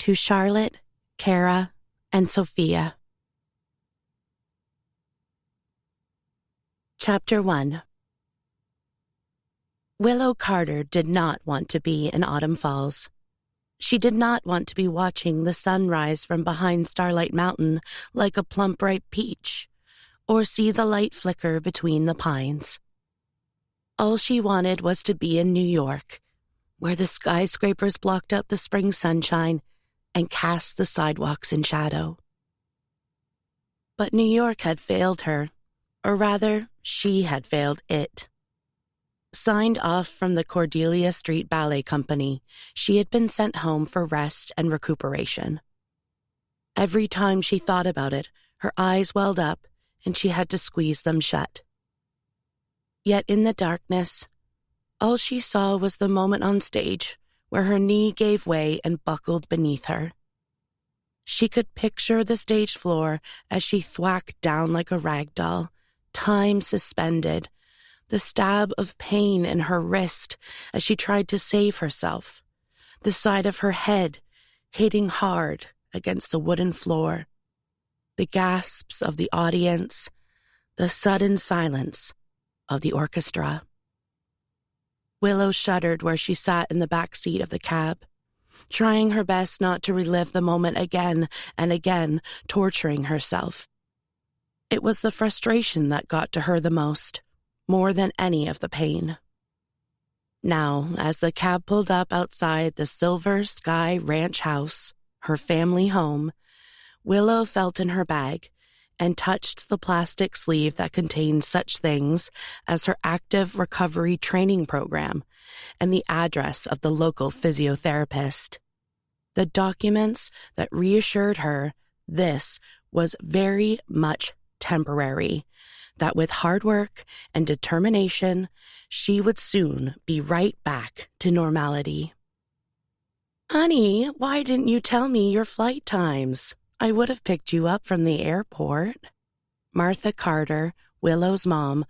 To Charlotte, Kara, and Sophia. Chapter 1. Willow Carter did not want to be in Autumn Falls. She did not want to be watching the sun rise from behind Starlight Mountain like a plump ripe peach, or see the light flicker between the pines. All she wanted was to be in New York, where the skyscrapers blocked out the spring sunshine and cast the sidewalks in shadow. But New York had failed her, or rather, she had failed it. Signed off from the Cordelia Street Ballet Company, she had been sent home for rest and recuperation. Every time she thought about it, her eyes welled up and she had to squeeze them shut. Yet in the darkness, all she saw was the moment on stage where her knee gave way and buckled beneath her. She could picture the stage floor as she thwacked down like a rag doll, time suspended, the stab of pain in her wrist as she tried to save herself, the side of her head hitting hard against the wooden floor, the gasps of the audience, the sudden silence of the orchestra. Willow shuddered where she sat in the back seat of the cab, trying her best not to relive the moment again and again, torturing herself. It was the frustration that got to her the most, more than any of the pain. Now, as the cab pulled up outside the Silver Sky Ranch house, her family home, Willow felt in her bag and touched the plastic sleeve that contained such things as her active recovery training program and the address of the local physiotherapist. The documents that reassured her this was very much temporary, that with hard work and determination, she would soon be right back to normality. "Honey, why didn't you tell me your flight times? I would have picked you up from the airport." Martha Carter, Willow's mom,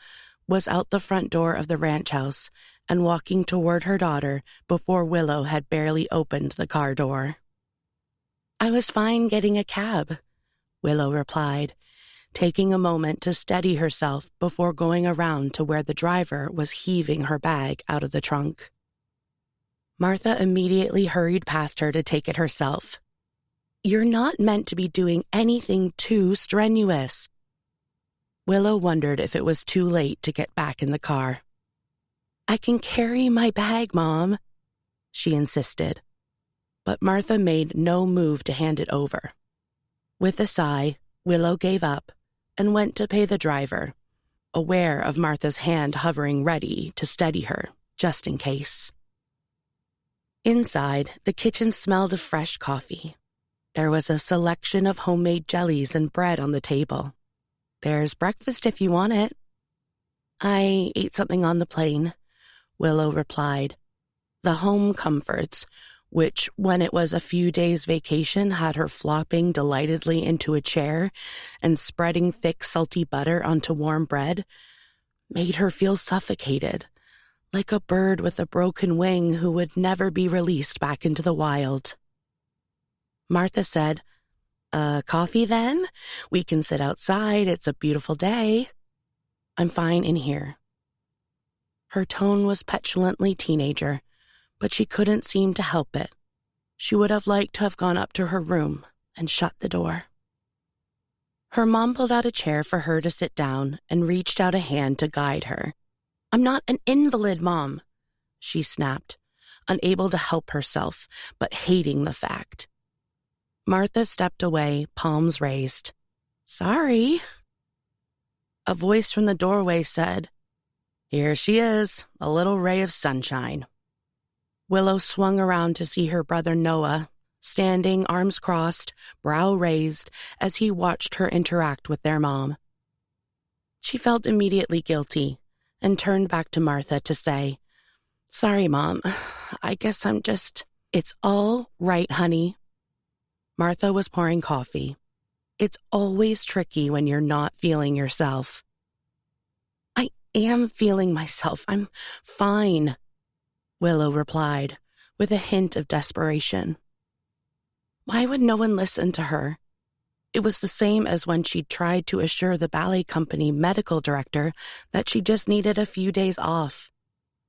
was out the front door of the ranch house and walking toward her daughter before Willow had barely opened the car door. "I was fine getting a cab," Willow replied, taking a moment to steady herself before going around to where the driver was heaving her bag out of the trunk. Martha immediately hurried past her to take it herself. "You're not meant to be doing anything too strenuous." Willow wondered if it was too late to get back in the car. "I can carry my bag, Mom," she insisted. But Martha made no move to hand it over. With a sigh, Willow gave up and went to pay the driver, aware of Martha's hand hovering ready to steady her, just in case. Inside, the kitchen smelled of fresh coffee. There was a selection of homemade jellies and bread on the table. "There's breakfast if you want it." "I ate something on the plane," Willow replied. The home comforts, which, when it was a few days' vacation, had her flopping delightedly into a chair and spreading thick, salty butter onto warm bread, made her feel suffocated, like a bird with a broken wing who would never be released back into the wild. Martha said, "Coffee then? We can sit outside. It's a beautiful day." "I'm fine in here." Her tone was petulantly teenager, but she couldn't seem to help it. She would have liked to have gone up to her room and shut the door. Her mom pulled out a chair for her to sit down and reached out a hand to guide her. "I'm not an invalid, Mom," she snapped, unable to help herself, but hating the fact. Martha stepped away, palms raised. "Sorry." A voice from the doorway said, "Here she is, a little ray of sunshine." Willow swung around to see her brother Noah, standing arms crossed, brow raised, as he watched her interact with their mom. She felt immediately guilty and turned back to Martha to say, "Sorry, Mom. I guess I'm just—" "It's all right, honey." Martha was pouring coffee. "It's always tricky when you're not feeling yourself." "I am feeling myself. I'm fine," Willow replied, with a hint of desperation. Why would no one listen to her? It was the same as when she tried to assure the ballet company medical director that she just needed a few days off,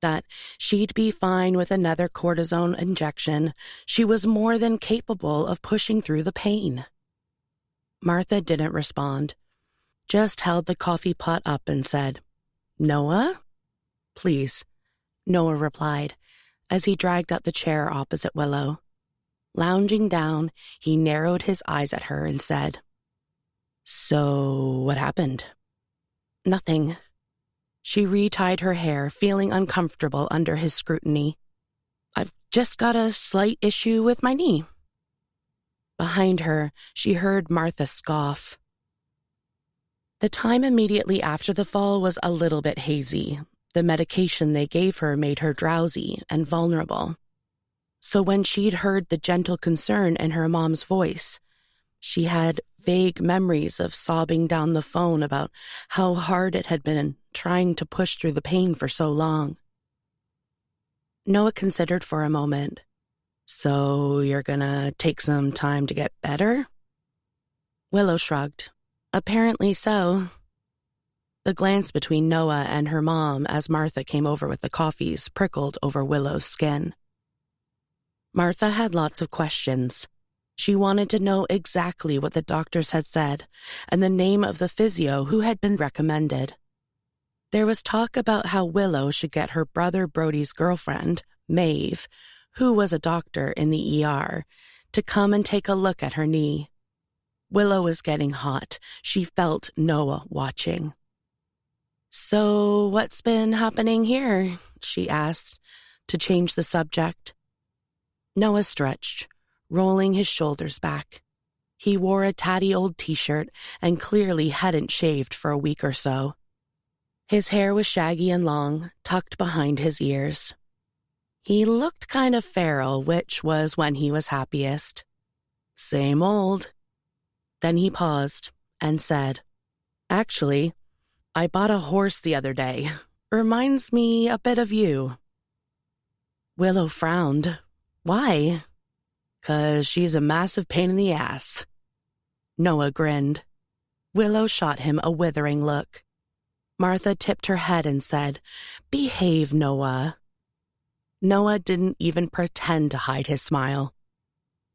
that she'd be fine with another cortisone injection. She was more than capable of pushing through the pain. Martha didn't respond, just held the coffee pot up and said, "Noah?" "Please," Noah replied, as he dragged out the chair opposite Willow. Lounging down, he narrowed his eyes at her and said, "So, what happened?" "Nothing." She retied her hair, feeling uncomfortable under his scrutiny. "I've just got a slight issue with my knee." Behind her, she heard Martha scoff. The time immediately after the fall was a little bit hazy. The medication they gave her made her drowsy and vulnerable. So when she'd heard the gentle concern in her mom's voice, she had vague memories of sobbing down the phone about how hard it had been trying to push through the pain for so long. Noah considered for a moment. "So you're gonna take some time to get better?" Willow shrugged. "Apparently so." The glance between Noah and her mom as Martha came over with the coffees prickled over Willow's skin. Martha had lots of questions. She wanted to know exactly what the doctors had said and the name of the physio who had been recommended. There was talk about how Willow should get her brother Brody's girlfriend, Maeve, who was a doctor in the ER, to come and take a look at her knee. Willow was getting hot. She felt Noah watching. "So what's been happening here?" she asked, to change the subject. Noah stretched, rolling his shoulders back. He wore a tatty old t-shirt and clearly hadn't shaved for a week or so. His hair was shaggy and long, tucked behind his ears. He looked kind of feral, which was when he was happiest. "Same old." Then he paused and said, "Actually, I bought a horse the other day. Reminds me a bit of you." Willow frowned. "Why?" "'Cause she's a massive pain in the ass." Noah grinned. Willow shot him a withering look. Martha tipped her head and said, "Behave, Noah." Noah didn't even pretend to hide his smile.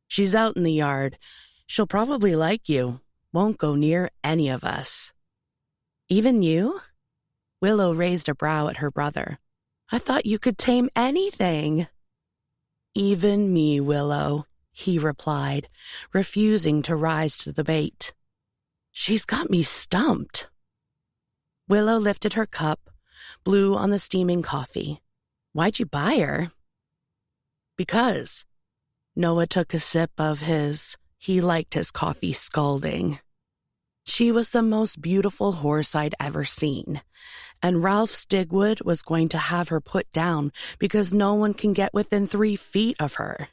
"She's out in the yard. She'll probably like you. Won't go near any of us." "Even you?" Willow raised a brow at her brother. "I thought you could tame anything." "Even me, Willow," he replied, refusing to rise to the bait. "She's got me stumped." Willow lifted her cup, blew on the steaming coffee. "Why'd you buy her?" "Because." Noah took a sip of his. He liked his coffee scalding. "She was the most beautiful horse I'd ever seen, and Ralph Stigwood was going to have her put down because no one can get within 3 feet of her."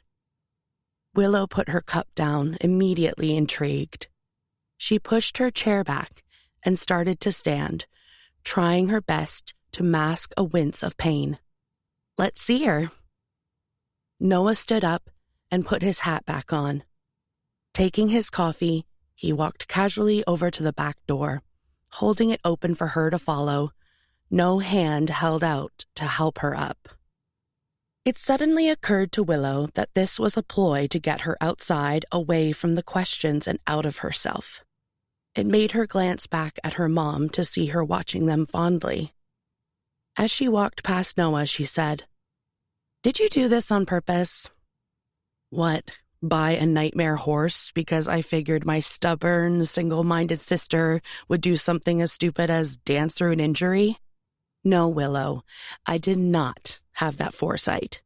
Willow put her cup down, immediately intrigued. She pushed her chair back and started to stand, trying her best to mask a wince of pain. "Let's see her." Noah stood up and put his hat back on. Taking his coffee, he walked casually over to the back door, holding it open for her to follow, no hand held out to help her up. It suddenly occurred to Willow that this was a ploy to get her outside, away from the questions and out of herself. It made her glance back at her mom to see her watching them fondly. As she walked past Noah, she said, "Did you do this on purpose?" "What, buy a nightmare horse because I figured my stubborn, single-minded sister would do something as stupid as dance through an injury?" "No, Willow, I did not have that foresight."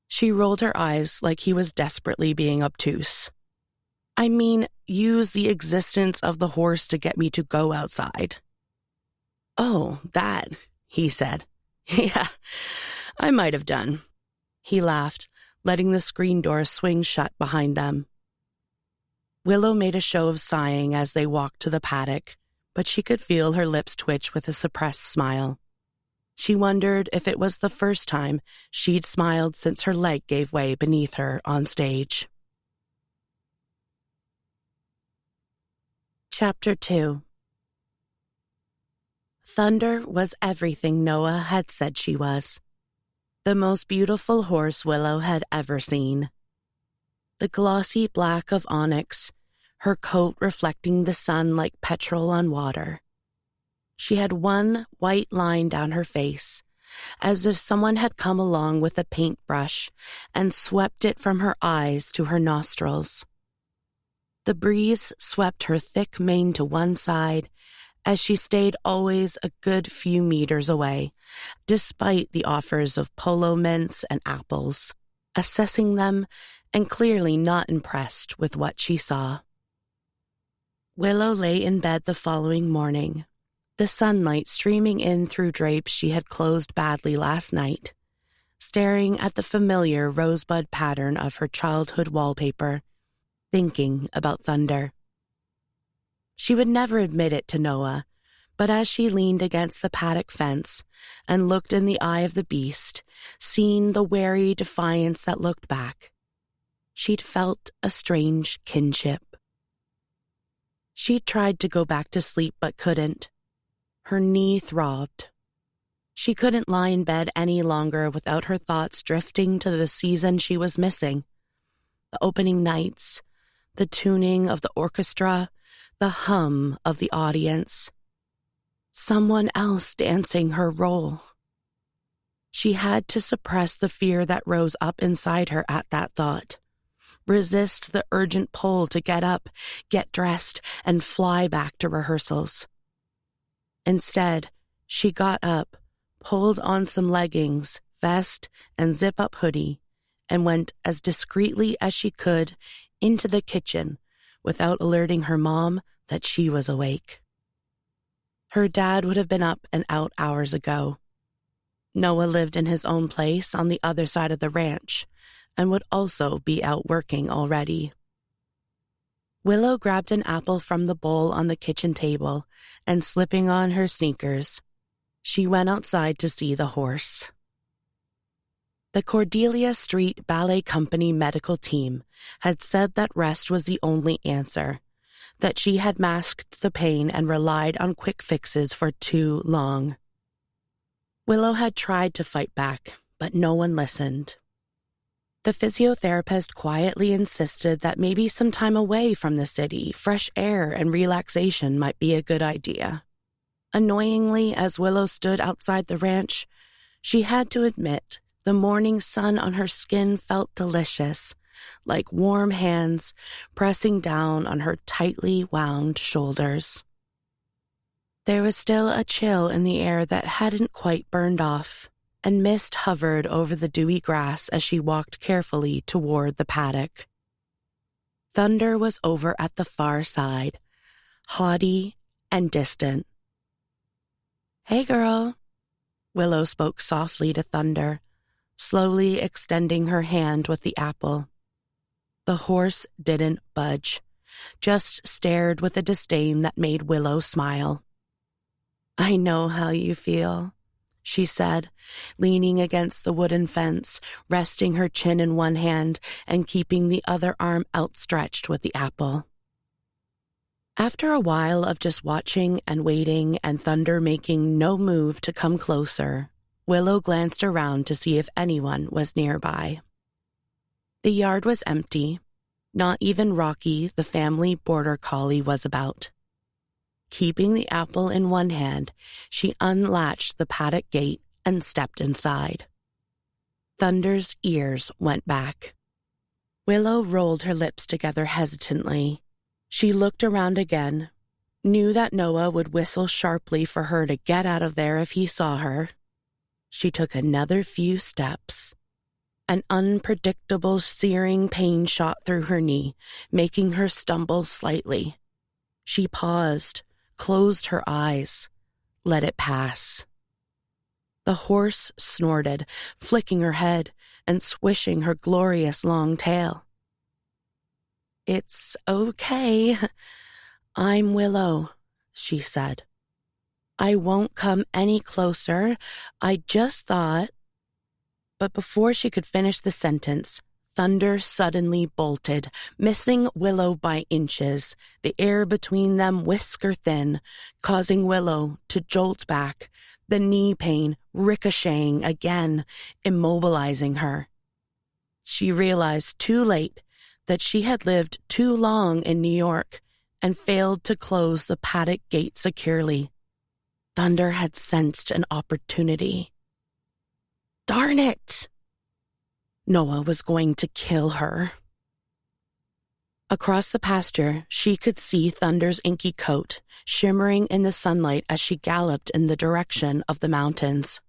She rolled her eyes like he was desperately being obtuse. "I mean, use the existence of the horse to get me to go outside." "Oh, that," he said. "Yeah, I might have done." He laughed, letting the screen door swing shut behind them. Willow made a show of sighing as they walked to the paddock, but she could feel her lips twitch with a suppressed smile. She wondered if it was the first time she'd smiled since her leg gave way beneath her on stage. Chapter 2. Thunder was everything Noah had said she was. The most beautiful horse Willow had ever seen. The glossy black of onyx, her coat reflecting the sun like petrol on water. She had one white line down her face, as if someone had come along with a paintbrush and swept it from her eyes to her nostrils. The breeze swept her thick mane to one side as she stayed always a good few meters away, despite the offers of polo mints and apples, assessing them and clearly not impressed with what she saw. Willow lay in bed the following morning, the sunlight streaming in through drapes she had closed badly last night, staring at the familiar rosebud pattern of her childhood wallpaper, thinking about Thunder. She would never admit it to Noah, but as she leaned against the paddock fence and looked in the eye of the beast, seeing the wary defiance that looked back, she'd felt a strange kinship. She'd tried to go back to sleep but couldn't. Her knee throbbed. She couldn't lie in bed any longer without her thoughts drifting to the season she was missing. The opening nights, the tuning of the orchestra, the hum of the audience. Someone else dancing her role. She had to suppress the fear that rose up inside her at that thought. Resist the urgent pull to get up, get dressed, and fly back to rehearsals. Instead, she got up, pulled on some leggings, vest, and zip-up hoodie, and went as discreetly as she could into the kitchen without alerting her mom that she was awake. Her dad would have been up and out hours ago. Noah lived in his own place on the other side of the ranch, and would also be out working already. Willow grabbed an apple from the bowl on the kitchen table, and slipping on her sneakers, she went outside to see the horse. The Cordelia Street Ballet Company medical team had said that rest was the only answer, that she had masked the pain and relied on quick fixes for too long. Willow had tried to fight back, but no one listened. The physiotherapist quietly insisted that maybe some time away from the city, fresh air and relaxation might be a good idea. Annoyingly, as Willow stood outside the ranch, she had to admit the morning sun on her skin felt delicious, like warm hands pressing down on her tightly wound shoulders. There was still a chill in the air that hadn't quite burned off, and mist hovered over the dewy grass as she walked carefully toward the paddock. Thunder was over at the far side, haughty and distant. "Hey, girl," Willow spoke softly to Thunder, slowly extending her hand with the apple. The horse didn't budge, just stared with a disdain that made Willow smile. "I know how you feel," she said, leaning against the wooden fence, resting her chin in one hand and keeping the other arm outstretched with the apple. After a while of just watching and waiting and Thunder making no move to come closer, Willow glanced around to see if anyone was nearby. The yard was empty. Not even Rocky, the family border collie, was about. Keeping the apple in one hand, she unlatched the paddock gate and stepped inside. Thunder's ears went back. Willow rolled her lips together hesitantly. She looked around again, knew that Noah would whistle sharply for her to get out of there if he saw her. She took another few steps. An unpredictable, searing pain shot through her knee, making her stumble slightly. She paused, closed her eyes, let it pass. The horse snorted, flicking her head and swishing her glorious long tail. "It's okay. I'm Willow," she said. "I won't come any closer. I just thought—" But before she could finish the sentence, Thunder suddenly bolted, missing Willow by inches, the air between them whisker thin, causing Willow to jolt back, the knee pain ricocheting again, immobilizing her. She realized too late that she had lived too long in New York and failed to close the paddock gate securely. Thunder had sensed an opportunity. Darn it! Noah was going to kill her. Across the pasture, she could see Thunder's inky coat shimmering in the sunlight as she galloped in the direction of the mountains.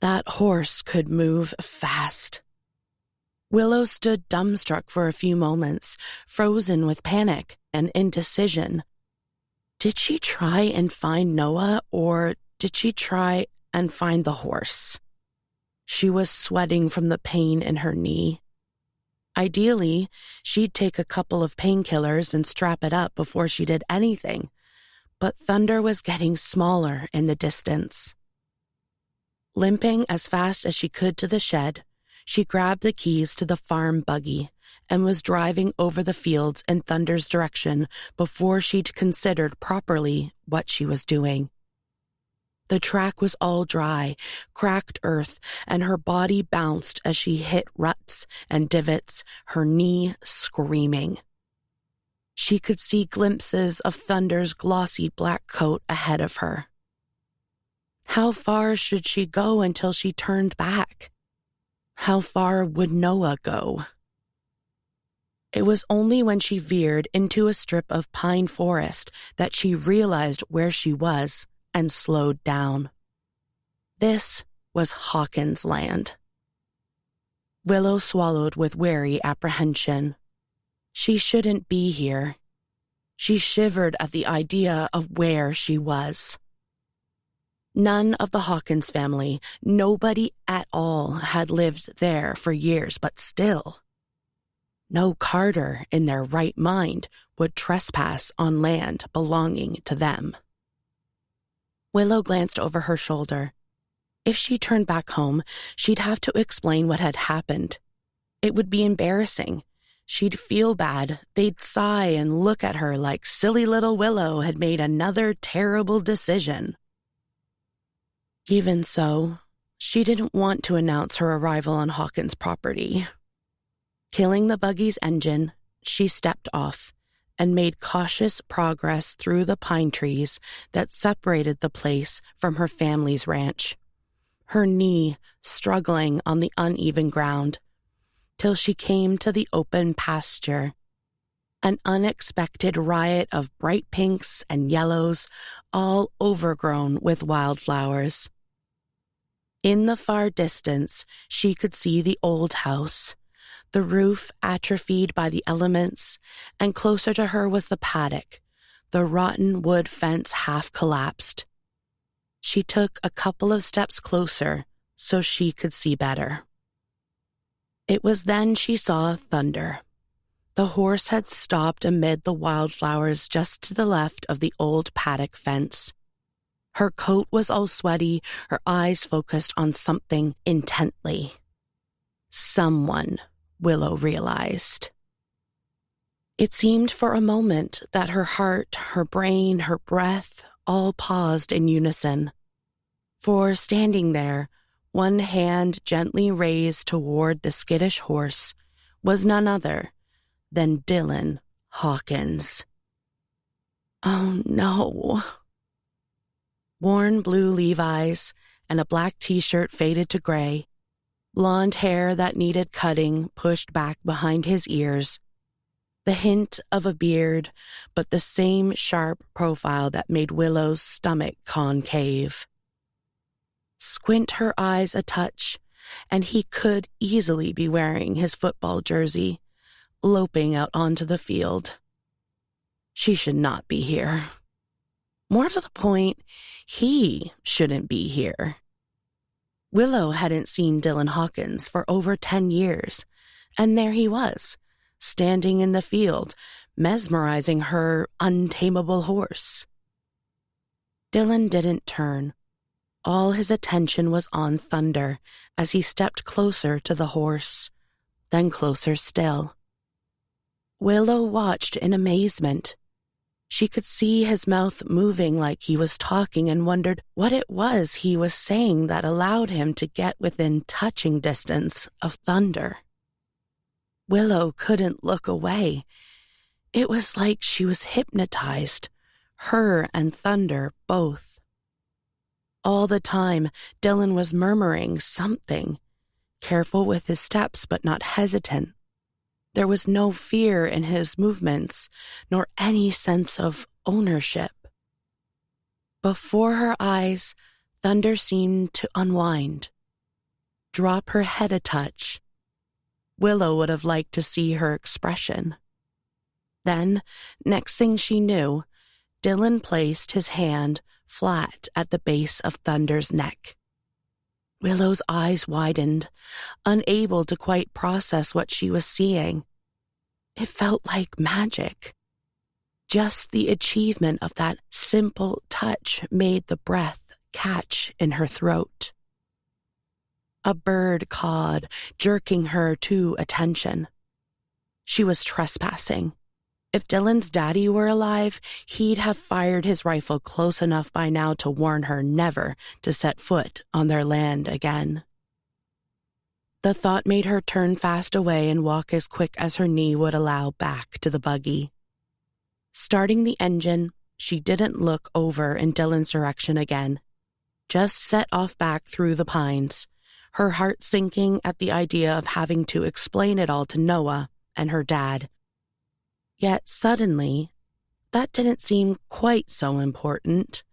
That horse could move fast. Willow stood dumbstruck for a few moments, frozen with panic and indecision. Did she try and find Noah, or did she try and find the horse? She was sweating from the pain in her knee. Ideally, she'd take a couple of painkillers and strap it up before she did anything, but Thunder was getting smaller in the distance. Limping as fast as she could to the shed, she grabbed the keys to the farm buggy and was driving over the fields in Thunder's direction before she'd considered properly what she was doing. The track was all dry, cracked earth, and her body bounced as she hit ruts and divots, her knee screaming. She could see glimpses of Thunder's glossy black coat ahead of her. How far should she go until she turned back? How far would Noah go? It was only when she veered into a strip of pine forest that she realized where she was and slowed down. This was Hawkins' land. Willow swallowed with wary apprehension. She shouldn't be here. She shivered at the idea of where she was. None of the Hawkins family, nobody at all, had lived there for years, but still. No Carter in their right mind would trespass on land belonging to them. Willow glanced over her shoulder. If she turned back home, she'd have to explain what had happened. It would be embarrassing. She'd feel bad. They'd sigh and look at her like silly little Willow had made another terrible decision. Even so, she didn't want to announce her arrival on Hawkins' property. Killing the buggy's engine, she stepped off and made cautious progress through the pine trees that separated the place from her family's ranch, her knee struggling on the uneven ground, till she came to the open pasture. An unexpected riot of bright pinks and yellows, all overgrown with wildflowers. In the far distance, she could see the old house, the roof atrophied by the elements, and closer to her was the paddock, the rotten wood fence half collapsed. She took a couple of steps closer so she could see better. It was then she saw Thunder. The horse had stopped amid the wildflowers just to the left of the old paddock fence. Her coat was all sweaty, her eyes focused on something intently. Someone, Willow realized. It seemed for a moment that her heart, her brain, her breath all paused in unison. For standing there, one hand gently raised toward the skittish horse, was none other than Dylan Hawkins. Oh no. Worn blue Levi's and a black t-shirt faded to gray, blonde hair that needed cutting pushed back behind his ears, the hint of a beard, but the same sharp profile that made Willow's stomach concave. Squint her eyes a touch, and he could easily be wearing his football jersey, loping out onto the field. She should not be here. More to the point, he shouldn't be here. Willow hadn't seen Dylan Hawkins for over 10 years, and there he was, standing in the field, mesmerizing her untamable horse. Dylan didn't turn. All his attention was on Thunder as he stepped closer to the horse, then closer still. Willow watched in amazement. She could see his mouth moving like he was talking and wondered what it was he was saying that allowed him to get within touching distance of thunder. Willow couldn't look away. It was like she was hypnotized, her and thunder both. All the time, Dylan was murmuring something, careful with his steps but not hesitant. There was no fear in his movements, nor any sense of ownership. Before her eyes, thunder seemed to unwind, drop her head a touch. Willow would have liked to see her expression. Then, next thing she knew, Dylan placed his hand flat at the base of Thunder's neck. Willow's eyes widened, unable to quite process what she was seeing. It felt like magic. Just the achievement of that simple touch made the breath catch in her throat. A bird cawed, jerking her to attention. She was trespassing. If Dylan's daddy were alive, he'd have fired his rifle close enough by now to warn her never to set foot on their land again. The thought made her turn fast away and walk as quick as her knee would allow back to the buggy. Starting the engine, she didn't look over in Dylan's direction again, just set off back through the pines, her heart sinking at the idea of having to explain it all to Noah and her dad. Yet suddenly, that didn't seem quite so important.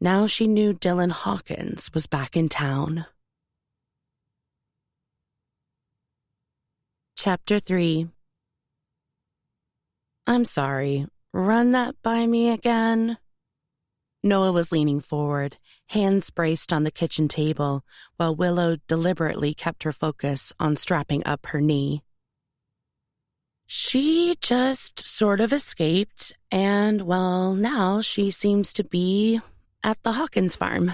Now she knew Dylan Hawkins was back in town. Chapter 3. I'm sorry, run that by me again? Noah was leaning forward, hands braced on the kitchen table, while Willow deliberately kept her focus on strapping up her knee. She just sort of escaped, and, well, now she seems to be at the Hawkins farm.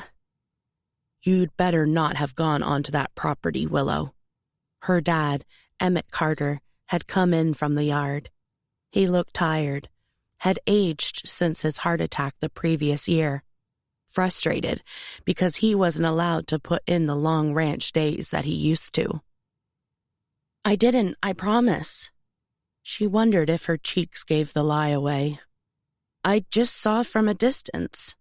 You'd better not have gone onto that property, Willow. Her dad, Emmett Carter, had come in from the yard. He looked tired, had aged since his heart attack the previous year, frustrated because he wasn't allowed to put in the long ranch days that he used to. I didn't, I promise. She wondered if her cheeks gave the lie away. I just saw from a distance.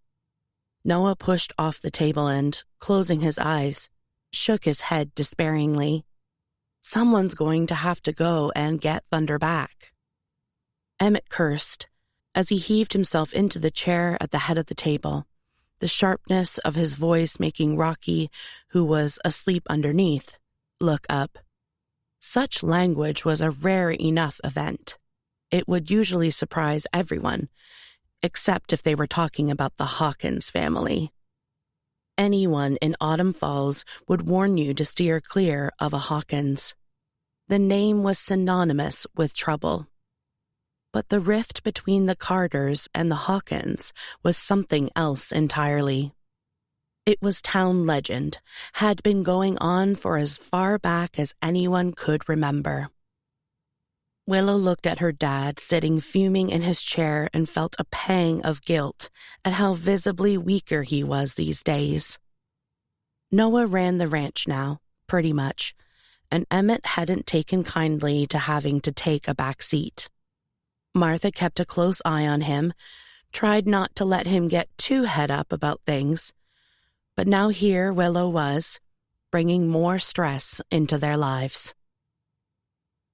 Noah pushed off the table and, closing his eyes, shook his head despairingly. Someone's going to have to go and get Thunder back. Emmett cursed as he heaved himself into the chair at the head of the table, the sharpness of his voice making Rocky, who was asleep underneath, look up. Such language was a rare enough event. It would usually surprise everyone, except if they were talking about the Hawkins family. Anyone in Autumn Falls would warn you to steer clear of a Hawkins. The name was synonymous with trouble. But the rift between the Carters and the Hawkins was something else entirely. It was town legend, had been going on for as far back as anyone could remember. Willow looked at her dad sitting fuming in his chair and felt a pang of guilt at how visibly weaker he was these days. Noah ran the ranch now, pretty much, and Emmett hadn't taken kindly to having to take a back seat. Martha kept a close eye on him, tried not to let him get too head up about things, but now here Willow was, bringing more stress into their lives.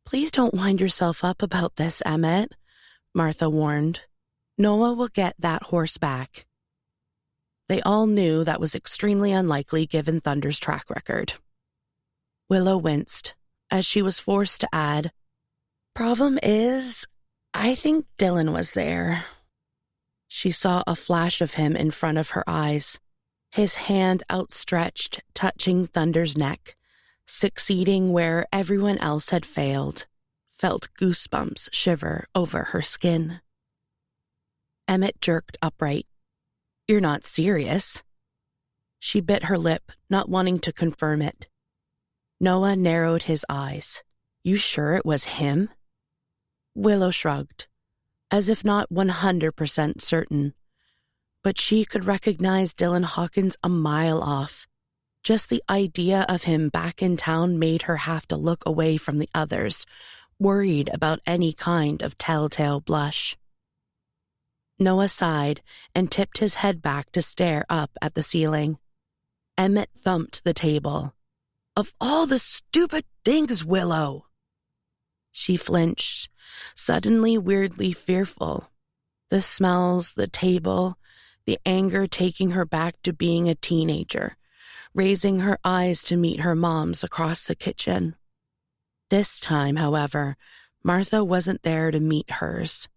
Please don't wind yourself up about this, Emmett, Martha warned. Noah will get that horse back. They all knew that was extremely unlikely given Thunder's track record. Willow winced as she was forced to add, "Problem is, I think Dylan was there." She saw a flash of him in front of her eyes, his hand outstretched, touching Thunder's neck, succeeding where everyone else had failed, felt goosebumps shiver over her skin. Emmett jerked upright. "You're not serious?" She bit her lip, not wanting to confirm it. Noah narrowed his eyes. You sure it was him? Willow shrugged, as if not 100% certain. But she could recognize Dylan Hawkins a mile off. Just the idea of him back in town made her have to look away from the others, worried about any kind of telltale blush. Noah sighed and tipped his head back to stare up at the ceiling. Emmett thumped the table. Of all the stupid things, Willow! She flinched, suddenly weirdly fearful. The smells, the table, the anger taking her back to being a teenager, raising her eyes to meet her mom's across the kitchen. This time, however, Martha wasn't there to meet hers.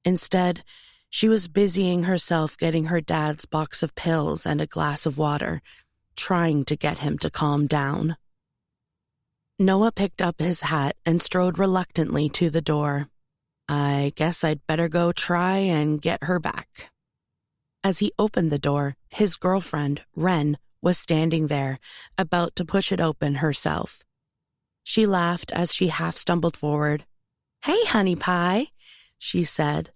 Instead, she was busying herself getting her dad's box of pills and a glass of water, trying to get him to calm down. Noah picked up his hat and strode reluctantly to the door. I guess I'd better go try and get her back. As he opened the door, his girlfriend, Wren, was standing there, about to push it open herself. She laughed as she half stumbled forward. Hey, honey pie, she said,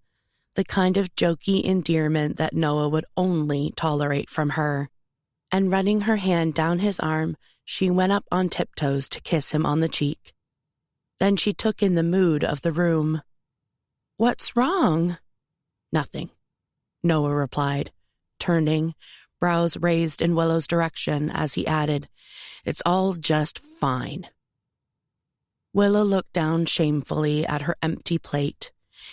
the kind of jokey endearment that Noah would only tolerate from her. And running her hand down his arm, she went up on tiptoes to kiss him on the cheek. Then she took in the mood of the room. What's wrong? Nothing, Noah replied, turning, brows raised in Willow's direction as he added, It's all just fine. Willow looked down shamefully at her empty plate,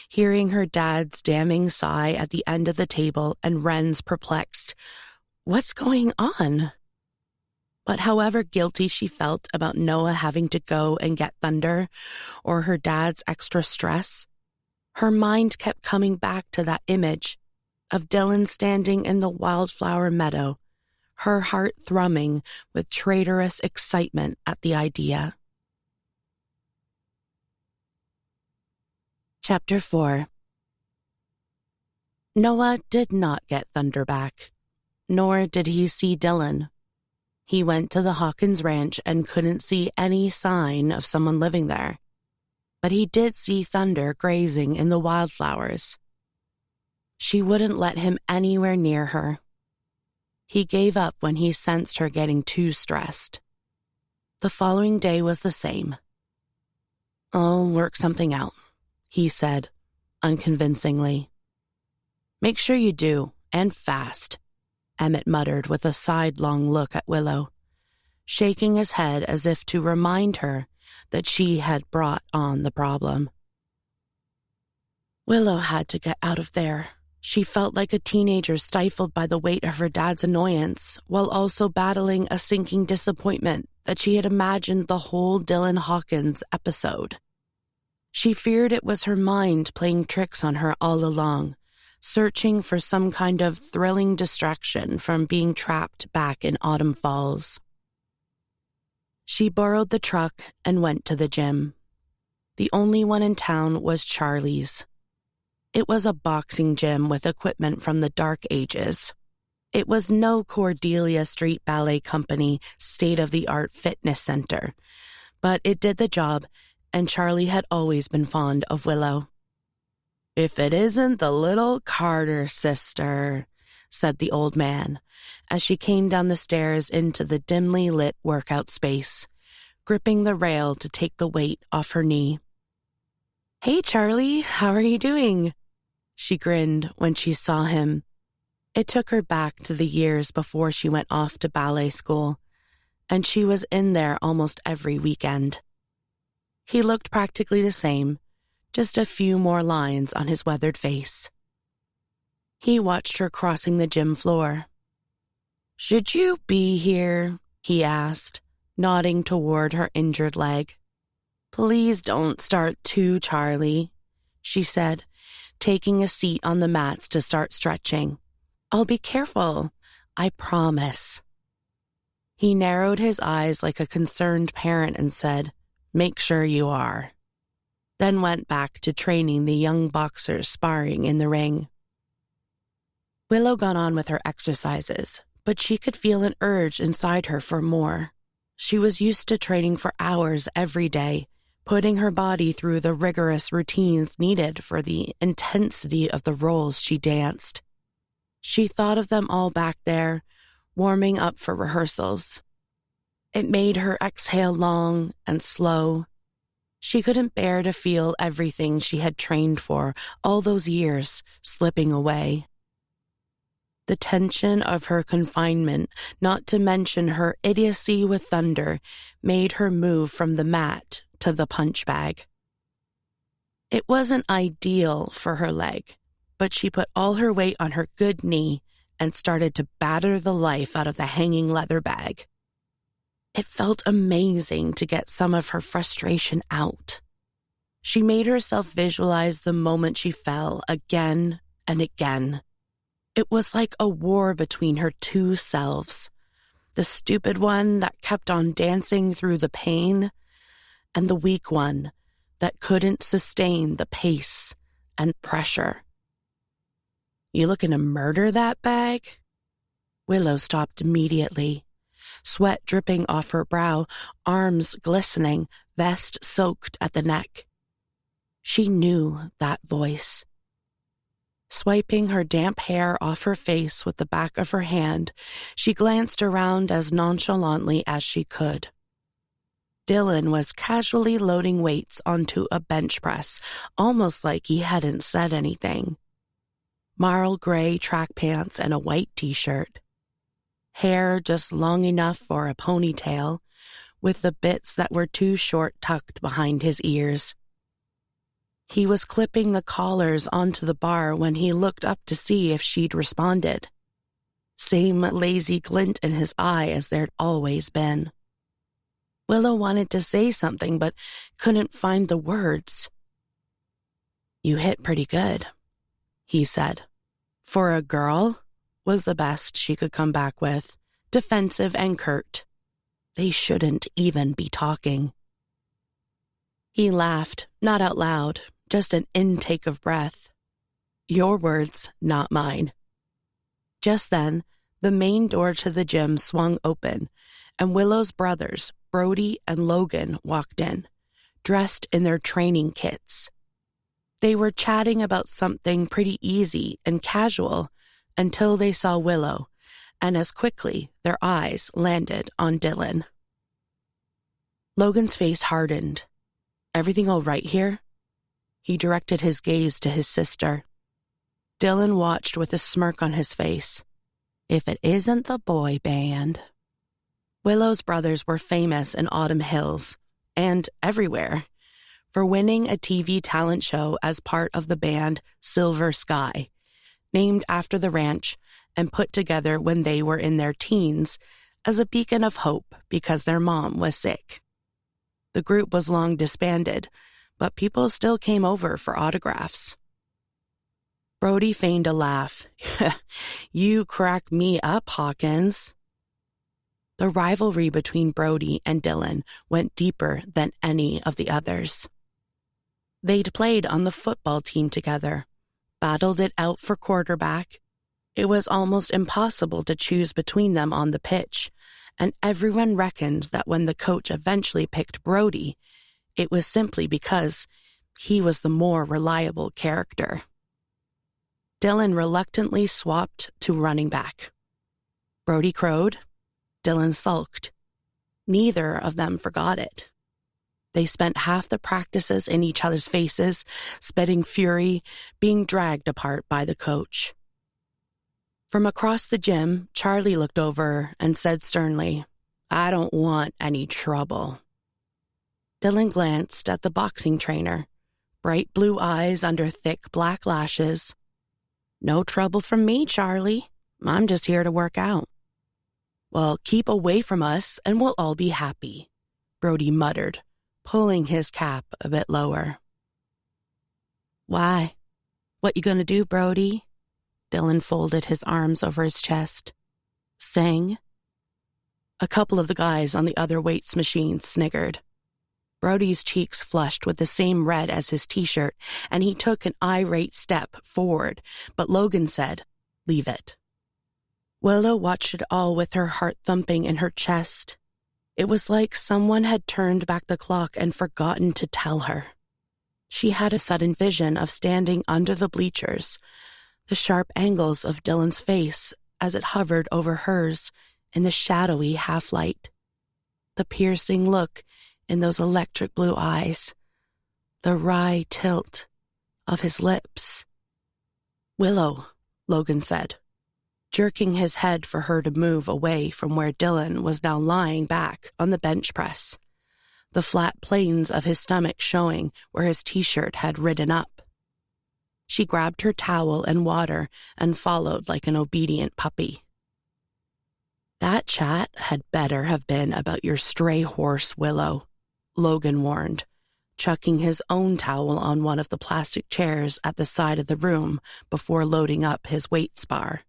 hearing her dad's damning sigh at the end of the table and Wren's perplexed, What's going on? But however guilty she felt about Noah having to go and get Thunder, or her dad's extra stress, her mind kept coming back to that image of Dylan standing in the wildflower meadow, her heart thrumming with traitorous excitement at the idea. Chapter 4. Noah did not get Thunder back, nor did he see Dylan. He went to the Hawkins ranch and couldn't see any sign of someone living there. But he did see Thunder grazing in the wildflowers. She wouldn't let him anywhere near her. He gave up when he sensed her getting too stressed. The following day was the same. I'll work something out, he said, unconvincingly. Make sure you do, and fast, Emmett muttered with a sidelong look at Willow, shaking his head as if to remind her that she had brought on the problem. Willow had to get out of there. She felt like a teenager stifled by the weight of her dad's annoyance, while also battling a sinking disappointment that she had imagined the whole Dylan Hawkins episode. She feared it was her mind playing tricks on her all along, searching for some kind of thrilling distraction from being trapped back in Autumn Falls. She borrowed the truck and went to the gym. The only one in town was Charlie's. It was a boxing gym with equipment from the Dark Ages. It was no Cordelia Street Ballet Company state-of-the-art fitness center, but it did the job, and Charlie had always been fond of Willow. If it isn't the little Carter sister, said the old man, as she came down the stairs into the dimly lit workout space, gripping the rail to take the weight off her knee. Hey, Charlie, how are you doing? She grinned when she saw him. It took her back to the years before she went off to ballet school, and she was in there almost every weekend. He looked practically the same, just a few more lines on his weathered face. He watched her crossing the gym floor. Should you be here? He asked, nodding toward her injured leg. Please don't start too, Charlie, she said, taking a seat on the mats to start stretching. I'll be careful, I promise. He narrowed his eyes like a concerned parent and said, Make sure you are. Then went back to training the young boxers sparring in the ring. Willow got on with her exercises, but she could feel an urge inside her for more. She was used to training for hours every day, putting her body through the rigorous routines needed for the intensity of the roles she danced. She thought of them all back there, warming up for rehearsals. It made her exhale long and slow. She couldn't bear to feel everything she had trained for all those years slipping away. The tension of her confinement, not to mention her idiocy with thunder, made her move from the mat to the punch bag. It wasn't ideal for her leg, but she put all her weight on her good knee and started to batter the life out of the hanging leather bag. It felt amazing to get some of her frustration out. She made herself visualize the moment she fell again and again. It was like a war between her two selves, the stupid one that kept on dancing through the pain, and the weak one that couldn't sustain the pace and pressure. "You looking to murder that bag?" Willow stopped immediately, sweat dripping off her brow, arms glistening, vest soaked at the neck. She knew that voice. Swiping her damp hair off her face with the back of her hand, she glanced around as nonchalantly as she could. Dylan was casually loading weights onto a bench press, almost like he hadn't said anything. Marl gray track pants and a white t-shirt. Hair just long enough for a ponytail, with the bits that were too short tucked behind his ears. He was clipping the collars onto the bar when he looked up to see if she'd responded. Same lazy glint in his eye as there'd always been. Willow wanted to say something but couldn't find the words. "You hit pretty good," he said. "For a girl," was the best she could come back with, defensive and curt. They shouldn't even be talking. He laughed, not out loud, just an intake of breath. "Your words, not mine." Just then, the main door to the gym swung open, and Willow's brothers, Brody and Logan, walked in, dressed in their training kits. They were chatting about something pretty easy and casual until they saw Willow, and as quickly their eyes landed on Dylan. Logan's face hardened. "Everything all right here?" He directed his gaze to his sister. Dylan watched with a smirk on his face. "If it isn't the boy band." Willow's brothers were famous in Autumn Hills, and everywhere, for winning a TV talent show as part of the band Silver Sky, named after the ranch and put together when they were in their teens as a beacon of hope because their mom was sick. The group was long disbanded, but people still came over for autographs. Brody feigned a laugh. "You crack me up, Hawkins." The rivalry between Brody and Dylan went deeper than any of the others. They'd played on the football team together, battled it out for quarterback. It was almost impossible to choose between them on the pitch, and everyone reckoned that when the coach eventually picked Brody, it was simply because he was the more reliable character. Dylan reluctantly swapped to running back. Brody crowed. Dylan sulked. Neither of them forgot it. They spent half the practices in each other's faces, spitting fury, being dragged apart by the coach. From across the gym, Charlie looked over and said sternly, "I don't want any trouble." Dylan glanced at the boxing trainer, bright blue eyes under thick black lashes. "No trouble from me, Charlie. I'm just here to work out." "Well, keep away from us and we'll all be happy," Brody muttered, pulling his cap a bit lower. "Why? What you gonna do, Brody?" Dylan folded his arms over his chest. "Sing?" A couple of the guys on the other weights machine sniggered. Brody's cheeks flushed with the same red as his t-shirt, and he took an irate step forward, but Logan said, "Leave it." Willow watched it all with her heart thumping in her chest. It was like someone had turned back the clock and forgotten to tell her. She had a sudden vision of standing under the bleachers, the sharp angles of Dylan's face as it hovered over hers in the shadowy half-light, the piercing look in those electric blue eyes, the wry tilt of his lips. "Willow," Logan said, jerking his head for her to move away from where Dylan was now lying back on the bench press, the flat planes of his stomach showing where his t-shirt had ridden up. She grabbed her towel and water and followed like an obedient puppy. "That chat had better have been about your stray horse, Willow," Logan warned, chucking his own towel on one of the plastic chairs at the side of the room before loading up his weights bar.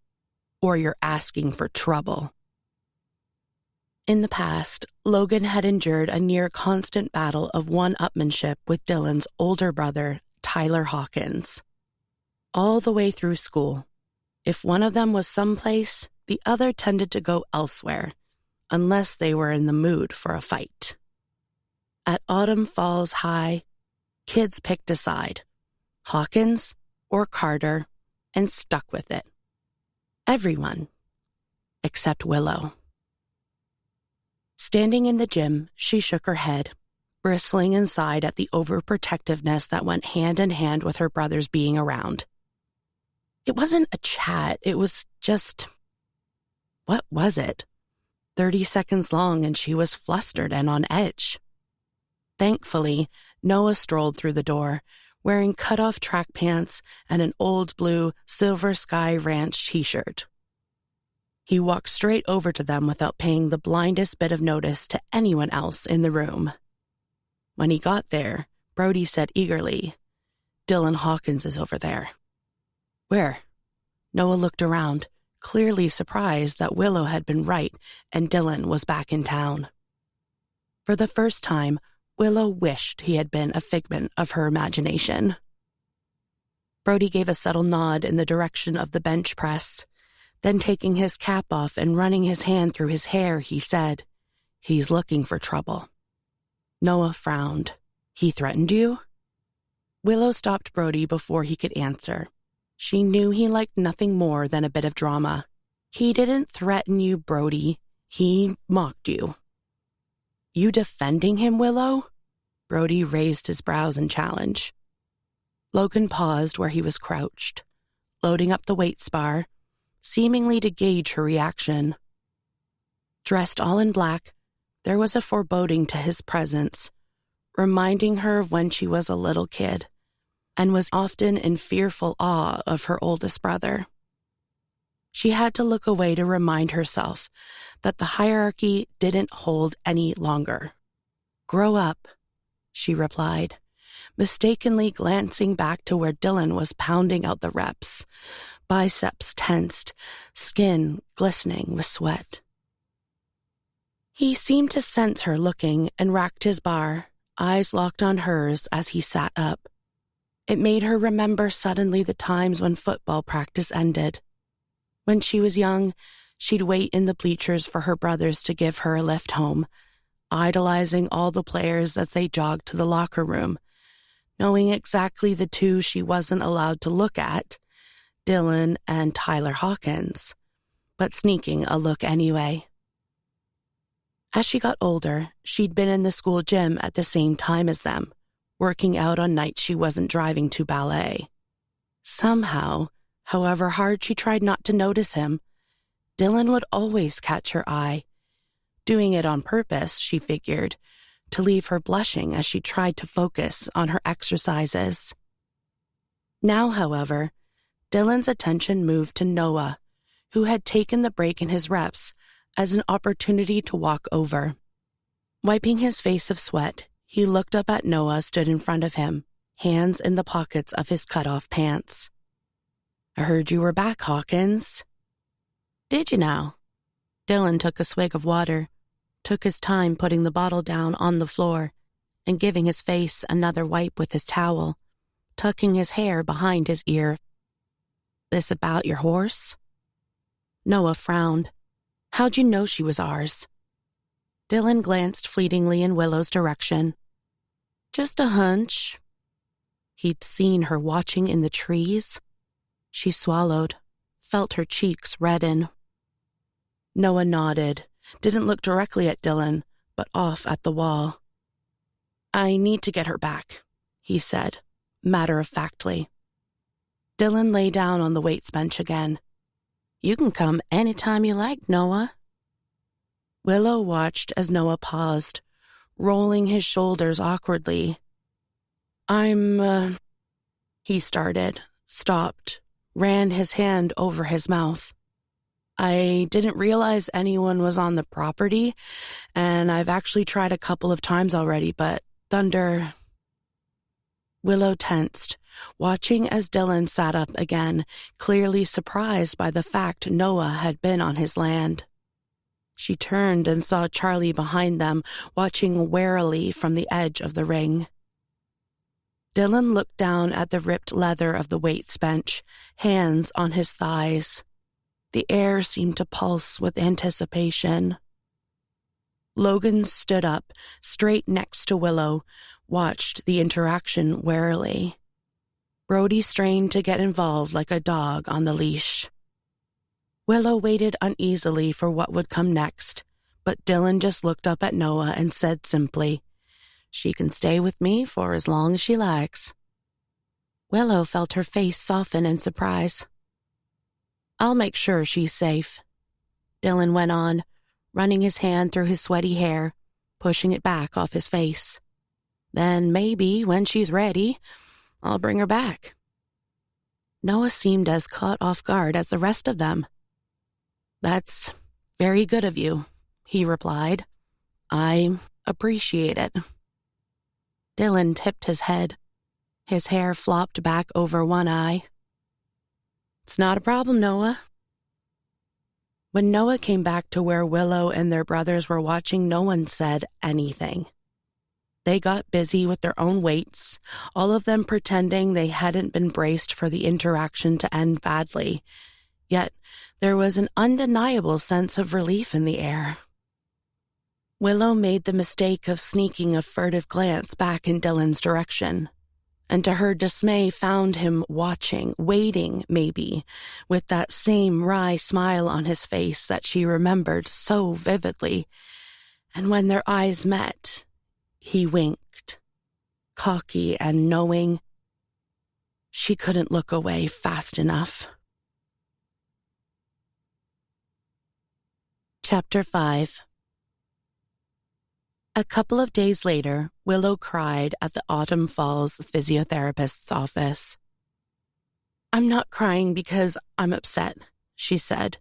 "Or you're asking for trouble." In the past, Logan had endured a near-constant battle of one-upmanship with Dylan's older brother, Tyler Hawkins. All the way through school, if one of them was someplace, the other tended to go elsewhere, unless they were in the mood for a fight. At Autumn Falls High, kids picked a side, Hawkins or Carter, and stuck with it. Everyone, except Willow. Standing in the gym, she shook her head, bristling inside at the overprotectiveness that went hand in hand with her brothers being around. It wasn't a chat, it was just... what was it? 30 seconds long and she was flustered and on edge. Thankfully, Noah strolled through the door, wearing cut-off track pants and an old blue Silver Sky Ranch t-shirt. He walked straight over to them without paying the blindest bit of notice to anyone else in the room. When he got there, Brody said eagerly, "Dylan Hawkins is over there." "Where?" Noah looked around, clearly surprised that Willow had been right and Dylan was back in town. For the first time, Willow wished he had been a figment of her imagination. Brody gave a subtle nod in the direction of the bench press. Then taking his cap off and running his hand through his hair, he said, "He's looking for trouble." Noah frowned. "He threatened you?" Willow stopped Brody before he could answer. She knew he liked nothing more than a bit of drama. "He didn't threaten you, Brody. He mocked you." "You defending him, Willow?" Brody raised his brows in challenge. Logan paused where he was crouched, loading up the weights bar, seemingly to gauge her reaction. Dressed all in black, there was a foreboding to his presence, reminding her of when she was a little kid, and was often in fearful awe of her oldest brother. She had to look away to remind herself that the hierarchy didn't hold any longer. "Grow up," she replied, mistakenly glancing back to where Dylan was pounding out the reps, biceps tensed, skin glistening with sweat. He seemed to sense her looking and racked his bar, eyes locked on hers as he sat up. It made her remember suddenly the times when football practice ended. When she was young, she'd wait in the bleachers for her brothers to give her a lift home, idolizing all the players as they jogged to the locker room, knowing exactly the two she wasn't allowed to look at, Dylan and Tyler Hawkins, but sneaking a look anyway. As she got older, she'd been in the school gym at the same time as them, working out on nights she wasn't driving to ballet. Somehow, however hard she tried not to notice him, Dylan would always catch her eye, doing it on purpose, she figured, to leave her blushing as she tried to focus on her exercises. Now, however, Dylan's attention moved to Noah, who had taken the break in his reps as an opportunity to walk over. Wiping his face of sweat, he looked up at Noah stood in front of him, hands in the pockets of his cut-off pants. "I heard you were back, Hawkins." "Did you now?" Dylan took a swig of water, took his time putting the bottle down on the floor, and giving his face another wipe with his towel, tucking his hair behind his ear. "This about your horse?" Noah frowned. "How'd you know she was ours?" Dylan glanced fleetingly in Willow's direction. Just a hunch. He'd seen her watching in the trees. She swallowed, felt her cheeks redden. Noah nodded, didn't look directly at Dylan, but off at the wall. I need to get her back, he said, matter-of-factly. Dylan lay down on the weights bench again. You can come any time you like, Noah. Willow watched as Noah paused, rolling his shoulders awkwardly. He started, stopped, ran his hand over his mouth. I didn't realize anyone was on the property, and I've actually tried a couple of times already, but Thunder... Willow tensed, watching as Dylan sat up again, clearly surprised by the fact Noah had been on his land. She turned and saw Charlie behind them, watching warily from the edge of the ring. Dylan looked down at the ripped leather of the weights bench, hands on his thighs. The air seemed to pulse with anticipation. Logan stood up, straight next to Willow, watched the interaction warily. Brody strained to get involved like a dog on the leash. Willow waited uneasily for what would come next, but Dylan just looked up at Noah and said simply, She can stay with me for as long as she likes. Willow felt her face soften in surprise. I'll make sure she's safe, Dylan went on, running his hand through his sweaty hair, pushing it back off his face. Then maybe, when she's ready, I'll bring her back. Noah seemed as caught off guard as the rest of them. That's very good of you, he replied. I appreciate it. Dylan tipped his head. His hair flopped back over one eye. It's not a problem, Noah. When Noah came back to where Willow and their brothers were watching, no one said anything. They got busy with their own weights, all of them pretending they hadn't been braced for the interaction to end badly. Yet there was an undeniable sense of relief in the air. Willow made the mistake of sneaking a furtive glance back in Dylan's direction, and to her dismay found him watching, waiting maybe, with that same wry smile on his face that she remembered so vividly. And when their eyes met, he winked, cocky and knowing. She couldn't look away fast enough. Chapter 5. A couple of days later, Willow cried at the Autumn Falls physiotherapist's office. I'm not crying because I'm upset, she said,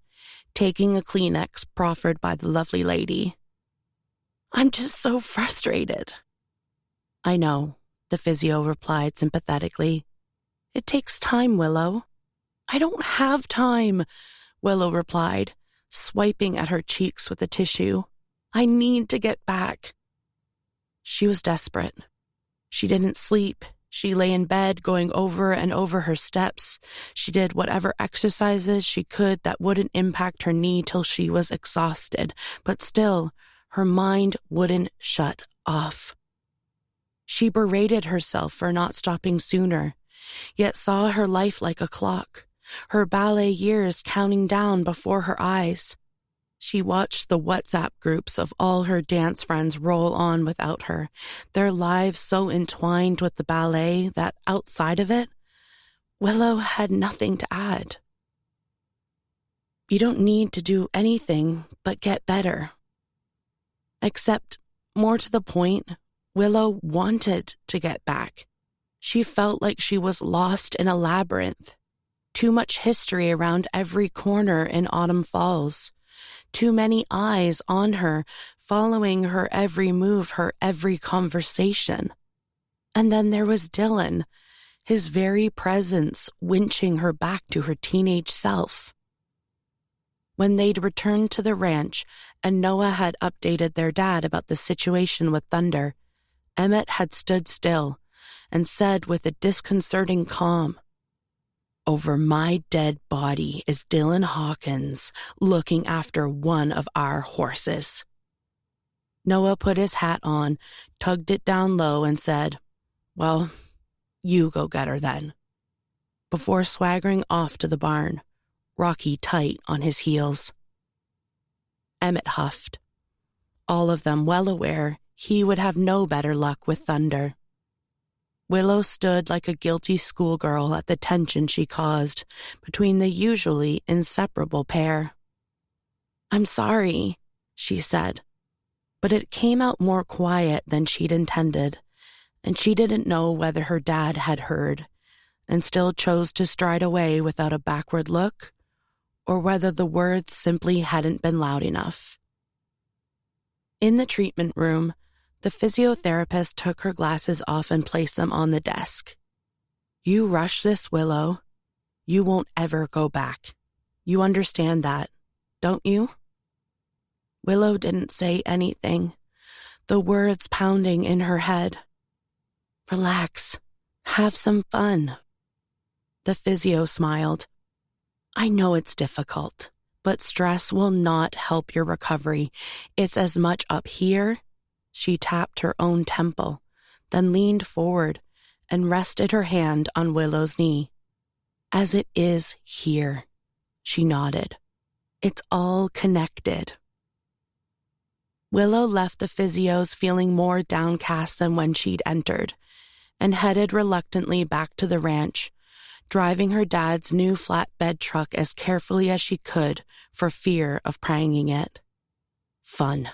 taking a Kleenex proffered by the lovely lady. I'm just so frustrated. I know, the physio replied sympathetically. It takes time, Willow. I don't have time, Willow replied, swiping at her cheeks with a tissue. I need to get back. She was desperate. She didn't sleep. She lay in bed going over and over her steps. She did whatever exercises she could that wouldn't impact her knee till she was exhausted, but still, her mind wouldn't shut off. She berated herself for not stopping sooner, yet saw her life like a clock, her ballet years counting down before her eyes. She watched the WhatsApp groups of all her dance friends roll on without her, their lives so entwined with the ballet that outside of it, Willow had nothing to add. You don't need to do anything but get better. Except, more to the point, Willow wanted to get back. She felt like she was lost in a labyrinth. Too much history around every corner in Autumn Falls. Too many eyes on her, following her every move, her every conversation. And then there was Dylan, his very presence winching her back to her teenage self. When they'd returned to the ranch and Noah had updated their dad about the situation with Thunder, Emmett had stood still and said with a disconcerting calm, Over my dead body is Dylan Hawkins looking after one of our horses. Noah put his hat on, tugged it down low, and said, "Well, you go get her then," before swaggering off to the barn, Rocky tight on his heels. Emmett huffed, all of them well aware he would have no better luck with Thunder. Willow stood like a guilty schoolgirl at the tension she caused between the usually inseparable pair. "I'm sorry," she said, but it came out more quiet than she'd intended, and she didn't know whether her dad had heard and still chose to stride away without a backward look, or whether the words simply hadn't been loud enough. In the treatment room, the physiotherapist took her glasses off and placed them on the desk. "You rush this, Willow. You won't ever go back. You understand that, don't you?" Willow didn't say anything, the words pounding in her head. "Relax. Have some fun." The physio smiled. "I know it's difficult, but stress will not help your recovery. It's as much up here." She tapped her own temple, then leaned forward and rested her hand on Willow's knee. "As it is here." She nodded. "It's all connected." Willow left the physios feeling more downcast than when she'd entered, and headed reluctantly back to the ranch, driving her dad's new flatbed truck as carefully as she could for fear of pranging it. Fun.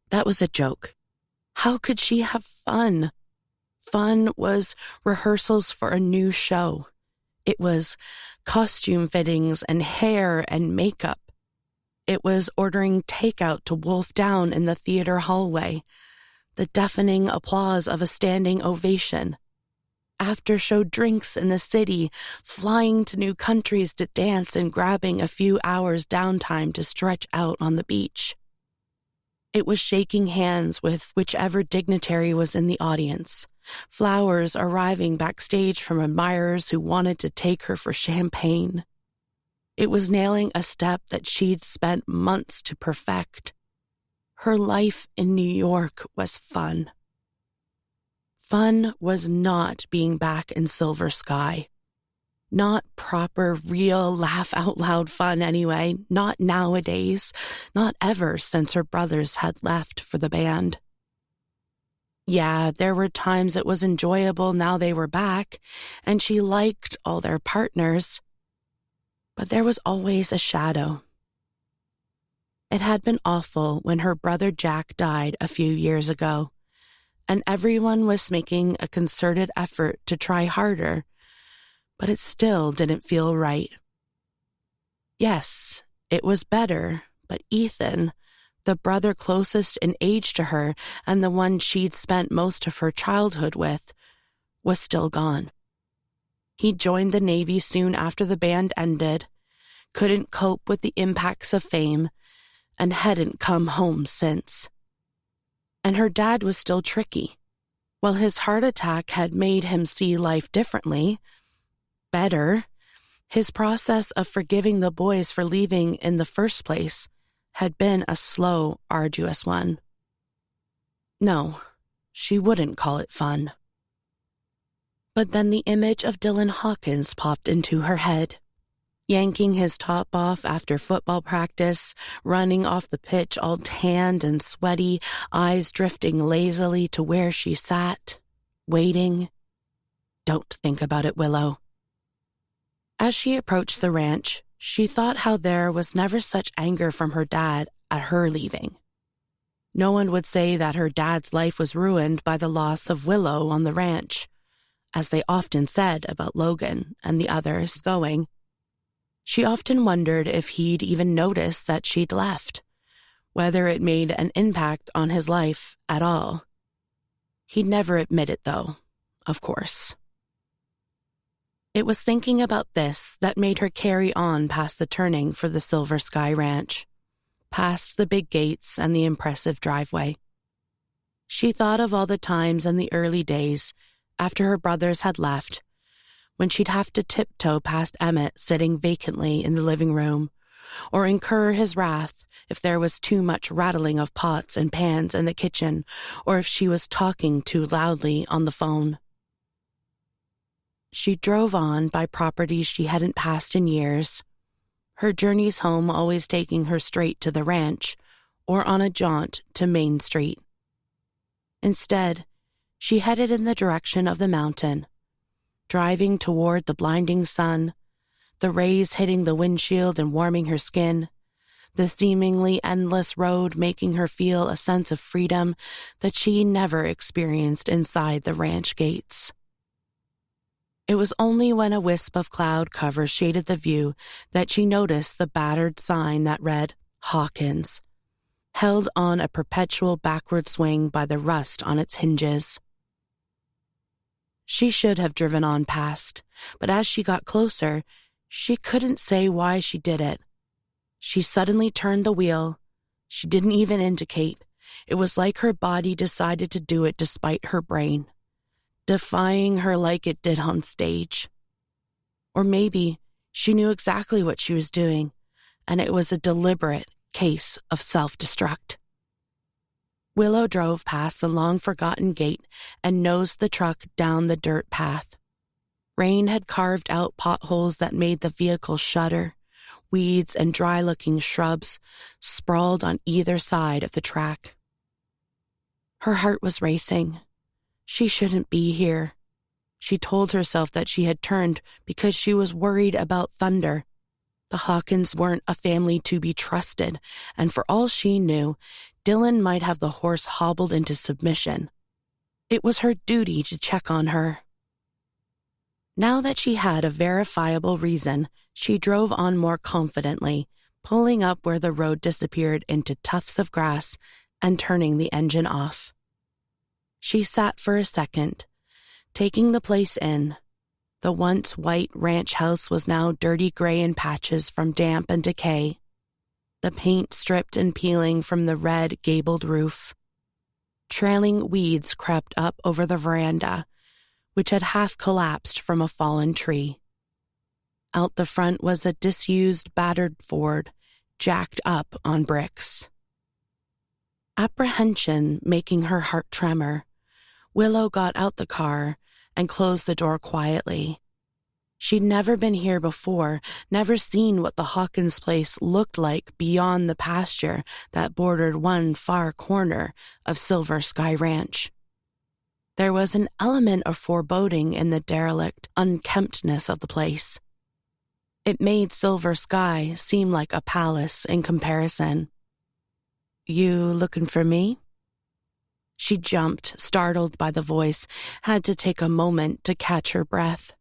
That was a joke. How could she have fun? Fun was rehearsals for a new show. It was costume fittings and hair and makeup. It was ordering takeout to wolf down in the theater hallway, the deafening applause of a standing ovation, after-show drinks in the city, flying to new countries to dance and grabbing a few hours downtime to stretch out on the beach. It was shaking hands with whichever dignitary was in the audience, flowers arriving backstage from admirers who wanted to take her for champagne. It was nailing a step that she'd spent months to perfect. Her life in New York was fun. Fun was not being back in Silver Sky. Not proper, real, laugh-out-loud fun anyway, not nowadays, not ever since her brothers had left for the band. Yeah, there were times it was enjoyable now they were back, and she liked all their partners. But there was always a shadow. It had been awful when her brother Jack died a few years ago, and everyone was making a concerted effort to try harder, but it still didn't feel right. Yes, it was better, but Ethan, the brother closest in age to her and the one she'd spent most of her childhood with, was still gone. He joined the Navy soon after the band ended, couldn't cope with the impacts of fame, and hadn't come home since. And her dad was still tricky. While his heart attack had made him see life differently, better, his process of forgiving the boys for leaving in the first place had been a slow, arduous one. No, she wouldn't call it fun. But then the image of Dylan Hawkins popped into her head, yanking his top off after football practice, running off the pitch all tanned and sweaty, eyes drifting lazily to where she sat, waiting. Don't think about it, Willow. As she approached the ranch, she thought how there was never such anger from her dad at her leaving. No one would say that her dad's life was ruined by the loss of Willow on the ranch, as they often said about Logan and the others going. She often wondered if he'd even noticed that she'd left, whether it made an impact on his life at all. He'd never admit it, though, of course. It was thinking about this that made her carry on past the turning for the Silver Sky Ranch, past the big gates and the impressive driveway. She thought of all the times in the early days, after her brothers had left, when she'd have to tiptoe past Emmett sitting vacantly in the living room, or incur his wrath if there was too much rattling of pots and pans in the kitchen, or if she was talking too loudly on the phone. She drove on by properties she hadn't passed in years, her journeys home always taking her straight to the ranch or on a jaunt to Main Street. Instead, she headed in the direction of the mountain, driving toward the blinding sun, the rays hitting the windshield and warming her skin, the seemingly endless road making her feel a sense of freedom that she never experienced inside the ranch gates. It was only when a wisp of cloud cover shaded the view that she noticed the battered sign that read Hawkins, held on a perpetual backward swing by the rust on its hinges. She should have driven on past, but as she got closer, she couldn't say why she did it. She suddenly turned the wheel. She didn't even indicate. It was like her body decided to do it despite her brain, defying her like it did on stage. Or maybe she knew exactly what she was doing, and it was a deliberate case of self-destruct. Willow drove past the long-forgotten gate and nosed the truck down the dirt path. Rain had carved out potholes that made the vehicle shudder. Weeds and dry-looking shrubs sprawled on either side of the track. Her heart was racing. She shouldn't be here. She told herself that she had turned because she was worried about Thunder. The Hawkins weren't a family to be trusted, and for all she knew, Dylan might have the horse hobbled into submission. It was her duty to check on her. Now that she had a verifiable reason, she drove on more confidently, pulling up where the road disappeared into tufts of grass and turning the engine off. She sat for a second, taking the place in. The once white ranch house was now dirty gray in patches from damp and decay, the paint stripped and peeling from the red gabled roof. Trailing weeds crept up over the veranda, which had half collapsed from a fallen tree. Out the front was a disused, battered Ford, jacked up on bricks. Apprehension making her heart tremor, Willow got out the car and closed the door quietly. She'd never been here before, never seen what the Hawkins place looked like beyond the pasture that bordered one far corner of Silver Sky Ranch. There was an element of foreboding in the derelict unkemptness of the place. It made Silver Sky seem like a palace in comparison. "You looking for me?" She jumped, startled by the voice, had to take a moment to catch her breath.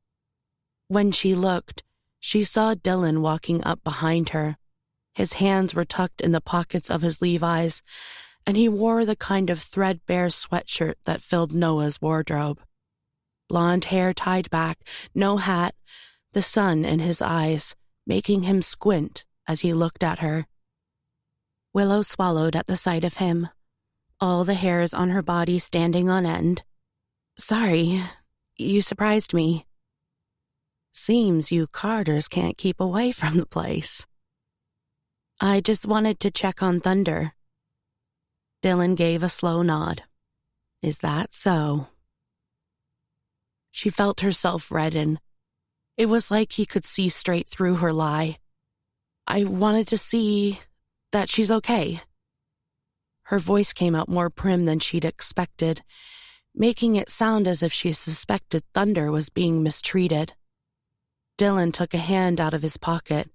When she looked, she saw Dylan walking up behind her. His hands were tucked in the pockets of his Levi's, and he wore the kind of threadbare sweatshirt that filled Noah's wardrobe. Blonde hair tied back, no hat, the sun in his eyes, making him squint as he looked at her. Willow swallowed at the sight of him, all the hairs on her body standing on end. "Sorry, you surprised me. Seems you Carters can't keep away from the place." "I just wanted to check on Thunder." Dylan gave a slow nod. "Is that so?" She felt herself redden. It was like he could see straight through her lie. "I wanted to see that she's okay." Her voice came out more prim than she'd expected, making it sound as if she suspected Thunder was being mistreated. Dylan took a hand out of his pocket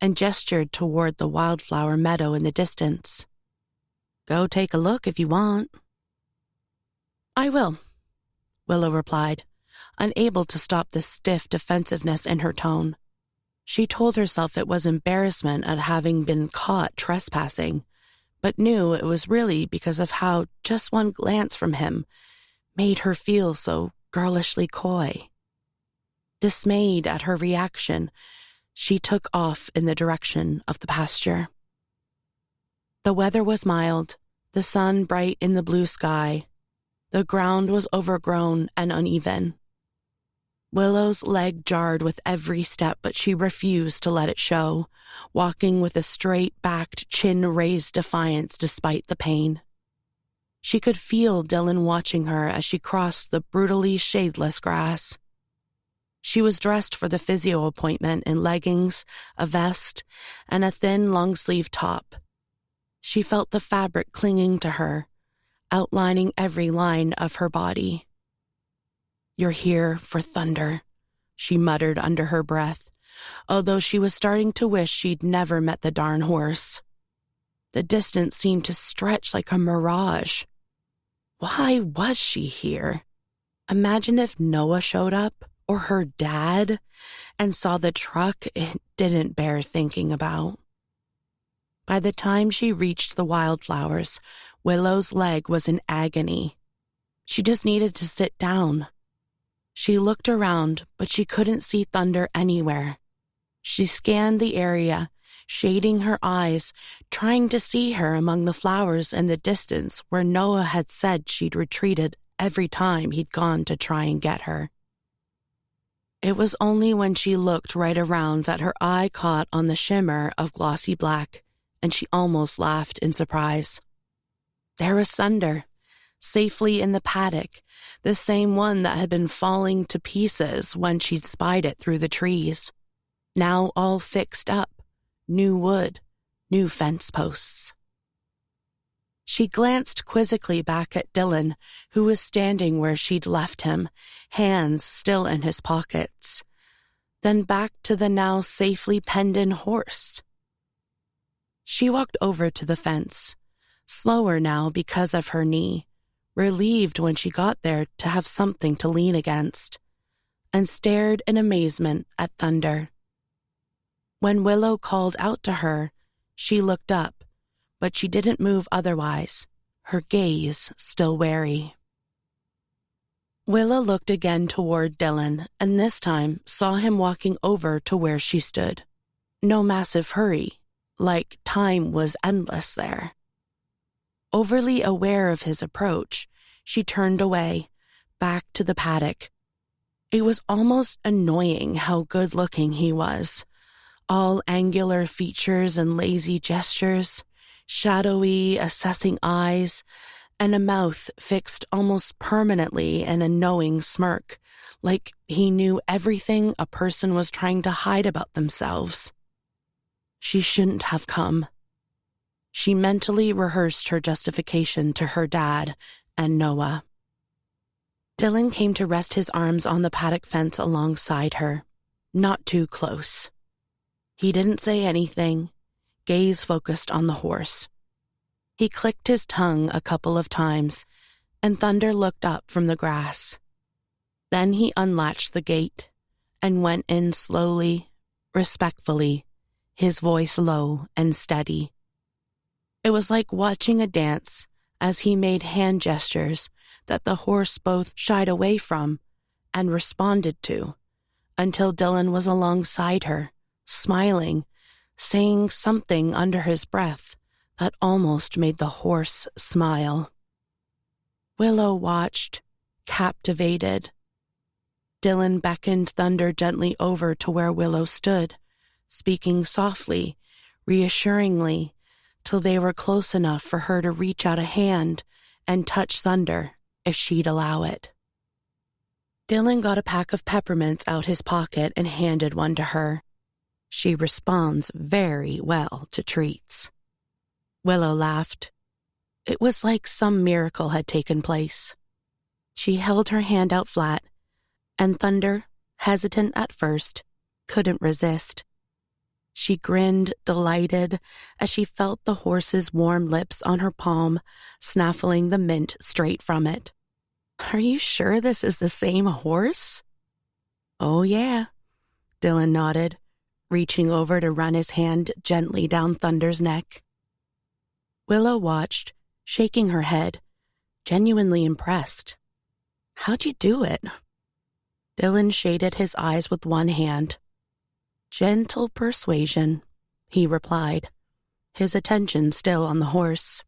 and gestured toward the wildflower meadow in the distance. "Go take a look if you want." "I will," Willow replied, unable to stop the stiff defensiveness in her tone. She told herself it was embarrassment at having been caught trespassing, but knew it was really because of how just one glance from him made her feel so girlishly coy. Dismayed at her reaction, she took off in the direction of the pasture. The weather was mild, the sun bright in the blue sky. The ground was overgrown and uneven. Willow's leg jarred with every step, but she refused to let it show, walking with a straight-backed, chin-raised defiance despite the pain. She could feel Dylan watching her as she crossed the brutally shadeless grass. She was dressed for the physio appointment in leggings, a vest, and a thin long-sleeve top. She felt the fabric clinging to her, outlining every line of her body. "You're here for Thunder," she muttered under her breath, although she was starting to wish she'd never met the darn horse. The distance seemed to stretch like a mirage. Why was she here? Imagine if Noah showed up, or her dad, and saw the truck it didn't bear thinking about. By the time she reached the wildflowers, Willow's leg was in agony. She just needed to sit down. She looked around, but she couldn't see Thunder anywhere. She scanned the area, shading her eyes, trying to see her among the flowers in the distance where Noah had said she'd retreated every time he'd gone to try and get her. It was only when she looked right around that her eye caught on the shimmer of glossy black, and she almost laughed in surprise. There was Thunder, safely in the paddock, the same one that had been falling to pieces when she'd spied it through the trees. Now all fixed up, new wood, new fence posts. She glanced quizzically back at Dylan, who was standing where she'd left him, hands still in his pockets, then back to the now safely penned-in horse. She walked over to the fence, slower now because of her knee, relieved when she got there to have something to lean against, and stared in amazement at Thunder. When Willow called out to her, she looked up, but she didn't move otherwise, her gaze still wary. Willow looked again toward Dylan, and this time saw him walking over to where she stood. No massive hurry, like time was endless there. Overly aware of his approach, she turned away, back to the paddock. It was almost annoying how good-looking he was. All angular features and lazy gestures, shadowy, assessing eyes, and a mouth fixed almost permanently in a knowing smirk, like he knew everything a person was trying to hide about themselves. She shouldn't have come. She mentally rehearsed her justification to her dad and Noah. Dylan came to rest his arms on the paddock fence alongside her, not too close. He didn't say anything, gaze focused on the horse. He clicked his tongue a couple of times, and Thunder looked up from the grass. Then he unlatched the gate and went in slowly, respectfully, his voice low and steady. It was like watching a dance as he made hand gestures that the horse both shied away from and responded to, until Dylan was alongside her, smiling, saying something under his breath that almost made the horse smile. Willow watched, captivated. Dylan beckoned Thunder gently over to where Willow stood, speaking softly, reassuringly, till they were close enough for her to reach out a hand and touch Thunder if she'd allow it. Dylan got a pack of peppermints out his pocket and handed one to her. She responds very well to treats. Willow laughed. It was like some miracle had taken place. She held her hand out flat, and Thunder, hesitant at first, couldn't resist. She grinned, delighted, as she felt the horse's warm lips on her palm, snaffling the mint straight from it. "Are you sure this is the same horse?" "Oh, yeah," Dylan nodded, reaching over to run his hand gently down Thunder's neck. Willow watched, shaking her head, genuinely impressed. "How'd you do it?" Dylan shaded his eyes with one hand. "Gentle persuasion," he replied, his attention still on the horse.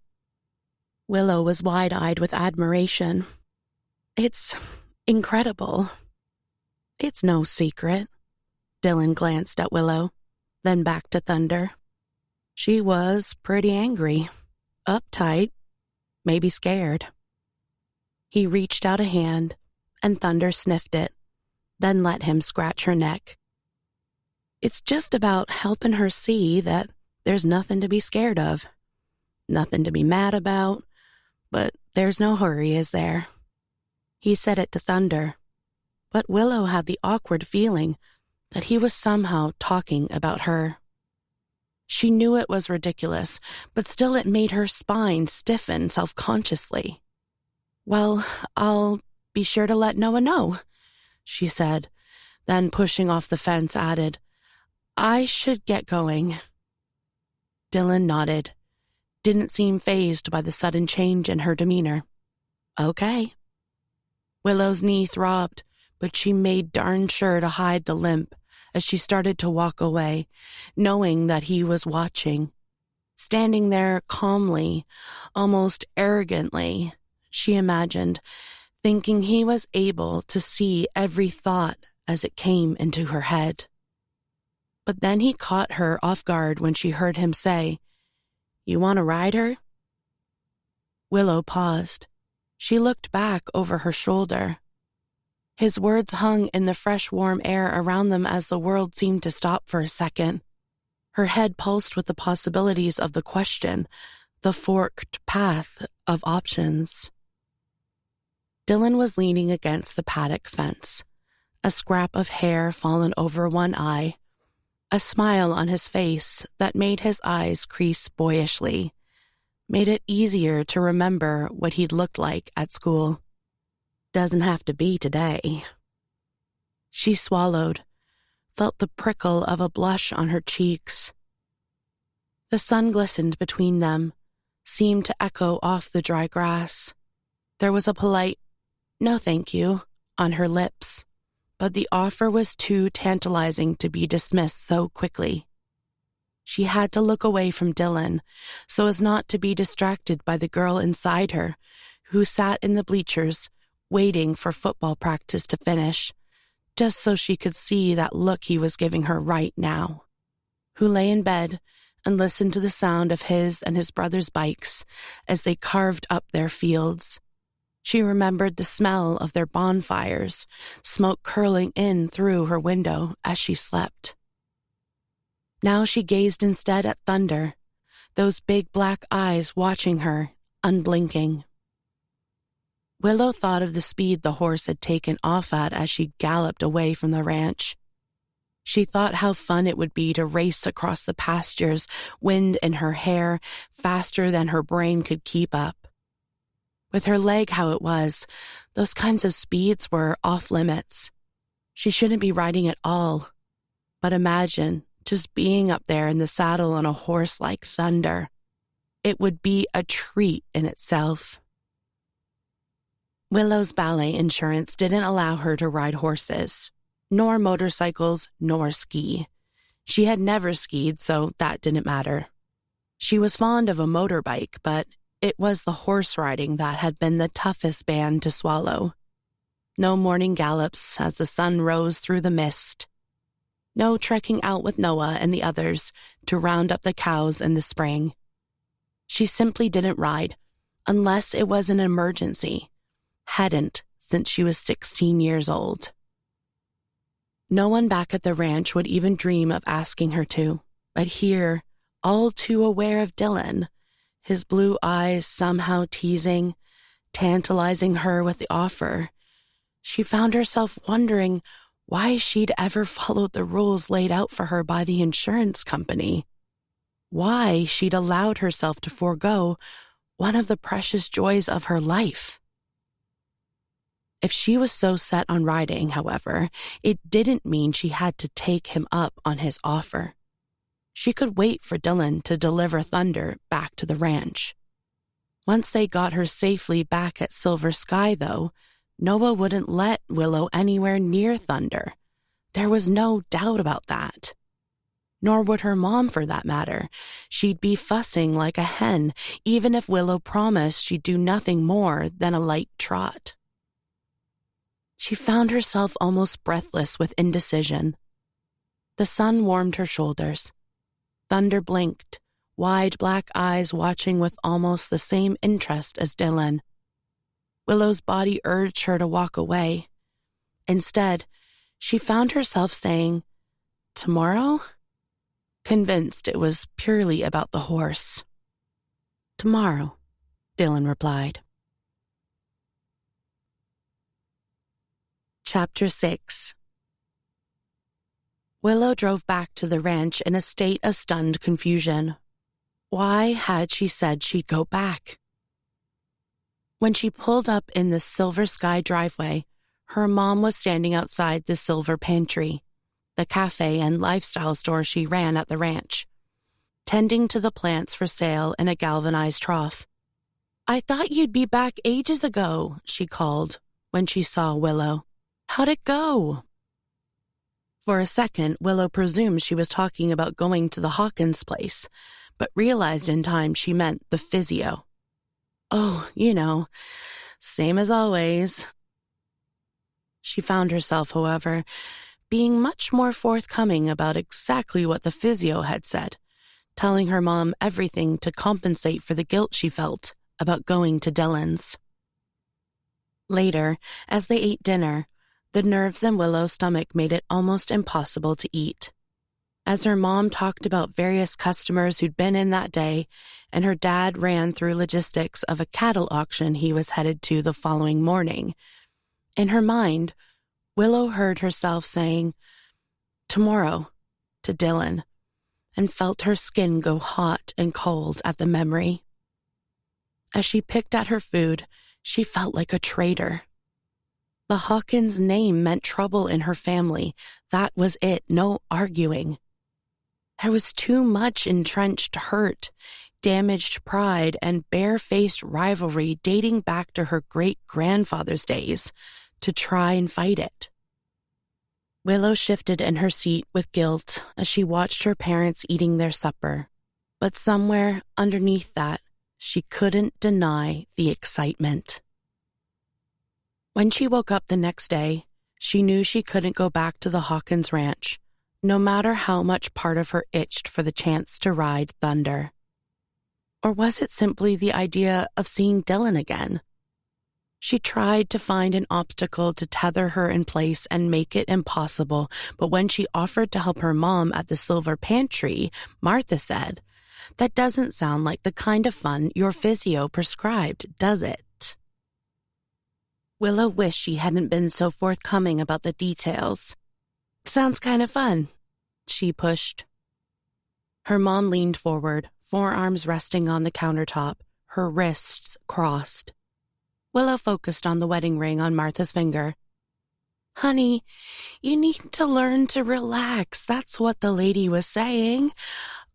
Willow was wide-eyed with admiration. "It's incredible. It's no secret. Dylan glanced at Willow, then back to Thunder. She was pretty angry, uptight, maybe scared. He reached out a hand, and Thunder sniffed it, then let him scratch her neck. It's just about helping her see that there's nothing to be scared of, nothing to be mad about, but there's no hurry, is there? He said it to Thunder, but Willow had the awkward feeling that he was somehow talking about her. She knew it was ridiculous, but still it made her spine stiffen self-consciously. "Well, I'll be sure to let Noah know," she said, then pushing off the fence added, "I should get going." Dylan nodded, didn't seem fazed by the sudden change in her demeanor. "Okay." Willow's knee throbbed, but she made darn sure to hide the limp as she started to walk away, knowing that he was watching. Standing there calmly, almost arrogantly, she imagined, thinking he was able to see every thought as it came into her head. But then he caught her off guard when she heard him say, "You want to ride her?" Willow paused. She looked back over her shoulder. His words hung in the fresh, warm air around them as the world seemed to stop for a second. Her head pulsed with the possibilities of the question, the forked path of options. Dylan was leaning against the paddock fence, a scrap of hair fallen over one eye, a smile on his face that made his eyes crease boyishly, made it easier to remember what he'd looked like at school. "Doesn't have to be today." She swallowed, felt the prickle of a blush on her cheeks. The sun glistened between them, seemed to echo off the dry grass. There was a polite, "No thank you," on her lips, but the offer was too tantalizing to be dismissed so quickly. She had to look away from Dylan so as not to be distracted by the girl inside her who sat in the bleachers waiting for football practice to finish, just so she could see that look he was giving her right now, who lay in bed and listened to the sound of his and his brother's bikes as they carved up their fields. She remembered the smell of their bonfires, smoke curling in through her window as she slept. Now she gazed instead at Thunder, those big black eyes watching her, unblinking. Willow thought of the speed the horse had taken off at as she galloped away from the ranch. She thought how fun it would be to race across the pastures, wind in her hair, faster than her brain could keep up. With her leg how it was, those kinds of speeds were off limits. She shouldn't be riding at all. But imagine just being up there in the saddle on a horse like Thunder. It would be a treat in itself. Willow's ballet insurance didn't allow her to ride horses, nor motorcycles, nor ski. She had never skied, so that didn't matter. She was fond of a motorbike, but it was the horse riding that had been the toughest band to swallow. No morning gallops as the sun rose through the mist. No trekking out with Noah and the others to round up the cows in the spring. She simply didn't ride, unless it was an emergency. Hadn't since she was 16 years old. No one back at the ranch would even dream of asking her to, but here, all too aware of Dylan, his blue eyes somehow teasing, tantalizing her with the offer, she found herself wondering why she'd ever followed the rules laid out for her by the insurance company. Why she'd allowed herself to forego one of the precious joys of her life. If she was so set on riding, however, it didn't mean she had to take him up on his offer. She could wait for Dylan to deliver Thunder back to the ranch. Once they got her safely back at Silver Sky, though, Noah wouldn't let Willow anywhere near Thunder. There was no doubt about that. Nor would her mom, for that matter. She'd be fussing like a hen, even if Willow promised she'd do nothing more than a light trot. She found herself almost breathless with indecision. The sun warmed her shoulders. Thunder blinked, wide black eyes watching with almost the same interest as Dylan. Willow's body urged her to walk away. Instead, she found herself saying, "Tomorrow?" Convinced it was purely about the horse. "Tomorrow," Dylan replied. Chapter 6. Willow drove back to the ranch in a state of stunned confusion. Why had she said she'd go back? When she pulled up in the Silver Sky driveway, her mom was standing outside the Silver Pantry, the cafe and lifestyle store she ran at the ranch, tending to the plants for sale in a galvanized trough. "I thought you'd be back ages ago," she called when she saw Willow. "How'd it go?" For a second, Willow presumed she was talking about going to the Hawkins place, but realized in time she meant the physio. "Oh, same as always." She found herself, however, being much more forthcoming about exactly what the physio had said, telling her mom everything to compensate for the guilt she felt about going to Dylan's. Later, as they ate dinner, the nerves in Willow's stomach made it almost impossible to eat. As her mom talked about various customers who'd been in that day, and her dad ran through logistics of a cattle auction he was headed to the following morning, in her mind, Willow heard herself saying, "Tomorrow," to Dylan, and felt her skin go hot and cold at the memory. As she picked at her food, she felt like a traitor. The Hawkins name meant trouble in her family. That was it, no arguing. There was too much entrenched hurt, damaged pride, and bare-faced rivalry dating back to her great-grandfather's days to try and fight it. Willow shifted in her seat with guilt as she watched her parents eating their supper, but somewhere underneath that, she couldn't deny the excitement. When she woke up the next day, she knew she couldn't go back to the Hawkins ranch, no matter how much part of her itched for the chance to ride Thunder. Or was it simply the idea of seeing Dylan again? She tried to find an obstacle to tether her in place and make it impossible, but when she offered to help her mom at the Silver Pantry, Martha said, "That doesn't sound like the kind of fun your physio prescribed, does it?" Willow wished she hadn't been so forthcoming about the details. "Sounds kind of fun," she pushed. Her mom leaned forward, forearms resting on the countertop, her wrists crossed. Willow focused on the wedding ring on Martha's finger. "Honey, you need to learn to relax. That's what the lady was saying.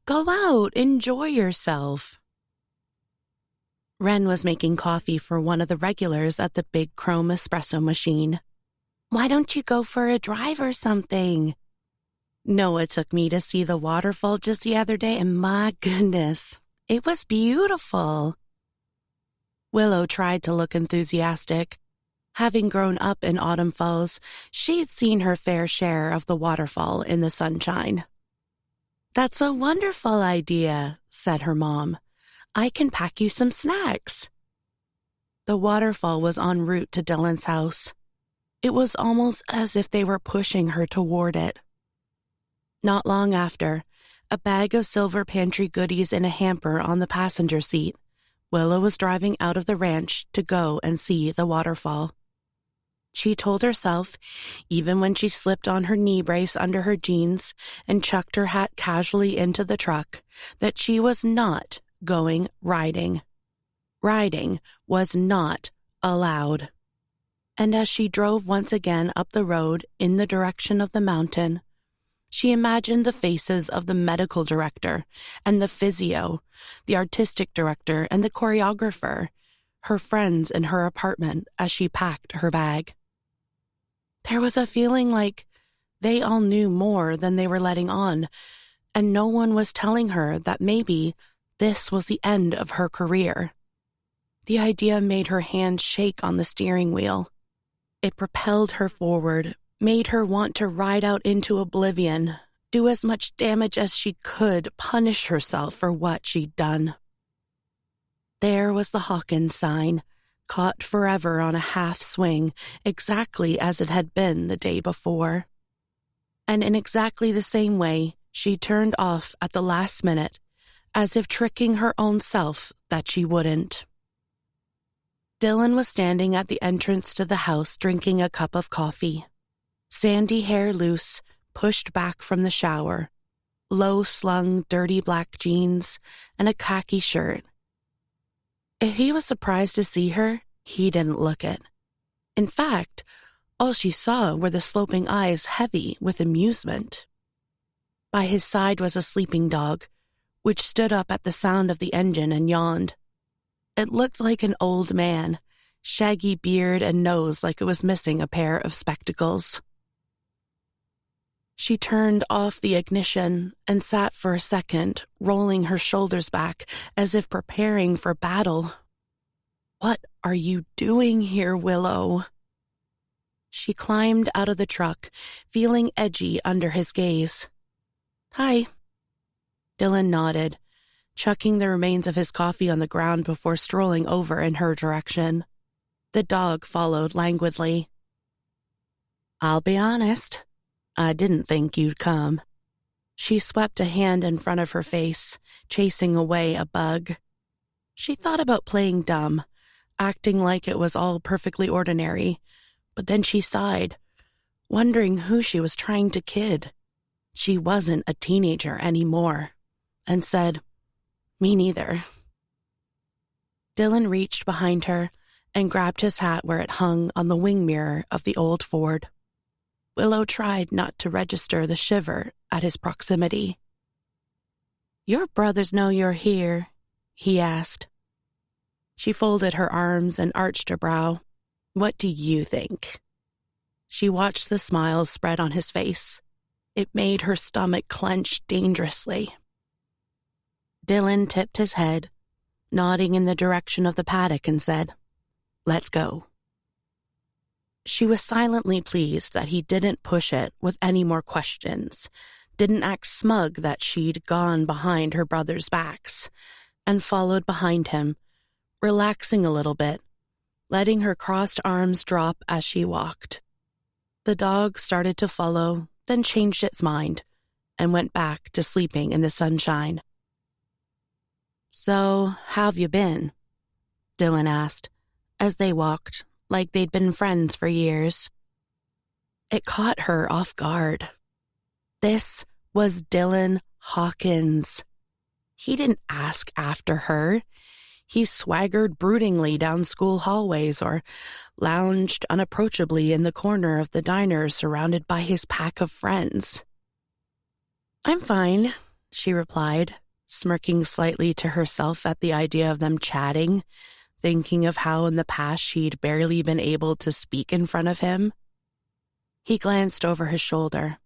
Go out, enjoy yourself." Wren was making coffee for one of the regulars at the big chrome espresso machine. "Why don't you go for a drive or something?" "Noah took me to see the waterfall just the other day, and my goodness, it was beautiful." Willow tried to look enthusiastic. Having grown up in Autumn Falls, she'd seen her fair share of the waterfall in the sunshine. "That's a wonderful idea," said her mom. "I can pack you some snacks." The waterfall was en route to Dylan's house. It was almost as if they were pushing her toward it. Not long after, a bag of Silver Pantry goodies in a hamper on the passenger seat, Willow was driving out of the ranch to go and see the waterfall. She told herself, even when she slipped on her knee brace under her jeans and chucked her hat casually into the truck, that she was not going riding. Riding was not allowed. And as she drove once again up the road in the direction of the mountain, she imagined the faces of the medical director and the physio, the artistic director and the choreographer, her friends in her apartment as she packed her bag. There was a feeling like they all knew more than they were letting on, and no one was telling her that maybe this was the end of her career. The idea made her hand shake on the steering wheel. It propelled her forward, made her want to ride out into oblivion, do as much damage as she could, punish herself for what she'd done. There was the Hawkins sign, caught forever on a half swing, exactly as it had been the day before. And in exactly the same way, she turned off at the last minute, as if tricking her own self that she wouldn't. Dylan was standing at the entrance to the house drinking a cup of coffee. Sandy hair loose, pushed back from the shower, low-slung dirty black jeans, and a khaki shirt. If he was surprised to see her, he didn't look it. In fact, all she saw were the sloping eyes heavy with amusement. By his side was a sleeping dog, which stood up at the sound of the engine and yawned. It looked like an old man, shaggy beard and nose like it was missing a pair of spectacles. She turned off the ignition and sat for a second, rolling her shoulders back as if preparing for battle. "What are you doing here, Willow?" She climbed out of the truck, feeling edgy under his gaze. "Hi." Dylan nodded, chucking the remains of his coffee on the ground before strolling over in her direction. The dog followed languidly. "I'll be honest, I didn't think you'd come." She swept a hand in front of her face, chasing away a bug. She thought about playing dumb, acting like it was all perfectly ordinary, but then she sighed, wondering who she was trying to kid. She wasn't a teenager anymore, and said, "Me neither." Dylan reached behind her and grabbed his hat where it hung on the wing mirror of the old Ford. Willow tried not to register the shiver at his proximity. "Your brothers know you're here?" he asked. She folded her arms and arched her brow. "What do you think?" She watched the smiles spread on his face. It made her stomach clench dangerously. Dylan tipped his head, nodding in the direction of the paddock, and said, "Let's go." She was silently pleased that he didn't push it with any more questions, didn't act smug that she'd gone behind her brothers' backs, and followed behind him, relaxing a little bit, letting her crossed arms drop as she walked. The dog started to follow, then changed its mind, and went back to sleeping in the sunshine. "So, how've you been?" Dylan asked, as they walked, like they'd been friends for years. It caught her off guard. This was Dylan Hawkins. He didn't ask after her. He swaggered broodingly down school hallways or lounged unapproachably in the corner of the diner surrounded by his pack of friends. "I'm fine," she replied, smirking slightly to herself at the idea of them chatting, thinking of how in the past she'd barely been able to speak in front of him. He glanced over his shoulder.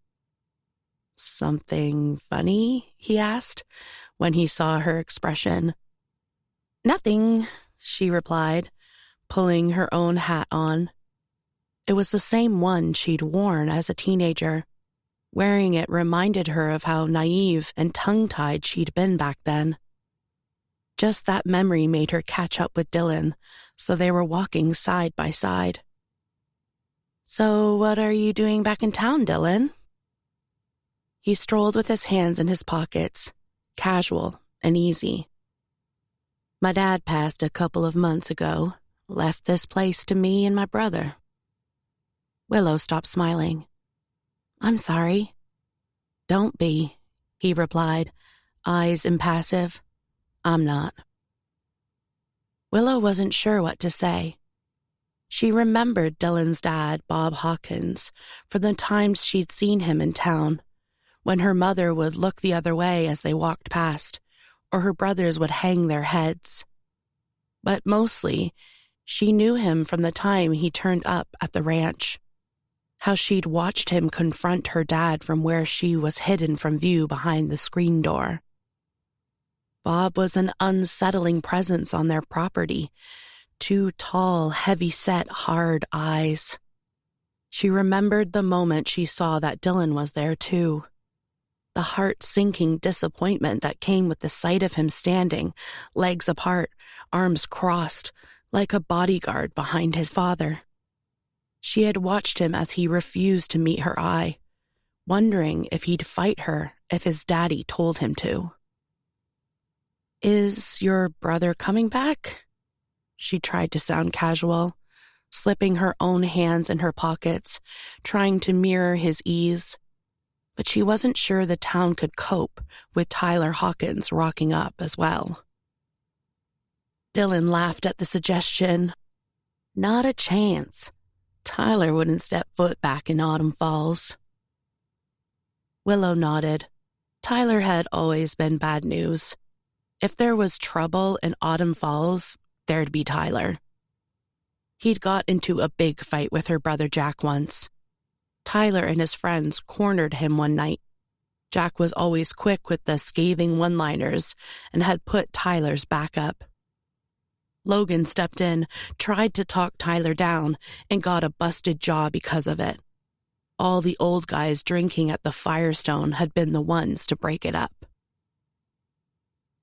"Something funny?" he asked, when he saw her expression. "Nothing," she replied, pulling her own hat on. It was the same one she'd worn as a teenager. Wearing it reminded her of how naive and tongue-tied she'd been back then. Just that memory made her catch up with Dylan, so they were walking side by side. "So what are you doing back in town, Dylan?" He strolled with his hands in his pockets, casual and easy. "My dad passed a couple of months ago, left this place to me and my brother." Willow stopped smiling. "I'm sorry." "Don't be," he replied, eyes impassive. "I'm not." Willow wasn't sure what to say. She remembered Dylan's dad, Bob Hawkins, from the times she'd seen him in town, when her mother would look the other way as they walked past, or her brothers would hang their heads. But mostly, she knew him from the time he turned up at the ranch, how she'd watched him confront her dad from where she was hidden from view behind the screen door. Bob was an unsettling presence on their property, two tall, heavy-set, hard eyes. She remembered the moment she saw that Dylan was there too. The heart-sinking disappointment that came with the sight of him standing, legs apart, arms crossed, like a bodyguard behind his father. She had watched him as he refused to meet her eye, wondering if he'd fight her if his daddy told him to. "Is your brother coming back?" She tried to sound casual, slipping her own hands in her pockets, trying to mirror his ease. But she wasn't sure the town could cope with Tyler Hawkins rocking up as well. Dylan laughed at the suggestion. Not a chance. Tyler wouldn't step foot back in Autumn Falls. Willow nodded. Tyler had always been bad news. If there was trouble in Autumn Falls, there'd be Tyler. He'd got into a big fight with her brother Jack once. Tyler and his friends cornered him one night. Jack was always quick with the scathing one-liners and had put Tyler's back up. Logan stepped in, tried to talk Tyler down, and got a busted jaw because of it. All the old guys drinking at the Firestone had been the ones to break it up.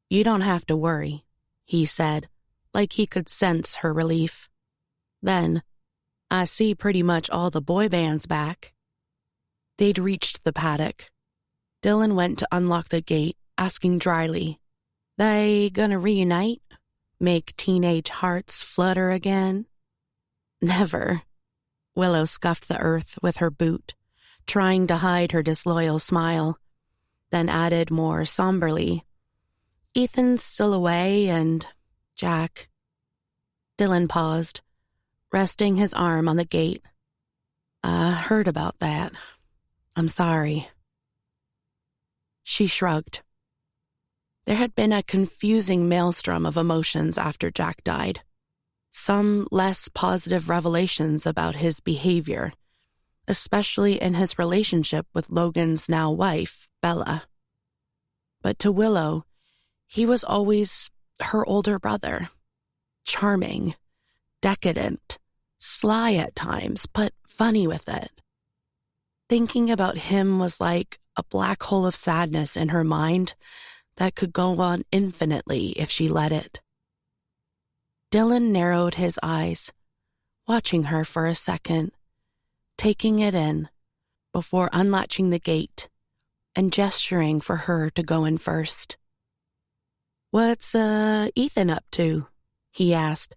"You don't have to worry," he said, like he could sense her relief. Then, "I see pretty much all the boy bands back." They'd reached the paddock. Dylan went to unlock the gate, asking dryly, "They gonna reunite? Make teenage hearts flutter again?" "Never." Willow scuffed the earth with her boot, trying to hide her disloyal smile, then added more somberly, "Ethan's still away and Jack." Dylan paused, resting his arm on the gate. "I heard about that. I'm sorry." She shrugged. There had been a confusing maelstrom of emotions after Jack died. Some less positive revelations about his behavior, especially in his relationship with Logan's now wife, Bella. But to Willow, he was always her older brother. Charming, decadent, sly at times, but funny with it. Thinking about him was like a black hole of sadness in her mind that could go on infinitely if she let it. Dylan narrowed his eyes, watching her for a second, taking it in, before unlatching the gate and gesturing for her to go in first. "What's, Ethan up to?" he asked,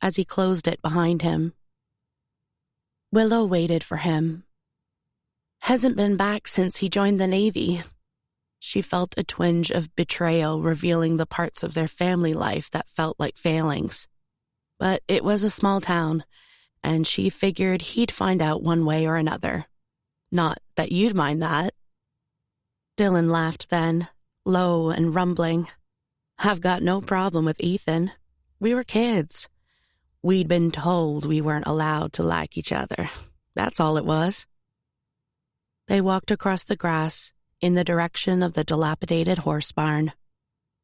as he closed it behind him. Willow waited for him. "Hasn't been back since he joined the Navy." She felt a twinge of betrayal revealing the parts of their family life that felt like failings. But it was a small town, and she figured he'd find out one way or another. Not that you'd mind that. Dylan laughed then, low and rumbling. "I've got no problem with Ethan. We were kids. We'd been told we weren't allowed to like each other. That's all it was." They walked across the grass in the direction of the dilapidated horse barn.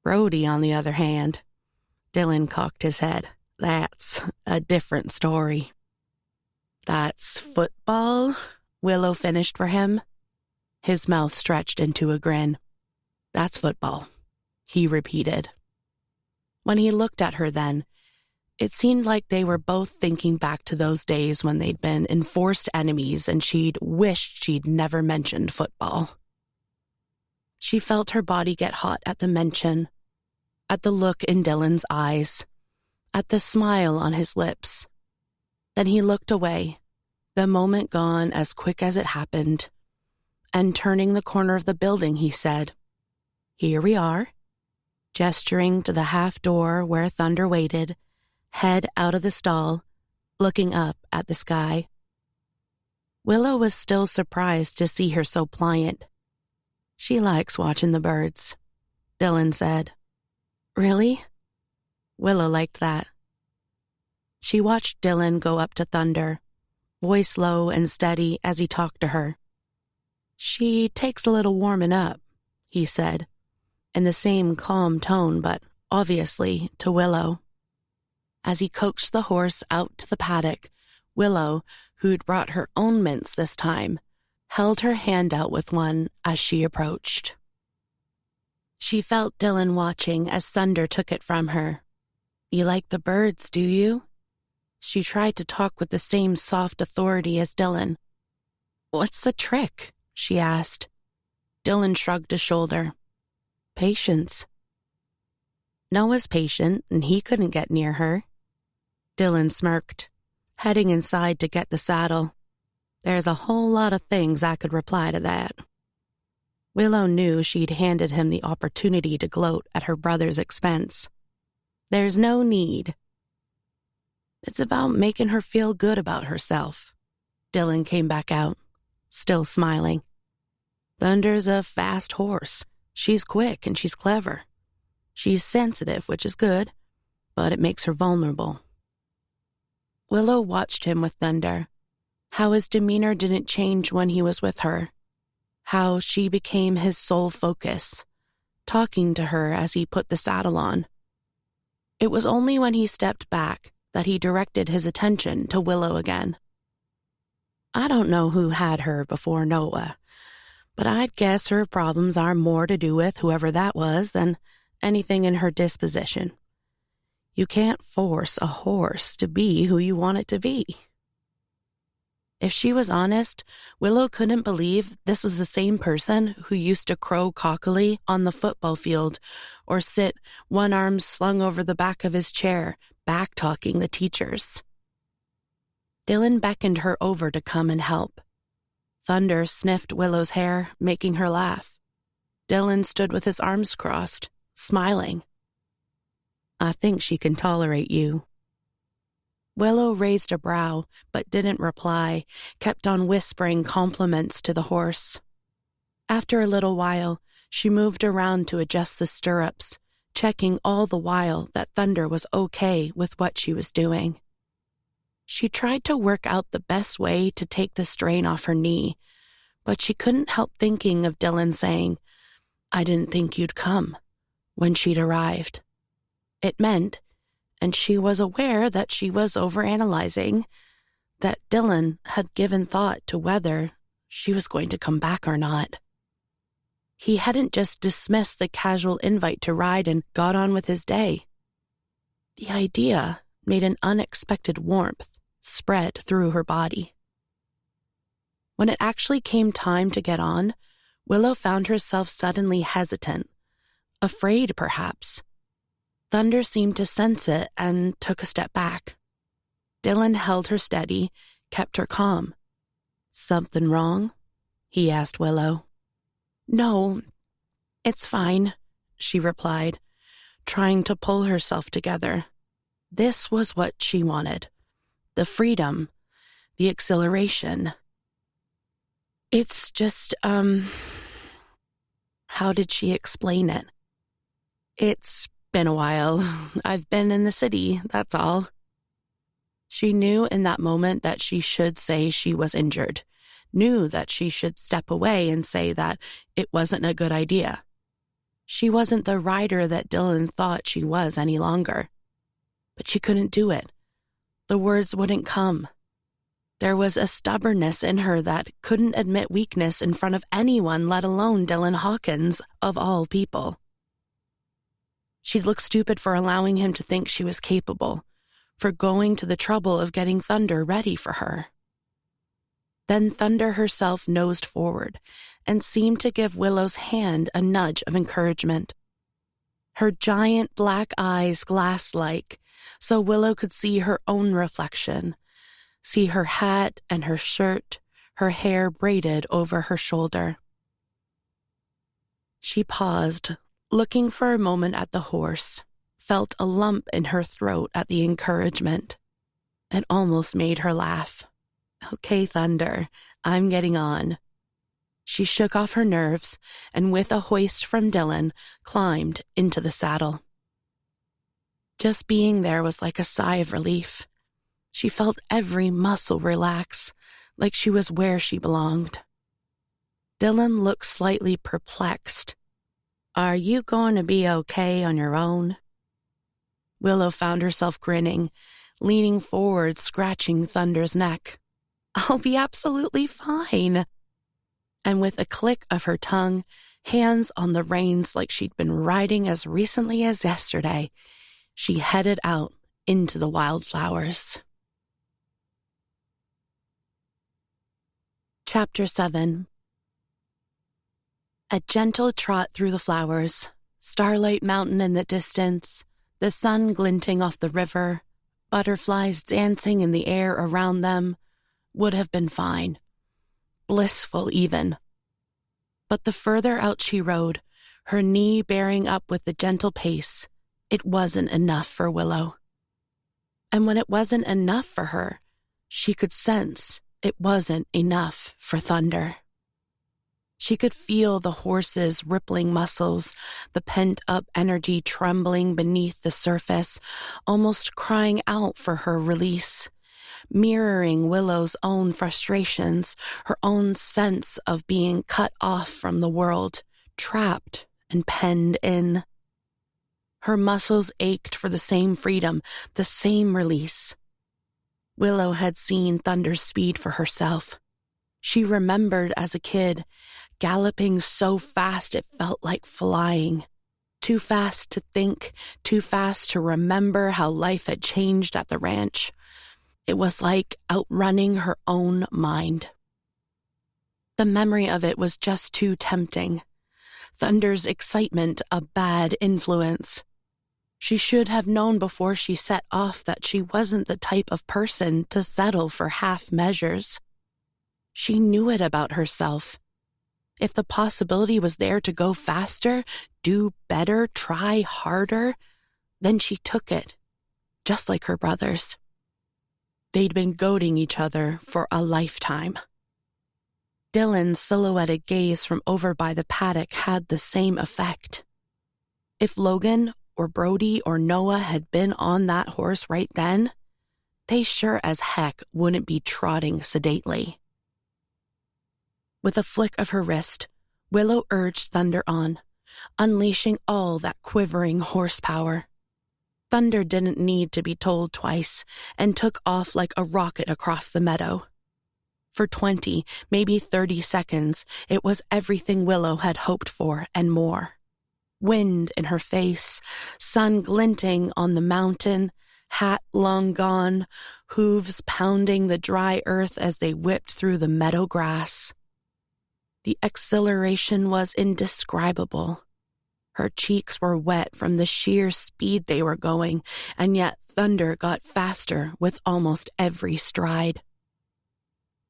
Brody, on the other hand, Dylan cocked his head. "That's a different story." "That's football?" Willow finished for him. His mouth stretched into a grin. "That's football," he repeated. When he looked at her then, it seemed like they were both thinking back to those days when they'd been enforced enemies and she'd wished she'd never mentioned football. She felt her body get hot at the mention, at the look in Dylan's eyes, at the smile on his lips. Then he looked away, the moment gone as quick as it happened, and turning the corner of the building, he said, "Here we are," gesturing to the half door where Thunder waited, head out of the stall, looking up at the sky. Willow was still surprised to see her so pliant. "She likes watching the birds," Dylan said. "Really?" Willow liked that. She watched Dylan go up to Thunder, voice low and steady as he talked to her. "She takes a little warming up," he said, in the same calm tone, but obviously to Willow. As he coaxed the horse out to the paddock, Willow, who'd brought her own mints this time, held her hand out with one as she approached. She felt Dylan watching as Thunder took it from her. "You like the birds, do you?" She tried to talk with the same soft authority as Dylan. "What's the trick?" she asked. Dylan shrugged a shoulder. "Patience." Noah's patient, and he couldn't get near her. Dylan smirked, heading inside to get the saddle. There's a whole lot of things I could reply to that. Willow knew she'd handed him the opportunity to gloat at her brother's expense. There's no need. It's about making her feel good about herself. Dylan came back out, still smiling. Thunder's a fast horse. She's quick and she's clever. She's sensitive, which is good, but it makes her vulnerable. Willow watched him with Thunder, how his demeanor didn't change when he was with her, how she became his sole focus, talking to her as he put the saddle on. It was only when he stepped back that he directed his attention to Willow again. I don't know who had her before Noah, but I'd guess her problems are more to do with whoever that was than anything in her disposition. You can't force a horse to be who you want it to be. If she was honest, Willow couldn't believe this was the same person who used to crow cockily on the football field or sit one arm slung over the back of his chair, back-talking the teachers. Dylan beckoned her over to come and help. Thunder sniffed Willow's hair, making her laugh. Dylan stood with his arms crossed, smiling. "I think she can tolerate you." Willow raised a brow, but didn't reply, kept on whispering compliments to the horse. After a little while, she moved around to adjust the stirrups, checking all the while that Thunder was okay with what she was doing. She tried to work out the best way to take the strain off her knee, but she couldn't help thinking of Dylan saying, "I didn't think you'd come," when she'd arrived. It meant, and she was aware that she was overanalyzing, that Dylan had given thought to whether she was going to come back or not. He hadn't just dismissed the casual invite to ride and got on with his day. The idea made an unexpected warmth spread through her body. When it actually came time to get on, Willow found herself suddenly hesitant, afraid perhaps. Thunder seemed to sense it and took a step back. Dylan held her steady, kept her calm. "Something wrong?" he asked Willow. "No, it's fine," she replied, trying to pull herself together. This was what she wanted. The freedom, the exhilaration. "It's just, How did she explain it? "It's been a while. I've been in the city, that's all." She knew in that moment that she should say she was injured, knew that she should step away and say that it wasn't a good idea. She wasn't the rider that Dylan thought she was any longer. But she couldn't do it. The words wouldn't come. There was a stubbornness in her that couldn't admit weakness in front of anyone, let alone Dylan Hawkins, of all people. She'd look stupid for allowing him to think she was capable, for going to the trouble of getting Thunder ready for her. Then Thunder herself nosed forward and seemed to give Willow's hand a nudge of encouragement. Her giant black eyes glass-like, so Willow could see her own reflection, see her hat and her shirt, her hair braided over her shoulder. She paused, looking for a moment at the horse, felt a lump in her throat at the encouragement. It almost made her laugh. "Okay, Thunder, I'm getting on." She shook off her nerves and with a hoist from Dylan, climbed into the saddle. Just being there was like a sigh of relief. She felt every muscle relax, like she was where she belonged. Dylan looked slightly perplexed. "Are you going to be okay on your own?" Willow found herself grinning, leaning forward, scratching Thunder's neck. I'll be absolutely fine." And with a click of her tongue, hands on the reins like she'd been riding as recently as yesterday, she headed out into the wildflowers. Chapter 7. A gentle trot through the flowers, Starlight Mountain in the distance, the sun glinting off the river, butterflies dancing in the air around them, would have been fine. Blissful even. But the further out she rode, her knee bearing up with the gentle pace, it wasn't enough for Willow. And when it wasn't enough for her, she could sense it wasn't enough for Thunder. She could feel the horse's rippling muscles, the pent-up energy trembling beneath the surface, almost crying out for her release, mirroring Willow's own frustrations, her own sense of being cut off from the world, trapped and penned in. Her muscles ached for the same freedom, the same release. Willow had seen Thunder's speed for herself. She remembered as a kid, galloping so fast it felt like flying. Too fast to think, too fast to remember how life had changed at the ranch. It was like outrunning her own mind. The memory of it was just too tempting. Thunder's excitement a bad influence. She should have known before she set off that she wasn't the type of person to settle for half measures. She knew it about herself. If the possibility was there to go faster, do better, try harder, then she took it, just like her brothers. They'd been goading each other for a lifetime. Dylan's silhouetted gaze from over by the paddock had the same effect. If Logan or Brody or Noah had been on that horse right then, they sure as heck wouldn't be trotting sedately. With a flick of her wrist, Willow urged Thunder on, unleashing all that quivering horsepower. Thunder didn't need to be told twice, and took off like a rocket across the meadow. For 20, maybe 30 seconds, it was everything Willow had hoped for and more. Wind in her face, sun glinting on the mountain, hat long gone, hooves pounding the dry earth as they whipped through the meadow grass. The exhilaration was indescribable. Her cheeks were wet from the sheer speed they were going, and yet Thunder got faster with almost every stride.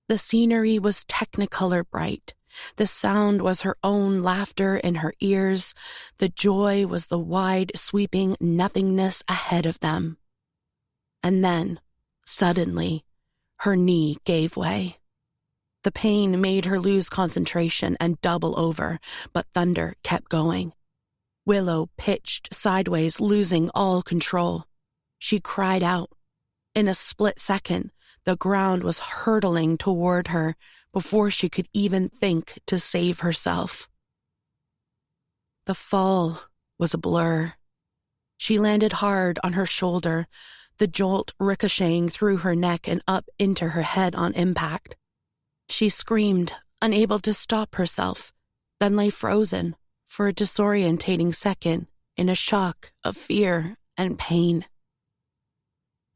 The scenery was technicolor bright. The sound was her own laughter in her ears. The joy was the wide, sweeping nothingness ahead of them. And then, suddenly, her knee gave way. The pain made her lose concentration and double over, but Thunder kept going. Willow pitched sideways, losing all control. She cried out. In a split second, the ground was hurtling toward her before she could even think to save herself. The fall was a blur. She landed hard on her shoulder, the jolt ricocheting through her neck and up into her head on impact. She screamed, unable to stop herself, then lay frozen for a disorientating second in a shock of fear and pain.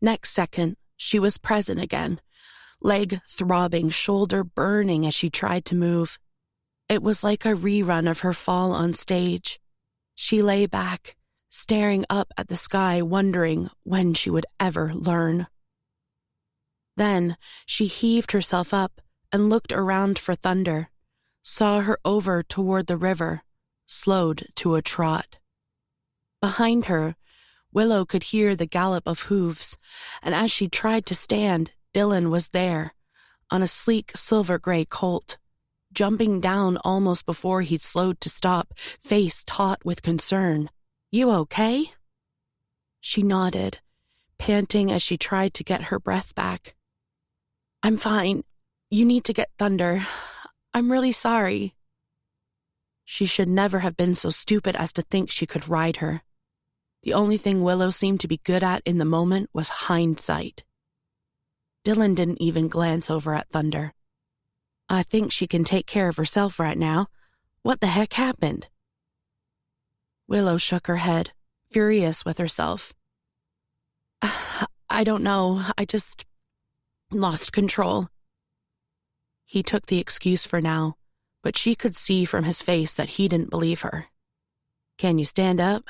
Next second, she was present again, leg throbbing, shoulder burning as she tried to move. It was like a rerun of her fall on stage. She lay back, staring up at the sky, wondering when she would ever learn. Then she heaved herself up and looked around for Thunder, saw her over toward the river, slowed to a trot. Behind her, Willow could hear the gallop of hooves, and as she tried to stand, Dylan was there, on a sleek silver-gray colt, jumping down almost before he'd slowed to stop, face taut with concern. "You okay?" She nodded, panting as she tried to get her breath back. "I'm fine. You need to get Thunder. I'm really sorry." She should never have been so stupid as to think she could ride her. The only thing Willow seemed to be good at in the moment was hindsight. Dylan didn't even glance over at Thunder. "I think she can take care of herself right now. What the heck happened?" Willow shook her head, furious with herself. "I don't know. I just lost control." He took the excuse for now, but she could see from his face that he didn't believe her. "Can you stand up?"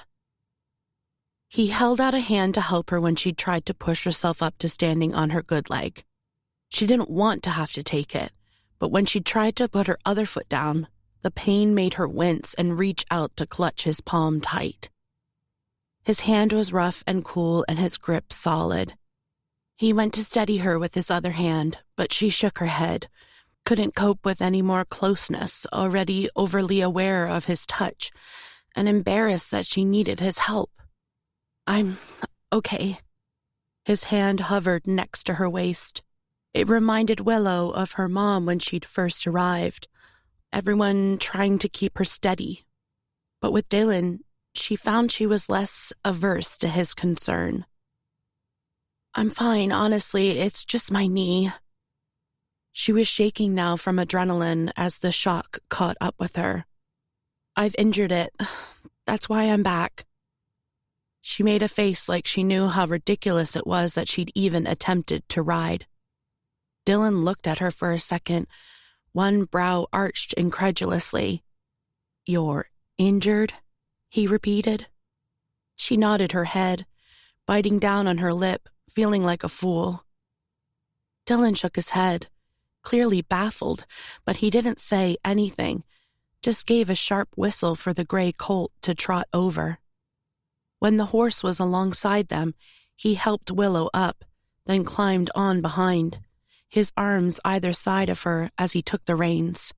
He held out a hand to help her when she tried to push herself up to standing on her good leg. She didn't want to have to take it, but when she tried to put her other foot down, the pain made her wince and reach out to clutch his palm tight. His hand was rough and cool and his grip solid. He went to steady her with his other hand, but she shook her head, couldn't cope with any more closeness, already overly aware of his touch, and embarrassed that she needed his help. "I'm okay." His hand hovered next to her waist. It reminded Willow of her mom when she'd first arrived, everyone trying to keep her steady. But with Dylan, she found she was less averse to his concern. "I'm fine, honestly, it's just my knee." She was shaking now from adrenaline as the shock caught up with her. "I've injured it. That's why I'm back." She made a face like she knew how ridiculous it was that she'd even attempted to ride. Dylan looked at her for a second, one brow arched incredulously. "You're injured?" he repeated. She nodded her head, biting down on her lip, feeling like a fool. Dylan shook his head, clearly baffled, but he didn't say anything, just gave a sharp whistle for the gray colt to trot over. When the horse was alongside them, he helped Willow up, then climbed on behind, his arms either side of her as he took the reins.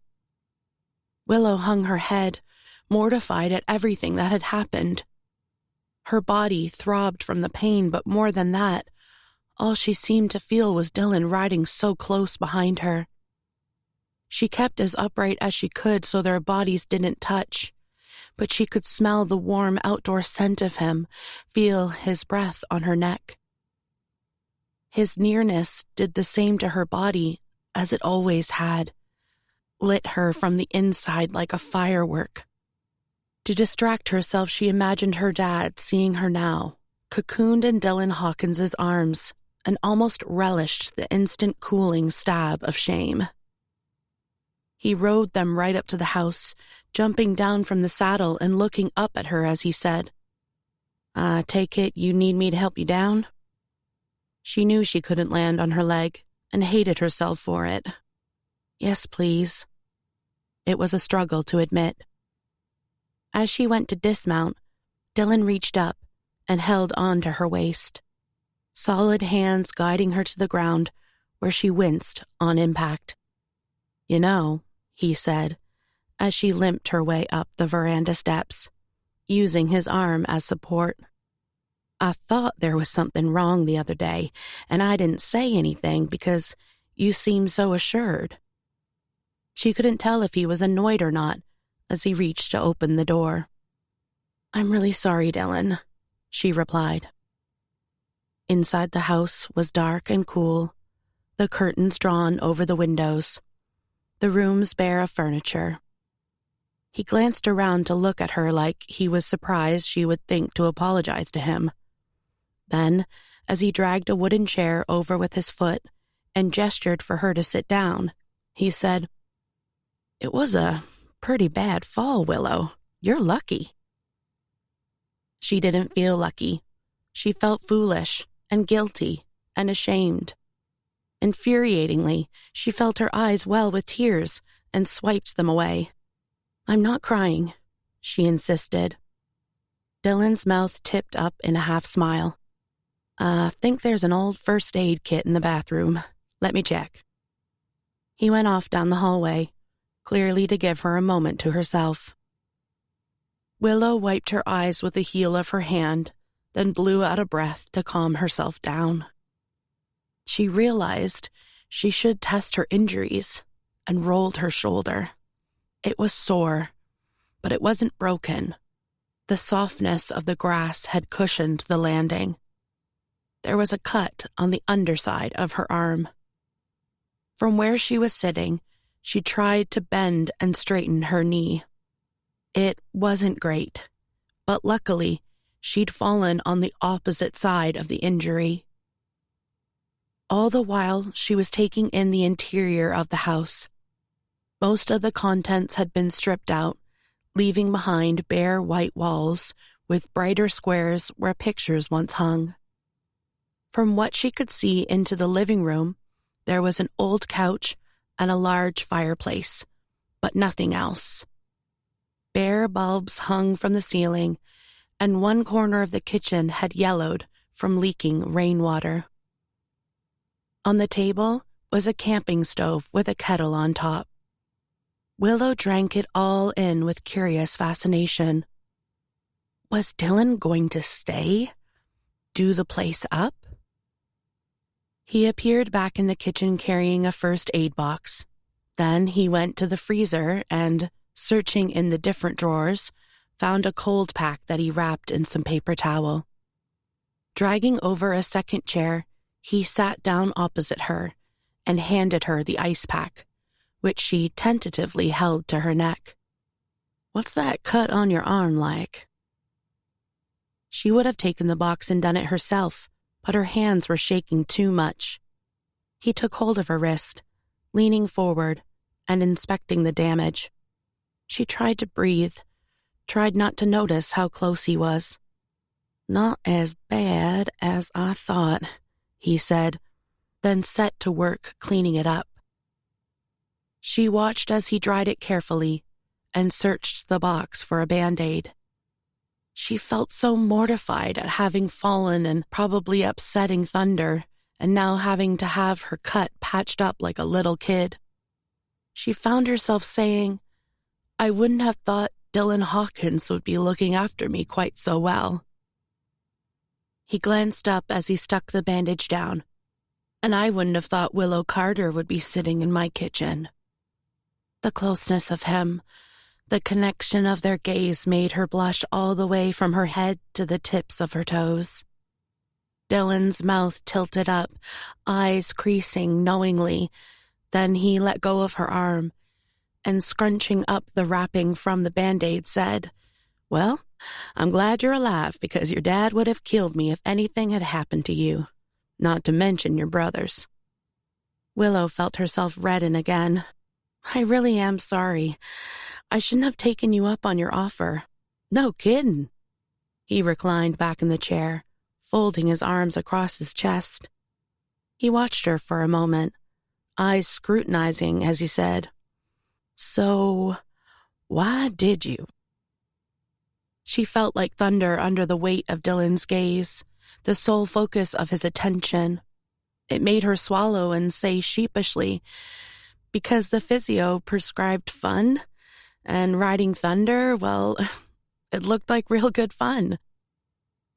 Willow hung her head, mortified at everything that had happened. Her body throbbed from the pain, but more than that, all she seemed to feel was Dylan riding so close behind her. She kept as upright as she could so their bodies didn't touch, but she could smell the warm outdoor scent of him, feel his breath on her neck. His nearness did the same to her body as it always had, lit her from the inside like a firework. To distract herself, she imagined her dad seeing her now, cocooned in Dylan Hawkins's arms, and almost relished the instant cooling stab of shame. He rode them right up to the house, jumping down from the saddle and looking up at her as he said, "I take it you need me to help you down?" She knew she couldn't land on her leg and hated herself for it. "Yes, please." It was a struggle to admit. As she went to dismount, Dylan reached up and held on to her waist, solid hands guiding her to the ground where she winced on impact. "You know," he said, as she limped her way up the veranda steps, using his arm as support. "I thought there was something wrong the other day, and I didn't say anything because you seemed so assured." She couldn't tell if he was annoyed or not as he reached to open the door. "I'm really sorry, Dylan," she replied. Inside the house was dark and cool, the curtains drawn over the windows, the rooms bare of furniture. He glanced around to look at her like he was surprised she would think to apologize to him. Then, as he dragged a wooden chair over with his foot and gestured for her to sit down, he said, "It was a pretty bad fall, Willow. You're lucky." She didn't feel lucky. She felt foolish and guilty and ashamed. Infuriatingly, she felt her eyes well with tears and swiped them away. "I'm not crying," she insisted. Dylan's mouth tipped up in a half smile. "I think there's an old first aid kit in the bathroom. Let me check." He went off down the hallway, clearly to give her a moment to herself. Willow wiped her eyes with the heel of her hand, then blew out a breath to calm herself down. She realized she should test her injuries and rolled her shoulder. It was sore, but it wasn't broken. The softness of the grass had cushioned the landing. there was a cut on the underside of her arm. From where she was sitting, she tried to bend and straighten her knee. It wasn't great, but luckily, she'd fallen on the opposite side of the injury. All the while, she was taking in the interior of the house. Most of the contents had been stripped out, leaving behind bare white walls with brighter squares where pictures once hung. From what she could see into the living room, there was an old couch and a large fireplace, but nothing else. Bare bulbs hung from the ceiling, and one corner of the kitchen had yellowed from leaking rainwater. On the table was a camping stove with a kettle on top. Willow drank it all in with curious fascination. Was Dylan going to stay? Do the place up? He appeared back in the kitchen carrying a first aid box. Then he went to the freezer and, searching in the different drawers, found a cold pack that he wrapped in some paper towel. Dragging over a second chair, he sat down opposite her and handed her the ice pack, which she tentatively held to her neck. "What's that cut on your arm like?" She would have taken the box and done it herself, but her hands were shaking too much. He took hold of her wrist, leaning forward and inspecting the damage. She tried to breathe, tried not to notice how close he was. "Not as bad as I thought," he said, then set to work cleaning it up. She watched as he dried it carefully and searched the box for a Band-Aid. She felt so mortified at having fallen and probably upsetting Thunder, and now having to have her cut patched up like a little kid. She found herself saying, "I wouldn't have thought Dylan Hawkins would be looking after me quite so well." He glanced up as he stuck the bandage down. "And I wouldn't have thought Willow Carter would be sitting in my kitchen." The closeness of him, the connection of their gaze made her blush all the way from her head to the tips of her toes. Dylan's mouth tilted up, eyes creasing knowingly. Then he let go of her arm and, scrunching up the wrapping from the Band-Aid, said, "Well, I'm glad you're alive because your dad would have killed me if anything had happened to you, not to mention your brothers." Willow felt herself redden again. "I really am sorry. I shouldn't have taken you up on your offer." "No kiddin'." He reclined back in the chair, folding his arms across his chest. He watched her for a moment, eyes scrutinizing as he said, "So, why did you?" She felt like thunder under the weight of Dylan's gaze, the sole focus of his attention. It made her swallow and say sheepishly, "Because the physio prescribed fun, and riding Thunder, well, it looked like real good fun."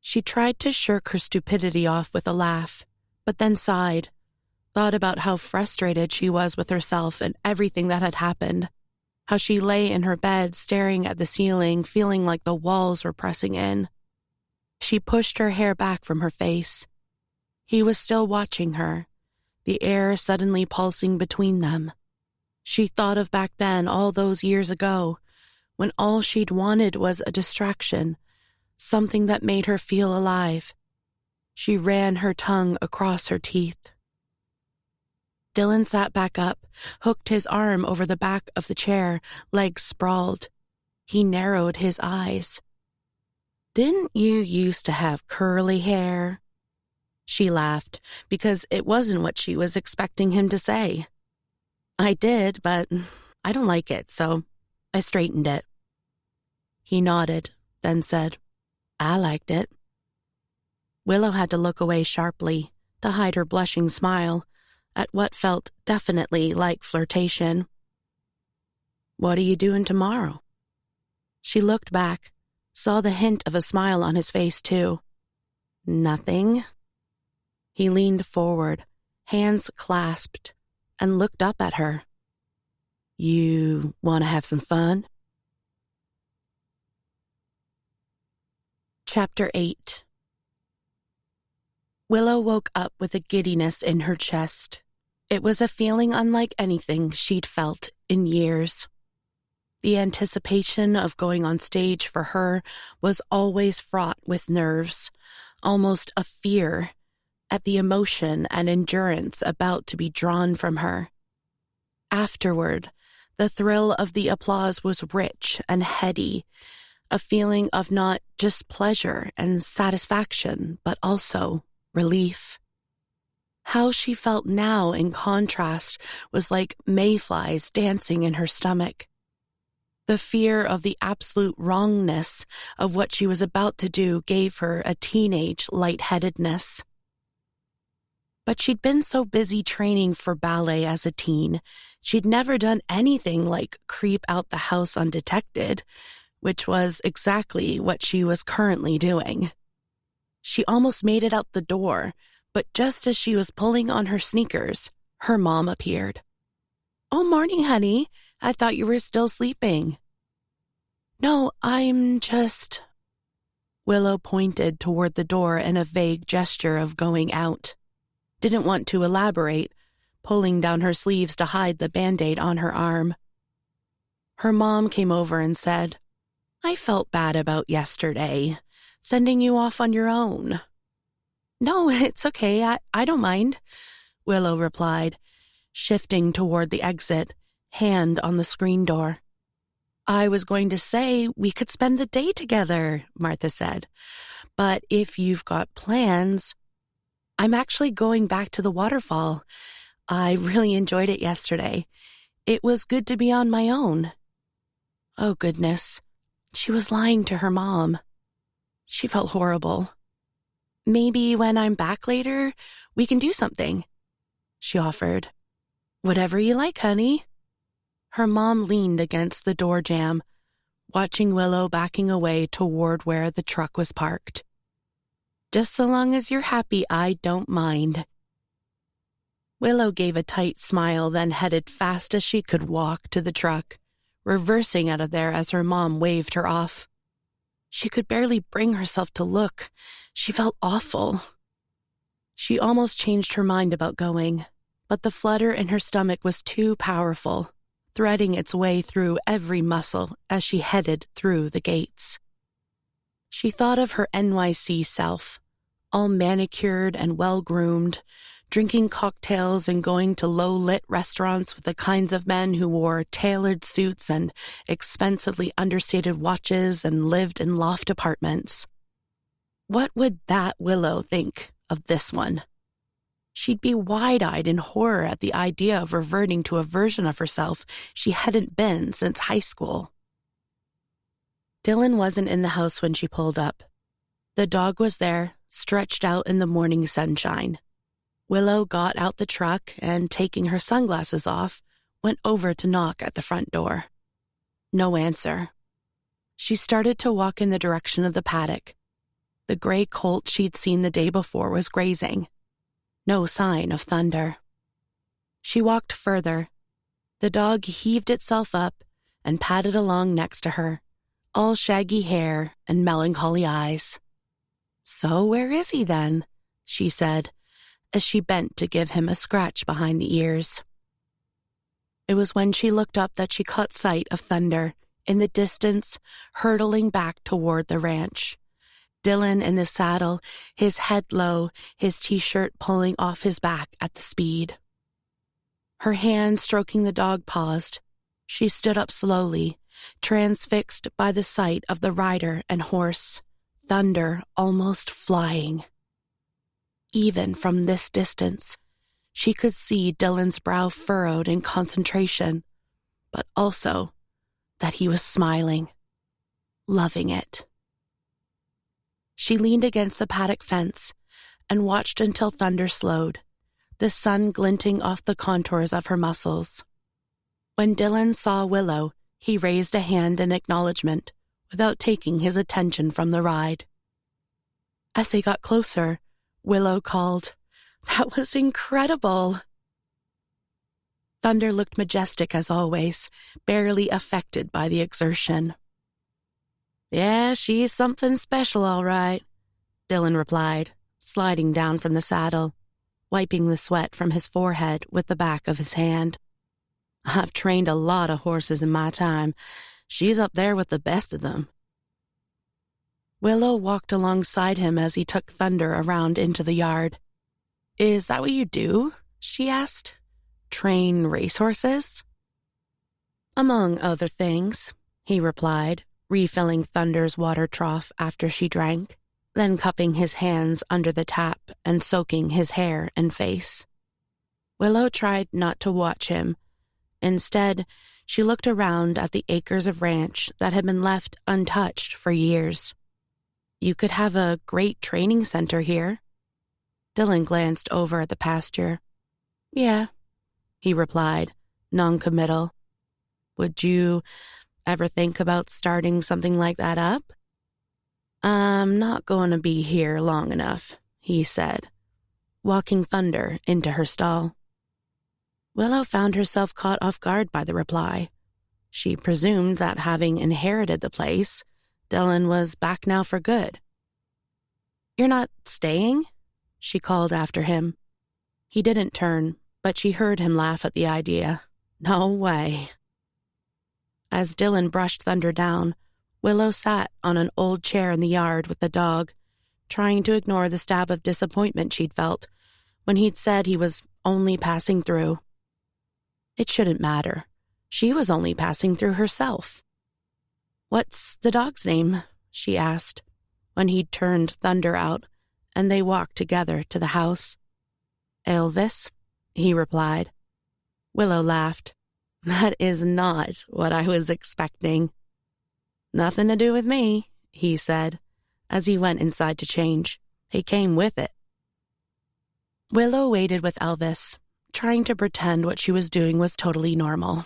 She tried to shirk her stupidity off with a laugh, but then sighed, thought about how frustrated she was with herself and everything that had happened, how she lay in her bed staring at the ceiling, feeling like the walls were pressing in. She pushed her hair back from her face. He was still watching her, the air suddenly pulsing between them. She thought of back then, all those years ago, when all she'd wanted was a distraction, something that made her feel alive. She ran her tongue across her teeth. Dylan sat back up, hooked his arm over the back of the chair, legs sprawled. He narrowed his eyes. "Didn't you used to have curly hair?" She laughed, because it wasn't what she was expecting him to say. "I did, but I don't like it, so I straightened it." He nodded, then said, "I liked it." Willow had to look away sharply to hide her blushing smile at what felt definitely like flirtation. "What are you doing tomorrow?" She looked back, saw the hint of a smile on his face too. "Nothing." He leaned forward, hands clasped, and looked up at her. "You want to have some fun?" Chapter 8. Willow woke up with a giddiness in her chest. It was a feeling unlike anything she'd felt in years. The anticipation of going on stage for her was always fraught with nerves, almost a fear at the emotion and endurance about to be drawn from her. Afterward, the thrill of the applause was rich and heady, a feeling of not just pleasure and satisfaction, but also relief. How she felt now, in contrast, was like mayflies dancing in her stomach. The fear of the absolute wrongness of what she was about to do gave her a teenage lightheadedness. But she'd been so busy training for ballet as a teen, she'd never done anything like creep out the house undetected, which was exactly what she was currently doing. She almost made it out the door, but just as she was pulling on her sneakers, her mom appeared. "Oh, morning, honey. I thought you were still sleeping." "No, I'm just..." Willow pointed toward the door in a vague gesture of going out. Didn't want to elaborate, pulling down her sleeves to hide the Band-Aid on her arm. Her mom came over and said, "I felt bad about yesterday, sending you off on your own." "No, it's okay. I don't mind," Willow replied, shifting toward the exit, hand on the screen door. "I was going to say we could spend the day together," Martha said. "But if you've got plans..." "I'm actually going back to the waterfall. I really enjoyed it yesterday. It was good to be on my own." Oh, goodness. She was lying to her mom. She felt horrible. "Maybe when I'm back later, we can do something," she offered. "Whatever you like, honey." Her mom leaned against the door jamb, watching Willow backing away toward where the truck was parked. "Just so long as you're happy, I don't mind." Willow gave a tight smile, then headed fast as she could walk to the truck, reversing out of there as her mom waved her off. She could barely bring herself to look. She felt awful. She almost changed her mind about going, but the flutter in her stomach was too powerful, threading its way through every muscle as she headed through the gates. She thought of her NYC self, all manicured and well-groomed, drinking cocktails and going to low-lit restaurants with the kinds of men who wore tailored suits and expensively understated watches and lived in loft apartments. What would that Willow think of this one? She'd be wide-eyed in horror at the idea of reverting to a version of herself she hadn't been since high school. Dylan wasn't in the house when she pulled up. The dog was there, stretched out in the morning sunshine. Willow got out the truck and, taking her sunglasses off, went over to knock at the front door. No answer. She started to walk in the direction of the paddock. The gray colt she'd seen the day before was grazing. No sign of Thunder. She walked further. The dog heaved itself up and padded along next to her, all shaggy hair and melancholy eyes. "So where is he then?" she said, as she bent to give him a scratch behind the ears. It was when she looked up that she caught sight of Thunder, in the distance, hurtling back toward the ranch. Dylan in the saddle, his head low, his t-shirt pulling off his back at the speed. Her hand stroking the dog paused. She stood up slowly, transfixed by the sight of the rider and horse, Thunder almost flying. Even from this distance, she could see Dylan's brow furrowed in concentration, but also that he was smiling, loving it. She leaned against the paddock fence and watched until Thunder slowed, the sun glinting off the contours of her muscles. When Dylan saw Willow, he raised a hand in acknowledgement without taking his attention from the ride. As they got closer, Willow called, "That was incredible!" Thunder looked majestic as always, barely affected by the exertion. "Yeah, she's something special, all right," Dylan replied, sliding down from the saddle, wiping the sweat from his forehead with the back of his hand. "I've trained a lot of horses in my time. She's up there with the best of them." Willow walked alongside him as he took Thunder around into the yard. "Is that what you do?" she asked. "Train racehorses?" "Among other things," he replied, refilling Thunder's water trough after she drank, then cupping his hands under the tap and soaking his hair and face. Willow tried not to watch him. Instead, she looked around at the acres of ranch that had been left untouched for years. "You could have a great training center here." Dylan glanced over at the pasture. "Yeah," he replied, noncommittal. "Would you ever think about starting something like that up?" "I'm not going to be here long enough," he said, walking Thunder into her stall. Willow found herself caught off guard by the reply. She presumed that having inherited the place, Dylan was back now for good. "You're not staying?" she called after him. He didn't turn, but she heard him laugh at the idea. "No way." As Dylan brushed Thunder down, Willow sat on an old chair in the yard with the dog, trying to ignore the stab of disappointment she'd felt when he'd said he was only passing through. It shouldn't matter. She was only passing through herself. "What's the dog's name?" she asked, when he'd turned Thunder out, and they walked together to the house. "Elvis," he replied. Willow laughed. "That is not what I was expecting." "Nothing to do with me," he said, as he went inside to change. "He came with it." Willow waited with Elvis, trying to pretend what she was doing was totally normal.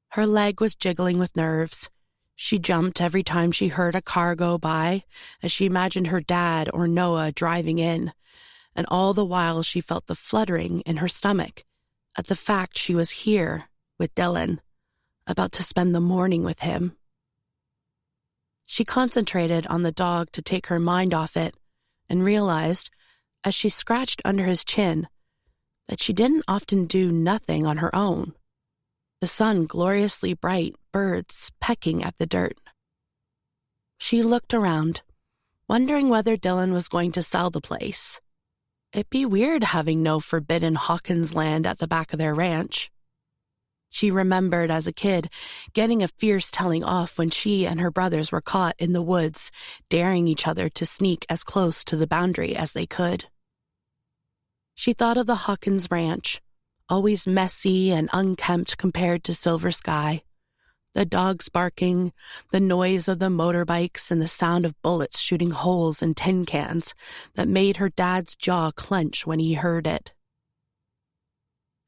Her leg was jiggling with nerves. She jumped every time she heard a car go by, as she imagined her dad or Noah driving in, and all the while she felt the fluttering in her stomach at the fact she was here with Dylan, about to spend the morning with him. She concentrated on the dog to take her mind off it and realized, as she scratched under his chin, that she didn't often do nothing on her own. The sun gloriously bright, birds pecking at the dirt. She looked around, wondering whether Dylan was going to sell the place. It'd be weird having no forbidden Hawkins land at the back of their ranch. She remembered as a kid getting a fierce telling off when she and her brothers were caught in the woods, daring each other to sneak as close to the boundary as they could. She thought of the Hawkins ranch, always messy and unkempt compared to Silver Sky. The dogs barking, the noise of the motorbikes, and the sound of bullets shooting holes in tin cans that made her dad's jaw clench when he heard it.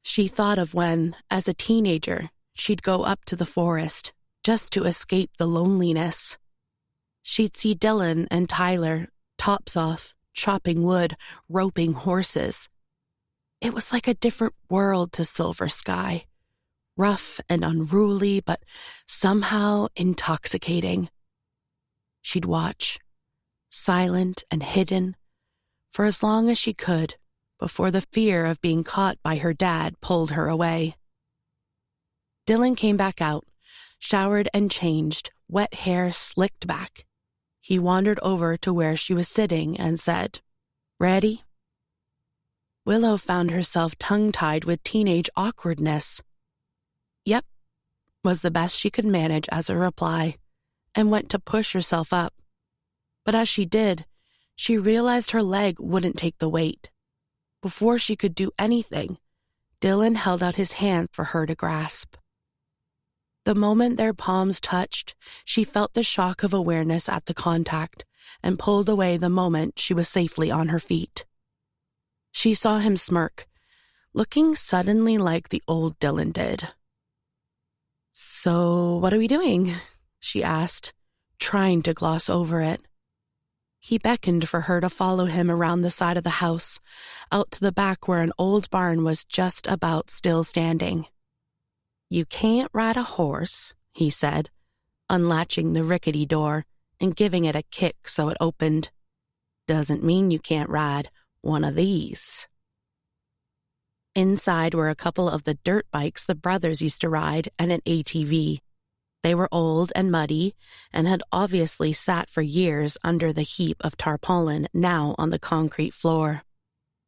She thought of when, as a teenager, she'd go up to the forest just to escape the loneliness. She'd see Dylan and Tyler, tops off, chopping wood, roping horses. It was like a different world to Silver Sky, rough and unruly, but somehow intoxicating. She'd watch, silent and hidden, for as long as she could, before the fear of being caught by her dad pulled her away. Dylan came back out, showered and changed, wet hair slicked back. He wandered over to where she was sitting and said, "Ready?" Willow found herself tongue-tied with teenage awkwardness. "Yep," was the best she could manage as a reply, and went to push herself up. But as she did, she realized her leg wouldn't take the weight. Before she could do anything, Dylan held out his hand for her to grasp. The moment their palms touched, she felt the shock of awareness at the contact and pulled away the moment she was safely on her feet. She saw him smirk, looking suddenly like the old Dylan did. "So, what are we doing?" she asked, trying to gloss over it. He beckoned for her to follow him around the side of the house, out to the back where an old barn was just about still standing. "You can't ride a horse," he said, unlatching the rickety door and giving it a kick so it opened. Doesn't mean you can't ride one of these. Inside were a couple of the dirt bikes the brothers used to ride and an ATV. They were old and muddy and had obviously sat for years under the heap of tarpaulin now on the concrete floor.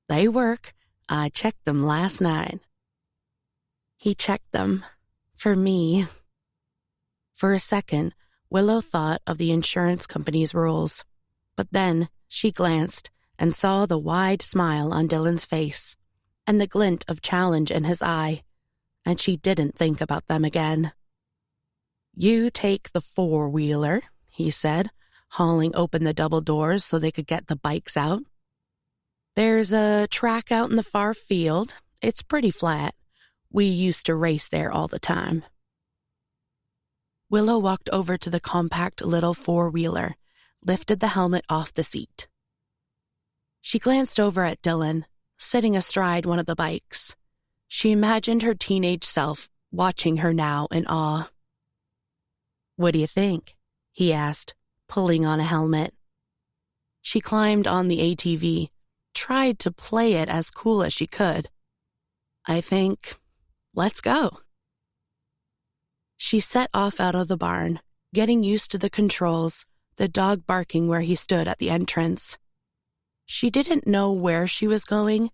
They work. I checked them last night. He checked them. For me. For a second, Willow thought of the insurance company's rules. But then she glanced and saw the wide smile on Dylan's face and the glint of challenge in his eye, and she didn't think about them again. You take the four-wheeler, he said, hauling open the double doors so they could get the bikes out. There's a track out in the far field. It's pretty flat. We used to race there all the time. Willow walked over to the compact little four-wheeler, lifted the helmet off the seat. She glanced over at Dylan, sitting astride one of the bikes. She imagined her teenage self watching her now in awe. What do you think? He asked, pulling on a helmet. She climbed on the ATV, tried to play it as cool as she could. I think, let's go. She set off out of the barn, getting used to the controls, the dog barking where he stood at the entrance. She didn't know where she was going,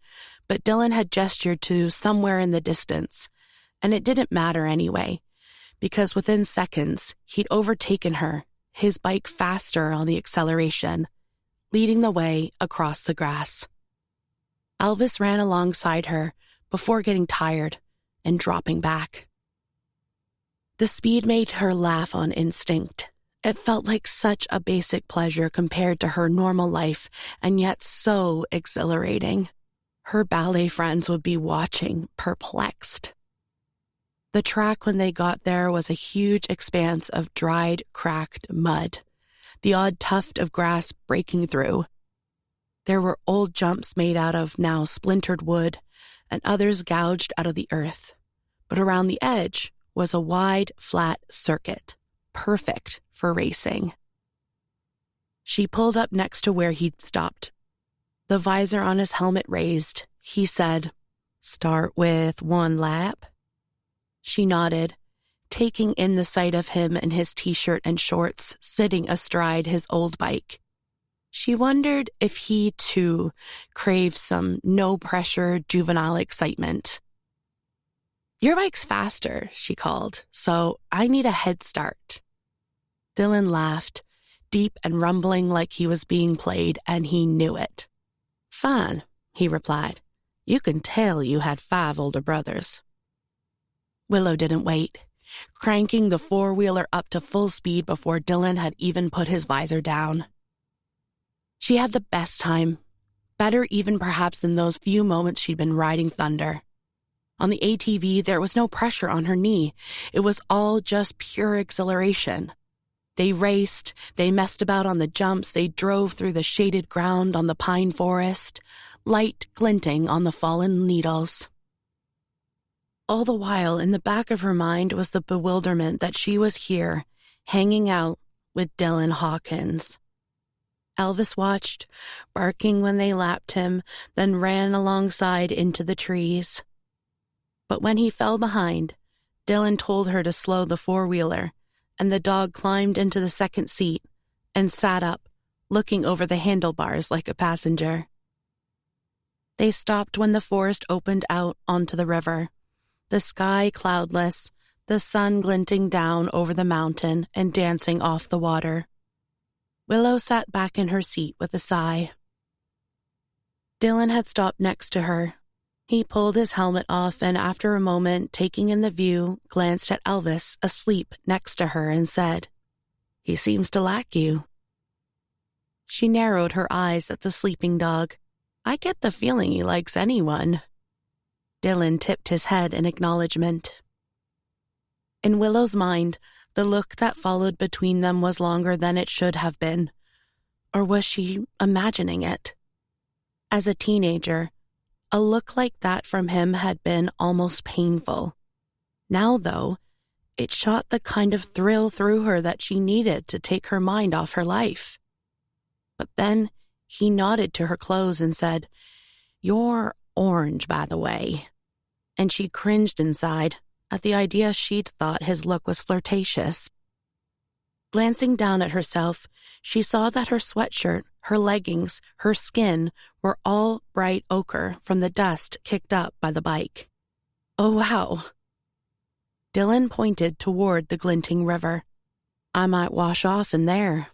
but Dylan had gestured to somewhere in the distance, and it didn't matter anyway, because within seconds, he'd overtaken her, his bike faster on the acceleration, leading the way across the grass. Elvis ran alongside her before getting tired and dropping back. The speed made her laugh on instinct. It felt like such a basic pleasure compared to her normal life, and yet so exhilarating. Her ballet friends would be watching, perplexed. The track when they got there was a huge expanse of dried, cracked mud, the odd tuft of grass breaking through. There were old jumps made out of now splintered wood, and others gouged out of the earth. But around the edge was a wide, flat circuit, perfect for racing. She pulled up next to where he'd stopped. The visor on his helmet raised. He said, "Start with one lap." She nodded, taking in the sight of him in his t-shirt and shorts, sitting astride his old bike. She wondered if he, too, craved some no-pressure juvenile excitement. "Your bike's faster," she called, "so I need a head start." Dylan laughed, deep and rumbling like he was being played, and he knew it. "Fine," he replied. "You can tell you had 5 older brothers." Willow didn't wait, cranking the four-wheeler up to full speed before Dylan had even put his visor down. She had the best time, better even perhaps than those few moments she'd been riding Thunder. On the ATV, there was no pressure on her knee. It was all just pure exhilaration. They raced, they messed about on the jumps, they drove through the shaded ground on the pine forest, light glinting on the fallen needles. All the while, in the back of her mind was the bewilderment that she was here, hanging out with Dylan Hawkins. Elvis watched, barking when they lapped him, then ran alongside into the trees. But when he fell behind, Dylan told her to slow the four-wheeler, and the dog climbed into the second seat and sat up, looking over the handlebars like a passenger. They stopped when the forest opened out onto the river, the sky cloudless, the sun glinting down over the mountain and dancing off the water. Willow sat back in her seat with a sigh. Dylan had stopped next to her. He pulled his helmet off and after a moment, taking in the view, glanced at Elvis asleep next to her and said, "He seems to like you." She narrowed her eyes at the sleeping dog. "I get the feeling he likes anyone." Dylan tipped his head in acknowledgement. In Willow's mind, the look that followed between them was longer than it should have been. Or was she imagining it? As a teenager, a look like that from him had been almost painful. Now, though, it shot the kind of thrill through her that she needed to take her mind off her life. But then He nodded to her clothes and said, "You're orange, by the way." And she cringed inside at the idea she'd thought his look was flirtatious. Glancing down at herself, she saw that her sweatshirt, her leggings, her skin were all bright ochre from the dust kicked up by the bike. "Oh, wow." Dylan pointed toward the glinting river. "I might wash off in there."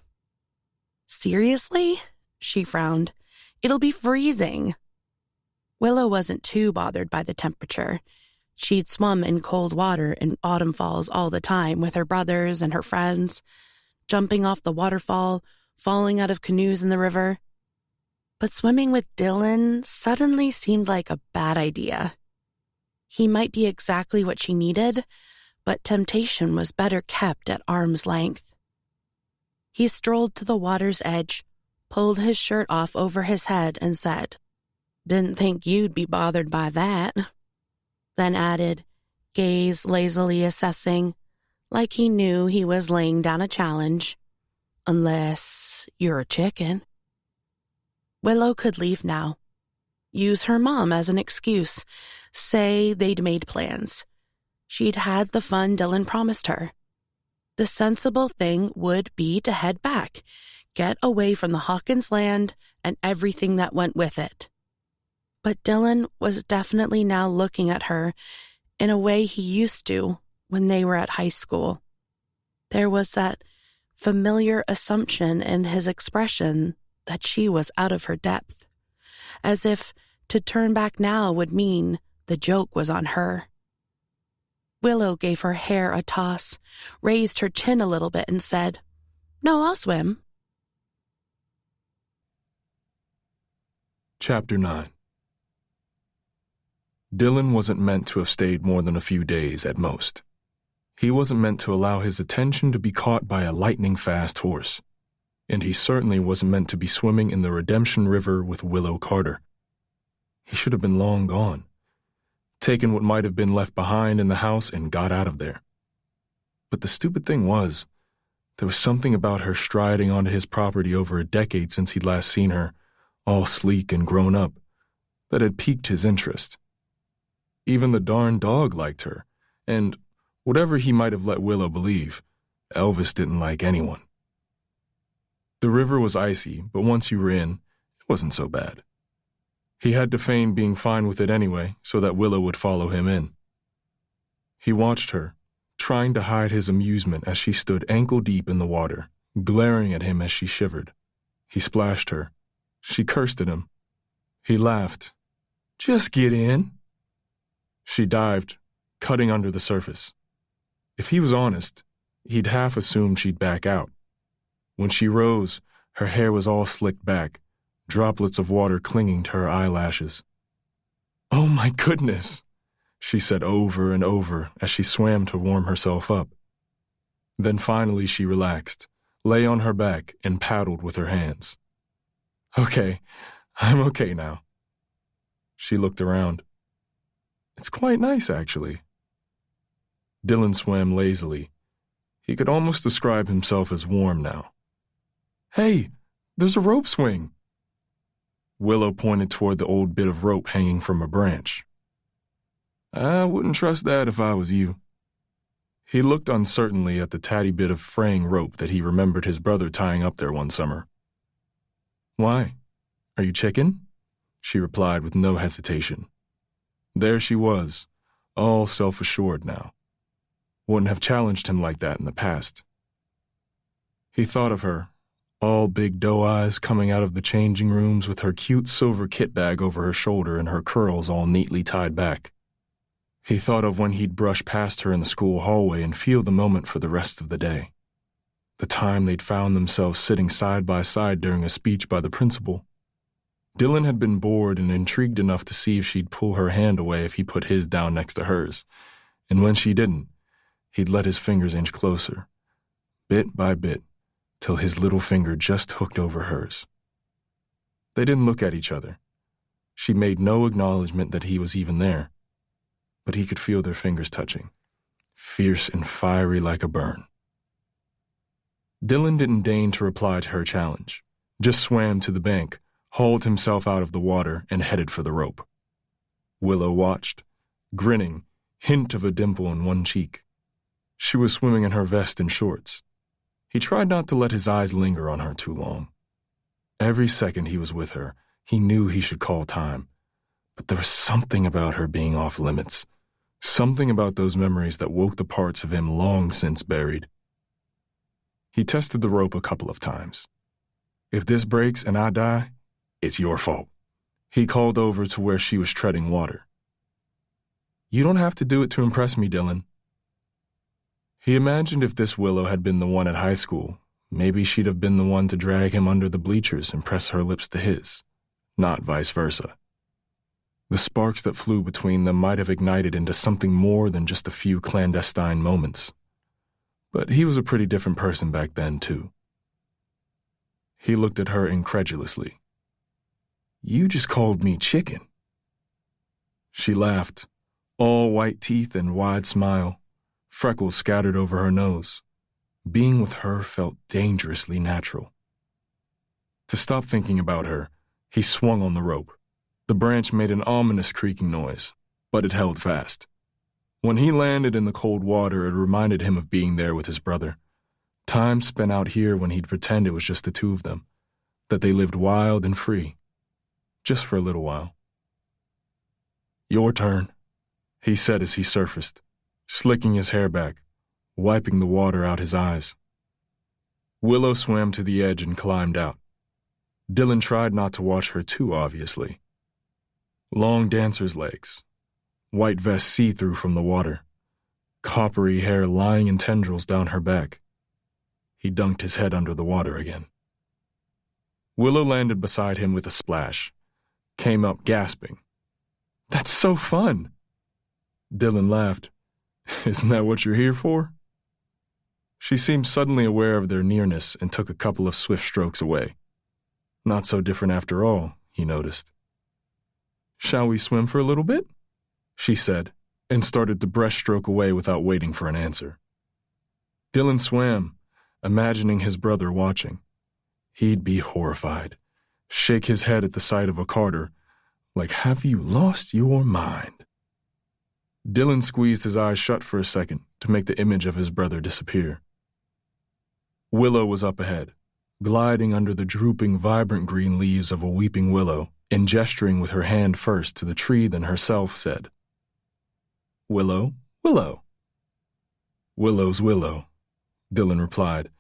"Seriously?" She frowned. "It'll be freezing." Willow wasn't too bothered by the temperature. She'd swum in cold water in autumn falls all the time with her brothers and her friends, jumping off the waterfall, falling out of canoes in the river. But swimming with Dylan suddenly seemed like a bad idea. He might be exactly what she needed, but temptation was better kept at arm's length. He strolled to the water's edge, pulled his shirt off over his head, and said, "Didn't think you'd be bothered by that." Then added, gaze lazily assessing, like he knew he was laying down a challenge, "Unless you're a chicken." Willow could leave now. Use her mom as an excuse. Say they'd made plans. She'd had the fun Dylan promised her. The sensible thing would be to head back, get away from the Hawkins land and everything that went with it. But Dylan was definitely now looking at her in a way he used to when they were at high school. There was that familiar assumption in his expression that she was out of her depth, as if to turn back now would mean the joke was on her. Willow gave her hair a toss, raised her chin a little bit, and said, "No, I'll swim." Chapter 9. Dylan wasn't meant to have stayed more than a few days at most. He wasn't meant to allow his attention to be caught by a lightning-fast horse. And he certainly wasn't meant to be swimming in the Redemption River with Willow Carter. He should have been long gone, taken what might have been left behind in the house and got out of there. But the stupid thing was, there was something about her striding onto his property over a decade since he'd last seen her, all sleek and grown up, that had piqued his interest. Even the darn dog liked her, and whatever he might have let Willow believe, Elvis didn't like anyone. The river was icy, but once you were in, it wasn't so bad. He had to feign being fine with it anyway, so that Willow would follow him in. He watched her, trying to hide his amusement as she stood ankle-deep in the water, glaring at him as she shivered. He splashed her. She cursed at him. He laughed. "Just get in." She dived, cutting under the surface. If he was honest, he'd half assumed she'd back out. When she rose, her hair was all slicked back, droplets of water clinging to her eyelashes. "Oh my goodness," she said over and over as she swam to warm herself up. Then finally she relaxed, lay on her back, and paddled with her hands. "Okay, I'm okay now." She looked around. "It's quite nice, actually." Dylan swam lazily. He could almost describe himself as warm now. "Hey, there's a rope swing." Willow pointed toward the old bit of rope hanging from a branch. "I wouldn't trust that if I was you." He looked uncertainly at the tatty bit of fraying rope that he remembered his brother tying up there one summer. "Why? Are you chicken?" she replied with no hesitation. There she was, all self-assured now. Wouldn't have challenged him like that in the past. He thought of her, all big doe eyes coming out of the changing rooms with her cute silver kit bag over her shoulder and her curls all neatly tied back. He thought of when he'd brush past her in the school hallway and feel the moment for the rest of the day. The time they'd found themselves sitting side by side during a speech by the principal. Dylan had been bored and intrigued enough to see if she'd pull her hand away if he put his down next to hers, and when she didn't, he'd let his fingers inch closer, bit by bit, till his little finger just hooked over hers. They didn't look at each other. She made no acknowledgement that he was even there, but he could feel their fingers touching, fierce and fiery like a burn. Dylan didn't deign to reply to her challenge, just swam to the bank, hauled himself out of the water, and headed for the rope. Willow watched, grinning, hint of a dimple in one cheek. She was swimming in her vest and shorts. He tried not to let his eyes linger on her too long. Every second he was with her, he knew he should call time. But there was something about her being off limits. Something about those memories that woke the parts of him long since buried. He tested the rope a couple of times. If this breaks and I die, it's your fault. He called over to where she was treading water. You don't have to do it to impress me, Dylan. He imagined if this Willow had been the one at high school, maybe she'd have been the one to drag him under the bleachers and press her lips to his, not vice versa. The sparks that flew between them might have ignited into something more than just a few clandestine moments. But he was a pretty different person back then, too. He looked at her incredulously. You just called me chicken. She laughed, all white teeth and wide smile, freckles scattered over her nose. Being with her felt dangerously natural. To stop thinking about her, he swung on the rope. The branch made an ominous creaking noise, but it held fast. When he landed in the cold water, it reminded him of being there with his brother. Time spent out here when he'd pretend it was just the two of them, that they lived wild and free, just for a little while. Your turn, he said as he surfaced, slicking his hair back, wiping the water out his eyes. Willow swam to the edge and climbed out. Dylan tried not to watch her too obviously. Long dancer's legs, white vest see-through from the water, coppery hair lying in tendrils down her back. He dunked his head under the water again. Willow landed beside him with a splash, came up gasping. That's so fun! Dylan laughed. Isn't that what you're here for? She seemed suddenly aware of their nearness and took a couple of swift strokes away. Not so different after all, he noticed. Shall we swim for a little bit? She said, and started to breaststroke away without waiting for an answer. Dylan swam, imagining his brother watching. He'd be horrified, shake his head at the sight of a Carter, like, have you lost your mind? Dylan squeezed his eyes shut for a second to make the image of his brother disappear. Willow was up ahead, gliding under the drooping, vibrant green leaves of a weeping willow, and gesturing with her hand first to the tree, then herself said, Willow, Willow. Willow's Willow, Dylan replied,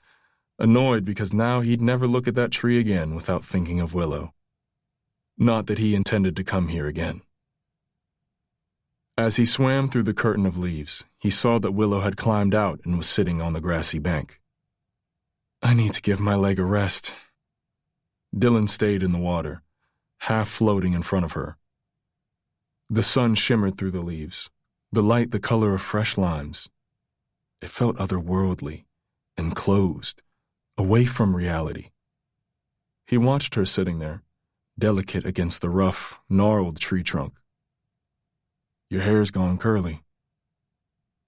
annoyed because now he'd never look at that tree again without thinking of Willow. Not that he intended to come here again. As he swam through the curtain of leaves, he saw that Willow had climbed out and was sitting on the grassy bank. I need to give my leg a rest. Dylan stayed in the water, half floating in front of her. The sun shimmered through the leaves, the light the color of fresh limes. It felt otherworldly, enclosed, away from reality. He watched her sitting there, delicate against the rough, gnarled tree trunk. Your hair's gone curly.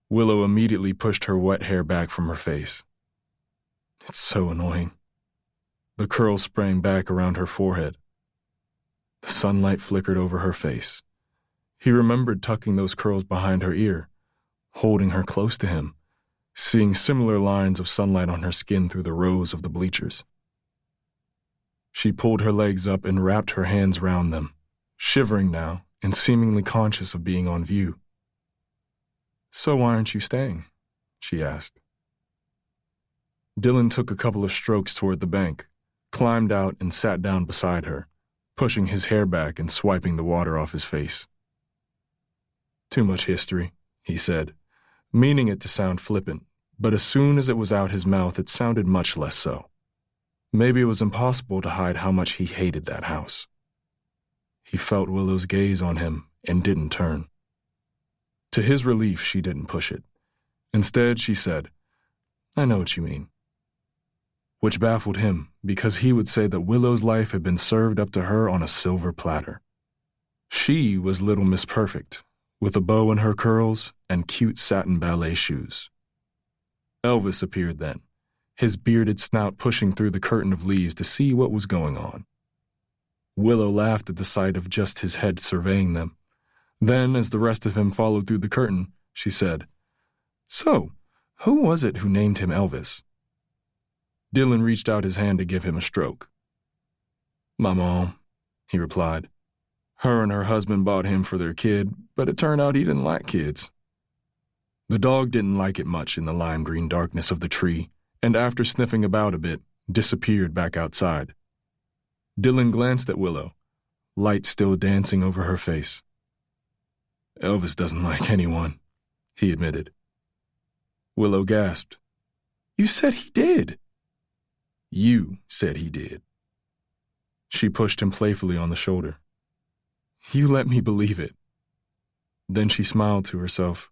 Willow immediately pushed her wet hair back from her face. It's so annoying. The curls sprang back around her forehead. The sunlight flickered over her face. He remembered tucking those curls behind her ear, holding her close to him, seeing similar lines of sunlight on her skin through the rows of the bleachers. She pulled her legs up and wrapped her hands round them, shivering now and seemingly conscious of being on view. So why aren't you staying? She asked. Dylan took a couple of strokes toward the bank, climbed out and sat down beside her, pushing his hair back and swiping the water off his face. Too much history, he said, meaning it to sound flippant, but as soon as it was out his mouth it sounded much less so. Maybe it was impossible to hide how much he hated that house. He felt Willow's gaze on him and didn't turn. To his relief, she didn't push it. Instead, she said, I know what you mean. Which baffled him, because he would say that Willow's life had been served up to her on a silver platter. She was Little Miss Perfect, with a bow in her curls and cute satin ballet shoes. Elvis appeared then, his bearded snout pushing through the curtain of leaves to see what was going on. Willow laughed at the sight of just his head surveying them. Then, as the rest of him followed through the curtain, she said, "So, who was it who named him Elvis?" Dylan reached out his hand to give him a stroke. "My mom," he replied. "Her and her husband bought him for their kid, but it turned out he didn't like kids." The dog didn't like it much in the lime-green darkness of the tree, and after sniffing about a bit, disappeared back outside. Dylan glanced at Willow, light still dancing over her face. "Elvis doesn't like anyone," he admitted. Willow gasped. "You said he did." "You said he did." She pushed him playfully on the shoulder. "You let me believe it." Then she smiled to herself,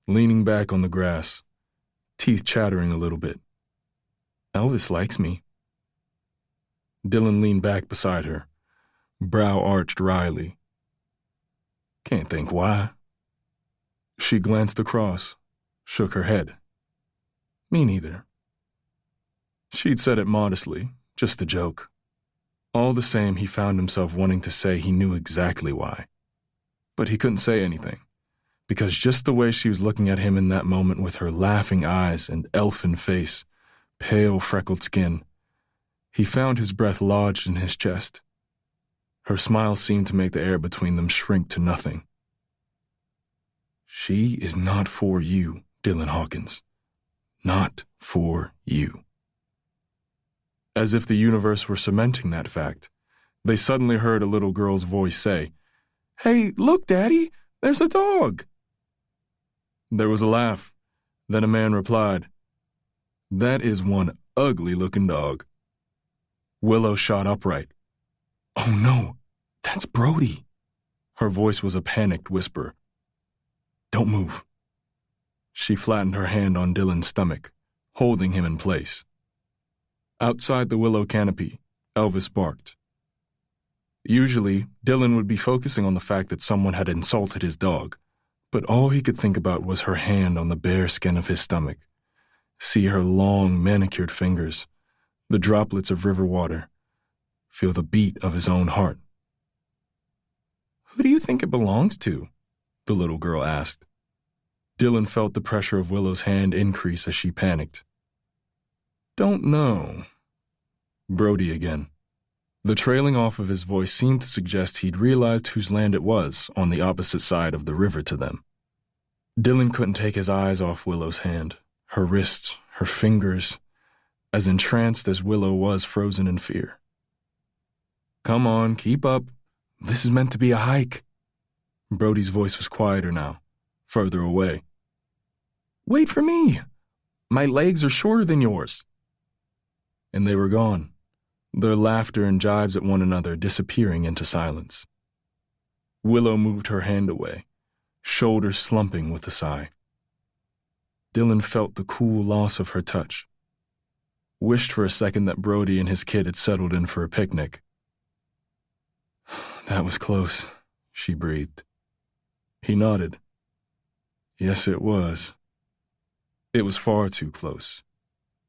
leaning back on the grass, teeth chattering a little bit. "Elvis likes me." Dylan leaned back beside her, brow arched wryly. "Can't think why." She glanced across, shook her head. "Me neither." She'd said it modestly, just a joke. All the same, he found himself wanting to say he knew exactly why. But he couldn't say anything, because just the way she was looking at him in that moment with her laughing eyes and elfin face, pale freckled skin, he found his breath lodged in his chest. Her smile seemed to make the air between them shrink to nothing. "She is not for you, Dylan Hawkins. Not for you." As if the universe were cementing that fact, they suddenly heard a little girl's voice say, "Hey, look, Daddy, there's a dog." There was a laugh. Then a man replied, "That is one ugly-looking dog." Willow shot upright. "Oh no, that's Brody." Her voice was a panicked whisper. "Don't move." She flattened her hand on Dylan's stomach, holding him in place. Outside the willow canopy, Elvis barked. Usually, Dylan would be focusing on the fact that someone had insulted his dog, but all he could think about was her hand on the bare skin of his stomach. See her long, manicured fingers, the droplets of river water, feel the beat of his own heart. "Who do you think it belongs to?" the little girl asked. Dylan felt the pressure of Willow's hand increase as she panicked. "Don't know." Brody again. The trailing off of his voice seemed to suggest he'd realized whose land it was on the opposite side of the river to them. Dylan couldn't take his eyes off Willow's hand, her wrists, her fingers, as entranced as Willow was frozen in fear. "Come on, keep up. This is meant to be a hike." Brody's voice was quieter now, further away. "Wait for me. My legs are shorter than yours." And they were gone, their laughter and jibes at one another disappearing into silence. Willow moved her hand away, shoulders slumping with a sigh. Dylan felt the cool loss of her touch. Wished for a second that Brody and his kid had settled in for a picnic. "That was close," she breathed. He nodded. Yes, it was. It was far too close,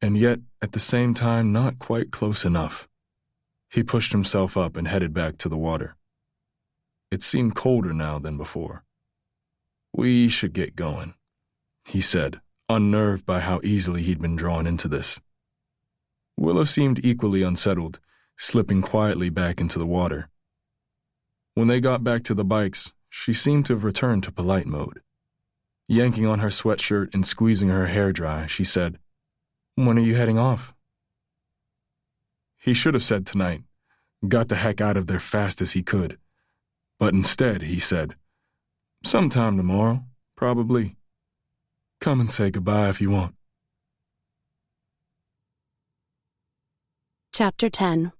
and yet, at the same time, not quite close enough. He pushed himself up and headed back to the water. It seemed colder now than before. "We should get going," he said, unnerved by how easily he'd been drawn into this. Willow seemed equally unsettled, slipping quietly back into the water. When they got back to the bikes, she seemed to have returned to polite mode. Yanking on her sweatshirt and squeezing her hair dry, she said, "When are you heading off?" He should have said tonight, got the heck out of there fast as he could. But instead, he said, "Sometime tomorrow, probably. Come and say goodbye if you want." Chapter 10.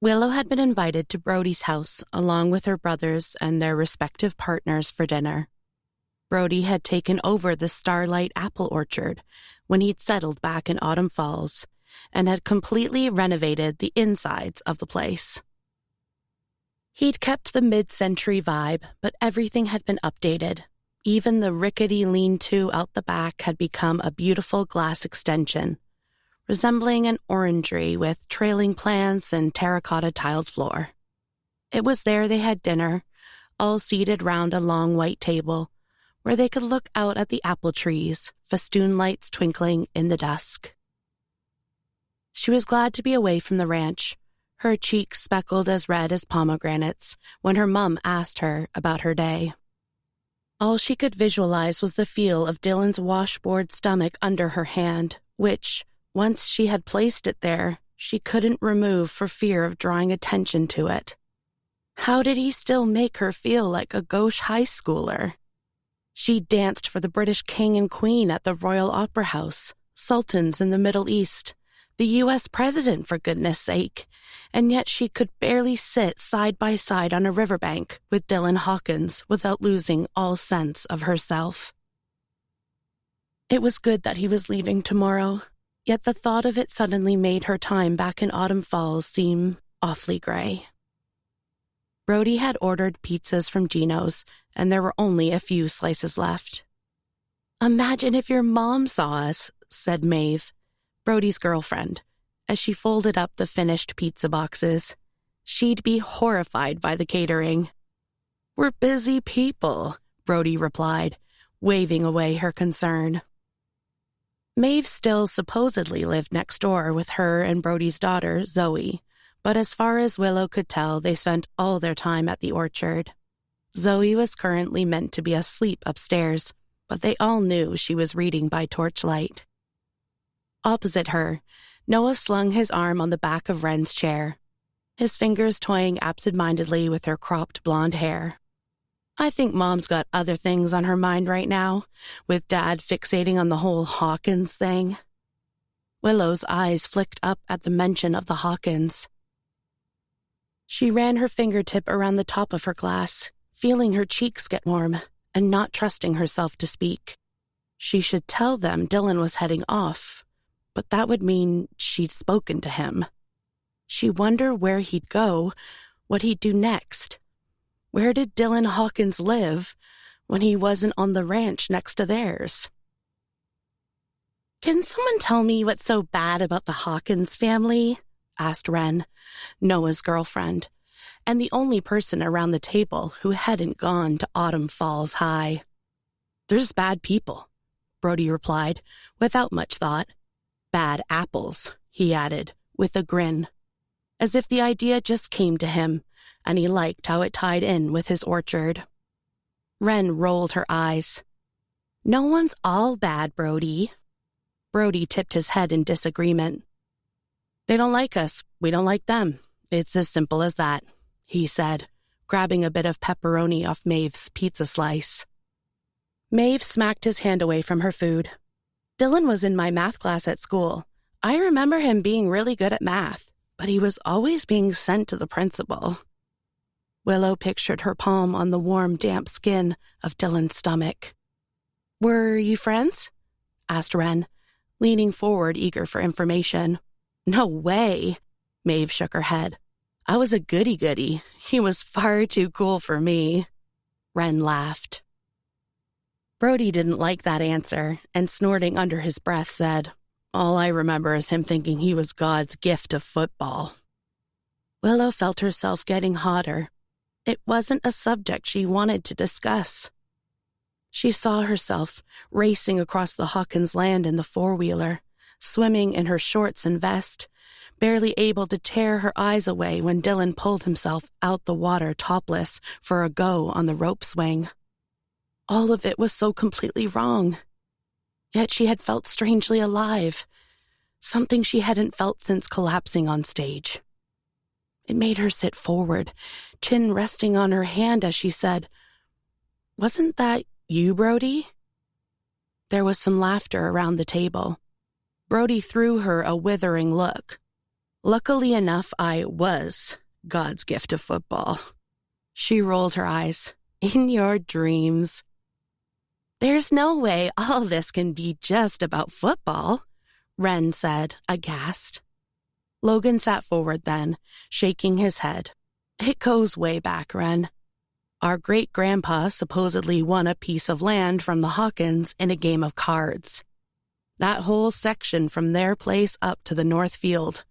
Willow had been invited to Brody's house along with her brothers and their respective partners for dinner. Brody had taken over the Starlight apple orchard when he'd settled back in Autumn Falls and had completely renovated the insides of the place. He'd kept the mid-century vibe, but everything had been updated. Even the rickety lean-to out the back had become a beautiful glass extension, resembling an orangery with trailing plants and terracotta tiled floor. It was there they had dinner, all seated round a long white table, where they could look out at the apple trees, festoon lights twinkling in the dusk. She was glad to be away from the ranch, her cheeks speckled as red as pomegranates, when her mum asked her about her day. All she could visualize was the feel of Dylan's washboard stomach under her hand, which, once she had placed it there, she couldn't remove for fear of drawing attention to it. How did he still make her feel like a gauche high schooler? She danced for the British king and queen at the Royal Opera House, sultans in the Middle East, the U.S. president, for goodness sake, and yet she could barely sit side by side on a riverbank with Dylan Hawkins without losing all sense of herself. It was good that he was leaving tomorrow, yet the thought of it suddenly made her time back in Autumn Falls seem awfully gray. Brody had ordered pizzas from Gino's, and there were only a few slices left. "Imagine if your mom saw us," said Maeve, Brody's girlfriend, as she folded up the finished pizza boxes. "She'd be horrified by the catering." "We're busy people," Brody replied, waving away her concern. Maeve still supposedly lived next door with her and Brody's daughter, Zoe, but as far as Willow could tell, they spent all their time at the orchard. Zoe was currently meant to be asleep upstairs, but they all knew she was reading by torchlight. Opposite her, Noah slung his arm on the back of Wren's chair, his fingers toying absent-mindedly with her cropped blonde hair. "I think Mom's got other things on her mind right now, with Dad fixating on the whole Hawkins thing." Willow's eyes flicked up at the mention of the Hawkins. She ran her fingertip around the top of her glass, feeling her cheeks get warm, and not trusting herself to speak. She should tell them Dylan was heading off, but that would mean she'd spoken to him. She wondered where he'd go, what he'd do next. Where did Dylan Hawkins live when he wasn't on the ranch next to theirs? "Can someone tell me what's so bad about the Hawkins family?" asked Wren, Noah's girlfriend, and the only person around the table who hadn't gone to Autumn Falls High. "There's bad people," Brody replied, without much thought. "Bad apples," he added, with a grin, as if the idea just came to him, and he liked how it tied in with his orchard. Wren rolled her eyes. "No one's all bad, Brody." Brody tipped his head in disagreement. "They don't like us, we don't like them. It's as simple as that," he said, grabbing a bit of pepperoni off Maeve's pizza slice. Maeve smacked his hand away from her food. "Dylan was in my math class at school. I remember him being really good at math, but he was always being sent to the principal." Willow pictured her palm on the warm, damp skin of Dylan's stomach. "Were you friends?" asked Wren, leaning forward eager for information. "No way," Maeve shook her head. "I was a goody-goody. He was far too cool for me." Wren laughed. Brody didn't like that answer, and snorting under his breath said, "All I remember is him thinking he was God's gift to football." Willow felt herself getting hotter. It wasn't a subject she wanted to discuss. She saw herself racing across the Hawkins land in the four-wheeler, swimming in her shorts and vest, barely able to tear her eyes away when Dylan pulled himself out the water topless for a go on the rope swing. All of it was so completely wrong. Yet she had felt strangely alive, something she hadn't felt since collapsing on stage. It made her sit forward, chin resting on her hand as she said, "Wasn't that you, Brody?" There was some laughter around the table. Brody threw her a withering look. "Luckily enough, I was God's gift to football." She rolled her eyes. "In your dreams." "There's no way all this can be just about football," Wren said, aghast. Logan sat forward then, shaking his head. "It goes way back, Wren. Our great-grandpa supposedly won a piece of land from the Hawkins in a game of cards. That whole section from their place up to the north field.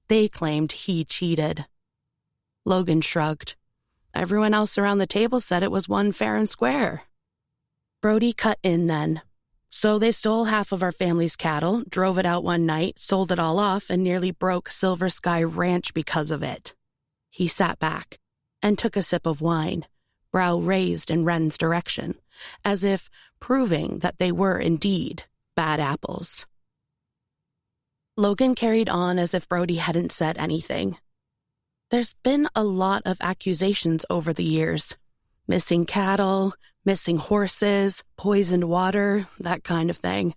They claimed he cheated. Logan shrugged. Everyone else around the table said it was one fair and square. Brody cut in then. So they stole half of our family's cattle, drove it out one night, sold it all off, and nearly broke Silver Sky Ranch because of it. He sat back and took a sip of wine, brow raised in Wren's direction, as if proving that they were indeed bad apples. Logan carried on as if Brody hadn't said anything. There's been a lot of accusations over the years. Missing cattle, missing horses, poisoned water, that kind of thing.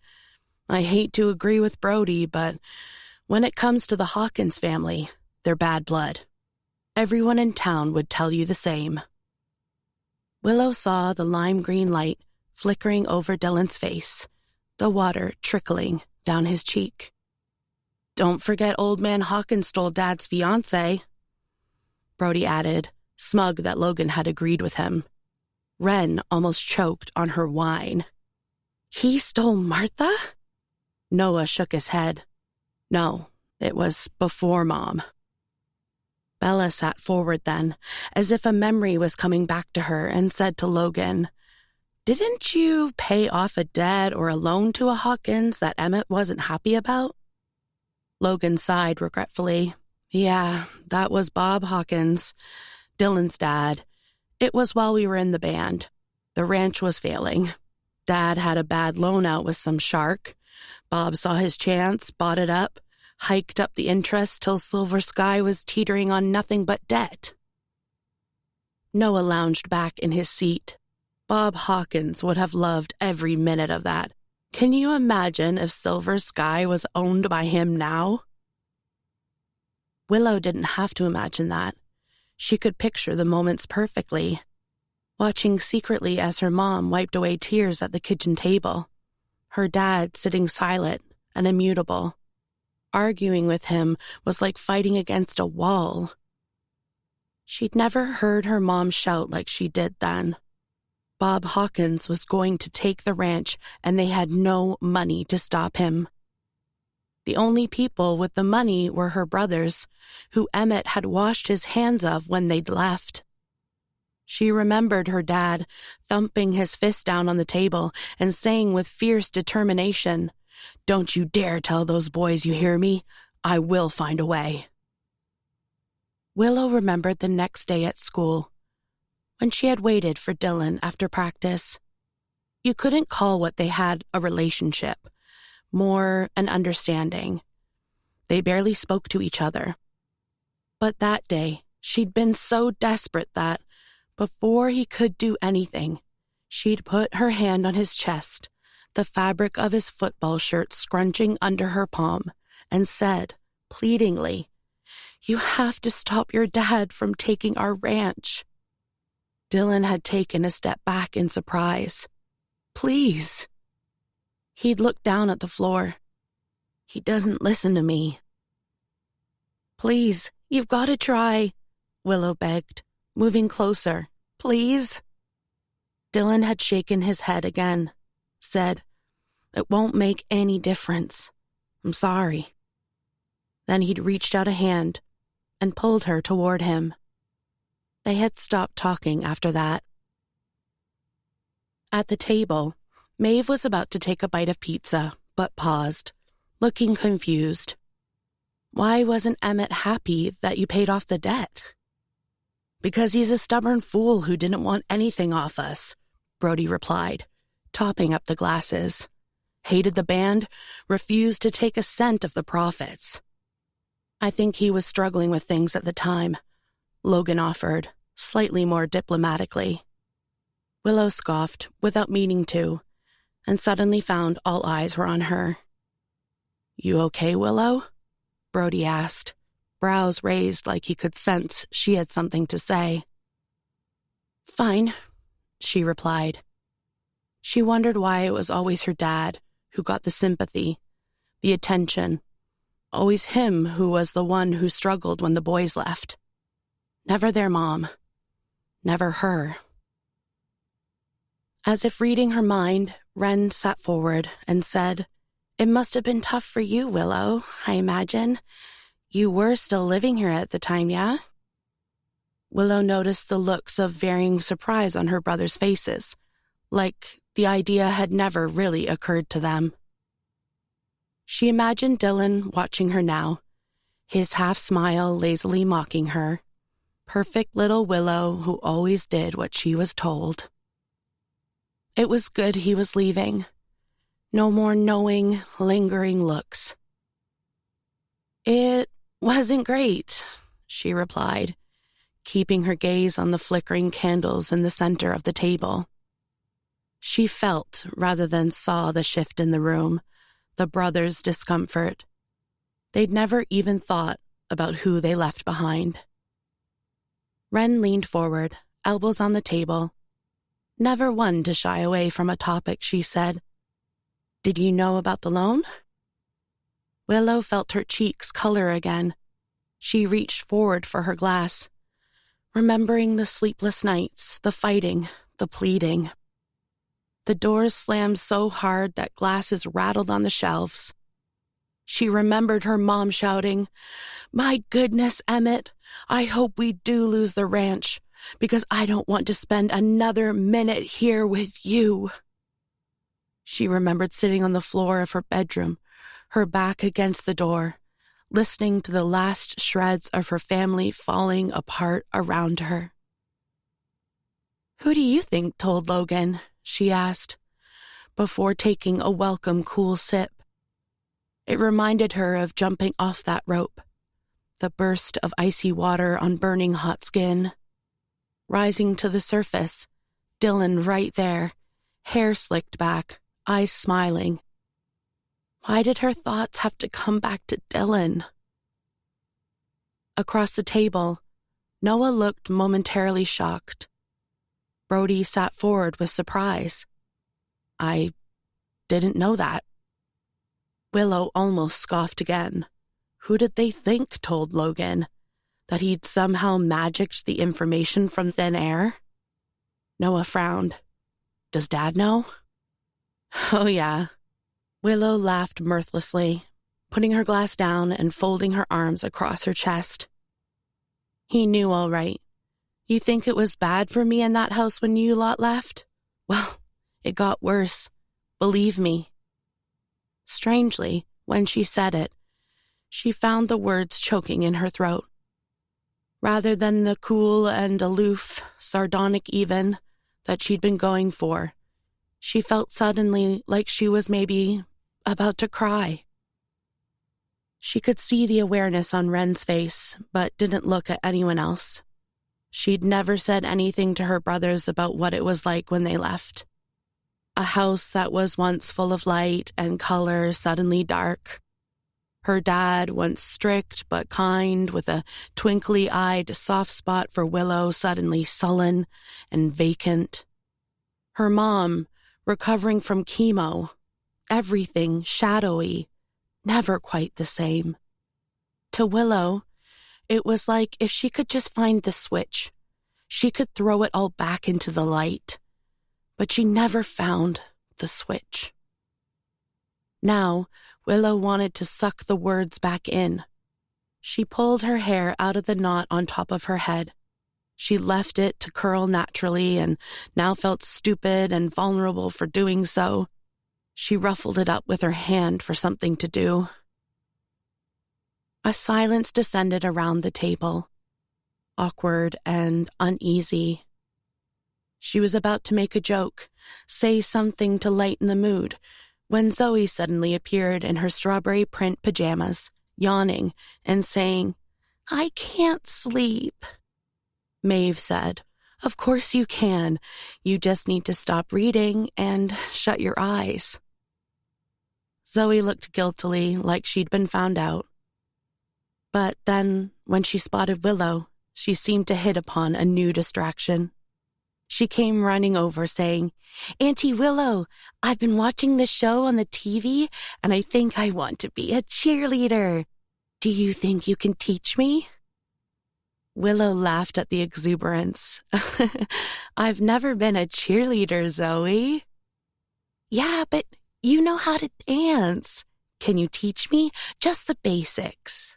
I hate to agree with Brody, but when it comes to the Hawkins family, they're bad blood. Everyone in town would tell you the same. Willow saw the lime green light flickering over Dylan's face, the water trickling down his cheek. Don't forget old man Hawkins stole Dad's fiancée, Brody added, smug that Logan had agreed with him. Wren almost choked on her wine. He stole Martha? Noah shook his head. No, it was before Mom. Bella sat forward then, as if a memory was coming back to her, and said to Logan, "Didn't you pay off a debt or a loan to a Hawkins that Emmett wasn't happy about?" Logan sighed regretfully. "Yeah, that was Bob Hawkins, Dylan's dad. It was while we were in the band. The ranch was failing. Dad had a bad loan out with some shark. Bob saw his chance, bought it up, hiked up the interest till Silver Sky was teetering on nothing but debt." Noah lounged back in his seat. Bob Hawkins would have loved every minute of that. Can you imagine if Silver Sky was owned by him now? Willow didn't have to imagine that. She could picture the moments perfectly, watching secretly as her mom wiped away tears at the kitchen table, her dad sitting silent and immutable. Arguing with him was like fighting against a wall. She'd never heard her mom shout like she did then. Bob Hawkins was going to take the ranch, and they had no money to stop him. The only people with the money were her brothers, who Emmett had washed his hands of when they'd left. She remembered her dad thumping his fist down on the table and saying with fierce determination, "Don't you dare tell those boys, you hear me? I will find a way." Willow remembered the next day at school, when she had waited for Dylan after practice. You couldn't call what they had a relationship, more an understanding. They barely spoke to each other. But that day, she'd been so desperate that, before he could do anything, she'd put her hand on his chest, the fabric of his football shirt scrunching under her palm, and said, pleadingly, "You have to stop your dad from taking our ranch." Dylan had taken a step back in surprise. "Please." He'd looked down at the floor. "He doesn't listen to me." "Please, you've got to try," Willow begged, moving closer. "Please." Dylan had shaken his head again, said, "It won't make any difference. I'm sorry." Then he'd reached out a hand and pulled her toward him. They had stopped talking after that. At the table, Maeve was about to take a bite of pizza, but paused, looking confused. "Why wasn't Emmett happy that you paid off the debt?" "Because he's a stubborn fool who didn't want anything off us," Brody replied, topping up the glasses. "Hated the band, refused to take a cent of the profits." "I think he was struggling with things at the time," Logan offered, slightly more diplomatically. Willow scoffed without meaning to, and suddenly found all eyes were on her. "You okay, Willow?" Brody asked, brows raised like he could sense she had something to say. "Fine," she replied. She wondered why it was always her dad who got the sympathy, the attention, always him who was the one who struggled when the boys left. Never their mom. Never her. As if reading her mind, Wren sat forward and said, It must have been tough for you, Willow, I imagine. You were still living here at the time, yeah? Willow noticed the looks of varying surprise on her brothers' faces, like the idea had never really occurred to them. She imagined Dylan watching her now, his half-smile lazily mocking her. Perfect little Willow who always did what she was told. It was good he was leaving. No more knowing, lingering looks. It wasn't great, she replied, keeping her gaze on the flickering candles in the center of the table. She felt, rather than saw, the shift in the room, the brothers' discomfort. They'd never even thought about who they left behind. Wren leaned forward, elbows on the table. Never one to shy away from a topic, she said. Did you know about the loan? Willow felt her cheeks color again. She reached forward for her glass, remembering the sleepless nights, the fighting, the pleading. The doors slammed so hard that glasses rattled on the shelves. She remembered her mom shouting, "My goodness, Emmett, I hope we do lose the ranch, because I don't want to spend another minute here with you." She remembered sitting on the floor of her bedroom, her back against the door, listening to the last shreds of her family falling apart around her. "Who do you think told Logan?" she asked, before taking a welcome cool sip. It reminded her of jumping off that rope, the burst of icy water on burning hot skin. Rising to the surface, Dylan right there, hair slicked back, eyes smiling. Why did her thoughts have to come back to Dylan? Across the table, Noah looked momentarily shocked. Brody sat forward with surprise. "I didn't know that." Willow almost scoffed again. Who did they think told Logan? That he'd somehow magicked the information from thin air? Noah frowned. "Does Dad know?" "Oh, yeah." Willow laughed mirthlessly, putting her glass down and folding her arms across her chest. "He knew all right. You think it was bad for me in that house when you lot left? Well, it got worse. Believe me." Strangely, when she said it, she found the words choking in her throat. Rather than the cool and aloof, sardonic even, that she'd been going for, she felt suddenly like she was maybe about to cry. She could see the awareness on Wren's face, but didn't look at anyone else. She'd never said anything to her brothers about what it was like when they left. A house that was once full of light and color suddenly dark. Her dad, once strict but kind, with a twinkly-eyed soft spot for Willow, suddenly sullen and vacant. Her mom, recovering from chemo, everything shadowy, never quite the same. To Willow, it was like if she could just find the switch, she could throw it all back into the light. But she never found the switch. Now, Willow wanted to suck the words back in. She pulled her hair out of the knot on top of her head. She left it to curl naturally and now felt stupid and vulnerable for doing so. She ruffled it up with her hand for something to do. A silence descended around the table, awkward and uneasy. She was about to make a joke, say something to lighten the mood, when Zoe suddenly appeared in her strawberry print pajamas, yawning and saying, "I can't sleep." Maeve said, "Of course you can. You just need to stop reading and shut your eyes." Zoe looked guiltily, like she'd been found out. But then, when she spotted Willow, she seemed to hit upon a new distraction. She came running over, saying, "Auntie Willow, I've been watching the show on the TV, and I think I want to be a cheerleader. Do you think you can teach me?" Willow laughed at the exuberance. "I've never been a cheerleader, Zoe." "Yeah, but You know how to dance. Can you teach me? Just the basics.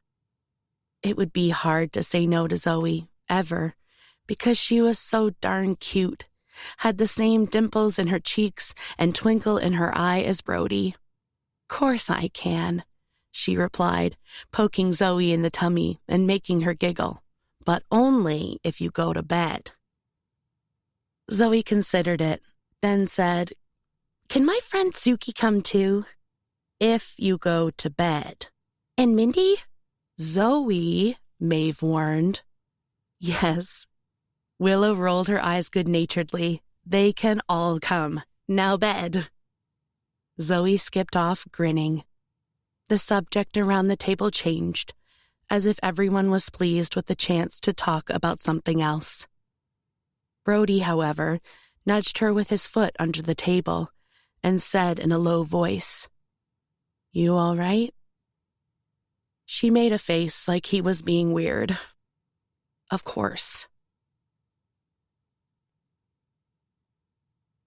It would be hard to say no to Zoe, ever, because she was so darn cute, had the same dimples in her cheeks and twinkle in her eye as Brody. "Course I can," she replied, poking Zoe in the tummy and making her giggle, "but only if you go to bed." Zoe considered it, then said, "Can my friend Suki come too?" "If you go to bed." "And Mindy?" "Zoe," Maeve warned. "Yes." Willow rolled her eyes good-naturedly. "They can all come. Now bed." Zoe skipped off, grinning. The subject around the table changed, as if everyone was pleased with the chance to talk about something else. Brody, however, nudged her with his foot under the table and said in a low voice, "You all right?" She made a face like he was being weird. Of course.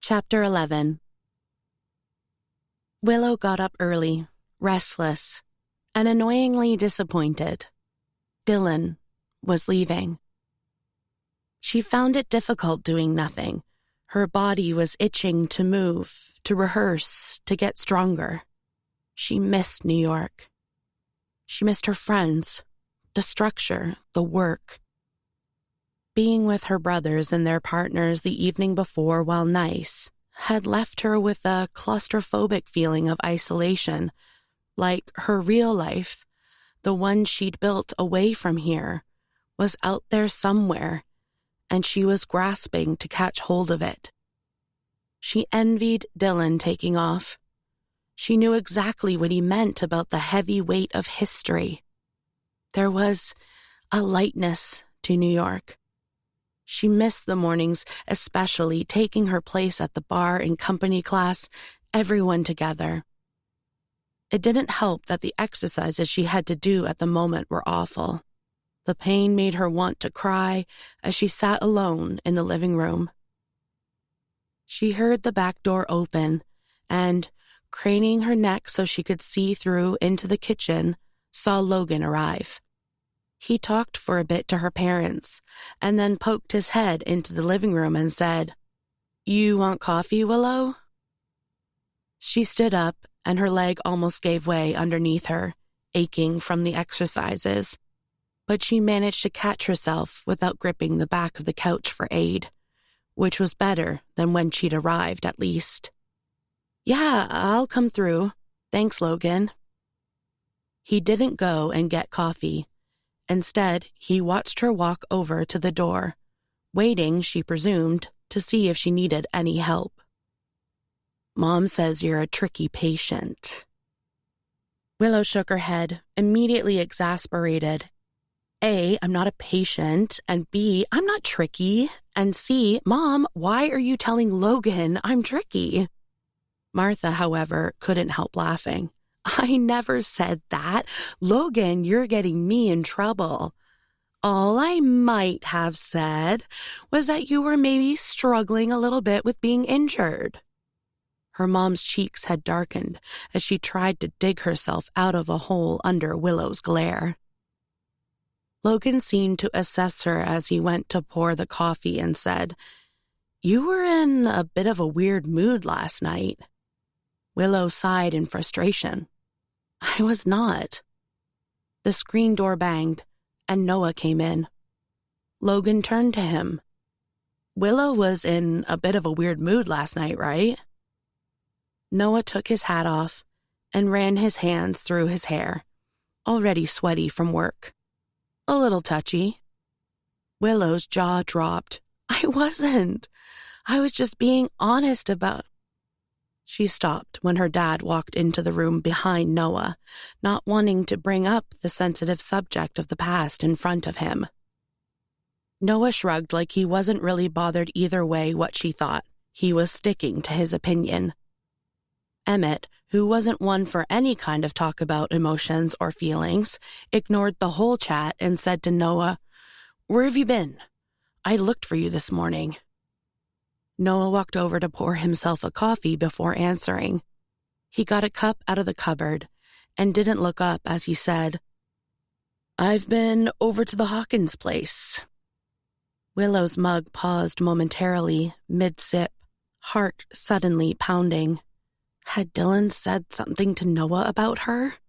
Chapter 11. Willow got up early, restless, and annoyingly disappointed. Dylan was leaving. She found it difficult doing nothing. Her body was itching to move, to rehearse, to get stronger. She missed New York. She missed her friends, the structure, the work. Being with her brothers and their partners the evening before, while nice, had left her with a claustrophobic feeling of isolation, like her real life, the one she'd built away from here, was out there somewhere, and she was grasping to catch hold of it. She envied Dylan taking off. She knew exactly what he meant about the heavy weight of history. There was a lightness to New York. She missed the mornings, especially taking her place at the bar in company class, everyone together. It didn't help that the exercises she had to do at the moment were awful. The pain made her want to cry as she sat alone in the living room. She heard the back door open and, craning her neck so she could see through into the kitchen, saw Logan arrive. He talked for a bit to her parents and then poked his head into the living room and said, "You want coffee, Willow?" She stood up and her leg almost gave way underneath her, aching from the exercises, but she managed to catch herself without gripping the back of the couch for aid, which was better than when she'd arrived at least. "Yeah, I'll come through. Thanks, Logan." He didn't go and get coffee. Instead, he watched her walk over to the door, waiting, she presumed, to see if she needed any help. "Mom says you're a tricky patient." Willow shook her head, immediately exasperated. A, I'm not a patient, and B, I'm not tricky, and C, Mom, why are you telling Logan I'm tricky? Martha, however, couldn't help laughing. "I never said that. Logan, you're getting me in trouble. All I might have said was that you were maybe struggling a little bit with being injured." Her mom's cheeks had darkened as she tried to dig herself out of a hole under Willow's glare. Logan seemed to assess her as he went to pour the coffee and said, "You were in a bit of a weird mood last night." Willow sighed in frustration. "I was not." The screen door banged, and Noah came in. Logan turned to him. "Willow was in a bit of a weird mood last night, right?" Noah took his hat off and ran his hands through his hair, already sweaty from work. "A little touchy." Willow's jaw dropped. "I wasn't. I was just being honest about..." She stopped when her dad walked into the room behind Noah, not wanting to bring up the sensitive subject of the past in front of him. Noah shrugged like he wasn't really bothered either way what she thought. He was sticking to his opinion. Emmett, who wasn't one for any kind of talk about emotions or feelings, ignored the whole chat and said to Noah, "Where have you been? I looked for you this morning." Noah walked over to pour himself a coffee before answering. He got a cup out of the cupboard and didn't look up as he said, "I've been over to the Hawkins place." Willow's mug paused momentarily, mid-sip, heart suddenly pounding. Had Dylan said something to Noah about her?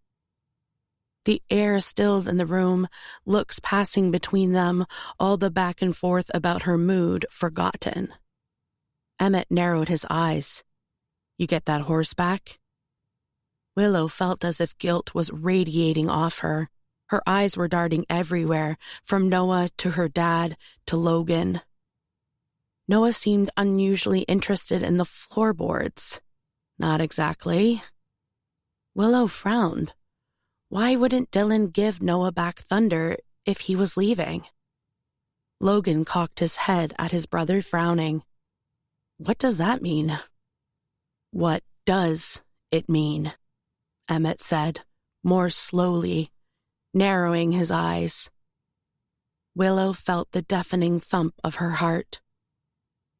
The air stilled in the room, looks passing between them, all the back and forth about her mood forgotten. Emmett narrowed his eyes. "You get that horse back?" Willow felt as if guilt was radiating off her. Her eyes were darting everywhere, from Noah to her dad to Logan. Noah seemed unusually interested in the floorboards. Not exactly. Willow frowned. Why wouldn't Dylan give Noah back Thunder if he was leaving? Logan cocked his head at his brother, frowning. "What does that mean?" "What does it mean?" Emmett said, more slowly, narrowing his eyes. Willow felt the deafening thump of her heart.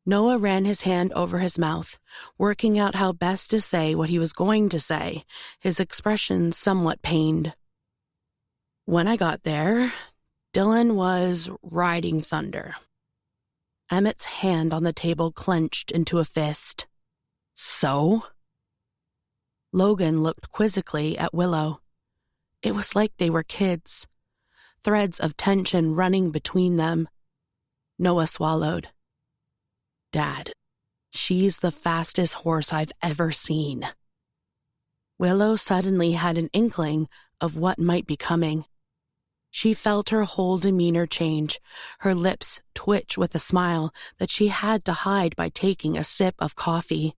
Noah ran his hand over his mouth, working out how best to say what he was going to say, his expression somewhat pained. "When I got there, Dylan was riding Thunder." Emmett's hand on the table clenched into a fist. "So?" Logan looked quizzically at Willow. It was like they were kids, threads of tension running between them. Noah swallowed. "Dad, she's the fastest horse I've ever seen." Willow suddenly had an inkling of what might be coming. She felt her whole demeanor change, her lips twitch with a smile that she had to hide by taking a sip of coffee.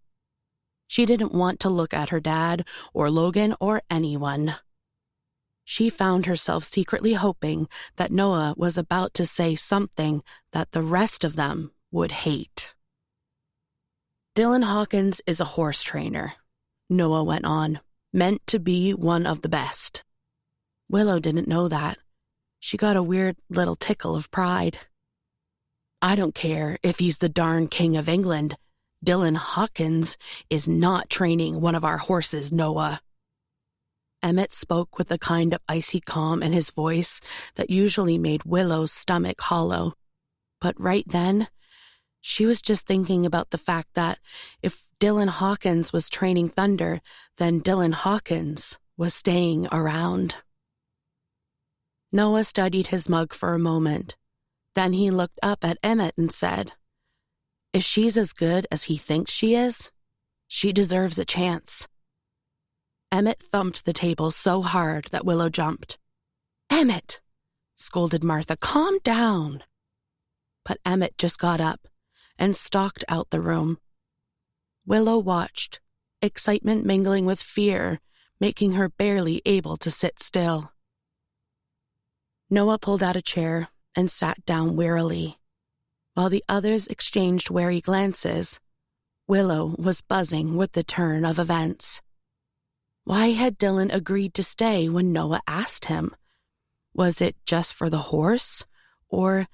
She didn't want to look at her dad or Logan or anyone. She found herself secretly hoping that Noah was about to say something that the rest of them would hate. "Dylan Hawkins is a horse trainer," Noah went on, "meant to be one of the best." Willow didn't know that. She got a weird little tickle of pride. "I don't care if he's the darn king of England. Dylan Hawkins is not training one of our horses, Noah." Emmett spoke with the kind of icy calm in his voice that usually made Willow's stomach hollow. But right then, she was just thinking about the fact that if Dylan Hawkins was training Thunder, then Dylan Hawkins was staying around. Noah studied his mug for a moment. Then he looked up at Emmett and said, "If she's as good as he thinks she is, she deserves a chance." Emmett thumped the table so hard that Willow jumped. "Emmett!" scolded Martha. "Calm down." But Emmett just got up and stalked out the room. Willow watched, excitement mingling with fear, making her barely able to sit still. Noah pulled out a chair and sat down wearily. While the others exchanged wary glances, Willow was buzzing with the turn of events. Why had Dylan agreed to stay when Noah asked him? Was it just for the horse? Or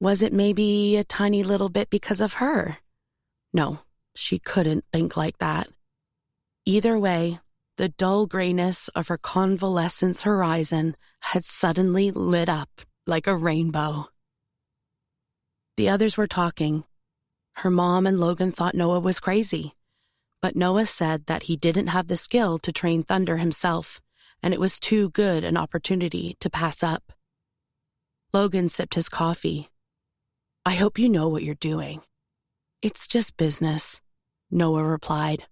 was it maybe a tiny little bit because of her? No, she couldn't think like that. Either way, the dull grayness of her convalescence horizon had suddenly lit up like a rainbow. The others were talking. Her mom and Logan thought Noah was crazy, but Noah said that he didn't have the skill to train Thunder himself, and it was too good an opportunity to pass up. Logan sipped his coffee. "I hope you know what you're doing." "It's just business," Noah replied.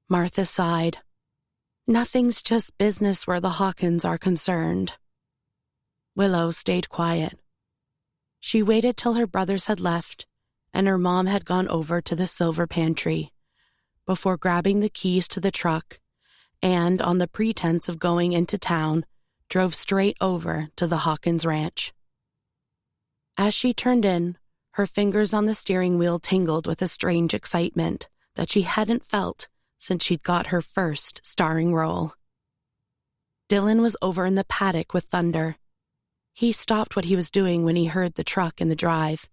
Martha sighed. "Nothing's just business where the Hawkins are concerned." Willow stayed quiet. She waited till her brothers had left and her mom had gone over to the silver pantry before grabbing the keys to the truck and, on the pretense of going into town, drove straight over to the Hawkins ranch. As she turned in, her fingers on the steering wheel tingled with a strange excitement that she hadn't felt since she'd got her first starring role. Dylan was over in the paddock with Thunder. He stopped what he was doing when he heard the truck in the drive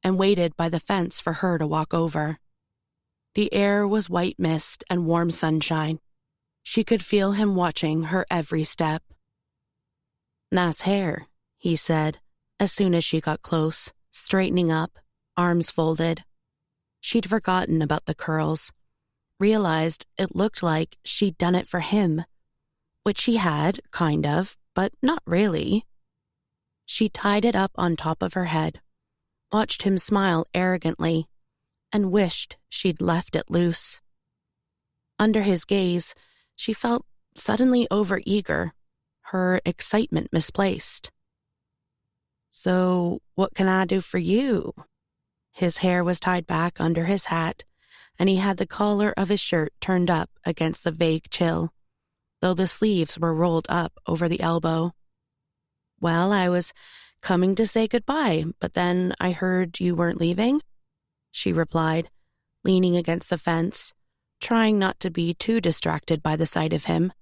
and waited by the fence for her to walk over. The air was white mist and warm sunshine. She could feel him watching her every step. "Nice hair," he said, as soon as she got close, straightening up, arms folded. She'd forgotten about the curls, realized it looked like she'd done it for him, which she had, kind of, but not really. She tied it up on top of her head, watched him smile arrogantly, and wished she'd left it loose. Under his gaze, she felt suddenly overeager, her excitement misplaced. "So, what can I do for you?" His hair was tied back under his hat, and he had the collar of his shirt turned up against the vague chill, though the sleeves were rolled up over the elbow. "Well, I was coming to say goodbye, but then I heard you weren't leaving," she replied, leaning against the fence, trying not to be too distracted by the sight of him.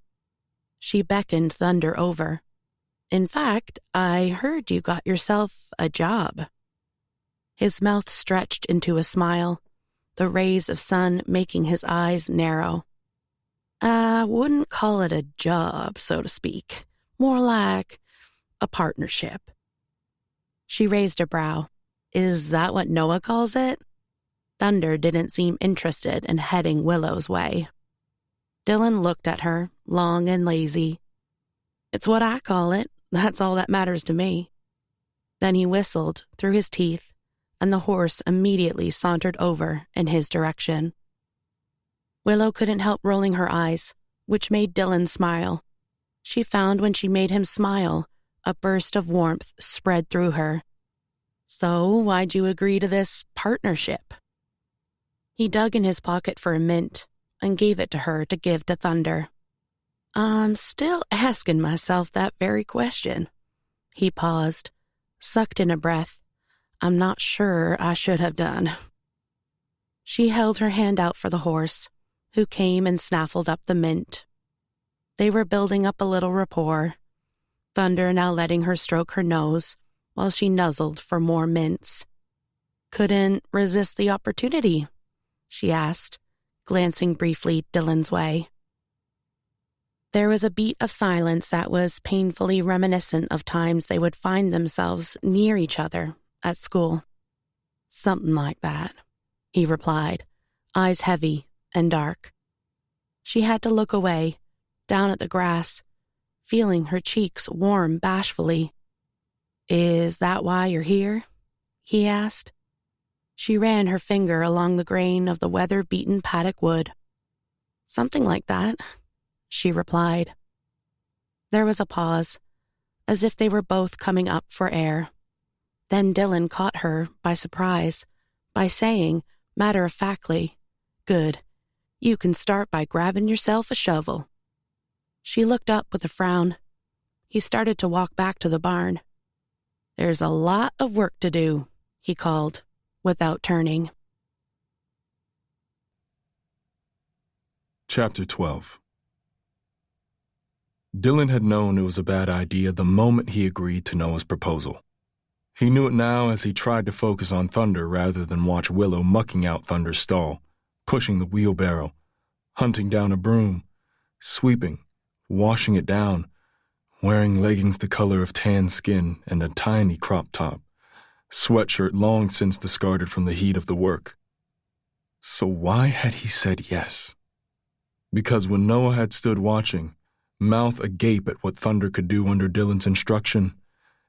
She beckoned Thunder over. "In fact, I heard you got yourself a job." His mouth stretched into a smile, the rays of sun making his eyes narrow. "I wouldn't call it a job, so to speak. More like a partnership." She raised a brow. "Is that what Noah calls it?" Thunder didn't seem interested in heading Willow's way. Dylan looked at her, long and lazy. "It's what I call it. That's all that matters to me." Then he whistled through his teeth, and the horse immediately sauntered over in his direction. Willow couldn't help rolling her eyes, which made Dylan smile. She found when she made him smile, a burst of warmth spread through her. "So, why'd you agree to this partnership?" He dug in his pocket for a mint and gave it to her to give to Thunder. "I'm still asking myself that very question." He paused, sucked in a breath. "I'm not sure I should have done." She held her hand out for the horse, who came and snaffled up the mint. They were building up a little rapport, Thunder now letting her stroke her nose while she nuzzled for more mints. "Couldn't resist the opportunity?" she asked, glancing briefly Dylan's way. There was a beat of silence that was painfully reminiscent of times they would find themselves near each other at school. "Something like that," he replied, eyes heavy and dark. She had to look away, down at the grass, feeling her cheeks warm bashfully. "Is that why you're here?" he asked. She ran her finger along the grain of the weather-beaten paddock wood. "Something like that," she replied. There was a pause, as if they were both coming up for air. Then Dylan caught her by surprise, by saying, matter-of-factly, "Good. You can start by grabbing yourself a shovel." She looked up with a frown. He started to walk back to the barn. "There's a lot of work to do," he called, without turning. Chapter 12. Dylan had known it was a bad idea the moment he agreed to Noah's proposal. He knew it now as he tried to focus on Thunder rather than watch Willow mucking out Thunder's stall, pushing the wheelbarrow, hunting down a broom, sweeping, washing it down, wearing leggings the color of tan skin and a tiny crop top, sweatshirt long since discarded from the heat of the work. So why had he said yes? Because when Noah had stood watching, mouth agape at what Thunder could do under Dylan's instruction,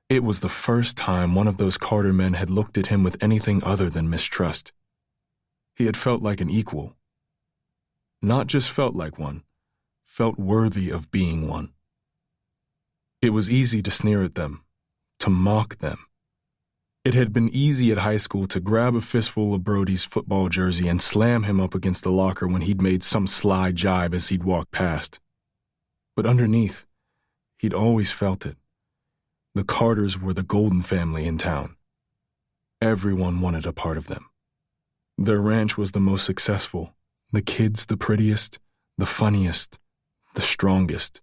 it was the first time one of those Carter men had looked at him with anything other than mistrust. He had felt like an equal. Not just felt like one, felt worthy of being one. It was easy to sneer at them, to mock them. It had been easy at high school to grab a fistful of Brody's football jersey and slam him up against the locker when he'd made some sly jibe as he'd walked past. But underneath, he'd always felt it. The Carters were the golden family in town. Everyone wanted a part of them. Their ranch was the most successful, the kids the prettiest, the funniest, the strongest.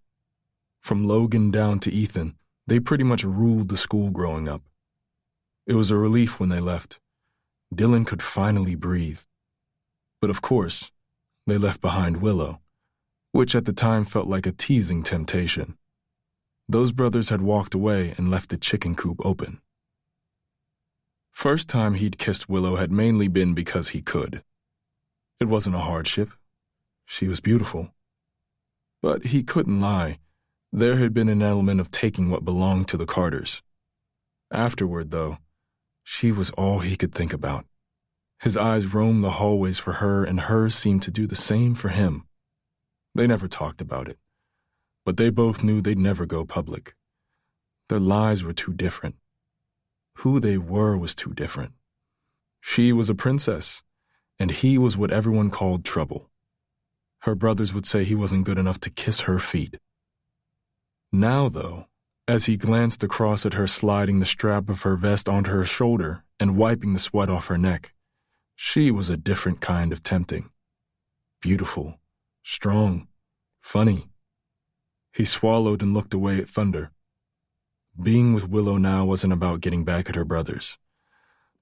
From Logan down to Ethan, they pretty much ruled the school growing up. It was a relief when they left. Dylan could finally breathe. But of course, they left behind Willow, which at the time felt like a teasing temptation. Those brothers had walked away and left the chicken coop open. First time he'd kissed Willow had mainly been because he could. It wasn't a hardship. She was beautiful. But he couldn't lie. There had been an element of taking what belonged to the Carters. Afterward, though, she was all he could think about. His eyes roamed the hallways for her, and hers seemed to do the same for him. They never talked about it, but they both knew they'd never go public. Their lives were too different. Who they were was too different. She was a princess, and he was what everyone called trouble. Her brothers would say he wasn't good enough to kiss her feet. Now, though, as he glanced across at her sliding the strap of her vest onto her shoulder and wiping the sweat off her neck, she was a different kind of tempting. Beautiful, strong, funny. He swallowed and looked away at Thunder. Being with Willow now wasn't about getting back at her brothers,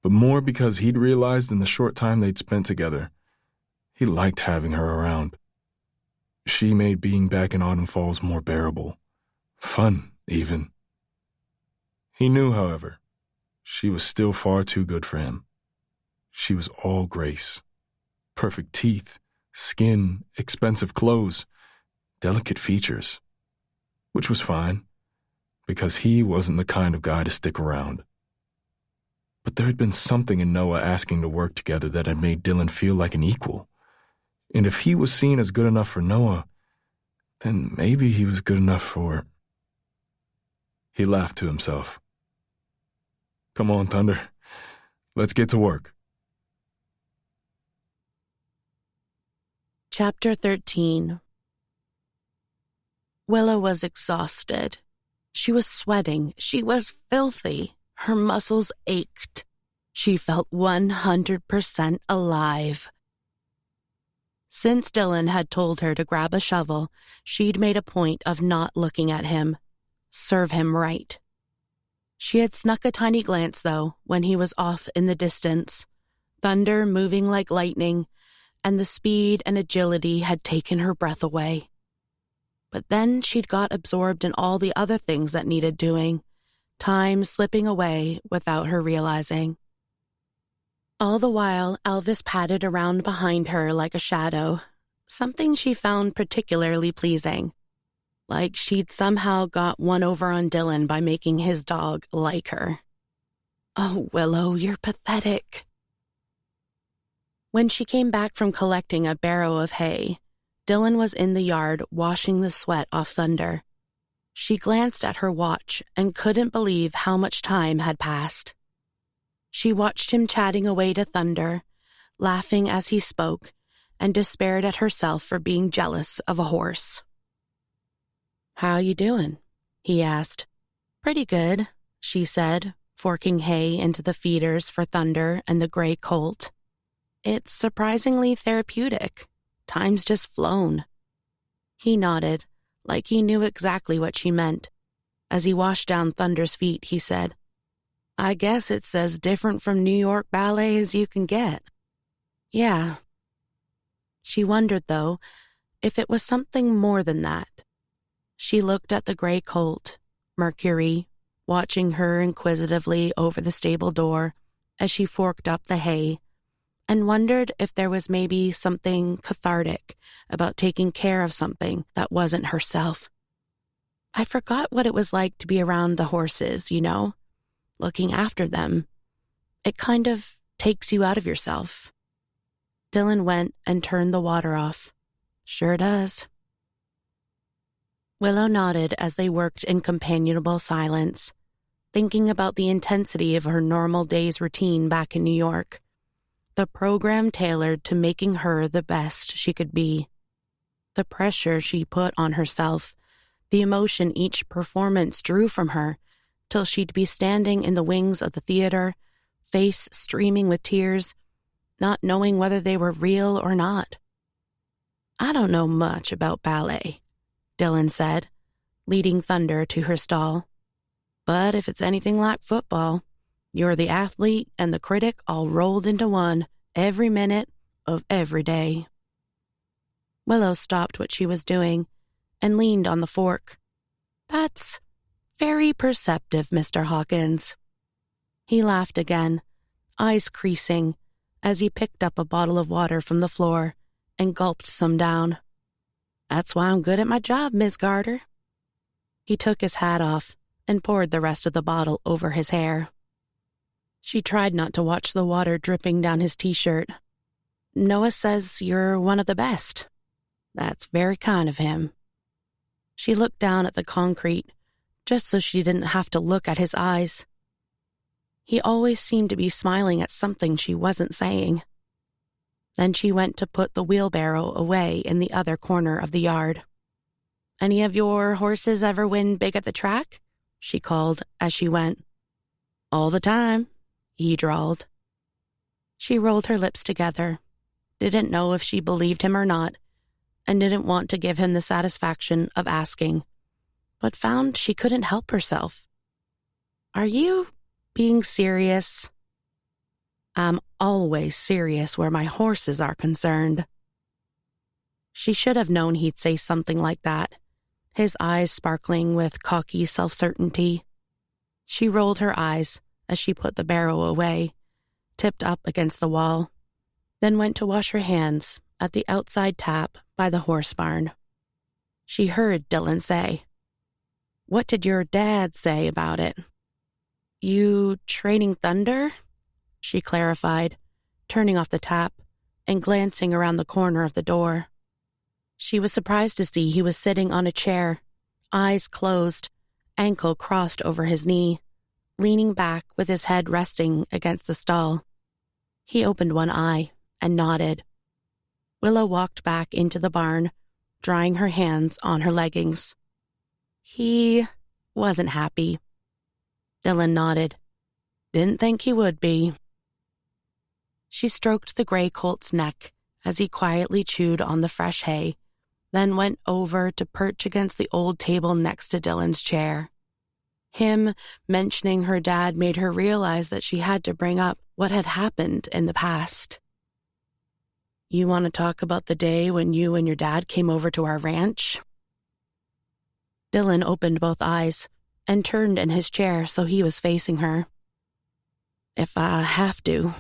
but more because he'd realized in the short time they'd spent together, he liked having her around. She made being back in Autumn Falls more bearable. Fun, even. He knew, however, she was still far too good for him. She was all grace. Perfect teeth, skin, expensive clothes, delicate features. Which was fine, because he wasn't the kind of guy to stick around. But there had been something in Noah asking to work together that had made Dylan feel like an equal. And if he was seen as good enough for Noah, then maybe he was good enough for... He laughed to himself. Come on, Thunder. Let's get to work. Chapter 13. Willow was exhausted. She was sweating. She was filthy. Her muscles ached. She felt 100% alive. Since Dylan had told her to grab a shovel, she'd made a point of not looking at him. Serve him right. She had snuck a tiny glance, though, when he was off in the distance, thunder moving like lightning, and the speed and agility had taken her breath away. But then she'd got absorbed in all the other things that needed doing, time slipping away without her realizing. All the while, Elvis padded around behind her like a shadow, something she found particularly pleasing. Like she'd somehow got one over on Dylan by making his dog like her. Oh, Willow, you're pathetic. When she came back from collecting a barrow of hay, Dylan was in the yard washing the sweat off Thunder. She glanced at her watch and couldn't believe how much time had passed. She watched him chatting away to Thunder, laughing as he spoke, and despaired at herself for being jealous of a horse. "How you doing?" he asked. "Pretty good," she said, forking hay into the feeders for Thunder and the gray colt. "It's surprisingly therapeutic. Time's just flown." He nodded, like he knew exactly what she meant. As he washed down Thunder's feet, he said, "I guess it's as different from New York ballet as you can get." "Yeah." She wondered, though, if it was something more than that. She looked at the gray colt, Mercury, watching her inquisitively over the stable door as she forked up the hay, and wondered if there was maybe something cathartic about taking care of something that wasn't herself. I forgot what it was like to be around the horses, looking after them. It kind of takes you out of yourself. Dylan went and turned the water off. Sure does. Willow nodded as they worked in companionable silence, thinking about the intensity of her normal day's routine back in New York. The program tailored to making her the best she could be. The pressure she put on herself, the emotion each performance drew from her, till she'd be standing in the wings of the theater, face streaming with tears, not knowing whether they were real or not. "I don't know much about ballet," Dylan said, leading Thunder to her stall. "But if it's anything like football, you're the athlete and the critic all rolled into one, every minute, of every day. Willow stopped what she was doing and leaned on the fork. That's very perceptive, Mr. Hawkins. He laughed again, eyes creasing, as he picked up a bottle of water from the floor and gulped some down. That's why I'm good at my job, Miss Garter. He took his hat off and poured the rest of the bottle over his hair. She tried not to watch the water dripping down his t-shirt. Noah says you're one of the best. That's very kind of him. She looked down at the concrete, just so she didn't have to look at his eyes. He always seemed to be smiling at something she wasn't saying. Then she went to put the wheelbarrow away in the other corner of the yard. Any of your horses ever win big at the track? She called as she went. All the time, he drawled. She rolled her lips together, didn't know if she believed him or not, and didn't want to give him the satisfaction of asking, but found she couldn't help herself. Are you being serious? I'm always serious where my horses are concerned. She should have known he'd say something like that, his eyes sparkling with cocky self-certainty. She rolled her eyes as she put the barrow away, tipped up against the wall, then went to wash her hands at the outside tap by the horse barn. She heard Dylan say, "What did your dad say about it?" You training thunder? She clarified, turning off the tap and glancing around the corner of the door. She was surprised to see he was sitting on a chair, eyes closed, ankle crossed over his knee, leaning back with his head resting against the stall. He opened one eye and nodded. Willow walked back into the barn, drying her hands on her leggings. He wasn't happy. Dylan nodded. Didn't think he would be. She stroked the gray colt's neck as he quietly chewed on the fresh hay, then went over to perch against the old table next to Dylan's chair. Him mentioning her dad made her realize that she had to bring up what had happened in the past. You want to talk about the day when you and your dad came over to our ranch? Dylan opened both eyes and turned in his chair so he was facing her. If I have to.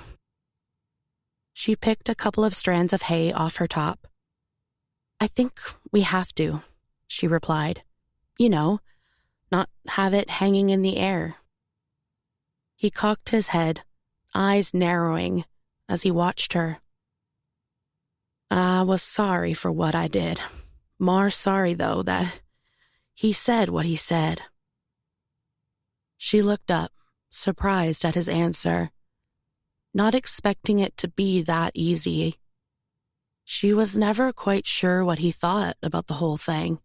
She picked a couple of strands of hay off her top. I think we have to, she replied. You know, not have it hanging in the air. He cocked his head, eyes narrowing, as he watched her. I was sorry for what I did. More sorry, though, that he said what he said. She looked up, surprised at his answer, not expecting it to be that easy. She was never quite sure what he thought about the whole thing.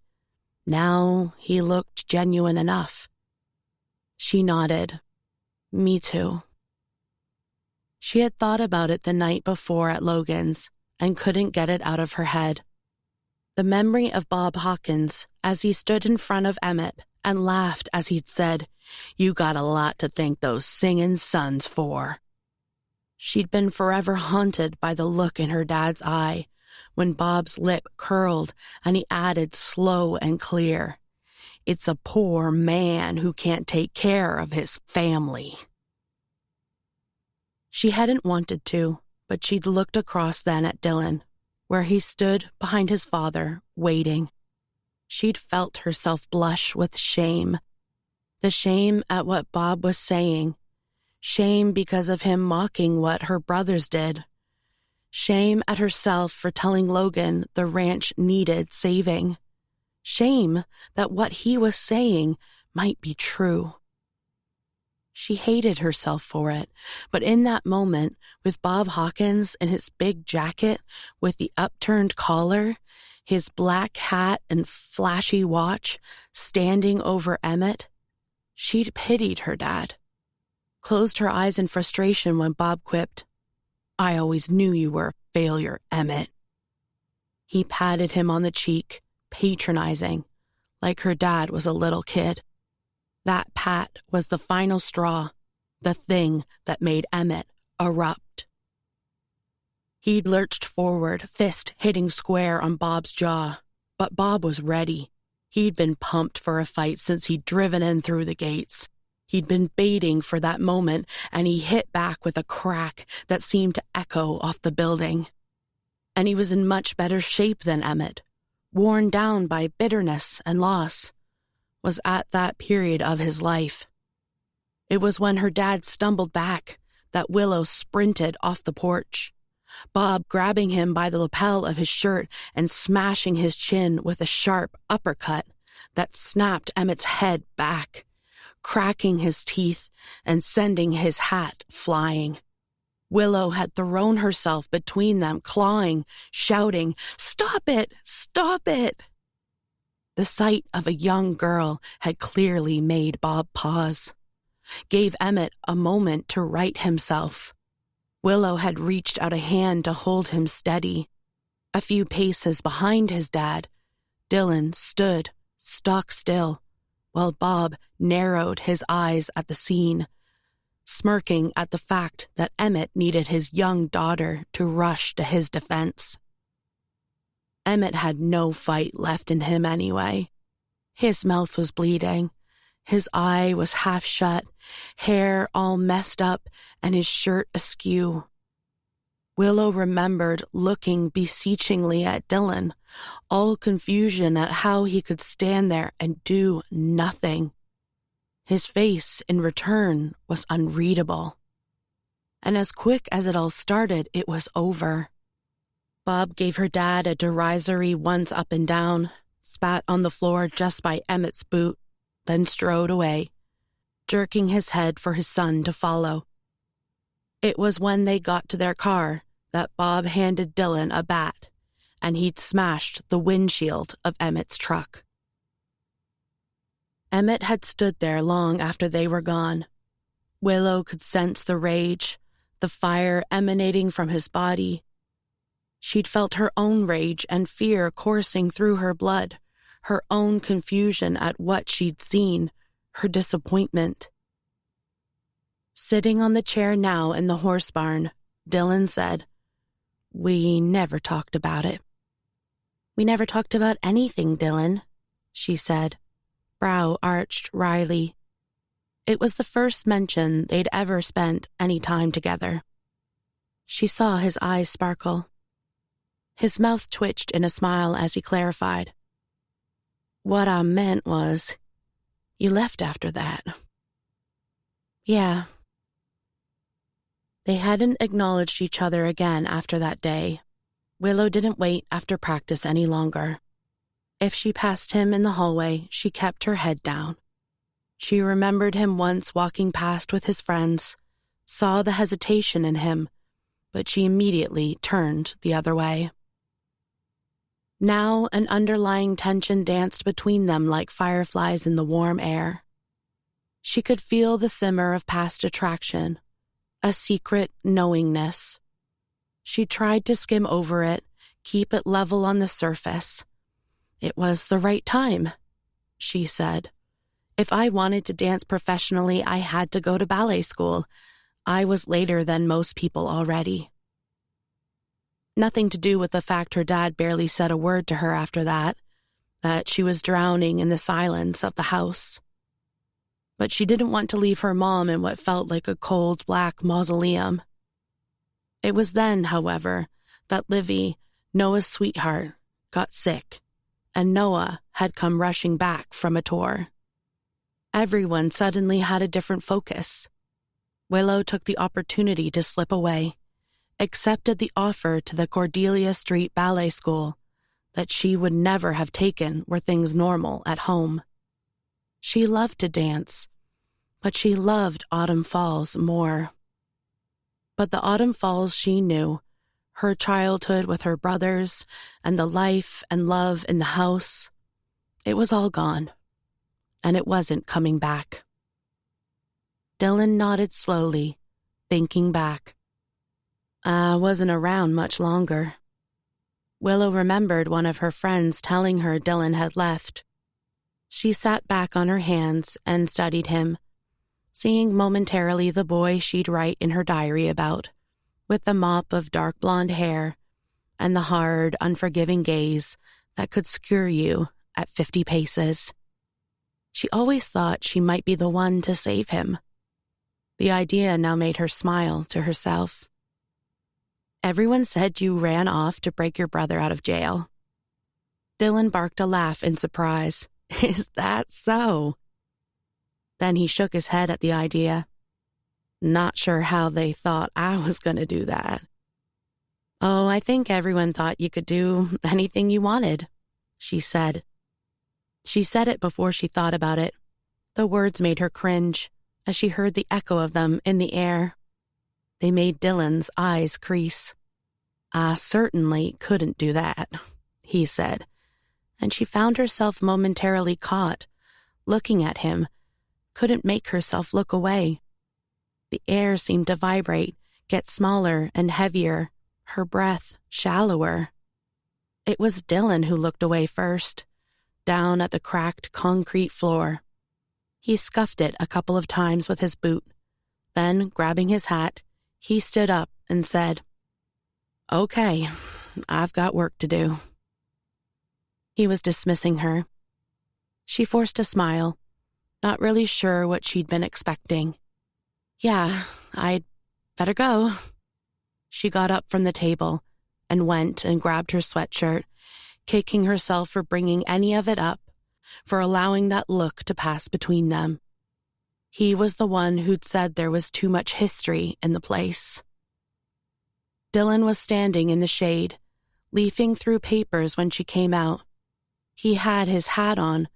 Now he looked genuine enough. She nodded. Me too. She had thought about it the night before at Logan's and couldn't get it out of her head. The memory of Bob Hawkins as he stood in front of Emmett and laughed as he'd said, "You got a lot to thank those singing sons for." She'd been forever haunted by the look in her dad's eye when Bob's lip curled and he added slow and clear, "It's a poor man who can't take care of his family." She hadn't wanted to, but she'd looked across then at Dylan, where he stood behind his father, waiting. She'd felt herself blush with shame. The shame at what Bob was saying. Shame because of him mocking what her brothers did. Shame at herself for telling Logan the ranch needed saving. Shame that what he was saying might be true. She hated herself for it, but in that moment, with Bob Hawkins in his big jacket with the upturned collar, his black hat and flashy watch, standing over Emmett, she'd pitied her dad. Closed her eyes in frustration when Bob quipped, "I always knew you were a failure, Emmett." He patted him on the cheek, patronizing, like her dad was a little kid. That pat was the final straw, the thing that made Emmett erupt. He'd lurched forward, fist hitting square on Bob's jaw. But Bob was ready. He'd been pumped for a fight since he'd driven in through the gates. He'd been baiting for that moment, and he hit back with a crack that seemed to echo off the building. And he was in much better shape than Emmett, worn down by bitterness and loss, was at that period of his life. It was when her dad stumbled back that Willow sprinted off the porch, Bob grabbing him by the lapel of his shirt and smashing his chin with a sharp uppercut that snapped Emmett's head back, cracking his teeth and sending his hat flying. Willow had thrown herself between them, clawing, shouting, "Stop it! Stop it!" The sight of a young girl had clearly made Bob pause, gave Emmett a moment to right himself. Willow had reached out a hand to hold him steady. A few paces behind his dad, Dylan stood stock still, while Bob narrowed his eyes at the scene, smirking at the fact that Emmett needed his young daughter to rush to his defense. Emmett had no fight left in him anyway. His mouth was bleeding. His eye was half shut, hair all messed up, and his shirt askew. Willow remembered looking beseechingly at Dylan, all confusion at how he could stand there and do nothing. His face, in return, was unreadable. And as quick as it all started, it was over. Bob gave her dad a derisory once up and down, spat on the floor just by Emmett's boot, then strode away, jerking his head for his son to follow. It was when they got to their car that Bob handed Dylan a bat, and he'd smashed the windshield of Emmett's truck. Emmett had stood there long after they were gone. Willow could sense the rage, the fire emanating from his body. She'd felt her own rage and fear coursing through her blood, her own confusion at what she'd seen, her disappointment. Sitting on the chair now in the horse barn, Dylan said, "We never talked about it." "We never talked about anything, Dylan," she said, brow arched wryly. It was the first mention they'd ever spent any time together. She saw his eyes sparkle. His mouth twitched in a smile as he clarified. "What I meant was, you left after that." "Yeah." They hadn't acknowledged each other again after that day. Willow didn't wait after practice any longer. If she passed him in the hallway, she kept her head down. She remembered him once walking past with his friends, saw the hesitation in him, but she immediately turned the other way. Now an underlying tension danced between them like fireflies in the warm air. She could feel the simmer of past attraction, a secret knowingness. She tried to skim over it, keep it level on the surface. "It was the right time," she said. "If I wanted to dance professionally, I had to go to ballet school. I was later than most people already." Nothing to do with the fact her dad barely said a word to her after that she was drowning in the silence of the house. But she didn't want to leave her mom in what felt like a cold black mausoleum. It was then, however, that Livy, Noah's sweetheart, got sick, and Noah had come rushing back from a tour. Everyone suddenly had a different focus. Willow took the opportunity to slip away, accepted the offer to the Cordelia Street Ballet School that she would never have taken were things normal at home. She loved to dance, but she loved Autumn Falls more. But the Autumn Falls she knew, her childhood with her brothers, and the life and love in the house, it was all gone, and it wasn't coming back. Dylan nodded slowly, thinking back. "I wasn't around much longer." Willow remembered one of her friends telling her Dylan had left. She sat back on her hands and studied him, seeing momentarily the boy she'd write in her diary about, with the mop of dark blonde hair and the hard, unforgiving gaze that could skewer you at 50 paces. She always thought she might be the one to save him. The idea now made her smile to herself. Everyone said you ran off to break your brother out of jail. Dylan barked a laugh in surprise. Is that so? Then he shook his head at the idea. Not sure how they thought I was going to do that. Oh, I think everyone thought you could do anything you wanted, she said. She said it before she thought about it. The words made her cringe as she heard the echo of them in the air. They made Dylan's eyes crease. I certainly couldn't do that, he said, and she found herself momentarily caught, looking at him, couldn't make herself look away. The air seemed to vibrate, get smaller and heavier, her breath shallower. It was Dylan who looked away first, down at the cracked concrete floor. He scuffed it a couple of times with his boot. Then, grabbing his hat, he stood up and said, "Okay, I've got work to do." He was dismissing her. She forced a smile, not really sure what she'd been expecting. "Yeah, I'd better go." She got up from the table and went and grabbed her sweatshirt, kicking herself for bringing any of it up, for allowing that look to pass between them. He was the one who'd said there was too much history in the place. Dylan was standing in the shade, leafing through papers when she came out. He had his hat on,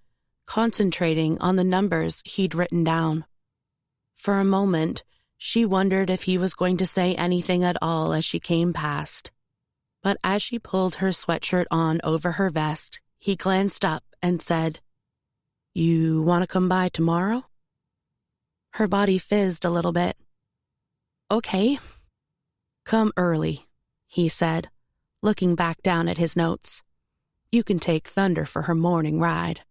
concentrating on the numbers he'd written down. For a moment, she wondered if he was going to say anything at all as she came past. But as she pulled her sweatshirt on over her vest, he glanced up and said, "You want to come by tomorrow?" Her body fizzed a little bit. "Okay." "Come early," he said, looking back down at his notes. "You can take Thunder for her morning ride."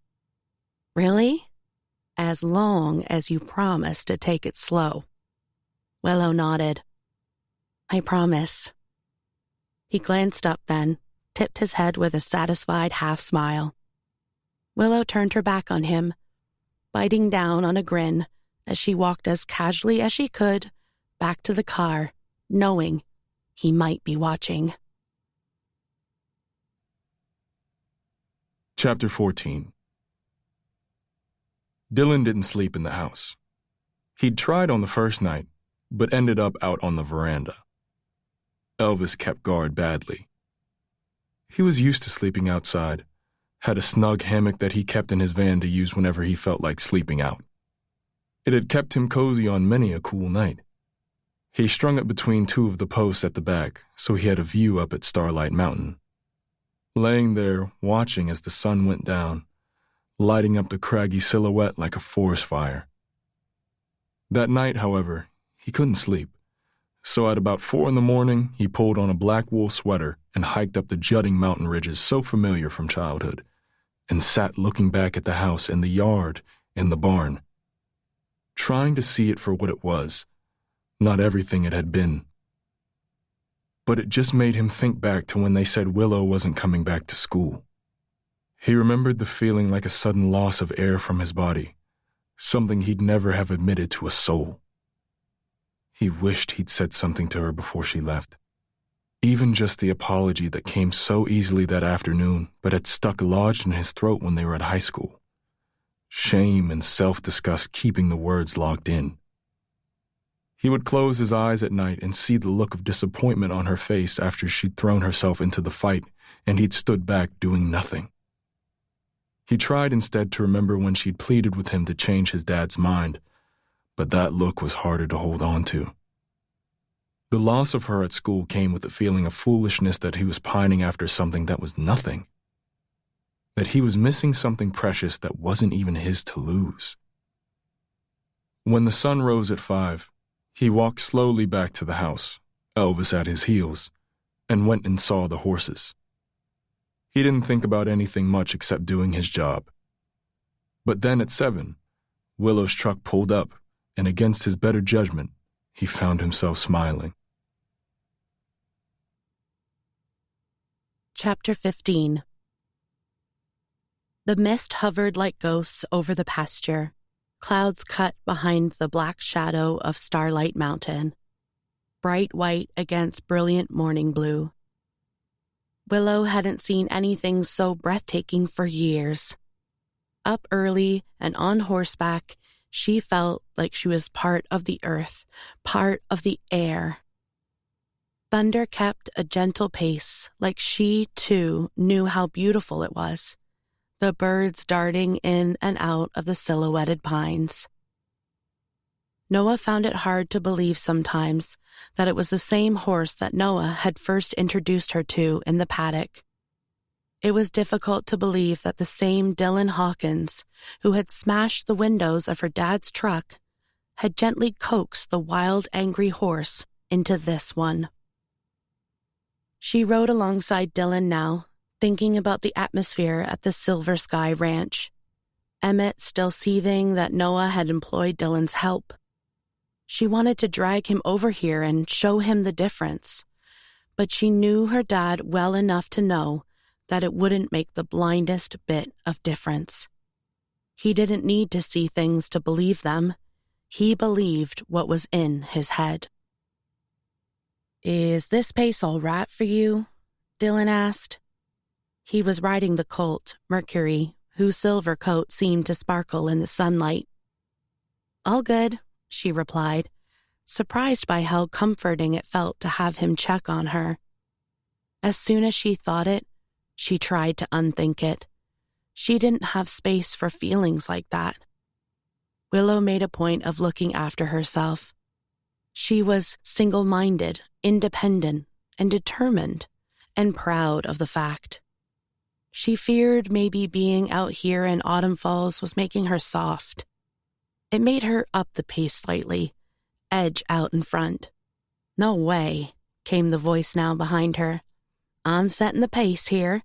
"Really?" "As long as you promise to take it slow." Willow nodded. "I promise." He glanced up then, tipped his head with a satisfied half-smile. Willow turned her back on him, biting down on a grin as she walked as casually as she could back to the car, knowing he might be watching. Chapter 14. Dylan didn't sleep in the house. He'd tried on the first night, but ended up out on the veranda. Elvis kept guard badly. He was used to sleeping outside, had a snug hammock that he kept in his van to use whenever he felt like sleeping out. It had kept him cozy on many a cool night. He strung it between two of the posts at the back, so he had a view up at Starlight Mountain. Laying there, watching as the sun went down, lighting up the craggy silhouette like a forest fire. That night, however, he couldn't sleep, so at about 4 a.m, he pulled on a black wool sweater and hiked up the jutting mountain ridges so familiar from childhood, and sat looking back at the house and the yard and the barn, trying to see it for what it was, not everything it had been. But it just made him think back to when they said Willow wasn't coming back to school. He remembered the feeling like a sudden loss of air from his body, something he'd never have admitted to a soul. He wished he'd said something to her before she left. Even just the apology that came so easily that afternoon, but had stuck lodged in his throat when they were at high school. Shame and self-disgust keeping the words locked in. He would close his eyes at night and see the look of disappointment on her face after she'd thrown herself into the fight and he'd stood back doing nothing. He tried instead to remember when she'd pleaded with him to change his dad's mind, but that look was harder to hold on to. The loss of her at school came with a feeling of foolishness that he was pining after something that was nothing. That he was missing something precious that wasn't even his to lose. When the sun rose at 5, he walked slowly back to the house, Elvis at his heels, and went and saw the horses. He didn't think about anything much except doing his job. But then at 7, Willow's truck pulled up, and against his better judgment, he found himself smiling. Chapter 15. The mist hovered like ghosts over the pasture. Clouds cut behind the black shadow of Starlight Mountain, bright white against brilliant morning blue. Willow hadn't seen anything so breathtaking for years. Up early and on horseback, she felt like she was part of the earth, part of the air. Thunder kept a gentle pace, like she, too, knew how beautiful it was, the birds darting in and out of the silhouetted pines. Noah found it hard to believe sometimes that it was the same horse that Noah had first introduced her to in the paddock. It was difficult to believe that the same Dylan Hawkins, who had smashed the windows of her dad's truck, had gently coaxed the wild, angry horse into this one. She rode alongside Dylan now, thinking about the atmosphere at the Silver Sky Ranch. Emmett still seething that Noah had employed Dylan's help. She wanted to drag him over here and show him the difference, but she knew her dad well enough to know that it wouldn't make the blindest bit of difference. He didn't need to see things to believe them. He believed what was in his head. "Is this pace all right for you?" Dylan asked. He was riding the colt, Mercury, whose silver coat seemed to sparkle in the sunlight. "All good," she replied, surprised by how comforting it felt to have him check on her. As soon as she thought it, she tried to unthink it. She didn't have space for feelings like that. Willow made a point of looking after herself. She was single-minded, independent, and determined, and proud of the fact. She feared maybe being out here in Autumn Falls was making her soft. It made her up the pace slightly, edge out in front. "No way," came the voice now behind her. "I'm setting the pace here.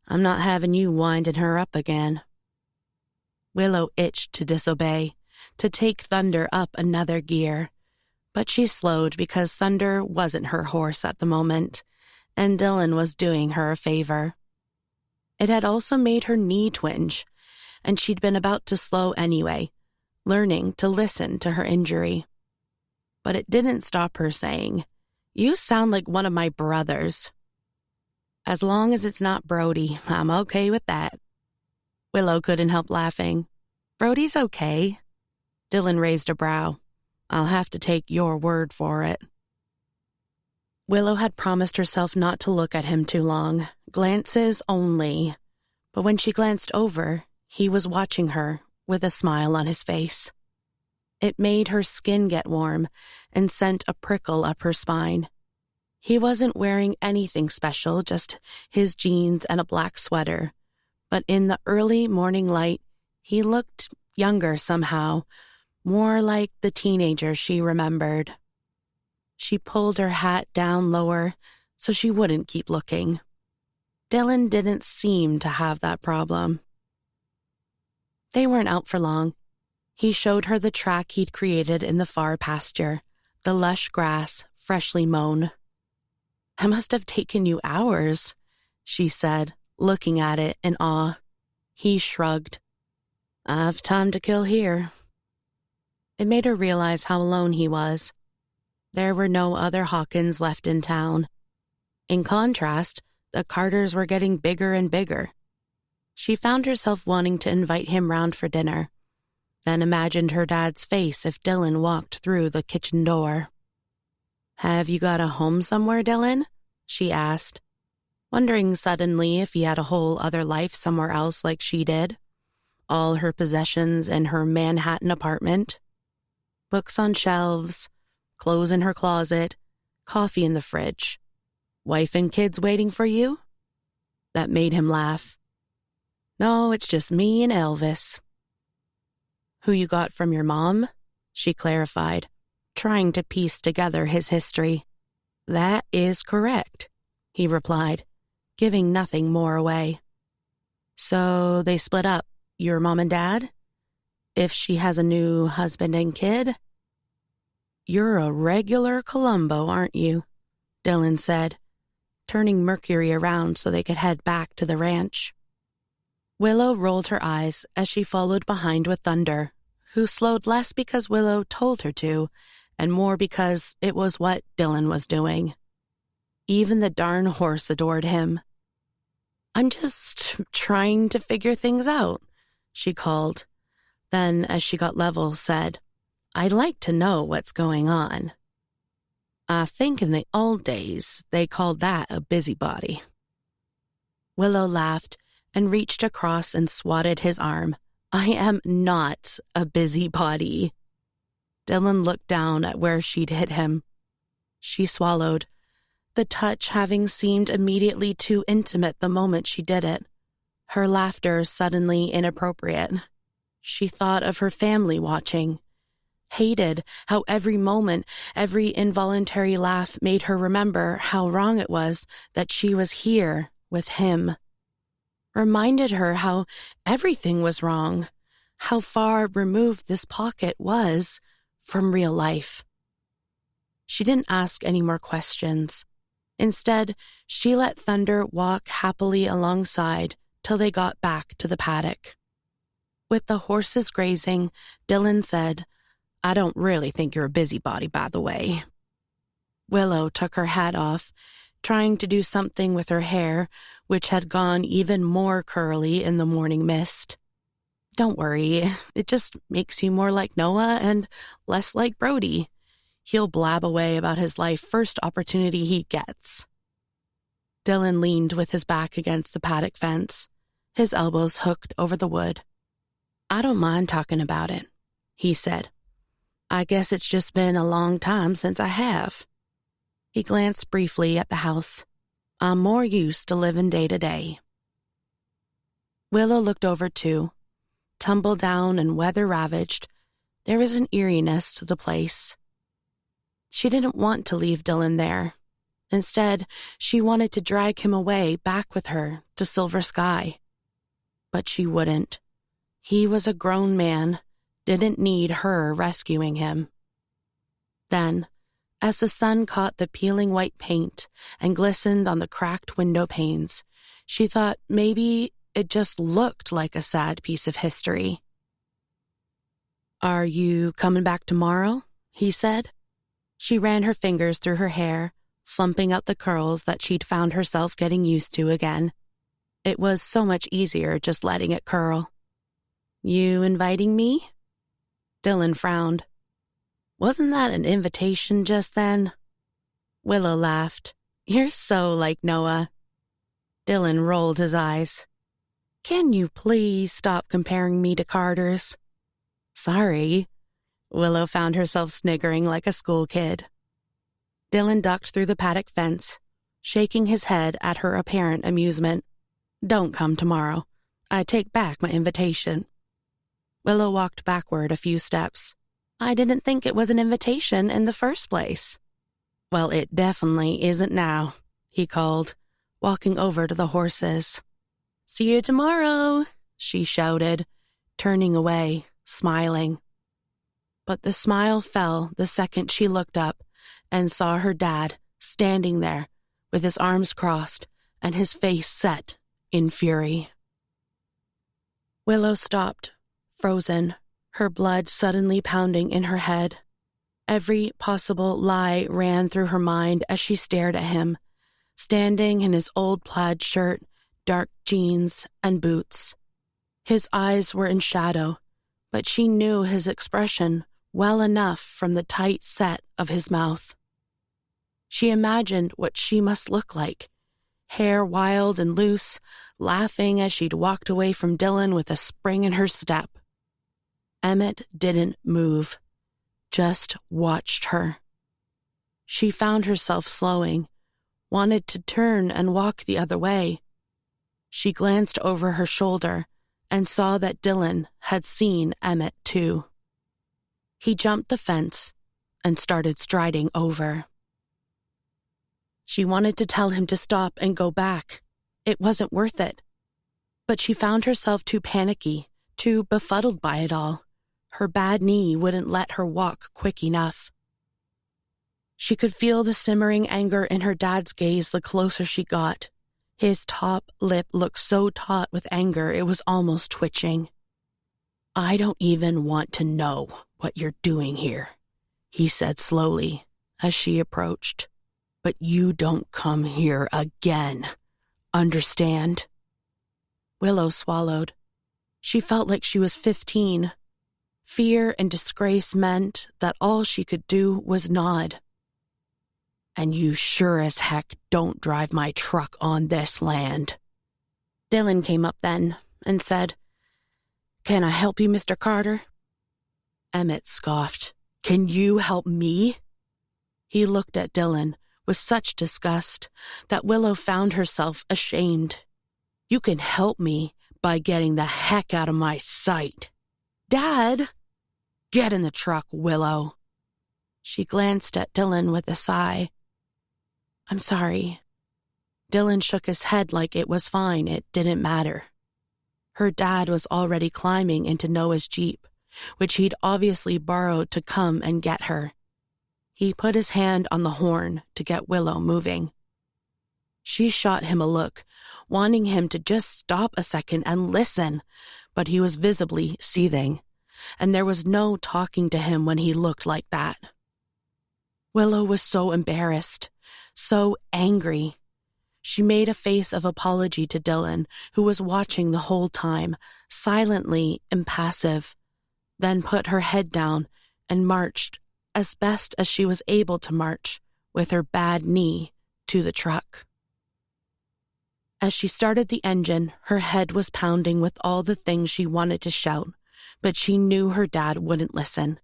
I'm not having you winding her up again." Willow itched to disobey, to take Thunder up another gear. But she slowed because Thunder wasn't her horse at the moment, and Dylan was doing her a favor. It had also made her knee twinge, and she'd been about to slow anyway, learning to listen to her injury. But it didn't stop her saying, "You sound like one of my brothers." "As long as it's not Brody, I'm okay with that." Willow couldn't help laughing. "Brody's okay." Dylan raised a brow. "I'll have to take your word for it." Willow had promised herself not to look at him too long, glances only. But when she glanced over, he was watching her with a smile on his face. It made her skin get warm and sent a prickle up her spine. He wasn't wearing anything special, just his jeans and a black sweater. But in the early morning light, he looked younger somehow, more like the teenager she remembered. She pulled her hat down lower so she wouldn't keep looking. Dylan didn't seem to have that problem. They weren't out for long. He showed her the track he'd created in the far pasture, the lush grass, freshly mown. "It must have taken you hours," she said, looking at it in awe. He shrugged. "I've time to kill here." It made her realize how alone he was. There were no other Hawkins left in town. In contrast, the Carters were getting bigger and bigger. She found herself wanting to invite him round for dinner, then imagined her dad's face if Dylan walked through the kitchen door. "Have you got a home somewhere, Dylan?" she asked, wondering suddenly if he had a whole other life somewhere else like she did. All her possessions in her Manhattan apartment. Books on shelves, clothes in her closet, coffee in the fridge. Wife and kids waiting for you? That made him laugh. "No, it's just me and Elvis." "Who you got from your mom?" she clarified, trying to piece together his history. "That is correct," he replied, giving nothing more away. "So they split up, your mom and dad? If she has a new husband and kid?" "You're a regular Columbo, aren't you?" Dylan said. turning Mercury around so they could head back to the ranch. Willow rolled her eyes as she followed behind with Thunder, who slowed less because Willow told her to, and more because it was what Dylan was doing. Even the darn horse adored him. "I'm just trying to figure things out," she called. Then, as she got level, said, "I'd like to know what's going on." "I think in the old days they called that a busybody." Willow laughed and reached across and swatted his arm. "I am not a busybody." Dylan looked down at where she'd hit him. She swallowed, the touch having seemed immediately too intimate the moment she did it. Her laughter suddenly inappropriate. She thought of her family watching. Hated how every moment, every involuntary laugh made her remember how wrong it was that she was here with him. Reminded her how everything was wrong, how far removed this pocket was from real life. She didn't ask any more questions. Instead, she let Thunder walk happily alongside till they got back to the paddock. With the horses grazing, Dylan said, "I don't really think you're a busybody, by the way." Willow took her hat off, trying to do something with her hair, which had gone even more curly in the morning mist. "Don't worry, it just makes you more like Noah and less like Brody. He'll blab away about his life first opportunity he gets." Dylan leaned with his back against the paddock fence, his elbows hooked over the wood. "I don't mind talking about it," he said. "I guess it's just been a long time since I have." He glanced briefly at the house. "I'm more used to living day to day." Willow looked over too. Tumble down and weather-ravaged, there was an eeriness to the place. She didn't want to leave Dylan there. Instead, she wanted to drag him away back with her to Silver Sky. But she wouldn't. He was a grown man, didn't need her rescuing him. Then, as the sun caught the peeling white paint and glistened on the cracked window panes, she thought maybe it just looked like a sad piece of history. "Are you coming back tomorrow?" he said. She ran her fingers through her hair, flumping out the curls that she'd found herself getting used to again. It was so much easier just letting it curl. "You inviting me?" Dylan frowned. "Wasn't that an invitation just then?" Willow laughed. "You're so like Noah." Dylan rolled his eyes. "Can you please stop comparing me to Carter's?" "Sorry." Willow found herself sniggering like a school kid. Dylan ducked through the paddock fence, shaking his head at her apparent amusement. "Don't come tomorrow. I take back my invitation." Willow walked backward a few steps. "I didn't think it was an invitation in the first place." "Well, it definitely isn't now," he called, walking over to the horses. "See you tomorrow," she shouted, turning away, smiling. But the smile fell the second she looked up and saw her dad standing there with his arms crossed and his face set in fury. Willow stopped, frozen, her blood suddenly pounding in her head. Every possible lie ran through her mind as she stared at him, standing in his old plaid shirt, dark jeans, and boots. His eyes were in shadow, but she knew his expression well enough from the tight set of his mouth. She imagined what she must look like, hair wild and loose, laughing as she'd walked away from Dylan with a spring in her step. Emmett didn't move, just watched her. She found herself slowing, wanted to turn and walk the other way. She glanced over her shoulder and saw that Dylan had seen Emmett too. He jumped the fence and started striding over. She wanted to tell him to stop and go back. It wasn't worth it. But she found herself too panicky, too befuddled by it all. Her bad knee wouldn't let her walk quick enough. She could feel the simmering anger in her dad's gaze the closer she got. His top lip looked so taut with anger it was almost twitching. "I don't even want to know what you're doing here," he said slowly as she approached. "But you don't come here again. Understand?" Willow swallowed. She felt like she was 15. Fear and disgrace meant that all she could do was nod. "And you sure as heck don't drive my truck on this land." Dylan came up then and said, "Can I help you, Mr. Carter?" Emmett scoffed. "Can you help me?" He looked at Dylan with such disgust that Willow found herself ashamed. "You can help me by getting the heck out of my sight." "Dad!" "Get in the truck, Willow." She glanced at Dylan with a sigh. "I'm sorry." Dylan shook his head like it was fine, it didn't matter. Her dad was already climbing into Noah's Jeep, which he'd obviously borrowed to come and get her. He put his hand on the horn to get Willow moving. She shot him a look, wanting him to just stop a second and listen, but he was visibly seething, and there was no talking to him when he looked like that. Willow was so embarrassed, so angry. She made a face of apology to Dylan, who was watching the whole time, silently impassive, then put her head down and marched, as best as she was able to march, with her bad knee, to the truck. As she started the engine, her head was pounding with all the things she wanted to shout, but she knew her dad wouldn't listen.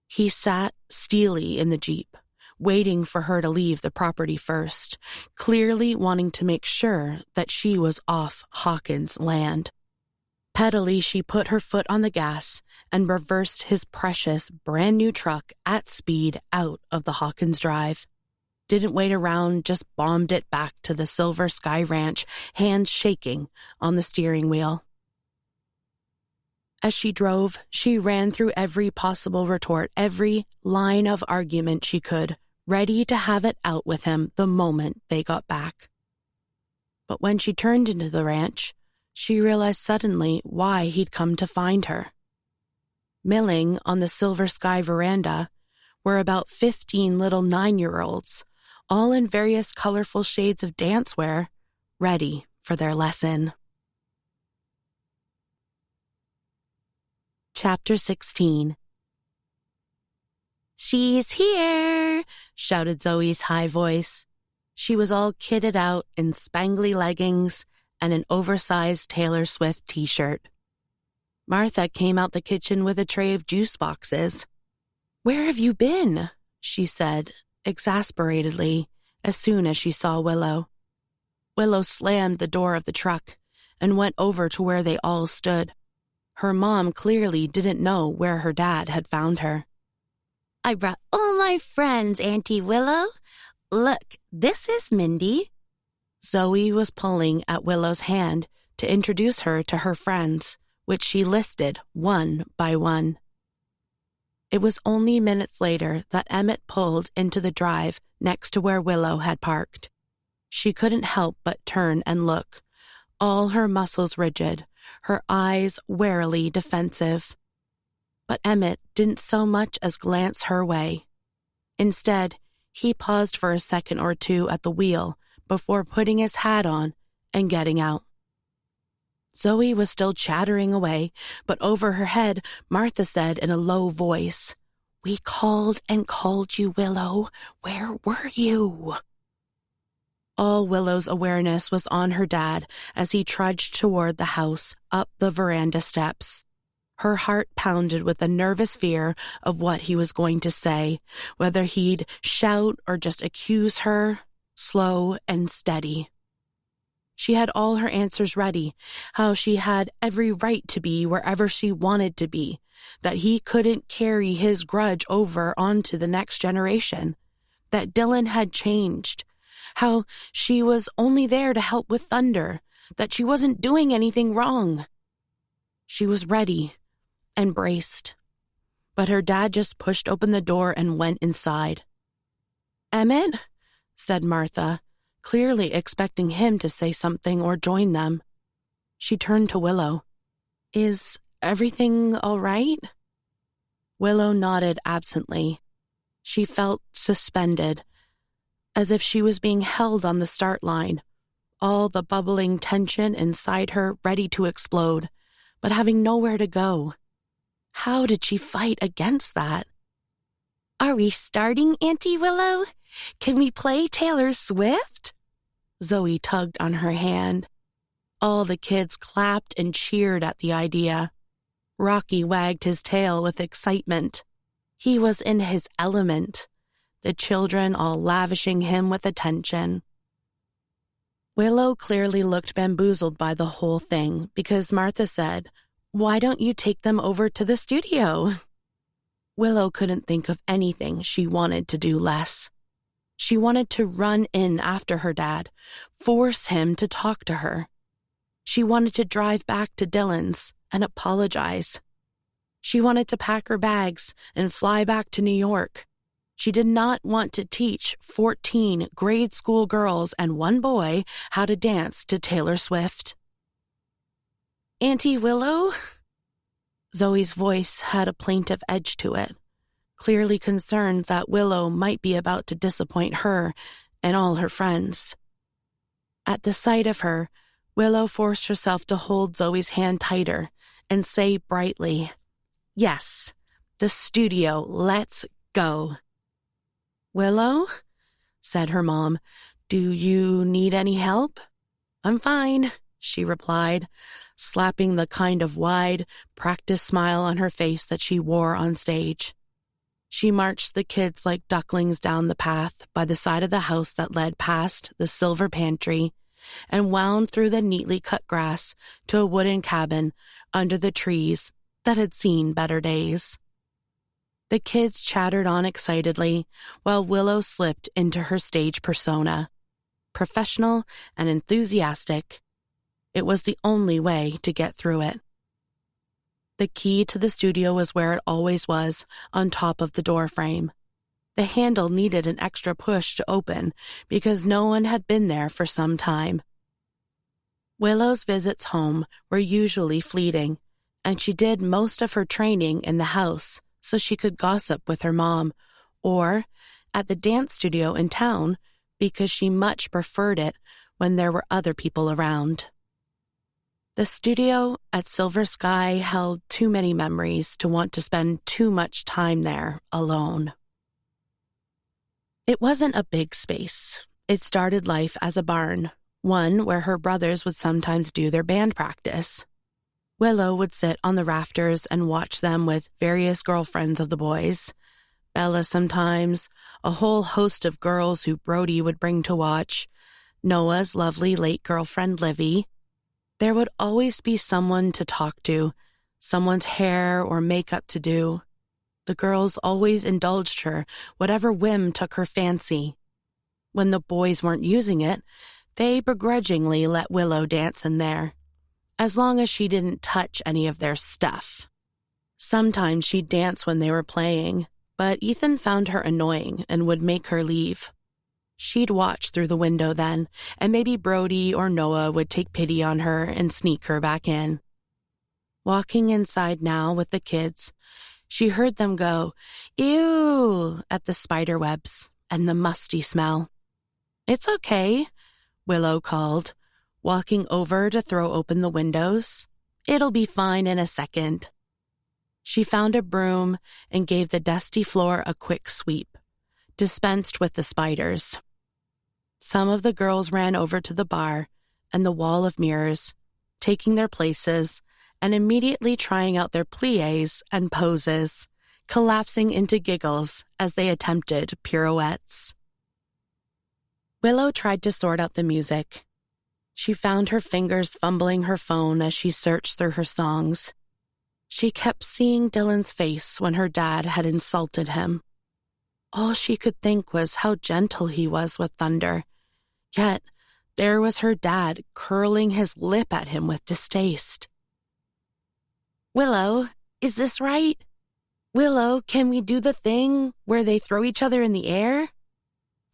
He sat steely in the Jeep, waiting for her to leave the property first, clearly wanting to make sure that she was off Hawkins' land. Pettily, she put her foot on the gas and reversed his precious brand-new truck at speed out of the Hawkins drive. Didn't wait around, just bombed it back to the Silver Sky Ranch, hands shaking on the steering wheel. As she drove, she ran through every possible retort, every line of argument she could, ready to have it out with him the moment they got back. But when she turned into the ranch, she realized suddenly why he'd come to find her. Milling on the Silver Sky veranda were about 15 little 9-year-olds, all in various colorful shades of dancewear, ready for their lesson. Chapter 16. "She's here!" shouted Zoe's high voice. She was all kitted out in spangly leggings and an oversized Taylor Swift t-shirt. Martha came out the kitchen with a tray of juice boxes. "Where have you been?" she said, exasperatedly, as soon as she saw Willow. Willow slammed the door of the truck and went over to where they all stood. Her mom clearly didn't know where her dad had found her. "I brought all my friends, Auntie Willow. Look, this is Mindy." Zoe was pulling at Willow's hand to introduce her to her friends, which she listed one by one. It was only minutes later that Emmett pulled into the drive next to where Willow had parked. She couldn't help but turn and look, all her muscles rigid, her eyes warily defensive. But Emmett didn't so much as glance her way. Instead, he paused for a second or two at the wheel before putting his hat on and getting out. Zoe was still chattering away, but over her head, Martha said in a low voice, "We called and called you, Willow. Where were you?" All Willow's awareness was on her dad as he trudged toward the house, up the veranda steps. Her heart pounded with a nervous fear of what he was going to say, whether he'd shout or just accuse her, slow and steady. She had all her answers ready, how she had every right to be wherever she wanted to be, that he couldn't carry his grudge over onto the next generation, that Dylan had changed, how she was only there to help with Thunder, that she wasn't doing anything wrong. She was ready and braced, but her dad just pushed open the door and went inside. "Emmett?" said Martha, clearly expecting him to say something or join them. She turned to Willow. "Is everything all right?" Willow nodded absently. She felt suspended, as if she was being held on the start line, all the bubbling tension inside her ready to explode, but having nowhere to go. How did she fight against that? "Are we starting, Auntie Willow? Can we play Taylor Swift?" Zoe tugged on her hand. All the kids clapped and cheered at the idea. Rocky wagged his tail with excitement. He was in his element, the children all lavishing him with attention. Willow clearly looked bamboozled by the whole thing because Martha said, "Why don't you take them over to the studio?" Willow couldn't think of anything she wanted to do less. She wanted to run in after her dad, force him to talk to her. She wanted to drive back to Dylan's and apologize. She wanted to pack her bags and fly back to New York. She did not want to teach 14 grade school girls and one boy how to dance to Taylor Swift. "Auntie Willow?" Zoe's voice had a plaintive edge to it, clearly concerned that Willow might be about to disappoint her and all her friends. At the sight of her, Willow forced herself to hold Zoe's hand tighter and say brightly, "Yes, the studio, let's go." "Willow?" said her mom. "Do you need any help?" "I'm fine," she replied, slapping the kind of wide, practiced smile on her face that she wore on stage. She marched the kids like ducklings down the path by the side of the house that led past the silver pantry and wound through the neatly cut grass to a wooden cabin under the trees that had seen better days. The kids chattered on excitedly while Willow slipped into her stage persona. Professional and enthusiastic. It was the only way to get through it. The key to the studio was where it always was, on top of the door frame. The handle needed an extra push to open because no one had been there for some time. Willow's visits home were usually fleeting, and she did most of her training in the house so she could gossip with her mom, or at the dance studio in town because she much preferred it when there were other people around. The studio at Silver Sky held too many memories to want to spend too much time there alone. It wasn't a big space. It started life as a barn, one where her brothers would sometimes do their band practice. Willow would sit on the rafters and watch them with various girlfriends of the boys. Bella sometimes, a whole host of girls who Brody would bring to watch, Noah's lovely late girlfriend Livy. There would always be someone to talk to, someone's hair or makeup to do. The girls always indulged her, whatever whim took her fancy. When the boys weren't using it, they begrudgingly let Willow dance in there, as long as she didn't touch any of their stuff. Sometimes she'd dance when they were playing, but Ethan found her annoying and would make her leave. She'd watch through the window then, and maybe Brody or Noah would take pity on her and sneak her back in. Walking inside now with the kids, she heard them go, "Ew," at the spider webs and the musty smell. "It's okay," Willow called, walking over to throw open the windows. "It'll be fine in a second." She found a broom and gave the dusty floor a quick sweep, dispensed with the spiders. Some of the girls ran over to the bar and the wall of mirrors, taking their places and immediately trying out their pliés and poses, collapsing into giggles as they attempted pirouettes. Willow tried to sort out the music. She found her fingers fumbling her phone as she searched through her songs. She kept seeing Dylan's face when her dad had insulted him. All she could think was how gentle he was with Thunder. Yet, there was her dad curling his lip at him with distaste. "Willow, is this right? Willow, can we do the thing where they throw each other in the air?"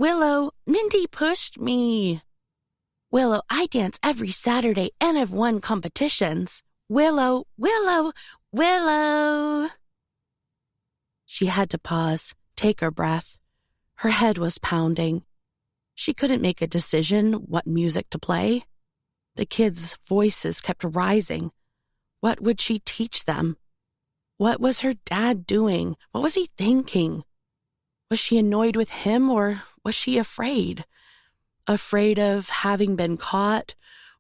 Willow, Mindy pushed me. Willow, I dance every Saturday and I've won competitions. Willow, Willow, Willow. She had to pause, take her breath. Her head was pounding. She couldn't make a decision what music to play. The kids' voices kept rising. What would she teach them? What was her dad doing? What was he thinking? Was she annoyed with him or was she afraid? Afraid of having been caught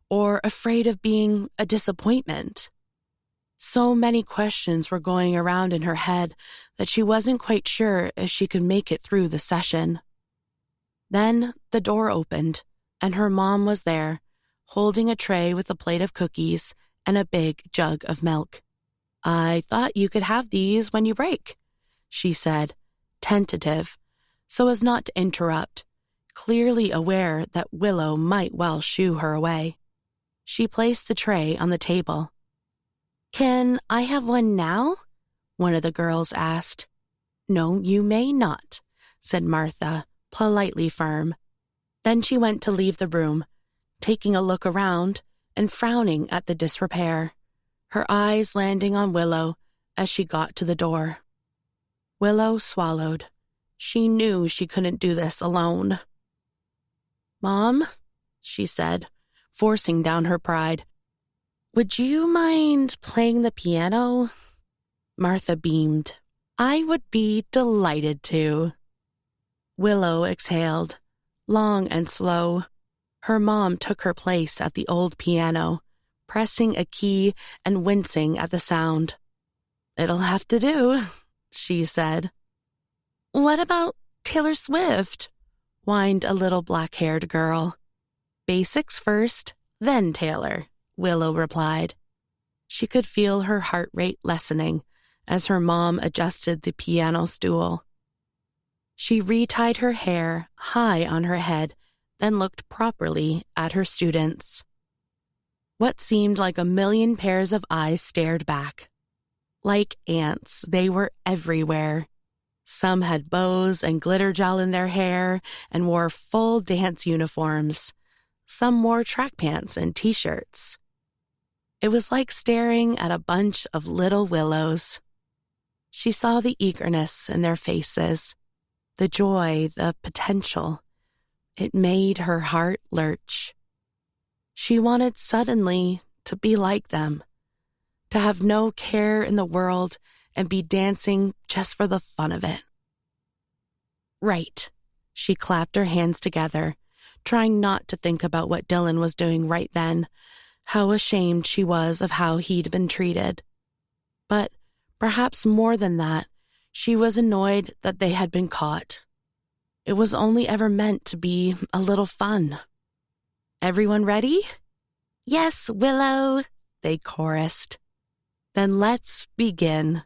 or afraid of being a disappointment? So many questions were going around in her head that she wasn't quite sure if she could make it through the session. Then the door opened, and her mom was there, holding a tray with a plate of cookies and a big jug of milk. "I thought you could have these when you break," she said, tentative, so as not to interrupt, clearly aware that Willow might well shoo her away. She placed the tray on the table. "Can I have one now?" one of the girls asked. "No, you may not," said Martha, politely firm. Then she went to leave the room, taking a look around and frowning at the disrepair, her eyes landing on Willow as she got to the door. Willow swallowed. She knew she couldn't do this alone. "Mom," she said, forcing down her pride, "would you mind playing the piano?" Martha beamed. "I would be delighted to." Willow exhaled, long and slow. Her mom took her place at the old piano, pressing a key and wincing at the sound. "It'll have to do," she said. "What about Taylor Swift?" whined a little black-haired girl. "Basics first, then Taylor," Willow replied. She could feel her heart rate lessening as her mom adjusted the piano stool. She retied her hair high on her head, then looked properly at her students. What seemed like a million pairs of eyes stared back. Like ants, they were everywhere. Some had bows and glitter gel in their hair and wore full dance uniforms. Some wore track pants and t-shirts. It was like staring at a bunch of little willows. She saw the eagerness in their faces, the joy, the potential. It made her heart lurch. She wanted suddenly to be like them, to have no care in the world and be dancing just for the fun of it. Right. She clapped her hands together, trying not to think about what Dylan was doing right then, how ashamed she was of how he'd been treated. But perhaps more than that, she was annoyed that they had been caught. It was only ever meant to be a little fun. "Everyone ready?" "Yes, Willow," they chorused. "Then let's begin."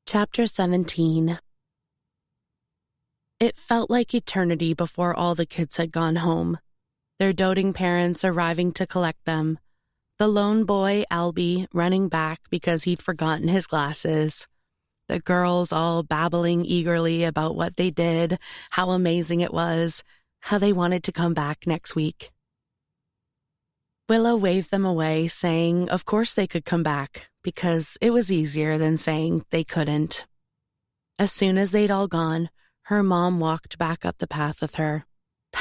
Chapter 17. It felt like eternity before all the kids had gone home, their doting parents arriving to collect them, the lone boy, Albie, running back because he'd forgotten his glasses, the girls all babbling eagerly about what they did, how amazing it was, how they wanted to come back next week. Willow waved them away, saying of course they could come back, because it was easier than saying they couldn't. As soon as they'd all gone, her mom walked back up the path with her.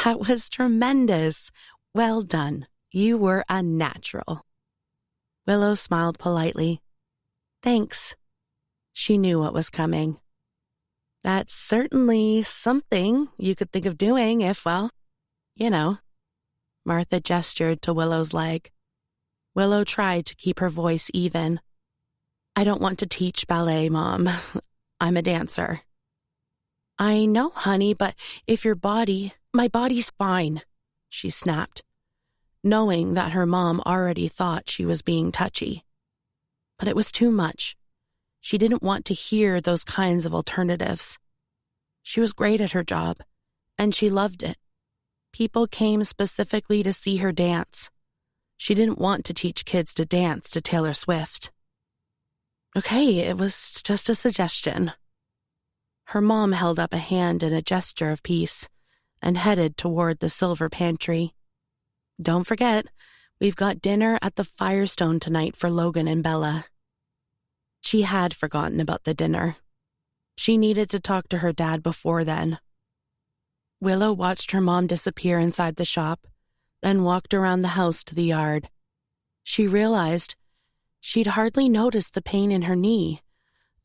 "That was tremendous. Well done. You were a natural." Willow smiled politely. "Thanks." She knew what was coming. "That's certainly something you could think of doing if, well, you know." Martha gestured to Willow's leg. Willow tried to keep her voice even. "I don't want to teach ballet, Mom. I'm a dancer." "I know, honey, but if your body—" "My body's fine," she snapped, knowing that her mom already thought she was being touchy. But it was too much. She didn't want to hear those kinds of alternatives. She was great at her job, and she loved it. People came specifically to see her dance. She didn't want to teach kids to dance to Taylor Swift. "Okay, it was just a suggestion." Her mom held up a hand in a gesture of peace and headed toward the silver pantry. "Don't forget, we've got dinner at the Firestone tonight for Logan and Bella." She had forgotten about the dinner. She needed to talk to her dad before then. Willow watched her mom disappear inside the shop, then walked around the house to the yard. She realized she'd hardly noticed the pain in her knee,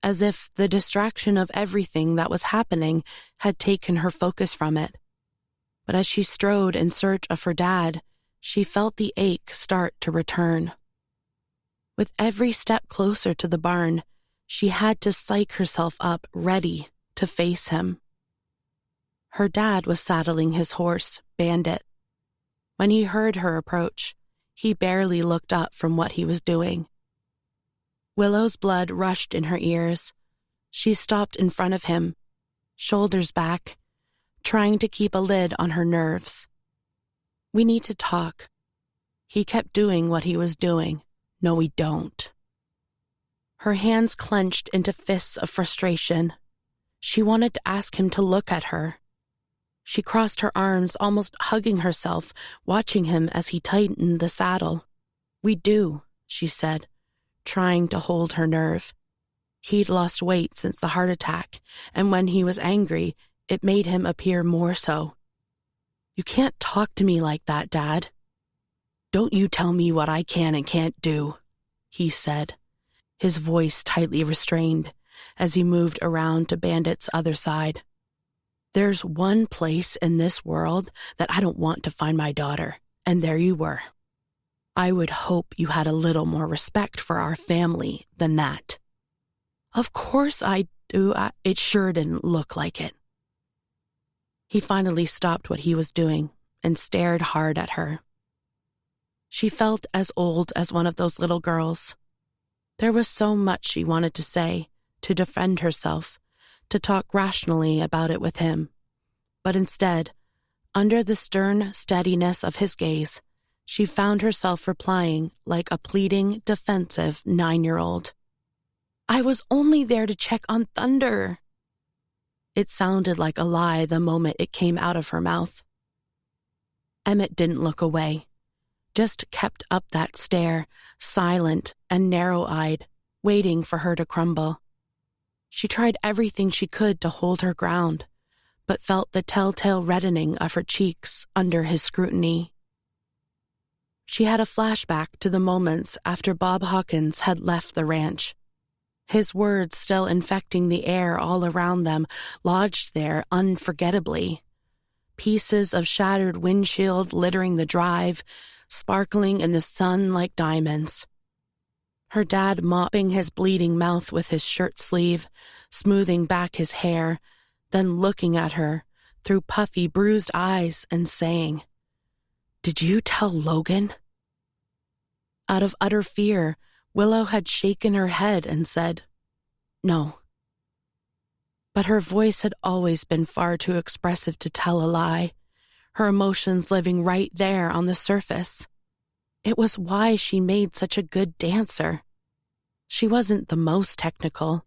as if the distraction of everything that was happening had taken her focus from it. But as she strode in search of her dad, she felt the ache start to return. With every step closer to the barn, she had to psych herself up ready to face him. Her dad was saddling his horse, Bandit. When he heard her approach, he barely looked up from what he was doing. Willow's blood rushed in her ears. She stopped in front of him, shoulders back, trying to keep a lid on her nerves. "We need to talk." He kept doing what he was doing. "No, we don't." Her hands clenched into fists of frustration. She wanted to ask him to look at her. She crossed her arms, almost hugging herself, watching him as he tightened the saddle. "We do," she said, trying to hold her nerve. He'd lost weight since the heart attack, and when he was angry, it made him appear more so. "You can't talk to me like that, Dad." "Don't you tell me what I can and can't do," he said, his voice tightly restrained as he moved around to Bandit's other side. "There's one place in this world that I don't want to find my daughter, and there you were. I would hope you had a little more respect for our family than that." "Of course I do. It sure didn't look like it." He finally stopped what he was doing and stared hard at her. She felt as old as one of those little girls. There was so much she wanted to say, to defend herself, to talk rationally about it with him. But instead, under the stern steadiness of his gaze, she found herself replying like a pleading, defensive 9-year-old. "I was only there to check on Thunder." It sounded like a lie the moment it came out of her mouth. Emmett didn't look away, just kept up that stare, silent and narrow-eyed, waiting for her to crumble. She tried everything she could to hold her ground, but felt the telltale reddening of her cheeks under his scrutiny. She had a flashback to the moments after Bob Hawkins had left the ranch. His words still infecting the air all around them, lodged there unforgettably. Pieces of shattered windshield littering the drive, sparkling in the sun like diamonds. Her dad mopping his bleeding mouth with his shirt sleeve, smoothing back his hair, then looking at her through puffy, bruised eyes and saying, "Did you tell Logan?" Out of utter fear, Willow had shaken her head and said, "No." But her voice had always been far too expressive to tell a lie, her emotions living right there on the surface. It was why she made such a good dancer. She wasn't the most technical,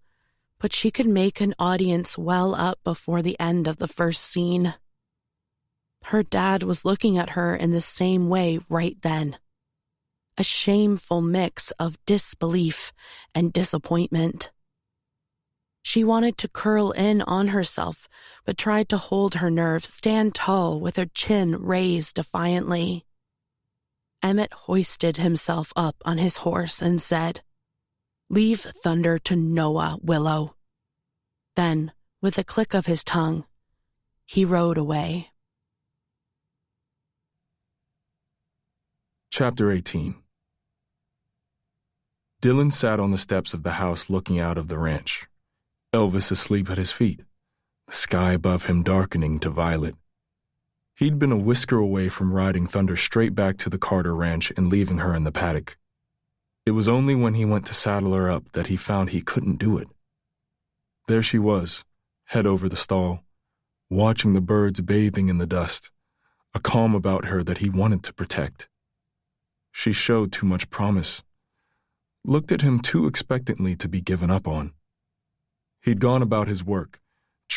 but she could make an audience well up before the end of the first scene. Her dad was looking at her in the same way right then. A shameful mix of disbelief and disappointment. She wanted to curl in on herself, but tried to hold her nerve, stand tall with her chin raised defiantly. Emmett hoisted himself up on his horse and said, "Leave Thunder to Noah, Willow." Then, with a click of his tongue, he rode away. Chapter 18. Dylan sat on the steps of the house looking out of the ranch, Elvis asleep at his feet, the sky above him darkening to violet. He'd been a whisker away from riding Thunder straight back to the Carter ranch and leaving her in the paddock. It was only when he went to saddle her up that he found he couldn't do it. There she was, head over the stall, watching the birds bathing in the dust, a calm about her that he wanted to protect. She showed too much promise, looked at him too expectantly to be given up on. He'd gone about his work,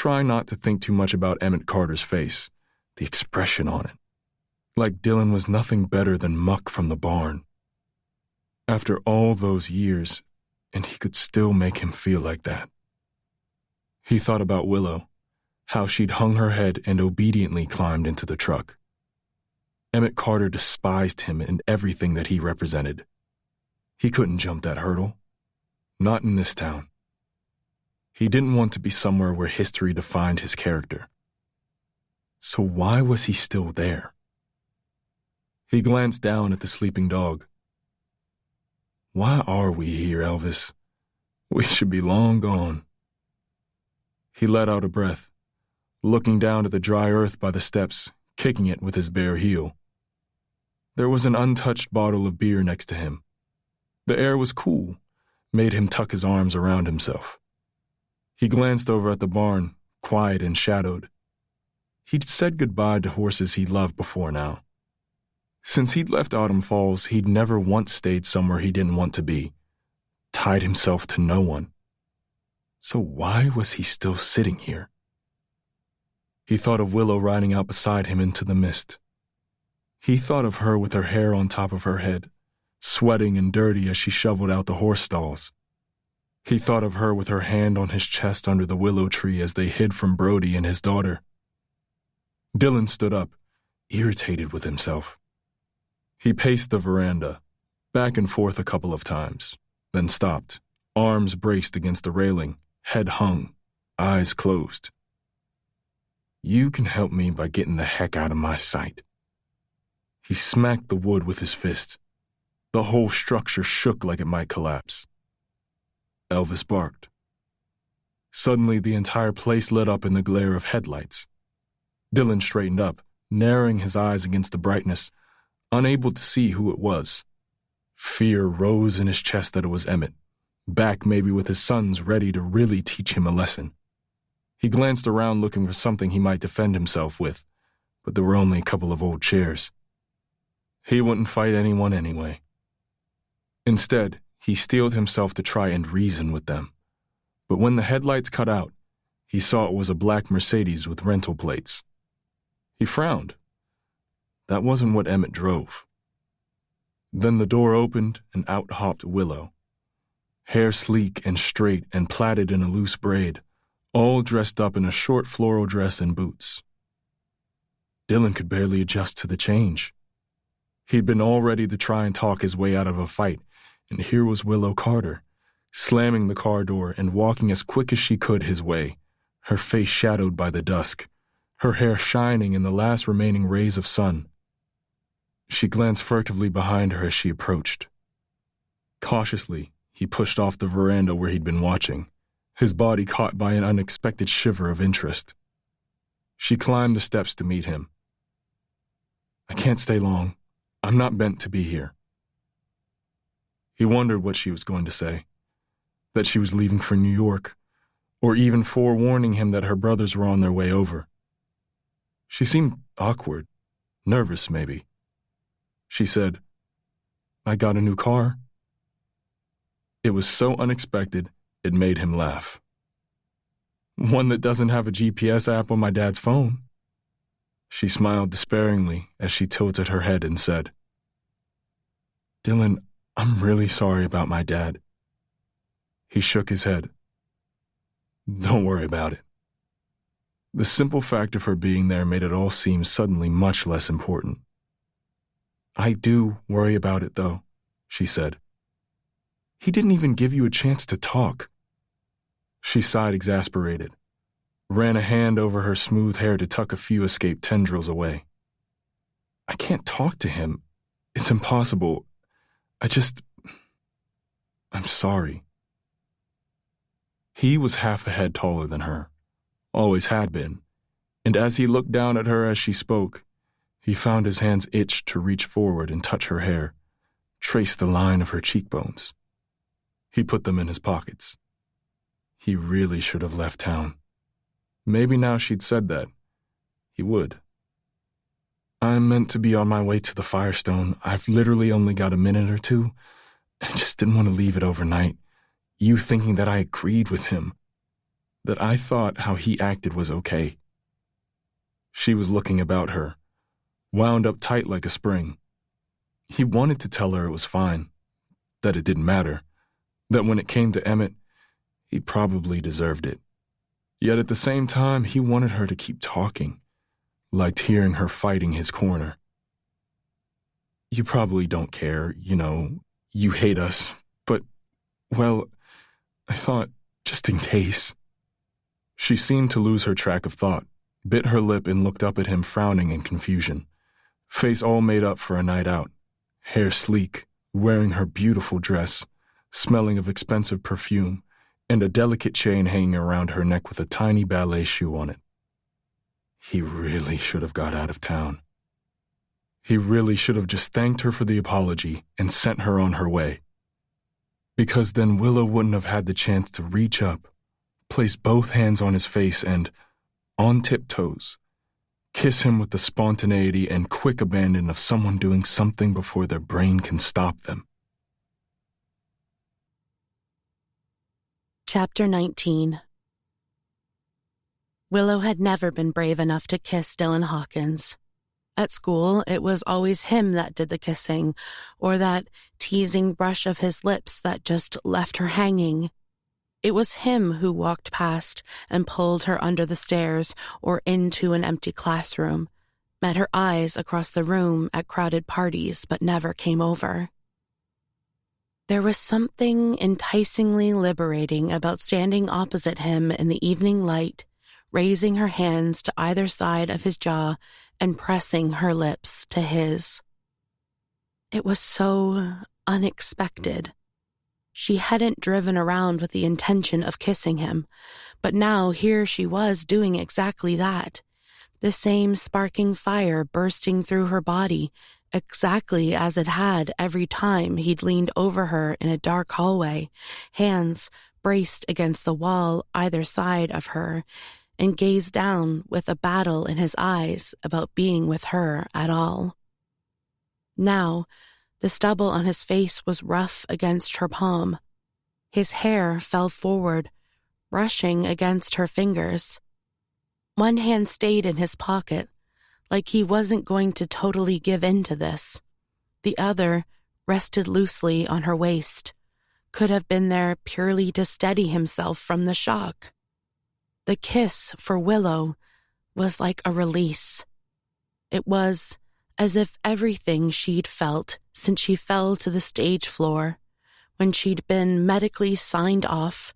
try not to think too much about Emmett Carter's face, the expression on it. Like Dylan was nothing better than muck from the barn. After all those years, and he could still make him feel like that. He thought about Willow, how she'd hung her head and obediently climbed into the truck. Emmett Carter despised him and everything that he represented. He couldn't jump that hurdle. Not in this town. He didn't want to be somewhere where history defined his character. So why was he still there? He glanced down at the sleeping dog. Why are we here, Elvis? We should be long gone. He let out a breath, looking down at the dry earth by the steps, kicking it with his bare heel. There was an untouched bottle of beer next to him. The air was cool, made him tuck his arms around himself. He glanced over at the barn, quiet and shadowed. He'd said goodbye to horses he loved before now. Since he'd left Autumn Falls, he'd never once stayed somewhere he didn't want to be, tied himself to no one. So why was he still sitting here? He thought of Willow riding out beside him into the mist. He thought of her with her hair on top of her head, sweating and dirty as she shoveled out the horse stalls. He thought of her with her hand on his chest under the willow tree as they hid from Brody and his daughter. Dylan stood up, irritated with himself. He paced the veranda, back and forth a couple of times, then stopped, arms braced against the railing, head hung, eyes closed. You can help me by getting the heck out of my sight. He smacked the wood with his fist. The whole structure shook like it might collapse. Elvis barked. Suddenly, the entire place lit up in the glare of headlights. Dylan straightened up, narrowing his eyes against the brightness, unable to see who it was. Fear rose in his chest that it was Emmett, back maybe with his sons ready to really teach him a lesson. He glanced around looking for something he might defend himself with, but there were only a couple of old chairs. He wouldn't fight anyone anyway. Instead, he steeled himself to try and reason with them. But when the headlights cut out, he saw it was a black Mercedes with rental plates. He frowned. That wasn't what Emmett drove. Then the door opened and out hopped Willow. Hair sleek and straight and plaited in a loose braid, all dressed up in a short floral dress and boots. Dylan could barely adjust to the change. He'd been all ready to try and talk his way out of a fight, and here was Willow Carter, slamming the car door and walking as quick as she could his way, her face shadowed by the dusk, her hair shining in the last remaining rays of sun. She glanced furtively behind her as she approached. Cautiously, he pushed off the veranda where he'd been watching, his body caught by an unexpected shiver of interest. She climbed the steps to meet him. I can't stay long. I'm not meant to be here. He wondered what she was going to say, that she was leaving for New York, or even forewarning him that her brothers were on their way over. She seemed awkward, nervous maybe. She said, I got a new car. It was so unexpected, it made him laugh. One that doesn't have a GPS app on my dad's phone. She smiled despairingly as she tilted her head and said, Dylan, I'm really sorry about my dad. He shook his head. Don't worry about it. The simple fact of her being there made it all seem suddenly much less important. I do worry about it, though, she said. He didn't even give you a chance to talk. She sighed exasperated, ran a hand over her smooth hair to tuck a few escaped tendrils away. I can't talk to him. It's impossible. I'm sorry. He was half a head taller than her, always had been, and as he looked down at her as she spoke, he found his hands itch to reach forward and touch her hair, trace the line of her cheekbones. He put them in his pockets. He really should have left town. Maybe now she'd said that, he would. I'm meant to be on my way to the Firestone. I've literally only got a minute or two. I just didn't want to leave it overnight. You thinking that I agreed with him. that I thought how he acted was okay. She was looking about her, wound up tight like a spring. He wanted to tell her it was fine, that it didn't matter, that when it came to Emmett, he probably deserved it. Yet at the same time, he wanted her to keep talking, liked hearing her fighting his corner. You probably don't care, you hate us, but, well, I thought, just in case. She seemed to lose her track of thought, bit her lip and looked up at him frowning in confusion. Face all made up for a night out, hair sleek, wearing her beautiful dress, smelling of expensive perfume, and a delicate chain hanging around her neck with a tiny ballet shoe on it. He really should have got out of town. He really should have just thanked her for the apology and sent her on her way. Because then Willow wouldn't have had the chance to reach up, place both hands on his face and, on tiptoes, kiss him with the spontaneity and quick abandon of someone doing something before their brain can stop them. Chapter 19. Willow had never been brave enough to kiss Dylan Hawkins. At school, it was always him that did the kissing, or that teasing brush of his lips that just left her hanging. It was him who walked past and pulled her under the stairs or into an empty classroom, met her eyes across the room at crowded parties but never came over. There was something enticingly liberating about standing opposite him in the evening light, raising her hands to either side of his jaw and pressing her lips to his. It was so unexpected. She hadn't driven around with the intention of kissing him, but now here she was doing exactly that. The same sparking fire bursting through her body, exactly as it had every time he'd leaned over her in a dark hallway, hands braced against the wall either side of her, and gazed down with a battle in his eyes about being with her at all. Now, the stubble on his face was rough against her palm. His hair fell forward, brushing against her fingers. One hand stayed in his pocket, like he wasn't going to totally give in to this. The other rested loosely on her waist, could have been there purely to steady himself from the shock. The kiss for Willow was like a release. It was as if everything she'd felt since she fell to the stage floor, when she'd been medically signed off,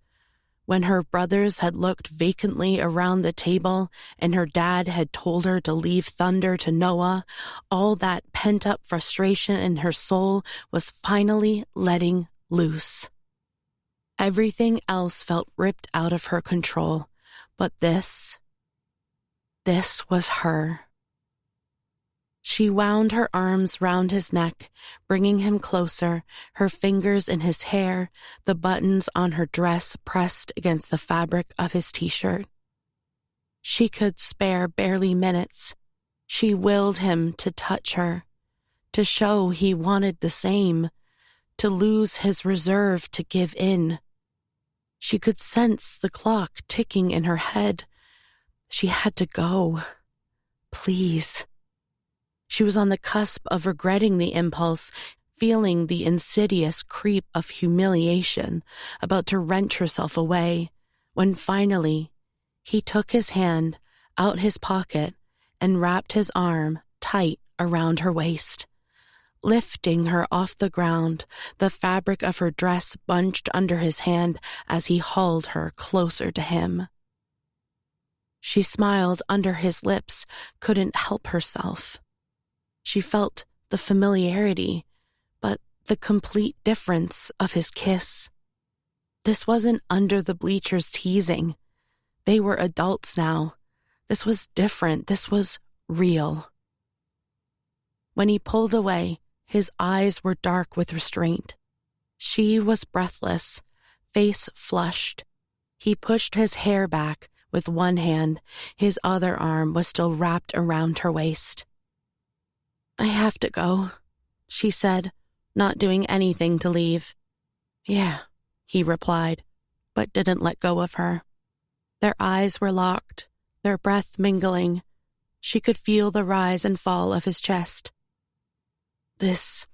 when her brothers had looked vacantly around the table and her dad had told her to leave Thunder to Noah, all that pent-up frustration in her soul was finally letting loose. Everything else felt ripped out of her control, but this was her. She wound her arms round his neck, bringing him closer, her fingers in his hair, the buttons on her dress pressed against the fabric of his t-shirt. She could spare barely minutes. She willed him to touch her, to show he wanted the same, to lose his reserve to give in. She could sense the clock ticking in her head. She had to go. Please. She was on the cusp of regretting the impulse, feeling the insidious creep of humiliation, about to wrench herself away, when finally he took his hand out his pocket and wrapped his arm tight around her waist. Lifting her off the ground, the fabric of her dress bunched under his hand as he hauled her closer to him. She smiled under his lips, couldn't help herself. She felt the familiarity, but the complete difference of his kiss. This wasn't under the bleachers teasing. They were adults now. This was different. This was real. When he pulled away, his eyes were dark with restraint. She was breathless, face flushed. He pushed his hair back with one hand. His other arm was still wrapped around her waist. "I have to go," she said, not doing anything to leave. "Yeah," he replied, but didn't let go of her. Their eyes were locked, their breath mingling. She could feel the rise and fall of his chest. "This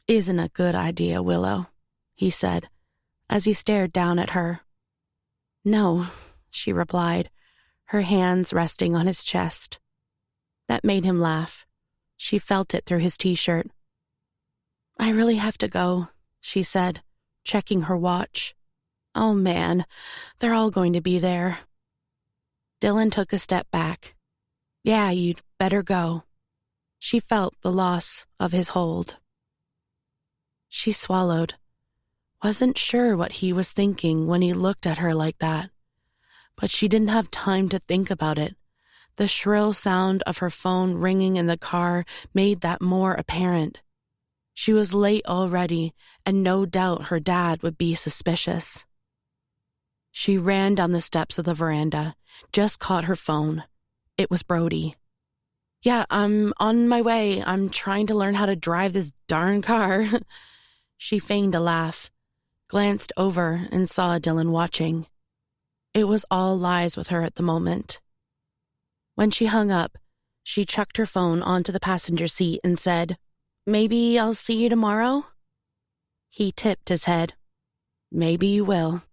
isn't a good idea, Willow," he said, as he stared down at her. "No," she replied, her hands resting on his chest. That made him laugh. She felt it through his t-shirt. "I really have to go," she said, checking her watch. "Oh man, they're all going to be there." Dylan took a step back. "Yeah, you'd better go." She felt the loss of his hold. She swallowed. Wasn't sure what he was thinking when he looked at her like that. But she didn't have time to think about it. The shrill sound of her phone ringing in the car made that more apparent. She was late already, and no doubt her dad would be suspicious. She ran down the steps of the veranda, just caught her phone. It was Brody. "Yeah, I'm on my way. I'm trying to learn how to drive this darn car." She feigned a laugh, glanced over and saw Dylan watching. It was all lies with her at the moment. When she hung up, she chucked her phone onto the passenger seat and said, "Maybe I'll see you tomorrow?" He tipped his head. "Maybe you will."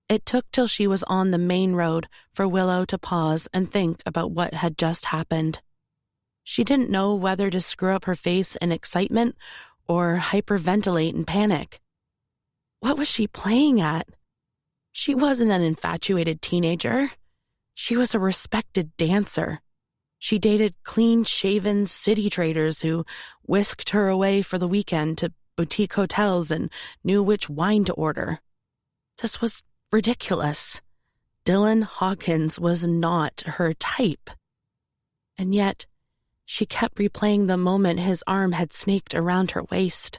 It took till she was on the main road for Willow to pause and think about what had just happened. She didn't know whether to screw up her face in excitement or hyperventilate in panic. What was she playing at? She wasn't an infatuated teenager. She was a respected dancer. She dated clean-shaven city traders who whisked her away for the weekend to boutique hotels and knew which wine to order. This was ridiculous. Dylan Hawkins was not her type. And yet, she kept replaying the moment his arm had snaked around her waist,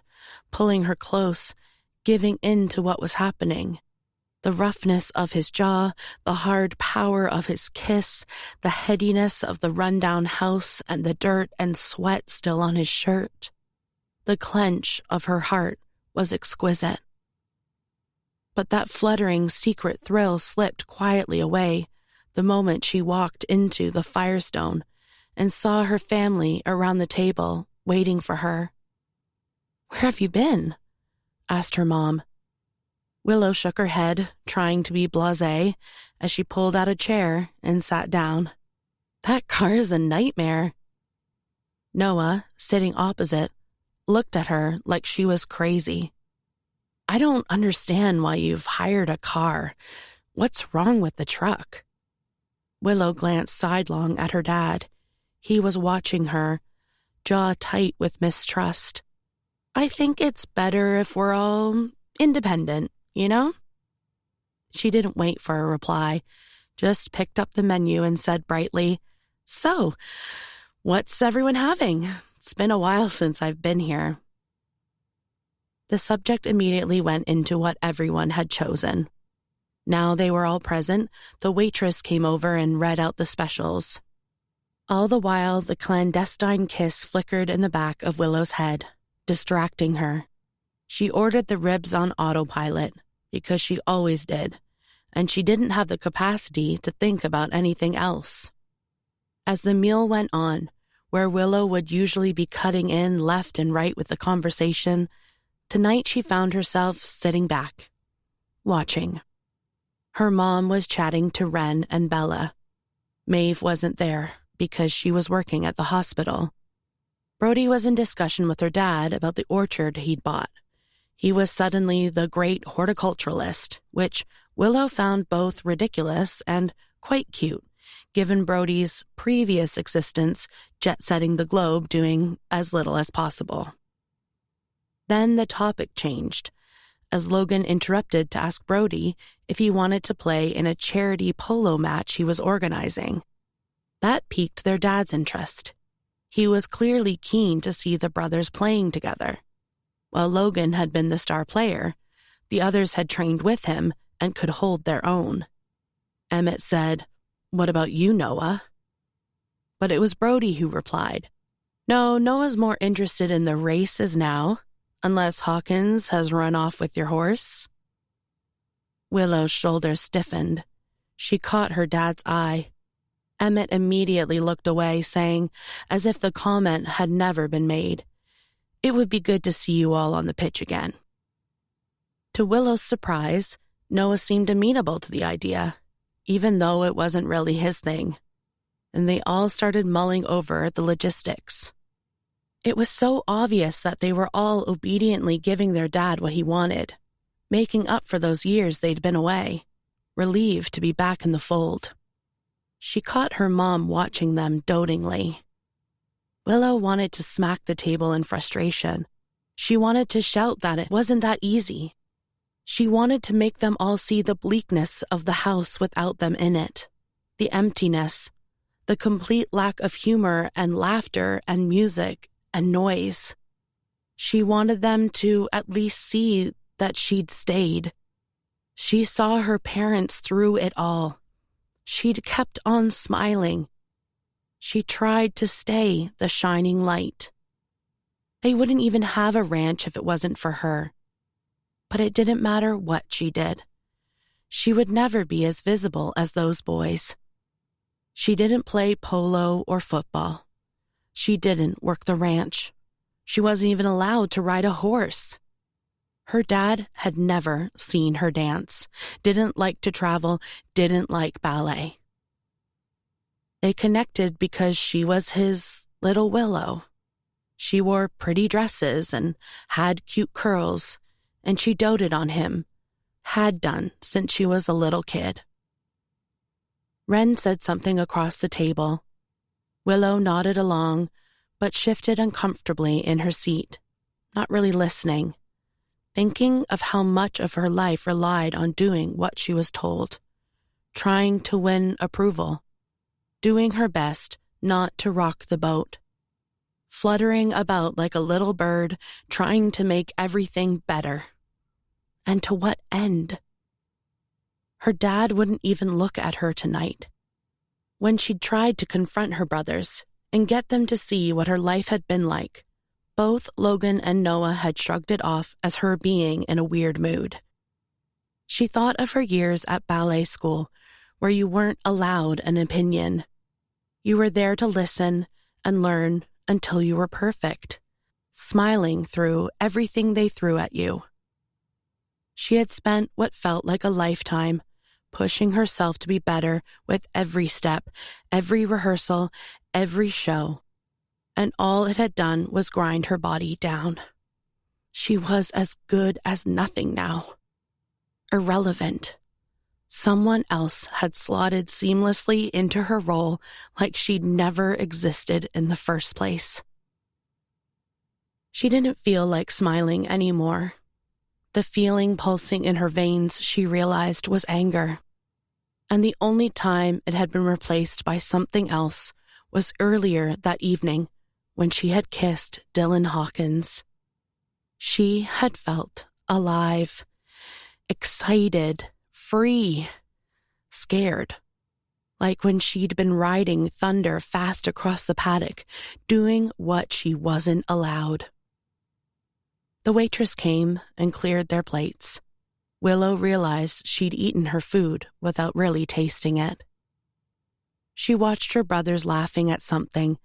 pulling her close, giving in to what was happening. The roughness of his jaw, the hard power of his kiss, the headiness of the rundown house and the dirt and sweat still on his shirt. The clench of her heart was exquisite. But that fluttering secret thrill slipped quietly away the moment she walked into the Firestone and saw her family around the table waiting for her. "Where have you been?" asked her mom. Willow shook her head, trying to be blasé, as she pulled out a chair and sat down. "That car is a nightmare." Noah, sitting opposite, looked at her like she was crazy. "I don't understand why you've hired a car. What's wrong with the truck?" Willow glanced sidelong at her dad. He was watching her, jaw tight with mistrust. "I think it's better if we're all independent, you know?" She didn't wait for a reply, just picked up the menu and said brightly, "So, what's everyone having? It's been a while since I've been here." The subject immediately went into what everyone had chosen. Now they were all present, the waitress came over and read out the specials. All the while, the clandestine kiss flickered in the back of Willow's head, distracting her. She ordered the ribs on autopilot, because she always did, and she didn't have the capacity to think about anything else. As the meal went on, where Willow would usually be cutting in left and right with the conversation, tonight she found herself sitting back, watching. Her mom was chatting to Ren and Bella. Maeve wasn't there because she was working at the hospital. Brody was in discussion with her dad about the orchard he'd bought. He was suddenly the great horticulturalist, which Willow found both ridiculous and quite cute, given Brody's previous existence jet-setting the globe doing as little as possible. Then the topic changed, as Logan interrupted to ask Brody if he wanted to play in a charity polo match he was organizing. That piqued their dad's interest. He was clearly keen to see the brothers playing together. While Logan had been the star player, the others had trained with him and could hold their own. Emmett said, "What about you, Noah?" But it was Brody who replied, "No, Noah's more interested in the races now, unless Hawkins has run off with your horse." Willow's shoulders stiffened. She caught her dad's eye. Emmett immediately looked away, saying, as if the comment had never been made, "It would be good to see you all on the pitch again." To Willow's surprise, Noah seemed amenable to the idea, even though it wasn't really his thing, and they all started mulling over the logistics. It was so obvious that they were all obediently giving their dad what he wanted, making up for those years they'd been away, relieved to be back in the fold. She caught her mom watching them dotingly. Willow wanted to smack the table in frustration. She wanted to shout that it wasn't that easy. She wanted to make them all see the bleakness of the house without them in it, the emptiness, the complete lack of humor and laughter and music and noise. She wanted them to at least see that she'd stayed. She saw her parents through it all. She'd kept on smiling. She tried to stay the shining light. They wouldn't even have a ranch if it wasn't for her. But it didn't matter what she did. She would never be as visible as those boys. She didn't play polo or football. She didn't work the ranch. She wasn't even allowed to ride a horse. Her dad had never seen her dance, didn't like to travel, didn't like ballet. They connected because she was his little Willow. She wore pretty dresses and had cute curls, and she doted on him, had done since she was a little kid. Wren said something across the table. Willow nodded along, but shifted uncomfortably in her seat, not really listening, thinking of how much of her life relied on doing what she was told, trying to win approval, doing her best not to rock the boat, fluttering about like a little bird, trying to make everything better. And to what end? Her dad wouldn't even look at her tonight. When she'd tried to confront her brothers and get them to see what her life had been like, both Logan and Noah had shrugged it off as her being in a weird mood. She thought of her years at ballet school, where you weren't allowed an opinion. You were there to listen and learn until you were perfect, smiling through everything they threw at you. She had spent what felt like a lifetime, pushing herself to be better with every step, every rehearsal, every show. And all it had done was grind her body down. She was as good as nothing now. Irrelevant. Someone else had slotted seamlessly into her role like she'd never existed in the first place. She didn't feel like smiling anymore. The feeling pulsing in her veins, she realized, was anger. And the only time it had been replaced by something else was earlier that evening, when she had kissed Dylan Hawkins. She had felt alive, excited, free, scared, like when she'd been riding thunder fast across the paddock, doing what she wasn't allowed. The waitress came and cleared their plates. Willow realized she'd eaten her food without really tasting it. She watched her brothers laughing at something,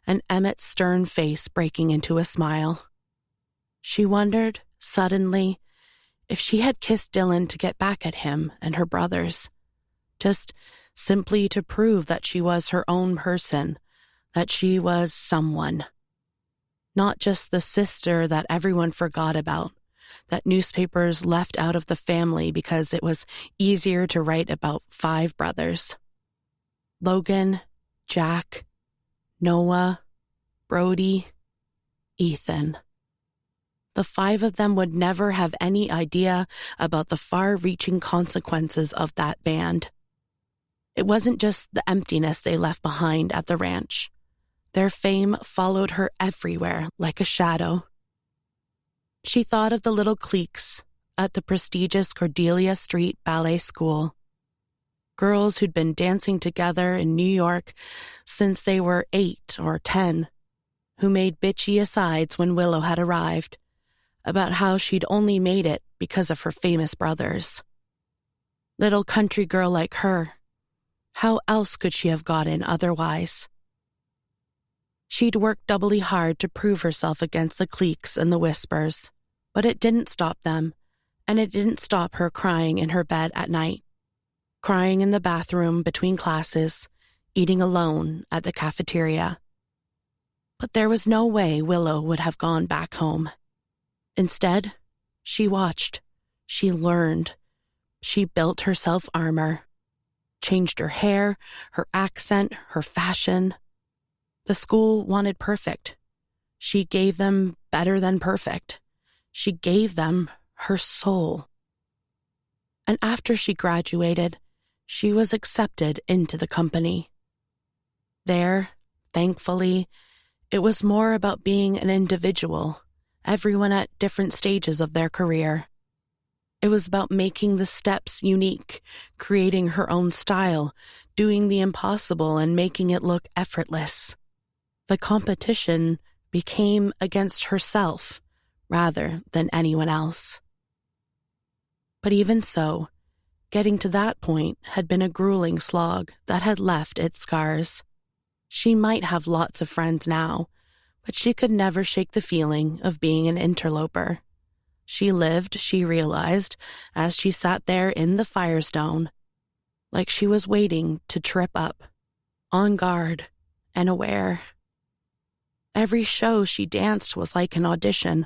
and Emmett's stern face breaking into a smile. She wondered, suddenly, if she had kissed Dylan to get back at him and her brothers, just simply to prove that she was her own person, that she was someone. Not just the sister that everyone forgot about, that newspapers left out of the family because it was easier to write about 5 brothers. Logan, Jack, Noah, Brody, Ethan. The 5 of them would never have any idea about the far-reaching consequences of that band. It wasn't just the emptiness they left behind at the ranch. Their fame followed her everywhere like a shadow. She thought of the little cliques at the prestigious Cordelia Street Ballet School. Girls who'd been dancing together in New York since they were 8 or 10, who made bitchy asides when Willow had arrived, about how she'd only made it because of her famous brothers. Little country girl like her. How else could she have got in otherwise? She'd worked doubly hard to prove herself against the cliques and the whispers, but it didn't stop them, and it didn't stop her crying in her bed at night, crying in the bathroom between classes, eating alone at the cafeteria. But there was no way Willow would have gone back home. Instead, she watched, she learned, she built herself armor, changed her hair, her accent, her fashion. The school wanted perfect. She gave them better than perfect. She gave them her soul. And after she graduated, she was accepted into the company. There, thankfully, it was more about being an individual, everyone at different stages of their career. It was about making the steps unique, creating her own style, doing the impossible and making it look effortless. The competition became against herself rather than anyone else. But even so, getting to that point had been a grueling slog that had left its scars. She might have lots of friends now, but she could never shake the feeling of being an interloper. She lived, she realized, as she sat there in the Firestone, like she was waiting to trip up, on guard and aware. Every show she danced was like an audition,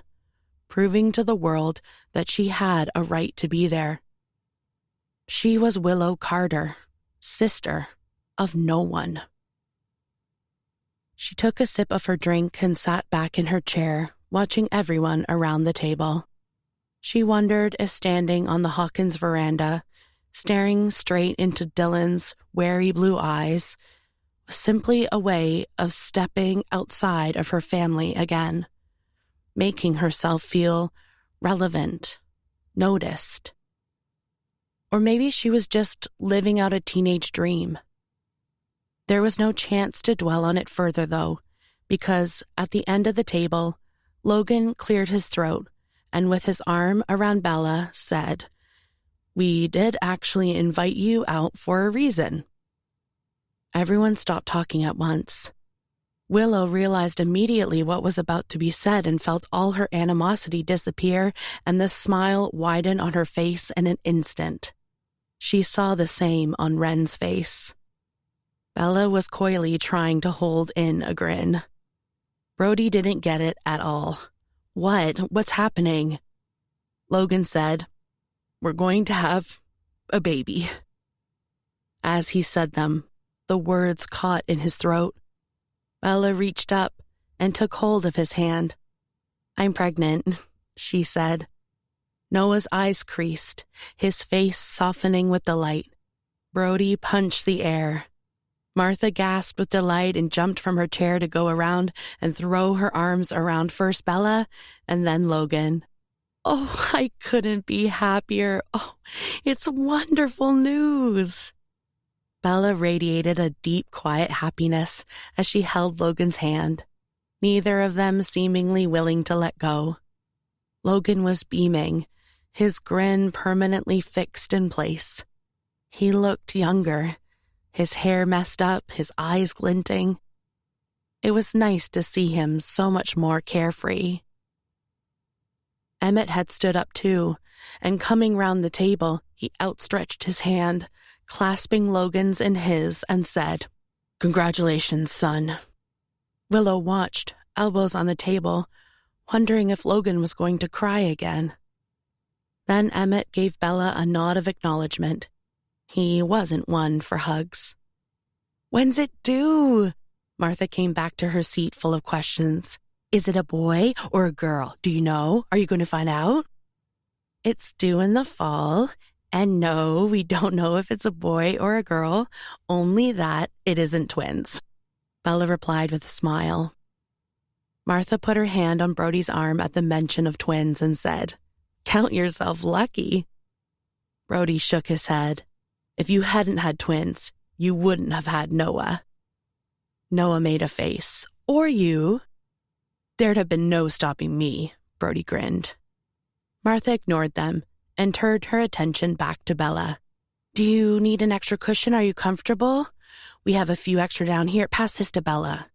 proving to the world that she had a right to be there. She was Willow Carter, sister of no one. She took a sip of her drink and sat back in her chair, watching everyone around the table. She wondered if standing on the Hawkins veranda, staring straight into Dylan's wary blue eyes, was simply a way of stepping outside of her family again, making herself feel relevant, noticed. Or maybe she was just living out a teenage dream. There was no chance to dwell on it further, though, because at the end of the table, Logan cleared his throat and with his arm around Bella said, "We did actually invite you out for a reason." Everyone stopped talking at once. Willow realized immediately what was about to be said and felt all her animosity disappear and the smile widen on her face in an instant. She saw the same on Wren's face. Bella was coyly trying to hold in a grin. Brody didn't get it at all. What's happening? Logan said, "We're going to have a baby." As he said them, the words caught in his throat. Bella reached up and took hold of his hand. "I'm pregnant," she said. Noah's eyes creased, his face softening with delight. Brody punched the air. Martha gasped with delight and jumped from her chair to go around and throw her arms around first Bella and then Logan. "Oh, I couldn't be happier. Oh, it's wonderful news." Bella radiated a deep, quiet happiness as she held Logan's hand, neither of them seemingly willing to let go. Logan was beaming, his grin permanently fixed in place. He looked younger, his hair messed up, his eyes glinting. It was nice to see him so much more carefree. Emmett had stood up too, and coming round the table, he outstretched his hand, clasping Logan's in his, and said, "Congratulations, son." Willow watched, elbows on the table, wondering if Logan was going to cry again. Then Emmett gave Bella a nod of acknowledgement. He wasn't one for hugs. "When's it due?" Martha came back to her seat full of questions. "Is it a boy or a girl? Do you know? Are you going to find out?" "It's due in the fall. And no, we don't know if it's a boy or a girl, only that it isn't twins," Bella replied with a smile. Martha put her hand on Brody's arm at the mention of twins and said, "Count yourself lucky." Brody shook his head. "If you hadn't had twins, you wouldn't have had Noah." Noah made a face. "Or you." "There'd have been no stopping me," Brody grinned. Martha ignored them and turned her attention back to Bella. Do you need an extra cushion? Are you comfortable? We have a few extra down here. Pass this to Bella.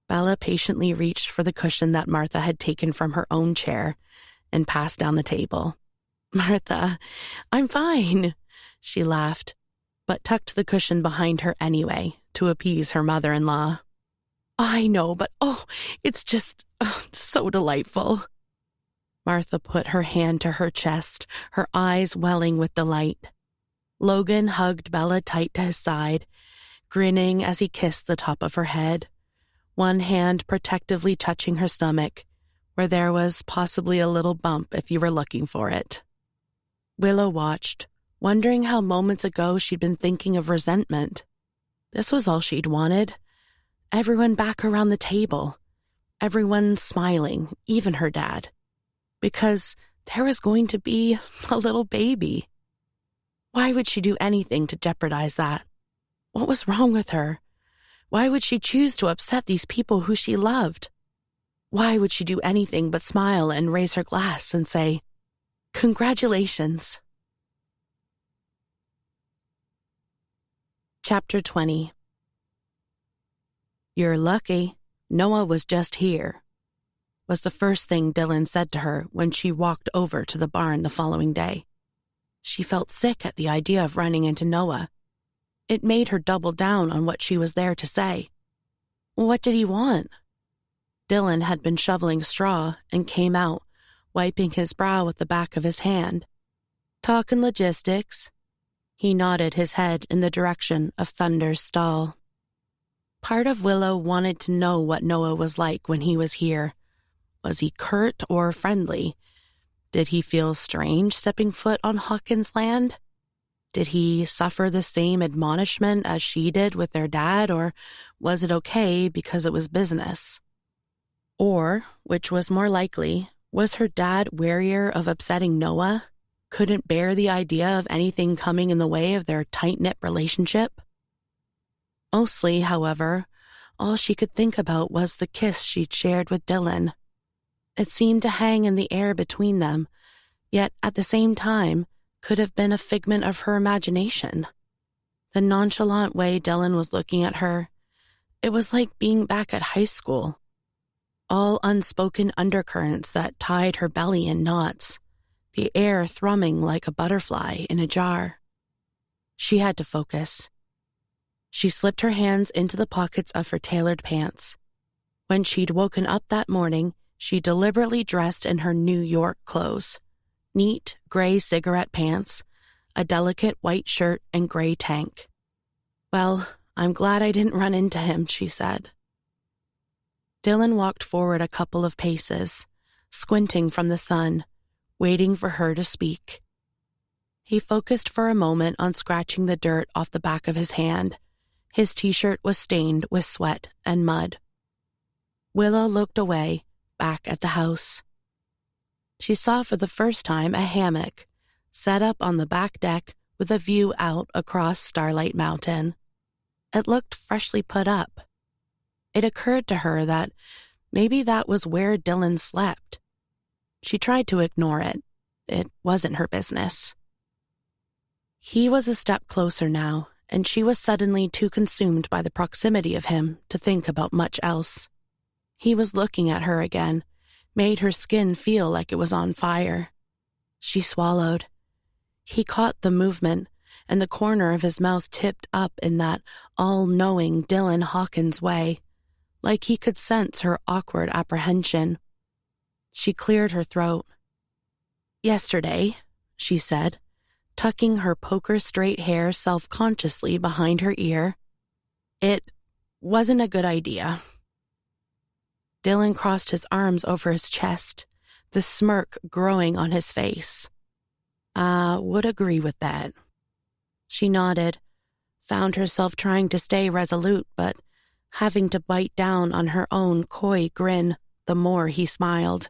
Bella patiently reached for the cushion that Martha had taken from her own chair and passed down the table. Martha, I'm fine, she laughed, but tucked the cushion behind her anyway to appease her mother-in-law. I know, but it's just so delightful. Martha put her hand to her chest, her eyes welling with delight. Logan hugged Bella tight to his side, grinning as he kissed the top of her head, one hand protectively touching her stomach, where there was possibly a little bump if you were looking for it. Willow watched, wondering how moments ago she'd been thinking of resentment. This was all she'd wanted. Everyone back around the table. Everyone smiling, even her dad. Because there was going to be a little baby. Why would she do anything to jeopardize that? What was wrong with her? Why would she choose to upset these people who she loved? Why would she do anything but smile and raise her glass and say, "Congratulations." Chapter 20. "You're lucky. Noah was just here," was the first thing Dylan said to her when she walked over to the barn the following day. She felt sick at the idea of running into Noah. It made her double down on what she was there to say. What did he want? Dylan had been shoveling straw and came out, wiping his brow with the back of his hand. "Talkin' logistics." He nodded his head in the direction of Thunder's stall. Part of Willow wanted to know what Noah was like when he was here. Was he curt or friendly? Did he feel strange stepping foot on Hawkins' land? Did he suffer the same admonishment as she did with their dad, or was it okay because it was business? Or, which was more likely, was her dad warier of upsetting Noah? Couldn't bear the idea of anything coming in the way of their tight-knit relationship? Mostly, however, all she could think about was the kiss she'd shared with Dylan. It seemed to hang in the air between them, yet at the same time could have been a figment of her imagination. The nonchalant way Dylan was looking at her, it was like being back at high school. All unspoken undercurrents that tied her belly in knots, the air thrumming like a butterfly in a jar. She had to focus. She slipped her hands into the pockets of her tailored pants. When she'd woken up that morning, she deliberately dressed in her New York clothes. Neat gray cigarette pants, a delicate white shirt, and gray tank. "Well, I'm glad I didn't run into him," she said. Dylan walked forward a couple of paces, squinting from the sun, waiting for her to speak. He focused for a moment on scratching the dirt off the back of his hand. His t-shirt was stained with sweat and mud. Willow looked away, back at the house. She saw for the first time a hammock, set up on the back deck with a view out across Starlight Mountain. It looked freshly put up. It occurred to her that maybe that was where Dylan slept. She tried to ignore it. It wasn't her business. He was a step closer now, and she was suddenly too consumed by the proximity of him to think about much else. He was looking at her again, made her skin feel like it was on fire. She swallowed. He caught the movement, and the corner of his mouth tipped up in that all-knowing Dylan Hawkins way, like he could sense her awkward apprehension. She cleared her throat. "Yesterday," she said, tucking her poker-straight hair self-consciously behind her ear, "it wasn't a good idea." Dylan crossed his arms over his chest, the smirk growing on his face. "I would agree with that." She nodded, found herself trying to stay resolute, but having to bite down on her own coy grin the more he smiled.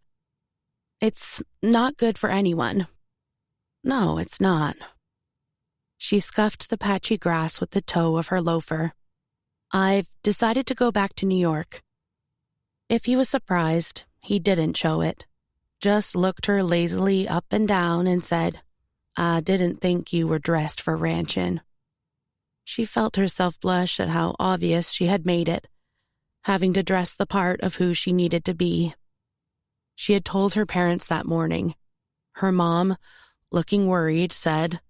"It's not good for anyone." "No, it's not." She scuffed the patchy grass with the toe of her loafer. "I've decided to go back to New York." If he was surprised, he didn't show it, just looked her lazily up and down and said, I didn't think you were dressed for ranching." She felt herself blush at how obvious she had made it, having to dress the part of who she needed to be. She had told her parents that morning. Her mom, looking worried, said,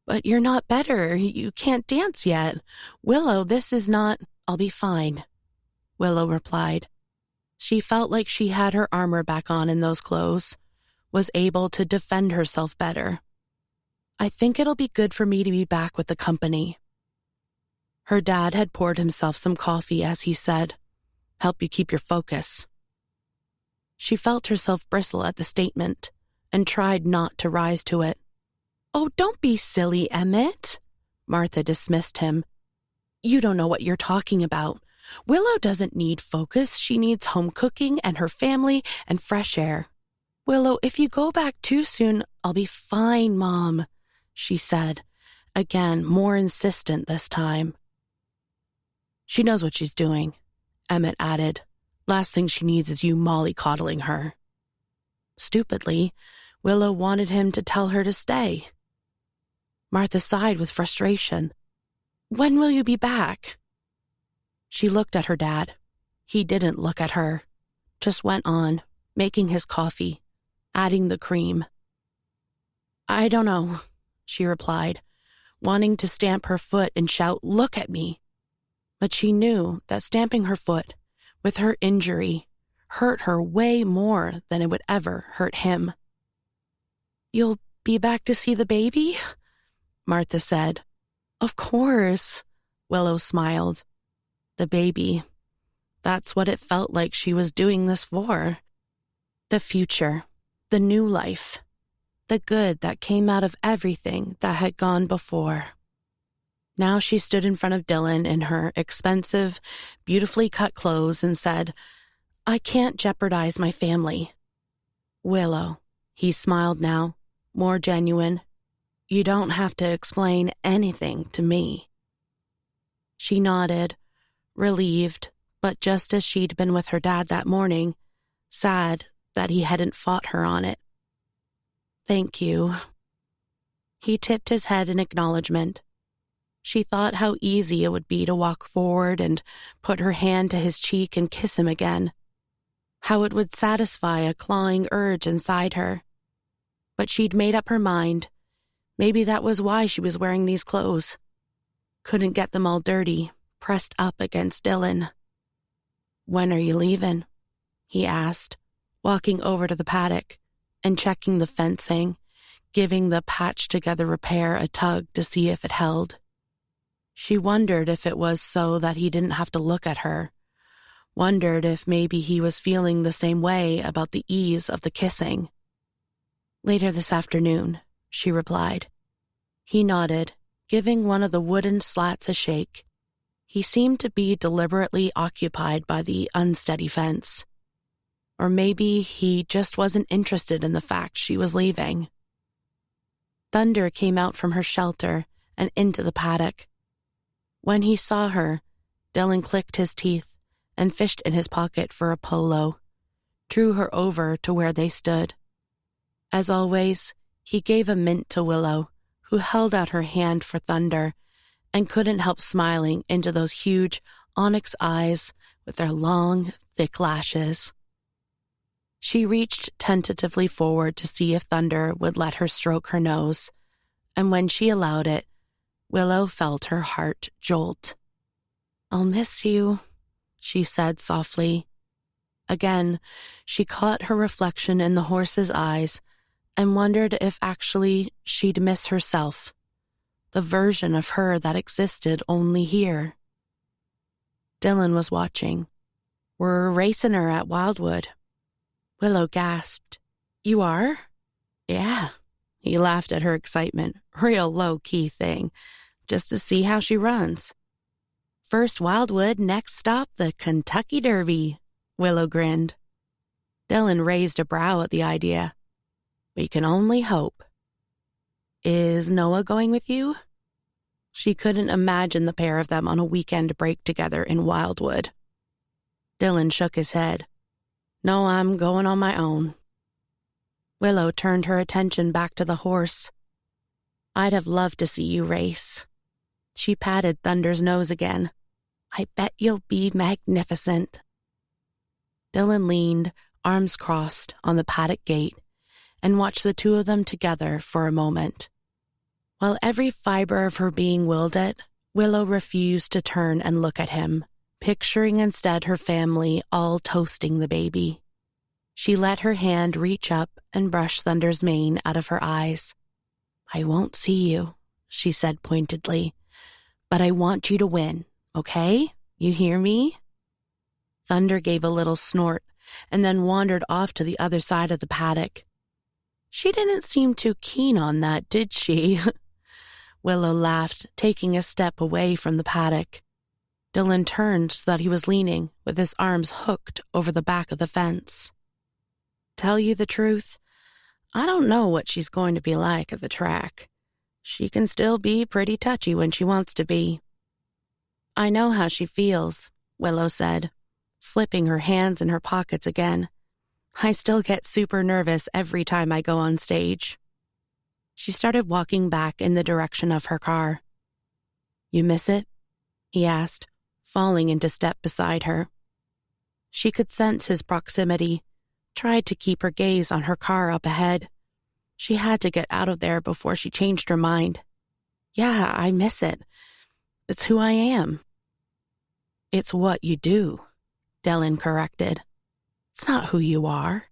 "But you're not better. You can't dance yet. Willow, this is not—" "I'll be fine," Willow replied. She felt like she had her armor back on in those clothes, was able to defend herself better. "I think it'll be good for me to be back with the company." Her dad had poured himself some coffee as he said, "Help you keep your focus." She felt herself bristle at the statement and tried not to rise to it. "Oh, don't be silly, Emmett," Martha dismissed him. "You don't know what you're talking about. Willow doesn't need focus. She needs home cooking and her family and fresh air." "Willow, if you go back too soon, I'll be fine, Mom," she said, again more insistent this time. "She knows what she's doing," Emmett added. "Last thing she needs is you mollycoddling her." Stupidly, Willow wanted him to tell her to stay. Martha sighed with frustration. "When will you be back?" She looked at her dad. He didn't look at her, just went on, making his coffee, adding the cream. "I don't know," she replied, wanting to stamp her foot and shout, "Look at me." But she knew that stamping her foot, with her injury, hurt her way more than it would ever hurt him. "You'll be back to see the baby?" Martha said. "Of course," Willow smiled. The baby. That's what it felt like she was doing this for. The future, the new life, the good that came out of everything that had gone before. Now she stood in front of Dylan in her expensive, beautifully cut clothes and said, "I can't jeopardize my family." "Willow," he smiled now, more genuine, "you don't have to explain anything to me." She nodded, relieved, but just as she'd been with her dad that morning, sad that he hadn't fought her on it. "Thank you." He tipped his head in acknowledgement. She thought how easy it would be to walk forward and put her hand to his cheek and kiss him again, how it would satisfy a clawing urge inside her. But she'd made up her mind. Maybe that was why she was wearing these clothes. Couldn't get them all dirty, pressed up against Dylan. "When are you leaving?" he asked, walking over to the paddock and checking the fencing, giving the patched-together repair a tug to see if it held. She wondered if it was so that he didn't have to look at her, wondered if maybe he was feeling the same way about the ease of the kissing. "Later this afternoon," she replied. He nodded, giving one of the wooden slats a shake. He seemed to be deliberately occupied by the unsteady fence. Or maybe he just wasn't interested in the fact she was leaving. Thunder came out from her shelter and into the paddock. When he saw her, Dylan clicked his teeth and fished in his pocket for a polo, drew her over to where they stood. As always, he gave a mint to Willow, who held out her hand for Thunder and couldn't help smiling into those huge onyx eyes with their long, thick lashes. She reached tentatively forward to see if Thunder would let her stroke her nose, and when she allowed it, Willow felt her heart jolt. "I'll miss you," she said softly. Again, she caught her reflection in the horse's eyes and wondered if actually she'd miss herself, the version of her that existed only here. Dylan was watching. "We're racing her at Wildwood." Willow gasped. "You are?" "Yeah." He laughed at her excitement. "Real low-key thing, just to see how she runs." "First Wildwood, next stop the Kentucky Derby," Willow grinned. Dylan raised a brow at the idea. "We can only hope." "Is Noah going with you?" She couldn't imagine the pair of them on a weekend break together in Wildwood. Dylan shook his head. "No, I'm going on my own." Willow turned her attention back to the horse. I'd have loved to see you race. She patted Thunder's nose again. I bet you'll be magnificent. Dylan leaned, arms crossed, on the paddock gate and watched the two of them together for a moment. While every fiber of her being willed it, Willow refused to turn and look at him, picturing instead her family all toasting the baby. She let her hand reach up and brush Thunder's mane out of her eyes. I won't see you, she said pointedly, but I want you to win, okay? You hear me? Thunder gave a little snort and then wandered off to the other side of the paddock. She didn't seem too keen on that, did she? Willow laughed, taking a step away from the paddock. Dylan turned so that he was leaning, with his arms hooked over the back of the fence. Tell you the truth, I don't know what she's going to be like at the track. She can still be pretty touchy when she wants to be. I know how she feels, Willow said, slipping her hands in her pockets again. I still get super nervous every time I go on stage. She started walking back in the direction of her car. You miss it? He asked, falling into step beside her. She could sense his proximity, tried to keep her gaze on her car up ahead. She had to get out of there before she changed her mind. Yeah, I miss it. It's who I am. It's what you do, Dylan corrected. It's not who you are.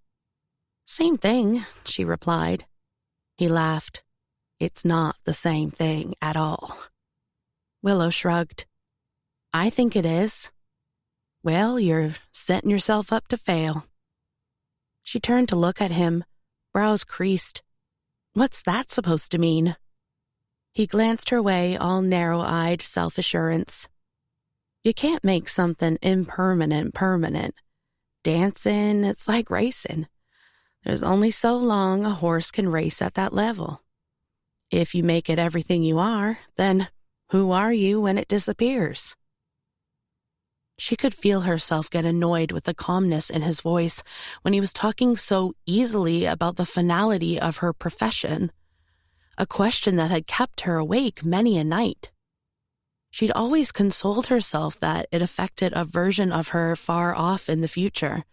Same thing, she replied. He laughed. It's not the same thing at all. Willow shrugged. I think it is. Well, you're setting yourself up to fail. She turned to look at him, brows creased. What's that supposed to mean? He glanced her way, all narrow-eyed self-assurance. You can't make something impermanent permanent. Dancing, it's like racing. There's only so long a horse can race at that level. If you make it everything you are, then who are you when it disappears? She could feel herself get annoyed with the calmness in his voice when he was talking so easily about the finality of her profession, a question that had kept her awake many a night. She'd always consoled herself that it affected a version of her far off in the future,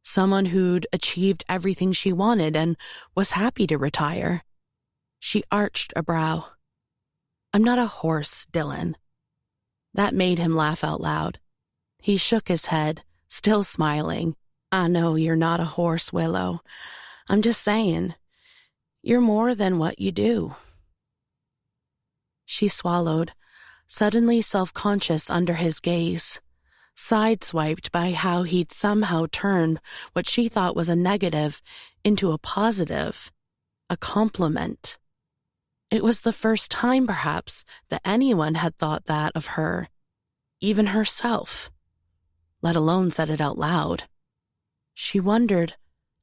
someone who'd achieved everything she wanted and was happy to retire. She arched a brow. I'm not a horse, Dylan. That made him laugh out loud. He shook his head, still smiling. I know you're not a horse, Willow. I'm just saying, you're more than what you do. She swallowed, suddenly self-conscious under his gaze, sideswiped by how he'd somehow turned what she thought was a negative into a positive, a compliment. It was the first time, perhaps, that anyone had thought that of her, even herself, let alone said it out loud. She wondered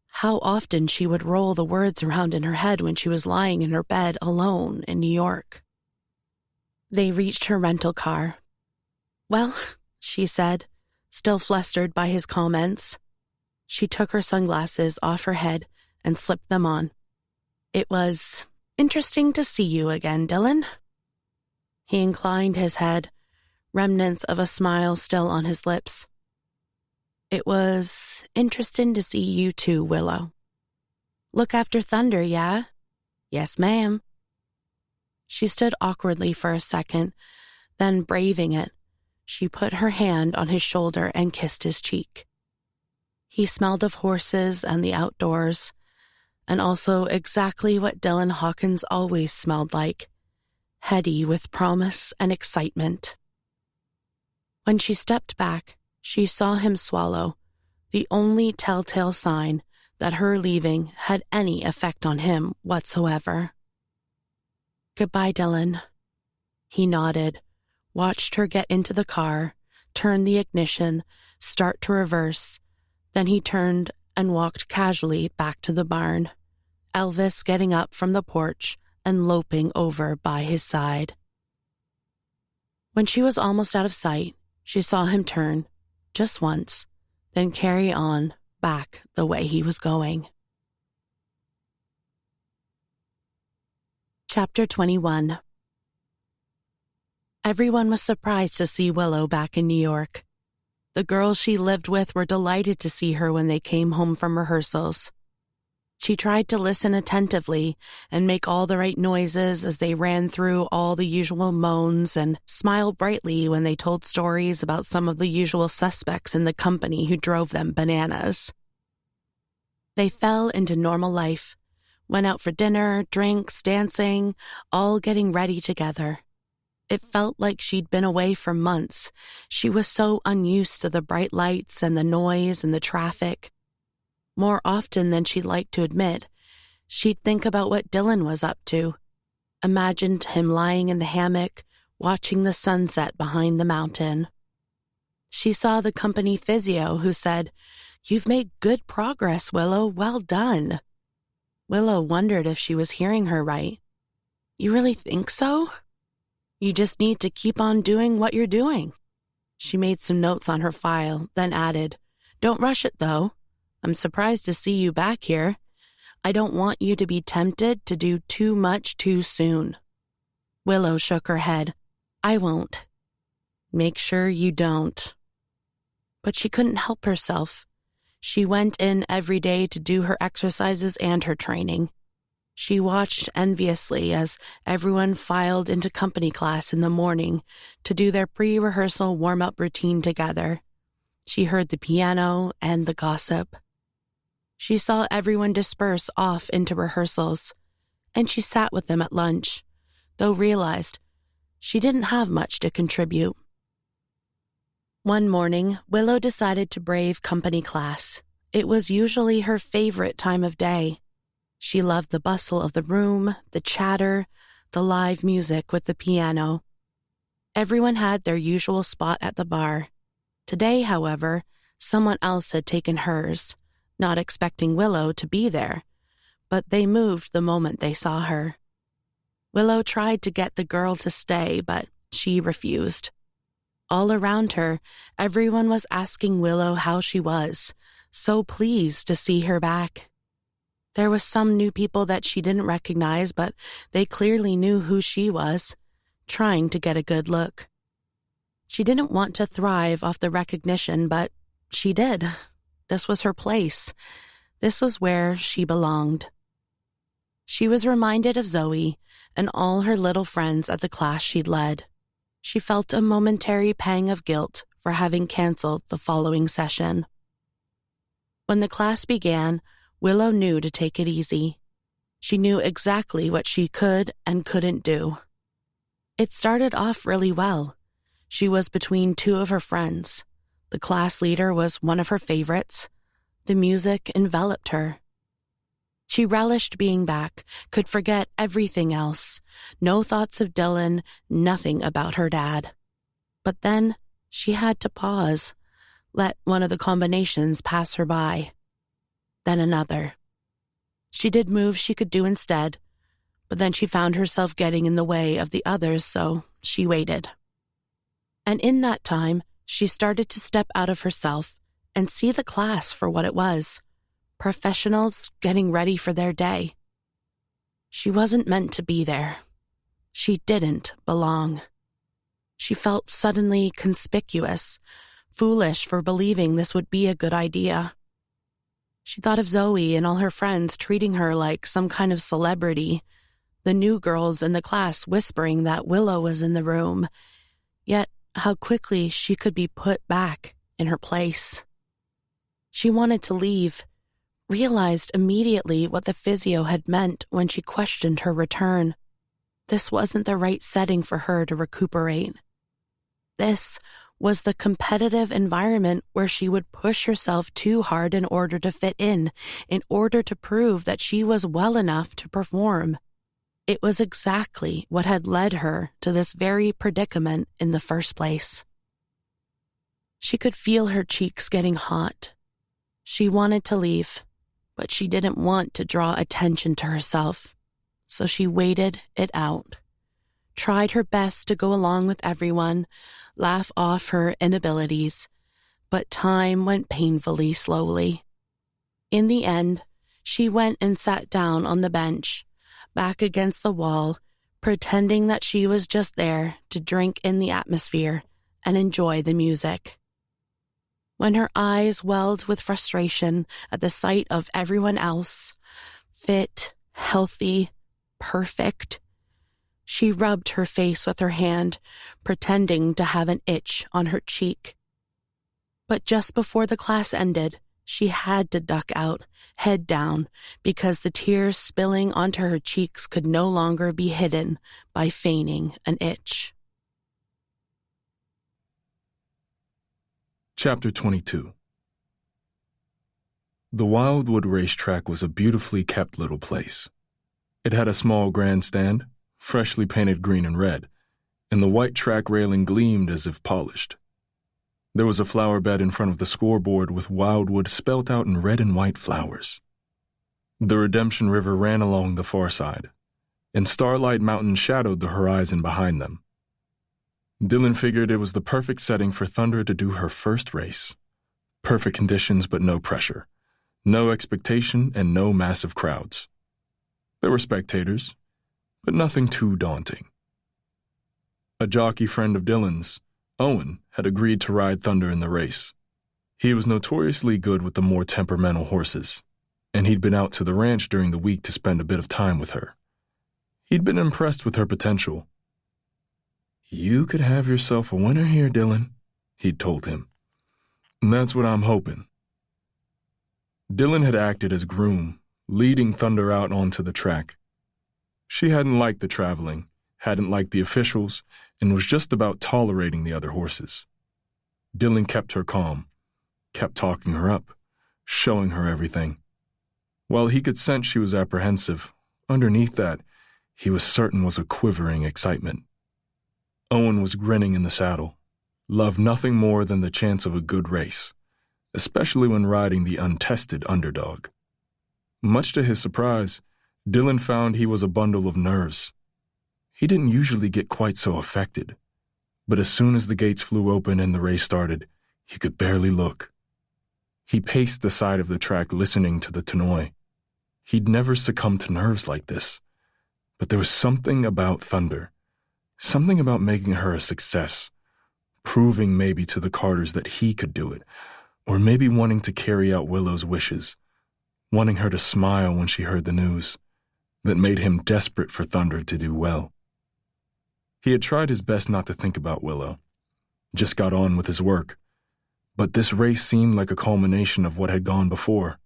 how often she would roll the words around in her head when she was lying in her bed alone in New York. They reached her rental car. Well, she said, still flustered by his comments. She took her sunglasses off her head and slipped them on. It was interesting to see you again, Dylan. He inclined his head, remnants of a smile still on his lips. It was interesting to see you too, Willow. Look after Thunder, yeah? Yes, ma'am. She stood awkwardly for a second, then braving it, she put her hand on his shoulder and kissed his cheek. He smelled of horses and the outdoors, and also exactly what Dylan Hawkins always smelled like, heady with promise and excitement. When she stepped back, she saw him swallow, the only telltale sign that her leaving had any effect on him whatsoever. Goodbye, Dylan. He nodded, watched her get into the car, turn the ignition, start to reverse. Then he turned and walked casually back to the barn, Elvis getting up from the porch and loping over by his side. When she was almost out of sight, she saw him turn, just once, then carry on back the way he was going. Chapter 21. Everyone was surprised to see Willow back in New York. The girls she lived with were delighted to see her when they came home from rehearsals. She tried to listen attentively and make all the right noises as they ran through all the usual moans and smile brightly when they told stories about some of the usual suspects in the company who drove them bananas. They fell into normal life, went out for dinner, drinks, dancing, all getting ready together. It felt like she'd been away for months. She was so unused to the bright lights and the noise and the traffic. More often than she'd like to admit, she'd think about what Dylan was up to, imagined him lying in the hammock, watching the sunset behind the mountain. She saw the company physio who said, "You've made good progress, Willow. Well done." Willow wondered if she was hearing her right. "You really think so?" "You just need to keep on doing what you're doing." She made some notes on her file, then added, "Don't rush it, though. I'm surprised to see you back here. I don't want you to be tempted to do too much too soon." Willow shook her head. "I won't." "Make sure you don't." But she couldn't help herself. She went in every day to do her exercises and her training. She watched enviously as everyone filed into company class in the morning to do their pre-rehearsal warm-up routine together. She heard the piano and the gossip. She saw everyone disperse off into rehearsals, and she sat with them at lunch, though realized she didn't have much to contribute. One morning, Willow decided to brave company class. It was usually her favorite time of day. She loved the bustle of the room, the chatter, the live music with the piano. Everyone had their usual spot at the bar. Today, however, someone else had taken hers, not expecting Willow to be there, but they moved the moment they saw her. Willow tried to get the girl to stay, but she refused. All around her, everyone was asking Willow how she was, so pleased to see her back. There was some new people that she didn't recognize, but they clearly knew who she was, trying to get a good look. She didn't want to thrive off the recognition, but she did. This was her place. This was where she belonged. She was reminded of Zoe and all her little friends at the class she'd led. She felt a momentary pang of guilt for having canceled the following session. When the class began, Willow knew to take it easy. She knew exactly what she could and couldn't do. It started off really well. She was between two of her friends. The class leader was one of her favorites. The music enveloped her. She relished being back, could forget everything else. No thoughts of Dylan, nothing about her dad. But then she had to pause, let one of the combinations pass her by. Then another. She did moves she could do instead, but then she found herself getting in the way of the others, so she waited. And in that time, she started to step out of herself and see the class for what it was. Professionals getting ready for their day. She wasn't meant to be there. She didn't belong. She felt suddenly conspicuous, foolish for believing this would be a good idea. She thought of Zoe and all her friends treating her like some kind of celebrity, the new girls in the class whispering that Willow was in the room, yet how quickly she could be put back in her place. She wanted to leave, realized immediately what the physio had meant when she questioned her return. This wasn't the right setting for her to recuperate. This was the competitive environment where she would push herself too hard in order to fit in order to prove that she was well enough to perform. It was exactly what had led her to this very predicament in the first place. She could feel her cheeks getting hot. She wanted to leave, but she didn't want to draw attention to herself, so she waited it out. Tried her best to go along with everyone, laugh off her inabilities, but time went painfully slowly. In the end, she went and sat down on the bench, back against the wall, pretending that she was just there to drink in the atmosphere and enjoy the music. When her eyes welled with frustration at the sight of everyone else, fit, healthy, perfect, she rubbed her face with her hand, pretending to have an itch on her cheek. But just before the class ended, she had to duck out, head down, because the tears spilling onto her cheeks could no longer be hidden by feigning an itch. Chapter 22. The Wildwood Racetrack was a beautifully kept little place. It had a small grandstand, freshly painted green and red, and the white track railing gleamed as if polished. There was a flower bed in front of the scoreboard with Wildwood spelt out in red and white flowers. The Redemption River ran along the far side, and Starlight Mountain shadowed the horizon behind them. Dylan figured it was the perfect setting for Thunder to do her first race. Perfect conditions but no pressure, no expectation and no massive crowds. There were spectators, but nothing too daunting. A jockey friend of Dylan's, Owen, had agreed to ride Thunder in the race. He was notoriously good with the more temperamental horses, and he'd been out to the ranch during the week to spend a bit of time with her. He'd been impressed with her potential. "You could have yourself a winner here, Dylan," he'd told him. "And that's what I'm hoping." Dylan had acted as groom, leading Thunder out onto the track. She hadn't liked the traveling, hadn't liked the officials, and was just about tolerating the other horses. Dylan kept her calm, kept talking her up, showing her everything. While he could sense she was apprehensive, underneath that, he was certain was a quivering excitement. Owen was grinning in the saddle, loved nothing more than the chance of a good race, especially when riding the untested underdog. Much to his surprise, Dylan found he was a bundle of nerves. He didn't usually get quite so affected, but as soon as the gates flew open and the race started, he could barely look. He paced the side of the track listening to the tannoy. He'd never succumbed to nerves like this, but there was something about Thunder, something about making her a success, proving maybe to the Carters that he could do it, or maybe wanting to carry out Willow's wishes, wanting her to smile when she heard the news, that made him desperate for Thunder to do well. He had tried his best not to think about Willow, just got on with his work, but this race seemed like a culmination of what had gone before,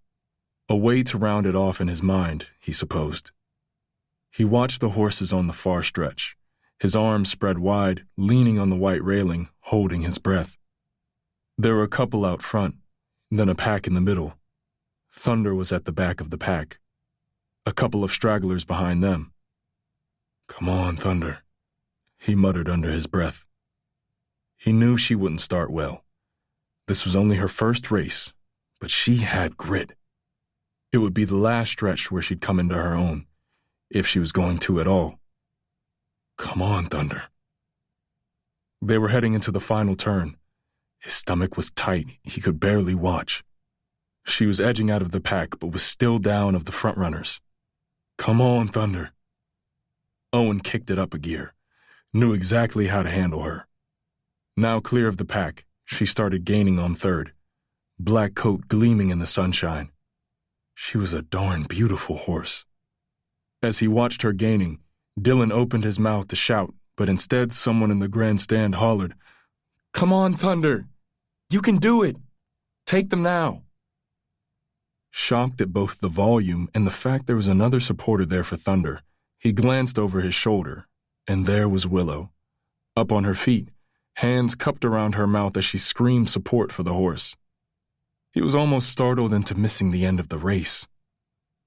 a way to round it off in his mind, he supposed. He watched the horses on the far stretch, his arms spread wide, leaning on the white railing, holding his breath. There were a couple out front, then a pack in the middle. Thunder was at the back of the pack. A couple of stragglers behind them. "Come on, Thunder," he muttered under his breath. He knew she wouldn't start well. This was only her first race, but she had grit. It would be the last stretch where she'd come into her own, if she was going to at all. "Come on, Thunder." They were heading into the final turn. His stomach was tight, he could barely watch. She was edging out of the pack, but was still down of the front runners. "Come on, Thunder." Owen kicked it up a gear, knew exactly how to handle her. Now clear of the pack, she started gaining on third, black coat gleaming in the sunshine. She was a darn beautiful horse. As he watched her gaining, Dylan opened his mouth to shout, but instead someone in the grandstand hollered, "Come on, Thunder! You can do it! Take them now!" Shocked at both the volume and the fact there was another supporter there for Thunder, he glanced over his shoulder, and there was Willow, up on her feet, hands cupped around her mouth as she screamed support for the horse. He was almost startled into missing the end of the race.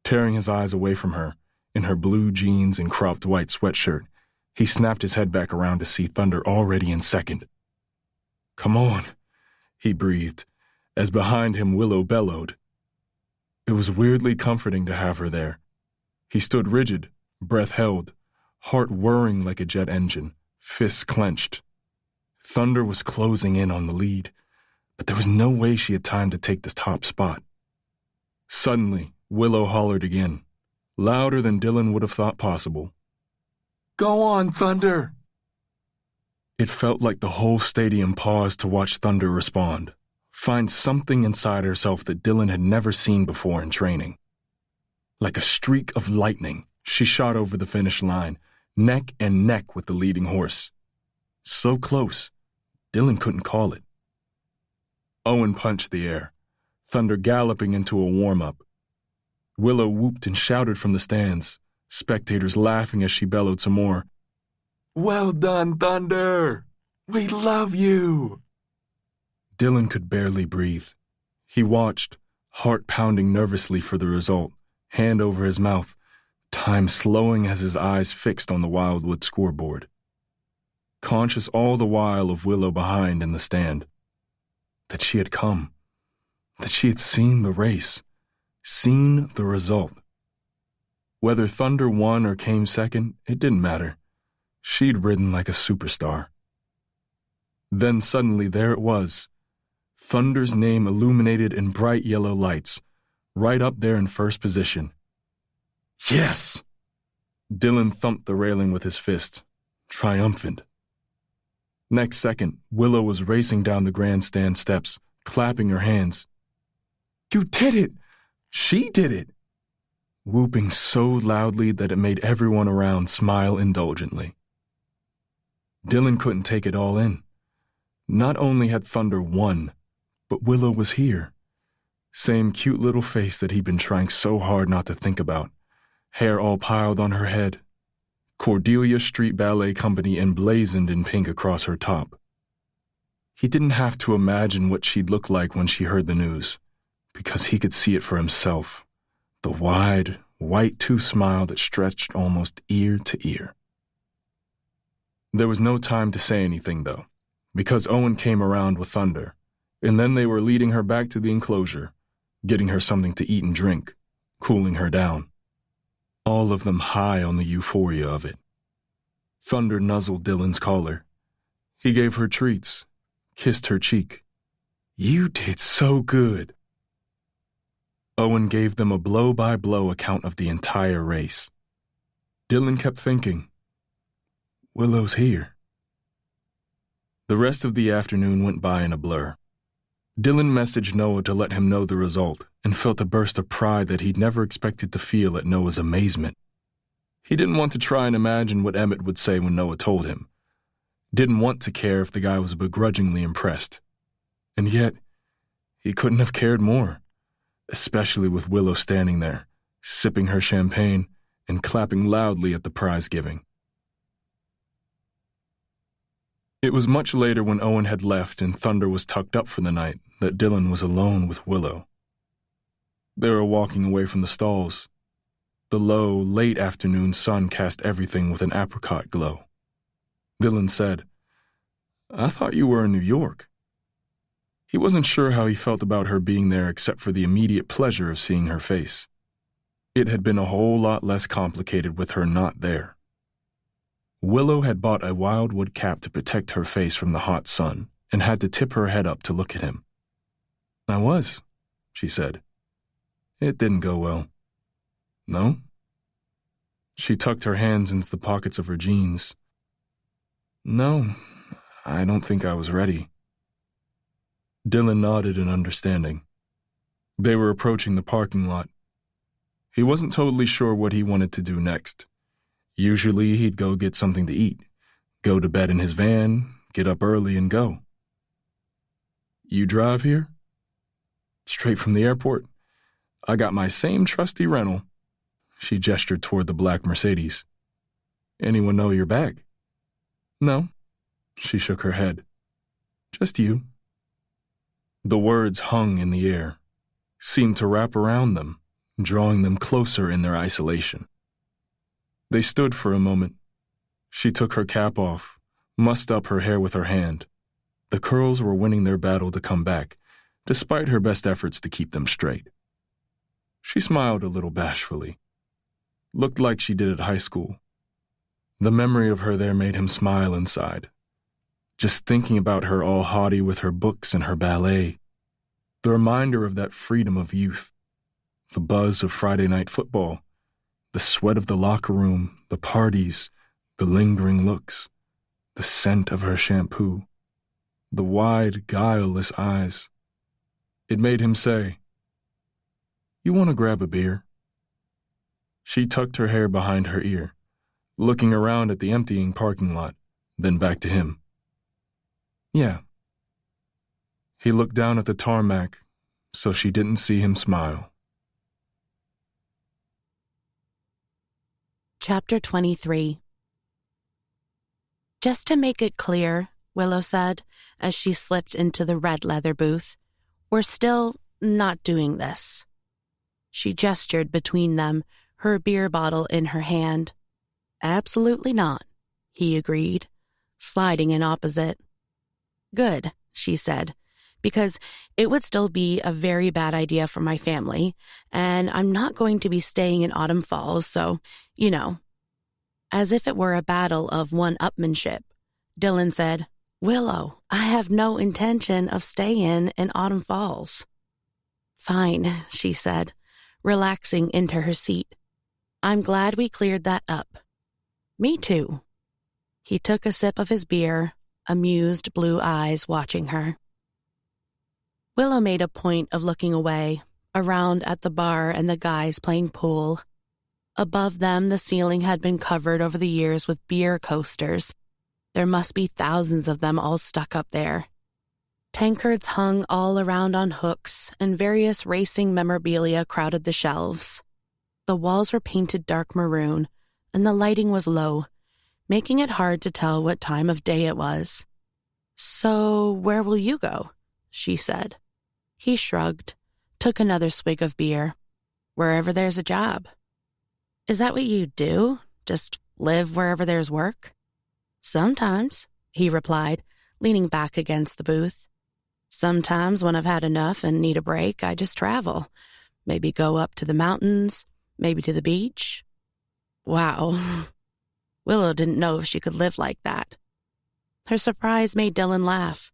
Tearing his eyes away from her, in her blue jeans and cropped white sweatshirt, he snapped his head back around to see Thunder already in second. "Come on," he breathed, as behind him Willow bellowed. It was weirdly comforting to have her there. He stood rigid, breath held, heart whirring like a jet engine, fists clenched. Thunder was closing in on the lead, but there was no way she had time to take the top spot. Suddenly, Willow hollered again, louder than Dylan would have thought possible. "Go on, Thunder!" It felt like the whole stadium paused to watch Thunder respond, find something inside herself that Dylan had never seen before in training. Like a streak of lightning, she shot over the finish line, neck and neck with the leading horse. So close, Dylan couldn't call it. Owen punched the air, Thunder galloping into a warm-up. Willow whooped and shouted from the stands, spectators laughing as she bellowed some more. "Well done, Thunder! We love you!" Dylan could barely breathe. He watched, heart pounding nervously for the result, hand over his mouth, time slowing as his eyes fixed on the Wildwood scoreboard. Conscious all the while of Willow behind in the stand. That she had come. That she had seen the race. Seen the result. Whether Thunder won or came second, it didn't matter. She'd ridden like a superstar. Then suddenly there it was. Thunder's name illuminated in bright yellow lights, right up there in first position. Yes! Dylan thumped the railing with his fist, triumphant. Next second, Willow was racing down the grandstand steps, clapping her hands. "You did it! She did it!" Whooping so loudly that it made everyone around smile indulgently. Dylan couldn't take it all in. Not only had Thunder won, but Willow was here. Same cute little face that he'd been trying so hard not to think about. Hair all piled on her head. Cordelia Street Ballet Company emblazoned in pink across her top. He didn't have to imagine what she'd look like when she heard the news, because he could see it for himself. The wide, white tooth smile that stretched almost ear to ear. There was no time to say anything, though, because Owen came around with Thunder, and then they were leading her back to the enclosure, getting her something to eat and drink, cooling her down. All of them high on the euphoria of it. Thunder nuzzled Dylan's collar. He gave her treats, kissed her cheek. "You did so good." Owen gave them a blow-by-blow account of the entire race. Dylan kept thinking, Willow's here. The rest of the afternoon went by in a blur. Dylan messaged Noah to let him know the result and felt a burst of pride that he'd never expected to feel at Noah's amazement. He didn't want to try and imagine what Emmett would say when Noah told him. Didn't want to care if the guy was begrudgingly impressed. And yet, he couldn't have cared more, especially with Willow standing there, sipping her champagne and clapping loudly at the prize giving. It was much later when Owen had left and Thunder was tucked up for the night that Dylan was alone with Willow. They were walking away from the stalls. The low, late afternoon sun cast everything with an apricot glow. Dylan said, "I thought you were in New York." He wasn't sure how he felt about her being there except for the immediate pleasure of seeing her face. It had been a whole lot less complicated with her not there. Willow had bought a wildwood cap to protect her face from the hot sun and had to tip her head up to look at him. "I was," she said. "It didn't go well." "No?" She tucked her hands into the pockets of her jeans. "No, I don't think I was ready." Dylan nodded in understanding. They were approaching the parking lot. He wasn't totally sure what he wanted to do next. Usually he'd go get something to eat, go to bed in his van, get up early and go. "You drive here?" "Straight from the airport. I got my same trusty rental." She gestured toward the black Mercedes. "Anyone know you're back?" "No." She shook her head. "Just you." The words hung in the air, seemed to wrap around them, drawing them closer in their isolation. They stood for a moment. She took her cap off, mussed up her hair with her hand. The curls were winning their battle to come back, despite her best efforts to keep them straight. She smiled a little bashfully. Looked like she did at high school. The memory of her there made him smile inside. Just thinking about her all haughty with her books and her ballet. The reminder of that freedom of youth. The buzz of Friday night football. The sweat of the locker room, the parties, the lingering looks, the scent of her shampoo, the wide, guileless eyes. It made him say, "You want to grab a beer?" She tucked her hair behind her ear, looking around at the emptying parking lot, then back to him. "Yeah." He looked down at the tarmac, so she didn't see him smile. Chapter 23. "Just to make it clear," Willow said, as she slipped into the red leather booth, "we're still not doing this." She gestured between them, her beer bottle in her hand. "Absolutely not," he agreed, sliding in opposite. "Good," she said, "because it would still be a very bad idea for my family, and I'm not going to be staying in Autumn Falls, so, you know." As if it were a battle of one-upmanship, Dylan said, "Willow, I have no intention of staying in Autumn Falls." "Fine," she said, relaxing into her seat. "I'm glad we cleared that up." "Me too." He took a sip of his beer, amused blue eyes watching her. Willow made a point of looking away, around at the bar and the guys playing pool. Above them, the ceiling had been covered over the years with beer coasters. There must be thousands of them all stuck up there. Tankards hung all around on hooks, and various racing memorabilia crowded the shelves. The walls were painted dark maroon, and the lighting was low, making it hard to tell what time of day it was. "So, where will you go?" she said. He shrugged, took another swig of beer. "Wherever there's a job." "Is that what you do? Just live wherever there's work?" "Sometimes," he replied, leaning back against the booth. "Sometimes when I've had enough and need a break, I just travel. Maybe go up to the mountains, maybe to the beach." Wow. Willow didn't know if she could live like that. Her surprise made Dylan laugh.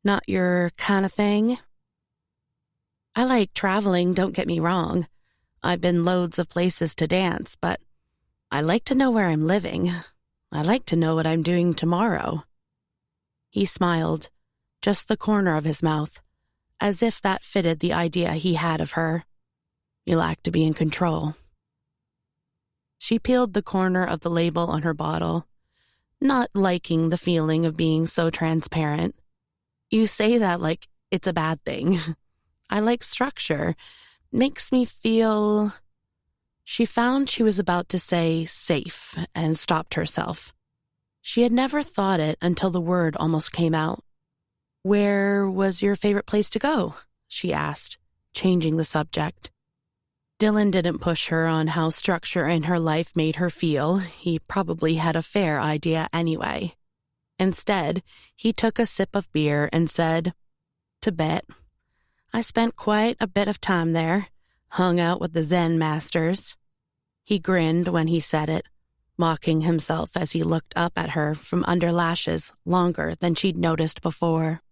"Not your kind of thing?" "I like traveling, don't get me wrong. I've been loads of places to dance, but I like to know where I'm living. I like to know what I'm doing tomorrow." He smiled, just the corner of his mouth, as if that fitted the idea he had of her. He liked to be in control. She peeled the corner of the label on her bottle, not liking the feeling of being so transparent. "You say that like it's a bad thing. I like structure. Makes me feel..." She found she was about to say safe and stopped herself. She had never thought it until the word almost came out. "Where was your favorite place to go?" she asked, changing the subject. Dylan didn't push her on how structure in her life made her feel. He probably had a fair idea anyway. Instead, he took a sip of beer and said, "Tibet. I spent quite a bit of time there, hung out with the Zen masters." He grinned when he said it, mocking himself as he looked up at her from under lashes longer than she'd noticed before.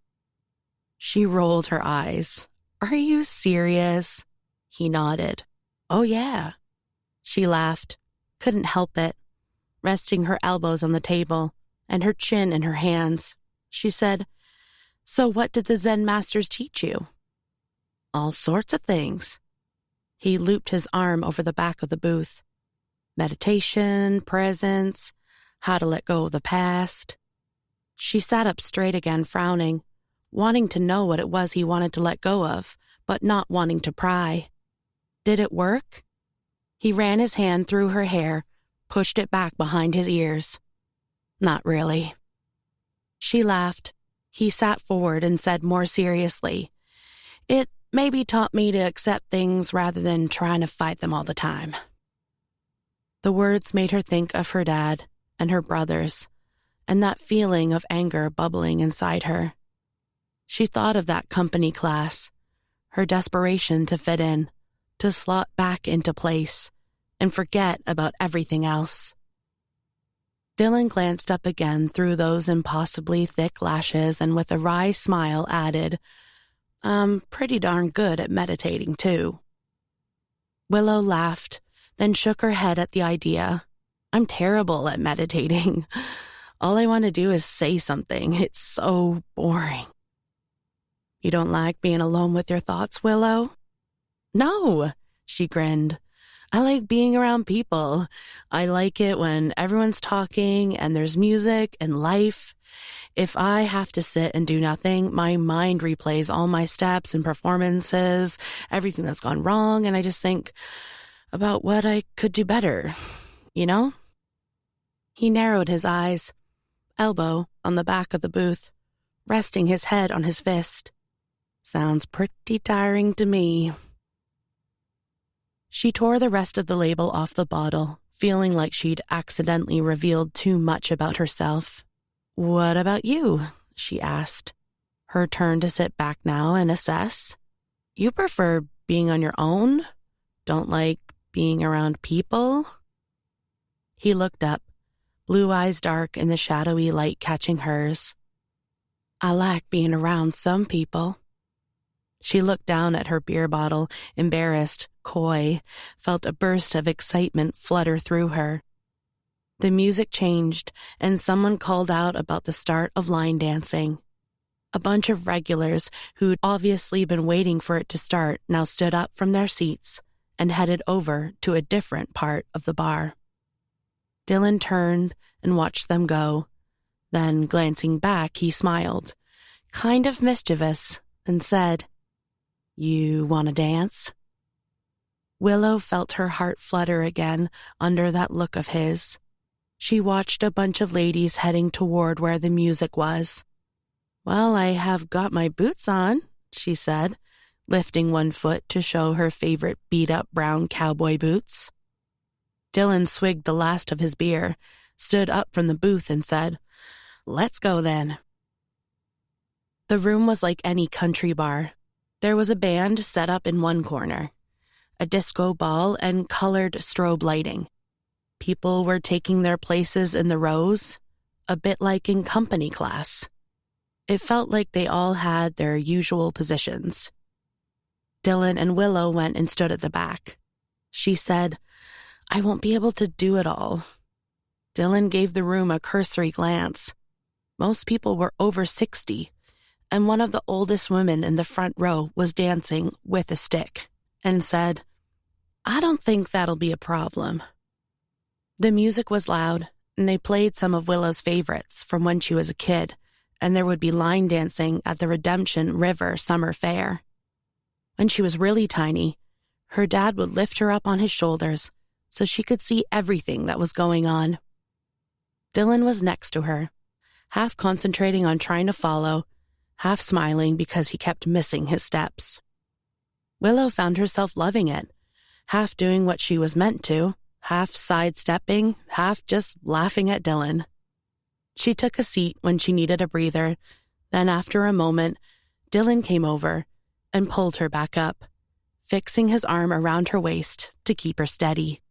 She rolled her eyes. "Are you serious?" He nodded. "Oh, yeah." She laughed, couldn't help it, resting her elbows on the table and her chin in her hands. She said, "So what did the Zen masters teach you?" "All sorts of things." He looped his arm over the back of the booth. "Meditation, presence, how to let go of the past." She sat up straight again, frowning, wanting to know what it was he wanted to let go of, but not wanting to pry. Did it work? He ran his hand through her hair, pushed it back behind his ears. "Not really." She laughed. He sat forward and said more seriously, "It maybe taught me to accept things rather than trying to fight them all the time." The words made her think of her dad and her brothers, and that feeling of anger bubbling inside her. She thought of that company class, her desperation to fit in, to slot back into place, and forget about everything else. Dylan glanced up again through those impossibly thick lashes and with a wry smile added, "I'm pretty darn good at meditating, too." Willow laughed, then shook her head at the idea. I'm terrible at meditating. All I want to do is say something. It's so boring. You don't like being alone with your thoughts, Willow? No, she grinned. I like being around people. I like it when everyone's talking and there's music and life. If I have to sit and do nothing, my mind replays all my steps and performances, everything that's gone wrong, and I just think about what I could do better, you know? He narrowed his eyes, elbow on the back of the booth, resting his head on his fist. Sounds pretty tiring to me. She tore the rest of the label off the bottle, feeling like she'd accidentally revealed too much about herself. What about you? She asked, her turn to sit back now and assess. You prefer being on your own? Don't like being around people? He looked up, blue eyes dark in the shadowy light catching hers. I like being around some people. She looked down at her beer bottle, embarrassed, coy, felt a burst of excitement flutter through her. The music changed, and someone called out about the start of line dancing. A bunch of regulars who'd obviously been waiting for it to start now stood up from their seats and headed over to a different part of the bar. Dylan turned and watched them go. Then, glancing back, he smiled, kind of mischievous, and said, You want to dance? Willow felt her heart flutter again under that look of his. She watched a bunch of ladies heading toward where the music was. Well, I have got my boots on, she said, lifting one foot to show her favorite beat-up brown cowboy boots. Dylan swigged the last of his beer, stood up from the booth and said, Let's go then. The room was like any country bar. There was a band set up in one corner, a disco ball and colored strobe lighting. People were taking their places in the rows, a bit like in company class. It felt like they all had their usual positions. Dylan and Willow went and stood at the back. She said, I won't be able to do it all. Dylan gave the room a cursory glance. Most people were over 60, and one of the oldest women in the front row was dancing with a stick, and said, I don't think that'll be a problem. The music was loud, and they played some of Willow's favorites from when she was a kid, and there would be line dancing at the Redemption River Summer Fair. When she was really tiny, her dad would lift her up on his shoulders so she could see everything that was going on. Dylan was next to her, half concentrating on trying to follow, half smiling because he kept missing his steps. Willow found herself loving it, half doing what she was meant to, half sidestepping, half just laughing at Dylan. She took a seat when she needed a breather, then after a moment, Dylan came over and pulled her back up, fixing his arm around her waist to keep her steady.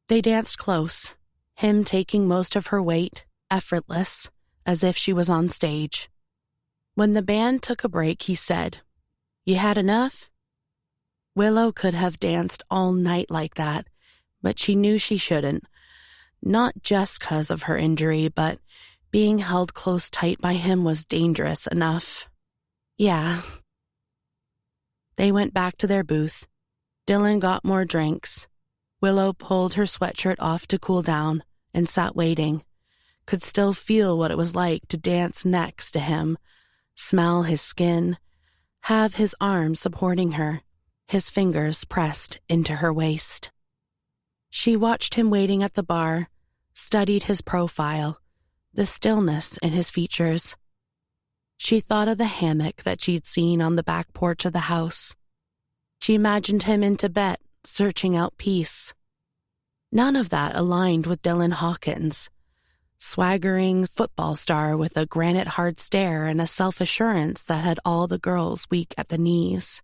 They danced close, him taking most of her weight, effortless, as if she was on stage. When the band took a break, he said, You had enough? Willow could have danced all night like that, but she knew she shouldn't, not just 'cause of her injury, but being held close tight by him was dangerous enough. Yeah. They went back to their booth. Dylan got more drinks. Willow pulled her sweatshirt off to cool down and sat waiting, could still feel what it was like to dance next to him, smell his skin, have his arm supporting her, his fingers pressed into her waist. She watched him waiting at the bar, studied his profile, the stillness in his features. She thought of the hammock that she'd seen on the back porch of the house. She imagined him in Tibet, searching out peace. None of that aligned with Dylan Hawkins, swaggering football star with a granite-hard stare and a self-assurance that had all the girls weak at the knees.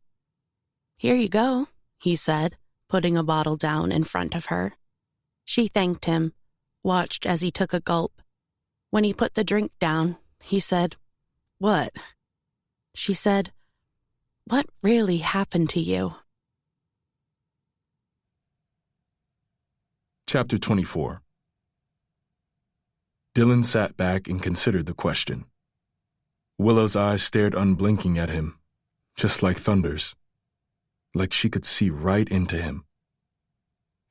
Here you go, he said, putting a bottle down in front of her. She thanked him, watched as he took a gulp. When he put the drink down, he said, What? She said, What really happened to you? Chapter 24. Dylan sat back and considered the question. Willow's eyes stared unblinking at him, just like Thunder's, like she could see right into him.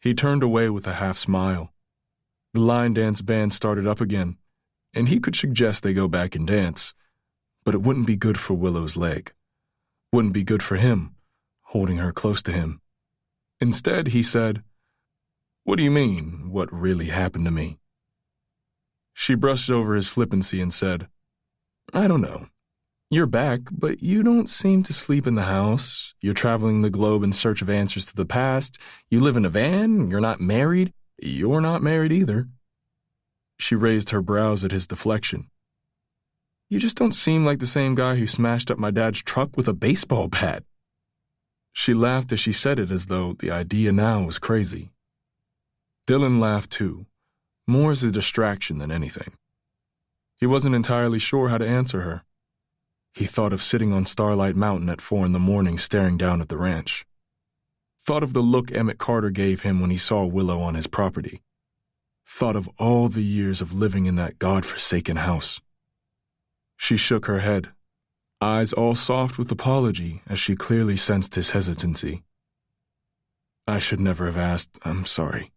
He turned away with a half smile. The line dance band started up again, and he could suggest they go back and dance, but it wouldn't be good for Willow's leg. Wouldn't be good for him, holding her close to him. Instead, he said, "What do you mean, what really happened to me?" She brushed over his flippancy and said, "I don't know. You're back, but you don't seem to sleep in the house. You're traveling the globe in search of answers to the past. You live in a van. You're not married. You're not married either." She raised her brows at his deflection. "You just don't seem like the same guy who smashed up my dad's truck with a baseball bat." She laughed as she said it, as though the idea now was crazy. Dylan laughed too, more as a distraction than anything. He wasn't entirely sure how to answer her. He thought of sitting on Starlight Mountain at 4 a.m. staring down at the ranch. Thought of the look Emmett Carter gave him when he saw Willow on his property. Thought of all the years of living in that God-forsaken house. She shook her head, eyes all soft with apology as she clearly sensed his hesitancy. "I should never have asked. I'm sorry."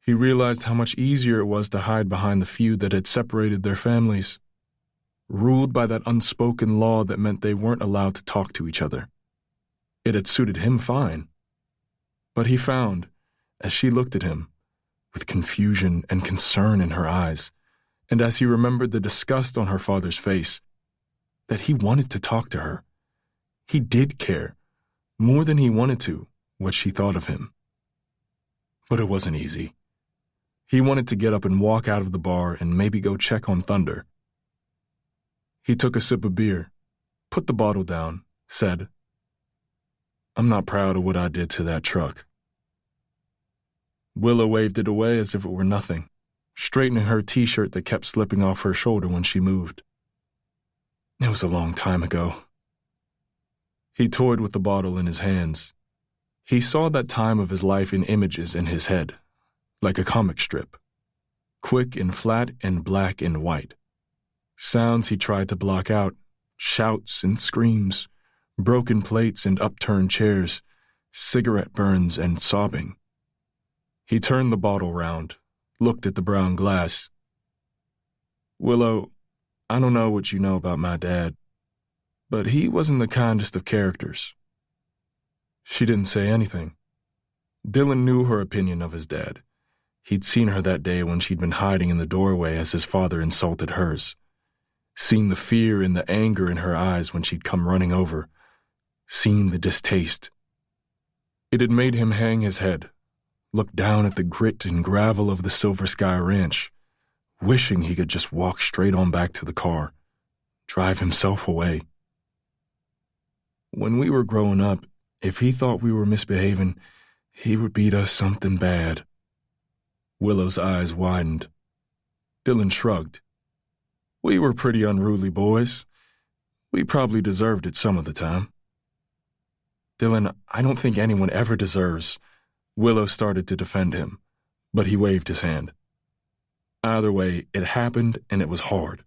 He realized how much easier it was to hide behind the feud that had separated their families, ruled by that unspoken law that meant they weren't allowed to talk to each other. It had suited him fine. But he found, as she looked at him, with confusion and concern in her eyes, and as he remembered the disgust on her father's face, that he wanted to talk to her. He did care, more than he wanted to, what she thought of him. But it wasn't easy. He wanted to get up and walk out of the bar and maybe go check on Thunder. He took a sip of beer, put the bottle down, said, "I'm not proud of what I did to that truck." Willow waved it away as if it were nothing, straightening her t-shirt that kept slipping off her shoulder when she moved. "It was a long time ago." He toyed with the bottle in his hands. He saw that time of his life in images in his head, like a comic strip, quick and flat and black and white. Sounds he tried to block out, shouts and screams, broken plates and upturned chairs, cigarette burns and sobbing. He turned the bottle round, looked at the brown glass. "Willow, I don't know what you know about my dad, but he wasn't the kindest of characters." She didn't say anything. Dylan knew her opinion of his dad. He'd seen her that day when she'd been hiding in the doorway as his father insulted hers. Seen the fear and the anger in her eyes when she'd come running over. Seen the distaste. It had made him hang his head, look down at the grit and gravel of the Silver Sky Ranch, wishing he could just walk straight on back to the car, drive himself away. When we were growing up, if he thought we were misbehaving, he would beat us something bad. Willow's eyes widened. Dylan shrugged. "We were pretty unruly boys. We probably deserved it some of the time." "Dylan, I don't think anyone ever deserves." Willow started to defend him, but he waved his hand. "Either way, it happened and it was hard.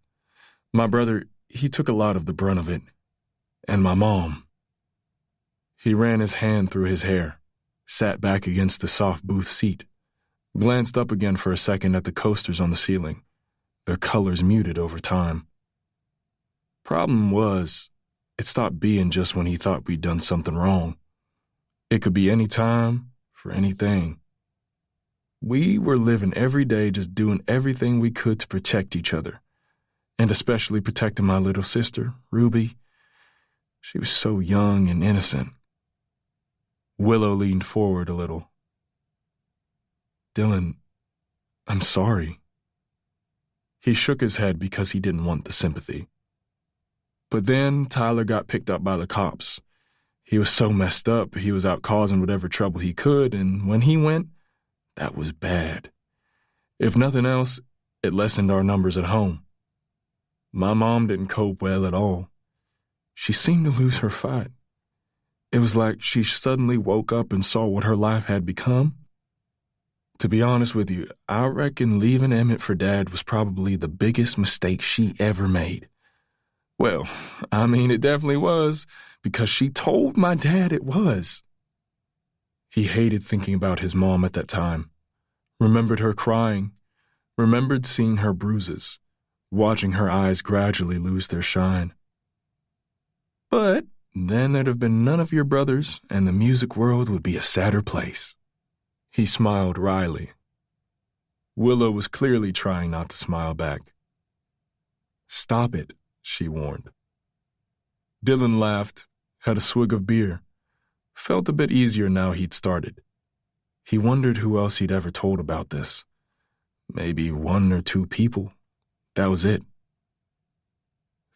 My brother, he took a lot of the brunt of it. And my mom." He ran his hand through his hair, sat back against the soft booth seat, glanced up again for a second at the coasters on the ceiling, their colors muted over time. Problem was, it stopped being just when he thought we'd done something wrong. It could be any time, for anything. We were living every day just doing everything we could to protect each other, and especially protecting my little sister, Ruby. She was so young and innocent. Willow leaned forward a little. "Dylan, I'm sorry." He shook his head because he didn't want the sympathy. But then Tyler got picked up by the cops. He was so messed up, he was out causing whatever trouble he could, and when he went, that was bad. If nothing else, it lessened our numbers at home. My mom didn't cope well at all. She seemed to lose her fight. It was like she suddenly woke up and saw what her life had become. To be honest with you, I reckon leaving Emmett for Dad was probably the biggest mistake she ever made. Well, I mean, it definitely was, because she told my dad it was. He hated thinking about his mom at that time. Remembered her crying. Remembered seeing her bruises, watching her eyes gradually lose their shine. But then there'd have been none of your brothers, and the music world would be a sadder place. He smiled wryly. Willow was clearly trying not to smile back. "Stop it," she warned. Dylan laughed, had a swig of beer, felt a bit easier now he'd started. He wondered who else he'd ever told about this. Maybe 1 or 2 people. That was it.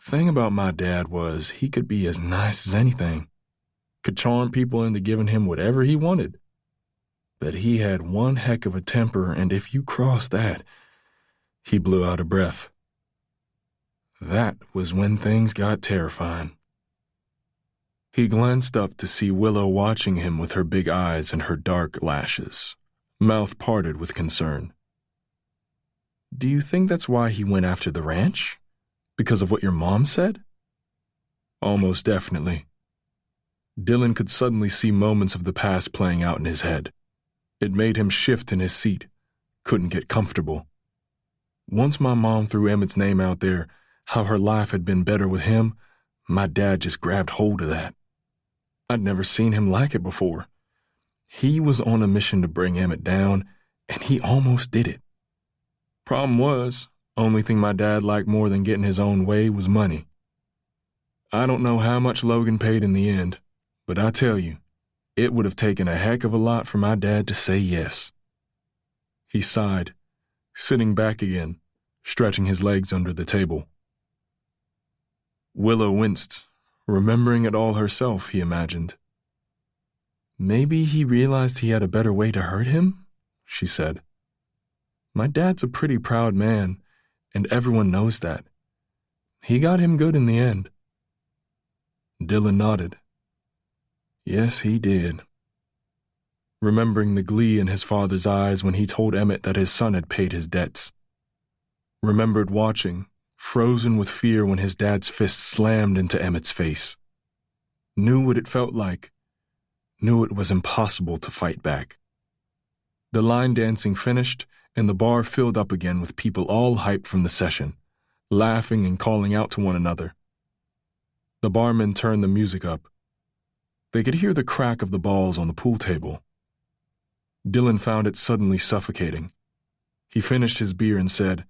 Thing about my dad was he could be as nice as anything, could charm people into giving him whatever he wanted. But he had one heck of a temper, and if you crossed that, he blew out a breath. That was when things got terrifying. He glanced up to see Willow watching him with her big eyes and her dark lashes, mouth parted with concern. "Do you think that's why he went after the ranch? Because of what your mom said?" Almost definitely. Dylan could suddenly see moments of the past playing out in his head. It made him shift in his seat, couldn't get comfortable. Once my mom threw Emmett's name out there, how her life had been better with him, my dad just grabbed hold of that. I'd never seen him like it before. He was on a mission to bring Emmett down, and he almost did it. Problem was, only thing my dad liked more than getting his own way was money. I don't know how much Logan paid in the end, but I tell you, it would have taken a heck of a lot for my dad to say yes. He sighed, sitting back again, stretching his legs under the table. Willow winced, remembering it all herself, he imagined. "Maybe he realized he had a better way to hurt him?" she said. "My dad's a pretty proud man, and everyone knows that. He got him good in the end." Dylan nodded. Yes, he did. Remembering the glee in his father's eyes when he told Emmett that his son had paid his debts. Remembered watching, frozen with fear when his dad's fist slammed into Emmett's face. Knew what it felt like. Knew it was impossible to fight back. The line dancing finished, and the bar filled up again with people all hyped from the session, laughing and calling out to one another. The barman turned the music up. They could hear the crack of the balls on the pool table. Dylan found it suddenly suffocating. He finished his beer and said,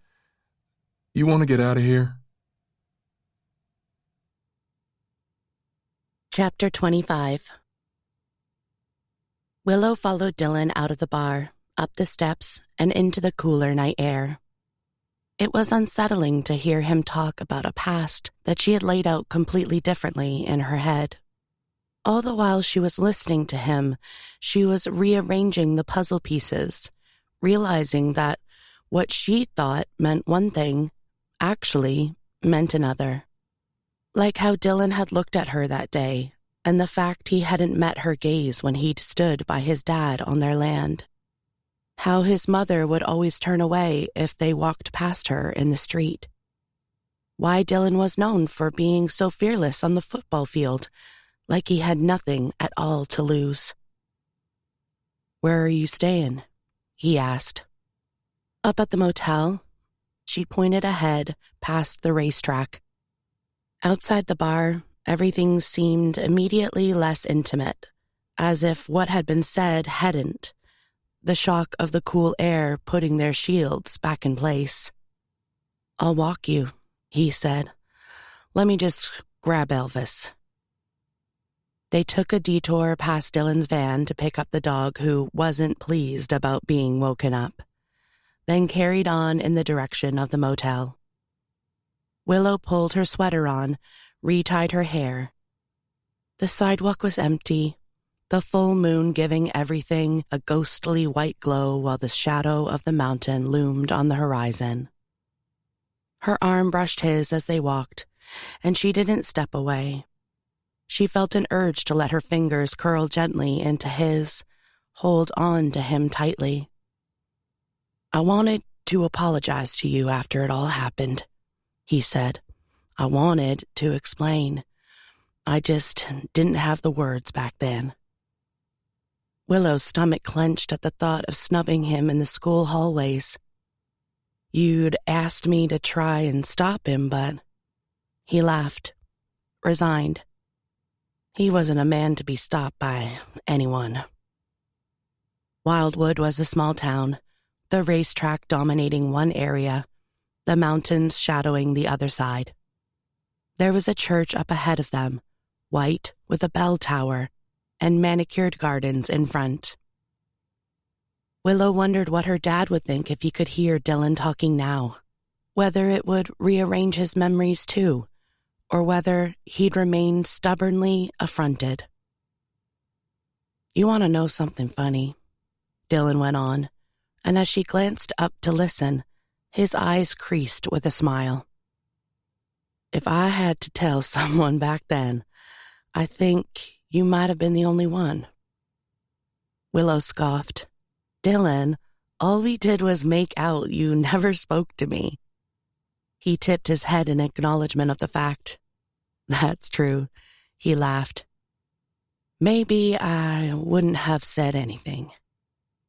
"You want to get out of here?" Chapter 25. Willow followed Dylan out of the bar, up the steps, and into the cooler night air. It was unsettling to hear him talk about a past that she had laid out completely differently in her head. All the while she was listening to him, she was rearranging the puzzle pieces, realizing that what she thought meant one thing actually meant another. Like how Dylan had looked at her that day, and the fact he hadn't met her gaze when he'd stood by his dad on their land. How his mother would always turn away if they walked past her in the street. Why Dylan was known for being so fearless on the football field, like he had nothing at all to lose. "Where are you staying?" he asked. "Up at the motel." She pointed ahead, past the racetrack. Outside the bar, everything seemed immediately less intimate, as if what had been said hadn't, the shock of the cool air putting their shields back in place. "I'll walk you," he said. "Let me just grab Elvis." They took a detour past Dylan's van to pick up the dog who wasn't pleased about being woken up, then carried on in the direction of the motel. Willow pulled her sweater on, retied her hair. The sidewalk was empty, the full moon giving everything a ghostly white glow while the shadow of the mountain loomed on the horizon. Her arm brushed his as they walked, and she didn't step away. She felt an urge to let her fingers curl gently into his, hold on to him tightly. I wanted to apologize to you after it all happened, he said. I wanted to explain. I just didn't have the words back then. Willow's stomach clenched at the thought of snubbing him in the school hallways. You'd asked me to try and stop him, but... He laughed, resigned. He wasn't a man to be stopped by anyone. Wildwood was a small town, the racetrack dominating one area, the mountains shadowing the other side. There was a church up ahead of them, white with a bell tower and manicured gardens in front. Willow wondered what her dad would think if he could hear Dylan talking now, whether it would rearrange his memories too, or whether he'd remain stubbornly affronted. You want to know something funny? Dylan went on, and as she glanced up to listen, his eyes creased with a smile. If I had to tell someone back then, I think you might have been the only one. Willow scoffed. Dylan, all we did was make out. You never spoke to me. He tipped his head in acknowledgement of the fact. That's true, he laughed. Maybe I wouldn't have said anything.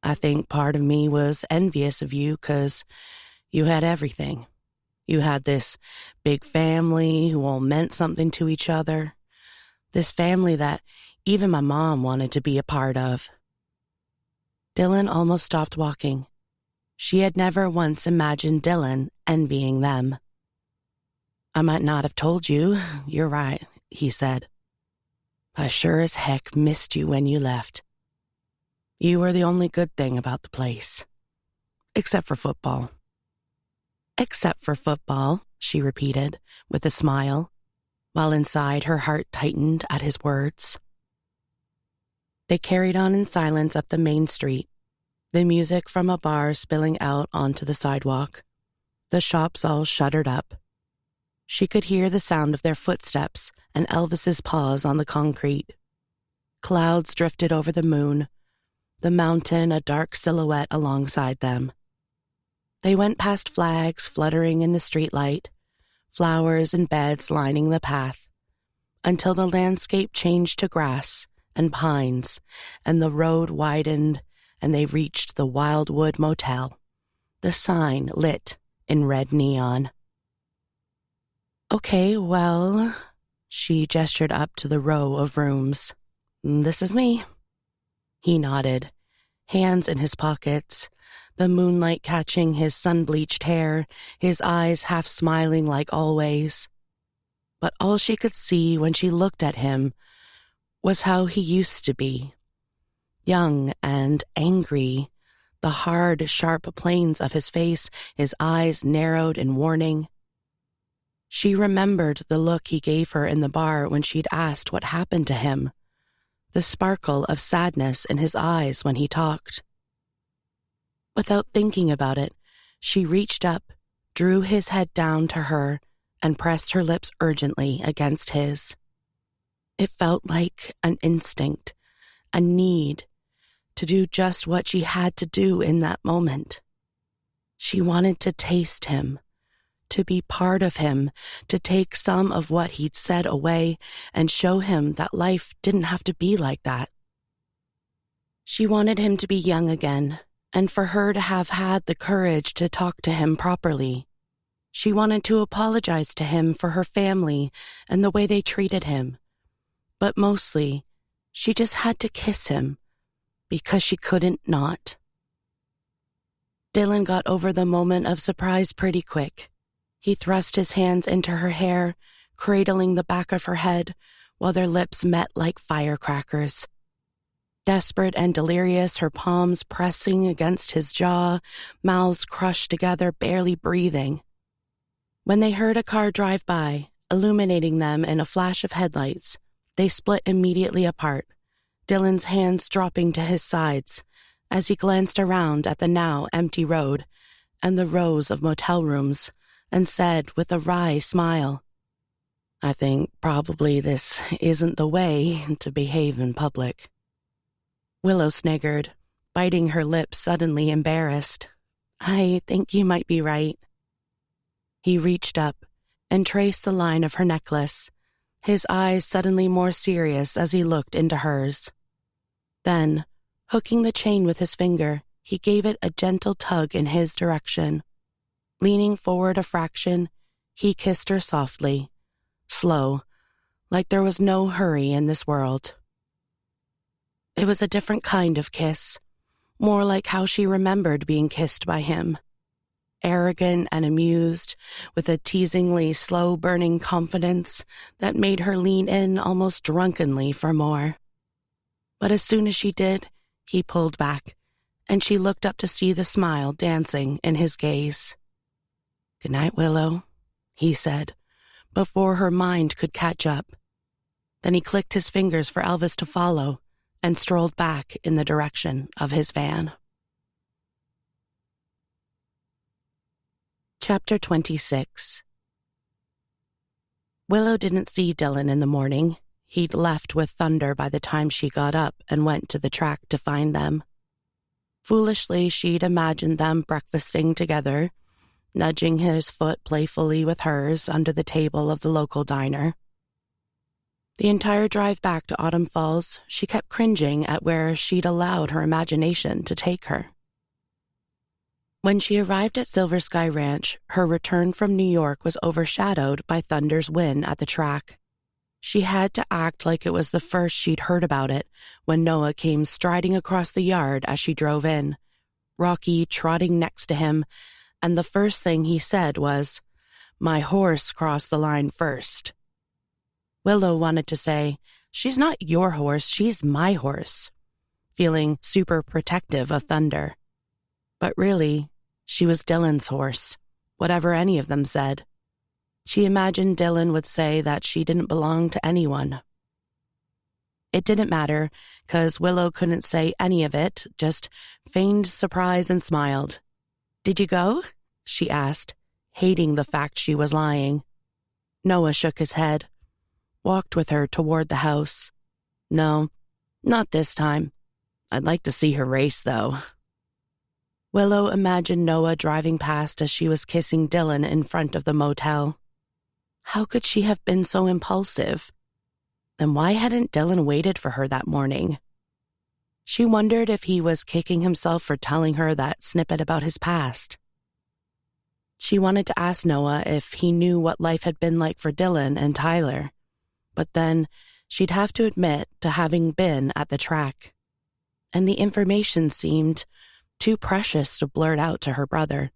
I think part of me was envious of you because you had everything. You had this big family who all meant something to each other. This family that even my mom wanted to be a part of. Dylan almost stopped walking. She had never once imagined Dylan envying them. I might not have told you, you're right, he said. But I sure as heck missed you when you left. You were the only good thing about the place. Except for football. Except for football, she repeated, with a smile, while inside her heart tightened at his words. They carried on in silence up the main street, the music from a bar spilling out onto the sidewalk, the shops all shuttered up. She could hear the sound of their footsteps and Elvis's paws on the concrete. Clouds drifted over the moon, the mountain a dark silhouette alongside them. They went past flags fluttering in the streetlight, flowers and beds lining the path, until the landscape changed to grass and pines, and the road widened, and they reached the Wildwood Motel, the sign lit in red neon. Okay, well, she gestured up to the row of rooms. This is me. He nodded, hands in his pockets, the moonlight catching his sun-bleached hair, his eyes half smiling like always. But all she could see when she looked at him was how he used to be. Young and angry, the hard, sharp planes of his face, his eyes narrowed in warning. She remembered the look he gave her in the bar when she'd asked what happened to him, the sparkle of sadness in his eyes when he talked. Without thinking about it, she reached up, drew his head down to her, and pressed her lips urgently against his. It felt like an instinct, a need, to do just what she had to do in that moment. She wanted to taste him, to be part of him, to take some of what he'd said away and show him that life didn't have to be like that. She wanted him to be young again, and for her to have had the courage to talk to him properly. She wanted to apologize to him for her family and the way they treated him. But mostly, she just had to kiss him, because she couldn't not. Dylan got over the moment of surprise pretty quick. He thrust his hands into her hair, cradling the back of her head, while their lips met like firecrackers. Desperate and delirious, her palms pressing against his jaw, mouths crushed together, barely breathing. When they heard a car drive by, illuminating them in a flash of headlights, they split immediately apart, Dylan's hands dropping to his sides as he glanced around at the now empty road and the rows of motel rooms, and said with a wry smile, I think probably this isn't the way to behave in public. Willow sniggered, biting her lips, suddenly embarrassed. I think you might be right. He reached up and traced the line of her necklace, his eyes suddenly more serious as he looked into hers. Then, hooking the chain with his finger, he gave it a gentle tug in his direction. Leaning forward a fraction, he kissed her softly, slow, like there was no hurry in this world. It was a different kind of kiss, more like how she remembered being kissed by him. Arrogant and amused, with a teasingly slow-burning confidence that made her lean in almost drunkenly for more. But as soon as she did, he pulled back, and she looked up to see the smile dancing in his gaze. "Good night, Willow," he said, before her mind could catch up. Then he clicked his fingers for Elvis to follow and strolled back in the direction of his van. Chapter 26. Willow didn't see Dylan in the morning. He'd left with Thunder by the time she got up and went to the track to find them. Foolishly, she'd imagined them breakfasting together, nudging his foot playfully with hers under the table of the local diner. The entire drive back to Autumn Falls, she kept cringing at where she'd allowed her imagination to take her. When she arrived at Silver Sky Ranch, her return from New York was overshadowed by Thunder's win at the track. She had to act like it was the first she'd heard about it when Noah came striding across the yard as she drove in, Rocky trotting next to him, and the first thing he said was, "My horse crossed the line first." Willow wanted to say, "She's not your horse, she's my horse," feeling super protective of Thunder. But really, she was Dylan's horse, whatever any of them said. She imagined Dylan would say that she didn't belong to anyone. It didn't matter, 'cause Willow couldn't say any of it, just feigned surprise and smiled. "Did you go?" she asked, hating the fact she was lying. Noah shook his head, walked with her toward the house. "No, not this time. I'd like to see her race, though." Willow imagined Noah driving past as she was kissing Dylan in front of the motel. How could she have been so impulsive? Then why hadn't Dylan waited for her that morning? She wondered if he was kicking himself for telling her that snippet about his past. She wanted to ask Noah if he knew what life had been like for Dylan and Tyler, but then she'd have to admit to having been at the track. And the information seemed too precious to blurt out to her brother,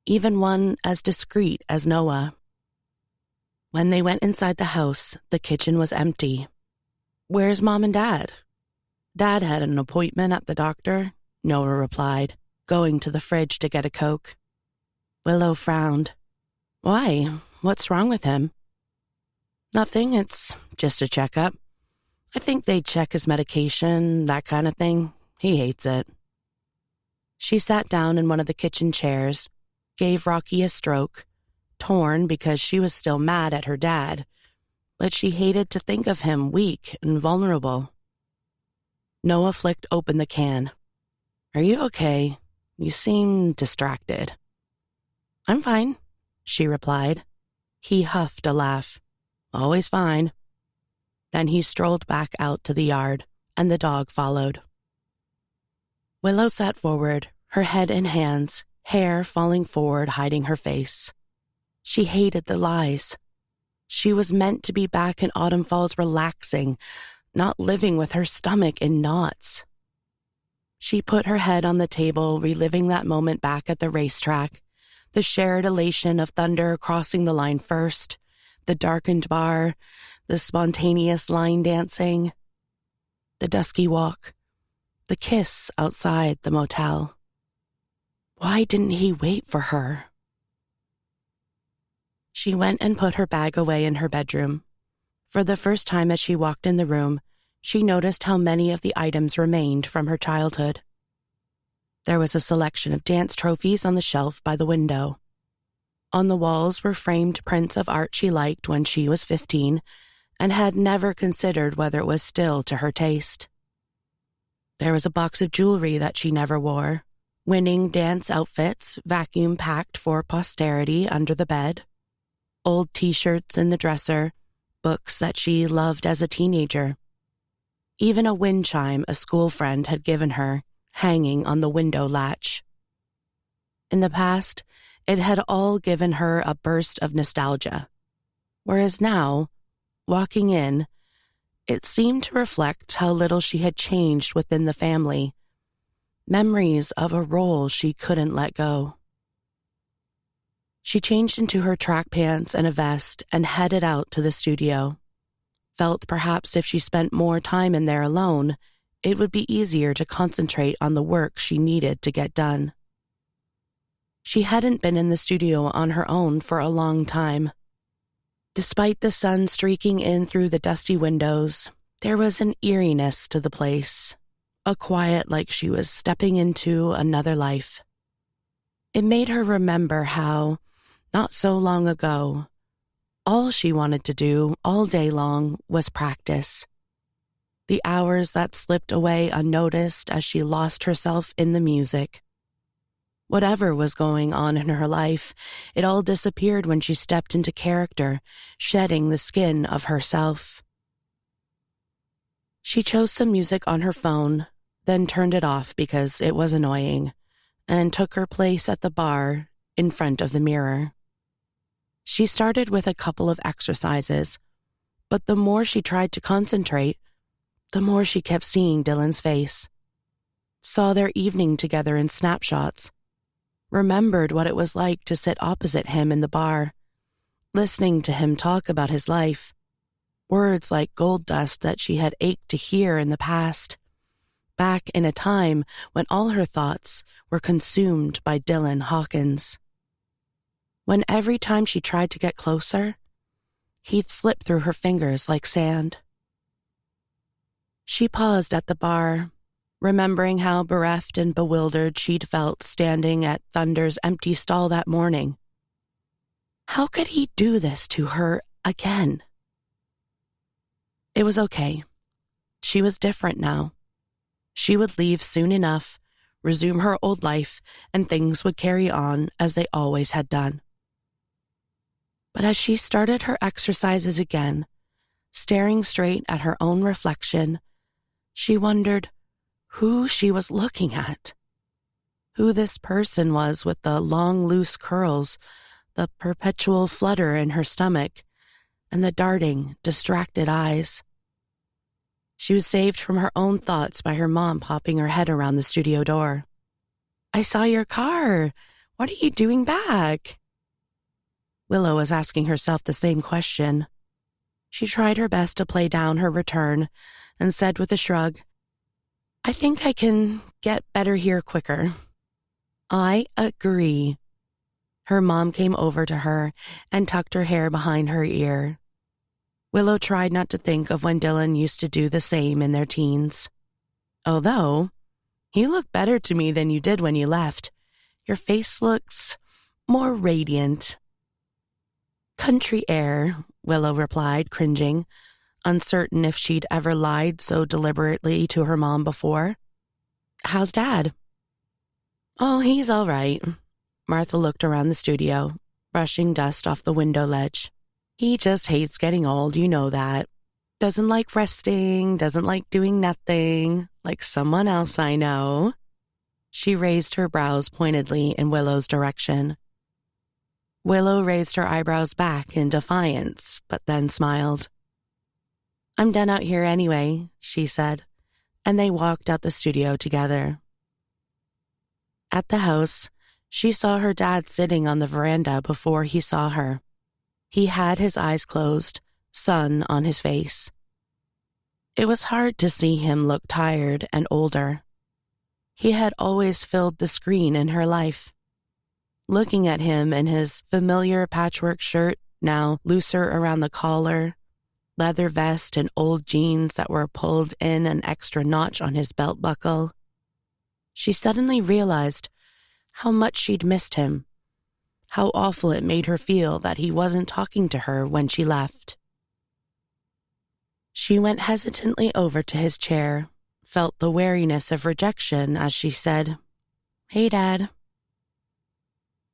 even one as discreet as Noah. When they went inside the house, the kitchen was empty. "Where's Mom and Dad?" "Dad had an appointment at the doctor," Noah replied, going to the fridge to get a Coke. Willow frowned. "Why? What's wrong with him?" "Nothing, it's just a checkup. I think they check his medication, that kind of thing. He hates it." She sat down in one of the kitchen chairs, gave Rocky a stroke, torn because she was still mad at her dad, but she hated to think of him weak and vulnerable. Noah flicked open the can. "Are you okay? You seem distracted." "I'm fine," she replied. He huffed a laugh. "Always fine." Then he strolled back out to the yard, and the dog followed. Willow sat forward, her head in hands, hair falling forward hiding her face. She hated the lies. She was meant to be back in Autumn Falls relaxing, not living with her stomach in knots. She put her head on the table, reliving that moment back at the racetrack, the shared elation of Thunder crossing the line first, the darkened bar, the spontaneous line dancing, the dusky walk, the kiss outside the motel. Why didn't he wait for her? She went and put her bag away in her bedroom. For the first time as she walked in the room, she noticed how many of the items remained from her childhood. There was a selection of dance trophies on the shelf by the window. On the walls were framed prints of art she liked when she was 15 and had never considered whether it was still to her taste. There was a box of jewelry that she never wore, winning dance outfits vacuum-packed for posterity under the bed, old t-shirts in the dresser, books that she loved as a teenager. Even a wind chime a school friend had given her, hanging on the window latch. In the past, it had all given her a burst of nostalgia, whereas now, walking in, it seemed to reflect how little she had changed within the family, memories of a role she couldn't let go. She changed into her track pants and a vest and headed out to the studio. Felt perhaps if she spent more time in there alone, it would be easier to concentrate on the work she needed to get done. She hadn't been in the studio on her own for a long time. Despite the sun streaking in through the dusty windows, there was an eeriness to the place, a quiet like she was stepping into another life. It made her remember how, not so long ago, all she wanted to do all day long was practice. The hours that slipped away unnoticed as she lost herself in the music. Whatever was going on in her life, it all disappeared when she stepped into character, shedding the skin of herself. She chose some music on her phone, then turned it off because it was annoying, and took her place at the bar in front of the mirror. She started with a couple of exercises, but the more she tried to concentrate, the more she kept seeing Dylan's face. Saw their evening together in snapshots. Remembered what it was like to sit opposite him in the bar, listening to him talk about his life, words like gold dust that she had ached to hear in the past, back in a time when all her thoughts were consumed by Dylan Hawkins. When every time she tried to get closer, he'd slip through her fingers like sand. She paused at the bar, remembering how bereft and bewildered she'd felt standing at Thunder's empty stall that morning. How could he do this to her again? It was okay. She was different now. She would leave soon enough, resume her old life, and things would carry on as they always had done. But as she started her exercises again, staring straight at her own reflection, she wondered who she was looking at, who this person was with the long, loose curls, the perpetual flutter in her stomach, and the darting, distracted eyes. She was saved from her own thoughts by her mom popping her head around the studio door. "I saw your car. What are you doing back?" Willow was asking herself the same question. She tried her best to play down her return and said with a shrug, "I think I can get better here quicker." "I agree." Her mom came over to her and tucked her hair behind her ear. Willow tried not to think of when Dylan used to do the same in their teens. "Although, you look better to me than you did when you left. Your face looks more radiant." "Country air," Willow replied, cringing, uncertain if she'd ever lied so deliberately to her mom before. "How's Dad?" "Oh, he's all right." Martha looked around the studio, brushing dust off the window ledge. "He just hates getting old, you know that. Doesn't like resting, doesn't like doing nothing, like someone else I know." She raised her brows pointedly in Willow's direction. Willow raised her eyebrows back in defiance, but then smiled. "I'm done out here anyway," she said, and they walked out the studio together. At the house, she saw her dad sitting on the veranda before he saw her. He had his eyes closed, sun on his face. It was hard to see him look tired and older. He had always filled the screen in her life. Looking at him in his familiar patchwork shirt, now looser around the collar, leather vest and old jeans that were pulled in an extra notch on his belt buckle, she suddenly realized how much she'd missed him, how awful it made her feel that he wasn't talking to her when she left. She went hesitantly over to his chair, felt the wariness of rejection as she said, "Hey, Dad."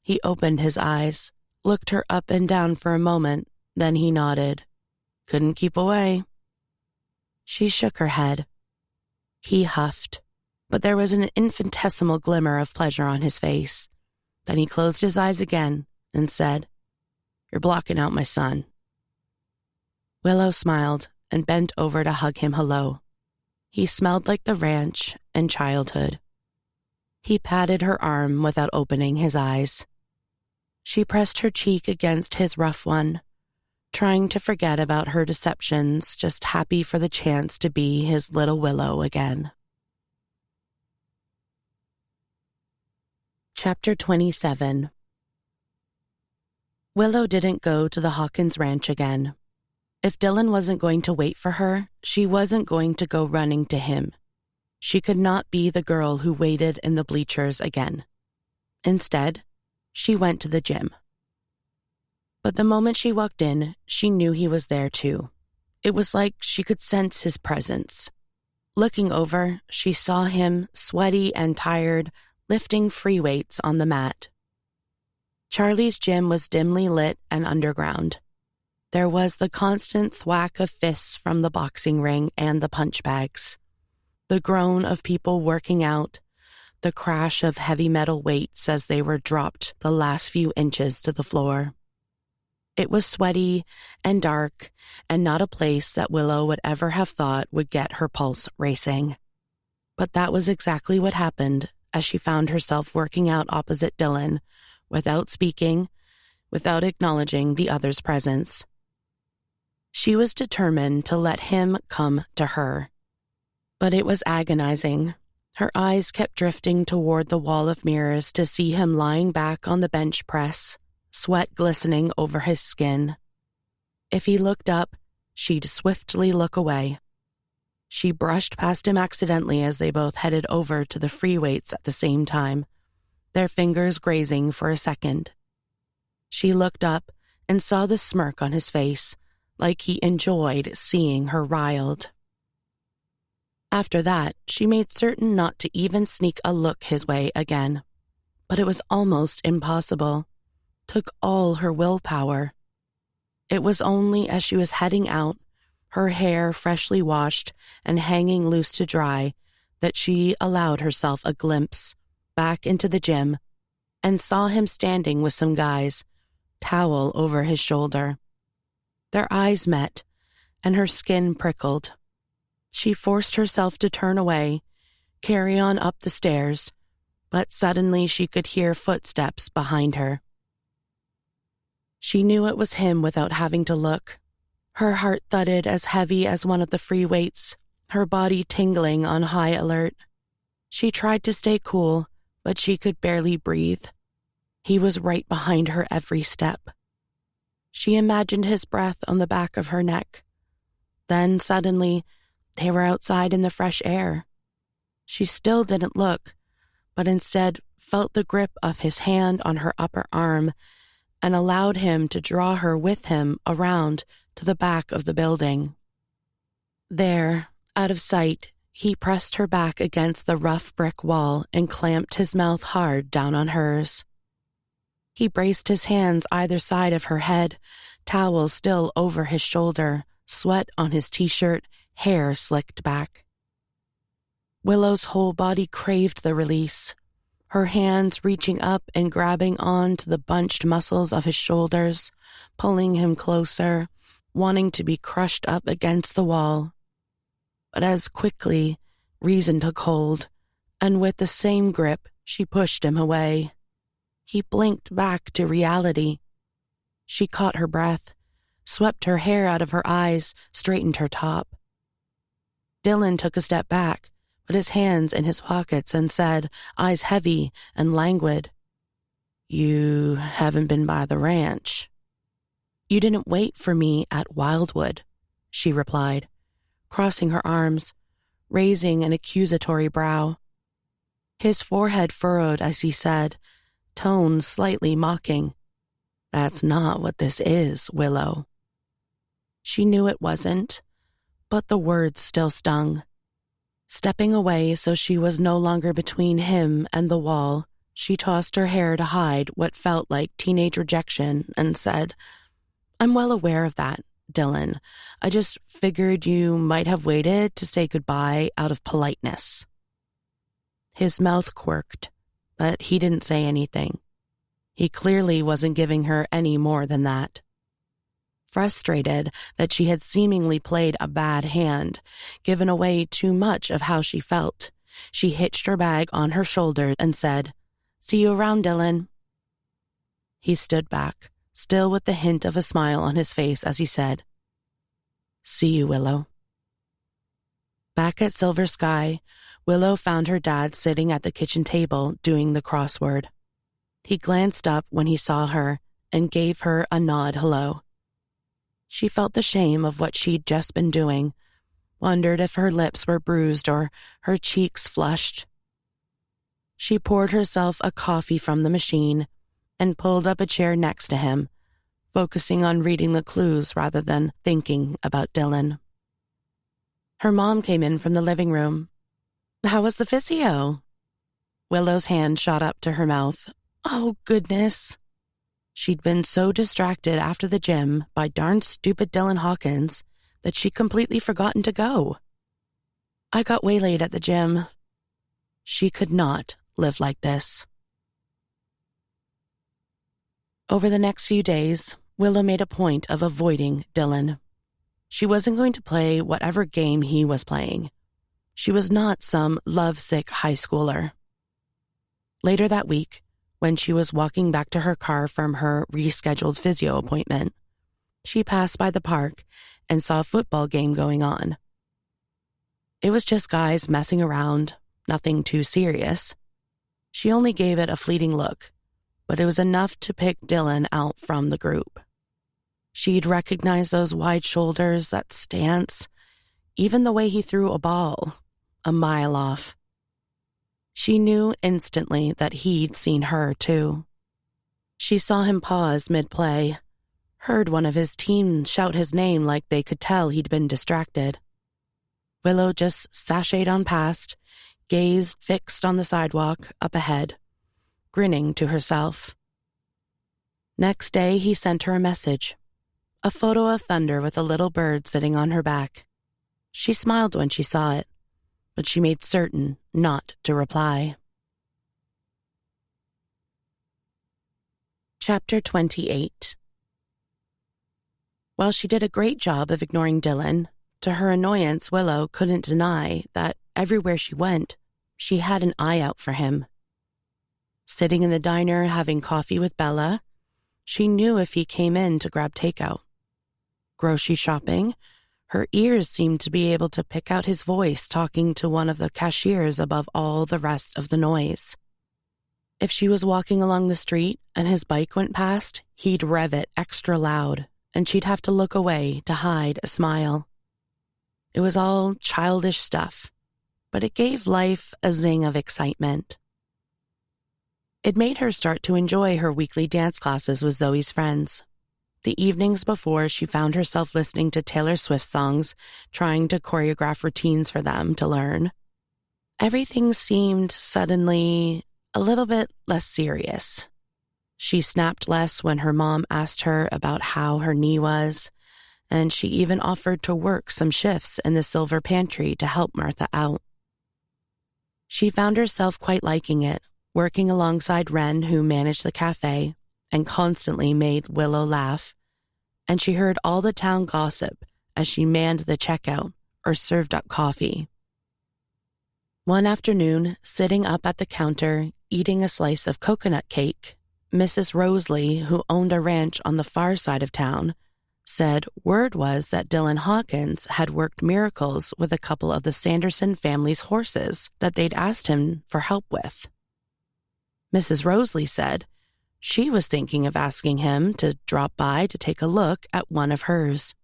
He opened his eyes, looked her up and down for a moment, then he nodded. "Couldn't keep away." She shook her head. He huffed, but there was an infinitesimal glimmer of pleasure on his face. Then he closed his eyes again and said, "You're blocking out my son." Willow smiled and bent over to hug him hello. He smelled like the ranch and childhood. He patted her arm without opening his eyes. She pressed her cheek against his rough one, trying to forget about her deceptions, just happy for the chance to be his little Willow again. Chapter 27. Willow didn't go to the Hawkins ranch again. If Dylan wasn't going to wait for her, she wasn't going to go running to him. She could not be the girl who waited in the bleachers again. Instead, she went to the gym. But the moment she walked in, she knew he was there too. It was like she could sense his presence. Looking over, she saw him, sweaty and tired, lifting free weights on the mat. Charlie's gym was dimly lit and underground. There was the constant thwack of fists from the boxing ring and the punch bags, the groan of people working out, the crash of heavy metal weights as they were dropped the last few inches to the floor. It was sweaty and dark, and not a place that Willow would ever have thought would get her pulse racing. But that was exactly what happened as she found herself working out opposite Dylan, without speaking, without acknowledging the other's presence. She was determined to let him come to her. But it was agonizing. Her eyes kept drifting toward the wall of mirrors to see him lying back on the bench press, sweat glistening over his skin. If he looked up, she'd swiftly look away. She brushed past him accidentally as they both headed over to the free weights at the same time, their fingers grazing for a second. She looked up and saw the smirk on his face, like he enjoyed seeing her riled. After that, she made certain not to even sneak a look his way again. But it was almost impossible. Took all her willpower. It was only as she was heading out, her hair freshly washed and hanging loose to dry, that she allowed herself a glimpse back into the gym and saw him standing with some guys, towel over his shoulder. Their eyes met, and her skin prickled. She forced herself to turn away, carry on up the stairs, but suddenly she could hear footsteps behind her. She knew it was him without having to look. Her heart thudded as heavy as one of the free weights, her body tingling on high alert. She tried to stay cool, but she could barely breathe. He was right behind her every step. She imagined his breath on the back of her neck. Then, suddenly, they were outside in the fresh air. She still didn't look, but instead felt the grip of his hand on her upper arm and allowed him to draw her with him around to the back of the building. There, out of sight, he pressed her back against the rough brick wall and clamped his mouth hard down on hers. He braced his hands either side of her head, towel still over his shoulder, sweat on his t-shirt, hair slicked back. Willow's whole body craved the release, her hands reaching up and grabbing on to the bunched muscles of his shoulders, pulling him closer, wanting to be crushed up against the wall. But as quickly, reason took hold, and with the same grip, she pushed him away. He blinked back to reality. She caught her breath, swept her hair out of her eyes, straightened her top. Dylan took a step back, put his hands in his pockets and said, eyes heavy and languid, "You haven't been by the ranch." "You didn't wait for me at Wildwood," she replied, crossing her arms, raising an accusatory brow. His forehead furrowed as he said, tone slightly mocking, "That's not what this is, Willow." She knew it wasn't, but the words still stung. Stepping away so she was no longer between him and the wall, she tossed her hair to hide what felt like teenage rejection and said, "I'm well aware of that, Dylan. I just figured you might have waited to say goodbye out of politeness." His mouth quirked, but he didn't say anything. He clearly wasn't giving her any more than that. Frustrated that she had seemingly played a bad hand, given away too much of how she felt, she hitched her bag on her shoulder and said, "See you around, Dylan." He stood back, still with the hint of a smile on his face as he said, "See you, Willow." Back at Silver Sky, Willow found her dad sitting at the kitchen table doing the crossword. He glanced up when he saw her and gave her a nod hello. She felt the shame of what she'd just been doing, wondered if her lips were bruised or her cheeks flushed. She poured herself a coffee from the machine and pulled up a chair next to him, focusing on reading the clues rather than thinking about Dylan. Her mom came in from the living room. "How was the physio?" Willow's hand shot up to her mouth. Oh, goodness. She'd been so distracted after the gym by darn stupid Dylan Hawkins that she'd completely forgotten to go. "I got waylaid at the gym." She could not live like this. Over the next few days, Willow made a point of avoiding Dylan. She wasn't going to play whatever game he was playing. She was not some lovesick high schooler. Later that week, when she was walking back to her car from her rescheduled physio appointment, she passed by the park and saw a football game going on. It was just guys messing around, nothing too serious. She only gave it a fleeting look, but it was enough to pick Dylan out from the group. She'd recognize those wide shoulders, that stance, even the way he threw a ball, a mile off. She knew instantly that he'd seen her, too. She saw him pause mid-play, heard one of his team shout his name like they could tell he'd been distracted. Willow just sashayed on past, gaze fixed on the sidewalk up ahead, grinning to herself. Next day, he sent her a message, a photo of thunder with a little bird sitting on her back. She smiled when she saw it, but she made certain not to reply. Chapter 28. While she did a great job of ignoring Dylan, to her annoyance, Willow couldn't deny that everywhere she went, she had an eye out for him. Sitting in the diner having coffee with Bella, she knew if he came in to grab takeout. Grocery shopping, her ears seemed to be able to pick out his voice talking to one of the cashiers above all the rest of the noise. If she was walking along the street and his bike went past, he'd rev it extra loud, and she'd have to look away to hide a smile. It was all childish stuff, but it gave life a zing of excitement. It made her start to enjoy her weekly dance classes with Zoe's friends. The evenings before, she found herself listening to Taylor Swift songs, trying to choreograph routines for them to learn. Everything seemed suddenly a little bit less serious. She snapped less when her mom asked her about how her knee was, and she even offered to work some shifts in the silver pantry to help Martha out. She found herself quite liking it, working alongside Wren, who managed the cafe, and constantly made Willow laugh, and she heard all the town gossip as she manned the checkout or served up coffee. One afternoon, sitting up at the counter, eating a slice of coconut cake, Mrs. Rosalie, who owned a ranch on the far side of town, said word was that Dylan Hawkins had worked miracles with a couple of the Sanderson family's horses that they'd asked him for help with. Mrs. Rosalie said she was thinking of asking him to drop by to take a look at one of hers.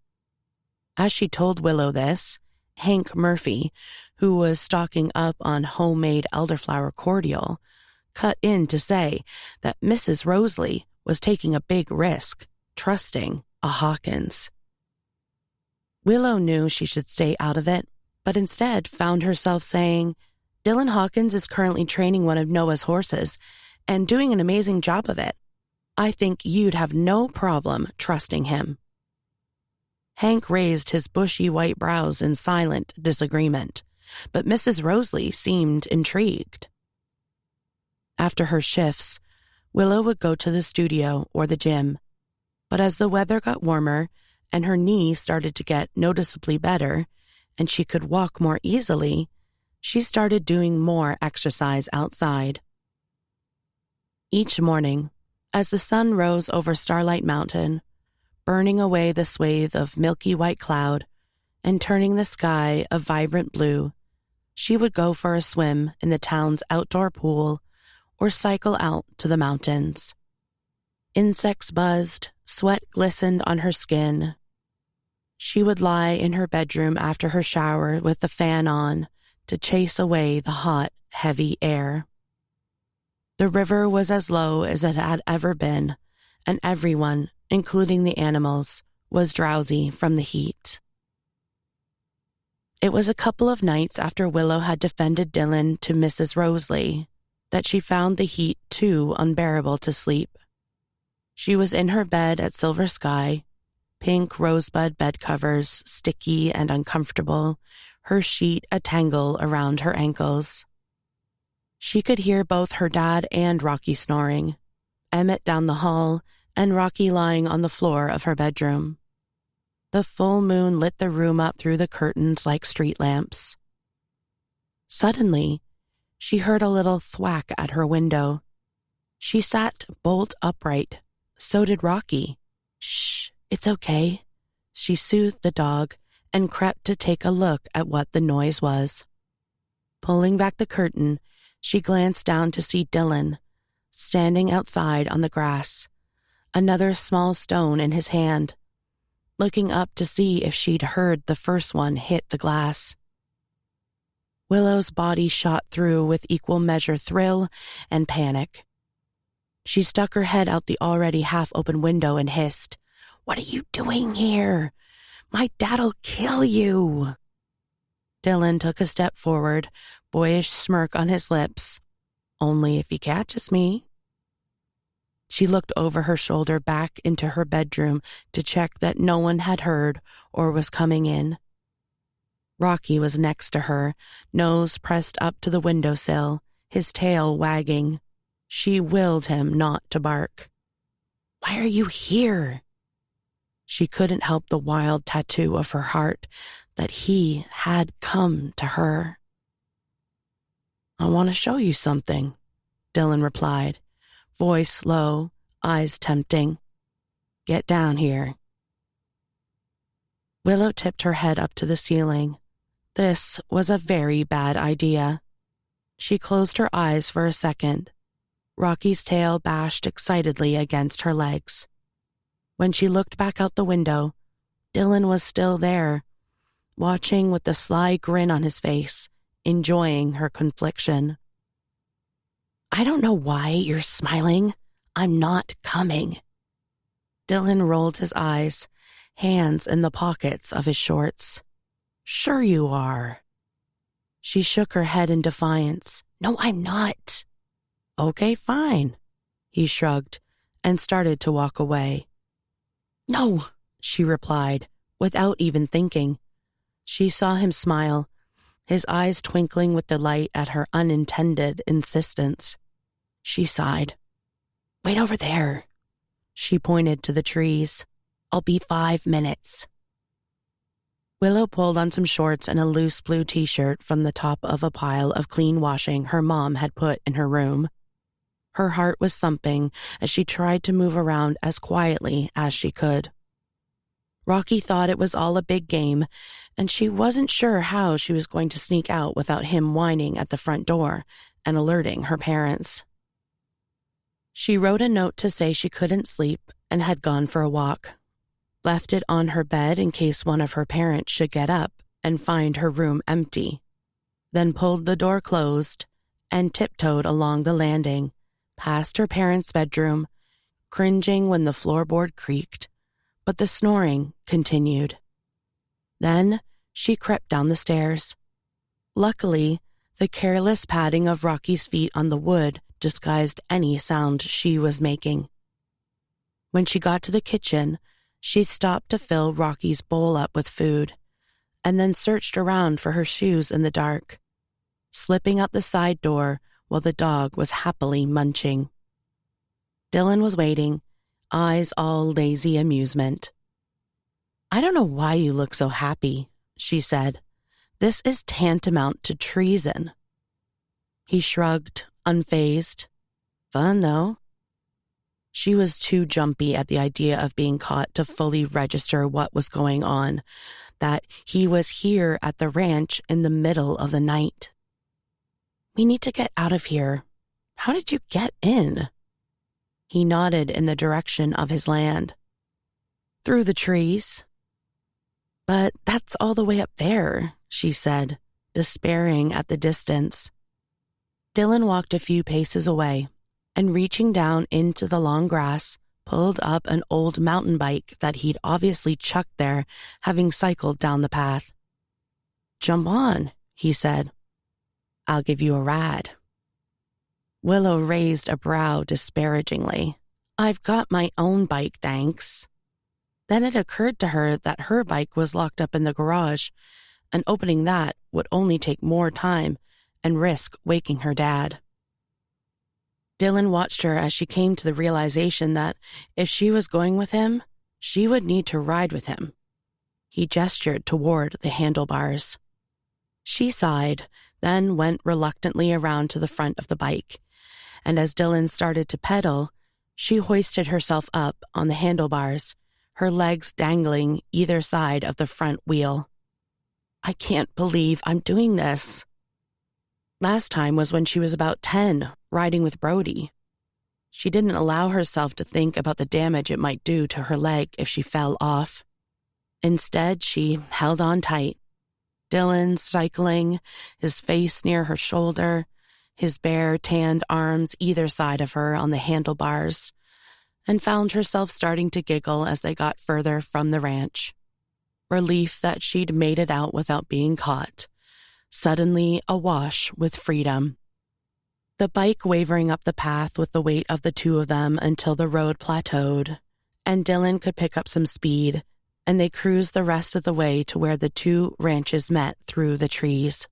As she told Willow this, Hank Murphy, who was stocking up on homemade elderflower cordial, cut in to say that Mrs. Rosalie was taking a big risk, trusting a Hawkins. Willow knew she should stay out of it, but instead found herself saying, "Dylan Hawkins is currently training one of Noah's horses and doing an amazing job of it. I think you'd have no problem trusting him." Hank raised his bushy white brows in silent disagreement, but Mrs. Rosalie seemed intrigued. After her shifts, Willow would go to the studio or the gym, but as the weather got warmer and her knee started to get noticeably better and she could walk more easily, she started doing more exercise outside. Each morning, as the sun rose over Starlight Mountain, burning away the swathe of milky white cloud and turning the sky a vibrant blue, she would go for a swim in the town's outdoor pool or cycle out to the mountains. Insects buzzed, sweat glistened on her skin. She would lie in her bedroom after her shower with the fan on to chase away the hot, heavy air. The river was as low as it had ever been, and everyone, including the animals, was drowsy from the heat. It was a couple of nights after Willow had defended Dylan to Mrs. Rosalie that she found the heat too unbearable to sleep. She was in her bed at Silver Sky, pink rosebud bed covers, sticky and uncomfortable, her sheet a tangle around her ankles. She could hear both her dad and Rocky snoring, Emmett down the hall, and Rocky lying on the floor of her bedroom. The full moon lit the room up through the curtains like street lamps. Suddenly, she heard a little thwack at her window. She sat bolt upright. So did Rocky. "Shh, it's okay." She soothed the dog and crept to take a look at what the noise was. Pulling back the curtain, she glanced down to see Dylan, standing outside on the grass, another small stone in his hand, looking up to see if she'd heard the first one hit the glass. Willow's body shot through with equal measure thrill and panic. She stuck her head out the already half-open window and hissed, "What are you doing here? My dad'll kill you." Dylan took a step forward, boyish smirk on his lips. "Only if he catches me." She looked over her shoulder back into her bedroom to check that no one had heard or was coming in. Rocky was next to her, nose pressed up to the windowsill, his tail wagging. She willed him not to bark. "Why are you here?" She couldn't help the wild tattoo of her heart that he had come to her. "I want to show you something," Dylan replied, voice low, eyes tempting. "Get down here." Willow tipped her head up to the ceiling. This was a very bad idea. She closed her eyes for a second. Rocky's tail bashed excitedly against her legs. When she looked back out the window, Dylan was still there, watching with a sly grin on his face, enjoying her confliction. "I don't know why you're smiling. I'm not coming." Dylan rolled his eyes, hands in the pockets of his shorts. "Sure you are." She shook her head in defiance. "No, I'm not." "Okay, fine." He shrugged and started to walk away. "No," she replied, without even thinking. She saw him smile, his eyes twinkling with delight at her unintended insistence. She sighed. "Wait over there." She pointed to the trees. "I'll be 5 minutes." Willow pulled on some shorts and a loose blue t-shirt from the top of a pile of clean washing her mom had put in her room. Her heart was thumping as she tried to move around as quietly as she could. Rocky thought it was all a big game, and she wasn't sure how she was going to sneak out without him whining at the front door and alerting her parents. She wrote a note to say she couldn't sleep and had gone for a walk, left it on her bed in case one of her parents should get up and find her room empty, then pulled the door closed and tiptoed along the landing, past her parents' bedroom, cringing when the floorboard creaked, but the snoring continued. Then She crept down the stairs. Luckily, the careless padding of Rocky's feet on the wood disguised any sound she was making. When she got to the kitchen, she stopped to fill Rocky's bowl up with food, and then searched around for her shoes in the dark, slipping out the side door while the dog was happily munching. Dylan was waiting, eyes all lazy amusement. "I don't know why you look so happy," she said. "This is tantamount to treason." He shrugged, unfazed. "Fun, though." She was too jumpy at the idea of being caught to fully register what was going on, that he was here at the ranch in the middle of the night. "We need to get out of here. How did you get in?" He nodded in the direction of his land. "Through the trees." "But that's all the way up there," she said, despairing at the distance. Dylan walked a few paces away, and reaching down into the long grass, pulled up an old mountain bike that he'd obviously chucked there, having cycled down the path. "Jump on," he said. "I'll give you a ride." Willow raised a brow disparagingly. "I've got my own bike, thanks." Then it occurred to her that her bike was locked up in the garage, and opening that would only take more time and risk waking her dad. Dylan watched her as she came to the realization that if she was going with him, she would need to ride with him. He gestured toward the handlebars. She sighed, then went reluctantly around to the front of the bike, and as Dylan started to pedal, she hoisted herself up on the handlebars, her legs dangling either side of the front wheel. "I can't believe I'm doing this." Last time was when she was about 10, riding with Brody. She didn't allow herself to think about the damage it might do to her leg if she fell off. Instead, she held on tight. Dylan cycling, his face near her shoulder, his bare, tanned arms either side of her on the handlebars, and found herself starting to giggle as they got further from the ranch. Relief that she'd made it out without being caught, suddenly awash with freedom. The bike wavering up the path with the weight of the two of them until the road plateaued, and Dylan could pick up some speed, and they cruised the rest of the way to where the two ranches met through the trees.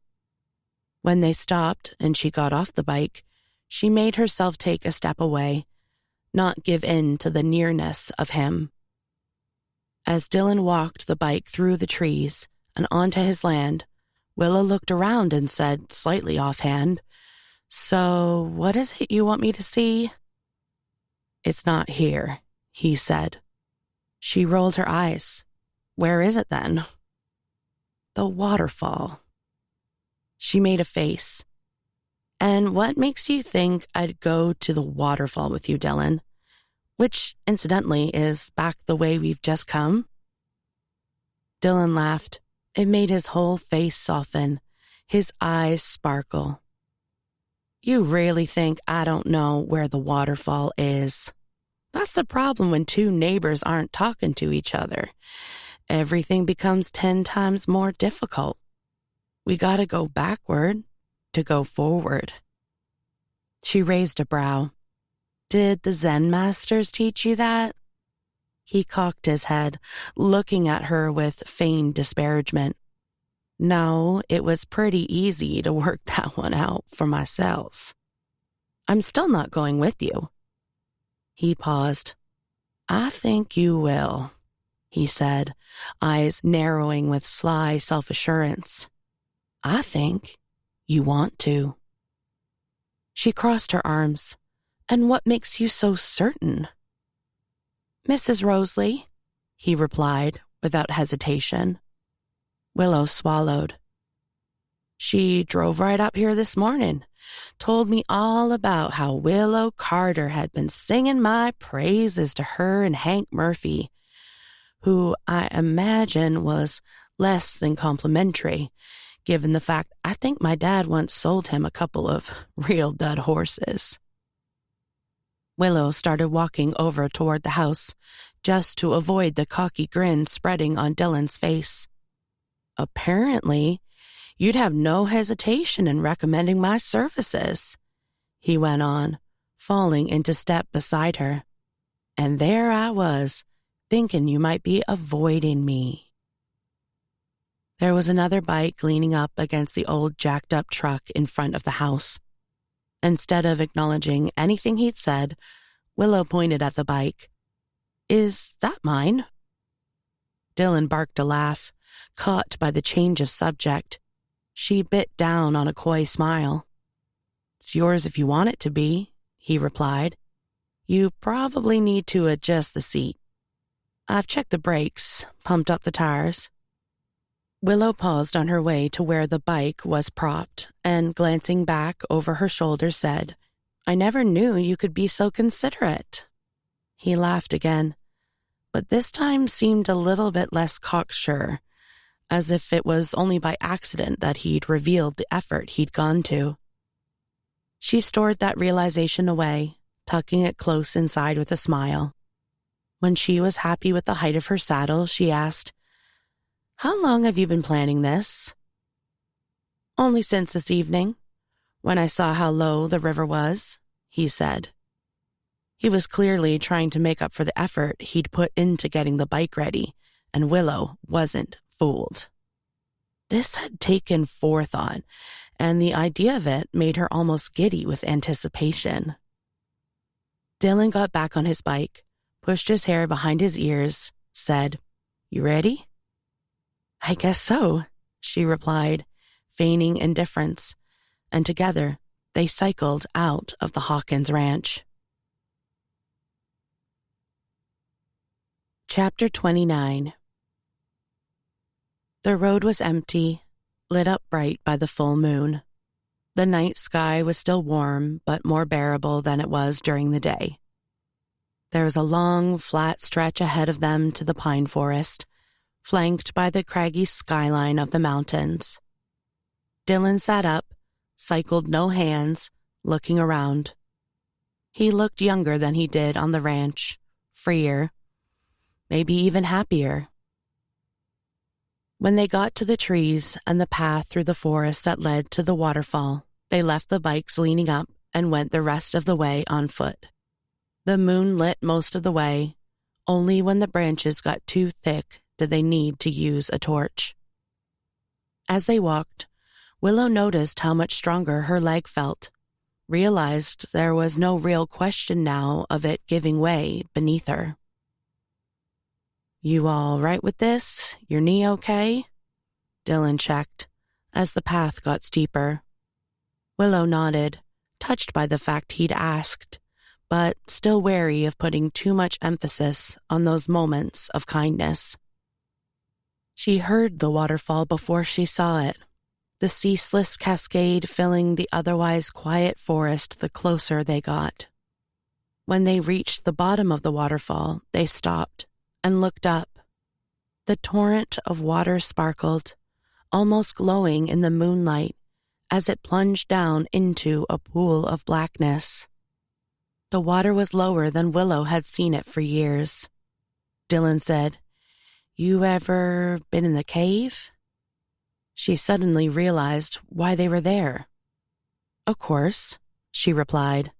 When they stopped and she got off the bike, she made herself take a step away, not give in to the nearness of him. As Dylan walked the bike through the trees and onto his land, Willow looked around and said, slightly offhand, "So, what is it you want me to see?" "It's not here," he said. She rolled her eyes. "Where is it then?" "The waterfall." She made a face. "And what makes you think I'd go to the waterfall with you, Dylan? Which, incidentally, is back the way we've just come?" Dylan laughed. It made his whole face soften, his eyes sparkle. "You really think I don't know where the waterfall is? That's the problem when two neighbors aren't talking to each other. Everything becomes 10 times more difficult. We gotta go backward to go forward." She raised a brow. "Did the Zen masters teach you that?" He cocked his head, looking at her with feigned disparagement. "No, it was pretty easy to work that one out for myself. I'm still not going with you." He paused. "I think you will," he said, eyes narrowing with sly self-assurance. "I think you want to." She crossed her arms. "And what makes you so certain?" "Mrs. Rosalie," he replied without hesitation. Willow swallowed. "She drove right up here this morning, told me all about how Willow Carter had been singing my praises to her and Hank Murphy, who I imagine was less than complimentary, given the fact I think my dad once sold him a couple of real dud horses." Willow started walking over toward the house, just to avoid the cocky grin spreading on Dylan's face. apparently, you'd have no hesitation in recommending my services," he went on, falling into step beside her. "And there I was, thinking you might be avoiding me." There was another bike leaning up against the old jacked-up truck in front of the house. Instead of acknowledging anything he'd said, Willow pointed at the bike. "Is that mine?" Dylan barked a laugh, caught by the change of subject. She bit down on a coy smile. "It's yours if you want it to be," he replied. "You probably need to adjust the seat. I've checked the brakes, pumped up the tires." Willow paused on her way to where the bike was propped and, glancing back over her shoulder, said, "I never knew you could be so considerate." He laughed again, but this time seemed a little bit less cocksure, as if it was only by accident that he'd revealed the effort he'd gone to. She stored that realization away, tucking it close inside with a smile. When she was happy with the height of her saddle, she asked, "How long have you been planning this?" "Only since this evening, when I saw how low the river was," he said. He was clearly trying to make up for the effort he'd put into getting the bike ready, and Willow wasn't fooled. This had taken forethought, and the idea of it made her almost giddy with anticipation. Dylan got back on his bike, pushed his hair behind his ears, said, "You ready?" "I guess so," she replied, feigning indifference, and together they cycled out of the Hawkins ranch. Chapter 29. The road was empty, lit up bright by the full moon. The night sky was still warm, but more bearable than it was during the day. There was a long, flat stretch ahead of them to the pine forest, flanked by the craggy skyline of the mountains. Dylan sat up, cycled no hands, looking around. He looked younger than he did on the ranch, freer, maybe even happier. When they got to the trees and the path through the forest that led to the waterfall, they left the bikes leaning up and went the rest of the way on foot. The moon lit most of the way. Only when the branches got too thick did they need to use a torch. As they walked, Willow noticed how much stronger her leg felt, realized there was no real question now of it giving way beneath her. "You all right with this? Your knee okay?" Dylan checked, as the path got steeper. Willow nodded, touched by the fact he'd asked, but still wary of putting too much emphasis on those moments of kindness. She heard the waterfall before she saw it, the ceaseless cascade filling the otherwise quiet forest the closer they got. When they reached the bottom of the waterfall, they stopped and looked up. The torrent of water sparkled, almost glowing in the moonlight as it plunged down into a pool of blackness. The water was lower than Willow had seen it for years. Dylan said, "You ever been in the cave?" She suddenly realized why they were there. "Of course," she replied.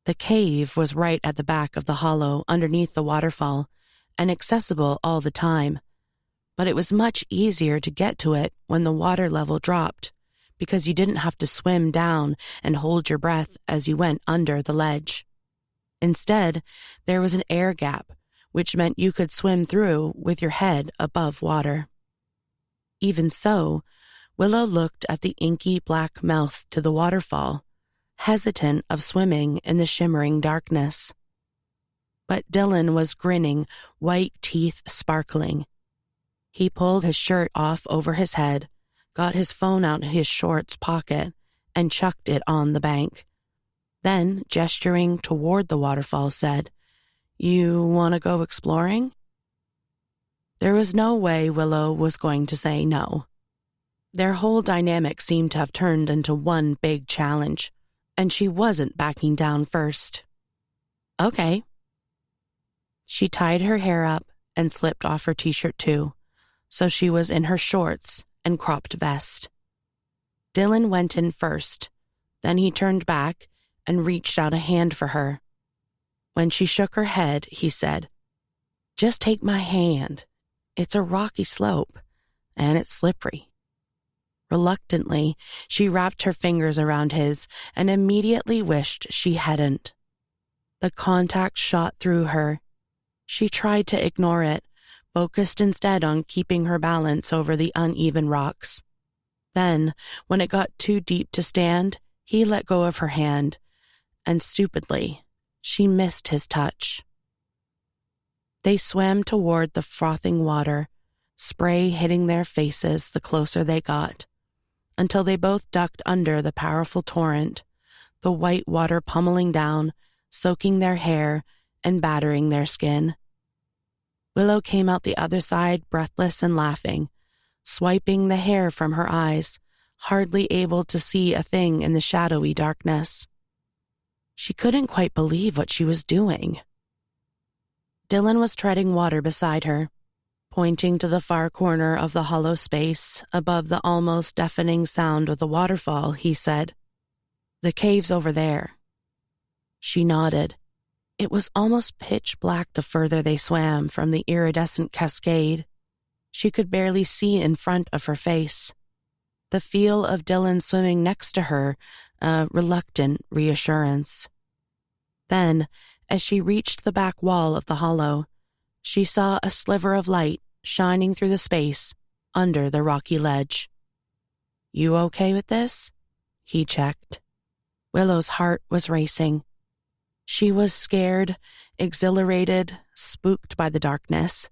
The cave was right at the back of the hollow underneath the waterfall, and accessible all the time, but it was much easier to get to it when the water level dropped, because you didn't have to swim down and hold your breath as you went under the ledge. Instead, there was an air gap, which meant you could swim through with your head above water. Even so, Willow looked at the inky black mouth to the waterfall, hesitant of swimming in the shimmering darkness. But Dylan was grinning, white teeth sparkling. He pulled his shirt off over his head, got his phone out of his shorts pocket, and chucked it on the bank. Then, gesturing toward the waterfall, said, "You want to go exploring?" There was no way Willow was going to say no. Their whole dynamic seemed to have turned into one big challenge, and she wasn't backing down first. "Okay." She tied her hair up and slipped off her t-shirt too, so she was in her shorts and cropped vest. Dylan went in first. Then he turned back and reached out a hand for her. When she shook her head, he said, "Just take my hand. It's a rocky slope, and it's slippery." Reluctantly, she wrapped her fingers around his and immediately wished she hadn't. The contact shot through her. She tried to ignore it, focused instead on keeping her balance over the uneven rocks. Then, when it got too deep to stand, he let go of her hand, and stupidly, she missed his touch. They swam toward the frothing water, spray hitting their faces the closer they got, until they both ducked under the powerful torrent, the white water pummeling down, soaking their hair and battering their skin. Willow came out the other side breathless and laughing, swiping the hair from her eyes, hardly able to see a thing in the shadowy darkness. She couldn't quite believe what she was doing. Dylan was treading water beside her. Pointing to the far corner of the hollow space above the almost deafening sound of the waterfall, he said, "The cave's over there." She nodded. It was almost pitch black the further they swam from the iridescent cascade. She could barely see in front of her face. The feel of Dylan swimming next to her, a reluctant reassurance. Then, as she reached the back wall of the hollow, she saw a sliver of light shining through the space under the rocky ledge. "You okay with this?" he checked. Willow's heart was racing. She was scared, exhilarated, spooked by the darkness,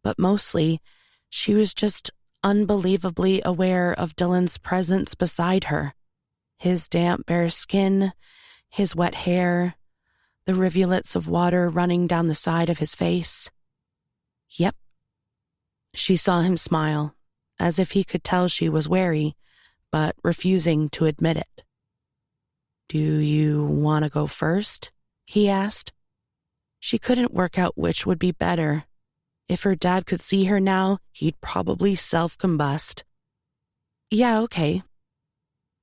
but mostly she was just unbelievably aware of Dylan's presence beside her. His damp, bare skin, his wet hair, the rivulets of water running down the side of his face. Yep. She saw him smile, as if he could tell she was wary, but refusing to admit it. "Do you want to go first?" he asked. She couldn't work out which would be better. If her dad could see her now, he'd probably self-combust. "Yeah, okay."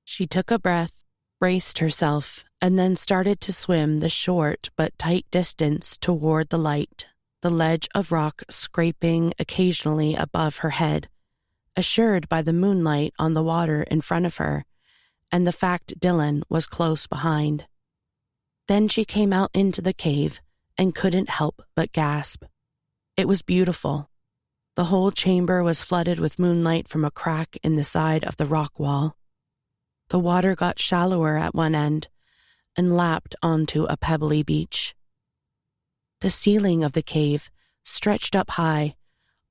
She took a breath, braced herself, and then started to swim the short but tight distance toward the light, the ledge of rock scraping occasionally above her head, assured by the moonlight on the water in front of her, and the fact Dylan was close behind. Then she came out into the cave and couldn't help but gasp. It was beautiful. The whole chamber was flooded with moonlight from a crack in the side of the rock wall. The water got shallower at one end and lapped onto a pebbly beach. The ceiling of the cave stretched up high,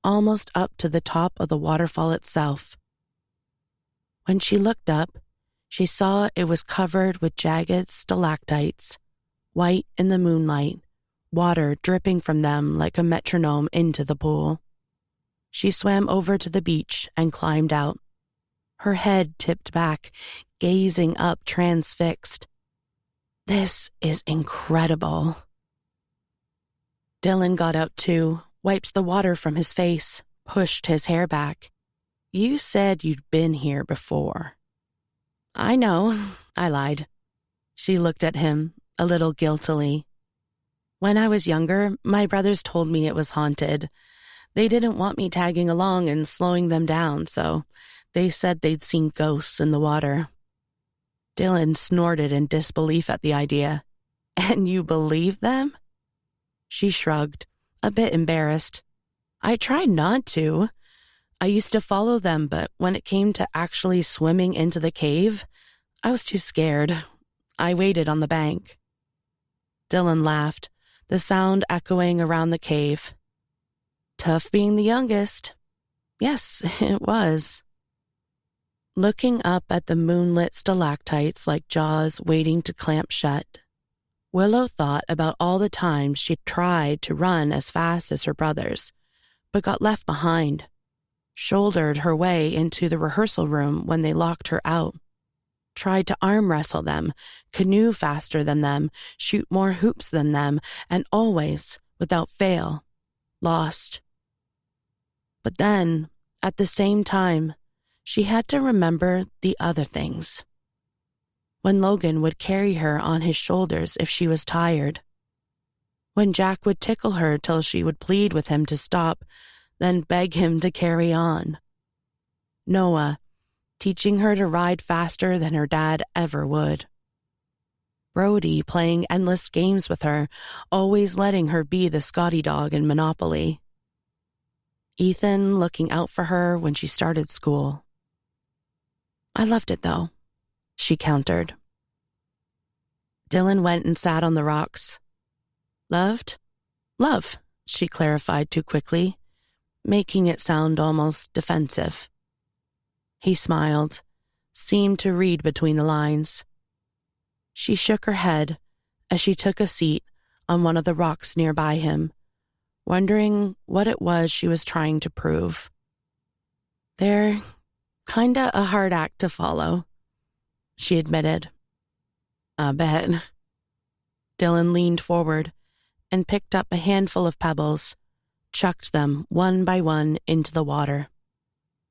almost up to the top of the waterfall itself. When she looked up, she saw it was covered with jagged stalactites, white in the moonlight, water dripping from them like a metronome into the pool. She swam over to the beach and climbed out. Her head tipped back, gazing up transfixed. "This is incredible." Dylan got out too, wiped the water from his face, pushed his hair back. "You said you'd been here before." "I know," I lied. She looked at him, a little guiltily. "When I was younger, my brothers told me it was haunted. They didn't want me tagging along and slowing them down, so they said they'd seen ghosts in the water." Dylan snorted in disbelief at the idea. "And you believe them?" She shrugged, a bit embarrassed. "I tried not to. I used to follow them, but when it came to actually swimming into the cave, I was too scared. I waited on the bank." Dylan laughed, the sound echoing around the cave. "Tough being the youngest." Yes, it was. Looking up at the moonlit stalactites like jaws waiting to clamp shut, Willow thought about all the times she'd tried to run as fast as her brothers, but got left behind, shouldered her way into the rehearsal room when they locked her out, tried to arm wrestle them, canoe faster than them, shoot more hoops than them, and always, without fail, lost. But then, At the same time, she had to remember the other things. When Logan would carry her on his shoulders if she was tired. When Jack would tickle her till she would plead with him to stop, then beg him to carry on. Noah, teaching her to ride faster than her dad ever would. Brody playing endless games with her, always letting her be the Scotty dog in Monopoly. Ethan looking out for her when she started school. I loved it, though, she countered. Dylan went and sat on the rocks. Loved? Love, she clarified too quickly, making it sound almost defensive. He smiled, seemed to read between the lines. She shook her head as she took a seat on one of the rocks nearby him, wondering what it was she was trying to prove. They're kinda a hard act to follow, she admitted. I bet. Dylan leaned forward and picked up a handful of pebbles, chucked them one by one into the water.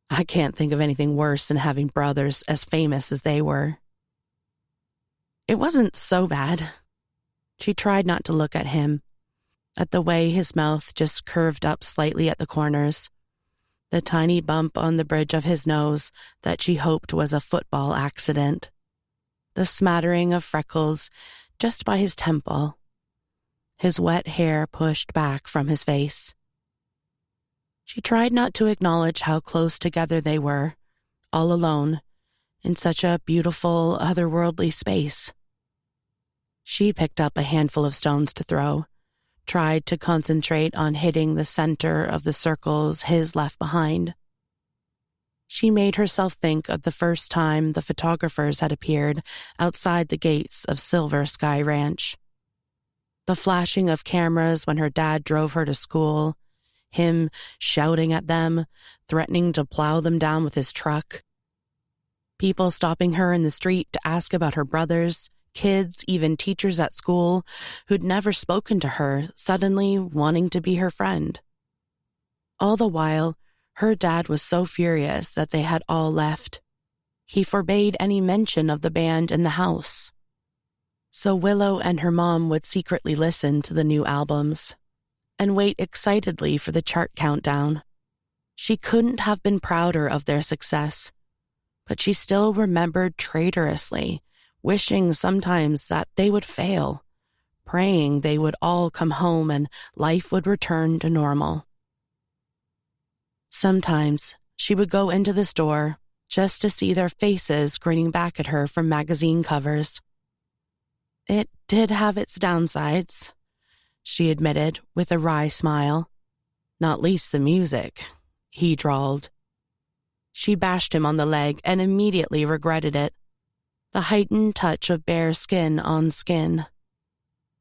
I can't think of anything worse than having brothers as famous as they were. It wasn't so bad. She tried not to look at him, at the way his mouth just curved up slightly at the corners, the tiny bump on the bridge of his nose that she hoped was a football accident, the smattering of freckles just by his temple, his wet hair pushed back from his face. She tried not to acknowledge how close together they were, all alone, in such a beautiful, otherworldly space. She picked up a handful of stones to throw, tried to concentrate on hitting the center of the circles his left behind. She made herself think of the first time the photographers had appeared outside the gates of Silver Sky Ranch. The flashing of cameras when her dad drove her to school, him shouting at them, threatening to plow them down with his truck. People stopping her in the street to ask about her brothers, kids, even teachers at school who'd never spoken to her, suddenly wanting to be her friend. All the while, her dad was so furious that they had all left. He forbade any mention of the band in the house. So Willow and her mom would secretly listen to the new albums and wait excitedly for the chart countdown. She couldn't have been prouder of their success, but she still remembered traitorously, wishing sometimes that they would fail, praying they would all come home and life would return to normal. Sometimes she would go into the store just to see their faces grinning back at her from magazine covers. It did have its downsides, she admitted with a wry smile. Not least the music, he drawled. She bashed him on the leg and immediately regretted it. The heightened touch of bare skin on skin.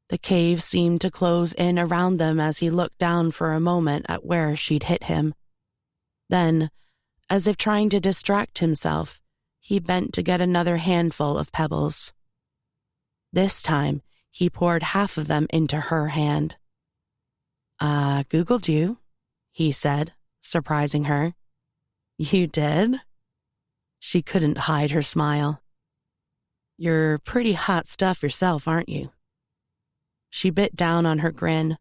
The cave seemed to close in around them as he looked down for a moment at where she'd hit him. Then, as if trying to distract himself, he bent to get another handful of pebbles. This time, he poured half of them into her hand. "I Googled you," he said, surprising her. "You did?" She couldn't hide her smile. "You're pretty hot stuff yourself, aren't you?" She bit down on her grin,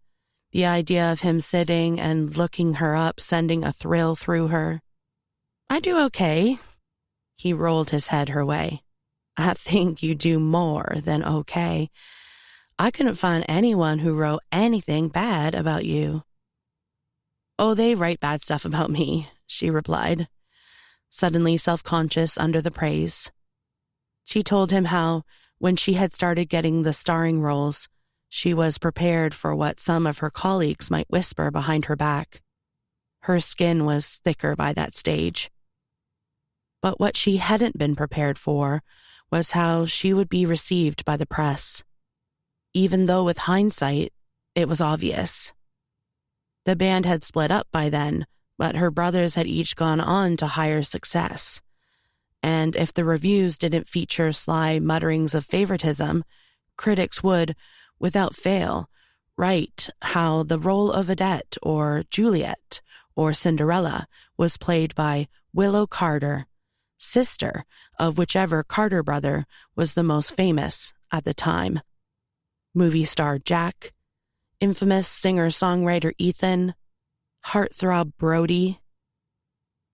the idea of him sitting and looking her up sending a thrill through her. "I do okay." He rolled his head her way. "I think you do more than okay. I couldn't find anyone who wrote anything bad about you." "Oh, they write bad stuff about me," she replied, suddenly self-conscious under the praise. She told him how, when she had started getting the starring roles, she was prepared for what some of her colleagues might whisper behind her back. Her skin was thicker by that stage. But what she hadn't been prepared for was how she would be received by the press, even though with hindsight, it was obvious. The band had split up by then, but her brothers had each gone on to higher success. And if the reviews didn't feature sly mutterings of favoritism, critics would, without fail, write how the role of Odette or Juliet or Cinderella, was played by Willow Carter, sister of whichever Carter brother was the most famous at the time. Movie star Jack, infamous singer-songwriter Ethan, heartthrob Brody.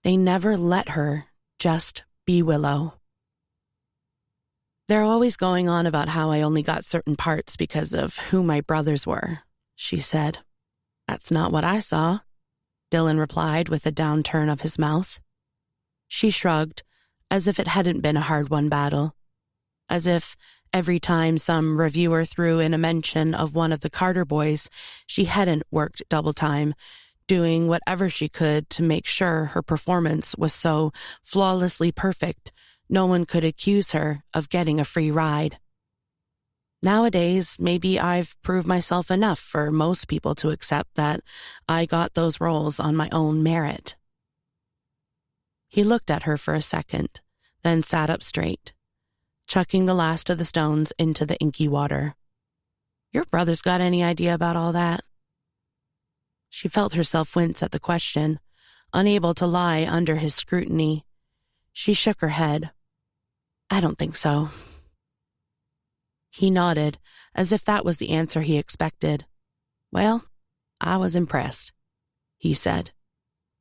They never let her just be Willow. "They're always going on about how I only got certain parts because of who my brothers were," she said. "That's not what I saw," Dylan replied with a downturn of his mouth. She shrugged, as if it hadn't been a hard-won battle. As if every time some reviewer threw in a mention of one of the Carter boys, she hadn't worked double time, doing whatever she could to make sure her performance was so flawlessly perfect no one could accuse her of getting a free ride. Nowadays, maybe I've proved myself enough for most people to accept that I got those roles on my own merit. He looked at her for a second, then sat up straight, chucking the last of the stones into the inky water. "Your brother's got any idea about all that?" She felt herself wince at the question, unable to lie under his scrutiny. She shook her head. "I don't think so." He nodded, as if that was the answer he expected. "Well, I was impressed," he said.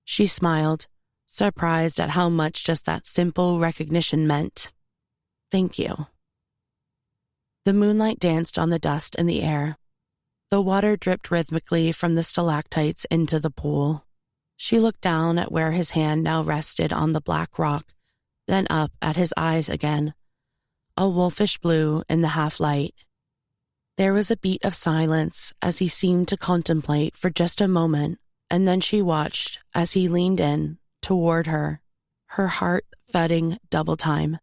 She smiled, surprised at how much just that simple recognition meant. "Thank you." The moonlight danced on the dust in the air. The water dripped rhythmically from the stalactites into the pool. She looked down at where his hand now rested on the black rock, then up at his eyes again, a wolfish blue in the half-light. There was a beat of silence as he seemed to contemplate for just a moment, and then she watched as he leaned in toward her, her heart thudding double time.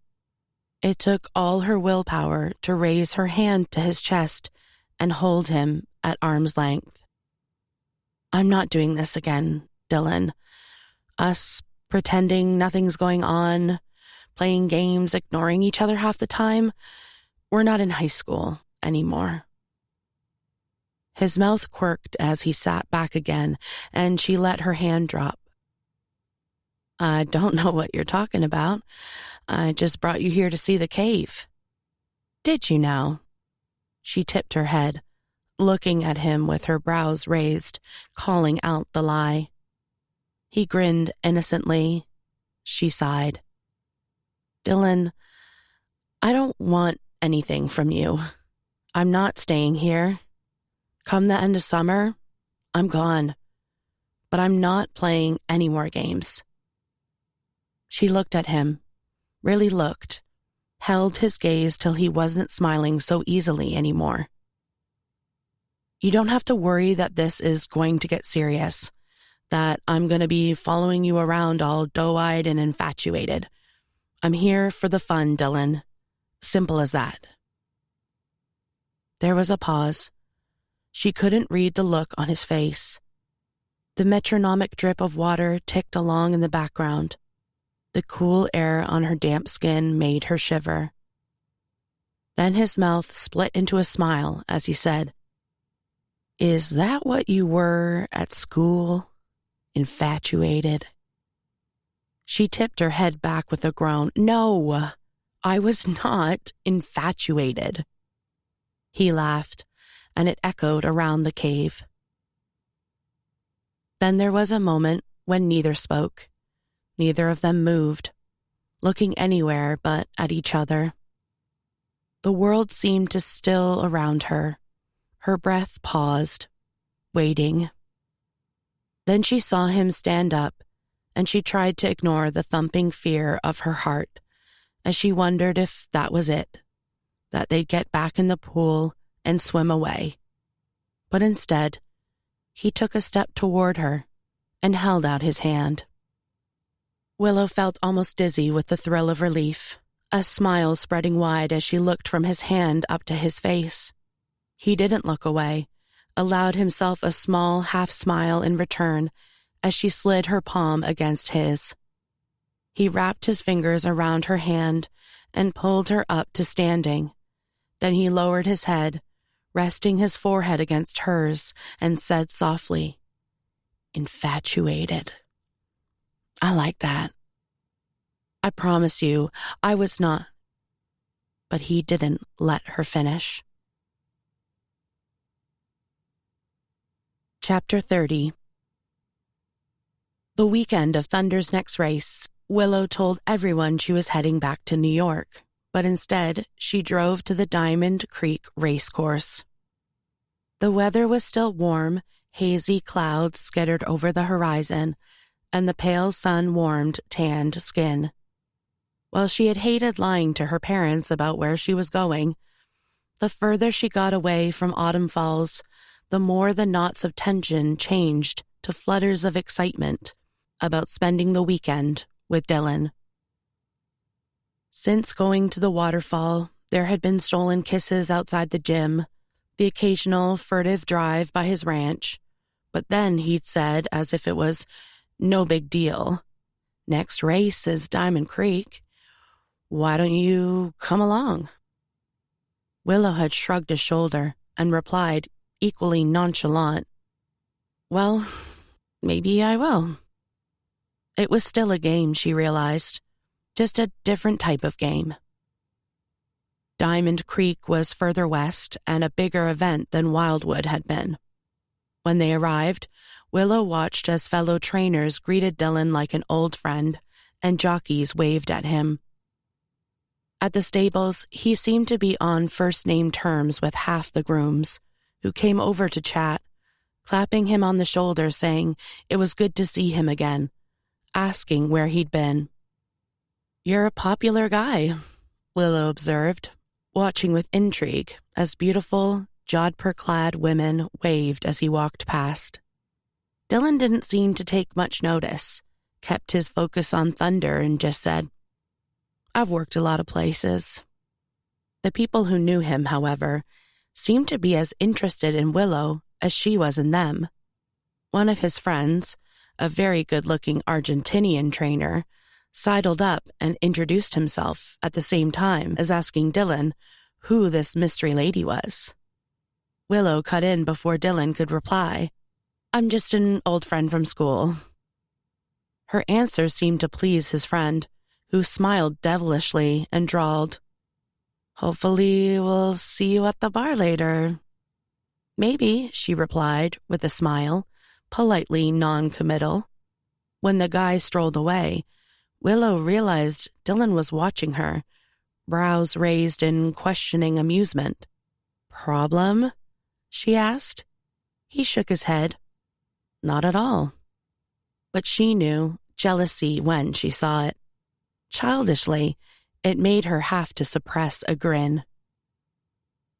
It took all her willpower to raise her hand to his chest and hold him at arm's length. "I'm not doing this again, Dylan. Us pretending nothing's going on, playing games, ignoring each other half the time. We're not in high school anymore." His mouth quirked as he sat back again, and she let her hand drop. "I don't know what you're talking about. I just brought you here to see the cave." "Did you now?" She tipped her head, looking at him with her brows raised, calling out the lie. He grinned innocently. She sighed. "Dylan, I don't want anything from you. I'm not staying here. Come the end of summer, I'm gone. But I'm not playing any more games." She looked at him, really looked, held his gaze till he wasn't smiling so easily anymore. "You don't have to worry that this is going to get serious, that I'm going to be following you around all doe-eyed and infatuated. I'm here for the fun, Dylan. Simple as that." There was a pause. She couldn't read the look on his face. The metronomic drip of water ticked along in the background. The cool air on her damp skin made her shiver. Then his mouth split into a smile as he said, "Is that what you were at school? Infatuated?" She tipped her head back with a groan. "No, I was not infatuated." He laughed, and it echoed around the cave. Then there was a moment when neither spoke. Neither of them moved, looking anywhere but at each other. The world seemed to still around her. Her breath paused, waiting. Then she saw him stand up, and she tried to ignore the thumping fear of her heart as she wondered if that was it, that they'd get back in the pool and swim away. But instead, he took a step toward her and held out his hand. Willow felt almost dizzy with the thrill of relief, a smile spreading wide as she looked from his hand up to his face. He didn't look away, allowed himself a small half-smile in return as she slid her palm against his. He wrapped his fingers around her hand and pulled her up to standing. Then he lowered his head, resting his forehead against hers, and said softly, infatuated. I like that. I promise you, I was not. But he didn't let her finish. Chapter 30. The weekend of Thunder's next race, Willow told everyone she was heading back to New York, but instead she drove to the Diamond Creek racecourse. The weather was still warm, hazy clouds skittered over the horizon, and the pale sun warmed tanned skin. While she had hated lying to her parents about where she was going, the further she got away from Autumn Falls, the more the knots of tension changed to flutters of excitement about spending the weekend with Dylan. Since going to the waterfall, there had been stolen kisses outside the gym, the occasional furtive drive by his ranch, but then he'd said, as if it was no big deal, "Next race is Diamond Creek. Why don't you come along?" Willow had shrugged a shoulder and replied, equally nonchalant, "Well, maybe I will." It was still a game, she realized, just a different type of game. Diamond Creek was further west and a bigger event than Wildwood had been. When they arrived, Willow watched as fellow trainers greeted Dylan like an old friend, and jockeys waved at him. At the stables, he seemed to be on first-name terms with half the grooms, who came over to chat, clapping him on the shoulder saying it was good to see him again, asking where he'd been. "You're a popular guy," Willow observed, watching with intrigue as beautiful, jodhpur-clad women waved as he walked past. Dylan didn't seem to take much notice, kept his focus on Thunder and just said, "I've worked a lot of places." The people who knew him, however, seemed to be as interested in Willow as she was in them. One of his friends, a very good-looking Argentinian trainer, sidled up and introduced himself at the same time as asking Dylan who this mystery lady was. Willow cut in before Dylan could reply, "I'm just an old friend from school." Her answer seemed to please his friend, who smiled devilishly and drawled, "Hopefully we'll see you at the bar later." "Maybe," she replied with a smile, politely non-committal. When the guy strolled away, Willow realized Dylan was watching her, brows raised in questioning amusement. "Problem?" she asked. He shook his head. "Not at all." But she knew jealousy when she saw it. Childishly, it made her have to suppress a grin.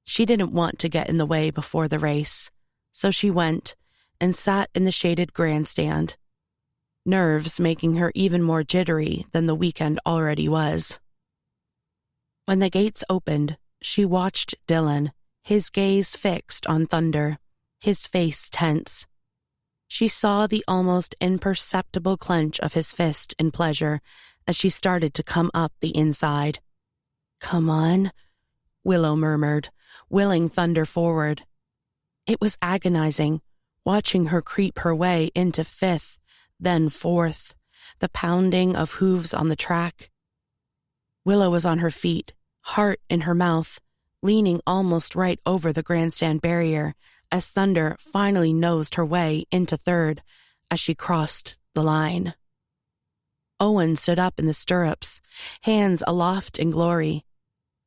She didn't want to get in the way before the race, so she went and sat in the shaded grandstand, nerves making her even more jittery than the weekend already was. When the gates opened, she watched Dylan, his gaze fixed on Thunder, his face tense. She saw the almost imperceptible clench of his fist in pleasure as she started to come up the inside. "Come on," Willow murmured, willing Thunder forward. It was agonizing, watching her creep her way into fifth, then fourth, the pounding of hooves on the track. Willow was on her feet, heart in her mouth, leaning almost right over the grandstand barrier as Thunder finally nosed her way into third as she crossed the line. Owen stood up in the stirrups, hands aloft in glory.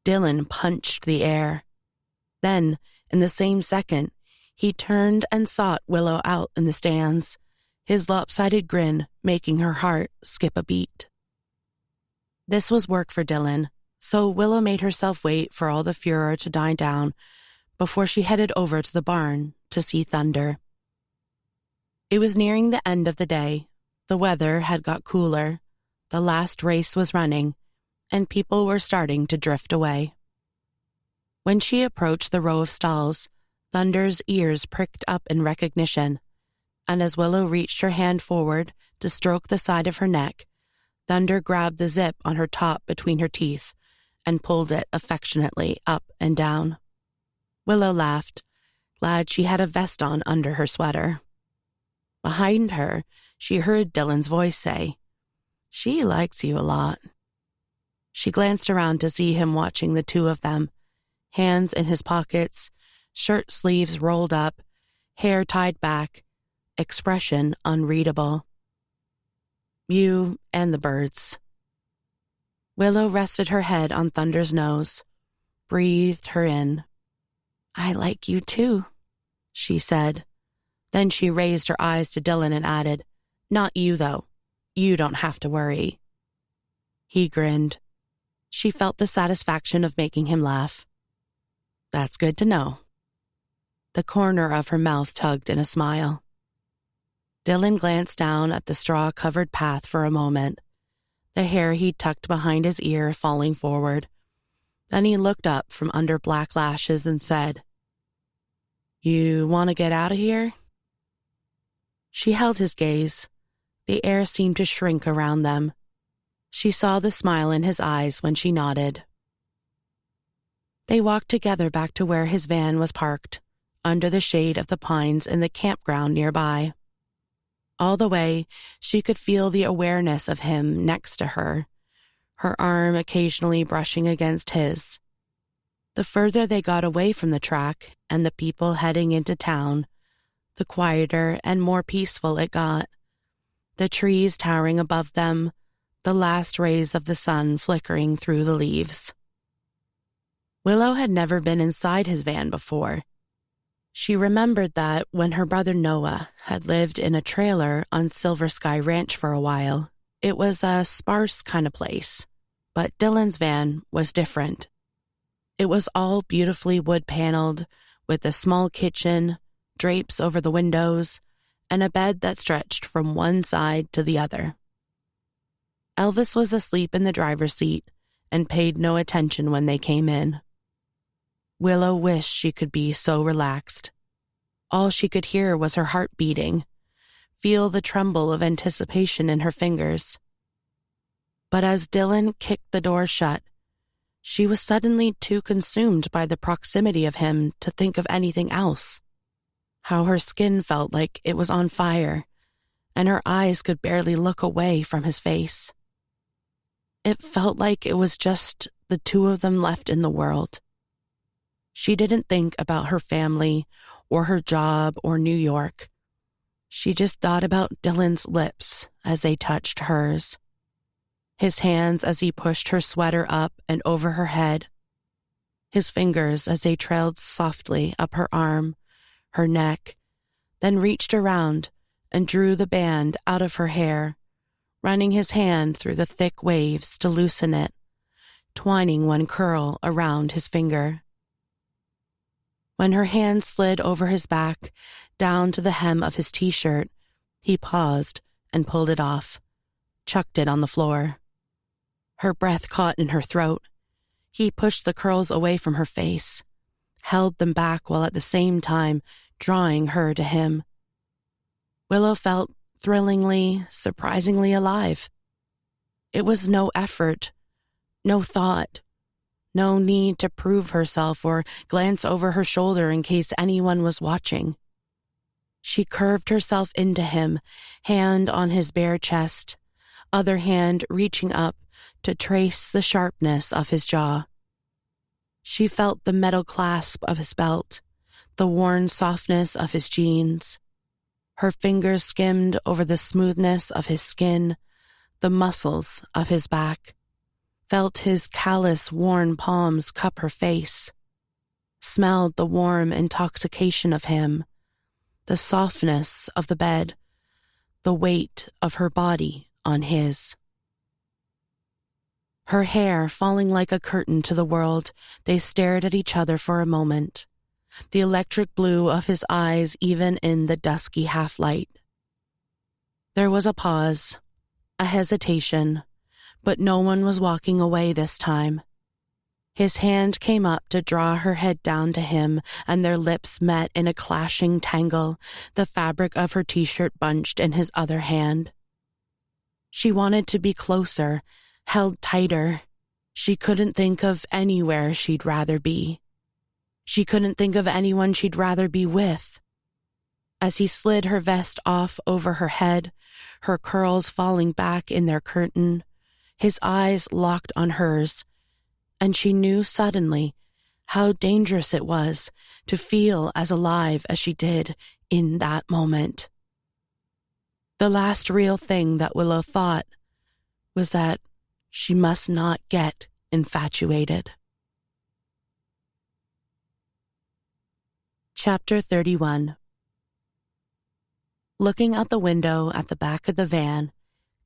Dylan punched the air. Then, in the same second, he turned and sought Willow out in the stands, his lopsided grin making her heart skip a beat. This was work for Dylan, so Willow made herself wait for all the furor to die down before she headed over to the barn to see Thunder. It was nearing the end of the day. The weather had got cooler, the last race was running, and people were starting to drift away. When she approached the row of stalls, Thunder's ears pricked up in recognition, and as Willow reached her hand forward to stroke the side of her neck, Thunder grabbed the zip on her top between her teeth and pulled it affectionately up and down. Willow laughed, glad she had a vest on under her sweater. Behind her, she heard Dylan's voice say, "She likes you a lot." She glanced around to see him watching the two of them, hands in his pockets, shirt sleeves rolled up, hair tied back, expression unreadable. "You and the birds." Willow rested her head on Thunder's nose, breathed her in. "I like you too," she said. Then she raised her eyes to Dylan and added, "Not you, though. You don't have to worry." He grinned. She felt the satisfaction of making him laugh. "That's good to know." The corner of her mouth tugged in a smile. Dylan glanced down at the straw-covered path for a moment, the hair he'd tucked behind his ear falling forward. Then he looked up from under black lashes and said, "You want to get out of here?" She held his gaze. The air seemed to shrink around them. She saw the smile in his eyes when she nodded. They walked together back to where his van was parked, under the shade of the pines in the campground nearby. All the way, she could feel the awareness of him next to her, her arm occasionally brushing against his. The further they got away from the track and the people heading into town, the quieter and more peaceful it got. The trees towering above them, the last rays of the sun flickering through the leaves. Willow had never been inside his van before. She remembered that when her brother Noah had lived in a trailer on Silver Sky Ranch for a while, it was a sparse kind of place. But Dylan's van was different. It was all beautifully wood-paneled, with a small kitchen, drapes over the windows, and a bed that stretched from one side to the other. Elvis was asleep in the driver's seat and paid no attention when they came in. Willow wished she could be so relaxed. All she could hear was her heart beating, feel the tremble of anticipation in her fingers. But as Dylan kicked the door shut, she was suddenly too consumed by the proximity of him to think of anything else. How her skin felt like it was on fire, and her eyes could barely look away from his face. It felt like it was just the two of them left in the world. She didn't think about her family or her job or New York. She just thought about Dylan's lips as they touched hers, his hands as he pushed her sweater up and over her head, his fingers as they trailed softly up her arm, her neck, then reached around and drew the band out of her hair, running his hand through the thick waves to loosen it, twining one curl around his finger. When her hand slid over his back, down to the hem of his t-shirt, he paused and pulled it off, chucked it on the floor. Her breath caught in her throat. He pushed the curls away from her face, held them back while at the same time drawing her to him. Willow felt thrillingly, surprisingly alive. It was no effort, no thought, no need to prove herself or glance over her shoulder in case anyone was watching. She curved herself into him, hand on his bare chest, other hand reaching up to trace the sharpness of his jaw. She felt the metal clasp of his belt, the worn softness of his jeans. Her fingers skimmed over the smoothness of his skin, the muscles of his back, felt his callous, worn palms cup her face, smelled the warm intoxication of him, the softness of the bed, the weight of her body on his. Her hair falling like a curtain to the world, they stared at each other for a moment, the electric blue of his eyes even in the dusky half-light. There was a pause, a hesitation, but no one was walking away this time. His hand came up to draw her head down to him, and their lips met in a clashing tangle, the fabric of her t-shirt bunched in his other hand. She wanted to be closer, held tighter. She couldn't think of anywhere she'd rather be. She couldn't think of anyone she'd rather be with. As he slid her vest off over her head, her curls falling back in their curtain, his eyes locked on hers, and she knew suddenly how dangerous it was to feel as alive as she did in that moment. The last real thing that Willow thought was that she must not get infatuated. Chapter 31. Looking out the window at the back of the van,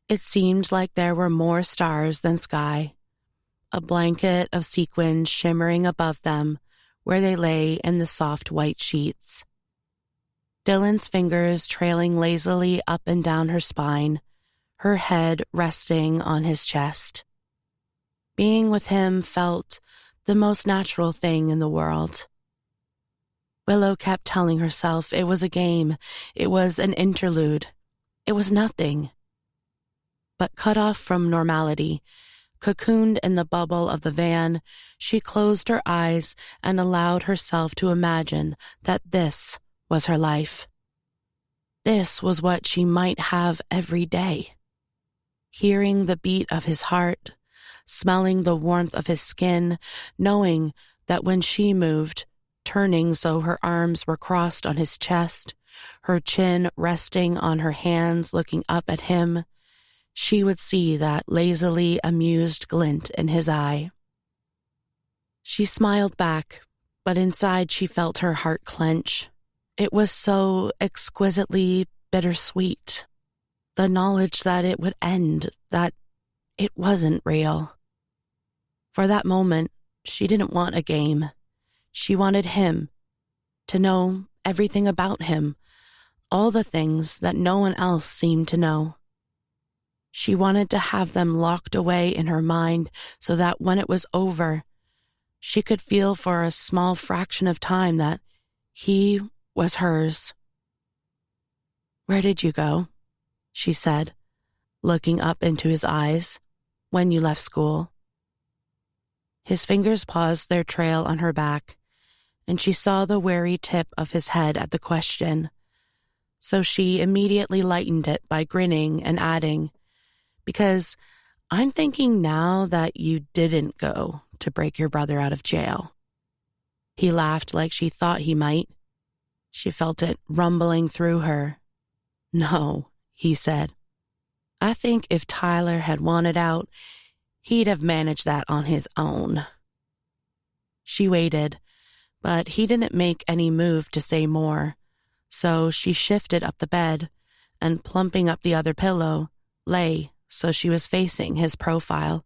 it seemed like there were more stars than sky, a blanket of sequins shimmering above them where they lay in the soft white sheets. Dylan's fingers trailing lazily up and down her spine, her head resting on his chest. Being with him felt the most natural thing in the world. Willow kept telling herself it was a game, it was an interlude, it was nothing. But cut off from normality, cocooned in the bubble of the van, she closed her eyes and allowed herself to imagine that this was her life. This was what she might have every day. Hearing the beat of his heart, smelling the warmth of his skin, knowing that when she moved, turning so her arms were crossed on his chest, her chin resting on her hands looking up at him, she would see that lazily amused glint in his eye. She smiled back, but inside she felt her heart clench. It was so exquisitely bittersweet. The knowledge that it would end, that it wasn't real. For that moment, she didn't want a game. She wanted him, to know everything about him, all the things that no one else seemed to know. She wanted to have them locked away in her mind so that when it was over, she could feel for a small fraction of time that he was hers. "Where did you go?" she said, looking up into his eyes, "when you left school." His fingers paused their trail on her back, and she saw the wary tip of his head at the question. So she immediately lightened it by grinning and adding, "Because I'm thinking now that you didn't go to break your brother out of jail." He laughed like she thought he might. She felt it rumbling through her. "No," he said. "I think if Tyler had wanted out, he'd have managed that on his own." She waited, but he didn't make any move to say more, so she shifted up the bed and, plumping up the other pillow, lay so she was facing his profile.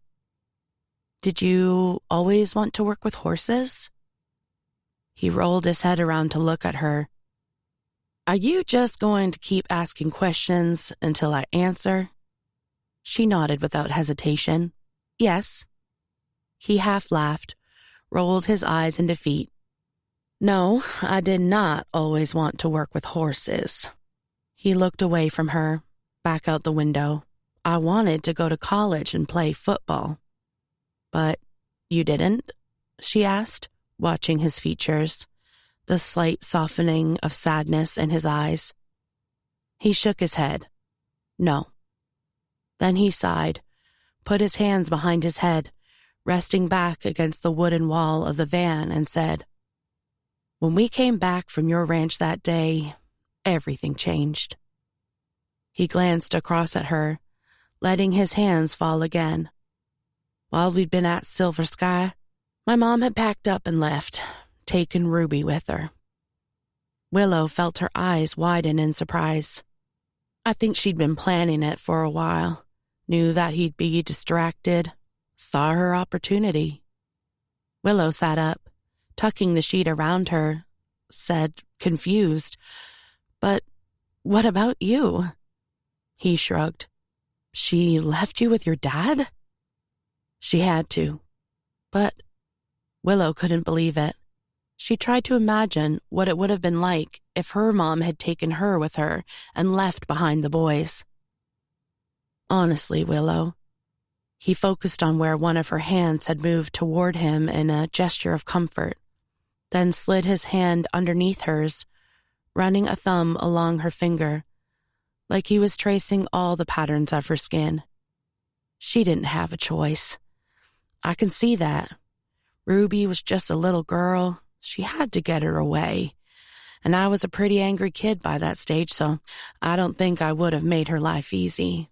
"Did you always want to work with horses?" He rolled his head around to look at her. "Are you just going to keep asking questions until I answer?" She nodded without hesitation. "Yes." He half laughed, rolled his eyes in defeat. "No, I did not always want to work with horses." He looked away from her, back out the window. "I wanted to go to college and play football." "But you didn't?" she asked, watching his features, the slight softening of sadness in his eyes. He shook his head. "No." Then he sighed, put his hands behind his head, resting back against the wooden wall of the van, and said, "When we came back from your ranch that day, everything changed." He glanced across at her, letting his hands fall again. "While we'd been at Silver Sky, my mom had packed up and left, taken Ruby with her." Willow felt her eyes widen in surprise. I think she'd been planning it for a while, knew that he'd be distracted, saw her opportunity. Willow sat up, tucking the sheet around her, said, confused, "But what about you?" He shrugged. "She left you with your dad?" "She had to. But..." Willow couldn't believe it. She tried to imagine what it would have been like if her mom had taken her with her and left behind the boys. "Honestly, Willow." He focused on where one of her hands had moved toward him in a gesture of comfort, then slid his hand underneath hers, running a thumb along her finger, like he was tracing all the patterns of her skin. She didn't have a choice. I can see that. Ruby was just a little girl. She had to get her away. And I was a pretty angry kid by that stage, so I don't think I would have made her life easy.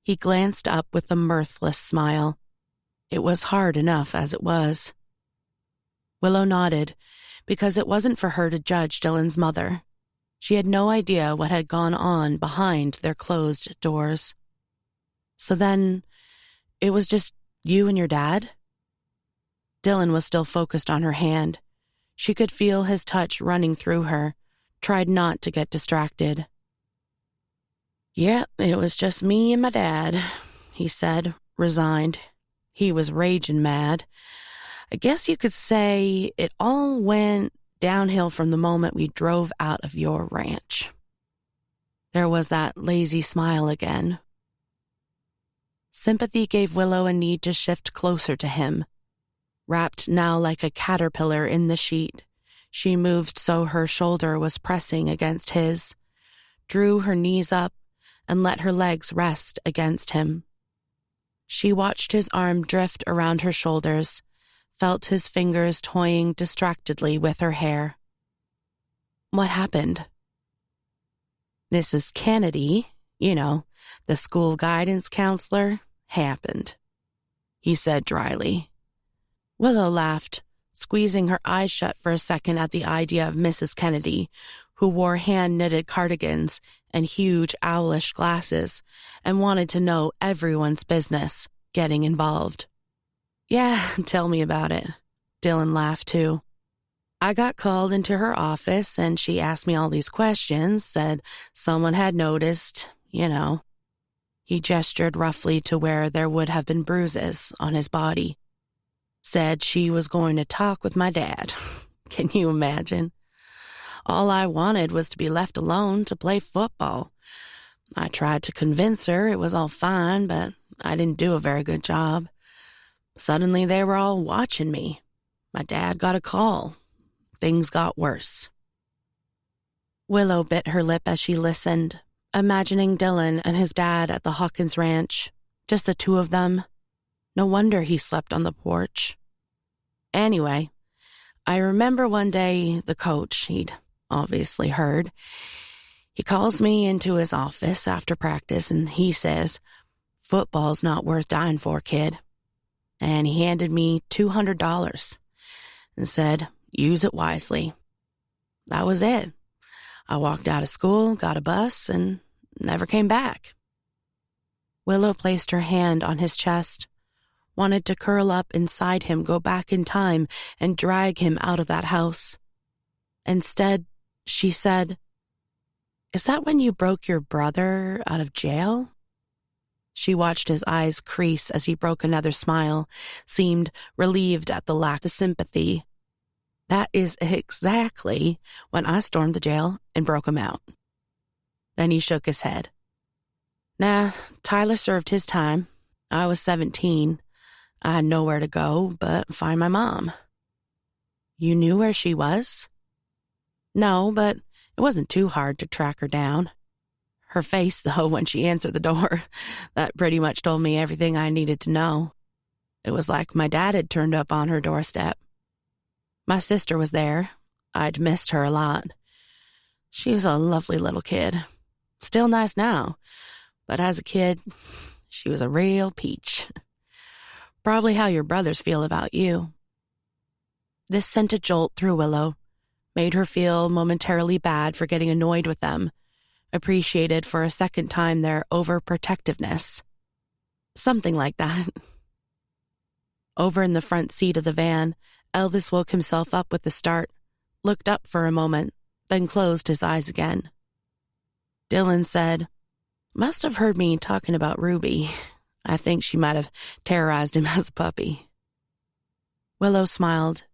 He glanced up with a mirthless smile. It was hard enough as it was. Willow nodded, because it wasn't for her to judge Dylan's mother. She had no idea what had gone on behind their closed doors. So then, it was just you and your dad? Dylan was still focused on her hand. She could feel his touch running through her, tried not to get distracted. "Yeah, it was just me and my dad," he said, resigned. He was raging mad. "I guess you could say it all went downhill from the moment we drove out of your ranch." There was that lazy smile again. Sympathy gave Willow a need to shift closer to him. Wrapped now like a caterpillar in the sheet, she moved so her shoulder was pressing against his, drew her knees up, and let her legs rest against him. She watched his arm drift around her shoulders, felt his fingers toying distractedly with her hair. What happened? Mrs. Kennedy, the school guidance counselor, happened, he said dryly. Willow laughed, squeezing her eyes shut for a second at the idea of Mrs. Kennedy, who wore hand-knitted cardigans and huge owlish glasses and wanted to know everyone's business, getting involved. "Yeah, tell me about it." Dylan laughed too. "I got called into her office and she asked me all these questions, said someone had noticed, He gestured roughly to where there would have been bruises on his body. Said she was going to talk with my dad. Can you imagine? All I wanted was to be left alone to play football. I tried to convince her it was all fine, but I didn't do a very good job. Suddenly they were all watching me. My dad got a call. Things got worse." Willow bit her lip as she listened, imagining Dylan and his dad at the Hawkins ranch, just the two of them. No wonder he slept on the porch. Anyway, I remember one day the coach, he'd obviously heard, he calls me into his office after practice and he says, "Football's not worth dying for, kid." And he handed me $200 and said, "Use it wisely." That was it. I walked out of school, got a bus, and never came back. Willow placed her hand on his chest, wanted to curl up inside him, go back in time, and drag him out of that house. Instead, she said, "Is that when you broke your brother out of jail?" She watched his eyes crease as he broke another smile, seemed relieved at the lack of sympathy. "That is exactly when I stormed the jail and broke him out." Then he shook his head. "Nah, Tyler served his time. I was 17. I had nowhere to go but find my mom." "You knew where she was?" "No, but it wasn't too hard to track her down. Her face, though, when she answered the door, that pretty much told me everything I needed to know. It was like my dad had turned up on her doorstep. My sister was there. I'd missed her a lot. She was a lovely little kid. Still nice now, but as a kid, she was a real peach. Probably how your brothers feel about you." This sent a jolt through Willow, made her feel momentarily bad for getting annoyed with them, appreciated for a second time their overprotectiveness. Something like that. Over in the front seat of the van, Elvis woke himself up with a start, looked up for a moment, then closed his eyes again. Dylan said, "Must have heard me talking about Ruby. I think she might have terrorized him as a puppy." Willow smiled.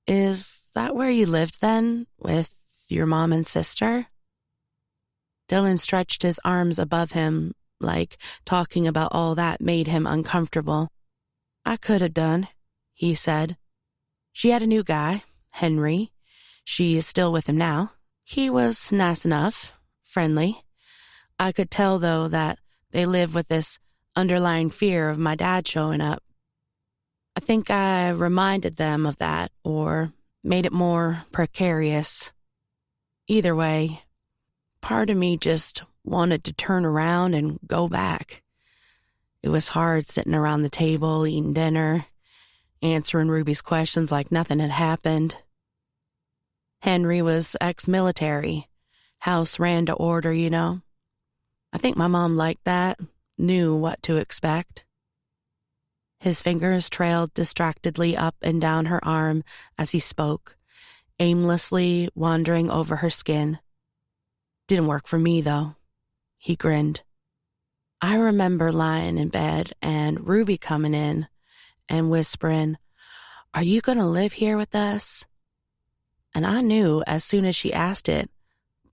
"Is that where you lived then, with your mom and sister?" Dylan stretched his arms above him, like talking about all that made him uncomfortable. "I could have done," he said. "She had a new guy, Henry. She is still with him now. He was nice enough, friendly. I could tell, though, that they lived with this underlying fear of my dad showing up. I think I reminded them of that or made it more precarious. Either way, part of me just wanted to turn around and go back. It was hard sitting around the table, eating dinner, answering Ruby's questions like nothing had happened. Henry was ex-military. House ran to order, you know. I think my mom liked that, knew what to expect. His fingers trailed distractedly up and down her arm as he spoke, aimlessly wandering over her skin. Didn't work for me, though. He grinned. I remember lying in bed and Ruby coming in and whispering, "Are you going to live here with us?" And I knew as soon as she asked it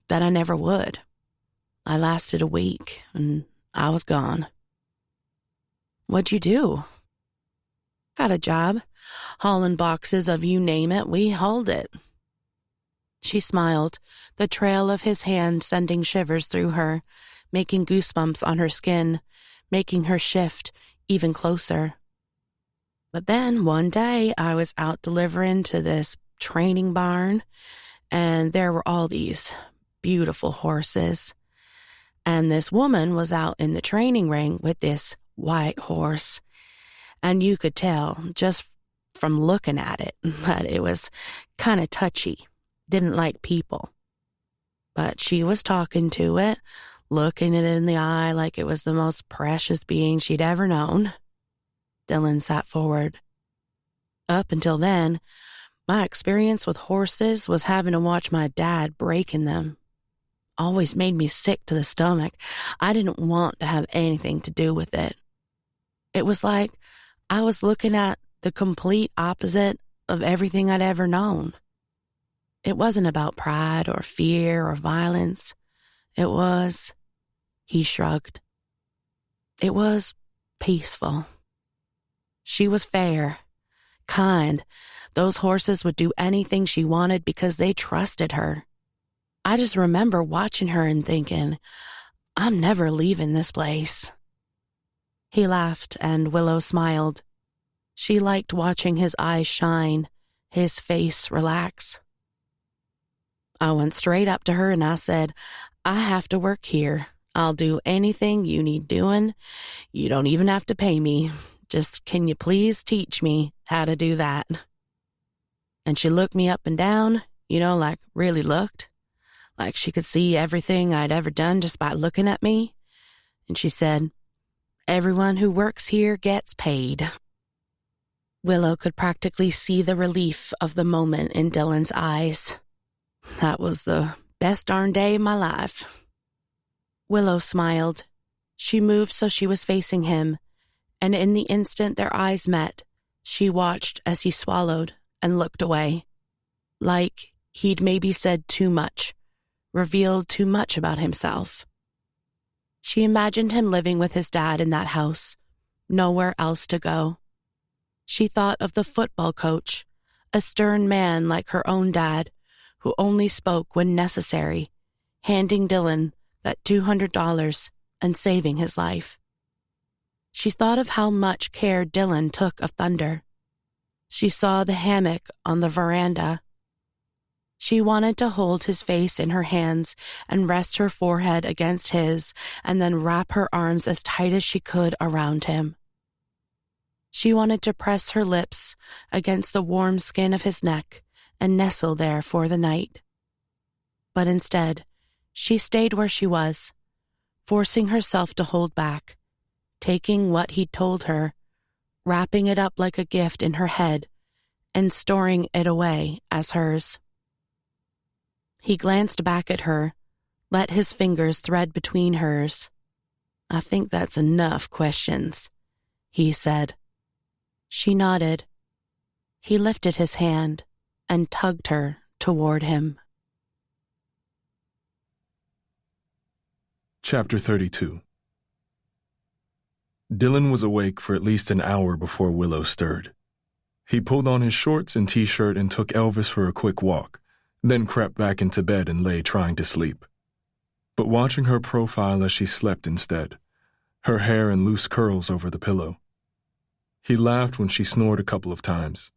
that I never would. I lasted a week and I was gone. "What'd you do?" "Got a job. Hauling boxes of you name it, we hauled it." She smiled, the trail of his hand sending shivers through her, making goosebumps on her skin, making her shift even closer. But then one day I was out delivering to this training barn, and there were all these beautiful horses. And this woman was out in the training ring with this white horse. And you could tell just from looking at it that it was kind of touchy, didn't like people. But she was talking to it, looking it in the eye like it was the most precious being she'd ever known. Dylan sat forward. Up until then, my experience with horses was having to watch my dad breaking them. Always made me sick to the stomach. I didn't want to have anything to do with it. It was like I was looking at the complete opposite of everything I'd ever known. It wasn't about pride or fear or violence. It was, he shrugged. It was peaceful. She was fair, kind. Those horses would do anything she wanted because they trusted her. I just remember watching her and thinking, I'm never leaving this place. He laughed and Willow smiled. She liked watching his eyes shine, his face relax. I went straight up to her and I said, I have to work here. I'll do anything you need doing. You don't even have to pay me. Just can you please teach me how to do that? And she looked me up and down, like really looked. Like she could see everything I'd ever done just by looking at me. And she said, everyone who works here gets paid. Willow could practically see the relief of the moment in Dylan's eyes. That was the best darn day of my life. Willow smiled. She moved so she was facing him, and in the instant their eyes met, she watched as he swallowed and looked away. Like he'd maybe said too much, revealed too much about himself. She imagined him living with his dad in that house, nowhere else to go. She thought of the football coach, a stern man like her own dad, who only spoke when necessary, handing Dylan that $200 and saving his life. She thought of how much care Dylan took of Thunder. She saw the hammock on the veranda. She wanted to hold his face in her hands and rest her forehead against his and then wrap her arms as tight as she could around him. She wanted to press her lips against the warm skin of his neck and nestle there for the night. But instead, she stayed where she was, forcing herself to hold back, taking what he'd told her, wrapping it up like a gift in her head, and storing it away as hers. He glanced back at her, let his fingers thread between hers. I think that's enough questions, he said. She nodded. He lifted his hand and tugged her toward him. Chapter 32. Dylan was awake for at least an hour before Willow stirred. He pulled on his shorts and t-shirt and took Elvis for a quick walk, then crept back into bed and lay trying to sleep. But watching her profile as she slept instead, her hair in loose curls over the pillow. He laughed when she snored a couple of times.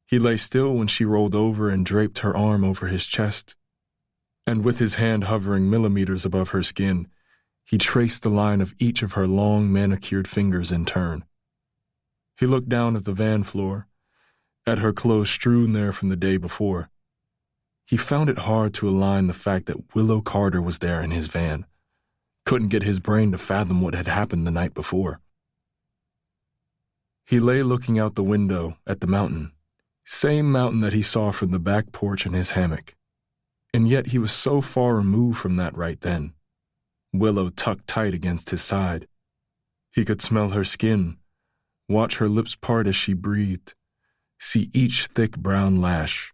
He lay still when she rolled over and draped her arm over his chest. And with his hand hovering millimeters above her skin, he traced the line of each of her long manicured fingers in turn. He looked down at the van floor, at her clothes strewn there from the day before. He found it hard to align the fact that Willow Carter was there in his van. Couldn't get his brain to fathom what had happened the night before. He lay looking out the window at the mountain, same mountain that he saw from the back porch in his hammock. And yet he was so far removed from that right then. Willow tucked tight against his side. He could smell her skin, watch her lips part as she breathed, see each thick brown lash,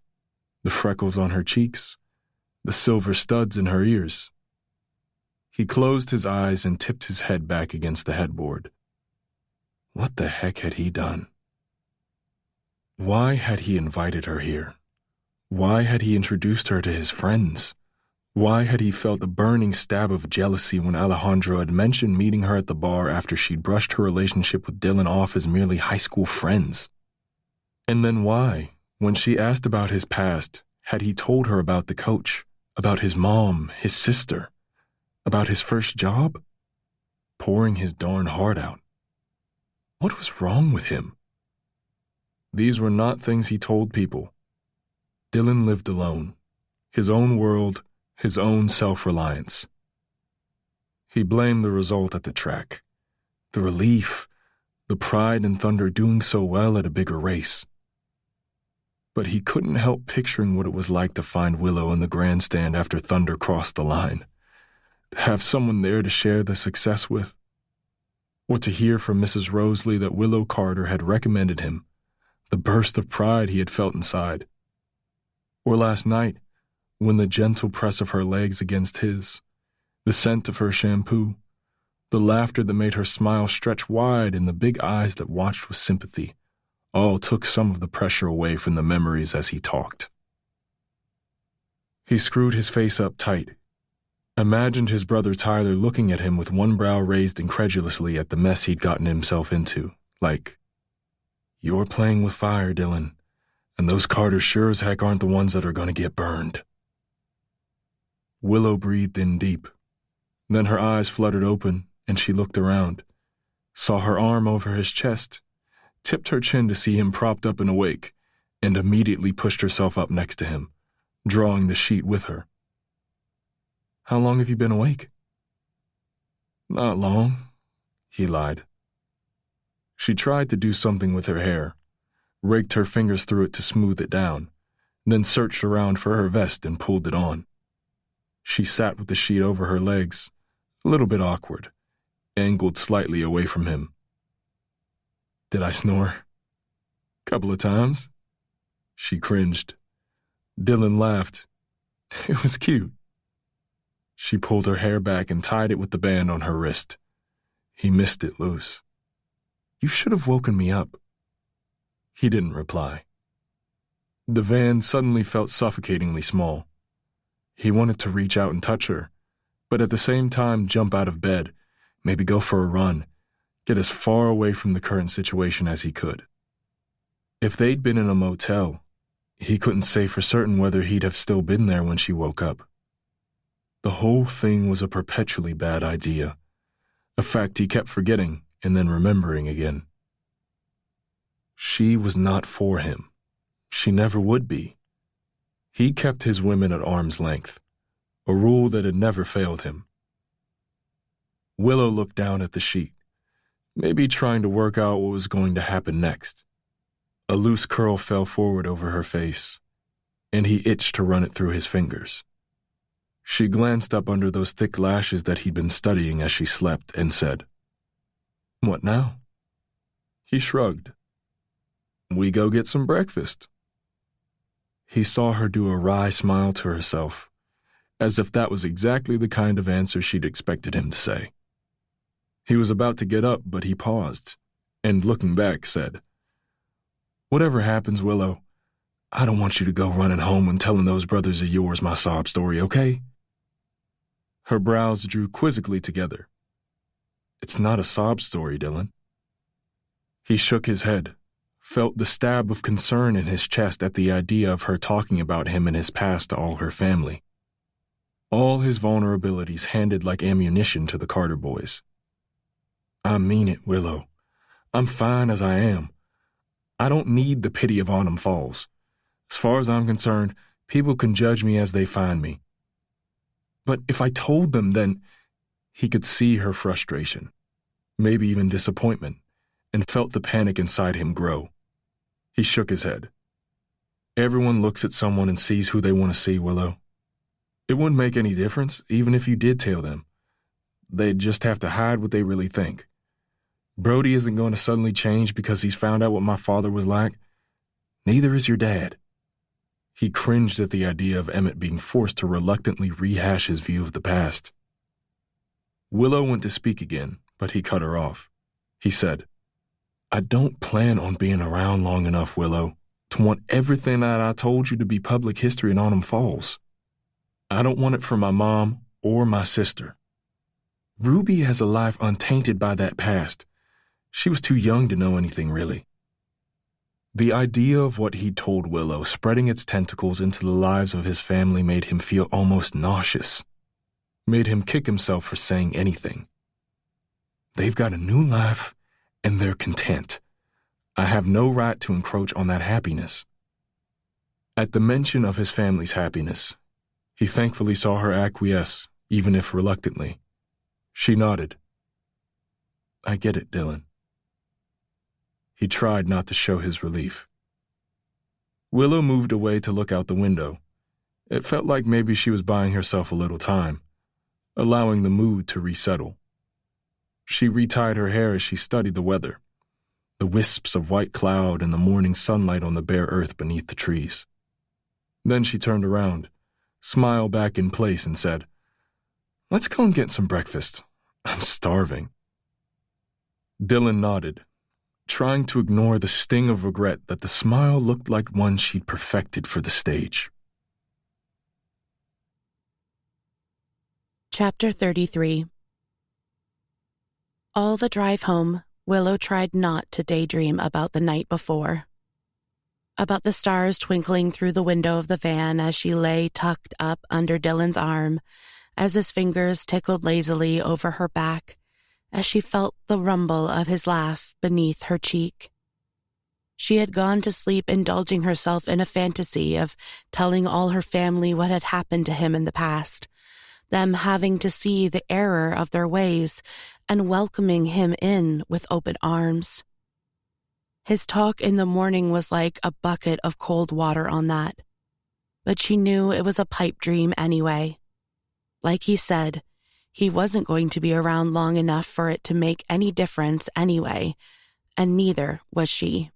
the freckles on her cheeks, the silver studs in her ears. He closed his eyes and tipped his head back against the headboard. What the heck had he done? Why had he invited her here? Why had he introduced her to his friends? Why had he felt a burning stab of jealousy when Alejandro had mentioned meeting her at the bar after she'd brushed her relationship with Dylan off as merely high school friends? And then why, when she asked about his past, had he told her about the coach, about his mom, his sister, about his first job? Pouring his darn heart out. What was wrong with him? These were not things he told people. Dylan lived alone, his own world, his own self-reliance. He blamed the result at the track, the relief, the pride in Thunder doing so well at a bigger race. But he couldn't help picturing what it was like to find Willow in the grandstand after Thunder crossed the line, to have someone there to share the success with, or to hear from Mrs. Rosalie that Willow Carter had recommended him, the burst of pride he had felt inside. Or last night, when the gentle press of her legs against his, the scent of her shampoo, the laughter that made her smile stretch wide and the big eyes that watched with sympathy, all took some of the pressure away from the memories as he talked. He screwed his face up tight, imagined his brother Tyler looking at him with one brow raised incredulously at the mess he'd gotten himself into, like, "You're playing with fire, Dylan, and those Carters sure as heck aren't the ones that are going to get burned." Willow breathed in deep. Then her eyes fluttered open, and she looked around, saw her arm over his chest, tipped her chin to see him propped up and awake, and immediately pushed herself up next to him, drawing the sheet with her. "How long have you been awake?" "Not long," he lied. She tried to do something with her hair, raked her fingers through it to smooth it down, then searched around for her vest and pulled it on. She sat with the sheet over her legs, a little bit awkward, angled slightly away from him. "Did I snore?" "Couple of times." She cringed. Dylan laughed. It was cute. She pulled her hair back and tied it with the band on her wrist. He missed it loose. "You should have woken me up." He didn't reply. The van suddenly felt suffocatingly small. He wanted to reach out and touch her, but at the same time jump out of bed, maybe go for a run, get as far away from the current situation as he could. If they'd been in a motel, he couldn't say for certain whether he'd have still been there when she woke up. The whole thing was a perpetually bad idea, a fact he kept forgetting and then remembering again. She was not for him. She never would be. He kept his women at arm's length, a rule that had never failed him. Willow looked down at the sheet, maybe trying to work out what was going to happen next. A loose curl fell forward over her face, and he itched to run it through his fingers. She glanced up under those thick lashes that he'd been studying as she slept and said, "What now?" He shrugged. "We go get some breakfast." He saw her do a wry smile to herself, as if that was exactly the kind of answer she'd expected him to say. He was about to get up, but he paused, and looking back said, "Whatever happens, Willow, I don't want you to go running home and telling those brothers of yours my sob story, okay? Her brows drew quizzically together. It's not a sob story, Dylan. He shook his head, felt the stab of concern in his chest at the idea of her talking about him and his past to all her family. All his vulnerabilities handed like ammunition to the Carter boys. I mean it, Willow. I'm fine as I am. I don't need the pity of Autumn Falls. As far as I'm concerned, people can judge me as they find me. But if I told them, then he could see her frustration, maybe even disappointment, and felt the panic inside him grow. He shook his head. Everyone looks at someone and sees who they want to see, Willow. It wouldn't make any difference, even if you did tell them. They'd just have to hide what they really think. Brody isn't going to suddenly change because he's found out what my father was like. Neither is your dad. He cringed at the idea of Emmett being forced to reluctantly rehash his view of the past. Willow went to speak again, but he cut her off. He said, I don't plan on being around long enough, Willow, to want everything that I told you to be public history in Autumn Falls. I don't want it for my mom or my sister. Ruby has a life untainted by that past. She was too young to know anything, really. The idea of what he'd told Willow spreading its tentacles into the lives of his family made him feel almost nauseous, made him kick himself for saying anything. They've got a new life, and they're content. I have no right to encroach on that happiness. At the mention of his family's happiness, he thankfully saw her acquiesce, even if reluctantly. She nodded. I get it, Dylan. He tried not to show his relief. Willow moved away to look out the window. It felt like maybe she was buying herself a little time, allowing the mood to resettle. She retied her hair as she studied the weather, the wisps of white cloud and the morning sunlight on the bare earth beneath the trees. Then she turned around, smiled back in place, and said, Let's go and get some breakfast. I'm starving. Dylan nodded, trying to ignore the sting of regret that the smile looked like one she'd perfected for the stage. Chapter 33. All the drive home, Willow tried not to daydream about the night before. About the stars twinkling through the window of the van as she lay tucked up under Dylan's arm, as his fingers tickled lazily over her back, as she felt the rumble of his laugh beneath her cheek. She had gone to sleep indulging herself in a fantasy of telling all her family what had happened to him in the past, them having to see the error of their ways and welcoming him in with open arms. His talk in the morning was like a bucket of cold water on that, but she knew it was a pipe dream anyway. Like he said, he wasn't going to be around long enough for it to make any difference anyway, and neither was she.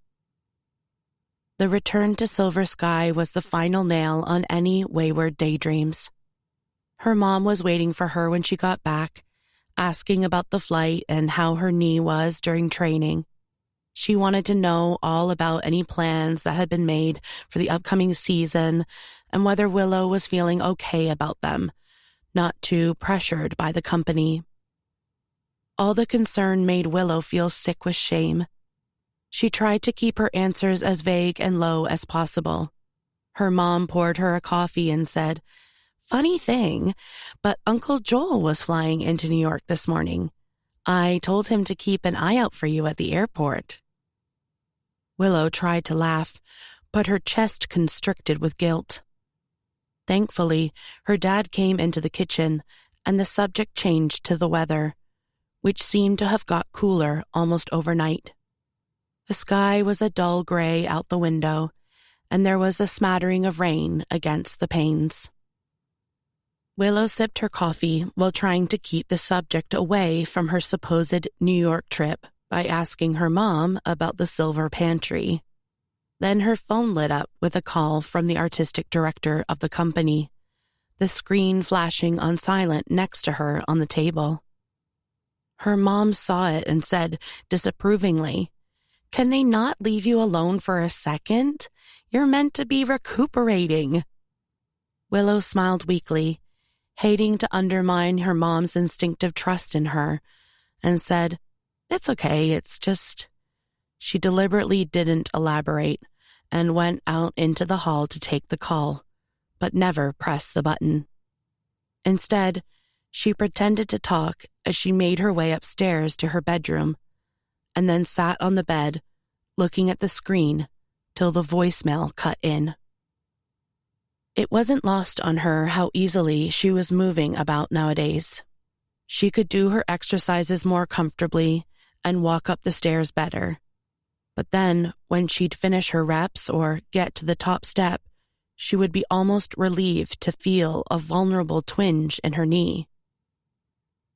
The return to Silver Sky was the final nail on any wayward daydreams. Her mom was waiting for her when she got back, asking about the flight and how her knee was during training. She wanted to know all about any plans that had been made for the upcoming season and whether Willow was feeling okay about them, not too pressured by the company. All the concern made Willow feel sick with shame. She tried to keep her answers as vague and low as possible. Her mom poured her a coffee and said, Funny thing, but Uncle Joel was flying into New York this morning. I told him to keep an eye out for you at the airport. Willow tried to laugh, but her chest constricted with guilt. Thankfully, her dad came into the kitchen, and the subject changed to the weather, which seemed to have got cooler almost overnight. The sky was a dull gray out the window, and there was a smattering of rain against the panes. Willow sipped her coffee while trying to keep the subject away from her supposed New York trip by asking her mom about the silver pantry. Then her phone lit up with a call from the artistic director of the company, the screen flashing on silent next to her on the table. Her mom saw it and said disapprovingly, "Can they not leave you alone for a second? You're meant to be recuperating." Willow smiled weakly, hating to undermine her mom's instinctive trust in her, and said, "It's okay, it's just—" She deliberately didn't elaborate and went out into the hall to take the call, but never pressed the button. Instead, she pretended to talk as she made her way upstairs to her bedroom, and then sat on the bed, looking at the screen till the voicemail cut in. It wasn't lost on her how easily she was moving about nowadays. She could do her exercises more comfortably and walk up the stairs better. But then, when she'd finish her reps or get to the top step, she would be almost relieved to feel a vulnerable twinge in her knee.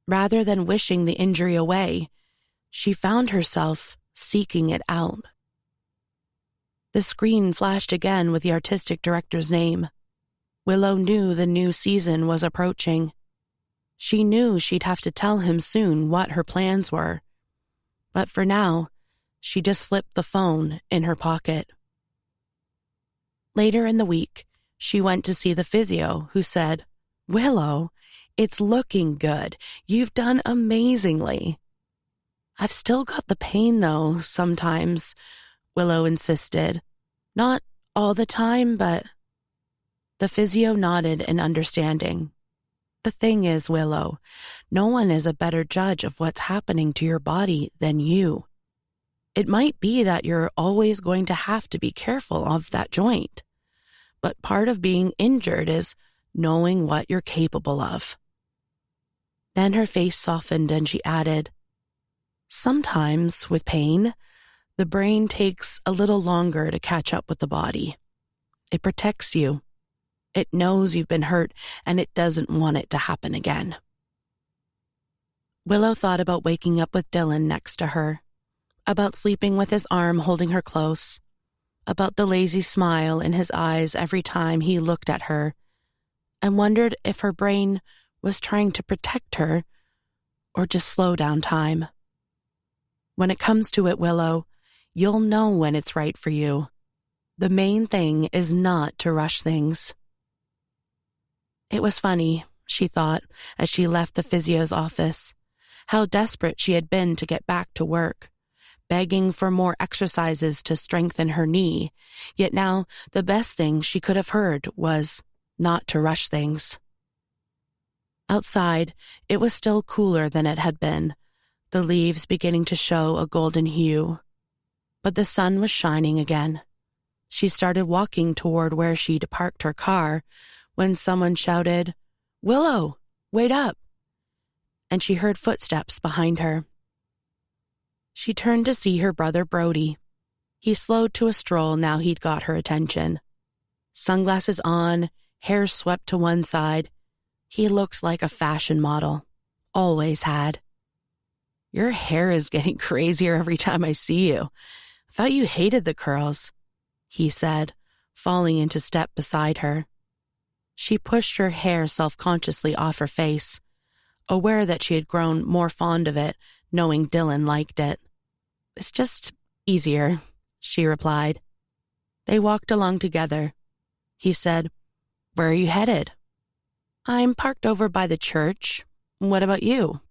Rather than wishing the injury away, she found herself seeking it out. The screen flashed again with the artistic director's name. Willow knew the new season was approaching. She knew she'd have to tell him soon what her plans were. But for now, she just slipped the phone in her pocket. Later in the week, she went to see the physio, who said, "Willow, it's looking good. You've done amazingly." "I've still got the pain, though, sometimes," Willow insisted. "Not all the time, but—" The physio nodded in understanding. "The thing is, Willow, no one is a better judge of what's happening to your body than you. It might be that you're always going to have to be careful of that joint, but part of being injured is knowing what you're capable of." Then her face softened and she added, "Sometimes, with pain, the brain takes a little longer to catch up with the body. It protects you. It knows you've been hurt and it doesn't want it to happen again." Willow thought about waking up with Dylan next to her, about sleeping with his arm holding her close, about the lazy smile in his eyes every time he looked at her, and wondered if her brain was trying to protect her or just slow down time. When it comes to it, Willow, you'll know when it's right for you. The main thing is not to rush things. It was funny, she thought, as she left the physio's office, how desperate she had been to get back to work, begging for more exercises to strengthen her knee, yet now the best thing she could have heard was not to rush things. Outside, it was still cooler than it had been, the leaves beginning to show a golden hue. But the sun was shining again. She started walking toward where she'd parked her car when someone shouted, "Willow, wait up!" And she heard footsteps behind her. She turned to see her brother Brody. He slowed to a stroll now he'd got her attention. Sunglasses on, hair swept to one side. He looked like a fashion model. Always had. "Your hair is getting crazier every time I see you. I thought you hated the curls," he said, falling into step beside her. She pushed her hair self-consciously off her face, aware that she had grown more fond of it, knowing Dylan liked it. "It's just easier," she replied. They walked along together. He said, "Where are you headed?" "I'm parked over by the church. What about you?"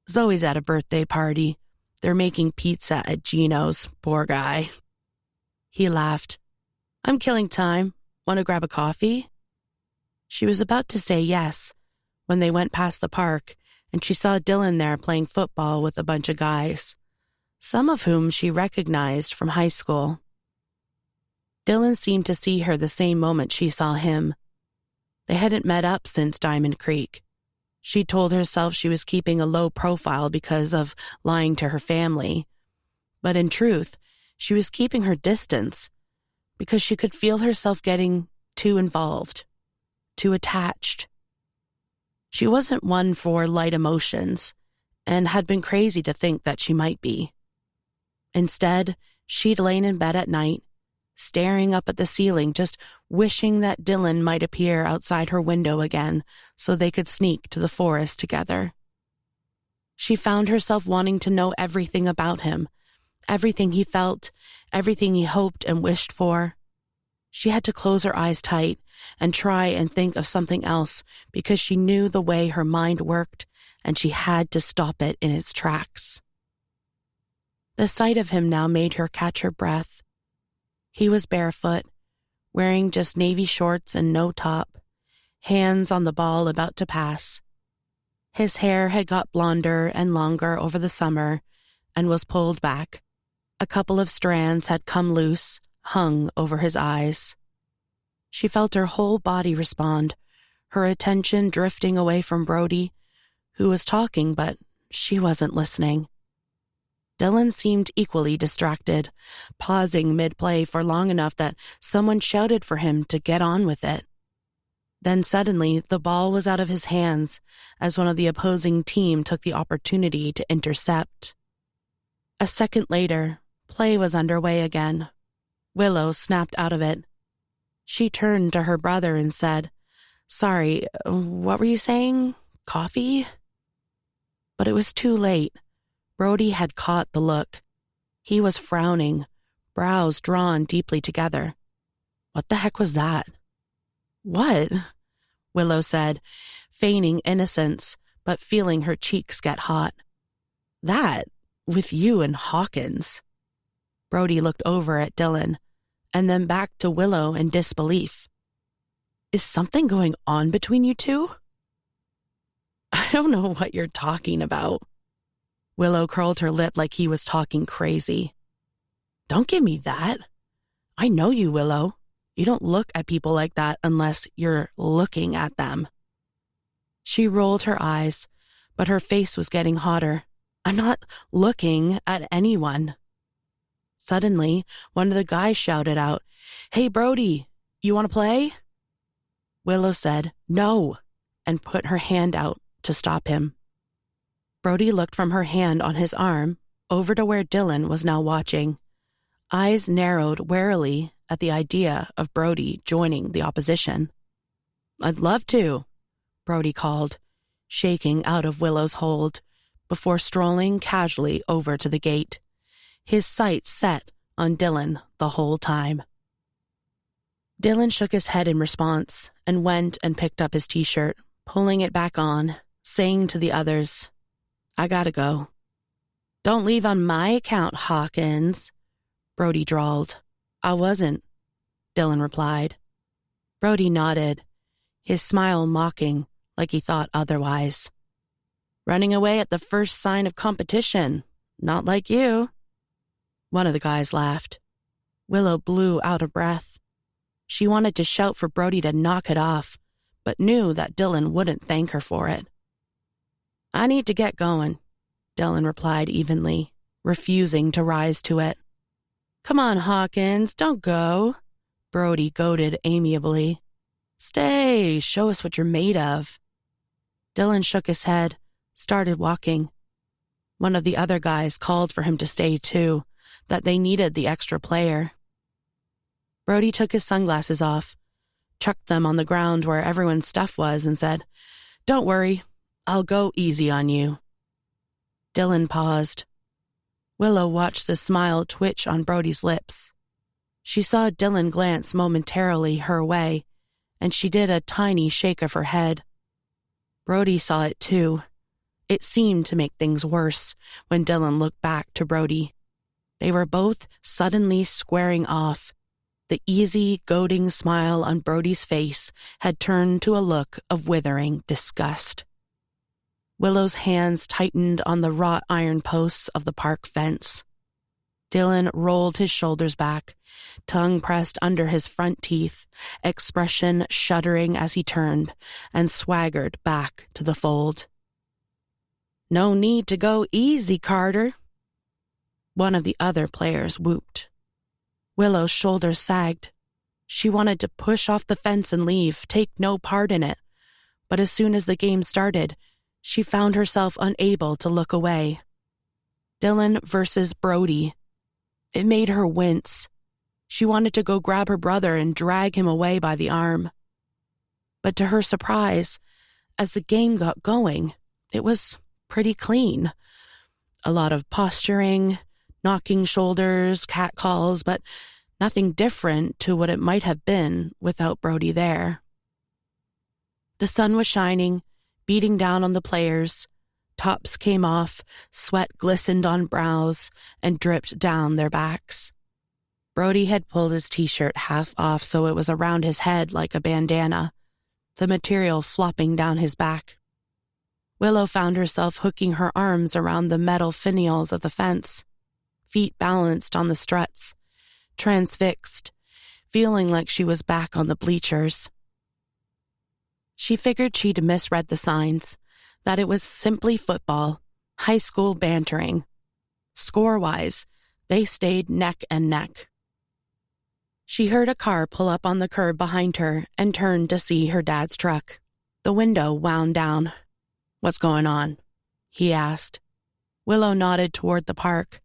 "Zoe's at a birthday party. They're making pizza at Gino's, poor guy." He laughed. "I'm killing time. Want to grab a coffee?" She was about to say yes when they went past the park and she saw Dylan there playing football with a bunch of guys, some of whom she recognized from high school. Dylan seemed to see her the same moment she saw him. They hadn't met up since Diamond Creek. She told herself she was keeping a low profile because of lying to her family. But in truth, she was keeping her distance because she could feel herself getting too involved, too attached. She wasn't one for light emotions and had been crazy to think that she might be. Instead, she'd lain in bed at night, staring up at the ceiling, just wishing that Dylan might appear outside her window again so they could sneak to the forest together. She found herself wanting to know everything about him, everything he felt, everything he hoped and wished for. She had to close her eyes tight and try and think of something else because she knew the way her mind worked and she had to stop it in its tracks. The sight of him now made her catch her breath. He was barefoot, wearing just navy shorts and no top, hands on the ball about to pass. His hair had got blonder and longer over the summer and was pulled back. A couple of strands had come loose, hung over his eyes. She felt her whole body respond, her attention drifting away from Brody, who was talking, but she wasn't listening. Dylan seemed equally distracted, pausing mid-play for long enough that someone shouted for him to get on with it. Then suddenly, the ball was out of his hands as one of the opposing team took the opportunity to intercept. A second later, play was underway again. Willow snapped out of it. She turned to her brother and said, "Sorry, what were you saying? Coffee?" But it was too late. Brody had caught the look. He was frowning, brows drawn deeply together. What the heck was that? "What?" Willow said, feigning innocence, but feeling her cheeks get hot. "That, with you and Hawkins." Brody looked over at Dylan, and then back to Willow in disbelief. "Is something going on between you two?" "I don't know what you're talking about." Willow curled her lip like he was talking crazy. "Don't give me that. I know you, Willow. You don't look at people like that unless you're looking at them." She rolled her eyes, but her face was getting hotter. "I'm not looking at anyone." Suddenly, one of the guys shouted out, "Hey, Brody, you want to play?" Willow said, "No," and put her hand out to stop him. Brody looked from her hand on his arm over to where Dylan was now watching. Eyes narrowed warily at the idea of Brody joining the opposition. "I'd love to," Brody called, shaking out of Willow's hold, before strolling casually over to the gate, his sights set on Dylan the whole time. Dylan shook his head in response and went and picked up his t-shirt, pulling it back on, saying to the others, "I gotta go." "Don't leave on my account, Hawkins," Brody drawled. "I wasn't," Dylan replied. Brody nodded, his smile mocking like he thought otherwise. "Running away at the first sign of competition. Not like you." One of the guys laughed. Willow blew out of breath. She wanted to shout for Brody to knock it off, but knew that Dylan wouldn't thank her for it. "I need to get going," Dylan replied evenly, refusing to rise to it. "Come on, Hawkins, don't go," Brody goaded amiably. "Stay, show us what you're made of." Dylan shook his head, started walking. One of the other guys called for him to stay too, that they needed the extra player. Brody took his sunglasses off, chucked them on the ground where everyone's stuff was, and said, "Don't worry, I'll go easy on you." Dylan paused. Willow watched the smile twitch on Brody's lips. She saw Dylan glance momentarily her way, and she did a tiny shake of her head. Brody saw it too. It seemed to make things worse when Dylan looked back to Brody. They were both suddenly squaring off. The easy, goading smile on Brody's face had turned to a look of withering disgust. Willow's hands tightened on the wrought iron posts of the park fence. Dylan rolled his shoulders back, tongue pressed under his front teeth, expression shuddering as he turned and swaggered back to the fold. "No need to go easy, Carter," one of the other players whooped. Willow's shoulders sagged. She wanted to push off the fence and leave, take no part in it. But as soon as the game started, she found herself unable to look away. Dylan versus Brody. It made her wince. She wanted to go grab her brother and drag him away by the arm. But to her surprise, as the game got going, it was pretty clean. A lot of posturing, knocking shoulders, catcalls, but Nothing different to what it might have been without Brody there. The sun was shining, beating down on the players. Tops came off, sweat glistened on brows, and dripped down their backs. Brody had pulled his t-shirt half off so it was around his head like a bandana, the material flopping down his back. Willow found herself hooking her arms around the metal finials of the fence, feet balanced on the struts, transfixed, feeling like she was back on the bleachers. She figured she'd misread the signs, that it was simply football, high school bantering. Score-wise, they stayed neck and neck. She heard a car pull up on the curb behind her and turned to see her dad's truck. The window wound down. "What's going on?" he asked. Willow nodded toward the park.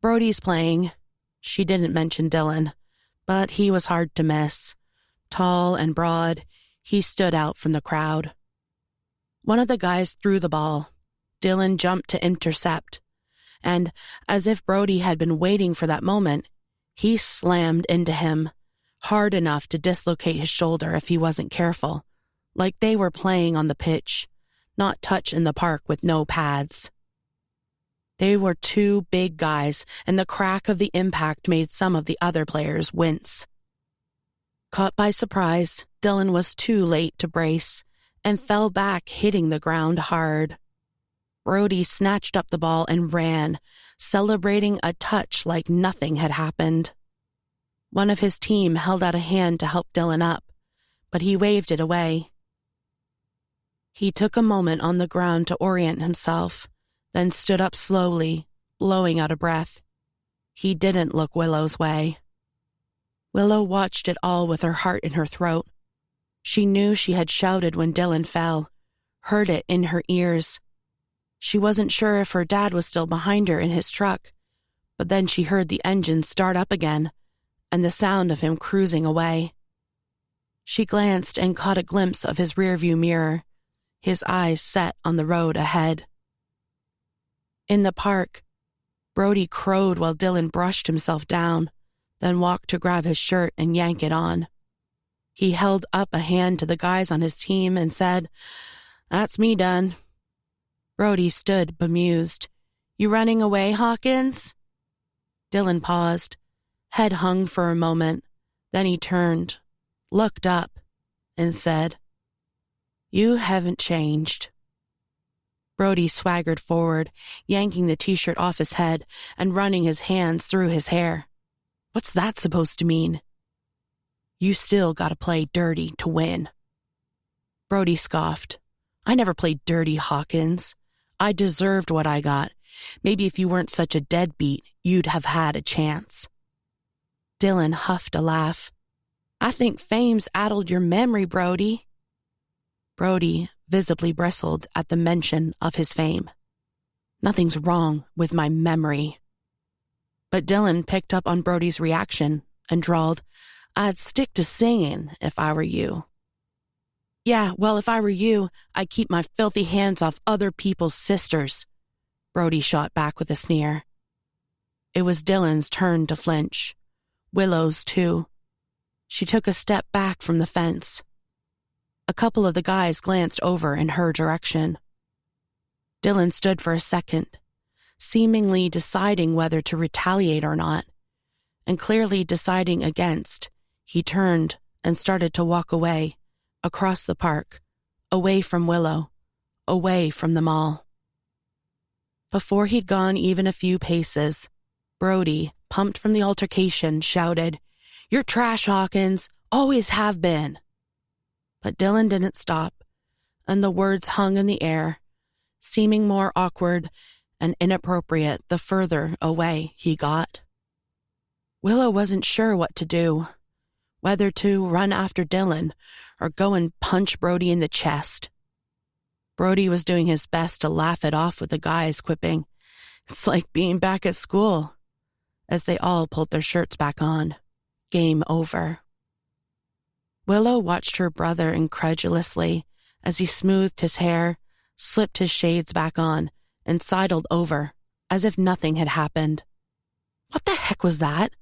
"Brody's playing." She didn't mention Dylan, but he was hard to miss. Tall and broad, he stood out from the crowd. One of the guys threw the ball. Dylan jumped to intercept, and, as if Brody had been waiting for that moment, he slammed into him, hard enough to dislocate his shoulder if he wasn't careful, like they were playing on the pitch, not touch in the park with no pads. They were two big guys, and the crack of the impact made some of the other players wince. Caught by surprise, Dylan was too late to brace and fell back, hitting the ground hard. Brody snatched up the ball and ran, celebrating a touch like nothing had happened. One of his team held out a hand to help Dylan up, but he waved it away. He took a moment on the ground to orient himself, then stood up slowly, blowing out a breath. He didn't look Willow's way. Willow watched it all with her heart in her throat. She knew she had shouted when Dylan fell, heard it in her ears. She wasn't sure if her dad was still behind her in his truck, but then she heard the engine start up again, and the sound of him cruising away. She glanced and caught a glimpse of his rearview mirror, his eyes set on the road ahead. In the park, Brody crowed while Dylan brushed himself down, then walked to grab his shirt and yank it on. He held up a hand to the guys on his team and said, "That's me done." Brody stood bemused. "You running away, Hawkins?" Dylan paused, head hung for a moment. Then he turned, looked up, and said, "You haven't changed." Brody swaggered forward, yanking the t-shirt off his head and running his hands through his hair. "What's that supposed to mean?" "You still gotta play dirty to win." Brody scoffed. "I never played dirty, Hawkins. I deserved what I got. Maybe if you weren't such a deadbeat, you'd have had a chance." Dylan huffed a laugh. "I think fame's addled your memory, Brody." Brody visibly bristled at the mention of his fame. "Nothing's wrong with my memory." But Dylan picked up on Brody's reaction and drawled, "I'd stick to singing if I were you." "Yeah, well, if I were you, I'd keep my filthy hands off other people's sisters," Brody shot back with a sneer. It was Dylan's turn to flinch. Willow's too. She took a step back from the fence. A couple of the guys glanced over in her direction. Dylan stood for a second, seemingly deciding whether to retaliate or not, and clearly deciding against. He turned and started to walk away, across the park, away from Willow, away from them all. Before he'd gone even a few paces, Brody, pumped from the altercation, shouted, "You're trash, Hawkins, always have been." But Dylan didn't stop, and the words hung in the air, seeming more awkward and inappropriate the further away he got. Willow wasn't sure what to do, whether to run after Dylan or go and punch Brody in the chest. Brody was doing his best to laugh it off with the guys, quipping, "It's like being back at school," as they all pulled their shirts back on. Game over. Willow watched her brother incredulously as he smoothed his hair, slipped his shades back on, and sidled over, as if nothing had happened. "What the heck was that?"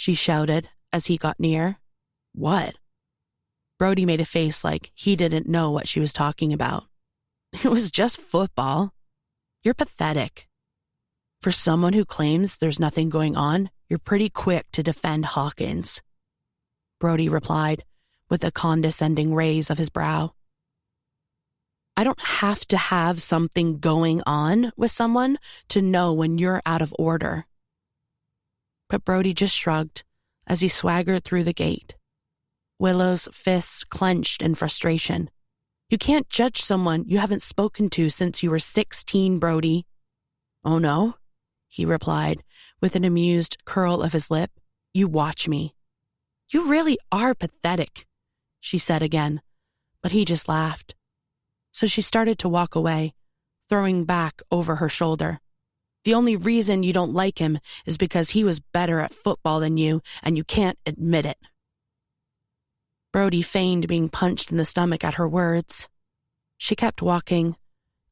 she shouted as he got near. What? Brody made a face like he didn't know what she was talking about. It was just football. You're pathetic. For someone who claims there's nothing going on, you're pretty quick to defend Hawkins. Brody replied with a condescending raise of his brow. I don't have to have something going on with someone to know when you're out of order. But Brody just shrugged as he swaggered through the gate. Willow's fists clenched in frustration. You can't judge someone you haven't spoken to since you were 16, Brody. Oh no? He replied with an amused curl of his lip. You watch me. You really are pathetic, she said again, but he just laughed. So she started to walk away, throwing back over her shoulder. The only reason you don't like him is because he was better at football than you, and you can't admit it. Brody feigned being punched in the stomach at her words. She kept walking,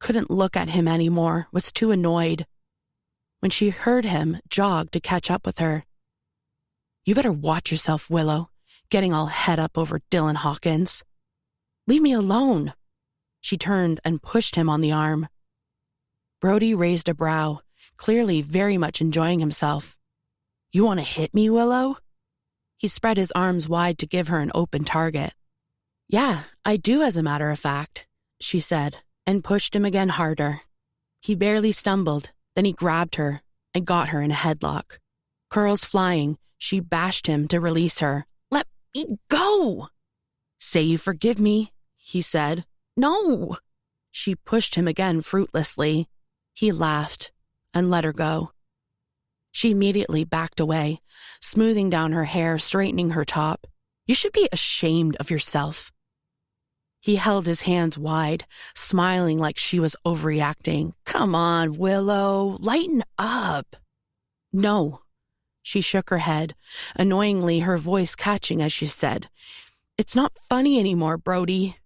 couldn't look at him anymore, was too annoyed. When she heard him jog to catch up with her. You better watch yourself, Willow, getting all head up over Dylan Hawkins. Leave me alone. She turned and pushed him on the arm. Brody raised a brow, clearly very much enjoying himself. You want to hit me, Willow? He spread his arms wide to give her an open target. Yeah, I do, as a matter of fact, she said, and pushed him again harder. He barely stumbled, then he grabbed her and got her in a headlock. Curls flying, she bashed him to release her. Let me go! Say you forgive me, he said. No! She pushed him again fruitlessly. He laughed and let her go. She immediately backed away, smoothing down her hair, straightening her top. You should be ashamed of yourself. He held his hands wide, smiling like she was overreacting. Come on, Willow, lighten up. No. She shook her head, annoyingly her voice catching as she said, It's not funny anymore, Brody.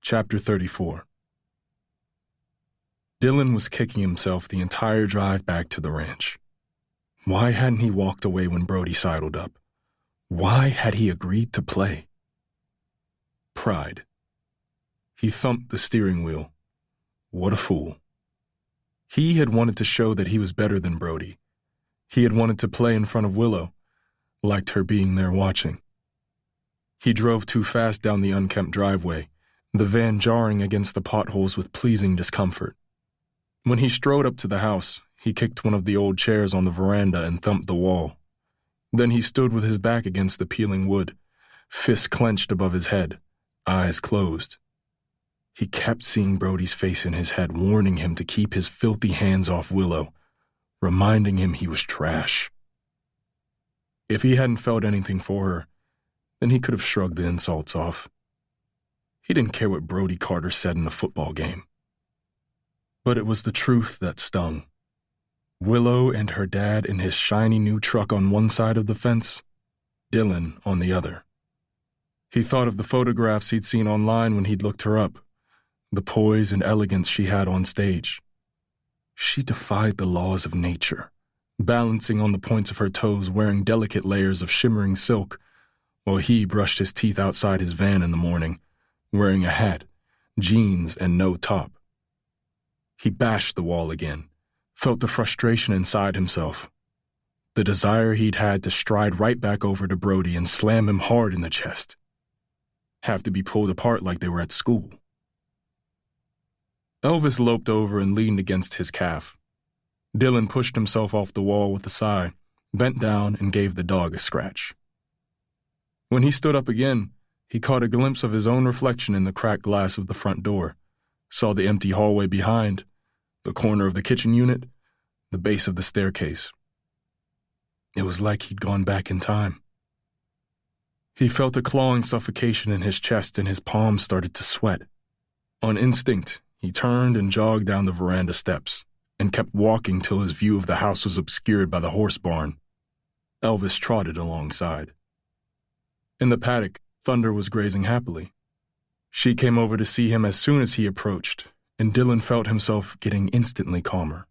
Chapter 34. Dylan was kicking himself the entire drive back to the ranch. Why hadn't he walked away when Brody sidled up? Why had he agreed to play? Pride. He thumped the steering wheel. What a fool. He had wanted to show that he was better than Brody. He had wanted to play in front of Willow, liked her being there watching. He drove too fast down the unkempt driveway, the van jarring against the potholes with pleasing discomfort. When he strode up to the house, he kicked one of the old chairs on the veranda and thumped the wall. Then he stood with his back against the peeling wood, fists clenched above his head, eyes closed. He kept seeing Brody's face in his head, warning him to keep his filthy hands off Willow, reminding him he was trash. If he hadn't felt anything for her, then he could have shrugged the insults off. He didn't care what Brody Carter said in a football game. But it was the truth that stung. Willow and her dad in his shiny new truck on one side of the fence, Dylan on the other. He thought of the photographs he'd seen online when he'd looked her up, the poise and elegance she had on stage. She defied the laws of nature, balancing on the points of her toes, wearing delicate layers of shimmering silk, while he brushed his teeth outside his van in the morning, wearing a hat, jeans, and no top. He bashed the wall again, felt the frustration inside himself, the desire he'd had to stride right back over to Brody and slam him hard in the chest. Have to be pulled apart like they were at school. Elvis loped over and leaned against his calf. Dylan pushed himself off the wall with a sigh, bent down, and gave the dog a scratch. When he stood up again, he caught a glimpse of his own reflection in the cracked glass of the front door, saw the empty hallway behind, the corner of the kitchen unit, the base of the staircase. It was like he'd gone back in time. He felt a clawing suffocation in his chest and his palms started to sweat. On instinct, he turned and jogged down the veranda steps and kept walking till his view of the house was obscured by the horse barn. Elvis trotted alongside. In the paddock, Thunder was grazing happily. She came over to see him as soon as he approached, and Dylan felt himself getting instantly calmer.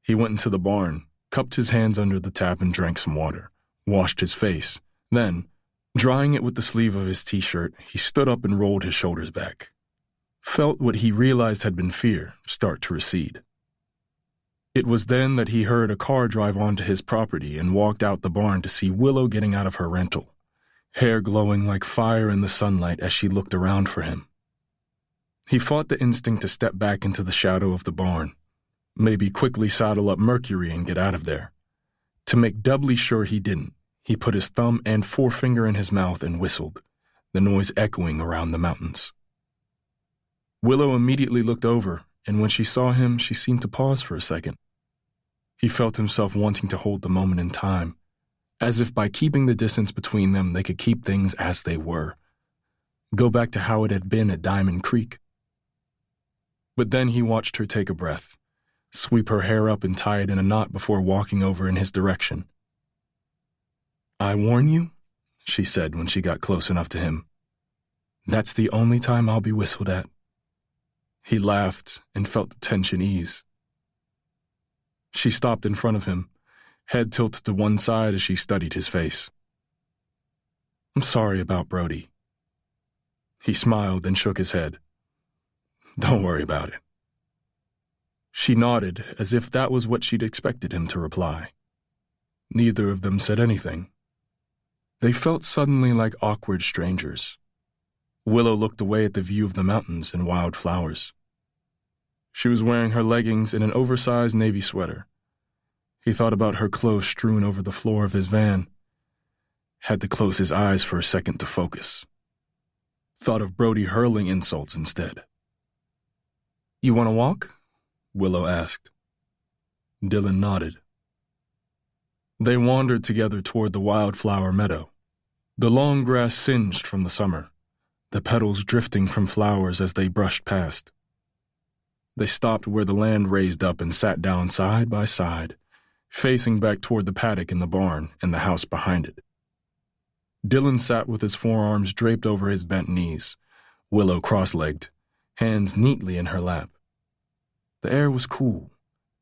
He went into the barn, cupped his hands under the tap and drank some water, washed his face. Then, drying it with the sleeve of his t-shirt, he stood up and rolled his shoulders back. Felt what he realized had been fear start to recede. It was then that he heard a car drive onto his property and walked out the barn to see Willow getting out of her rental, hair glowing like fire in the sunlight as she looked around for him. He fought the instinct to step back into the shadow of the barn, maybe quickly saddle up Mercury and get out of there. To make doubly sure he didn't, he put his thumb and forefinger in his mouth and whistled, the noise echoing around the mountains. Willow immediately looked over, and when she saw him, she seemed to pause for a second. He felt himself wanting to hold the moment in time, as if by keeping the distance between them they could keep things as they were, go back to how it had been at Diamond Creek. But then he watched her take a breath, sweep her hair up and tie it in a knot before walking over in his direction. "I warn you," she said when she got close enough to him. "That's the only time I'll be whistled at." He laughed and felt the tension ease. She stopped in front of him, head tilted to one side as she studied his face. "I'm sorry about Brody." He smiled and shook his head. "Don't worry about it." She nodded as if that was what she'd expected him to reply. Neither of them said anything. They felt suddenly like awkward strangers. Willow looked away at the view of the mountains and wild flowers. She was wearing her leggings and an oversized navy sweater. He thought about her clothes strewn over the floor of his van. Had to close his eyes for a second to focus. Thought of Brody hurling insults instead. "You want to walk?" Willow asked. Dylan nodded. They wandered together toward the wildflower meadow. The long grass singed from the summer, the petals drifting from flowers as they brushed past. They stopped where the land raised up and sat down side by side, facing back toward the paddock in the barn and the house behind it. Dylan sat with his forearms draped over his bent knees, Willow cross-legged, hands neatly in her lap. The air was cool,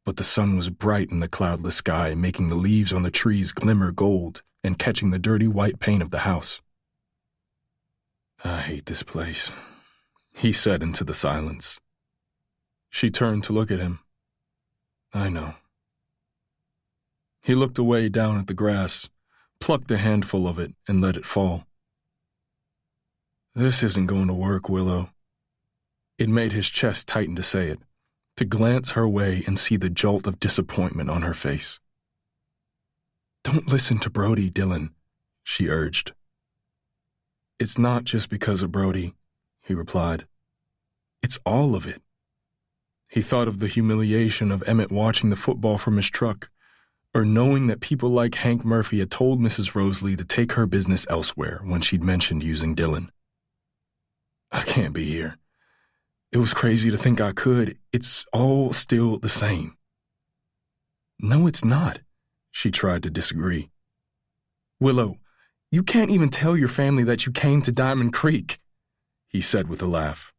but the sun was bright in the cloudless sky, making the leaves on the trees glimmer gold and catching the dirty white paint of the house. "I hate this place," he said into the silence. She turned to look at him. "I know." He looked away down at the grass, plucked a handful of it, and let it fall. "This isn't going to work, Willow." It made his chest tighten to say it, to glance her way and see the jolt of disappointment on her face. "Don't listen to Brody, Dylan," she urged. "It's not just because of Brody," he replied. "It's all of it." He thought of the humiliation of Emmett watching the football from his truck, or knowing that people like Hank Murphy had told Mrs. Rosalie to take her business elsewhere when she'd mentioned using Dylan. "I can't be here. It was crazy to think I could. It's all still the same." "No, it's not," she tried to disagree. "Willow, you can't even tell your family that you came to Diamond Creek," he said with a laugh.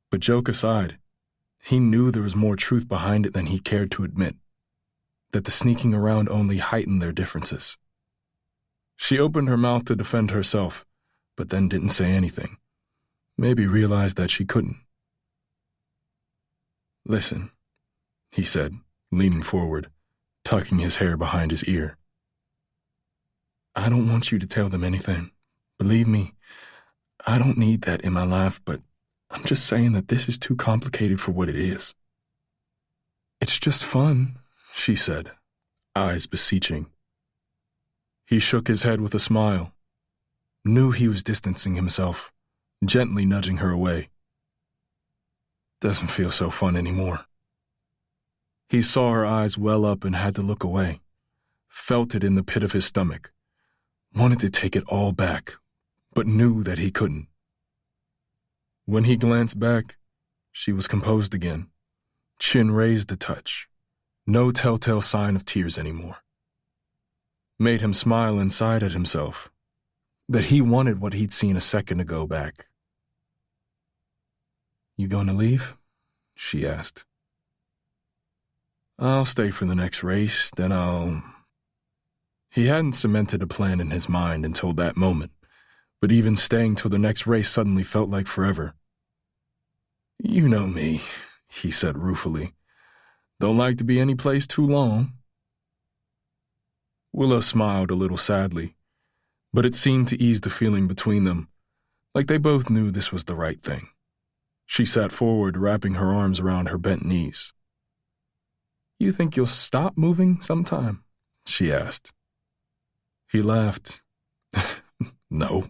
But joke aside, he knew there was more truth behind it than he cared to admit, that the sneaking around only heightened their differences. She opened her mouth to defend herself, but then didn't say anything. Maybe realized that she couldn't. "Listen," he said, leaning forward, tucking his hair behind his ear. "I don't want you to tell them anything. Believe me, I don't need that in my life, but I'm just saying that this is too complicated for what it is." "It's just fun," she said, eyes beseeching. He shook his head with a smile, knew he was distancing himself, gently nudging her away. "Doesn't feel so fun anymore." He saw her eyes well up and had to look away, felt it in the pit of his stomach, wanted to take it all back, but knew that he couldn't. When he glanced back, she was composed again, chin raised a touch, no telltale sign of tears anymore. Made him smile and sighed at himself, that he wanted what he'd seen a second ago back. "You gonna leave?" she asked. I'll stay for the next race, then I'll... He hadn't cemented a plan in his mind until that moment, but even staying till the next race suddenly felt like forever. You know me, he said ruefully. Don't like to be any place too long. Willow smiled a little sadly, but it seemed to ease the feeling between them, like they both knew this was the right thing. She sat forward, wrapping her arms around her bent knees. You think you'll stop moving sometime? She asked. He laughed. No.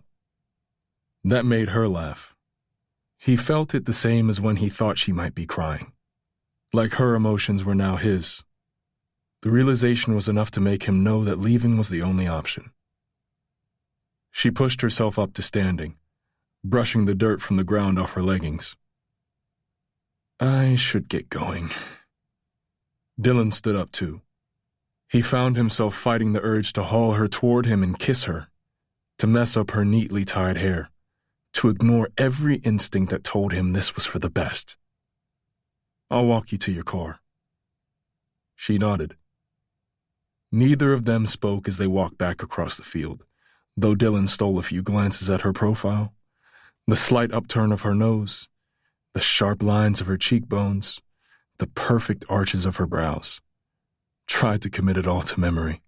That made her laugh. He felt it the same as when he thought she might be crying. Like her emotions were now his. The realization was enough to make him know that leaving was the only option. She pushed herself up to standing, brushing the dirt from the ground off her leggings. I should get going. Dylan stood up too. He found himself fighting the urge to haul her toward him and kiss her, to mess up her neatly tied hair, to ignore every instinct that told him this was for the best. I'll walk you to your car. She nodded. Neither of them spoke as they walked back across the field, though Dylan stole a few glances at her profile, the slight upturn of her nose, the sharp lines of her cheekbones, the perfect arches of her brows. Tried to commit it all to memory.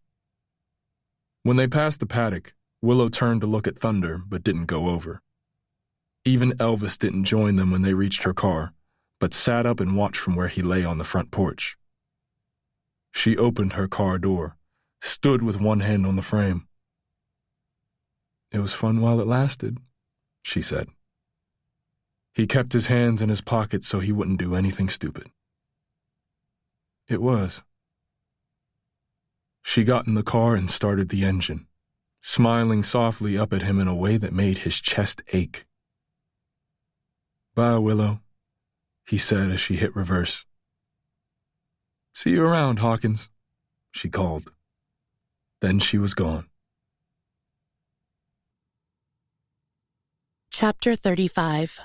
When they passed the paddock, Willow turned to look at Thunder but didn't go over. Even Elvis didn't join them when they reached her car, but sat up and watched from where he lay on the front porch. She opened her car door, stood with one hand on the frame. It was fun while it lasted, she said. He kept his hands in his pockets so he wouldn't do anything stupid. It was. She got in the car and started the engine, smiling softly up at him in a way that made his chest ache. Bye, Willow, he said as she hit reverse. See you around, Hawkins, she called. Then she was gone. Chapter 35.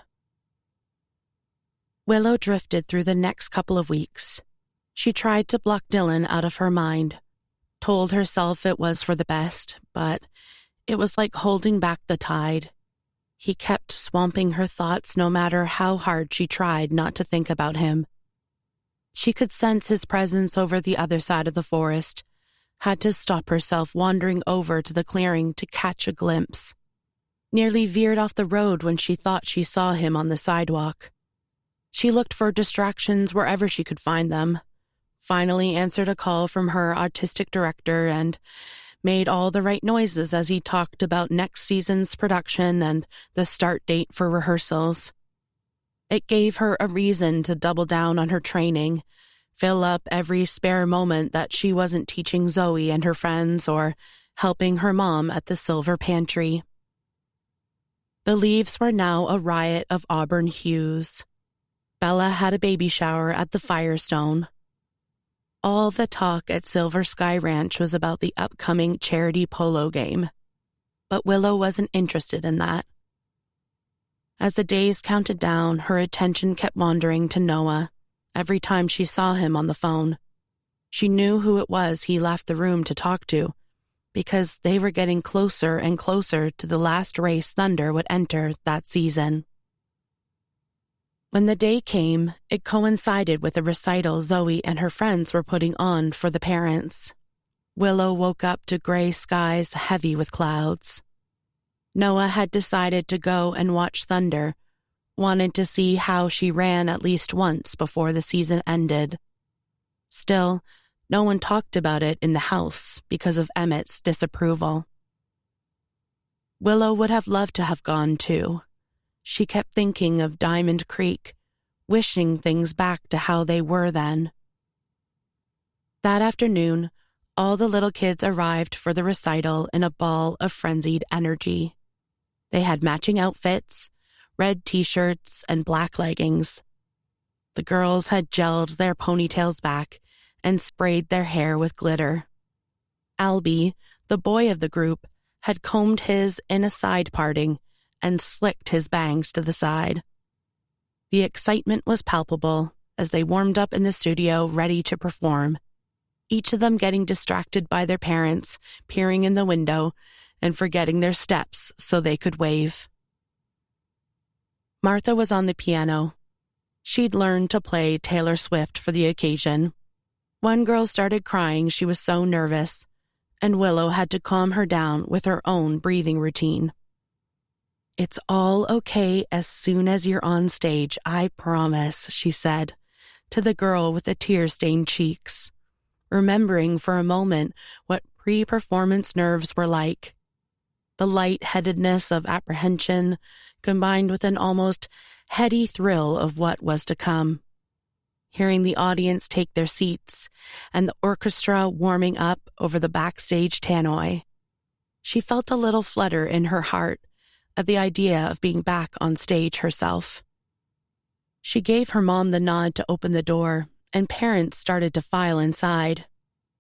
Willow drifted through the next couple of weeks. She tried to block Dylan out of her mind, told herself it was for the best, but it was like holding back the tide. He kept swamping her thoughts no matter how hard she tried not to think about him. She could sense his presence over the other side of the forest, had to stop herself wandering over to the clearing to catch a glimpse. Nearly veered off the road when she thought she saw him on the sidewalk. She looked for distractions wherever she could find them, finally answered a call from her artistic director and made all the right noises as he talked about next season's production and the start date for rehearsals. It gave her a reason to double down on her training, fill up every spare moment that she wasn't teaching Zoe and her friends or helping her mom at the Silver Pantry. The leaves were now a riot of auburn hues. Bella had a baby shower at the Firestone. All the talk at Silver Sky Ranch was about the upcoming charity polo game, but Willow wasn't interested in that. As the days counted down, her attention kept wandering to Noah every time she saw him on the phone. She knew who it was he left the room to talk to, because they were getting closer and closer to the last race Thunder would enter that season. When the day came, it coincided with a recital Zoe and her friends were putting on for the parents. Willow woke up to gray skies heavy with clouds. Noah had decided to go and watch Thunder, wanted to see how she ran at least once before the season ended. Still, no one talked about it in the house because of Emmett's disapproval. Willow would have loved to have gone too. She kept thinking of Diamond Creek, wishing things back to how they were then. That afternoon, all the little kids arrived for the recital in a ball of frenzied energy. They had matching outfits, red t-shirts and black leggings. The girls had gelled their ponytails back and sprayed their hair with glitter. Albie, the boy of the group, had combed his in a side parting and slicked his bangs to the side. The excitement was palpable, as they warmed up in the studio ready to perform, each of them getting distracted by their parents, peering in the window, and forgetting their steps so they could wave. Martha was on the piano. She'd learned to play Taylor Swift for the occasion. One girl started crying, she was so nervous, and Willow had to calm her down with her own breathing routine. "It's all okay as soon as you're on stage, I promise," she said, to the girl with the tear-stained cheeks, remembering for a moment what pre-performance nerves were like. The lightheadedness of apprehension combined with an almost heady thrill of what was to come. Hearing the audience take their seats and the orchestra warming up over the backstage tannoy, she felt a little flutter in her heart at the idea of being back on stage herself. She gave her mom the nod to open the door, and parents started to file inside.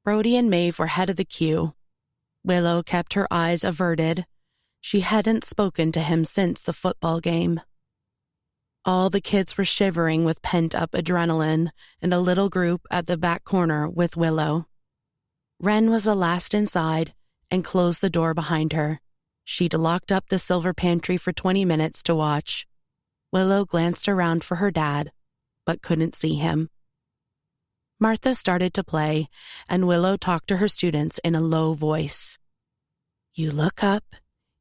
Brody and Maeve were head of the queue. Willow kept her eyes averted. She hadn't spoken to him since the football game. All the kids were shivering with pent-up adrenaline in a little group at the back corner with Willow. Wren was the last inside and closed the door behind her. She'd locked up the silver pantry for 20 minutes to watch. Willow glanced around for her dad, but couldn't see him. Martha started to play, and Willow talked to her students in a low voice. "You look up,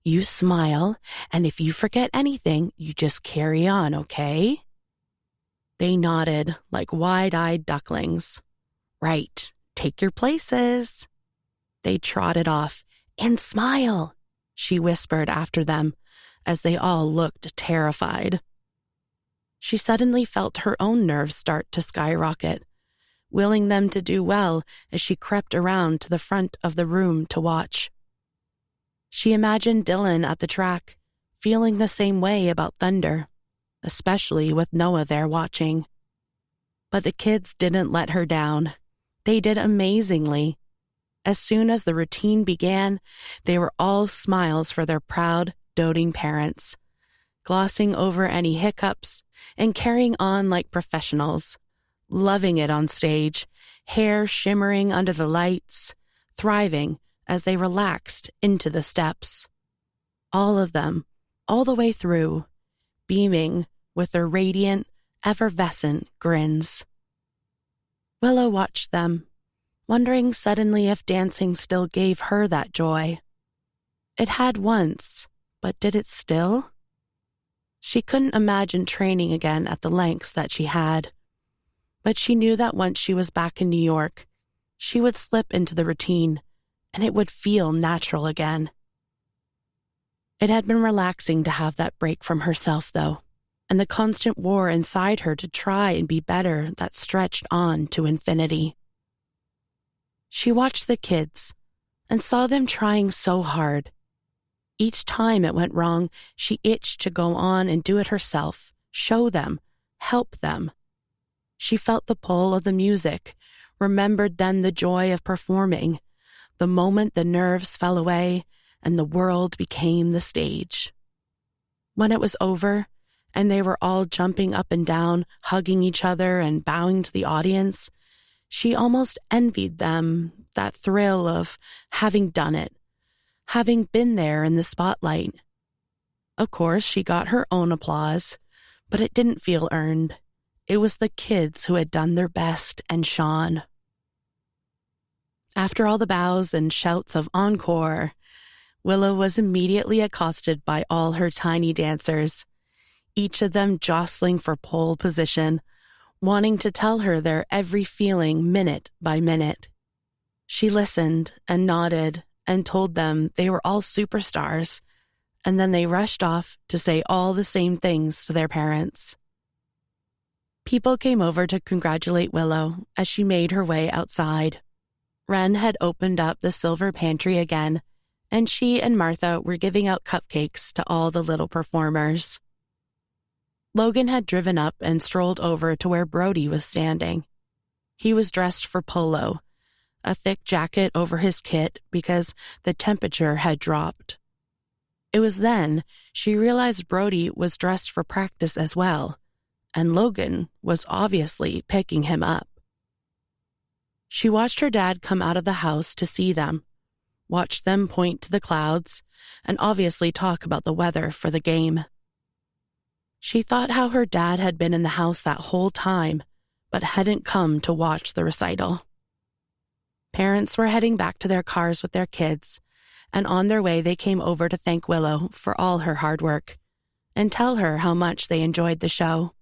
you smile, and if you forget anything, you just carry on, okay?" They nodded like wide-eyed ducklings. "Right, take your places." They trotted off. "And smile," she whispered after them as they all looked terrified. She suddenly felt her own nerves start to skyrocket, willing them to do well as she crept around to the front of the room to watch. She imagined Dylan at the track, feeling the same way about Thunder, especially with Noah there watching. But the kids didn't let her down. They did amazingly. As soon as the routine began, they were all smiles for their proud, doting parents, glossing over any hiccups and carrying on like professionals, loving it on stage, hair shimmering under the lights, thriving as they relaxed into the steps. All of them, all the way through, beaming with their radiant, effervescent grins. Willow watched them, wondering suddenly if dancing still gave her that joy. It had once, but did it still? She couldn't imagine training again at the lengths that she had. But she knew that once she was back in New York, she would slip into the routine, and it would feel natural again. It had been relaxing to have that break from herself, though, and the constant war inside her to try and be better that stretched on to infinity. She watched the kids and saw them trying so hard. Each time it went wrong, she itched to go on and do it herself, show them, help them. She felt the pull of the music, remembered then the joy of performing, the moment the nerves fell away and the world became the stage. When it was over, and they were all jumping up and down, hugging each other and bowing to the audience, she almost envied them, that thrill of having done it, having been there in the spotlight. Of course, she got her own applause, but it didn't feel earned. It was the kids who had done their best and shone. After all the bows and shouts of encore, Willow was immediately accosted by all her tiny dancers, each of them jostling for pole position, wanting to tell her their every feeling minute by minute. She listened and nodded and told them they were all superstars, and then they rushed off to say all the same things to their parents. People came over to congratulate Willow as she made her way outside. Wren had opened up the silver pantry again, and she and Martha were giving out cupcakes to all the little performers. Logan had driven up and strolled over to where Brody was standing. He was dressed for polo, a thick jacket over his kit because the temperature had dropped. It was then she realized Brody was dressed for practice as well, and Logan was obviously picking him up. She watched her dad come out of the house to see them, watched them point to the clouds, and obviously talk about the weather for the game. She thought how her dad had been in the house that whole time, but hadn't come to watch the recital. Parents were heading back to their cars with their kids, and on their way they came over to thank Willow for all her hard work and tell her how much they enjoyed the show.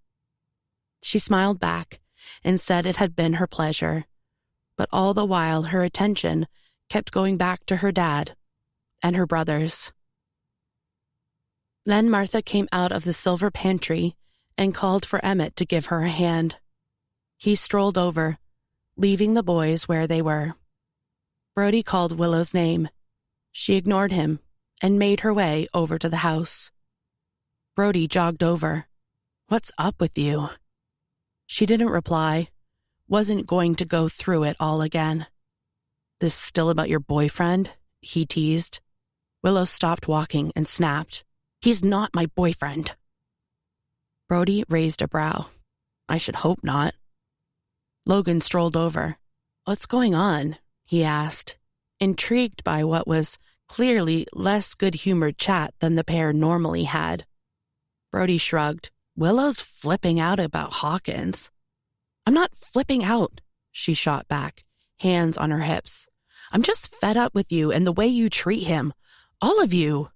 She smiled back and said it had been her pleasure, but all the while her attention kept going back to her dad and her brothers. Then Martha came out of the silver pantry and called for Emmett to give her a hand. He strolled over, leaving the boys where they were. Brody called Willow's name. She ignored him and made her way over to the house. Brody jogged over. "What's up with you?" She didn't reply, wasn't going to go through it all again. "This still about your boyfriend?" he teased. Willow stopped walking and snapped, "He's not my boyfriend." Brody raised a brow. "I should hope not." Logan strolled over. "What's going on?" he asked, intrigued by what was clearly less good-humored chat than the pair normally had. Brody shrugged. "Willow's flipping out about Hawkins." "I'm not flipping out," she shot back, hands on her hips. "I'm just fed up with you and the way you treat him. All of you."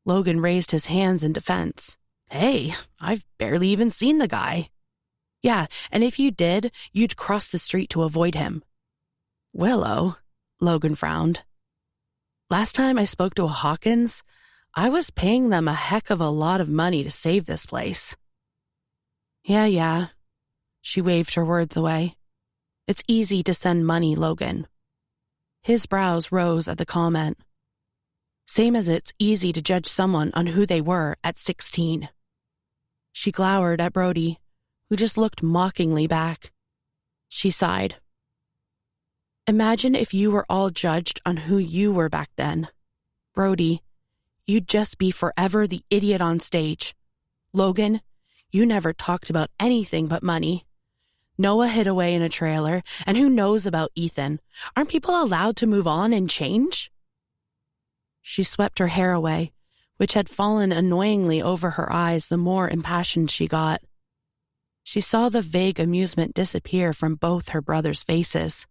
Logan raised his hands in defense. "Hey, I've barely even seen the guy." "Yeah, and if you did, you'd cross the street to avoid him." "Willow," Logan frowned. "Last time I spoke to a Hawkins, I was paying them a heck of a lot of money to save this place." Yeah. She waved her words away. "It's easy to send money, Logan." His brows rose at the comment. "Same as it's easy to judge someone on who they were at 16. She glowered at Brody, who just looked mockingly back. She sighed. "Imagine if you were all judged on who you were back then. Brody, you'd just be forever the idiot on stage. Logan, you never talked about anything but money. Noah hid away in a trailer, and who knows about Ethan? Aren't people allowed to move on and change?" She swept her hair away, which had fallen annoyingly over her eyes the more impassioned she got. She saw the vague amusement disappear from both her brothers' faces.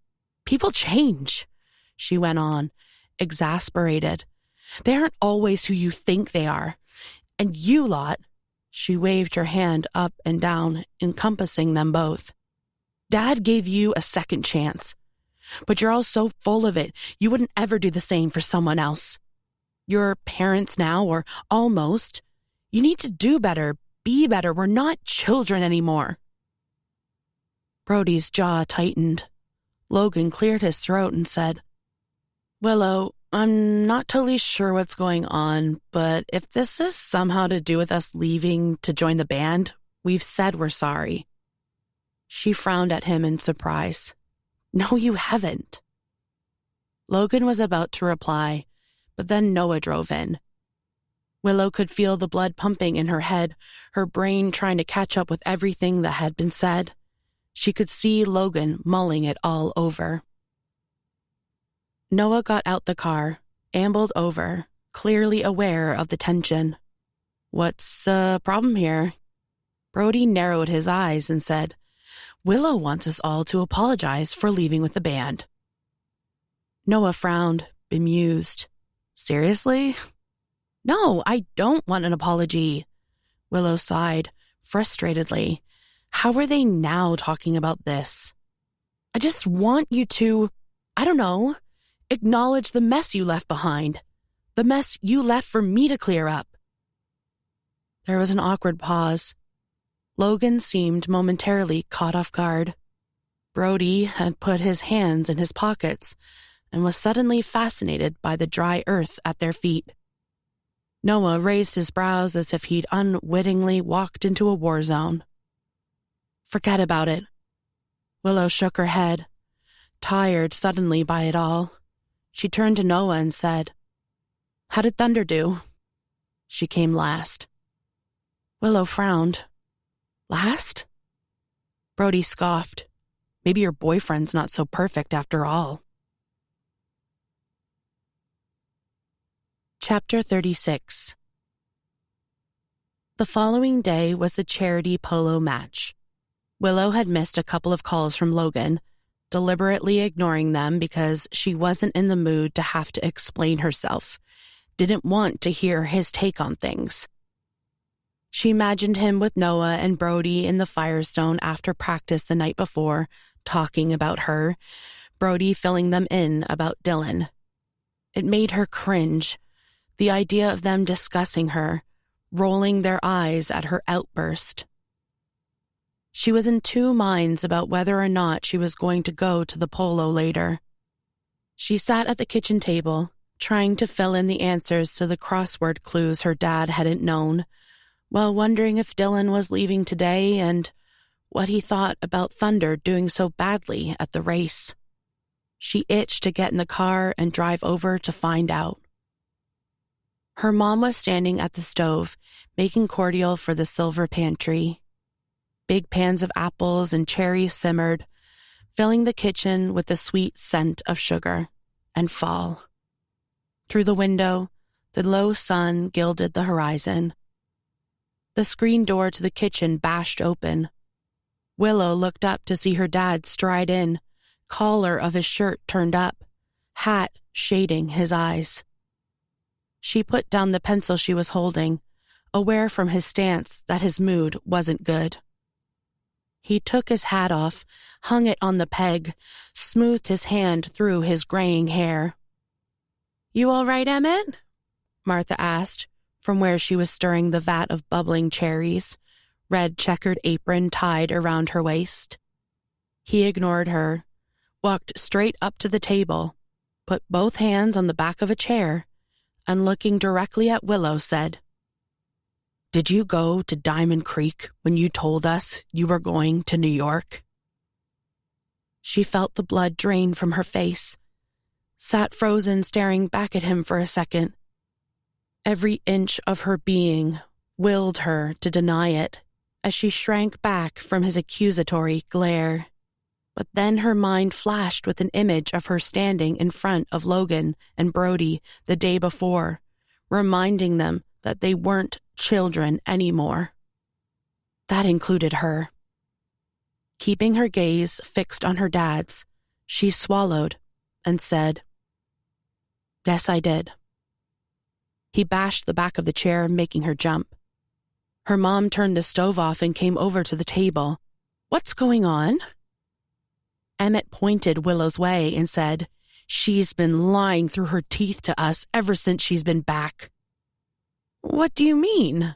"People change," she went on, exasperated. "They aren't always who you think they are. And you lot," she waved her hand up and down, encompassing them both. "Dad gave you a second chance. But you're all so full of it, you wouldn't ever do the same for someone else. You're parents now, or almost. You need to do better, be better. We're not children anymore." Brody's jaw tightened. Logan cleared his throat and said, "Willow, I'm not totally sure what's going on, but if this is somehow to do with us leaving to join the band, we've said we're sorry." She frowned at him in surprise. "No, you haven't." Logan was about to reply, but then Noah drove in. Willow could feel the blood pumping in her head, her brain trying to catch up with everything that had been said. She could see Logan mulling it all over. Noah got out the car, ambled over, clearly aware of the tension. "What's the problem here?" Brody narrowed his eyes and said, "Willow wants us all to apologize for leaving with the band." Noah frowned, bemused. "Seriously?" "No, I don't want an apology." Willow sighed, frustratedly. "How are they now talking about this?" "I just want you to, I don't know, acknowledge the mess you left behind. The mess you left for me to clear up." There was an awkward pause. Logan seemed momentarily caught off guard. Brody had put his hands in his pockets and was suddenly fascinated by the dry earth at their feet. Noah raised his brows as if he'd unwittingly walked into a war zone. "Forget about it." Willow shook her head, tired suddenly by it all. She turned to Noah and said, "How did Thunder do?" She came last. Willow frowned. Last? Brody scoffed. Maybe your boyfriend's not so perfect after all. Chapter 36. The following day was the charity polo match. Willow had missed a couple of calls from Logan, deliberately ignoring them because she wasn't in the mood to have to explain herself, didn't want to hear his take on things. She imagined him with Noah and Brody in the Firestone after practice the night before, talking about her, Brody filling them in about Dylan. It made her cringe, the idea of them discussing her, rolling their eyes at her outburst. She was in two minds about whether or not she was going to go to the polo later. She sat at the kitchen table, trying to fill in the answers to the crossword clues her dad hadn't known, while wondering if Dylan was leaving today and what he thought about Thunder doing so badly at the race. She itched to get in the car and drive over to find out. Her mom was standing at the stove, making cordial for the silver pantry. Big pans of apples and cherries simmered, filling the kitchen with the sweet scent of sugar and fall. Through the window, the low sun gilded the horizon. The screen door to the kitchen bashed open. Willow looked up to see her dad stride in, collar of his shirt turned up, hat shading his eyes. She put down the pencil she was holding, aware from his stance that his mood wasn't good. He took his hat off, hung it on the peg, smoothed his hand through his graying hair. "You all right, Emmett?" Martha asked, from where she was stirring the vat of bubbling cherries, red checkered apron tied around her waist. He ignored her, walked straight up to the table, put both hands on the back of a chair, and looking directly at Willow said, "Did you go to Diamond Creek when you told us you were going to New York?" She felt the blood drain from her face, sat frozen staring back at him for a second. Every inch of her being willed her to deny it as she shrank back from his accusatory glare. But then her mind flashed with an image of her standing in front of Logan and Brody the day before, reminding them that they weren't children anymore. That included her. Keeping her gaze fixed on her dad's, she swallowed and said, "Yes, I did." He bashed the back of the chair, making her jump. Her mom turned the stove off and came over to the table. "What's going on?" Emmett pointed Willow's way and said, "She's been lying through her teeth to us ever since she's been back." "What do you mean?"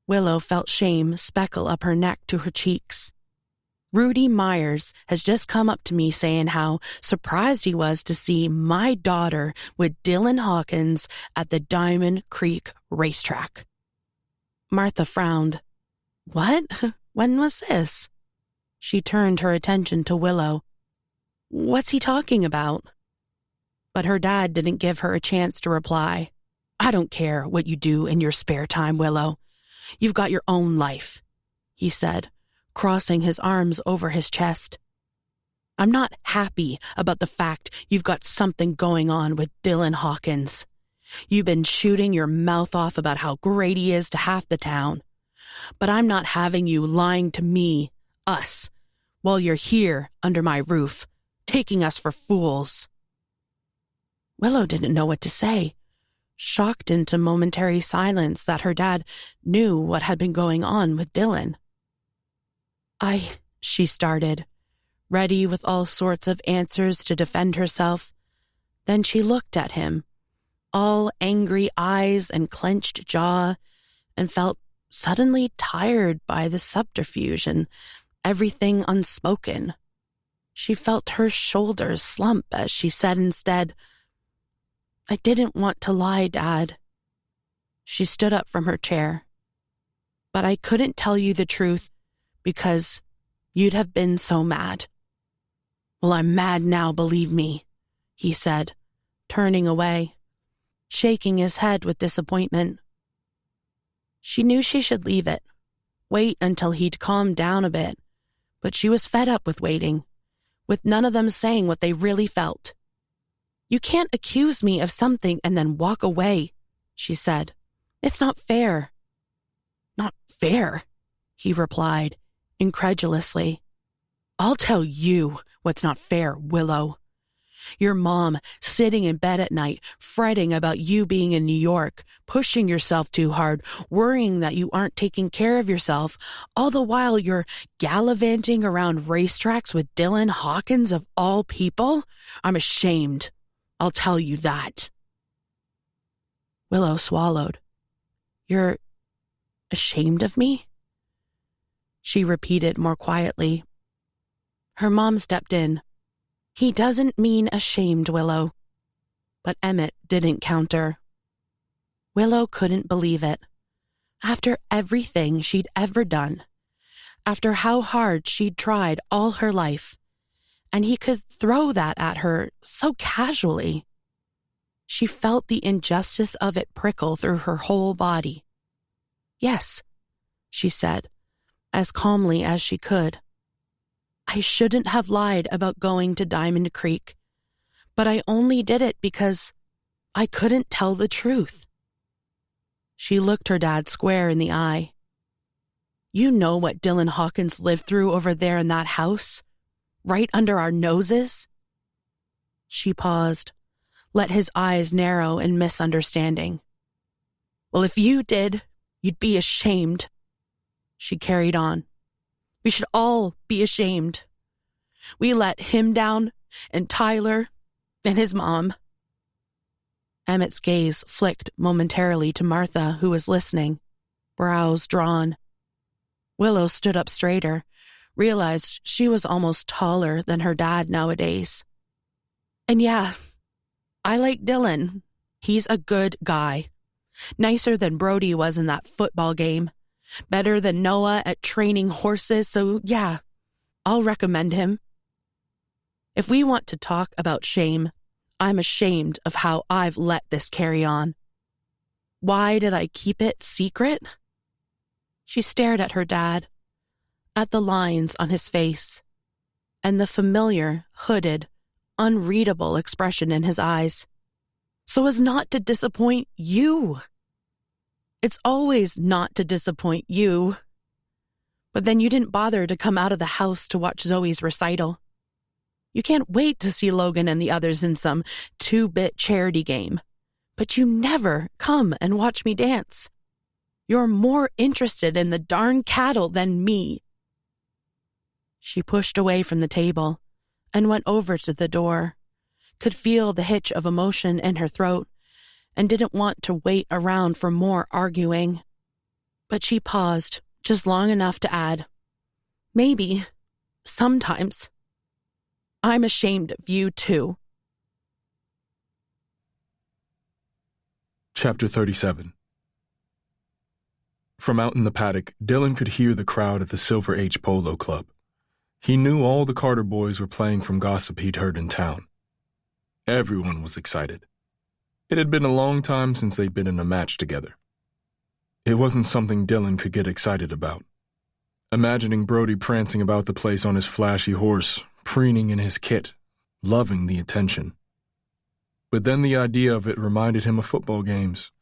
Willow felt shame speckle up her neck to her cheeks. "Rudy Myers has just come up to me saying how surprised he was to see my daughter with Dylan Hawkins at the Diamond Creek racetrack." Martha frowned. "What? When was this?" She turned her attention to Willow. "What's he talking about?" But her dad didn't give her a chance to reply. "I don't care what you do in your spare time, Willow. You've got your own life," he said, crossing his arms over his chest. "I'm not happy about the fact you've got something going on with Dylan Hawkins. You've been shooting your mouth off about how great he is to half the town. But I'm not having you lying to me, us, while you're here under my roof, taking us for fools." Willow didn't know what to say, shocked into momentary silence that her dad knew what had been going on with Dylan. She started, ready with all sorts of answers to defend herself. Then she looked at him, all angry eyes and clenched jaw, and felt suddenly tired by the subterfuge and everything unspoken. She felt her shoulders slump as she said instead, "I didn't want to lie, Dad." She stood up from her chair. "But I couldn't tell you the truth because you'd have been so mad." "Well, I'm mad now, believe me," he said, turning away, shaking his head with disappointment. She knew she should leave it. wait until he'd calmed down a bit, but she was fed up with waiting, with none of them saying what they really felt. "You can't accuse me of something and then walk away," she said. "It's not fair." "Not fair?" he replied, incredulously. "I'll tell you what's not fair, Willow. Your mom sitting in bed at night, fretting about you being in New York, pushing yourself too hard, worrying that you aren't taking care of yourself, all the while you're gallivanting around racetracks with Dylan Hawkins of all people. I'm ashamed. I'll tell you that." Willow swallowed. "You're ashamed of me?" she repeated more quietly. Her mom stepped in. "He doesn't mean ashamed, Willow." But Emmett didn't counter. Willow couldn't believe it. After everything she'd ever done, after how hard she'd tried all her life, and he could throw that at her so casually. She felt the injustice of it prickle through her whole body. "Yes," she said, as calmly as she could. "I shouldn't have lied about going to Diamond Creek, but I only did it because I couldn't tell the truth." She looked her dad square in the eye. "You know what Dylan Hawkins lived through over there in that house? Right under our noses?" She paused, let his eyes narrow in misunderstanding. "Well, if you did, you'd be ashamed," she carried on. "We should all be ashamed. We let him down, and Tyler, and his mom." Emmett's gaze flicked momentarily to Martha, who was listening, brows drawn. Willow stood up straighter, realized she was almost taller than her dad nowadays. "And yeah, I like Dylan. He's a good guy. Nicer than Brody was in that football game. Better than Noah at training horses, so yeah, I'll recommend him. If we want to talk about shame, I'm ashamed of how I've let this carry on. Why did I keep it secret?" She stared at her dad, at the lines on his face, and the familiar, hooded, unreadable expression in his eyes. "So as not to disappoint you. It's always not to disappoint you. But then you didn't bother to come out of the house to watch Zoe's recital. You can't wait to see Logan and the others in some 2-bit charity game. But you never come and watch me dance. You're more interested in the darn cattle than me." She pushed away from the table and went over to the door, could feel the hitch of emotion in her throat, and didn't want to wait around for more arguing. But she paused just long enough to add, "Maybe, sometimes, I'm ashamed of you too." Chapter 37. From out in the paddock, Dylan could hear the crowd at the Silver H Polo Club. He knew all the Carter boys were playing from gossip he'd heard in town. Everyone was excited. It had been a long time since they'd been in a match together. It wasn't something Dylan could get excited about. Imagining Brody prancing about the place on his flashy horse, preening in his kit, loving the attention. But then the idea of it reminded him of football games,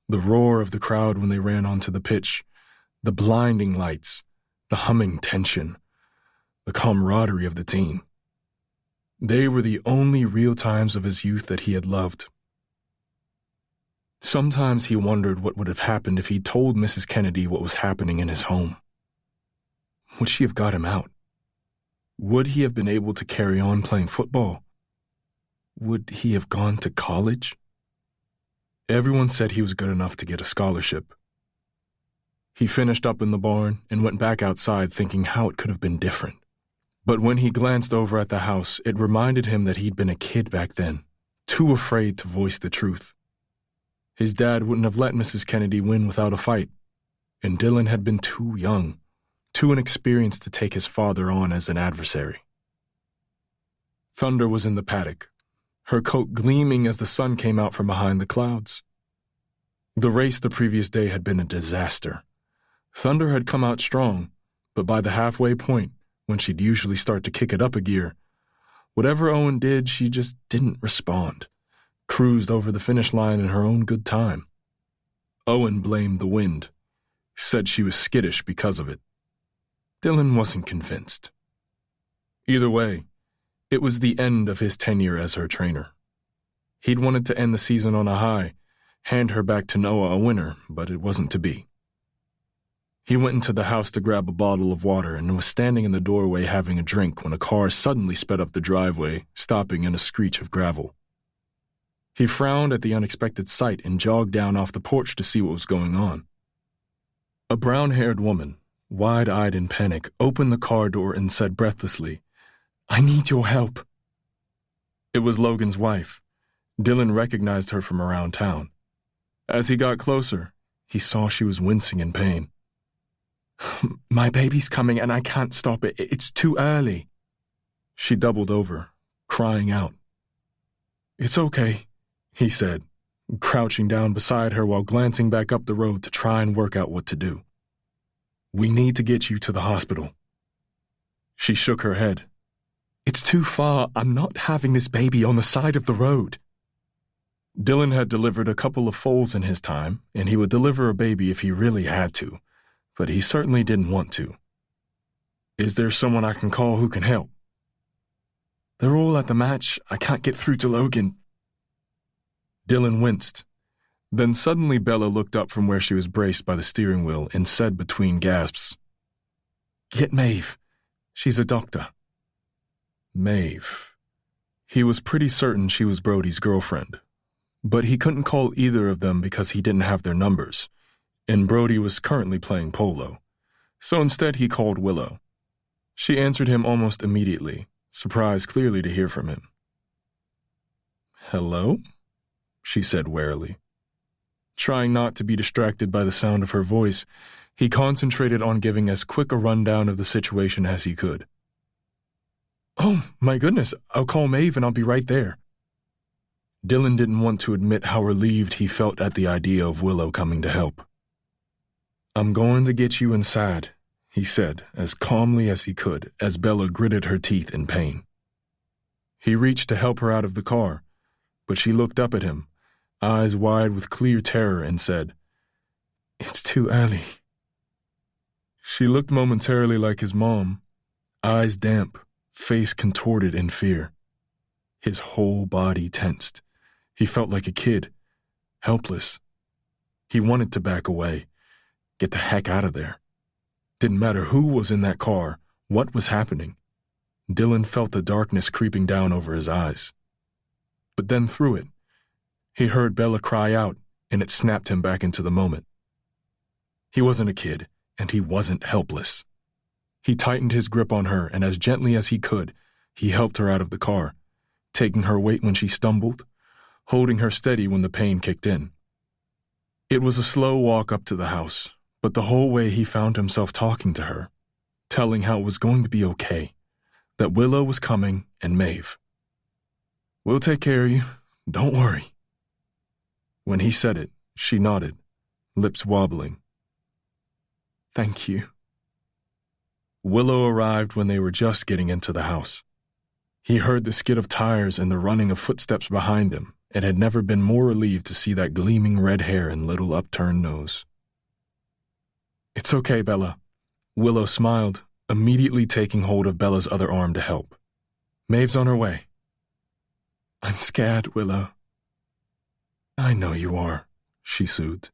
the roar of the crowd when they ran onto the pitch, the blinding lights, the humming tension, the camaraderie of the team. They were the only real times of his youth that he had loved. Sometimes he wondered what would have happened if he'd told Mrs. Kennedy what was happening in his home. Would she have got him out? Would he have been able to carry on playing football? Would he have gone to college? Everyone said he was good enough to get a scholarship. He finished up in the barn and went back outside thinking how it could have been different. But when he glanced over at the house, it reminded him that he'd been a kid back then, too afraid to voice the truth. His dad wouldn't have let Mrs. Kennedy win without a fight, and Dylan had been too young, too inexperienced to take his father on as an adversary. Thunder was in the paddock, her coat gleaming as the sun came out from behind the clouds. The race the previous day had been a disaster. Thunder had come out strong, but by the halfway point, when she'd usually start to kick it up a gear, whatever Owen did, she just didn't respond, cruised over the finish line in her own good time. Owen blamed the wind, said she was skittish because of it. Dylan wasn't convinced. Either way, it was the end of his tenure as her trainer. He'd wanted to end the season on a high, hand her back to Noah a winner, but it wasn't to be. He went into the house to grab a bottle of water and was standing in the doorway having a drink when a car suddenly sped up the driveway, stopping in a screech of gravel. He frowned at the unexpected sight and jogged down off the porch to see what was going on. A brown-haired woman, wide-eyed in panic, opened the car door and said breathlessly, "I need your help." It was Logan's wife. Dylan recognized her from around town. As he got closer, he saw she was wincing in pain. "My baby's coming and I can't stop it. It's too early." She doubled over, crying out. "It's okay," he said, crouching down beside her while glancing back up the road to try and work out what to do. "We need to get you to the hospital." She shook her head. "It's too far. I'm not having this baby on the side of the road." Dylan had delivered a couple of foals in his time, and he would deliver a baby if he really had to, but he certainly didn't want to. "Is there someone I can call who can help?" "They're all at the match. I can't get through to Logan." Dylan winced. Then suddenly Bella looked up from where she was braced by the steering wheel and said between gasps, "Get Maeve. She's a doctor." Maeve. He was pretty certain she was Brody's girlfriend, but he couldn't call either of them because he didn't have their numbers, and Brody was currently playing polo, so instead he called Willow. She answered him almost immediately, surprised clearly to hear from him. "Hello?" she said warily. Trying not to be distracted by the sound of her voice, he concentrated on giving as quick a rundown of the situation as he could. "Oh, my goodness, I'll call Maeve and I'll be right there." Dylan didn't want to admit how relieved he felt at the idea of Willow coming to help. "I'm going to get you inside," he said, as calmly as he could, as Bella gritted her teeth in pain. He reached to help her out of the car, but she looked up at him, eyes wide with clear terror, and said, "It's too early." She looked momentarily like his mom, eyes damp, face contorted in fear. His whole body tensed. He felt like a kid, helpless. He wanted to back away, get the heck out of there. Didn't matter who was in that car, what was happening. Dylan felt the darkness creeping down over his eyes. But then through it, he heard Bella cry out, and it snapped him back into the moment. He wasn't a kid, and he wasn't helpless. He tightened his grip on her, and as gently as he could, he helped her out of the car, taking her weight when she stumbled, holding her steady when the pain kicked in. It was a slow walk up to the house, but the whole way he found himself talking to her, telling how it was going to be okay, that Willow was coming and Maeve. "We'll take care of you. Don't worry." When he said it, she nodded, lips wobbling. "Thank you." Willow arrived when they were just getting into the house. He heard the skid of tires and the running of footsteps behind him, and had never been more relieved to see that gleaming red hair and little upturned nose. "It's okay, Bella." Willow smiled, immediately taking hold of Bella's other arm to help. "Maeve's on her way." "I'm scared, Willow." "I know you are," she soothed.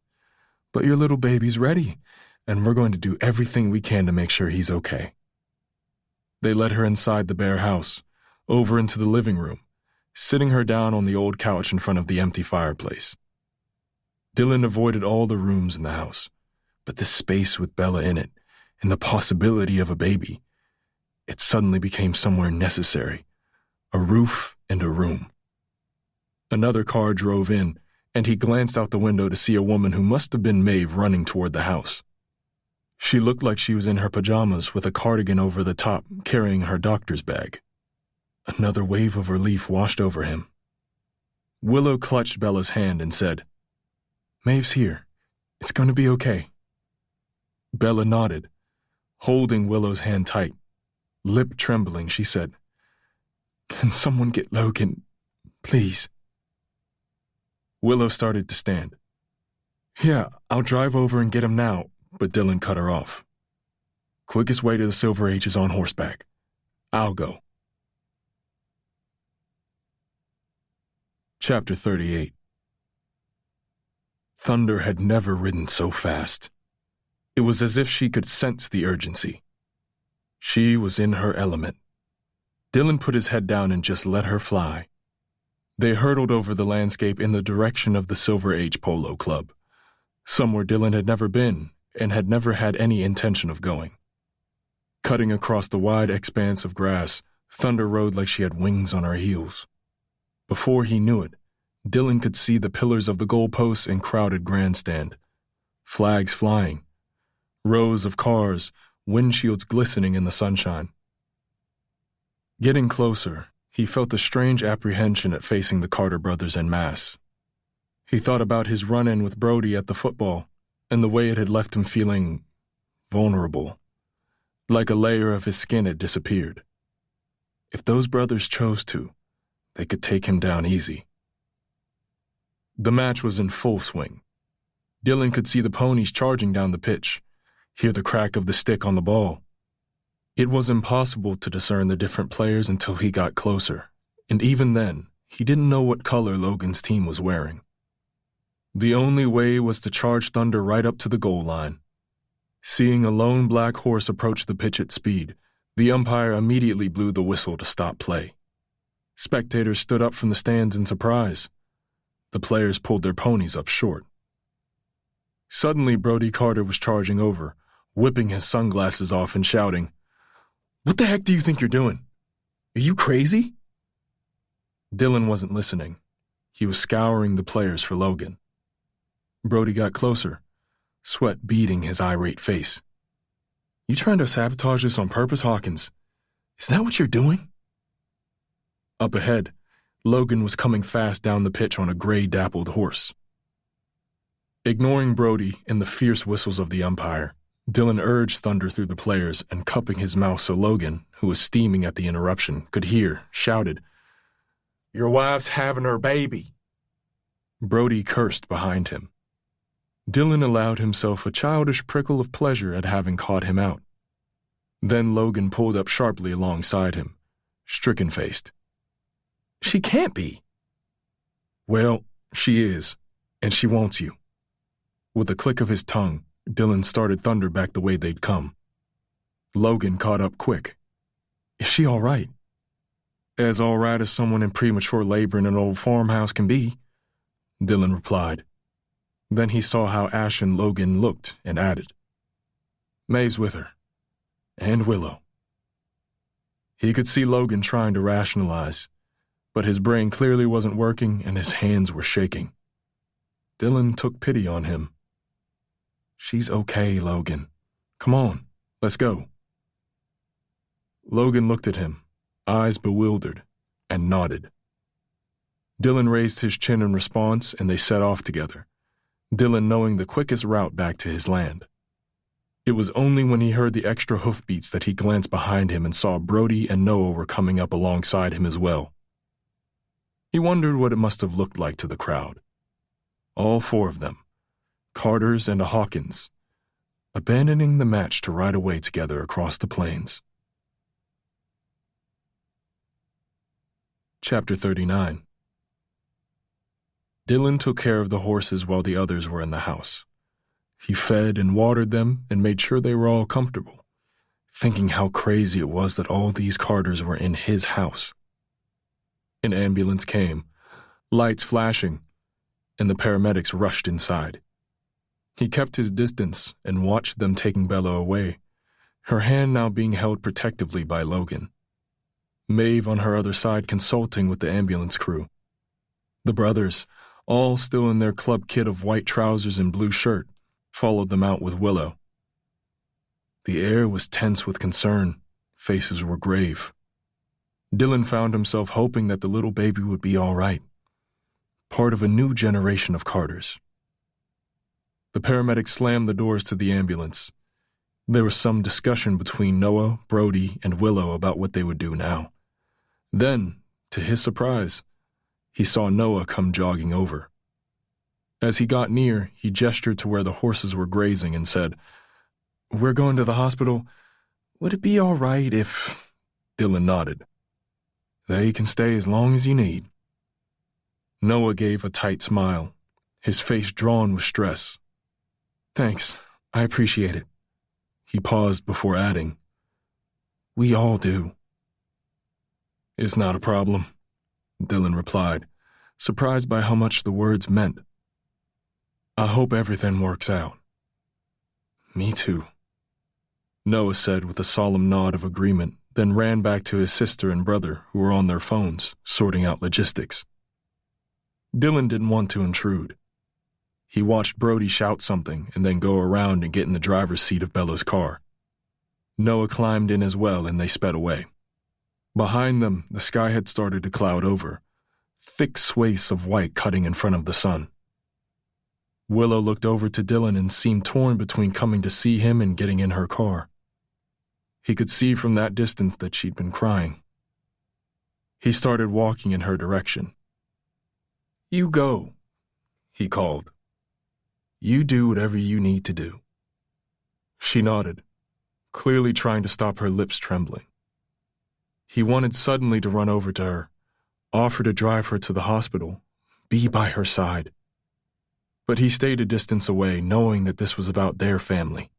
"But your little baby's ready, and we're going to do everything we can to make sure he's okay." They led her inside the bare house, over into the living room, sitting her down on the old couch in front of the empty fireplace. Dylan avoided all the rooms in the house, but this space with Bella in it, and the possibility of a baby, it suddenly became somewhere necessary, a roof and a room. Another car drove in, and he glanced out the window to see a woman who must have been Maeve running toward the house. She looked like she was in her pajamas with a cardigan over the top, carrying her doctor's bag. Another wave of relief washed over him. Willow clutched Bella's hand and said, "Maeve's here. It's going to be okay." Bella nodded. Holding Willow's hand tight, lip trembling, she said, "Can someone get Logan, please?" Willow started to stand. "Yeah, I'll drive over and get him now," but Dylan cut her off. "Quickest way to the Silver Age is on horseback. I'll go." Chapter 38. Thunder had never ridden so fast. It was as if she could sense the urgency. She was in her element. Dylan put his head down and just let her fly. They hurtled over the landscape in the direction of the Silver Age Polo Club, somewhere Dylan had never been and had never had any intention of going. Cutting across the wide expanse of grass, Thunder rode like she had wings on her heels. Before he knew it, Dylan could see the pillars of the goalposts and crowded grandstand, flags flying, rows of cars, windshields glistening in the sunshine. Getting closer, he felt a strange apprehension at facing the Carter brothers en masse. He thought about his run-in with Brody at the football and the way it had left him feeling vulnerable, like a layer of his skin had disappeared. If those brothers chose to, they could take him down easy. The match was in full swing. Dylan could see the ponies charging down the pitch, hear the crack of the stick on the ball. It was impossible to discern the different players until he got closer, and even then, he didn't know what color Logan's team was wearing. The only way was to charge Thunder right up to the goal line. Seeing a lone black horse approach the pitch at speed, the umpire immediately blew the whistle to stop play. Spectators stood up from the stands in surprise. The players pulled their ponies up short. Suddenly, Brody Carter was charging over, whipping his sunglasses off and shouting, "What the heck do you think you're doing? Are you crazy?" Dylan wasn't listening. He was scouring the players for Logan. Brody got closer, sweat beading his irate face. "You trying to sabotage us on purpose, Hawkins? Is that what you're doing?" Up ahead, Logan was coming fast down the pitch on a gray-dappled horse. Ignoring Brody and the fierce whistles of the umpire, Dylan urged Thunder through the players and cupping his mouth so Logan, who was steaming at the interruption, could hear, shouted, "Your wife's having her baby." Brody cursed behind him. Dylan allowed himself a childish prickle of pleasure at having caught him out. Then Logan pulled up sharply alongside him, stricken-faced. "She can't be." "Well, she is, and she wants you." With a click of his tongue, Dylan started Thunder back the way they'd come. Logan caught up quick. "Is she all right?" "As all right as someone in premature labor in an old farmhouse can be," Dylan replied. Then he saw how ashen Logan looked and added, "Maeve's with her. And Willow." He could see Logan trying to rationalize, but his brain clearly wasn't working and his hands were shaking. Dylan took pity on him. "She's okay, Logan. Come on, let's go." Logan looked at him, eyes bewildered, and nodded. Dylan raised his chin in response and they set off together, Dylan knowing the quickest route back to his land. It was only when he heard the extra hoofbeats that he glanced behind him and saw Brody and Noah were coming up alongside him as well. He wondered what it must have looked like to the crowd. All four of them, Carters and a Hawkins, abandoning the match to ride away together across the plains. Chapter 39. Dylan took care of the horses while the others were in the house. He fed and watered them and made sure they were all comfortable, thinking how crazy it was that all these Carters were in his house. An ambulance came, lights flashing, and the paramedics rushed inside. He kept his distance and watched them taking Bella away, her hand now being held protectively by Logan. Maeve on her other side consulting with the ambulance crew. The brothers, all still in their club kit of white trousers and blue shirt, followed them out with Willow. The air was tense with concern, faces were grave. Dylan found himself hoping that the little baby would be all right, part of a new generation of Carters. The paramedics slammed the doors to the ambulance. There was some discussion between Noah, Brody, and Willow about what they would do now. Then, to his surprise, he saw Noah come jogging over. As he got near, he gestured to where the horses were grazing and said, "We're going to the hospital. Would it be all right if—" Dylan nodded. "They can stay as long as you need." Noah gave a tight smile, his face drawn with stress. "Thanks, I appreciate it." He paused before adding, "We all do." "It's not a problem," Dylan replied, surprised by how much the words meant. "I hope everything works out." "Me too," Noah said with a solemn nod of agreement, then ran back to his sister and brother who were on their phones, sorting out logistics. Dylan didn't want to intrude. He watched Brody shout something and then go around and get in the driver's seat of Bella's car. Noah climbed in as well and they sped away. Behind them, the sky had started to cloud over, thick swathes of white cutting in front of the sun. Willow looked over to Dylan and seemed torn between coming to see him and getting in her car. He could see from that distance that she'd been crying. He started walking in her direction. "You go," he called. "You do whatever you need to do." She nodded, clearly trying to stop her lips trembling. He wanted suddenly to run over to her, offer to drive her to the hospital, be by her side. But he stayed a distance away, knowing that this was about their family.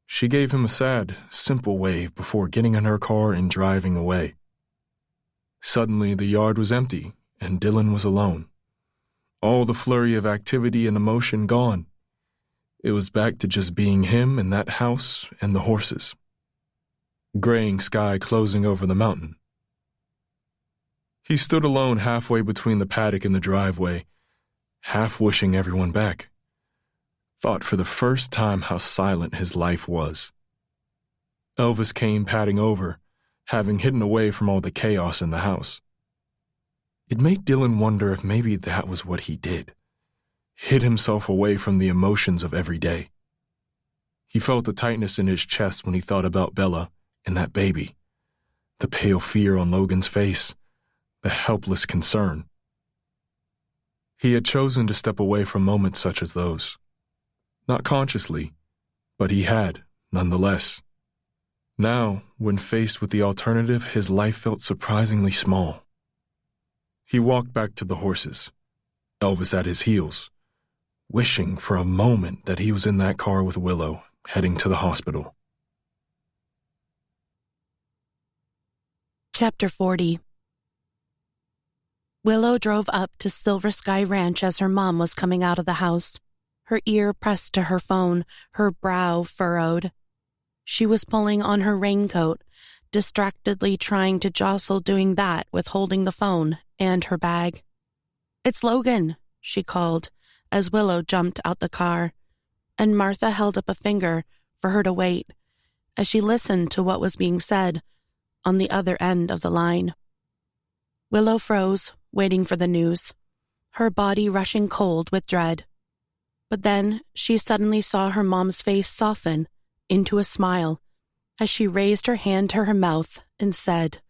She gave him a sad, simple wave before getting in her car and driving away. Suddenly, the yard was empty, and Dylan was alone. All the flurry of activity and emotion gone. It was back to just being him and that house and the horses. Graying sky closing over the mountain. He stood alone halfway between the paddock and the driveway, half wishing everyone back. Thought for the first time how silent his life was. Elvis came padding over, having hidden away from all the chaos in the house. It made Dylan wonder if maybe that was what he did. Hid himself away from the emotions of every day. He felt a tightness in his chest when he thought about Bella and that baby. The pale fear on Logan's face, the helpless concern. He had chosen to step away from moments such as those. Not consciously, but he had, nonetheless. Now, when faced with the alternative, his life felt surprisingly small. He walked back to the horses, Elvis at his heels, wishing for a moment that he was in that car with Willow, heading to the hospital. Chapter 40. Willow drove up to Silver Sky Ranch as her mom was coming out of the house, her ear pressed to her phone, her brow furrowed. She was pulling on her raincoat, distractedly trying to jostle doing that with holding the phone and her bag. "It's Logan," she called, as Willow jumped out the car, and Martha held up a finger for her to wait, as she listened to what was being said on the other end of the line. Willow froze, waiting for the news, her body rushing cold with dread. But then she suddenly saw her mom's face soften into a smile as she raised her hand to her mouth and said,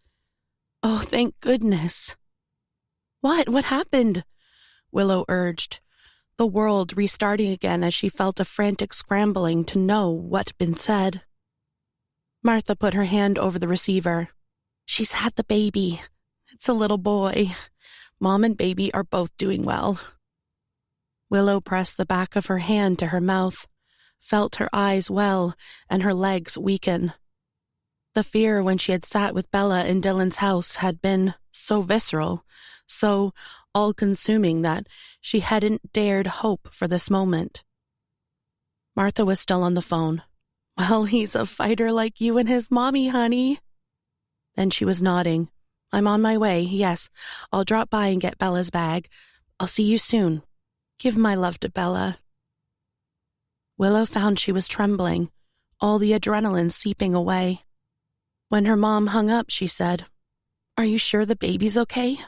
"Oh, thank goodness." What happened?" Willow urged, the world restarting again as she felt a frantic scrambling to know what'd been said. Martha put her hand over the receiver. "She's had the baby. It's a little boy. Mom and baby are both doing well." Willow pressed the back of her hand to her mouth, felt her eyes well and her legs weaken. The fear when she had sat with Bella in Dylan's house had been so visceral, so all-consuming that she hadn't dared hope for this moment. Martha was still on the phone. "Well, he's a fighter like you and his mommy, honey." Then she was nodding. "I'm on my way, yes. I'll drop by and get Bella's bag. I'll see you soon. Give my love to Bella." Willow found she was trembling, all the adrenaline seeping away. When her mom hung up, she said, "Are you sure the baby's okay?"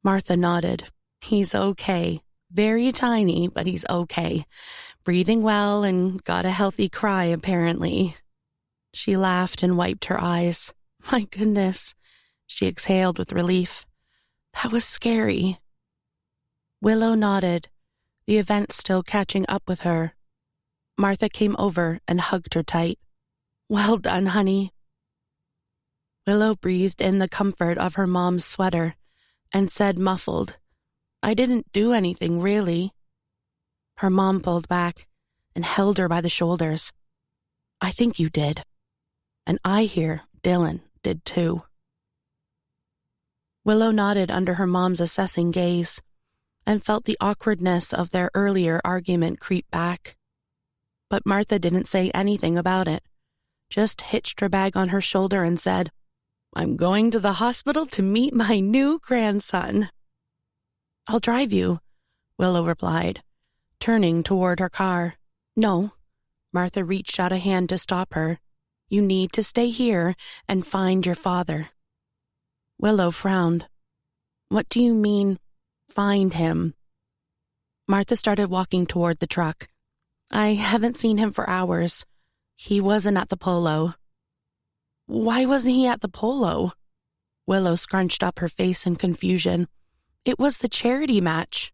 Martha nodded. "He's okay. Very tiny, but he's okay. Breathing well and got a healthy cry, apparently. She laughed and wiped her eyes. My goodness, she exhaled with relief. That was scary. Willow nodded, the event still catching up with her. Martha came over and hugged her tight. Well done, honey. Willow breathed in the comfort of her mom's sweater and said muffled, I didn't do anything, really. Her mom pulled back and held her by the shoulders. I think you did. And I hear Dylan did too. Willow nodded under her mom's assessing gaze and felt the awkwardness of their earlier argument creep back. But Martha didn't say anything about it, just hitched her bag on her shoulder and said, I'm going to the hospital to meet my new grandson. I'll drive you, Willow replied, turning toward her car. No, Martha reached out a hand to stop her. You need to stay here and find your father. Willow frowned. What do you mean, find him? Martha started walking toward the truck. I haven't seen him for hours. He wasn't at the polo. Why wasn't he at the polo? Willow scrunched up her face in confusion. It was the charity match.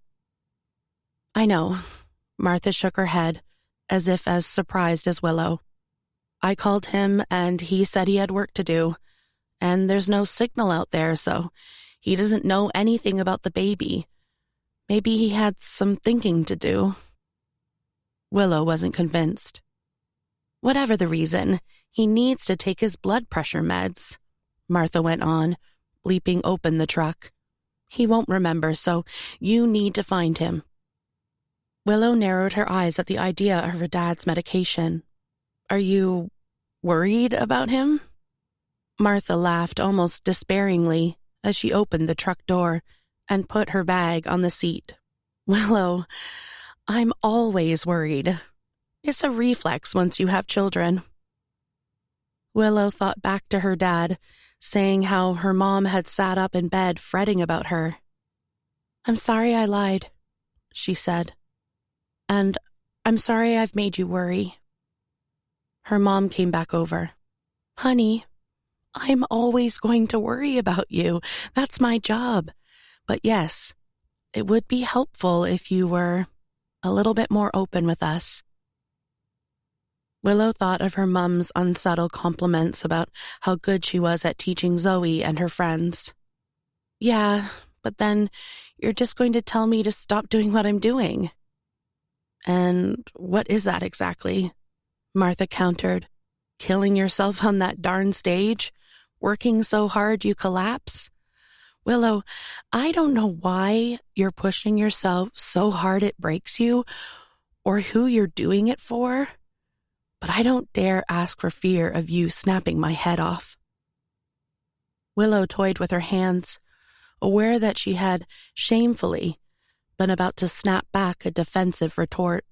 I know. Martha shook her head, as if as surprised as Willow. I called him and he said he had work to do, and there's no signal out there, so he doesn't know anything about the baby. Maybe he had some thinking to do. Willow wasn't convinced. Whatever the reason, he needs to take his blood pressure meds, Martha went on, bleeping open the truck. He won't remember, so you need to find him. Willow narrowed her eyes at the idea of her dad's medication. Are you worried about him? Martha laughed almost despairingly as she opened the truck door and put her bag on the seat. Willow, I'm always worried. It's a reflex once you have children. Willow thought back to her dad, saying how her mom had sat up in bed fretting about her. I'm sorry I lied, she said. And I'm sorry I've made you worry. Her mom came back over. Honey, I'm always going to worry about you. That's my job. But yes, it would be helpful if you were a little bit more open with us. Willow thought of her mom's unsubtle compliments about how good she was at teaching Zoe and her friends. Yeah, but then you're just going to tell me to stop doing what I'm doing. And what is that exactly? Martha countered. Killing yourself on that darn stage? Working so hard you collapse? Willow, I don't know why you're pushing yourself so hard it breaks you, or who you're doing it for, but I don't dare ask for fear of you snapping my head off. Willow toyed with her hands, aware that she had shamefully been about to snap back a defensive retort.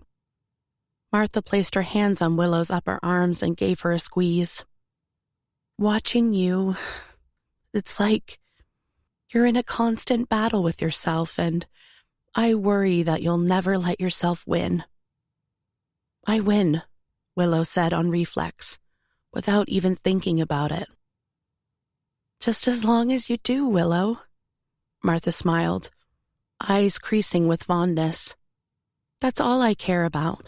Martha placed her hands on Willow's upper arms and gave her a squeeze. Watching you, it's like you're in a constant battle with yourself, and I worry that you'll never let yourself win. I win, Willow said on reflex, without even thinking about it. Just as long as you do, Willow, Martha smiled, eyes creasing with fondness. That's all I care about.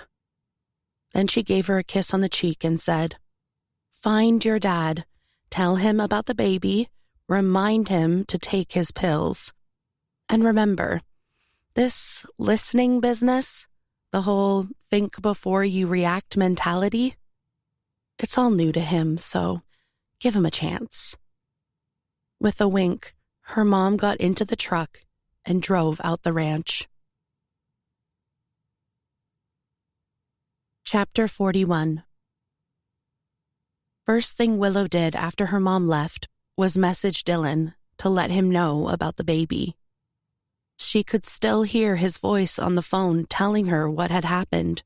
Then she gave her a kiss on the cheek and said, Find your dad, tell him about the baby, remind him to take his pills. And remember, this listening business, the whole think before you react mentality, it's all new to him, so give him a chance. With a wink, her mom got into the truck and drove out the ranch. Chapter 41. First thing Willow did after her mom left was message Dylan to let him know about the baby. She could still hear his voice on the phone telling her what had happened,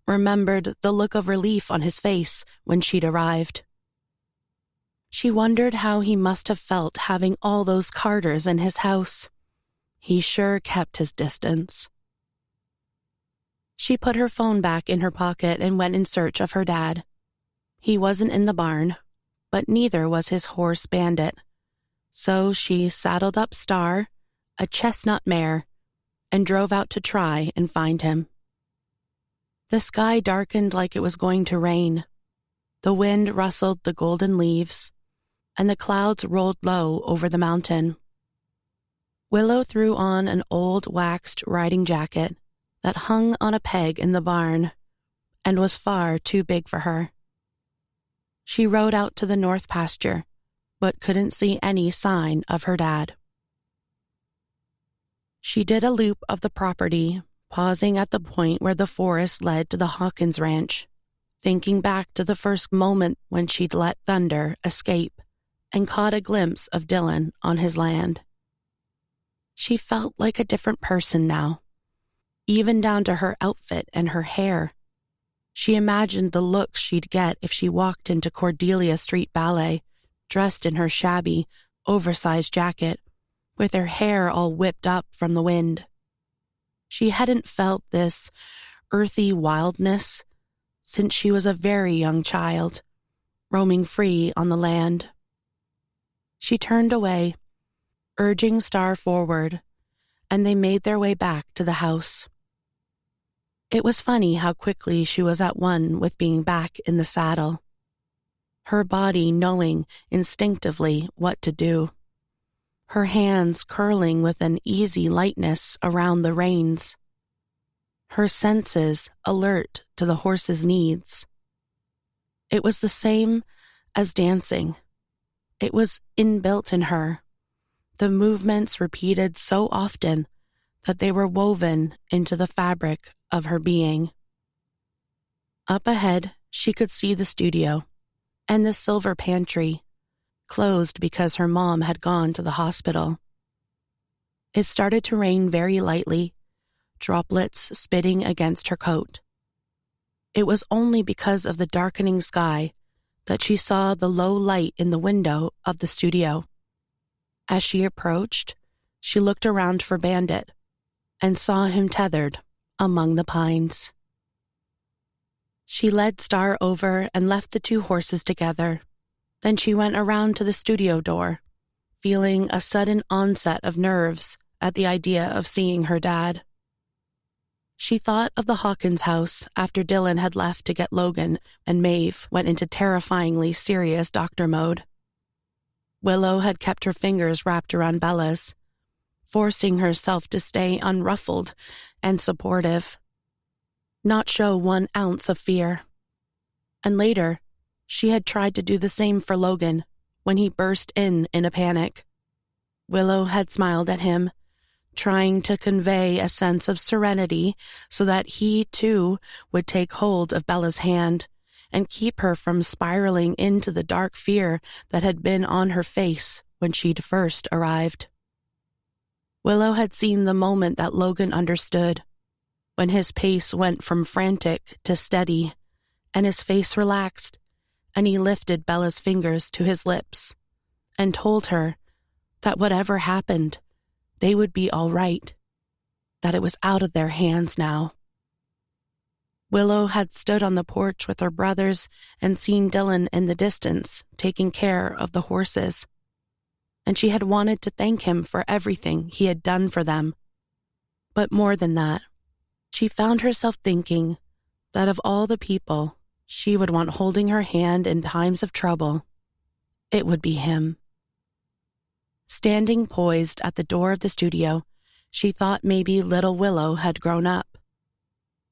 remembered the look of relief on his face when she'd arrived. She wondered how he must have felt having all those Carters in his house. He sure kept his distance. She put her phone back in her pocket and went in search of her dad. He wasn't in the barn, but neither was his horse Bandit. So she saddled up Star, a chestnut mare, and drove out to try and find him. The sky darkened like it was going to rain. The wind rustled the golden leaves, and the clouds rolled low over the mountain. Willow threw on an old waxed riding jacket that hung on a peg in the barn and was far too big for her. She rode out to the north pasture, but couldn't see any sign of her dad. She did a loop of the property, pausing at the point where the forest led to the Hawkins ranch, thinking back to the first moment when she'd let Thunder escape and caught a glimpse of Dylan on his land. She felt like a different person now, even down to her outfit and her hair. She imagined the look she'd get if she walked into Cordelia Street Ballet, dressed in her shabby, oversized jacket, with her hair all whipped up from the wind. She hadn't felt this earthy wildness since she was a very young child, roaming free on the land. She turned away, urging Star forward, and they made their way back to the house. It was funny how quickly she was at one with being back in the saddle, her body knowing instinctively what to do, her hands curling with an easy lightness around the reins, her senses alert to the horse's needs. It was the same as dancing. It was inbuilt in her, the movements repeated so often that they were woven into the fabric of her being. Up ahead, she could see the studio and the silver pantry, closed because her mom had gone to the hospital. It started to rain very lightly, droplets spitting against her coat. It was only because of the darkening sky that she saw the low light in the window of the studio. As she approached, she looked around for Bandit and saw him tethered among the pines. She led Star over and left the two horses together. Then she went around to the studio door, feeling a sudden onset of nerves at the idea of seeing her dad. She thought of the Hawkins house after Dylan had left to get Logan and Maeve went into terrifyingly serious doctor mode. Willow had kept her fingers wrapped around Bella's, forcing herself to stay unruffled and supportive, not show 1 ounce of fear. And later, she had tried to do the same for Logan when he burst in a panic. Willow had smiled at him, trying to convey a sense of serenity so that he, too, would take hold of Bella's hand and keep her from spiraling into the dark fear that had been on her face when she'd first arrived. Willow had seen the moment that Logan understood, when his pace went from frantic to steady, and his face relaxed, and he lifted Bella's fingers to his lips and told her that whatever happened, they would be all right, that it was out of their hands now. Willow had stood on the porch with her brothers and seen Dylan in the distance taking care of the horses, and she had wanted to thank him for everything he had done for them. But more than that, she found herself thinking that of all the people she would want holding her hand in times of trouble, it would be him. Standing poised at the door of the studio, she thought maybe little Willow had grown up.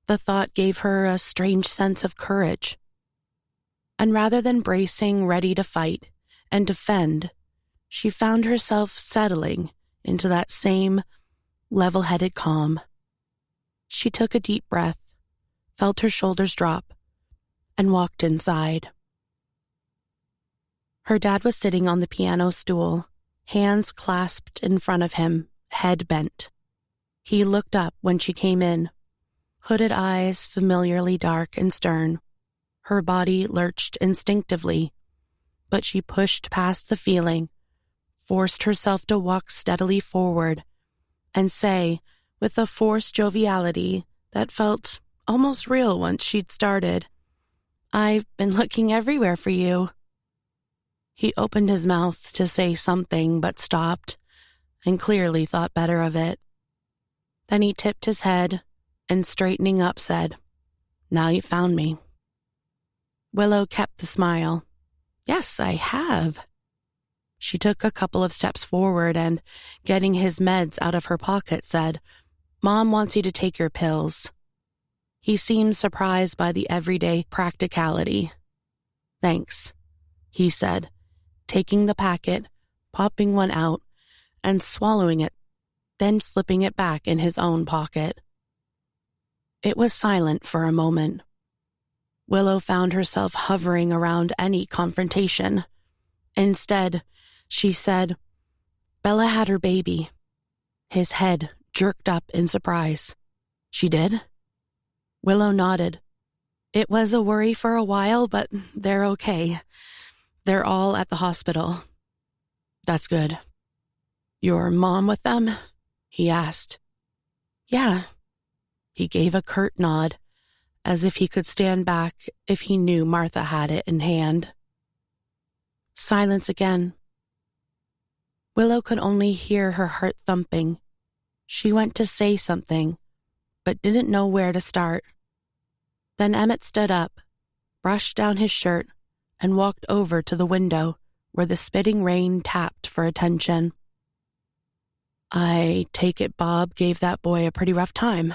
The thought gave her a strange sense of courage. And rather than bracing ready to fight and defend, she found herself settling into that same level-headed calm. She took a deep breath, felt her shoulders drop, and walked inside. Her dad was sitting on the piano stool, hands clasped in front of him, head bent. He looked up when she came in, hooded eyes familiarly dark and stern. Her body lurched instinctively, but she pushed past the feeling, forced herself to walk steadily forward, and say, with a forced joviality that felt almost real once she'd started. "I've been looking everywhere for you." He opened his mouth to say something but stopped, and clearly thought better of it. Then he tipped his head and, straightening up, said, "Now you found me." Willow kept the smile. "Yes, I have." She took a couple of steps forward and, getting his meds out of her pocket, said, "Mom wants you to take your pills." He seemed surprised by the everyday practicality. "Thanks," he said, taking the packet, popping one out, and swallowing it, then slipping it back in his own pocket. It was silent for a moment. Willow found herself hovering around any confrontation. Instead, she said, "Bella had her baby." His head jerked up in surprise. "She did?" Willow nodded. "It was a worry for a while, but they're okay. They're all at the hospital." "That's good." "Your mom with them?" he asked. "Yeah." He gave a curt nod, as if he could stand back if he knew Martha had it in hand. Silence again. Willow could only hear her heart thumping. She went to say something, but didn't know where to start. Then Emmett stood up, brushed down his shirt, and walked over to the window where the spitting rain tapped for attention. "I take it Bob gave that boy a pretty rough time."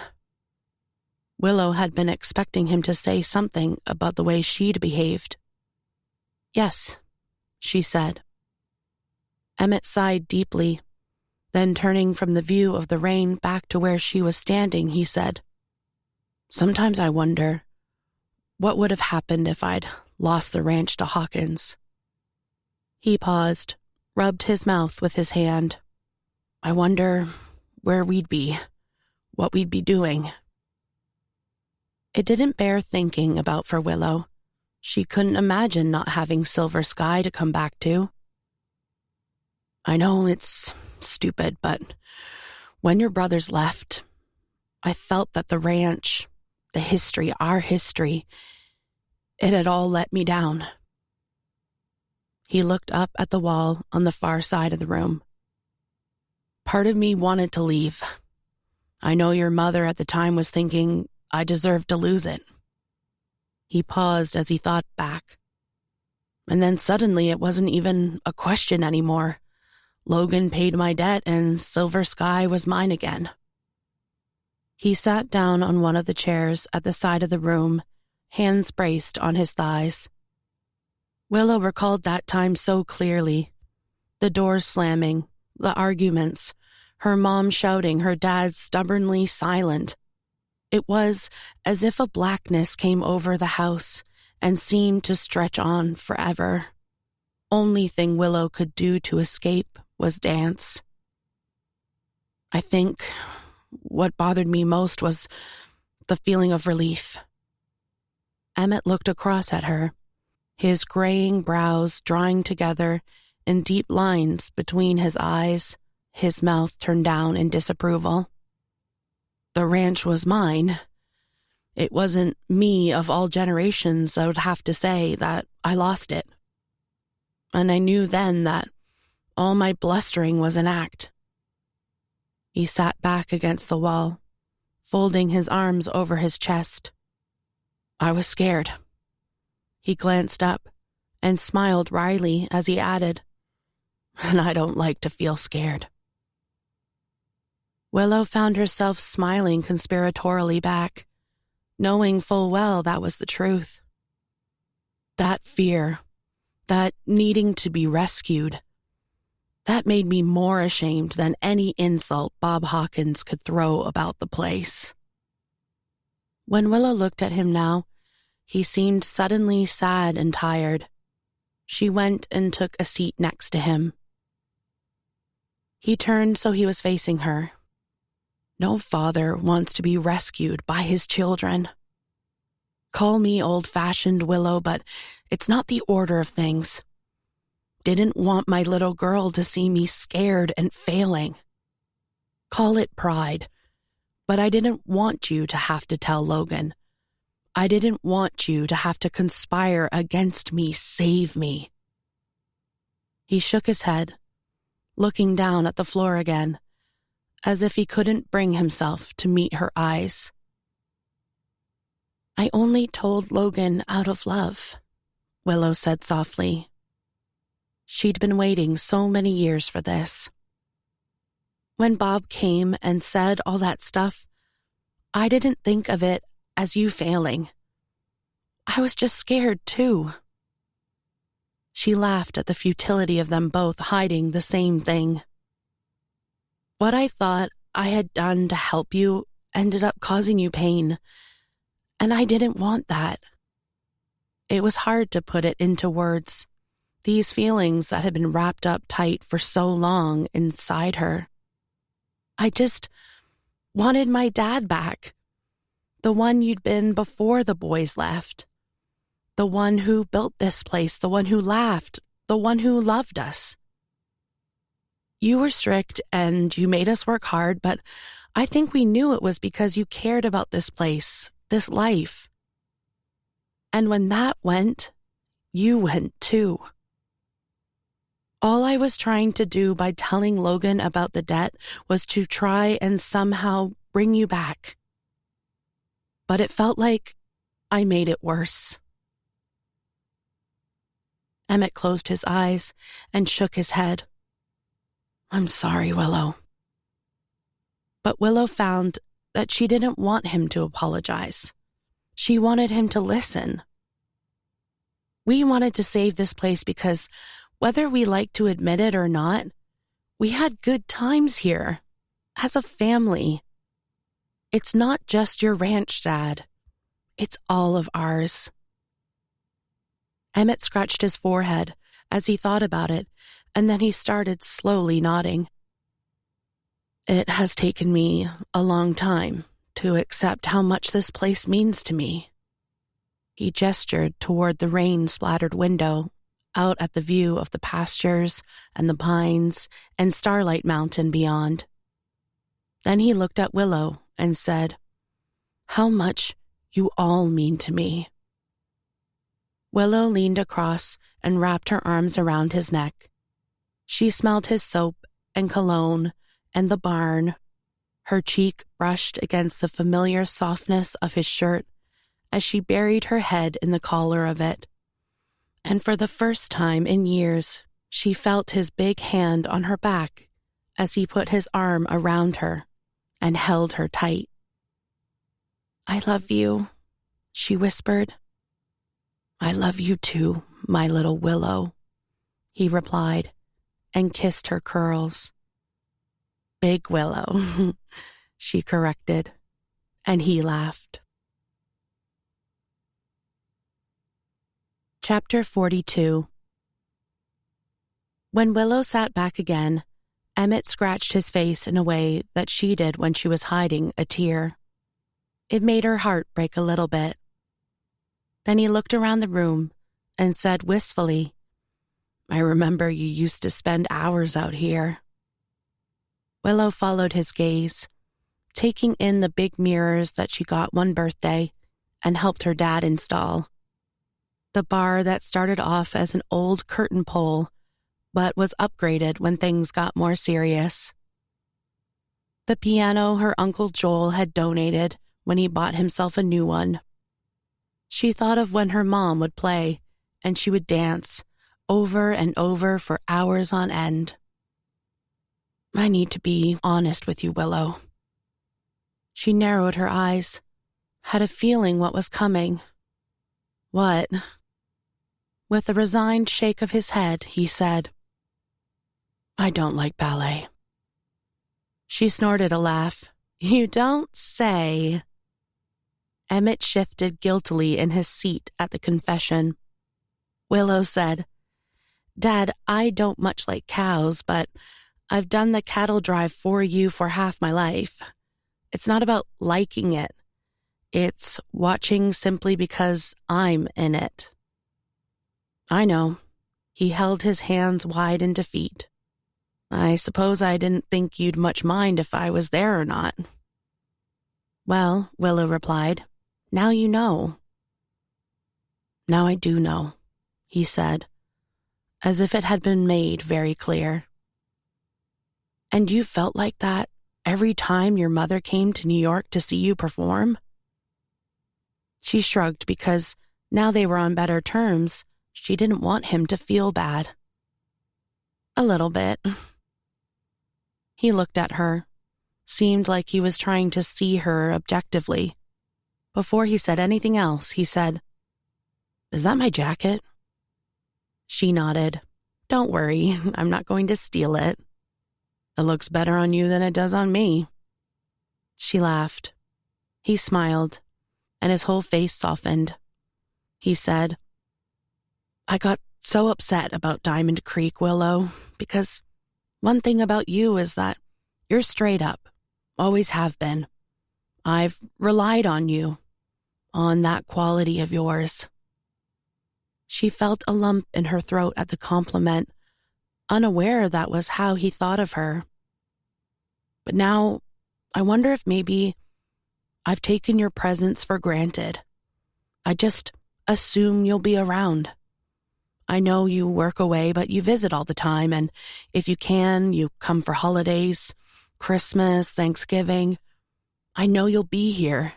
Willow had been expecting him to say something about the way she'd behaved. "Yes," she said. Emmett sighed deeply. Then, turning from the view of the rain back to where she was standing, he said, "Sometimes I wonder what would have happened if I'd lost the ranch to Hawkins." He paused, rubbed his mouth with his hand. "I wonder where we'd be, what we'd be doing." It didn't bear thinking about for Willow. She couldn't imagine not having Silver Sky to come back to. "I know it's stupid, but when your brothers left, I felt that the ranch, the history, our history, it had all let me down." He looked up at the wall on the far side of the room. "Part of me wanted to leave. I know your mother at the time was thinking I deserved to lose it." He paused as he thought back. And then suddenly it wasn't even a question anymore. Logan paid my debt and Silver Sky was mine again. He sat down on one of the chairs at the side of the room, hands braced on his thighs. Willow recalled that time so clearly. The doors slamming, the arguments, her mom shouting, her dad stubbornly silent. It was as if a blackness came over the house and seemed to stretch on forever. Only thing Willow could do to escape was dance. I think what bothered me most was the feeling of relief. Emmett looked across at her, his graying brows drawing together in deep lines between his eyes, his mouth turned down in disapproval. The ranch was mine. It wasn't me of all generations that would have to say that I lost it. And I knew then that all my blustering was an act. He sat back against the wall, folding his arms over his chest. I was scared. He glanced up and smiled wryly as he added, "And I don't like to feel scared." Willow found herself smiling conspiratorially back, knowing full well that was the truth. That fear, that needing to be rescued, that made me more ashamed than any insult Bob Hawkins could throw about the place. When Willow looked at him now, he seemed suddenly sad and tired. She went and took a seat next to him. He turned so he was facing her. No father wants to be rescued by his children. Call me old-fashioned, Willow, but it's not the order of things. Didn't want my little girl to see me scared and failing. Call it pride. But I didn't want you to have to tell Logan. I didn't want you to have to conspire against me, save me. He shook his head, looking down at the floor again, as if he couldn't bring himself to meet her eyes. I only told Logan out of love, Willow said softly. She'd been waiting so many years for this. When Bob came and said all that stuff, I didn't think of it as you failing. I was just scared, too. She laughed at the futility of them both hiding the same thing. What I thought I had done to help you ended up causing you pain, and I didn't want that. It was hard to put it into words, these feelings that had been wrapped up tight for so long inside her. I just wanted my dad back, the one you'd been before the boys left, the one who built this place, the one who laughed, the one who loved us. You were strict and you made us work hard, but I think we knew it was because you cared about this place, this life. And when that went, you went too. All I was trying to do by telling Logan about the debt was to try and somehow bring you back. But it felt like I made it worse. Emmett closed his eyes and shook his head. I'm sorry, Willow. But Willow found that she didn't want him to apologize. She wanted him to listen. We wanted to save this place because, whether we like to admit it or not, we had good times here, as a family. It's not just your ranch, Dad. It's all of ours. Emmett scratched his forehead as he thought about it, and then he started slowly nodding. It has taken me a long time to accept how much this place means to me. He gestured toward the rain-splattered window, out at the view of the pastures and the pines and Starlight Mountain beyond. Then he looked at Willow and said, How much you all mean to me. Willow leaned across and wrapped her arms around his neck. She smelled his soap and cologne and the barn. Her cheek brushed against the familiar softness of his shirt as she buried her head in the collar of it. And for the first time in years, she felt his big hand on her back as he put his arm around her and held her tight. I love you, she whispered. I love you too, my little Willow, he replied, and kissed her curls. Big Willow, she corrected, and he laughed. Chapter 42. When Willow sat back again, Emmett scratched his face in a way that she did when she was hiding a tear. It made her heart break a little bit. Then he looked around the room and said wistfully, I remember you used to spend hours out here. Willow followed his gaze, taking in the big mirrors that she got one birthday and helped her dad install. The bar that started off as an old curtain pole, but was upgraded when things got more serious. The piano her Uncle Joel had donated when he bought himself a new one. She thought of when her mom would play, and she would dance, over and over for hours on end. I need to be honest with you, Willow. She narrowed her eyes, had a feeling what was coming. What? With a resigned shake of his head, he said, I don't like ballet. She snorted a laugh. You don't say. Emmett shifted guiltily in his seat at the confession. Willow said, Dad, I don't much like cows, but I've done the cattle drive for you for half my life. It's not about liking it. It's watching simply because I'm in it. I know. He held his hands wide in defeat. I suppose I didn't think you'd much mind if I was there or not. Well, Willow replied, now you know. Now I do know, he said, as if it had been made very clear. And you felt like that every time your mother came to New York to see you perform? She shrugged because now they were on better terms. She didn't want him to feel bad. A little bit. He looked at her, seemed like he was trying to see her objectively. Before he said anything else, he said, "Is that my jacket?" She nodded. "Don't worry, I'm not going to steal it. It looks better on you than it does on me." She laughed. He smiled, and his whole face softened. He said, "I got so upset about Diamond Creek, Willow, because one thing about you is that you're straight up, always have been. I've relied on you, on that quality of yours." She felt a lump in her throat at the compliment, unaware that was how he thought of her. "But now, I wonder if maybe I've taken your presence for granted. I just assume you'll be around. I know you work away, but you visit all the time, and if you can, you come for holidays, Christmas, Thanksgiving. I know you'll be here.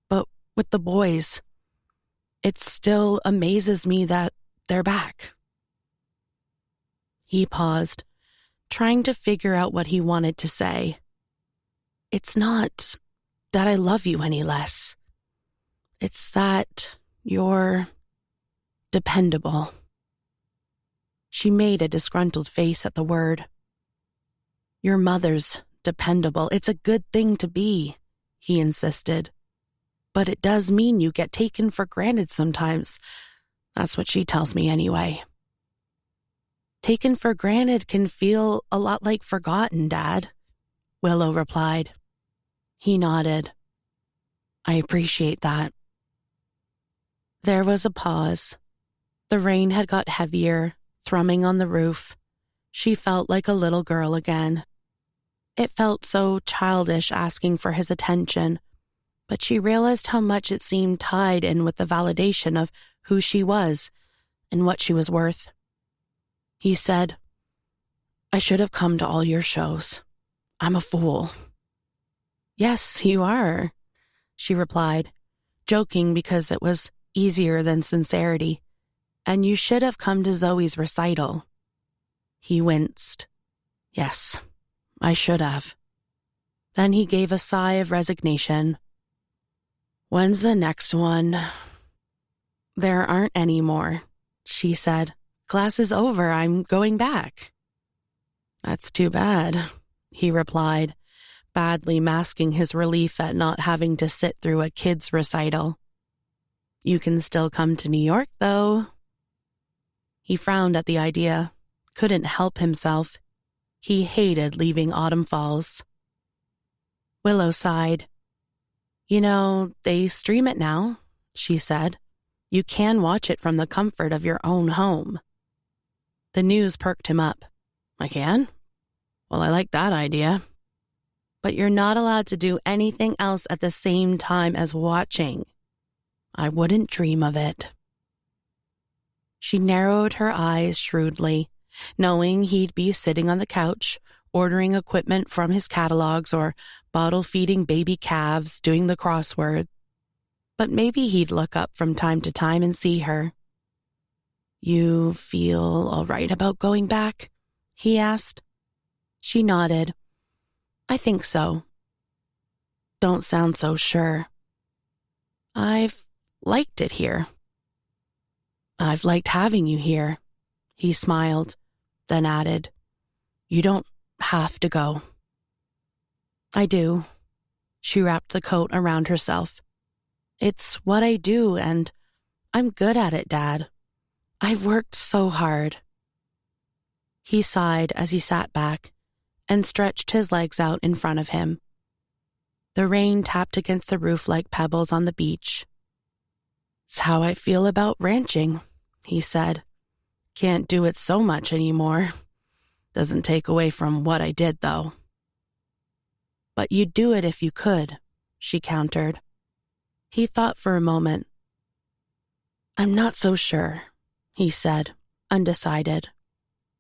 But with the boys, it still amazes me that they're back." He paused, trying to figure out what he wanted to say. "It's not that I love you any less. It's that you're dependable." She made a disgruntled face at the word. "Your mother's dependable. It's a good thing to be," he insisted. "But it does mean you get taken for granted sometimes. That's what she tells me anyway." "Taken for granted can feel a lot like forgotten, Dad," Willow replied. He nodded. "I appreciate that." There was a pause. The rain had got heavier, thrumming on the roof. She felt like a little girl again. It felt so childish asking for his attention, but she realized how much it seemed tied in with the validation of who she was and what she was worth. He said, "I should have come to all your shows. I'm a fool." "Yes, you are," she replied, joking because it was easier than sincerity. "And you should have come to Zoe's recital." He winced. "Yes, I should have." Then he gave a sigh of resignation. "When's the next one?" "There aren't any more," she said. "Class is over. I'm going back." "That's too bad," he replied, badly masking his relief at not having to sit through a kid's recital. "You can still come to New York, though." He frowned at the idea, couldn't help himself. He hated leaving Autumn Falls. Willow sighed. "You know, they stream it now," she said. "You can watch it from the comfort of your own home." The news perked him up. "I can? Well, I like that idea." "But you're not allowed to do anything else at the same time as watching." "I wouldn't dream of it." She narrowed her eyes shrewdly, knowing he'd be sitting on the couch, ordering equipment from his catalogs or bottle-feeding baby calves, doing the crossword. But maybe he'd look up from time to time and see her. "You feel all right about going back?" he asked. She nodded. "I think so." "Don't sound so sure." "I've liked it here." "I've liked having you here," he smiled, then added, "You don't have to go." "I do." She wrapped the coat around herself. "It's what I do, and I'm good at it, Dad. I've worked so hard." He sighed as he sat back and stretched his legs out in front of him. The rain tapped against the roof like pebbles on the beach. "It's how I feel about ranching," he said. "Can't do it so much anymore. Doesn't take away from what I did, though." "But you'd do it if you could," she countered. He thought for a moment. I'm not so sure, he said, undecided.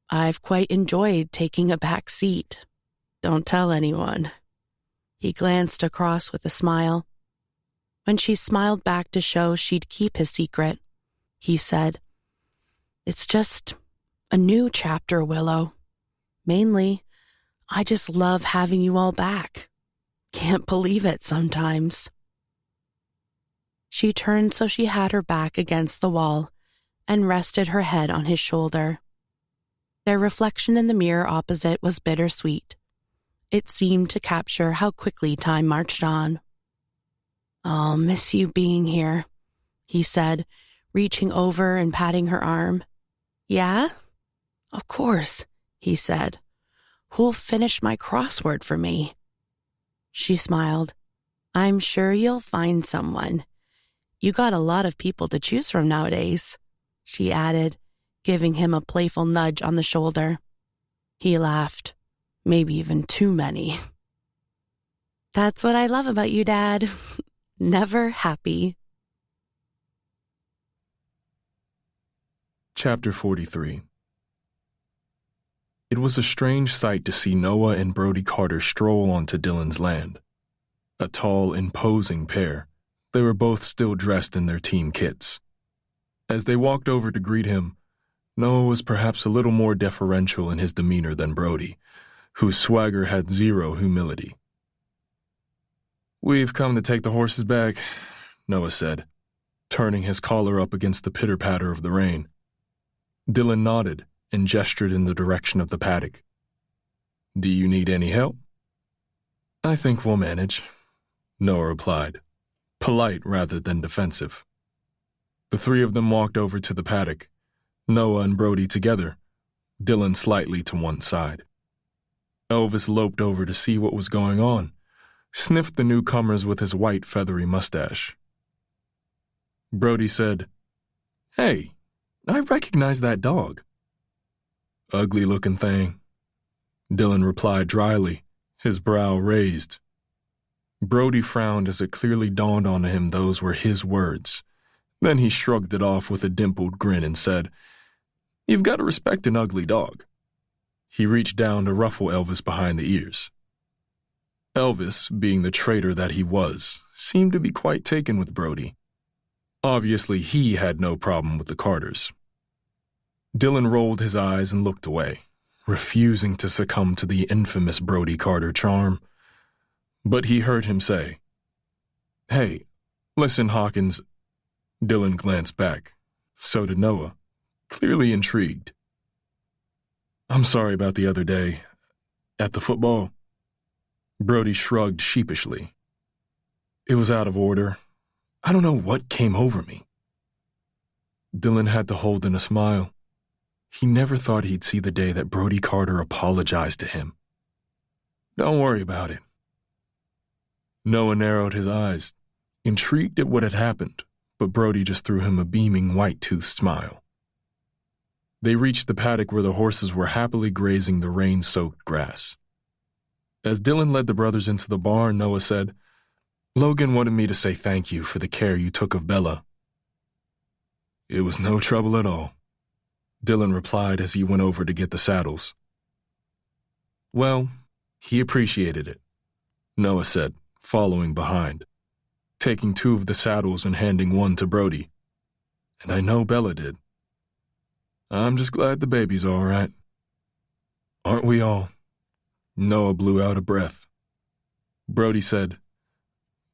I've quite enjoyed taking a back seat. Don't tell anyone. He glanced across with a smile. When she smiled back to show she'd keep his secret, he said, It's just a new chapter, Willow. Mainly, I just love having you all back. Can't believe it sometimes. She turned so she had her back against the wall and rested her head on his shoulder. Their reflection in the mirror opposite was bittersweet. It seemed to capture how quickly time marched on. I'll miss you being here, he said, reaching over and patting her arm. Yeah? Of course, he said. Who'll finish my crossword for me? She smiled. I'm sure you'll find someone. You got a lot of people to choose from nowadays, she added, giving him a playful nudge on the shoulder. He laughed. Maybe even too many. That's what I love about you, Dad. Never happy. Chapter 43. It was a strange sight to see Noah and Brody Carter stroll onto Dylan's land. A tall, imposing pair, they were both still dressed in their team kits. As they walked over to greet him, Noah was perhaps a little more deferential in his demeanor than Brody, whose swagger had zero humility. We've come to take the horses back, Noah said, turning his collar up against the pitter-patter of the rain. Dylan nodded and gestured in the direction of the paddock. Do you need any help? I think we'll manage, Noah replied, polite rather than defensive. The three of them walked over to the paddock, Noah and Brody together, Dylan slightly to one side. Elvis loped over to see what was going on, sniffed the newcomers with his white feathery mustache. Brody said, Hey, I recognize that dog. Ugly-looking thing, Dylan replied dryly, his brow raised. Brody frowned as it clearly dawned on him those were his words. Then he shrugged it off with a dimpled grin and said, You've got to respect an ugly dog. He reached down to ruffle Elvis behind the ears. Elvis, being the traitor that he was, seemed to be quite taken with Brody. Obviously, he had no problem with the Carters. Dylan rolled his eyes and looked away, refusing to succumb to the infamous Brody Carter charm. But he heard him say, Hey, listen, Hawkins. Dylan glanced back. So did Noah, clearly intrigued. I'm sorry about the other day. At the football. Brody shrugged sheepishly. It was out of order. I don't know what came over me. Dylan had to hold in a smile. He never thought he'd see the day that Brody Carter apologized to him. Don't worry about it. Noah narrowed his eyes, intrigued at what had happened, but Brody just threw him a beaming white-toothed smile. They reached the paddock where the horses were happily grazing the rain-soaked grass. As Dylan led the brothers into the barn, Noah said, Logan wanted me to say thank you for the care you took of Bella. It was no trouble at all, Dylan replied as he went over to get the saddles. Well, he appreciated it, Noah said, following behind, taking two of the saddles and handing one to Brody. And I know Bella did. I'm just glad the baby's all right. Aren't we all? Noah blew out a breath. Brody said,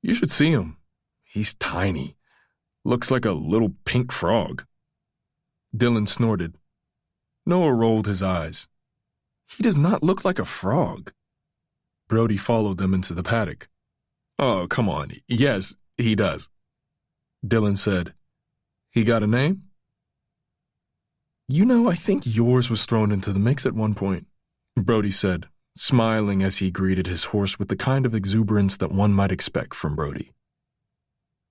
You should see him. He's tiny. Looks like a little pink frog. Dylan snorted. Noah rolled his eyes. He does not look like a frog. Brody followed them into the paddock. Oh, come on. Yes, he does. Dylan said, He got a name? You know, I think yours was thrown into the mix at one point, Brody said, smiling as he greeted his horse with the kind of exuberance that one might expect from Brody.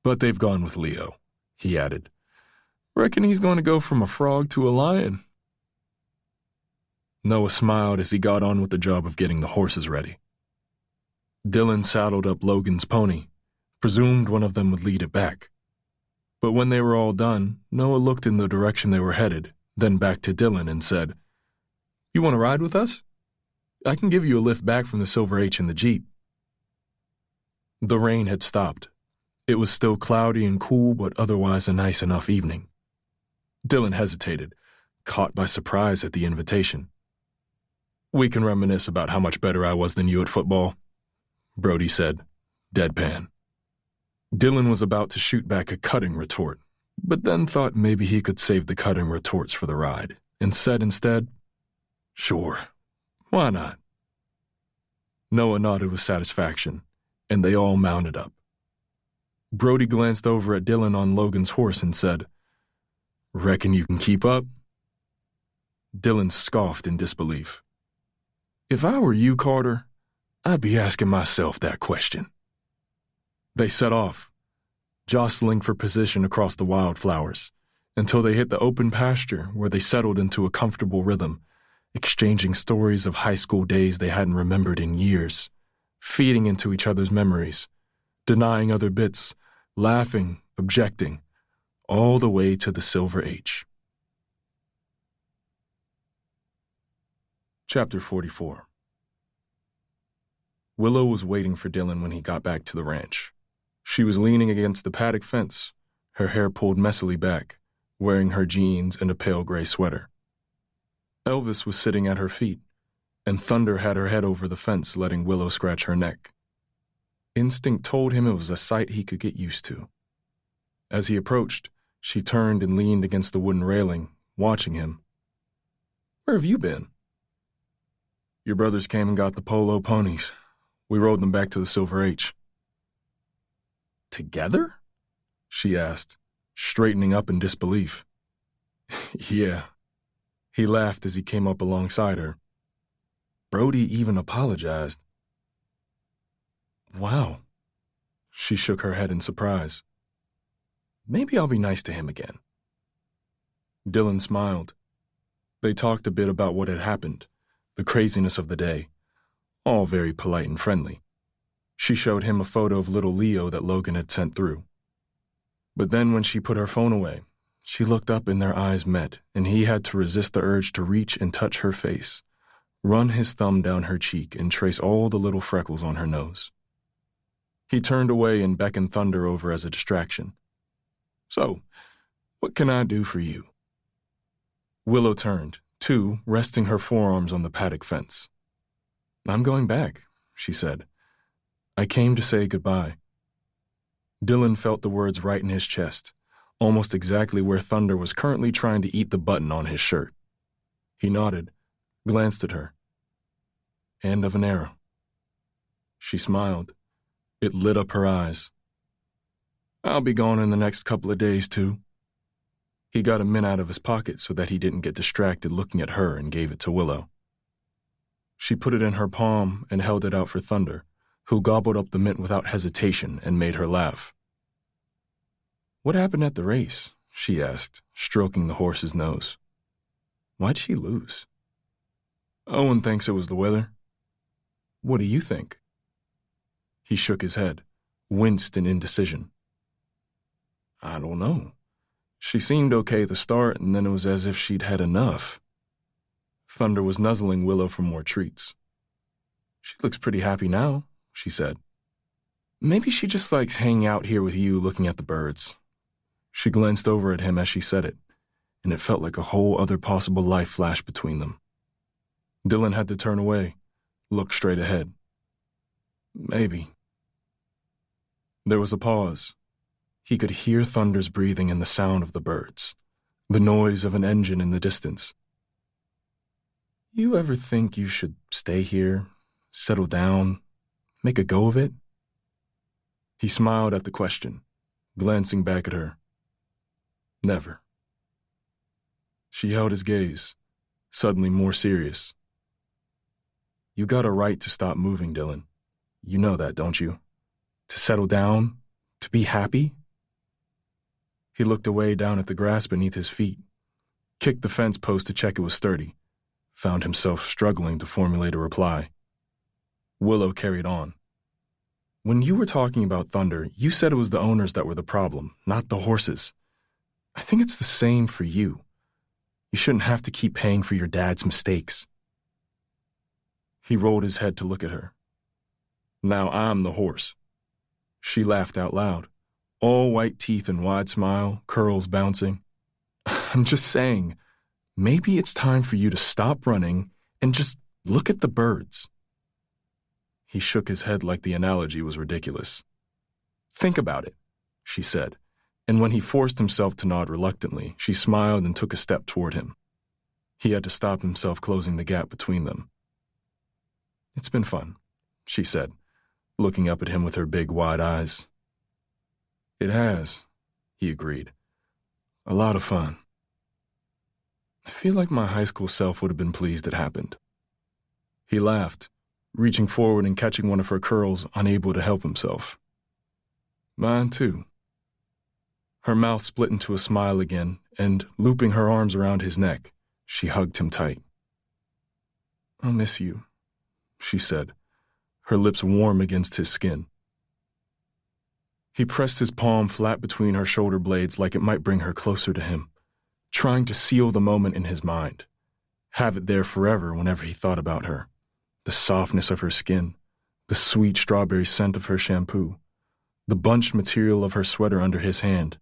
But they've gone with Leo, he added. Reckon he's going to go from a frog to a lion. Noah smiled as he got on with the job of getting the horses ready. Dylan saddled up Logan's pony, presumed one of them would lead it back. But when they were all done, Noah looked in the direction they were headed, then back to Dylan and said, "You want to ride with us? I can give you a lift back from the Silver H in the Jeep." The rain had stopped. It was still cloudy and cool, but otherwise a nice enough evening. Dylan hesitated, caught by surprise at the invitation. "We can reminisce about how much better I was than you at football," Brody said, deadpan. Dylan was about to shoot back a cutting retort, but then thought maybe he could save the cutting retorts for the ride, and said instead, "Sure, why not?" Noah nodded with satisfaction, and they all mounted up. Brody glanced over at Dylan on Logan's horse and said, "Reckon you can keep up?" Dylan scoffed in disbelief. "If I were you, Carter, I'd be asking myself that question." They set off, jostling for position across the wildflowers, until they hit the open pasture where they settled into a comfortable rhythm, exchanging stories of high school days they hadn't remembered in years, feeding into each other's memories, denying other bits, laughing, objecting, all the way to the Silver H. Chapter 44. Willow was waiting for Dylan when he got back to the ranch. She was leaning against the paddock fence, her hair pulled messily back, wearing her jeans and a pale gray sweater. Elvis was sitting at her feet, and Thunder had her head over the fence, letting Willow scratch her neck. Instinct told him it was a sight he could get used to. As he approached, she turned and leaned against the wooden railing, watching him. "Where have you been?" "Your brothers came and got the polo ponies. We rode them back to the Silver H." "Together?" she asked, straightening up in disbelief. "Yeah." He laughed as he came up alongside her. Brody even apologized. "Wow." She shook her head in surprise. "Maybe I'll be nice to him again." Dylan smiled. They talked a bit about what had happened, the craziness of the day, all very polite and friendly. She showed him a photo of little Leo that Logan had sent through. But then when she put her phone away, she looked up and their eyes met, and he had to resist the urge to reach and touch her face, run his thumb down her cheek and trace all the little freckles on her nose. He turned away and beckoned Thunder over as a distraction. "So, what can I do for you?" Willow turned, too, resting her forearms on the paddock fence. "I'm going back," she said. "I came to say goodbye." Dylan felt the words right in his chest, almost exactly where Thunder was currently trying to eat the button on his shirt. He nodded, glanced at her. "End of an era." She smiled. It lit up her eyes. "I'll be gone in the next couple of days, too." He got a mint out of his pocket so that he didn't get distracted looking at her and gave it to Willow. She put it in her palm and held it out for Thunder, who gobbled up the mint without hesitation and made her laugh. "What happened at the race?" she asked, stroking the horse's nose. "Why'd she lose?" "Owen thinks it was the weather." "What do you think?" He shook his head, winced in indecision. "I don't know. She seemed okay at the start, and then it was as if she'd had enough." Thunder was nuzzling Willow for more treats. "She looks pretty happy now," she said. "Maybe she just likes hanging out here with you looking at the birds." She glanced over at him as she said it, and it felt like a whole other possible life flashed between them. Dylan had to turn away, look straight ahead. "Maybe." There was a pause. He could hear Thunder's breathing and the sound of the birds, the noise of an engine in the distance. "You ever think you should stay here, settle down, make a go of it?" He smiled at the question, glancing back at her. "Never." She held his gaze, suddenly more serious. "You got a right to stop moving, Dylan. You know that, don't you? To settle down, to be happy?" He looked away down at the grass beneath his feet, kicked the fence post to check it was sturdy, found himself struggling to formulate a reply. Willow carried on. When you were talking about thunder, you said it was the owners that were the problem, not the horses. I think it's the same for you. You shouldn't have to keep paying for your dad's mistakes. He rolled his head to look at her. Now I'm the horse. She laughed out loud, all white teeth and wide smile, curls bouncing. I'm just saying, maybe it's time for you to stop running and just look at the birds. He shook his head like the analogy was ridiculous. Think about it, she said, and when he forced himself to nod reluctantly, she smiled and took a step toward him. He had to stop himself closing the gap between them. It's been fun, she said, looking up at him with her big, wide eyes. It has, he agreed. A lot of fun. I feel like my high school self would have been pleased it happened. He laughed, reaching forward and catching one of her curls, unable to help himself. Mine too. Her mouth split into a smile again, and, looping her arms around his neck, she hugged him tight. I'll miss you, she said, her lips warm against his skin. He pressed his palm flat between her shoulder blades like it might bring her closer to him, trying to seal the moment in his mind, have it there forever whenever he thought about her. The softness of her skin, the sweet strawberry scent of her shampoo, the bunched material of her sweater under his hand.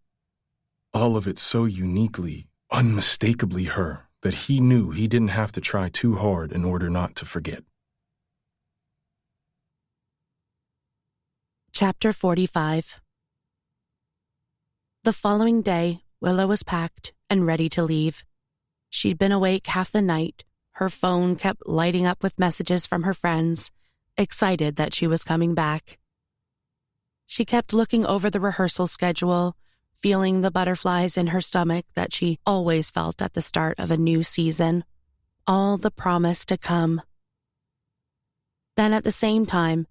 All of it so uniquely, unmistakably her that he knew he didn't have to try too hard in order not to forget. Chapter 45. The following day, Willow was packed and ready to leave. She'd been awake half the night. Her phone kept lighting up with messages from her friends, excited that she was coming back. She kept looking over the rehearsal schedule, feeling the butterflies in her stomach that she always felt at the start of a new season, all the promise to come. Then at the same time,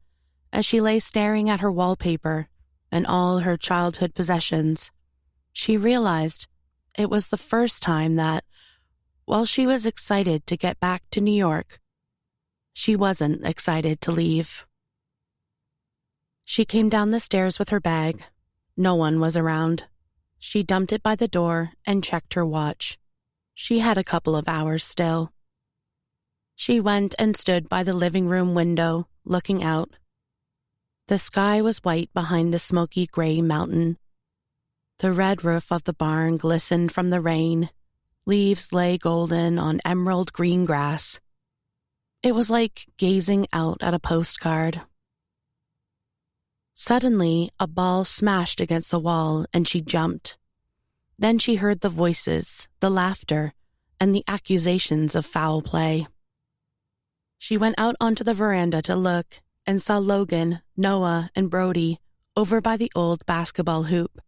as she lay staring at her wallpaper and all her childhood possessions, she realized it was the first time that, while she was excited to get back to New York, she wasn't excited to leave. She came down the stairs with her bag. No one was around. She dumped it by the door and checked her watch. She had a couple of hours still. She went and stood by the living room window, looking out. The sky was white behind the smoky gray mountain. The red roof of the barn glistened from the rain. Leaves lay golden on emerald green grass. It was like gazing out at a postcard. Suddenly, a ball smashed against the wall and she jumped. Then she heard the voices, the laughter, and the accusations of foul play. She went out onto the veranda to look and saw Logan, Noah, and Brody over by the old basketball hoop.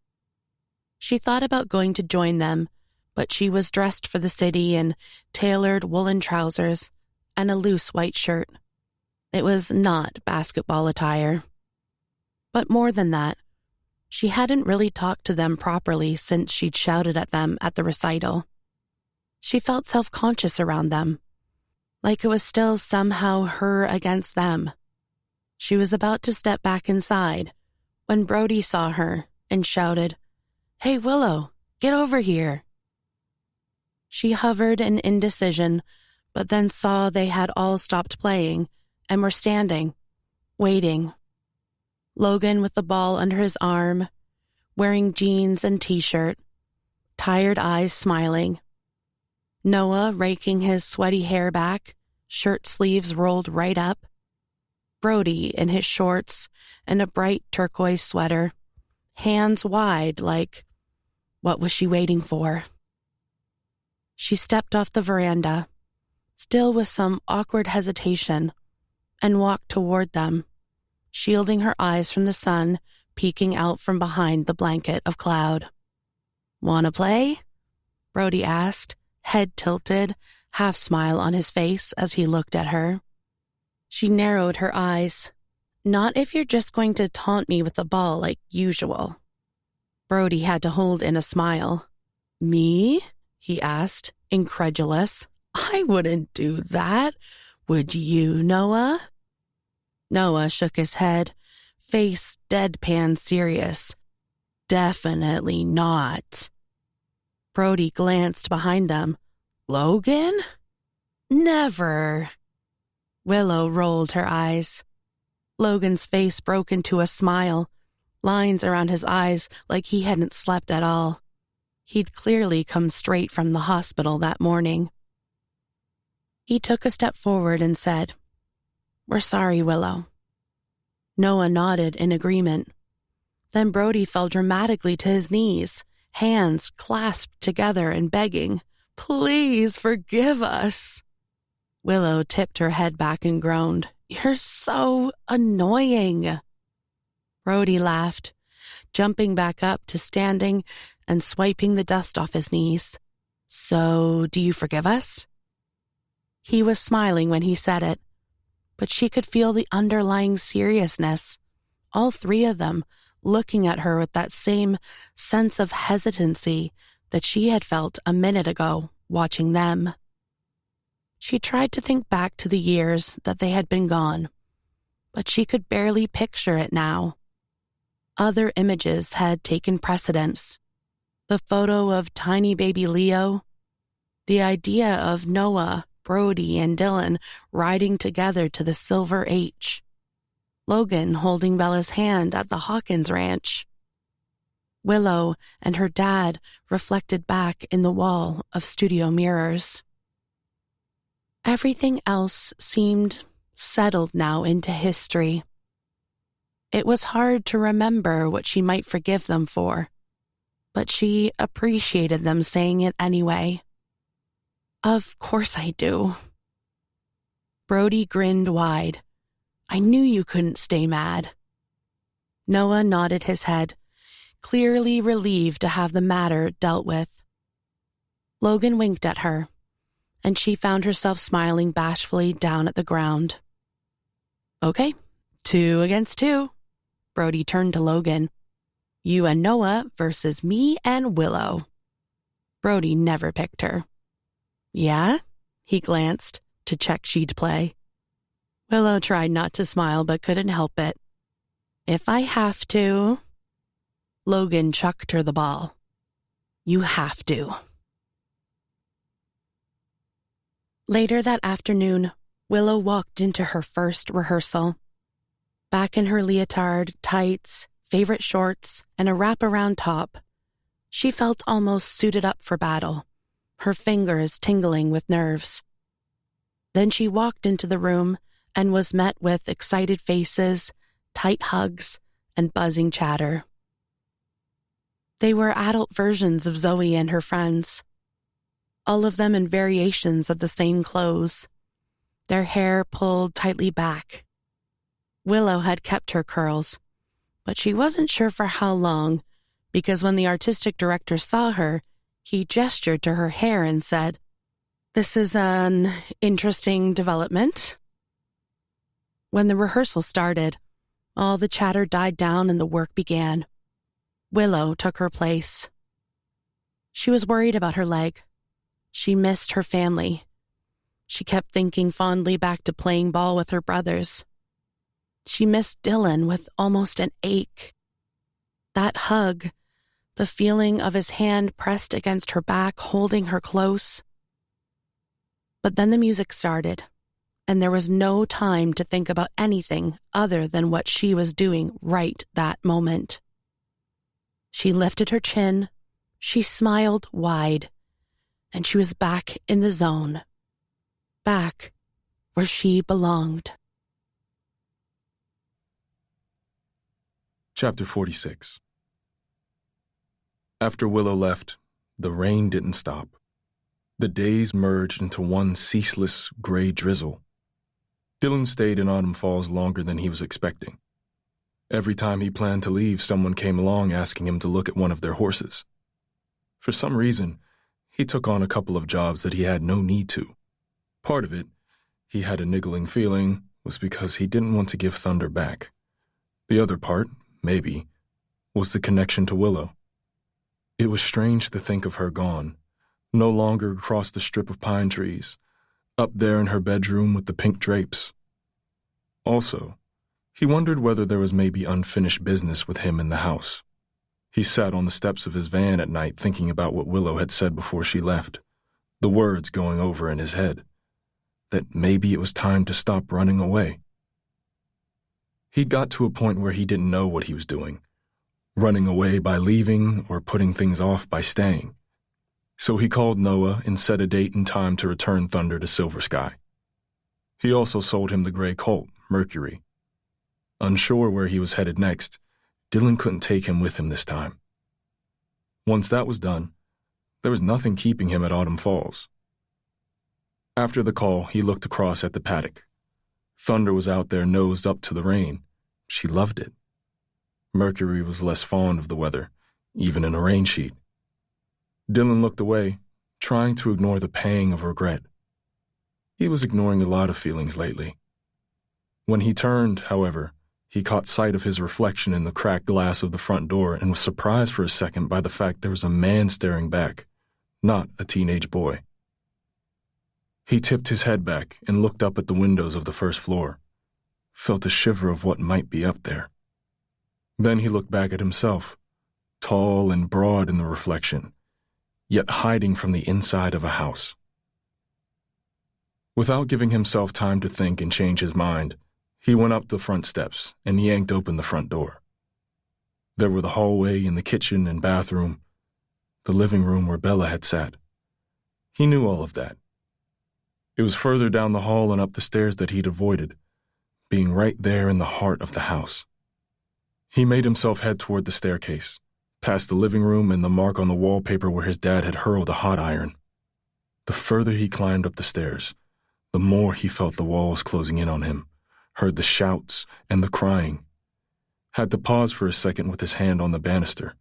She thought about going to join them, but she was dressed for the city in tailored woolen trousers and a loose white shirt. It was not basketball attire. But more than that, she hadn't really talked to them properly since she'd shouted at them at the recital. She felt self-conscious around them, like it was still somehow her against them. She was about to step back inside when Brody saw her and shouted, "Hey, Willow, get over here." She hovered in indecision, but then saw they had all stopped playing and were standing, waiting. Logan with the ball under his arm, wearing jeans and t-shirt, tired eyes smiling. Noah raking his sweaty hair back, shirt sleeves rolled right up. Brody in his shorts and a bright turquoise sweater, hands wide like, what was she waiting for? She stepped off the veranda, still with some awkward hesitation, and walked toward them, shielding her eyes from the sun peeking out from behind the blanket of cloud. "Wanna play?" Brody asked, head tilted, half smile on his face as he looked at her. She narrowed her eyes. "Not if you're just going to taunt me with the ball like usual." Brody had to hold in a smile. "Me?" he asked, incredulous. "I wouldn't do that. Would you, Noah?" Noah shook his head, face deadpan serious. Definitely not. Brody glanced behind them. Logan? Never. Willow rolled her eyes. Logan's face broke into a smile, lines around his eyes like he hadn't slept at all. He'd clearly come straight from the hospital that morning. He took a step forward and said, "We're sorry, Willow." Noah nodded in agreement. Then Brody fell dramatically to his knees, hands clasped together and begging, "Please forgive us." Willow tipped her head back and groaned, "You're so annoying." Brody laughed, jumping back up to standing and swiping the dust off his knees. "So, do you forgive us?" He was smiling when he said it, but she could feel the underlying seriousness, all three of them looking at her with that same sense of hesitancy that she had felt a minute ago watching them. She tried to think back to the years that they had been gone, but she could barely picture it now. Other images had taken precedence. The photo of tiny baby Leo, the idea of Noah, Brody, and Dylan riding together to the Silver H, Logan holding Bella's hand at the Hawkins Ranch, Willow and her dad reflected back in the wall of studio mirrors. Everything else seemed settled now into history. It was hard to remember what she might forgive them for, but she appreciated them saying it anyway. "Of course I do." Brody grinned wide. "I knew you couldn't stay mad." Noah nodded his head, clearly relieved to have the matter dealt with. Logan winked at her, and she found herself smiling bashfully down at the ground. "Okay, 2 against 2. Brody turned to Logan. "You and Noah versus me and Willow." Brody never picked her. "Yeah?" He glanced to check she'd play. Willow tried not to smile but couldn't help it. "If I have to." Logan chucked her the ball. "You have to." Later that afternoon, Willow walked into her first rehearsal. Back in her leotard, tights, favorite shorts, and a wraparound top, she felt almost suited up for battle, her fingers tingling with nerves. Then she walked into the room and was met with excited faces, tight hugs, and buzzing chatter. They were adult versions of Zoe and her friends, all of them in variations of the same clothes, their hair pulled tightly back. Willow had kept her curls, but she wasn't sure for how long, because when the artistic director saw her, he gestured to her hair and said, "This is an interesting development." When the rehearsal started, all the chatter died down and the work began. Willow took her place. She was worried about her leg. She missed her family. She kept thinking fondly back to playing ball with her brothers. She missed Dylan with almost an ache. That hug, the feeling of his hand pressed against her back, holding her close. But then the music started, and there was no time to think about anything other than what she was doing right that moment. She lifted her chin, she smiled wide, and she was back in the zone, back where she belonged. Chapter 46. After Willow left, the rain didn't stop. The days merged into one ceaseless gray drizzle. Dylan stayed in Autumn Falls longer than he was expecting. Every time he planned to leave, someone came along asking him to look at one of their horses. For some reason, he took on a couple of jobs that he had no need to. Part of it, he had a niggling feeling, was because he didn't want to give Thunder back. The other part, maybe, was the connection to Willow. It was strange to think of her gone, no longer across the strip of pine trees, up there in her bedroom with the pink drapes. Also, He wondered whether there was maybe unfinished business with him in the house. He sat on the steps of his van at night thinking about what Willow had said before she left, the words going over in his head, that maybe it was time to stop running away. He'd got to a point where he didn't know what he was doing, running away by leaving or putting things off by staying. So he called Noah and set a date and time to return Thunder to Silver Sky. He also sold him the gray colt, Mercury. Unsure where he was headed next, Dylan couldn't take him with him this time. Once that was done, there was nothing keeping him at Autumn Falls. After the call, he looked across at the paddock. Thunder was out there nose up to the rain. She loved it. Mercury was less fond of the weather, even in a rain sheet. Dylan looked away, trying to ignore the pang of regret. He was ignoring a lot of feelings lately. When he turned, however, he caught sight of his reflection in the cracked glass of the front door and was surprised for a second by the fact there was a man staring back, not a teenage boy. He tipped his head back and looked up at the windows of the first floor, felt a shiver of what might be up there. Then he looked back at himself, tall and broad in the reflection, yet hiding from the inside of a house. Without giving himself time to think and change his mind, he went up the front steps and yanked open the front door. There were the hallway and the kitchen and bathroom, the living room where Bella had sat. He knew all of that. It was further down the hall and up the stairs that he'd avoided, being right there in the heart of the house. He made himself head toward the staircase, past the living room and the mark on the wallpaper where his dad had hurled a hot iron. The further he climbed up the stairs, the more he felt the walls closing in on him, heard the shouts and the crying. Had to pause for a second with his hand on the banister.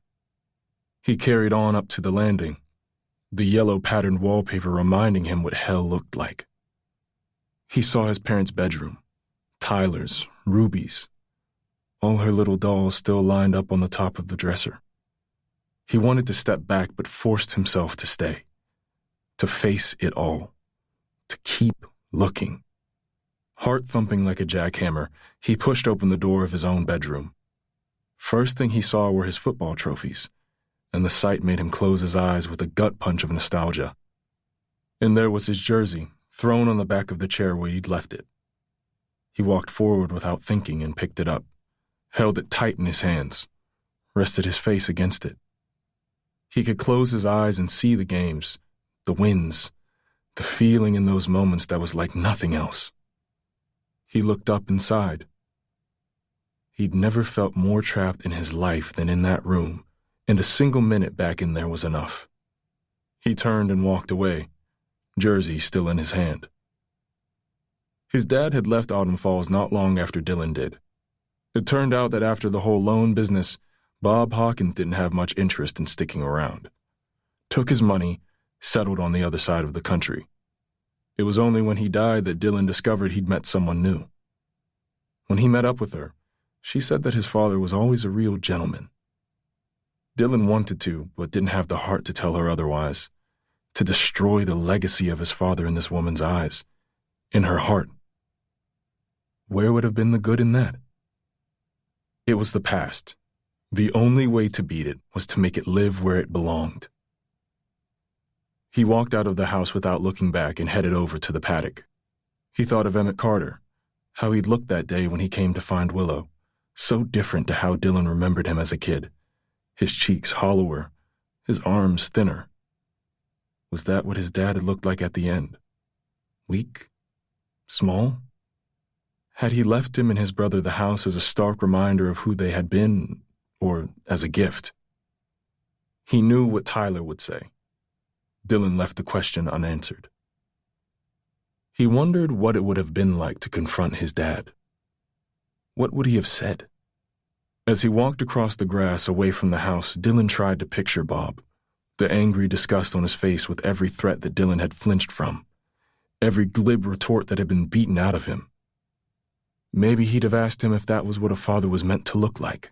He carried on up to the landing, the yellow patterned wallpaper reminding him what hell looked like. He saw his parents' bedroom, Tyler's, Ruby's, all her little dolls still lined up on the top of the dresser. He wanted to step back but forced himself to stay, to face it all, to keep looking. Heart thumping like a jackhammer, he pushed open the door of his own bedroom. First thing he saw were his football trophies, and the sight made him close his eyes with a gut punch of nostalgia. And there was his jersey, thrown on the back of the chair where he'd left it. He walked forward without thinking and picked it up, held it tight in his hands, rested his face against it. He could close his eyes and see the games, the wins, the feeling in those moments that was like nothing else. He looked up and sighed. He'd never felt more trapped in his life than in that room, and a single minute back in there was enough. He turned and walked away, jersey still in his hand. His dad had left Autumn Falls not long after Dylan did. It turned out that after the whole loan business, Bob Hawkins didn't have much interest in sticking around. Took his money, settled on the other side of the country. It was only when he died that Dylan discovered he'd met someone new. When he met up with her, she said that his father was always a real gentleman. Dylan wanted to, but didn't have the heart to tell her otherwise, to destroy the legacy of his father in this woman's eyes, in her heart. Where would have been the good in that? It was the past. The only way to beat it was to make it live where it belonged. He walked out of the house without looking back and headed over to the paddock. He thought of Emmett Carter, how he'd looked that day when he came to find Willow, so different to how Dylan remembered him as a kid. His cheeks hollower, his arms thinner. Was that what his dad had looked like at the end? Weak? Small? Had he left him and his brother the house as a stark reminder of who they had been, or as a gift? He knew what Tyler would say. Dylan left the question unanswered. He wondered what it would have been like to confront his dad. What would he have said? As he walked across the grass away from the house, Dylan tried to picture Bob, the angry disgust on his face with every threat that Dylan had flinched from, every glib retort that had been beaten out of him. Maybe he'd have asked him if that was what a father was meant to look like.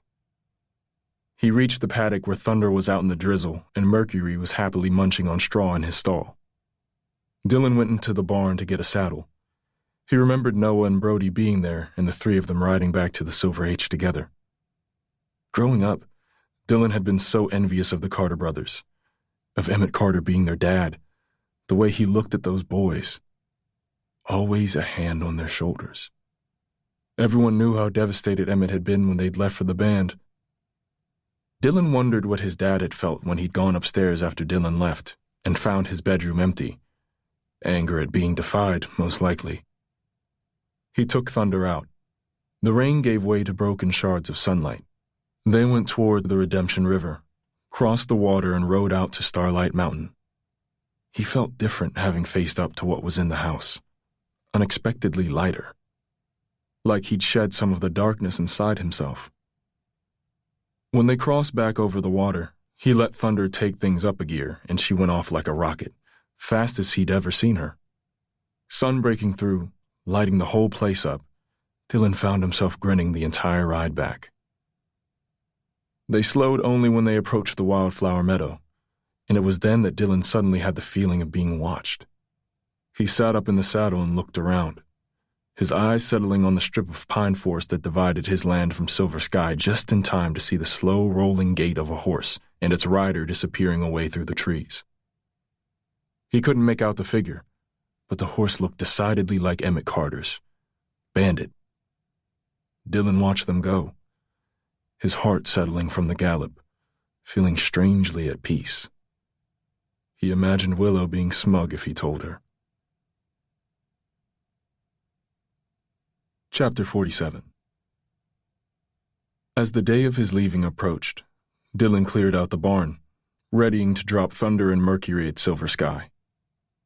He reached the paddock where Thunder was out in the drizzle and Mercury was happily munching on straw in his stall. Dylan went into the barn to get a saddle. He remembered Noah and Brody being there and the three of them riding back to the Silver H together. Growing up, Dylan had been so envious of the Carter brothers, of Emmett Carter being their dad, the way he looked at those boys. Always a hand on their shoulders. Everyone knew how devastated Emmett had been when they'd left for the band. Dylan wondered what his dad had felt when he'd gone upstairs after Dylan left and found his bedroom empty. Anger at being defied, most likely. He took Thunder out. The rain gave way to broken shards of sunlight. They went toward the Redemption River, crossed the water and rode out to Starlight Mountain. He felt different having faced up to what was in the house, unexpectedly lighter. Like he'd shed some of the darkness inside himself. When they crossed back over the water, he let Thunder take things up a gear and she went off like a rocket, fast as he'd ever seen her. Sun breaking through, lighting the whole place up, Dylan found himself grinning the entire ride back. They slowed only when they approached the wildflower meadow, and it was then that Dylan suddenly had the feeling of being watched. He sat up in the saddle and looked around, his eyes settling on the strip of pine forest that divided his land from silver sky just in time to see the slow rolling gait of a horse and its rider disappearing away through the trees. He couldn't make out the figure, but the horse looked decidedly like Emmett Carter's. Bandit. Dylan watched them go, his heart settling from the gallop, feeling strangely at peace. He imagined Willow being smug if he told her. Chapter 47. As the day of his leaving approached, Dylan cleared out the barn, readying to drop Thunder and Mercury at Silver Sky.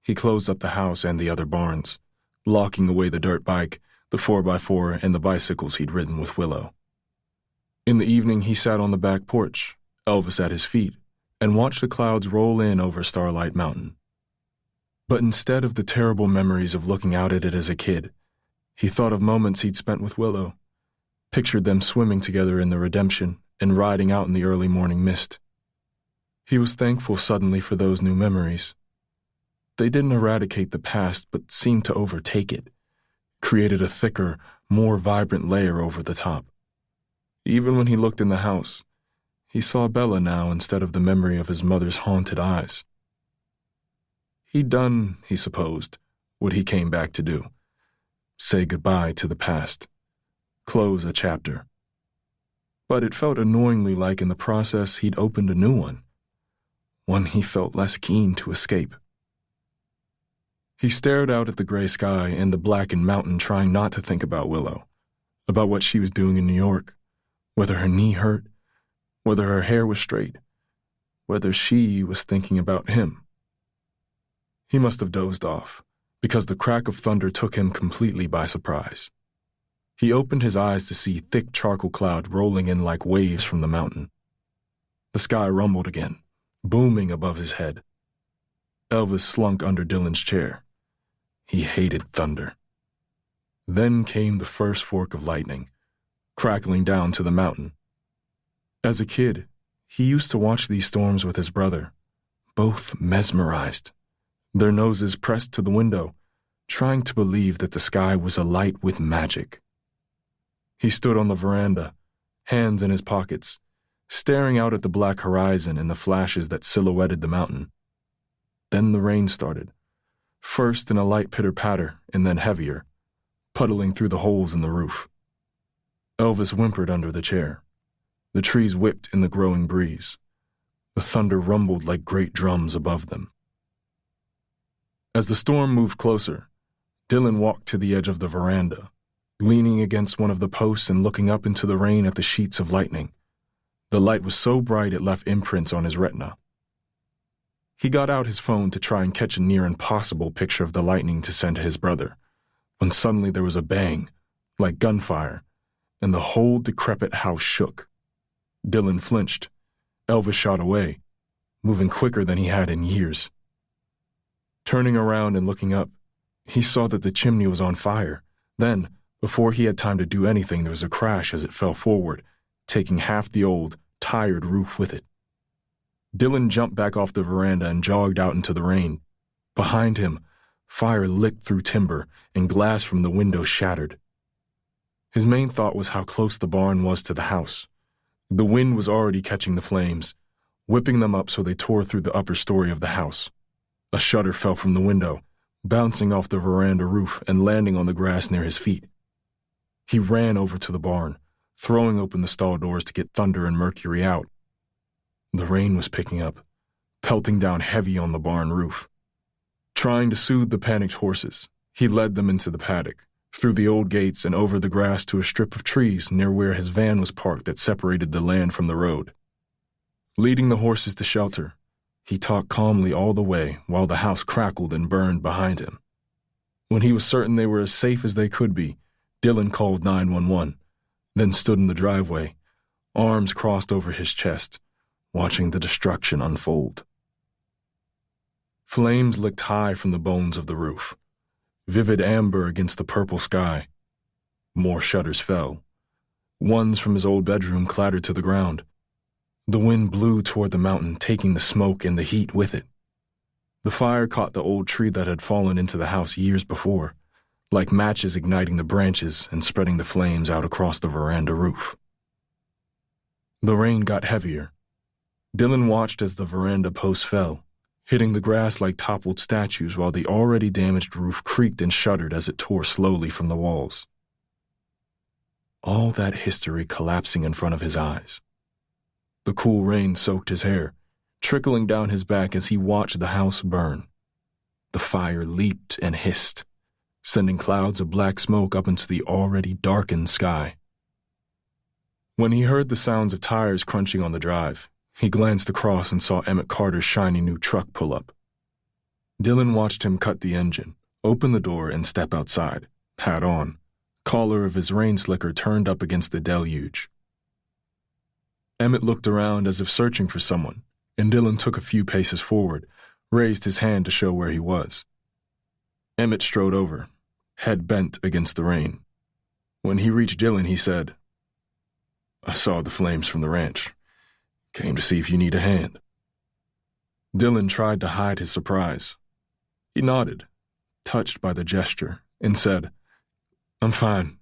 He closed up the house and the other barns, locking away the dirt bike, the 4x4, and the bicycles he'd ridden with Willow. In the evening, he sat on the back porch, Elvis at his feet, and watched the clouds roll in over Starlight Mountain. But instead of the terrible memories of looking out at it as a kid, he thought of moments he'd spent with Willow, pictured them swimming together in the Redemption and riding out in the early morning mist. He was thankful suddenly for those new memories. They didn't eradicate the past, but seemed to overtake it, created a thicker, more vibrant layer over the top. Even when he looked in the house, he saw Bella now instead of the memory of his mother's haunted eyes. He'd done, he supposed, what he came back to do. Say goodbye to the past. Close a chapter. But it felt annoyingly like in the process he'd opened a new one he felt less keen to escape. He stared out at the gray sky and the blackened mountain, trying not to think about Willow, about what she was doing in New York, whether her knee hurt, whether her hair was straight, whether she was thinking about him. He must have dozed off, because the crack of thunder took him completely by surprise. He opened his eyes to see thick charcoal cloud rolling in like waves from the mountain. The sky rumbled again, booming above his head. Elvis slunk under Dylan's chair. He hated thunder. Then came the first fork of lightning, crackling down to the mountain. As a kid, he used to watch these storms with his brother, both mesmerized, their noses pressed to the window, trying to believe that the sky was alight with magic. He stood on the veranda, hands in his pockets, staring out at the black horizon and the flashes that silhouetted the mountain. Then the rain started, first in a light pitter-patter and then heavier, puddling through the holes in the roof. Elvis whimpered under the chair. The trees whipped in the growing breeze. The thunder rumbled like great drums above them. As the storm moved closer, Dylan walked to the edge of the veranda, leaning against one of the posts and looking up into the rain at the sheets of lightning. The light was so bright it left imprints on his retina. He got out his phone to try and catch a near impossible picture of the lightning to send to his brother, when suddenly there was a bang, like gunfire, and the whole decrepit house shook. Dylan flinched. Elvis shot away, moving quicker than he had in years. Turning around and looking up, he saw that the chimney was on fire. Then, before he had time to do anything, there was a crash as it fell forward, taking half the old, tired roof with it. Dylan jumped back off the veranda and jogged out into the rain. Behind him, Fire licked through timber, and glass from the window shattered. His main thought was how close the barn was to the house. The wind was already catching the flames, whipping them up so they tore through the upper story of the house. A shutter fell from the window, bouncing off the veranda roof and landing on the grass near his feet. He ran over to the barn, throwing open the stall doors to get Thunder and Mercury out. The rain was picking up, pelting down heavy on the barn roof. Trying to soothe the panicked horses, he led them into the paddock, through the old gates and over the grass to a strip of trees near where his van was parked that separated the land from the road. Leading the horses to shelter, he talked calmly all the way while the house crackled and burned behind him. When he was certain they were as safe as they could be, Dylan called 911, then stood in the driveway, arms crossed over his chest, watching the destruction unfold. Flames licked high from the bones of the roof, vivid amber against the purple sky. More shutters fell. Ones from his old bedroom clattered to the ground. The wind blew toward the mountain, taking the smoke and the heat with it. The fire caught the old tree that had fallen into the house years before, like matches igniting the branches and spreading the flames out across the veranda roof. The rain got heavier. Dylan watched as the veranda posts fell, hitting the grass like toppled statues while the already damaged roof creaked and shuddered as it tore slowly from the walls. All that history collapsing in front of his eyes. The cool rain soaked his hair, trickling down his back as he watched the house burn. The fire leaped and hissed, sending clouds of black smoke up into the already darkened sky. When he heard the sounds of tires crunching on the drive, he glanced across and saw Emmett Carter's shiny new truck pull up. Dylan watched him cut the engine, open the door, and step outside, hat on, collar of his rain slicker turned up against the deluge. Emmett looked around as if searching for someone, and Dylan took a few paces forward, raised his hand to show where he was. Emmett strode over, head bent against the rain. When he reached Dylan, he said, "I saw the flames from the ranch. Came to see if you need a hand." Dylan tried to hide his surprise. He nodded, touched by the gesture, and said, "I'm fine.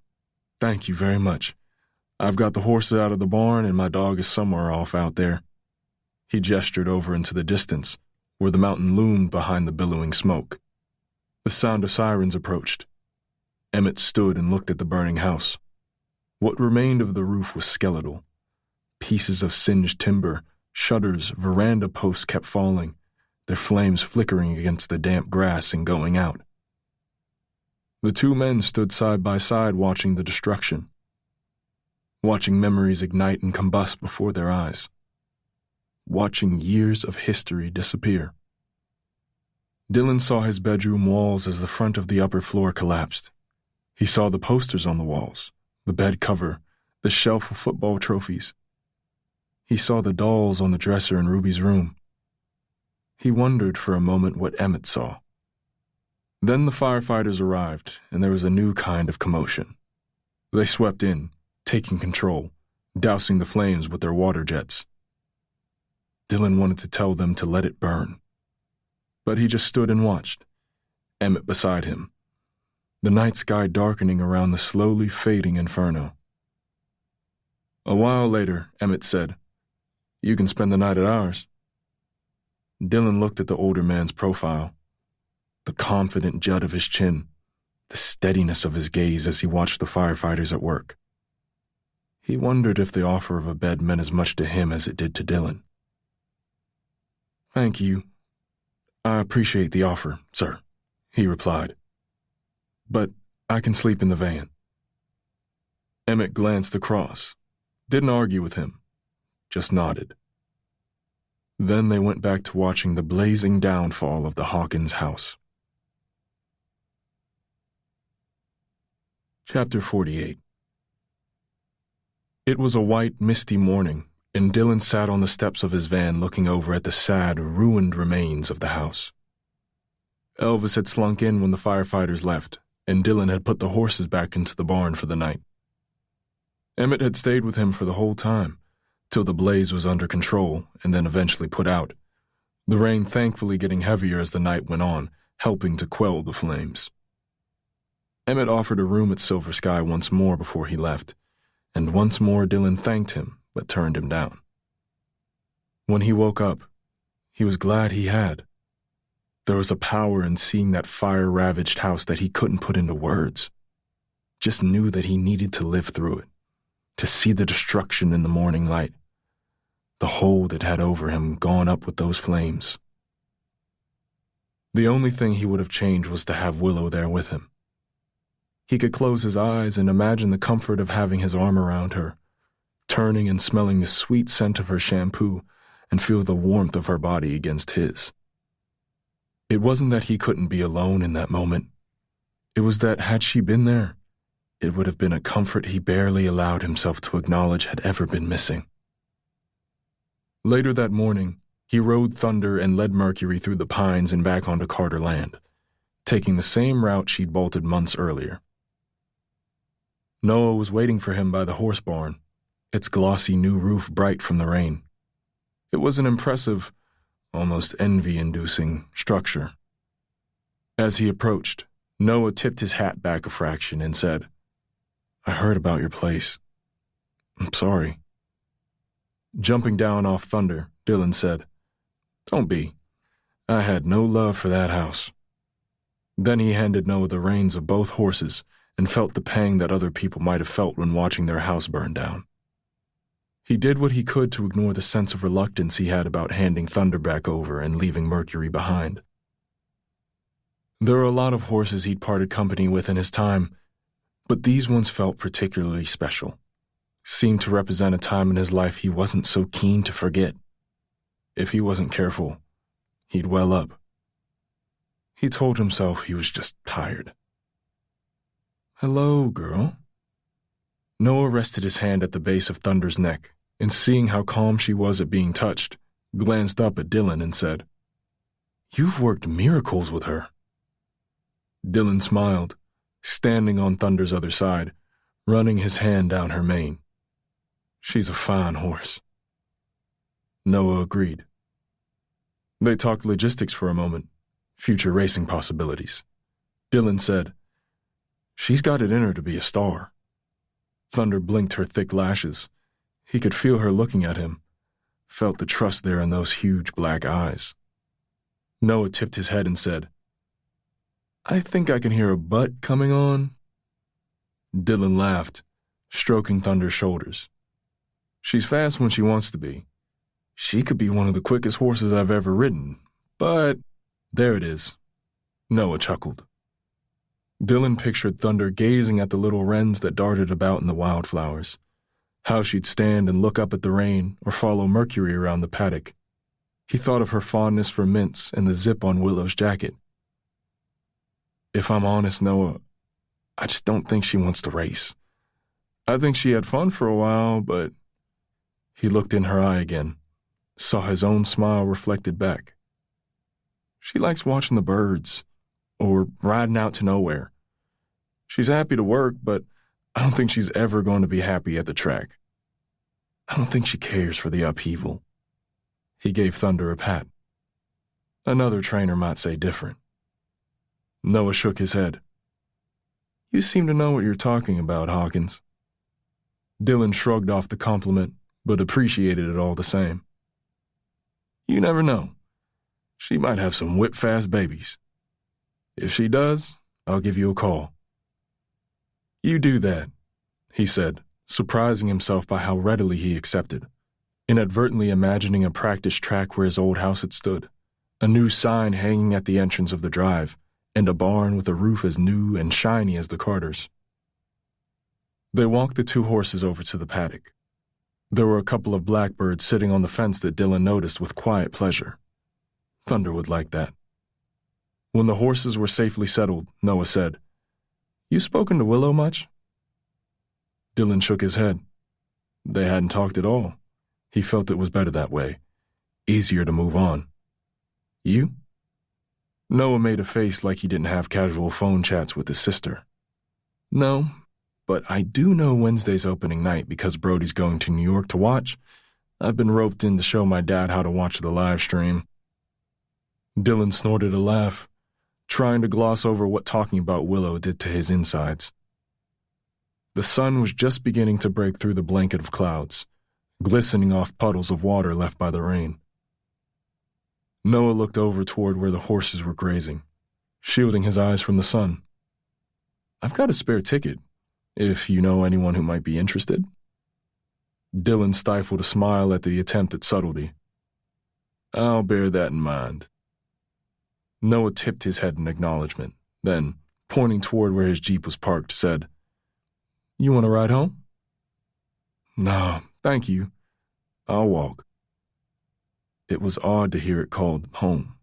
Thank you very much. I've got the horses out of the barn and my dog is somewhere off out there." He gestured over into the distance, where the mountain loomed behind the billowing smoke. The sound of sirens approached. Emmett stood and looked at the burning house. What remained of the roof was skeletal. Pieces of singed timber, shutters, veranda posts kept falling, their flames flickering against the damp grass and going out. The two men stood side by side watching the destruction, watching memories ignite and combust before their eyes, watching years of history disappear. Dylan saw his bedroom walls as the front of the upper floor collapsed. He saw the posters on the walls, the bed cover, the shelf of football trophies. He saw the dolls on the dresser in Ruby's room. He wondered for a moment what Emmett saw. Then the firefighters arrived, and there was a new kind of commotion. They swept in, taking control, dousing the flames with their water jets. Dylan wanted to tell them to let it burn, but he just stood and watched, Emmett beside him, the night sky darkening around the slowly fading inferno. A while later, Emmett said, "You can spend the night at ours." Dylan looked at the older man's profile, the confident jut of his chin, the steadiness of his gaze as he watched the firefighters at work. He wondered if the offer of a bed meant as much to him as it did to Dylan. "Thank you. I appreciate the offer, sir," he replied. "But I can sleep in the van." Emmett glanced across, didn't argue with him, just nodded. Then they went back to watching the blazing downfall of the Hawkins house. Chapter 48. It was a white, misty morning, and Dylan sat on the steps of his van looking over at the sad, ruined remains of the house. Elvis had slunk in when the firefighters left, and Dylan had put the horses back into the barn for the night. Emmett had stayed with him for the whole time, till the blaze was under control and then eventually put out, the rain thankfully getting heavier as the night went on, helping to quell the flames. Emmett offered a room at Silver Sky once more before he left, and once more Dylan thanked him but turned him down. When he woke up, he was glad he had. There was a power in seeing that fire-ravaged house that he couldn't put into words. Just knew that he needed to live through it, to see the destruction in the morning light, the hold it had over him gone up with those flames. The only thing he would have changed was to have Willow there with him. He could close his eyes and imagine the comfort of having his arm around her, turning and smelling the sweet scent of her shampoo and feel the warmth of her body against his. It wasn't that he couldn't be alone in that moment. It was that had she been there, it would have been a comfort he barely allowed himself to acknowledge had ever been missing. Later that morning, he rode Thunder and led Mercury through the pines and back onto Carter Land, taking the same route she'd bolted months earlier. Noah was waiting for him by the horse barn, its glossy new roof bright from the rain. It was an impressive, almost envy-inducing structure. As he approached, Noah tipped his hat back a fraction and said, "I heard about your place. I'm sorry." Jumping down off Thunder, Dylan said, "Don't be. I had no love for that house." Then he handed Noah the reins of both horses and felt the pang that other people might have felt when watching their house burn down. He did what he could to ignore the sense of reluctance he had about handing Thunder back over and leaving Mercury behind. There were a lot of horses he'd parted company with in his time, but these ones felt particularly special, seemed to represent a time in his life he wasn't so keen to forget. If he wasn't careful, he'd well up. He told himself he was just tired. "Hello, girl." Noah rested his hand at the base of Thunder's neck, and seeing how calm she was at being touched, glanced up at Dylan and said, "You've worked miracles with her." Dylan smiled, standing on Thunder's other side, running his hand down her mane. "She's a fine horse." Noah agreed. They talked logistics for a moment, future racing possibilities. Dylan said, "She's got it in her to be a star." Thunder blinked her thick lashes. He could feel her looking at him, felt the trust there in those huge black eyes. Noah tipped his head and said, "I think I can hear a butt coming on." Dylan laughed, stroking Thunder's shoulders. "She's fast when she wants to be. She could be one of the quickest horses I've ever ridden, but there it is." Noah chuckled. Dylan pictured Thunder gazing at the little wrens that darted about in the wildflowers, how she'd stand and look up at the rain or follow Mercury around the paddock. He thought of her fondness for mints and the zip on Willow's jacket. "If I'm honest, Noah, I just don't think she wants to race. I think she had fun for a while, but..." He looked in her eye again, saw his own smile reflected back. "She likes watching the birds, or riding out to nowhere. She's happy to work, but I don't think she's ever going to be happy at the track. I don't think she cares for the upheaval." He gave Thunder a pat. Another trainer might say different. Noah shook his head. "You seem to know what you're talking about, Hawkins." Dylan shrugged off the compliment, but appreciated it all the same. "You never know. She might have some whip-fast babies. If she does, I'll give you a call." "You do that," he said, surprising himself by how readily he accepted, inadvertently imagining a practice track where his old house had stood, a new sign hanging at the entrance of the drive, and a barn with a roof as new and shiny as the Carters. They walked the two horses over to the paddock. There were a couple of blackbirds sitting on the fence that Dylan noticed with quiet pleasure. Thunder would like that. When the horses were safely settled, Noah said, "You spoken to Willow much?" Dylan shook his head. They hadn't talked at all. He felt it was better that way, easier to move on. "You?" Noah made a face like he didn't have casual phone chats with his sister. "No, but I do know Wednesday's opening night because Brody's going to New York to watch. I've been roped in to show my dad how to watch the live stream." Dylan snorted a laugh, trying to gloss over what talking about Willow did to his insides. The sun was just beginning to break through the blanket of clouds, glistening off puddles of water left by the rain. Noah looked over toward where the horses were grazing, shielding his eyes from the sun. "I've got a spare ticket, if you know anyone who might be interested." Dylan stifled a smile at the attempt at subtlety. "I'll bear that in mind." Noah tipped his head in acknowledgement, then, pointing toward where his Jeep was parked, said, "You want to ride home?" "No, thank you. I'll walk." It was odd to hear it called home.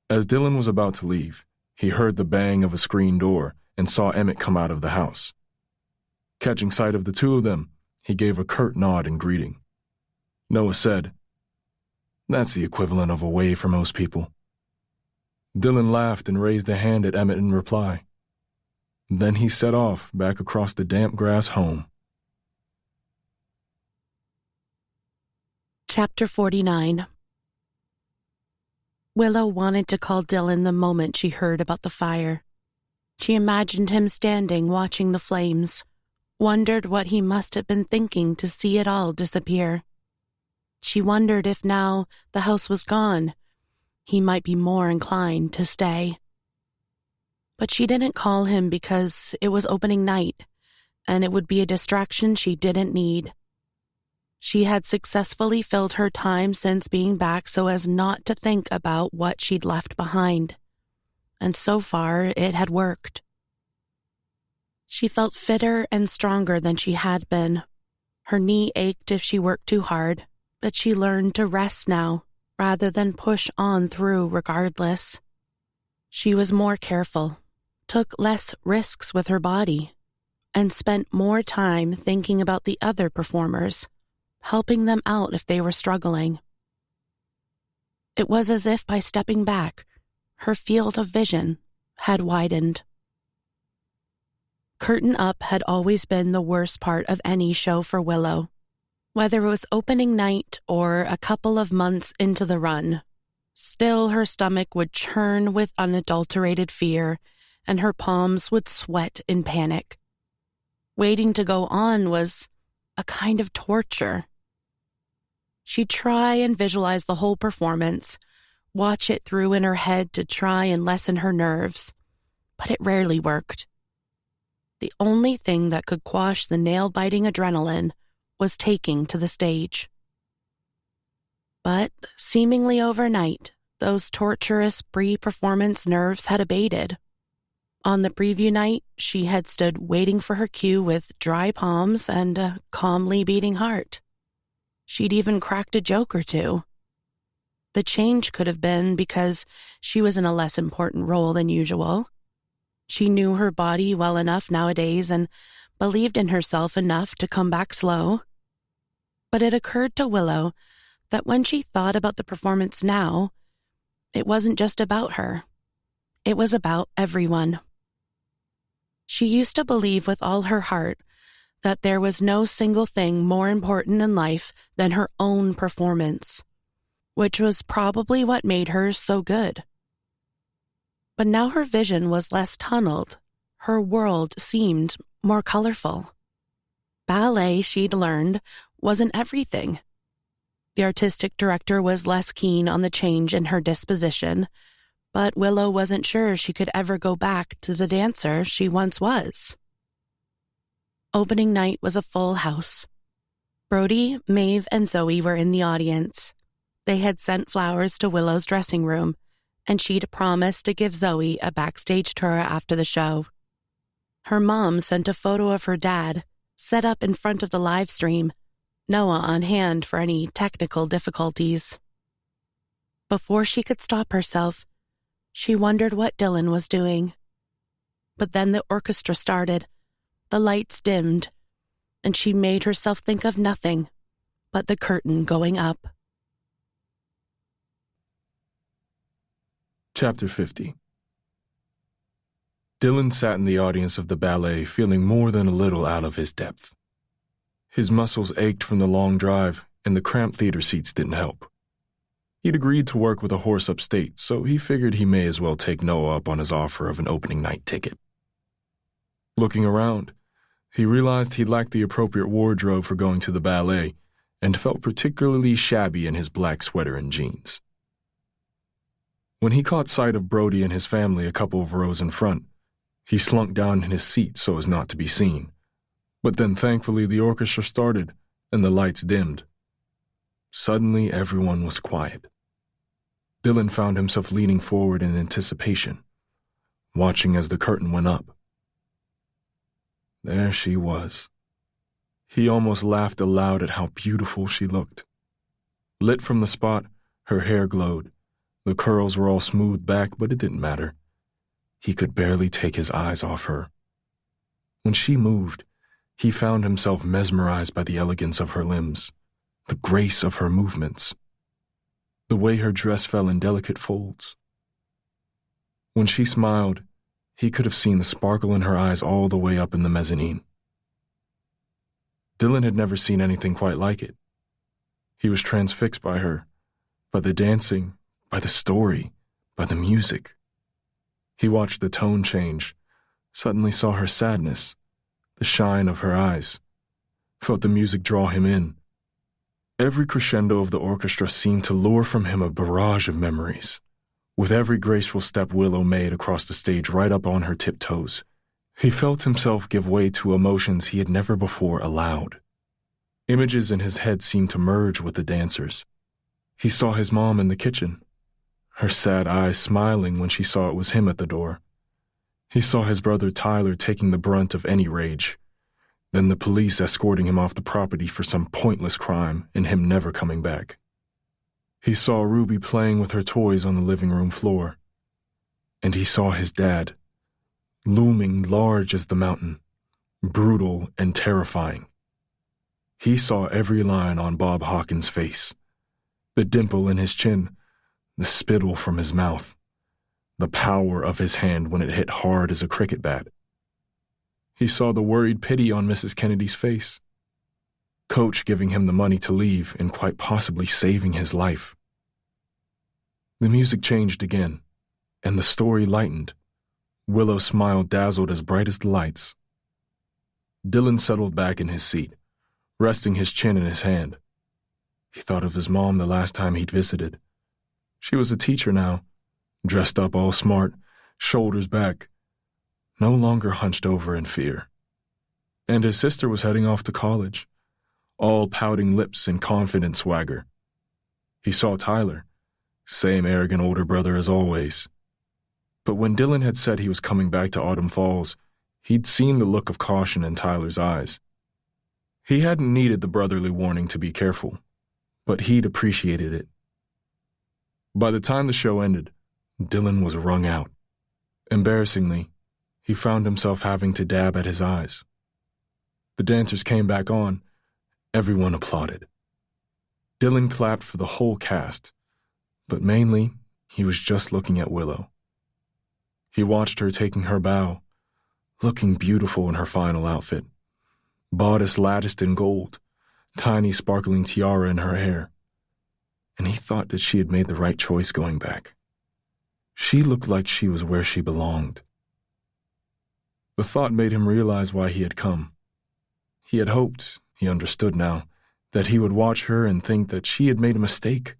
As Dylan was about to leave, he heard the bang of a screen door and saw Emmett come out of the house. Catching sight of the two of them, he gave a curt nod in greeting. Noah said, "That's the equivalent of a wave for most people." Dylan laughed and raised a hand at Emmett in reply. Then he set off back across the damp grass home. Chapter 49. Willow wanted to call Dylan the moment she heard about the fire. She imagined him standing watching the flames, wondered what he must have been thinking to see it all disappear. She wondered if now the house was gone, he might be more inclined to stay. But she didn't call him because it was opening night, and it would be a distraction she didn't need. She had successfully filled her time since being back so as not to think about what she'd left behind. And so far, it had worked. She felt fitter and stronger than she had been. Her knee ached if she worked too hard, but she learned to rest now, rather than push on through regardless. She was more careful, took less risks with her body, and spent more time thinking about the other performers, helping them out if they were struggling. It was as if by stepping back, her field of vision had widened. Curtain Up had always been the worst part of any show for Willow. Whether it was opening night or a couple of months into the run, still her stomach would churn with unadulterated fear, and her palms would sweat in panic. Waiting to go on was a kind of torture. She'd try and visualize the whole performance, watch it through in her head to try and lessen her nerves, but it rarely worked. The only thing that could quash the nail-biting adrenaline was taking to the stage. But seemingly overnight, those torturous pre-performance nerves had abated. On the preview night, she had stood waiting for her cue with dry palms and a calmly beating heart. She'd even cracked a joke or two. The change could have been because she was in a less important role than usual. She knew her body well enough nowadays and believed in herself enough to come back slow. But it occurred to Willow that when she thought about the performance now, it wasn't just about her. It was about everyone. She used to believe with all her heart that there was no single thing more important in life than her own performance, which was probably what made her so good. But now her vision was less tunneled. Her world seemed more colorful. Ballet, she'd learned, wasn't everything. The artistic director was less keen on the change in her disposition, but Willow wasn't sure she could ever go back to the dancer she once was. Opening night was a full house. Brody, Maeve, and Zoe were in the audience. They had sent flowers to Willow's dressing room, and she'd promised to give Zoe a backstage tour after the show. Her mom sent a photo of her dad, set up in front of the live stream, Noah on hand for any technical difficulties. Before she could stop herself, she wondered what Dylan was doing. But then the orchestra started, the lights dimmed, and she made herself think of nothing but the curtain going up. Chapter 50. Dylan sat in the audience of the ballet feeling more than a little out of his depth. His muscles ached from the long drive, and the cramped theater seats didn't help. He'd agreed to work with a horse upstate, so he figured he may as well take Noah up on his offer of an opening night ticket. Looking around, he realized he lacked the appropriate wardrobe for going to the ballet and felt particularly shabby in his black sweater and jeans. When he caught sight of Brody and his family a couple of rows in front, he slunk down in his seat so as not to be seen. But then thankfully the orchestra started and the lights dimmed. Suddenly everyone was quiet. Dylan found himself leaning forward in anticipation, watching as the curtain went up. There she was. He almost laughed aloud at how beautiful she looked. Lit from the spot, her hair glowed. The curls were all smoothed back, but it didn't matter. He could barely take his eyes off her. When she moved, he found himself mesmerized by the elegance of her limbs, the grace of her movements, the way her dress fell in delicate folds. When she smiled, he could have seen the sparkle in her eyes all the way up in the mezzanine. Dylan had never seen anything quite like it. He was transfixed by her, by the dancing, by the story, by the music. He watched the tone change, suddenly saw her sadness, the shine of her eyes, felt the music draw him in. Every crescendo of the orchestra seemed to lure from him a barrage of memories. With every graceful step Willow made across the stage right up on her tiptoes, he felt himself give way to emotions he had never before allowed. Images in his head seemed to merge with the dancers. He saw his mom in the kitchen, her sad eyes smiling when she saw it was him at the door. He saw his brother Tyler taking the brunt of any rage, then the police escorting him off the property for some pointless crime and him never coming back. He saw Ruby playing with her toys on the living room floor. And he saw his dad, looming large as the mountain, brutal and terrifying. He saw every line on Bob Hawkins' face, the dimple in his chin, the spittle from his mouth, the power of his hand when it hit hard as a cricket bat. He saw the worried pity on Mrs. Kennedy's face, Coach giving him the money to leave and quite possibly saving his life. The music changed again, and the story lightened. Willow's smile dazzled as bright as the lights. Dylan settled back in his seat, resting his chin in his hand. He thought of his mom the last time he'd visited. She was a teacher now, dressed up all smart, shoulders back, no longer hunched over in fear. And his sister was heading off to college, all pouting lips and confident swagger. He saw Tyler, same arrogant older brother as always. But when Dylan had said he was coming back to Autumn Falls, he'd seen the look of caution in Tyler's eyes. He hadn't needed the brotherly warning to be careful, but he'd appreciated it. By the time the show ended, Dylan was wrung out. Embarrassingly, he found himself having to dab at his eyes. The dancers came back on. Everyone applauded. Dylan clapped for the whole cast, but mainly he was just looking at Willow. He watched her taking her bow, looking beautiful in her final outfit, bodice latticed in gold, tiny sparkling tiara in her hair, and he thought that she had made the right choice going back. She looked like she was where she belonged. The thought made him realize why he had come. He had hoped, he understood now, that he would watch her and think that she had made a mistake,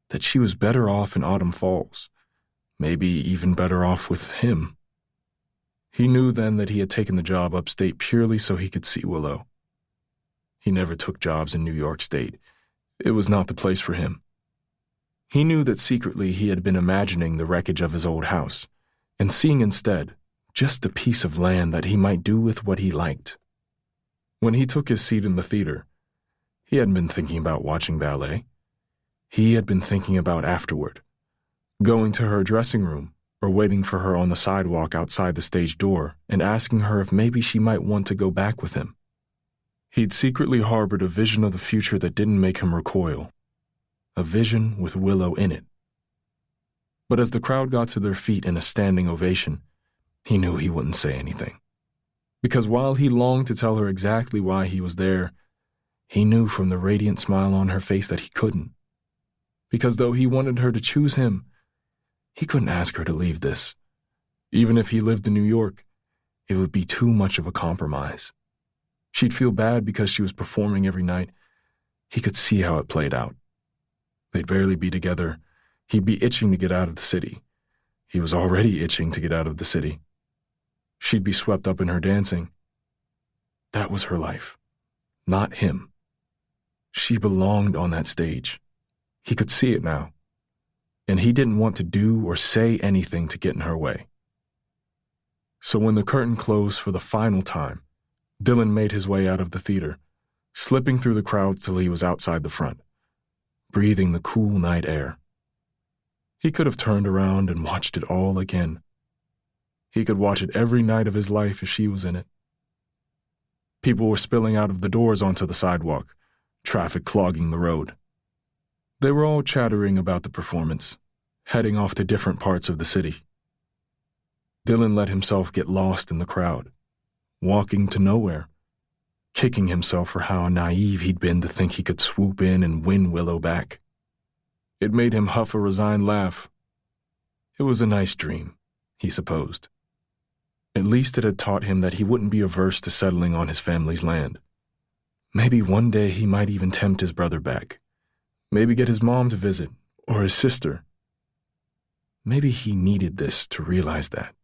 that she was better off in Autumn Falls, maybe even better off with him. He knew then that he had taken the job upstate purely so he could see Willow. He never took jobs in New York State. It was not the place for him. He knew that secretly he had been imagining the wreckage of his old house, and seeing instead just a piece of land that he might do with what he liked. When he took his seat in the theater, he hadn't been thinking about watching ballet. He had been thinking about afterward, going to her dressing room or waiting for her on the sidewalk outside the stage door and asking her if maybe she might want to go back with him. He'd secretly harbored a vision of the future that didn't make him recoil, a vision with Willow in it. But as the crowd got to their feet in a standing ovation, he knew he wouldn't say anything. Because while he longed to tell her exactly why he was there, he knew from the radiant smile on her face that he couldn't. because though he wanted her to choose him, he couldn't ask her to leave this. Even if he lived in New York, it would be too much of a compromise. She'd feel bad because she was performing every night. He could see how it played out. They'd barely be together. He'd be itching to get out of the city. He was already itching to get out of the city. She'd be swept up in her dancing. That was her life, not him. She belonged on that stage. He could see it now. And he didn't want to do or say anything to get in her way. So when the curtain closed for the final time, Dylan made his way out of the theater, slipping through the crowd till he was outside the front, breathing the cool night air. He could have turned around and watched it all again. He could watch it every night of his life if she was in it. People were spilling out of the doors onto the sidewalk, traffic clogging the road. They were all chattering about the performance, heading off to different parts of the city. Dylan let himself get lost in the crowd, walking to nowhere, kicking himself for how naive he'd been to think he could swoop in and win Willow back. It made him huff a resigned laugh. It was a nice dream, he supposed. At least it had taught him that he wouldn't be averse to settling on his family's land. Maybe one day he might even tempt his brother back. Maybe get his mom to visit, or his sister. Maybe he needed this to realize that.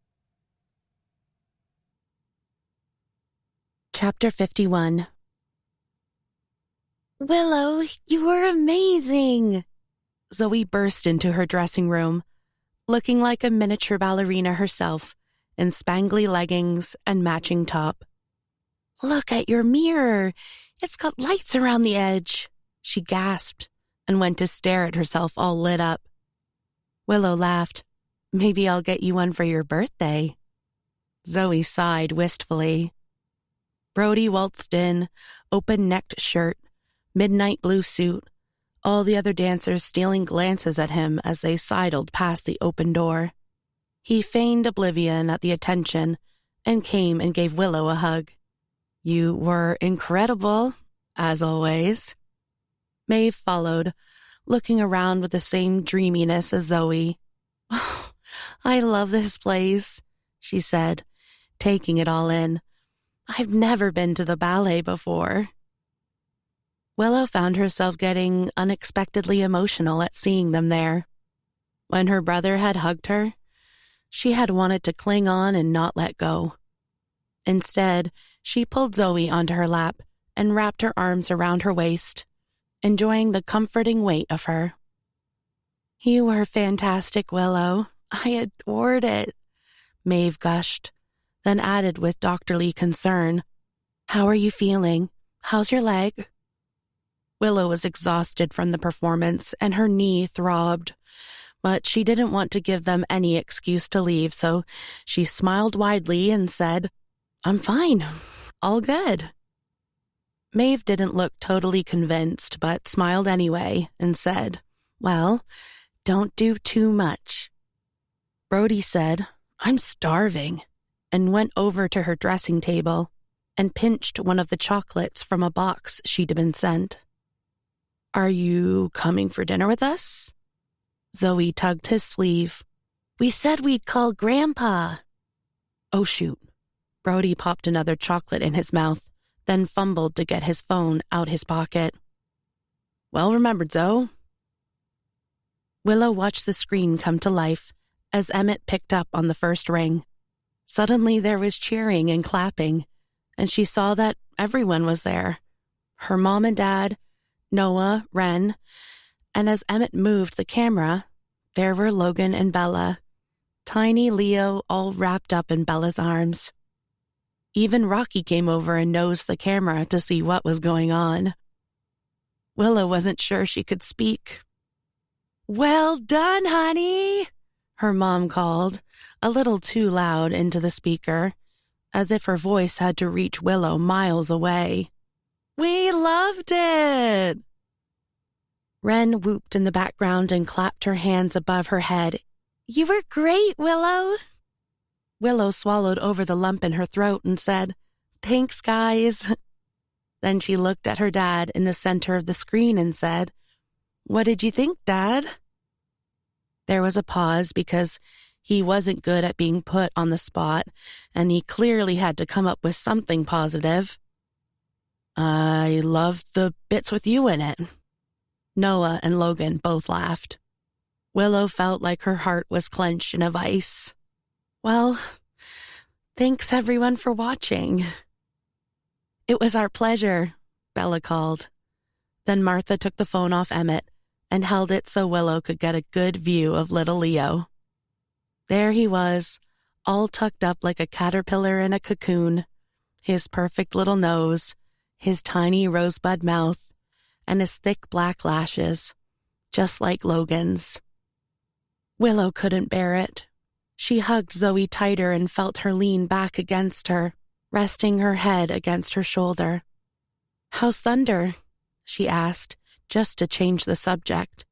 Chapter 51. Willow, you were amazing! Zoe burst into her dressing room, looking like a miniature ballerina herself, in spangly leggings and matching top. Look at your mirror. It's got lights around the edge, she gasped, and went to stare at herself all lit up. Willow laughed. Maybe I'll get you one for your birthday. Zoe sighed wistfully. Brody waltzed in, open-necked shirt, midnight blue suit, all the other dancers stealing glances at him as they sidled past the open door. He feigned oblivion at the attention and came and gave Willow a hug. You were incredible, as always. Maeve followed, looking around with the same dreaminess as Zoe. Oh, I love this place, she said, taking it all in. I've never been to the ballet before. Willow found herself getting unexpectedly emotional at seeing them there. When her brother had hugged her, she had wanted to cling on and not let go. Instead, she pulled Zoe onto her lap and wrapped her arms around her waist, enjoying the comforting weight of her. You were fantastic, Willow. I adored it, Maeve gushed, then added with doctorly concern, How are you feeling? How's your leg? Willow was exhausted from the performance, and her knee throbbed, but she didn't want to give them any excuse to leave, so she smiled widely and said, I'm fine. All good. Maeve didn't look totally convinced, but smiled anyway and said, Well, don't do too much. Brody said, I'm starving, and went over to her dressing table and pinched one of the chocolates from a box she'd been sent. Are you coming for dinner with us? Zoe tugged his sleeve. We said we'd call Grandpa. Oh, shoot. Brody popped another chocolate in his mouth, then fumbled to get his phone out his pocket. Well remembered, Zoe. Willow watched the screen come to life as Emmett picked up on the first ring. Suddenly there was cheering and clapping, and she saw that everyone was there. Her mom and dad, Noah, Ren, and as Emmett moved the camera, there were Logan and Bella, tiny Leo all wrapped up in Bella's arms. Even Rocky came over and nosed the camera to see what was going on. Willow wasn't sure she could speak. Well done, honey, her mom called, a little too loud into the speaker, as if her voice had to reach Willow miles away. We loved it! Ren whooped in the background and clapped her hands above her head. You were great, Willow! Willow swallowed over the lump in her throat and said, Thanks, guys. Then she looked at her dad in the center of the screen and said, What did you think, Dad? There was a pause because he wasn't good at being put on the spot, and he clearly had to come up with something positive. I loved the bits with you in it. Noah and Logan both laughed. Willow felt like her heart was clenched in a vice. Well, thanks everyone for watching. It was our pleasure, Bella called. Then Martha took the phone off Emmett and held it so Willow could get a good view of little Leo. There he was, all tucked up like a caterpillar in a cocoon, his perfect little nose, his tiny rosebud mouth, and his thick black lashes, just like Logan's. Willow couldn't bear it. She hugged Zoe tighter and felt her lean back against her, resting her head against her shoulder. "How's Thunder?" she asked, just to change the subject.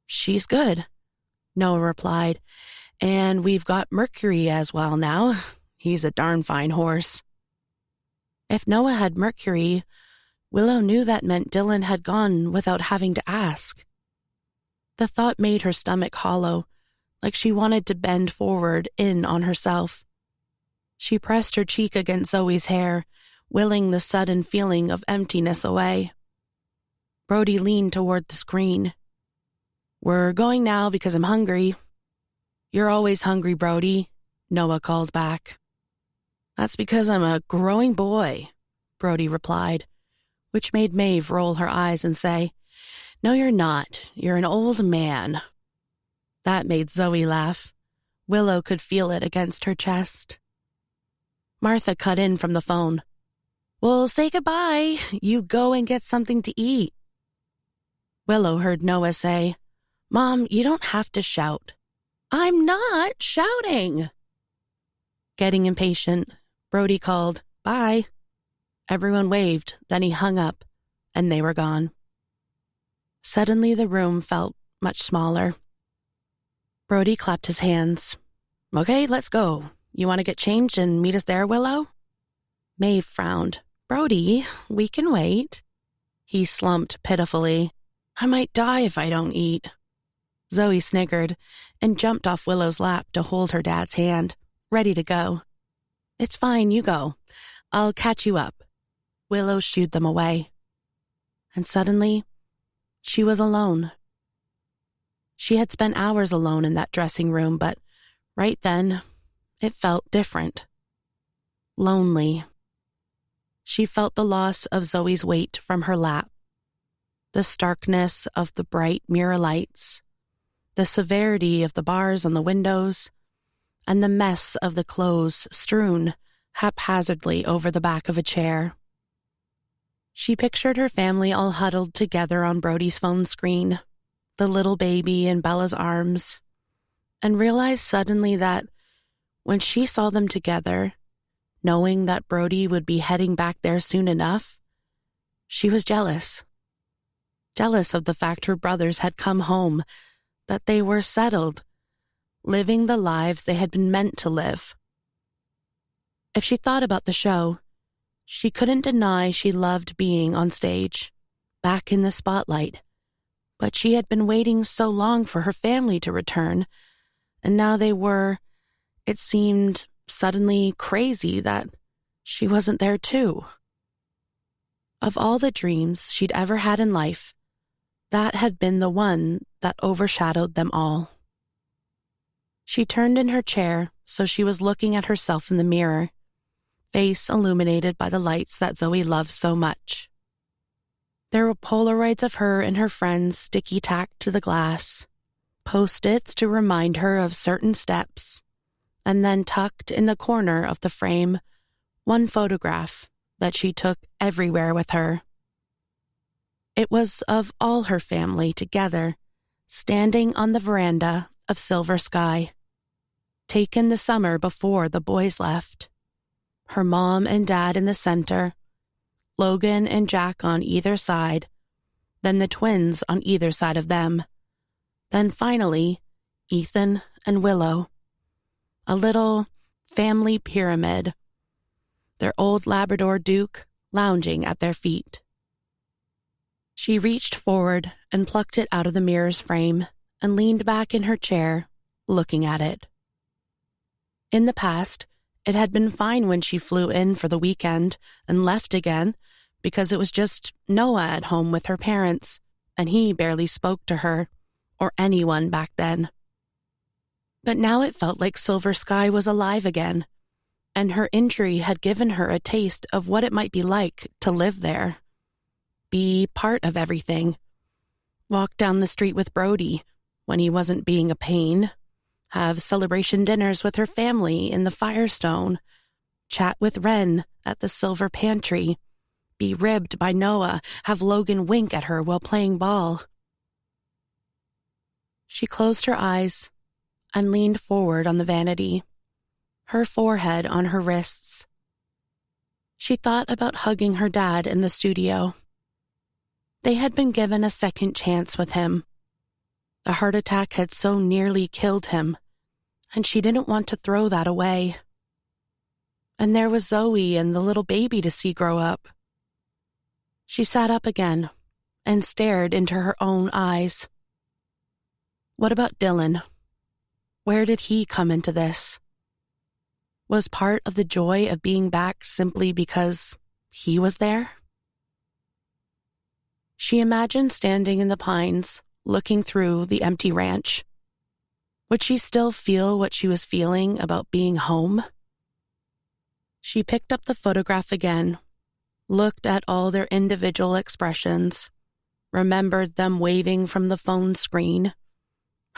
"She's good," Noah replied, "and we've got Mercury as well now. He's a darn fine horse." If Noah had Mercury, Willow knew that meant Dylan had gone without having to ask. The thought made her stomach hollow, like she wanted to bend forward in on herself. She pressed her cheek against Zoe's hair, willing the sudden feeling of emptiness away. Brody leaned toward the screen. "We're going now because I'm hungry." "You're always hungry, Brody," Noah called back. "That's because I'm a growing boy," Brody replied, which made Maeve roll her eyes and say, "No, you're not. You're an old man." That made Zoe laugh. Willow could feel it against her chest. Martha cut in from the phone. "Well, say goodbye. You go and get something to eat." Willow heard Noah say, "Mom, you don't have to shout." "I'm not shouting." Getting impatient, Brody called, "Bye." Everyone waved, then he hung up, and they were gone. Suddenly the room felt much smaller. Brody clapped his hands. "Okay, let's go. You want to get changed and meet us there, Willow?" Maeve frowned. "Brody, we can wait." He slumped pitifully. "I might die if I don't eat." Zoe sniggered and jumped off Willow's lap to hold her dad's hand, ready to go. "It's fine, you go. I'll catch you up." Willow shooed them away. And suddenly, she was alone. She had spent hours alone in that dressing room, but right then, it felt different. Lonely. She felt the loss of Zoe's weight from her lap, the starkness of the bright mirror lights, the severity of the bars on the windows, and the mess of the clothes strewn haphazardly over the back of a chair. She pictured her family all huddled together on Brody's phone screen, the little baby in Bella's arms, and realized suddenly that when she saw them together, knowing that Brody would be heading back there soon enough, she was jealous. Jealous of the fact her brothers had come home, that they were settled, living the lives they had been meant to live. If she thought about the show, she couldn't deny she loved being on stage, back in the spotlight. But she had been waiting so long for her family to return, and now they were, it seemed suddenly crazy that she wasn't there too. Of all the dreams she'd ever had in life, that had been the one that overshadowed them all. She turned in her chair so she was looking at herself in the mirror, face illuminated by the lights that Zoe loved so much. There were Polaroids of her and her friends sticky tacked to the glass, Post-its to remind her of certain steps, and then tucked in the corner of the frame, one photograph that she took everywhere with her. It was of all her family together, standing on the veranda of Silver Sky, taken the summer before the boys left. Her mom and dad in the center, Logan and Jack on either side, then the twins on either side of them, then finally, Ethan and Willow. A little family pyramid, their old Labrador Duke lounging at their feet. She reached forward and plucked it out of the mirror's frame and leaned back in her chair, looking at it. In the past, it had been fine when she flew in for the weekend and left again because it was just Noah at home with her parents, and he barely spoke to her, or anyone back then. But now it felt like Silver Sky was alive again, and her injury had given her a taste of what it might be like to live there. Be part of everything. Walk down the street with Brody when he wasn't being a pain. Have celebration dinners with her family in the Firestone. Chat with Wren at the Silver Pantry. Be ribbed by Noah. Have Logan wink at her while playing ball. She closed her eyes and leaned forward on the vanity, her forehead on her wrists. She thought about hugging her dad in the studio. They had been given a second chance with him. The heart attack had so nearly killed him, and she didn't want to throw that away. And there was Zoe and the little baby to see grow up. She sat up again and stared into her own eyes. What about Dylan? Where did he come into this? Was part of the joy of being back simply because he was there? She imagined standing in the pines, looking through the empty ranch. Would she still feel what she was feeling about being home? She picked up the photograph again, looked at all their individual expressions, remembered them waving from the phone screen,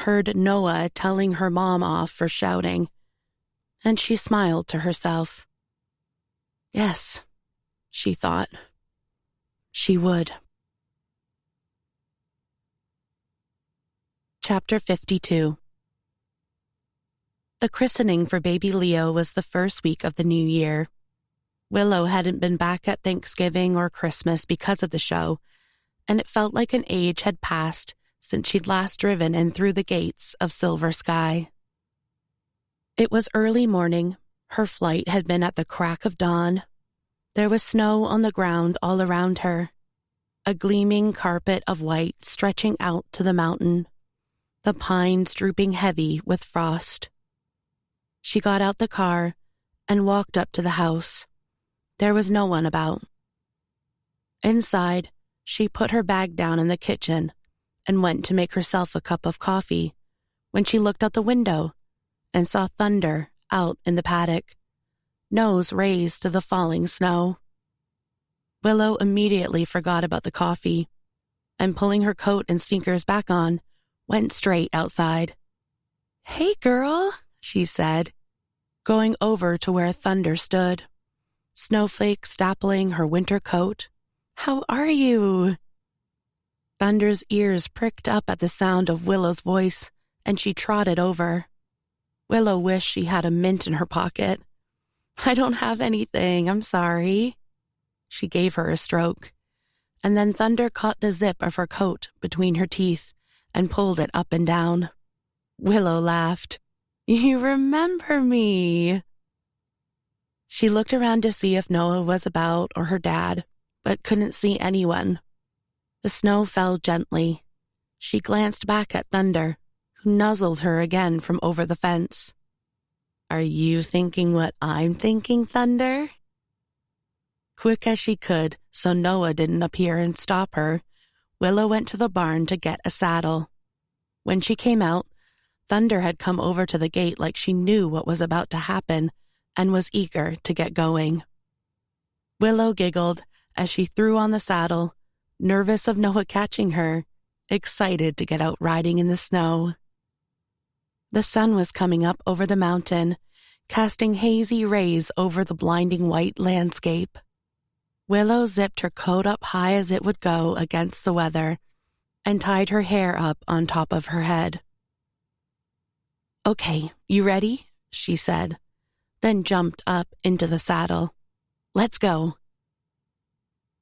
heard Noah telling her mom off for shouting, and she smiled to herself. Yes, she thought. She would. Chapter 52. The christening for baby Leo was the first week of the new year. Willow hadn't been back at Thanksgiving or Christmas because of the show, and it felt like an age had passed since she'd last driven in through the gates of Silver Sky. It was early morning. Her flight had been at the crack of dawn. There was snow on the ground all around her, a gleaming carpet of white stretching out to the mountain, the pines drooping heavy with frost. She got out the car and walked up to the house. There was no one about. Inside, she put her bag down in the kitchen and went to make herself a cup of coffee when she looked out the window and saw Thunder out in the paddock, nose raised to the falling snow. Willow immediately forgot about the coffee and, pulling her coat and sneakers back on, went straight outside. "Hey, girl," she said, going over to where Thunder stood, snowflakes dappling her winter coat. "How are you?" Thunder's ears pricked up at the sound of Willow's voice, and she trotted over. Willow wished she had a mint in her pocket. "I don't have anything, I'm sorry." She gave her a stroke, and then Thunder caught the zip of her coat between her teeth and pulled it up and down. Willow laughed. "You remember me." She looked around to see if Noah was about or her dad, but couldn't see anyone. The snow fell gently. She glanced back at Thunder, who nuzzled her again from over the fence. "Are you thinking what I'm thinking, Thunder?" Quick as she could, so Noah didn't appear and stop her, Willow went to the barn to get a saddle. When she came out, Thunder had come over to the gate like she knew what was about to happen and was eager to get going. Willow giggled as she threw on the saddle, nervous of Noah catching her, excited to get out riding in the snow. The sun was coming up over the mountain, casting hazy rays over the blinding white landscape. Willow zipped her coat up high as it would go against the weather and tied her hair up on top of her head. "Okay, you ready?" she said, then jumped up into the saddle. "Let's go."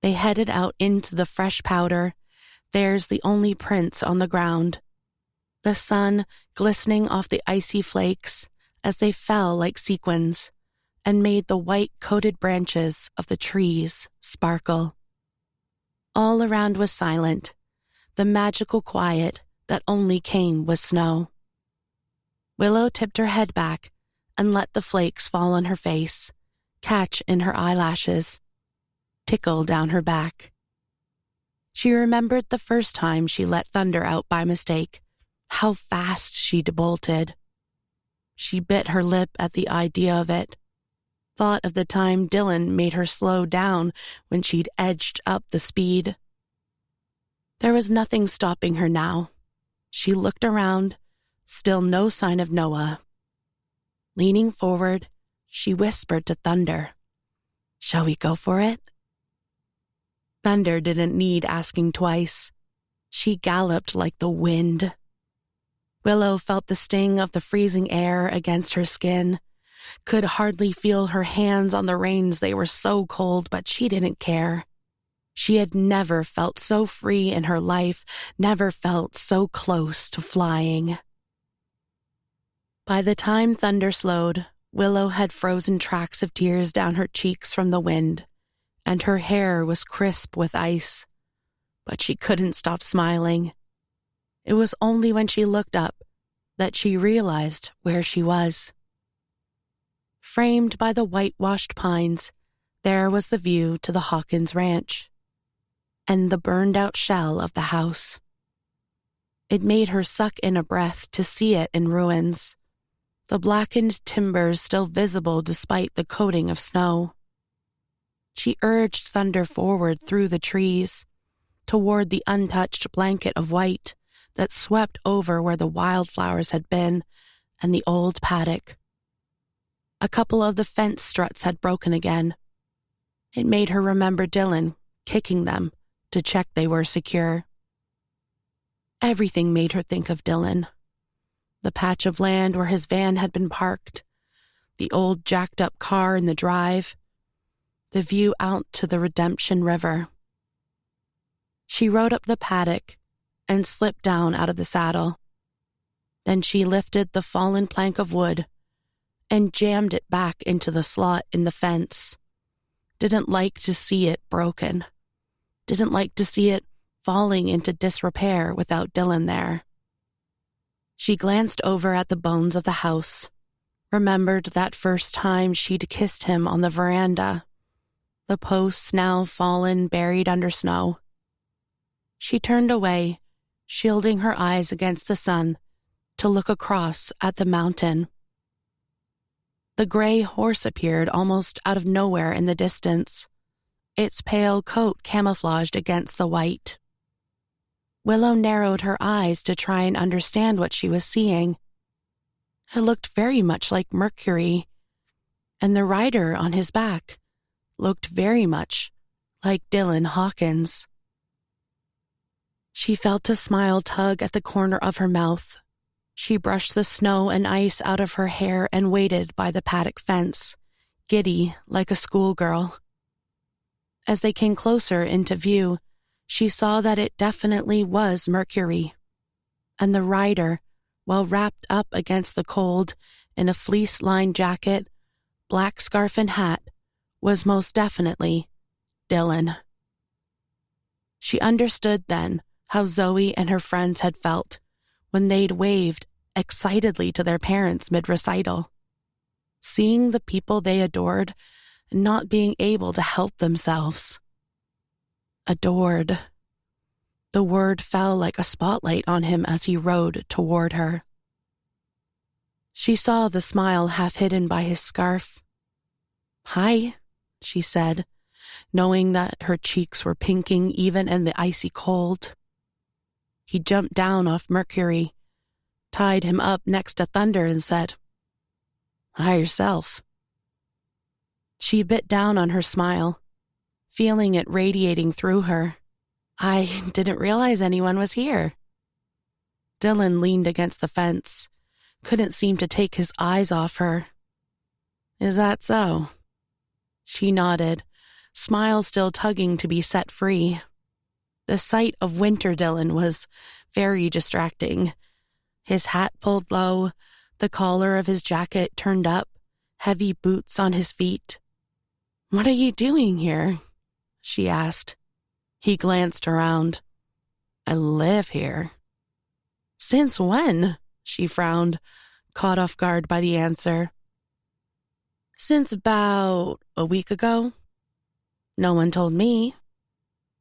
They headed out into the fresh powder, theirs the only prints on the ground, the sun glistening off the icy flakes as they fell like sequins and made the white-coated branches of the trees sparkle. All around was silent, the magical quiet that only came with snow. Willow tipped her head back and let the flakes fall on her face, catch in her eyelashes, tickle down her back. She remembered the first time she let thunder out by mistake, how fast she'd bolted. She bit her lip at the idea of it, thought of the time Dylan made her slow down when she'd edged up the speed. There was nothing stopping her now. She looked around, still no sign of Noah. Leaning forward, she whispered to Thunder, "Shall we go for it?" Thunder didn't need asking twice. She galloped like the wind. Willow felt the sting of the freezing air against her skin, could hardly feel her hands on the reins, they were so cold, but she didn't care. She had never felt so free in her life, never felt so close to flying. By the time Thunder slowed, Willow had frozen tracks of tears down her cheeks from the wind, and her hair was crisp with ice. But she couldn't stop smiling. It was only when she looked up that she realized where she was. Framed by the whitewashed pines, there was the view to the Hawkins ranch and the burned-out shell of the house. It made her suck in a breath to see it in ruins, the blackened timbers still visible despite the coating of snow. She urged Thunder forward through the trees, toward the untouched blanket of white that swept over where the wildflowers had been and the old paddock. A couple of the fence struts had broken again. It made her remember Dylan kicking them to check they were secure. Everything made her think of Dylan. The patch of land where his van had been parked, the old jacked-up car in the drive, the view out to the Redemption River. She rode up the paddock and slipped down out of the saddle. Then she lifted the fallen plank of wood and jammed it back into the slot in the fence. Didn't like to see it broken. Didn't like to see it falling into disrepair without Dylan there. She glanced over at the bones of the house, remembered that first time she'd kissed him on the veranda, the posts now fallen, buried under snow. She turned away, shielding her eyes against the sun, to look across at the mountain. The gray horse appeared almost out of nowhere in the distance, its pale coat camouflaged against the white. Willow narrowed her eyes to try and understand what she was seeing. It looked very much like Mercury, and the rider on his back looked very much like Dylan Hawkins. She felt a smile tug at the corner of her mouth. She brushed the snow and ice out of her hair and waited by the paddock fence, giddy like a schoolgirl. As they came closer into view, she saw that it definitely was Mercury, and the rider, while wrapped up against the cold in a fleece-lined jacket, black scarf and hat, was most definitely Dylan. She understood then how Zoe and her friends had felt when they'd waved excitedly to their parents mid-recital, seeing the people they adored and not being able to help themselves. Adored. The word fell like a spotlight on him as he rode toward her. She saw the smile half hidden by his scarf. "Hi," she said, knowing that her cheeks were pinking even in the icy cold. He jumped down off Mercury, tied him up next to Thunder and said, "Hi yourself." She bit down on her smile, feeling it radiating through her. "I didn't realize anyone was here." Dylan leaned against the fence, couldn't seem to take his eyes off her. "Is that so?" She nodded, smile still tugging to be set free. The sight of Winter Dylan was very distracting. His hat pulled low, the collar of his jacket turned up, heavy boots on his feet. "What are you doing here?" she asked. He glanced around. I live here. Since when? She frowned, caught off guard by the answer. Since about a week ago. No one told me.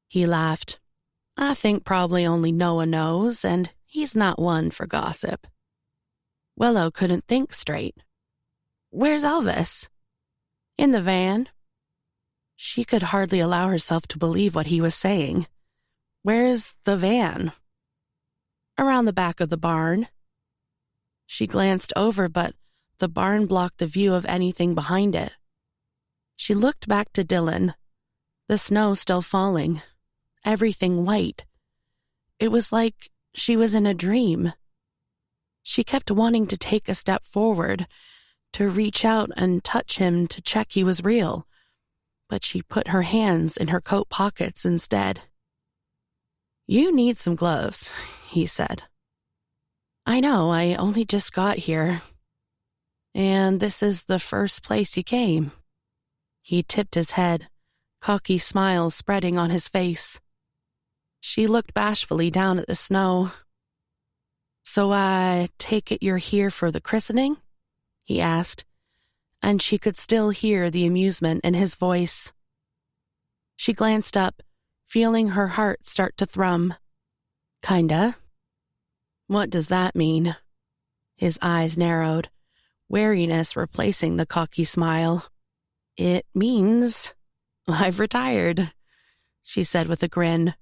He laughed. I think probably only Noah knows, and he's not one for gossip. Willow couldn't think straight. Where's Elvis? In the van. She could hardly allow herself to believe what he was saying. Where's the van? Around the back of the barn. She glanced over, but the barn blocked the view of anything behind it. She looked back to Dylan. The snow still falling. Everything white. It was like she was in a dream. She kept wanting to take a step forward, to reach out and touch him to check he was real, but she put her hands in her coat pockets instead. You need some gloves, he said. I know, I only just got here. And this is the first place you came. He tipped his head, cocky smile spreading on his face. She looked bashfully down at the snow. So I take it you're here for the christening? He asked, and she could still hear the amusement in his voice. She glanced up, feeling her heart start to thrum. Kinda. What does that mean? His eyes narrowed, wariness replacing the cocky smile. It means I've retired, she said with a grin,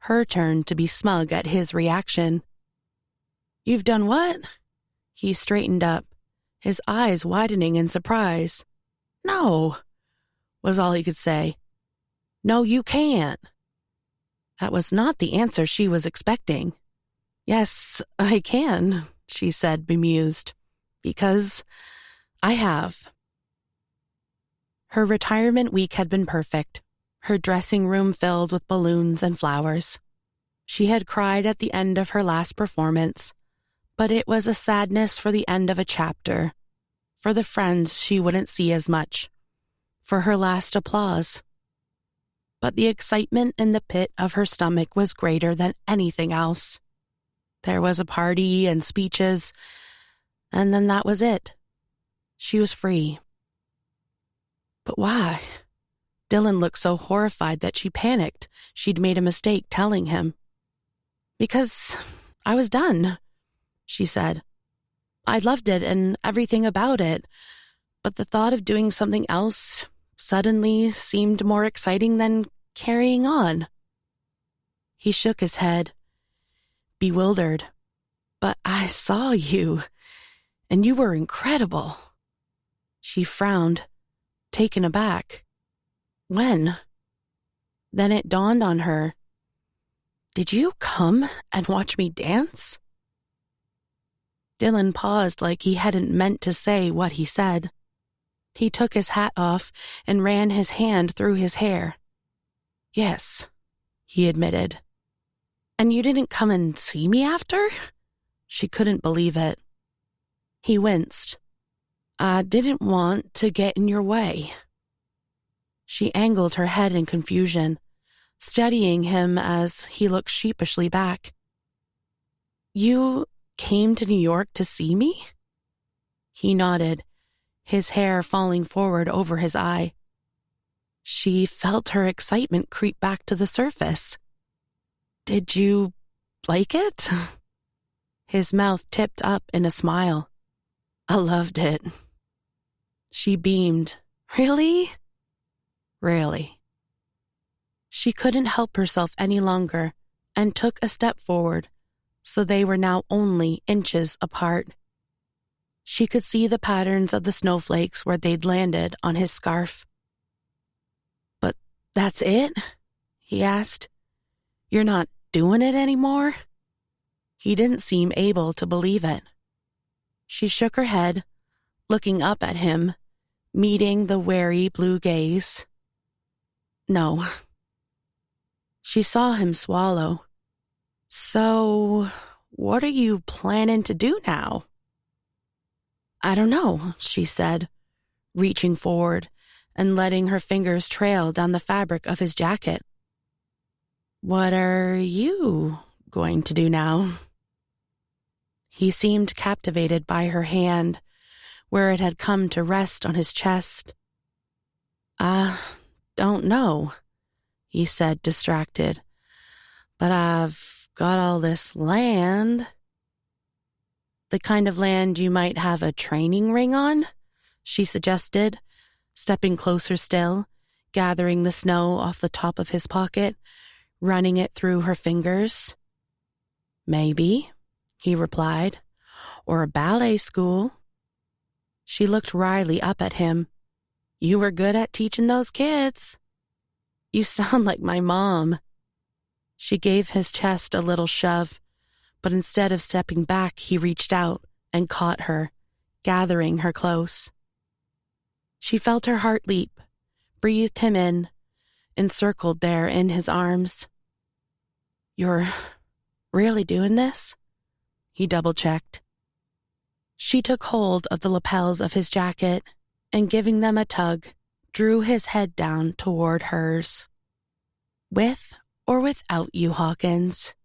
her turn to be smug at his reaction. You've done what? He straightened up, his eyes widening in surprise. No, was all he could say. No, you can't. That was not the answer she was expecting. Yes, I can, she said, bemused, because I have. Her retirement week had been perfect, her dressing room filled with balloons and flowers. She had cried at the end of her last performance, but it was a sadness for the end of a chapter, for the friends she wouldn't see as much, for her last applause. But the excitement in the pit of her stomach was greater than anything else. There was a party and speeches, and then that was it. She was free. But why? Dylan looked so horrified that she panicked she'd made a mistake telling him. Because I was done, she said. I loved it and everything about it, but the thought of doing something else suddenly seemed more exciting than carrying on. He shook his head, bewildered. But I saw you, and you were incredible. She frowned, taken aback. When? Then it dawned on her. Did you come and watch me dance? Dylan paused like he hadn't meant to say what he said. He took his hat off and ran his hand through his hair. Yes, he admitted. And you didn't come and see me after? She couldn't believe it. He winced. I didn't want to get in your way. She angled her head in confusion, studying him as he looked sheepishly back. You came to New York to see me? He nodded, his hair falling forward over his eye. She felt her excitement creep back to the surface. Did you like it? His mouth tipped up in a smile. I loved it. She beamed. Really? Really. She couldn't help herself any longer and took a step forward, so they were now only inches apart. She could see the patterns of the snowflakes where they'd landed on his scarf. But that's it? He asked. You're not doing it anymore? He didn't seem able to believe it. She shook her head, looking up at him, meeting the wary blue gaze. No. She saw him swallow. So, what are you planning to do now? I don't know, she said, reaching forward and letting her fingers trail down the fabric of his jacket. What are you going to do now? He seemed captivated by her hand, where it had come to rest on his chest. Don't know, he said, distracted. But I've got all this land. The kind of land you might have a training ring on, she suggested, stepping closer still, gathering the snow off the top of his pocket, running it through her fingers. Maybe, he replied, or a ballet school. She looked wryly up at him. You were good at teaching those kids. You sound like my mom. She gave his chest a little shove, but instead of stepping back, he reached out and caught her, gathering her close. She felt her heart leap, breathed him in, encircled there in his arms. You're really doing this? He double-checked. She took hold of the lapels of his jacket and, giving them a tug, drew his head down toward hers. With or without you, Hawkins?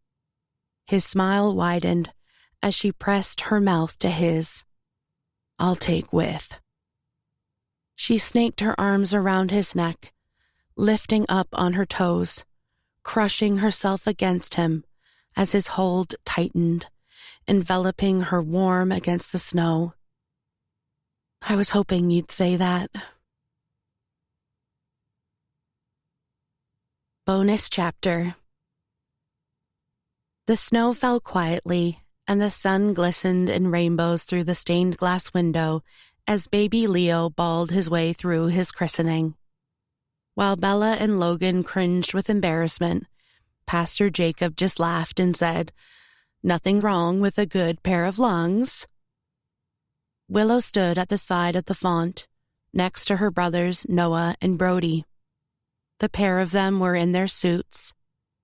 His smile widened as she pressed her mouth to his. I'll take with. She snaked her arms around his neck, lifting up on her toes, crushing herself against him as his hold tightened, enveloping her warm against the snow. I was hoping you'd say that. Bonus chapter. The snow fell quietly, and the sun glistened in rainbows through the stained glass window as baby Leo bawled his way through his christening. While Bella and Logan cringed with embarrassment, Pastor Jacob just laughed and said, Nothing wrong with a good pair of lungs. Willow stood at the side of the font, next to her brothers Noah and Brody. The pair of them were in their suits,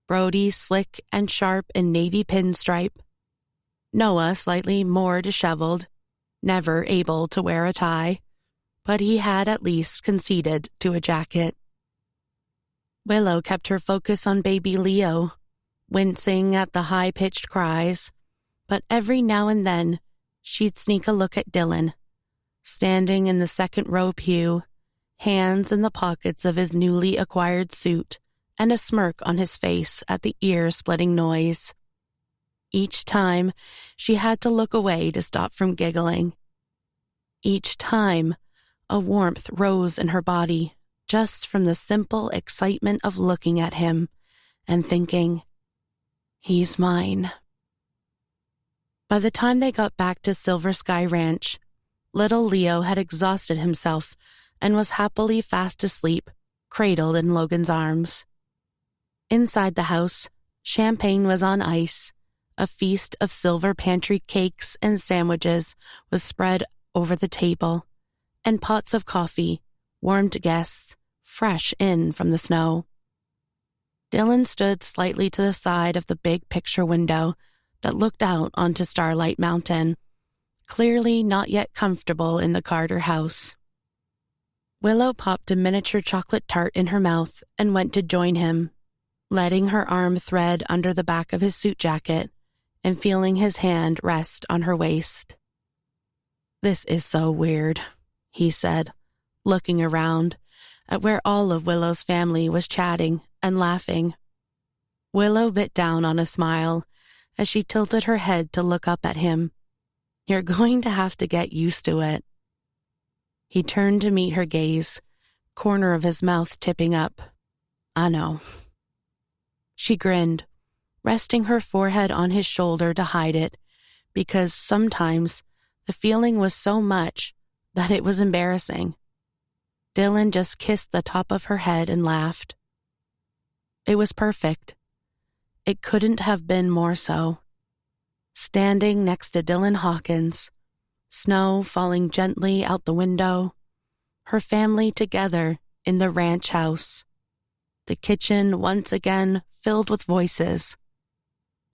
Brody slick and sharp in navy pinstripe, Noah slightly more disheveled, never able to wear a tie, but he had at least conceded to a jacket. Willow kept her focus on baby Leo, wincing at the high-pitched cries, but every now and then she'd sneak a look at Dylan, standing in the second-row pew, hands in the pockets of his newly acquired suit, and a smirk on his face at the ear-splitting noise. Each time, she had to look away to stop from giggling. Each time, a warmth rose in her body just from the simple excitement of looking at him and thinking, he's mine. By the time they got back to Silver Sky Ranch, little Leo had exhausted himself and was happily fast asleep, cradled in Logan's arms. Inside the house, champagne was on ice. A feast of silver pantry cakes and sandwiches was spread over the table, and pots of coffee warmed guests, fresh in from the snow. Dylan stood slightly to the side of the big picture window that looked out onto Starlight Mountain, clearly not yet comfortable in the Carter house. Willow popped a miniature chocolate tart in her mouth and went to join him, letting her arm thread under the back of his suit jacket and feeling his hand rest on her waist. This is so weird, he said, looking around at where all of Willow's family was chatting and laughing. Willow bit down on a smile as she tilted her head to look up at him. You're going to have to get used to it. He turned to meet her gaze, corner of his mouth tipping up. I know. She grinned, resting her forehead on his shoulder to hide it, because sometimes the feeling was so much that it was embarrassing. Dylan just kissed the top of her head and laughed. It was perfect. It couldn't have been more so. Standing next to Dylan Hawkins, snow falling gently out the window, her family together in the ranch house, the kitchen once again filled with voices,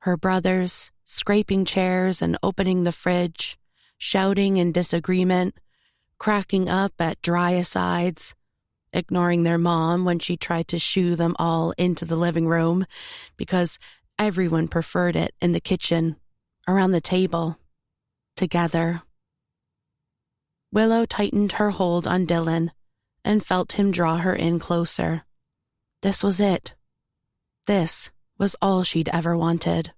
her brothers scraping chairs and opening the fridge, shouting in disagreement, cracking up at dry asides, ignoring their mom when she tried to shoo them all into the living room because everyone preferred it in the kitchen, around the table, together. Willow tightened her hold on Dylan and felt him draw her in closer. This was it. This was all she'd ever wanted.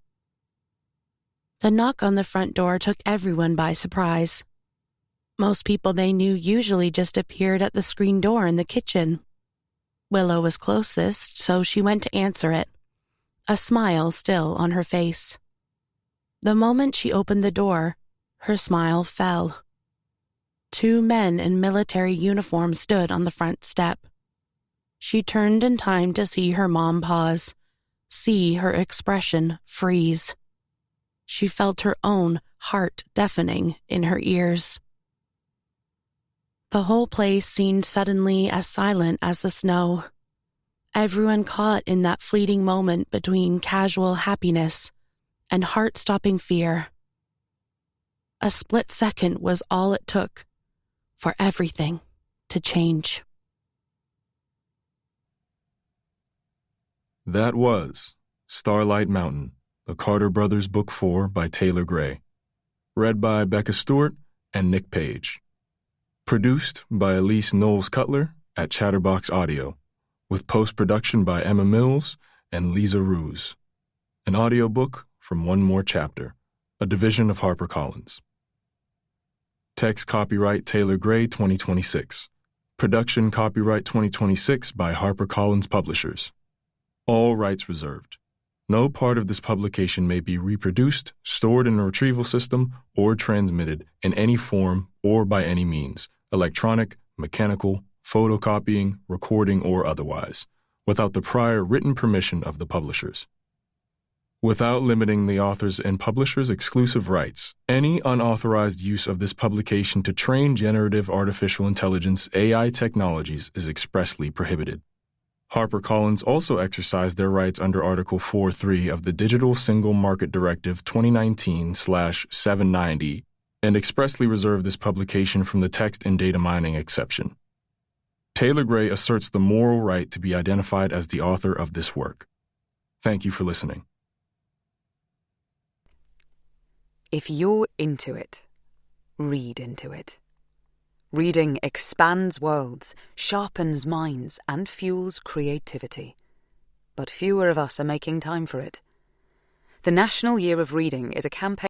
The knock on the front door took everyone by surprise. Most people they knew usually just appeared at the screen door in the kitchen. Willow was closest, so she went to answer it, a smile still on her face. The moment she opened the door, her smile fell. 2 men in military uniform stood on the front step. She turned in time to see her mom pause, see her expression freeze. She felt her own heart deafening in her ears. The whole place seemed suddenly as silent as the snow. Everyone caught in that fleeting moment between casual happiness and heart-stopping fear. A split second was all it took for everything to change. That was Starlight Mountain, the Carter Brothers Book 4 by Taylor Gray. Read by Becca Stewart and Nick Page. Produced by Elise Knowles-Cutler at Chatterbox Audio, with post-production by Emma Mills and Lisa Ruse. An audiobook from One More Chapter, a division of HarperCollins. Text copyright Taylor Gray 2026. Production copyright 2026 by HarperCollins Publishers. All rights reserved. No part of this publication may be reproduced, stored in a retrieval system, or transmitted in any form or by any means, electronic, mechanical, photocopying, recording, or otherwise, without the prior written permission of the publishers. Without limiting the author's and publisher's exclusive rights, any unauthorized use of this publication to train generative artificial intelligence AI technologies is expressly prohibited. HarperCollins also exercised their rights under Article 4.3 of the Digital Single Market Directive 2019/790 and expressly reserved this publication from the text and data mining exception. Taylor Gray asserts the moral right to be identified as the author of this work. Thank you for listening. If you're into it, read into it. Reading expands worlds, sharpens minds, and fuels creativity. But fewer of us are making time for it. The National Year of Reading is a campaign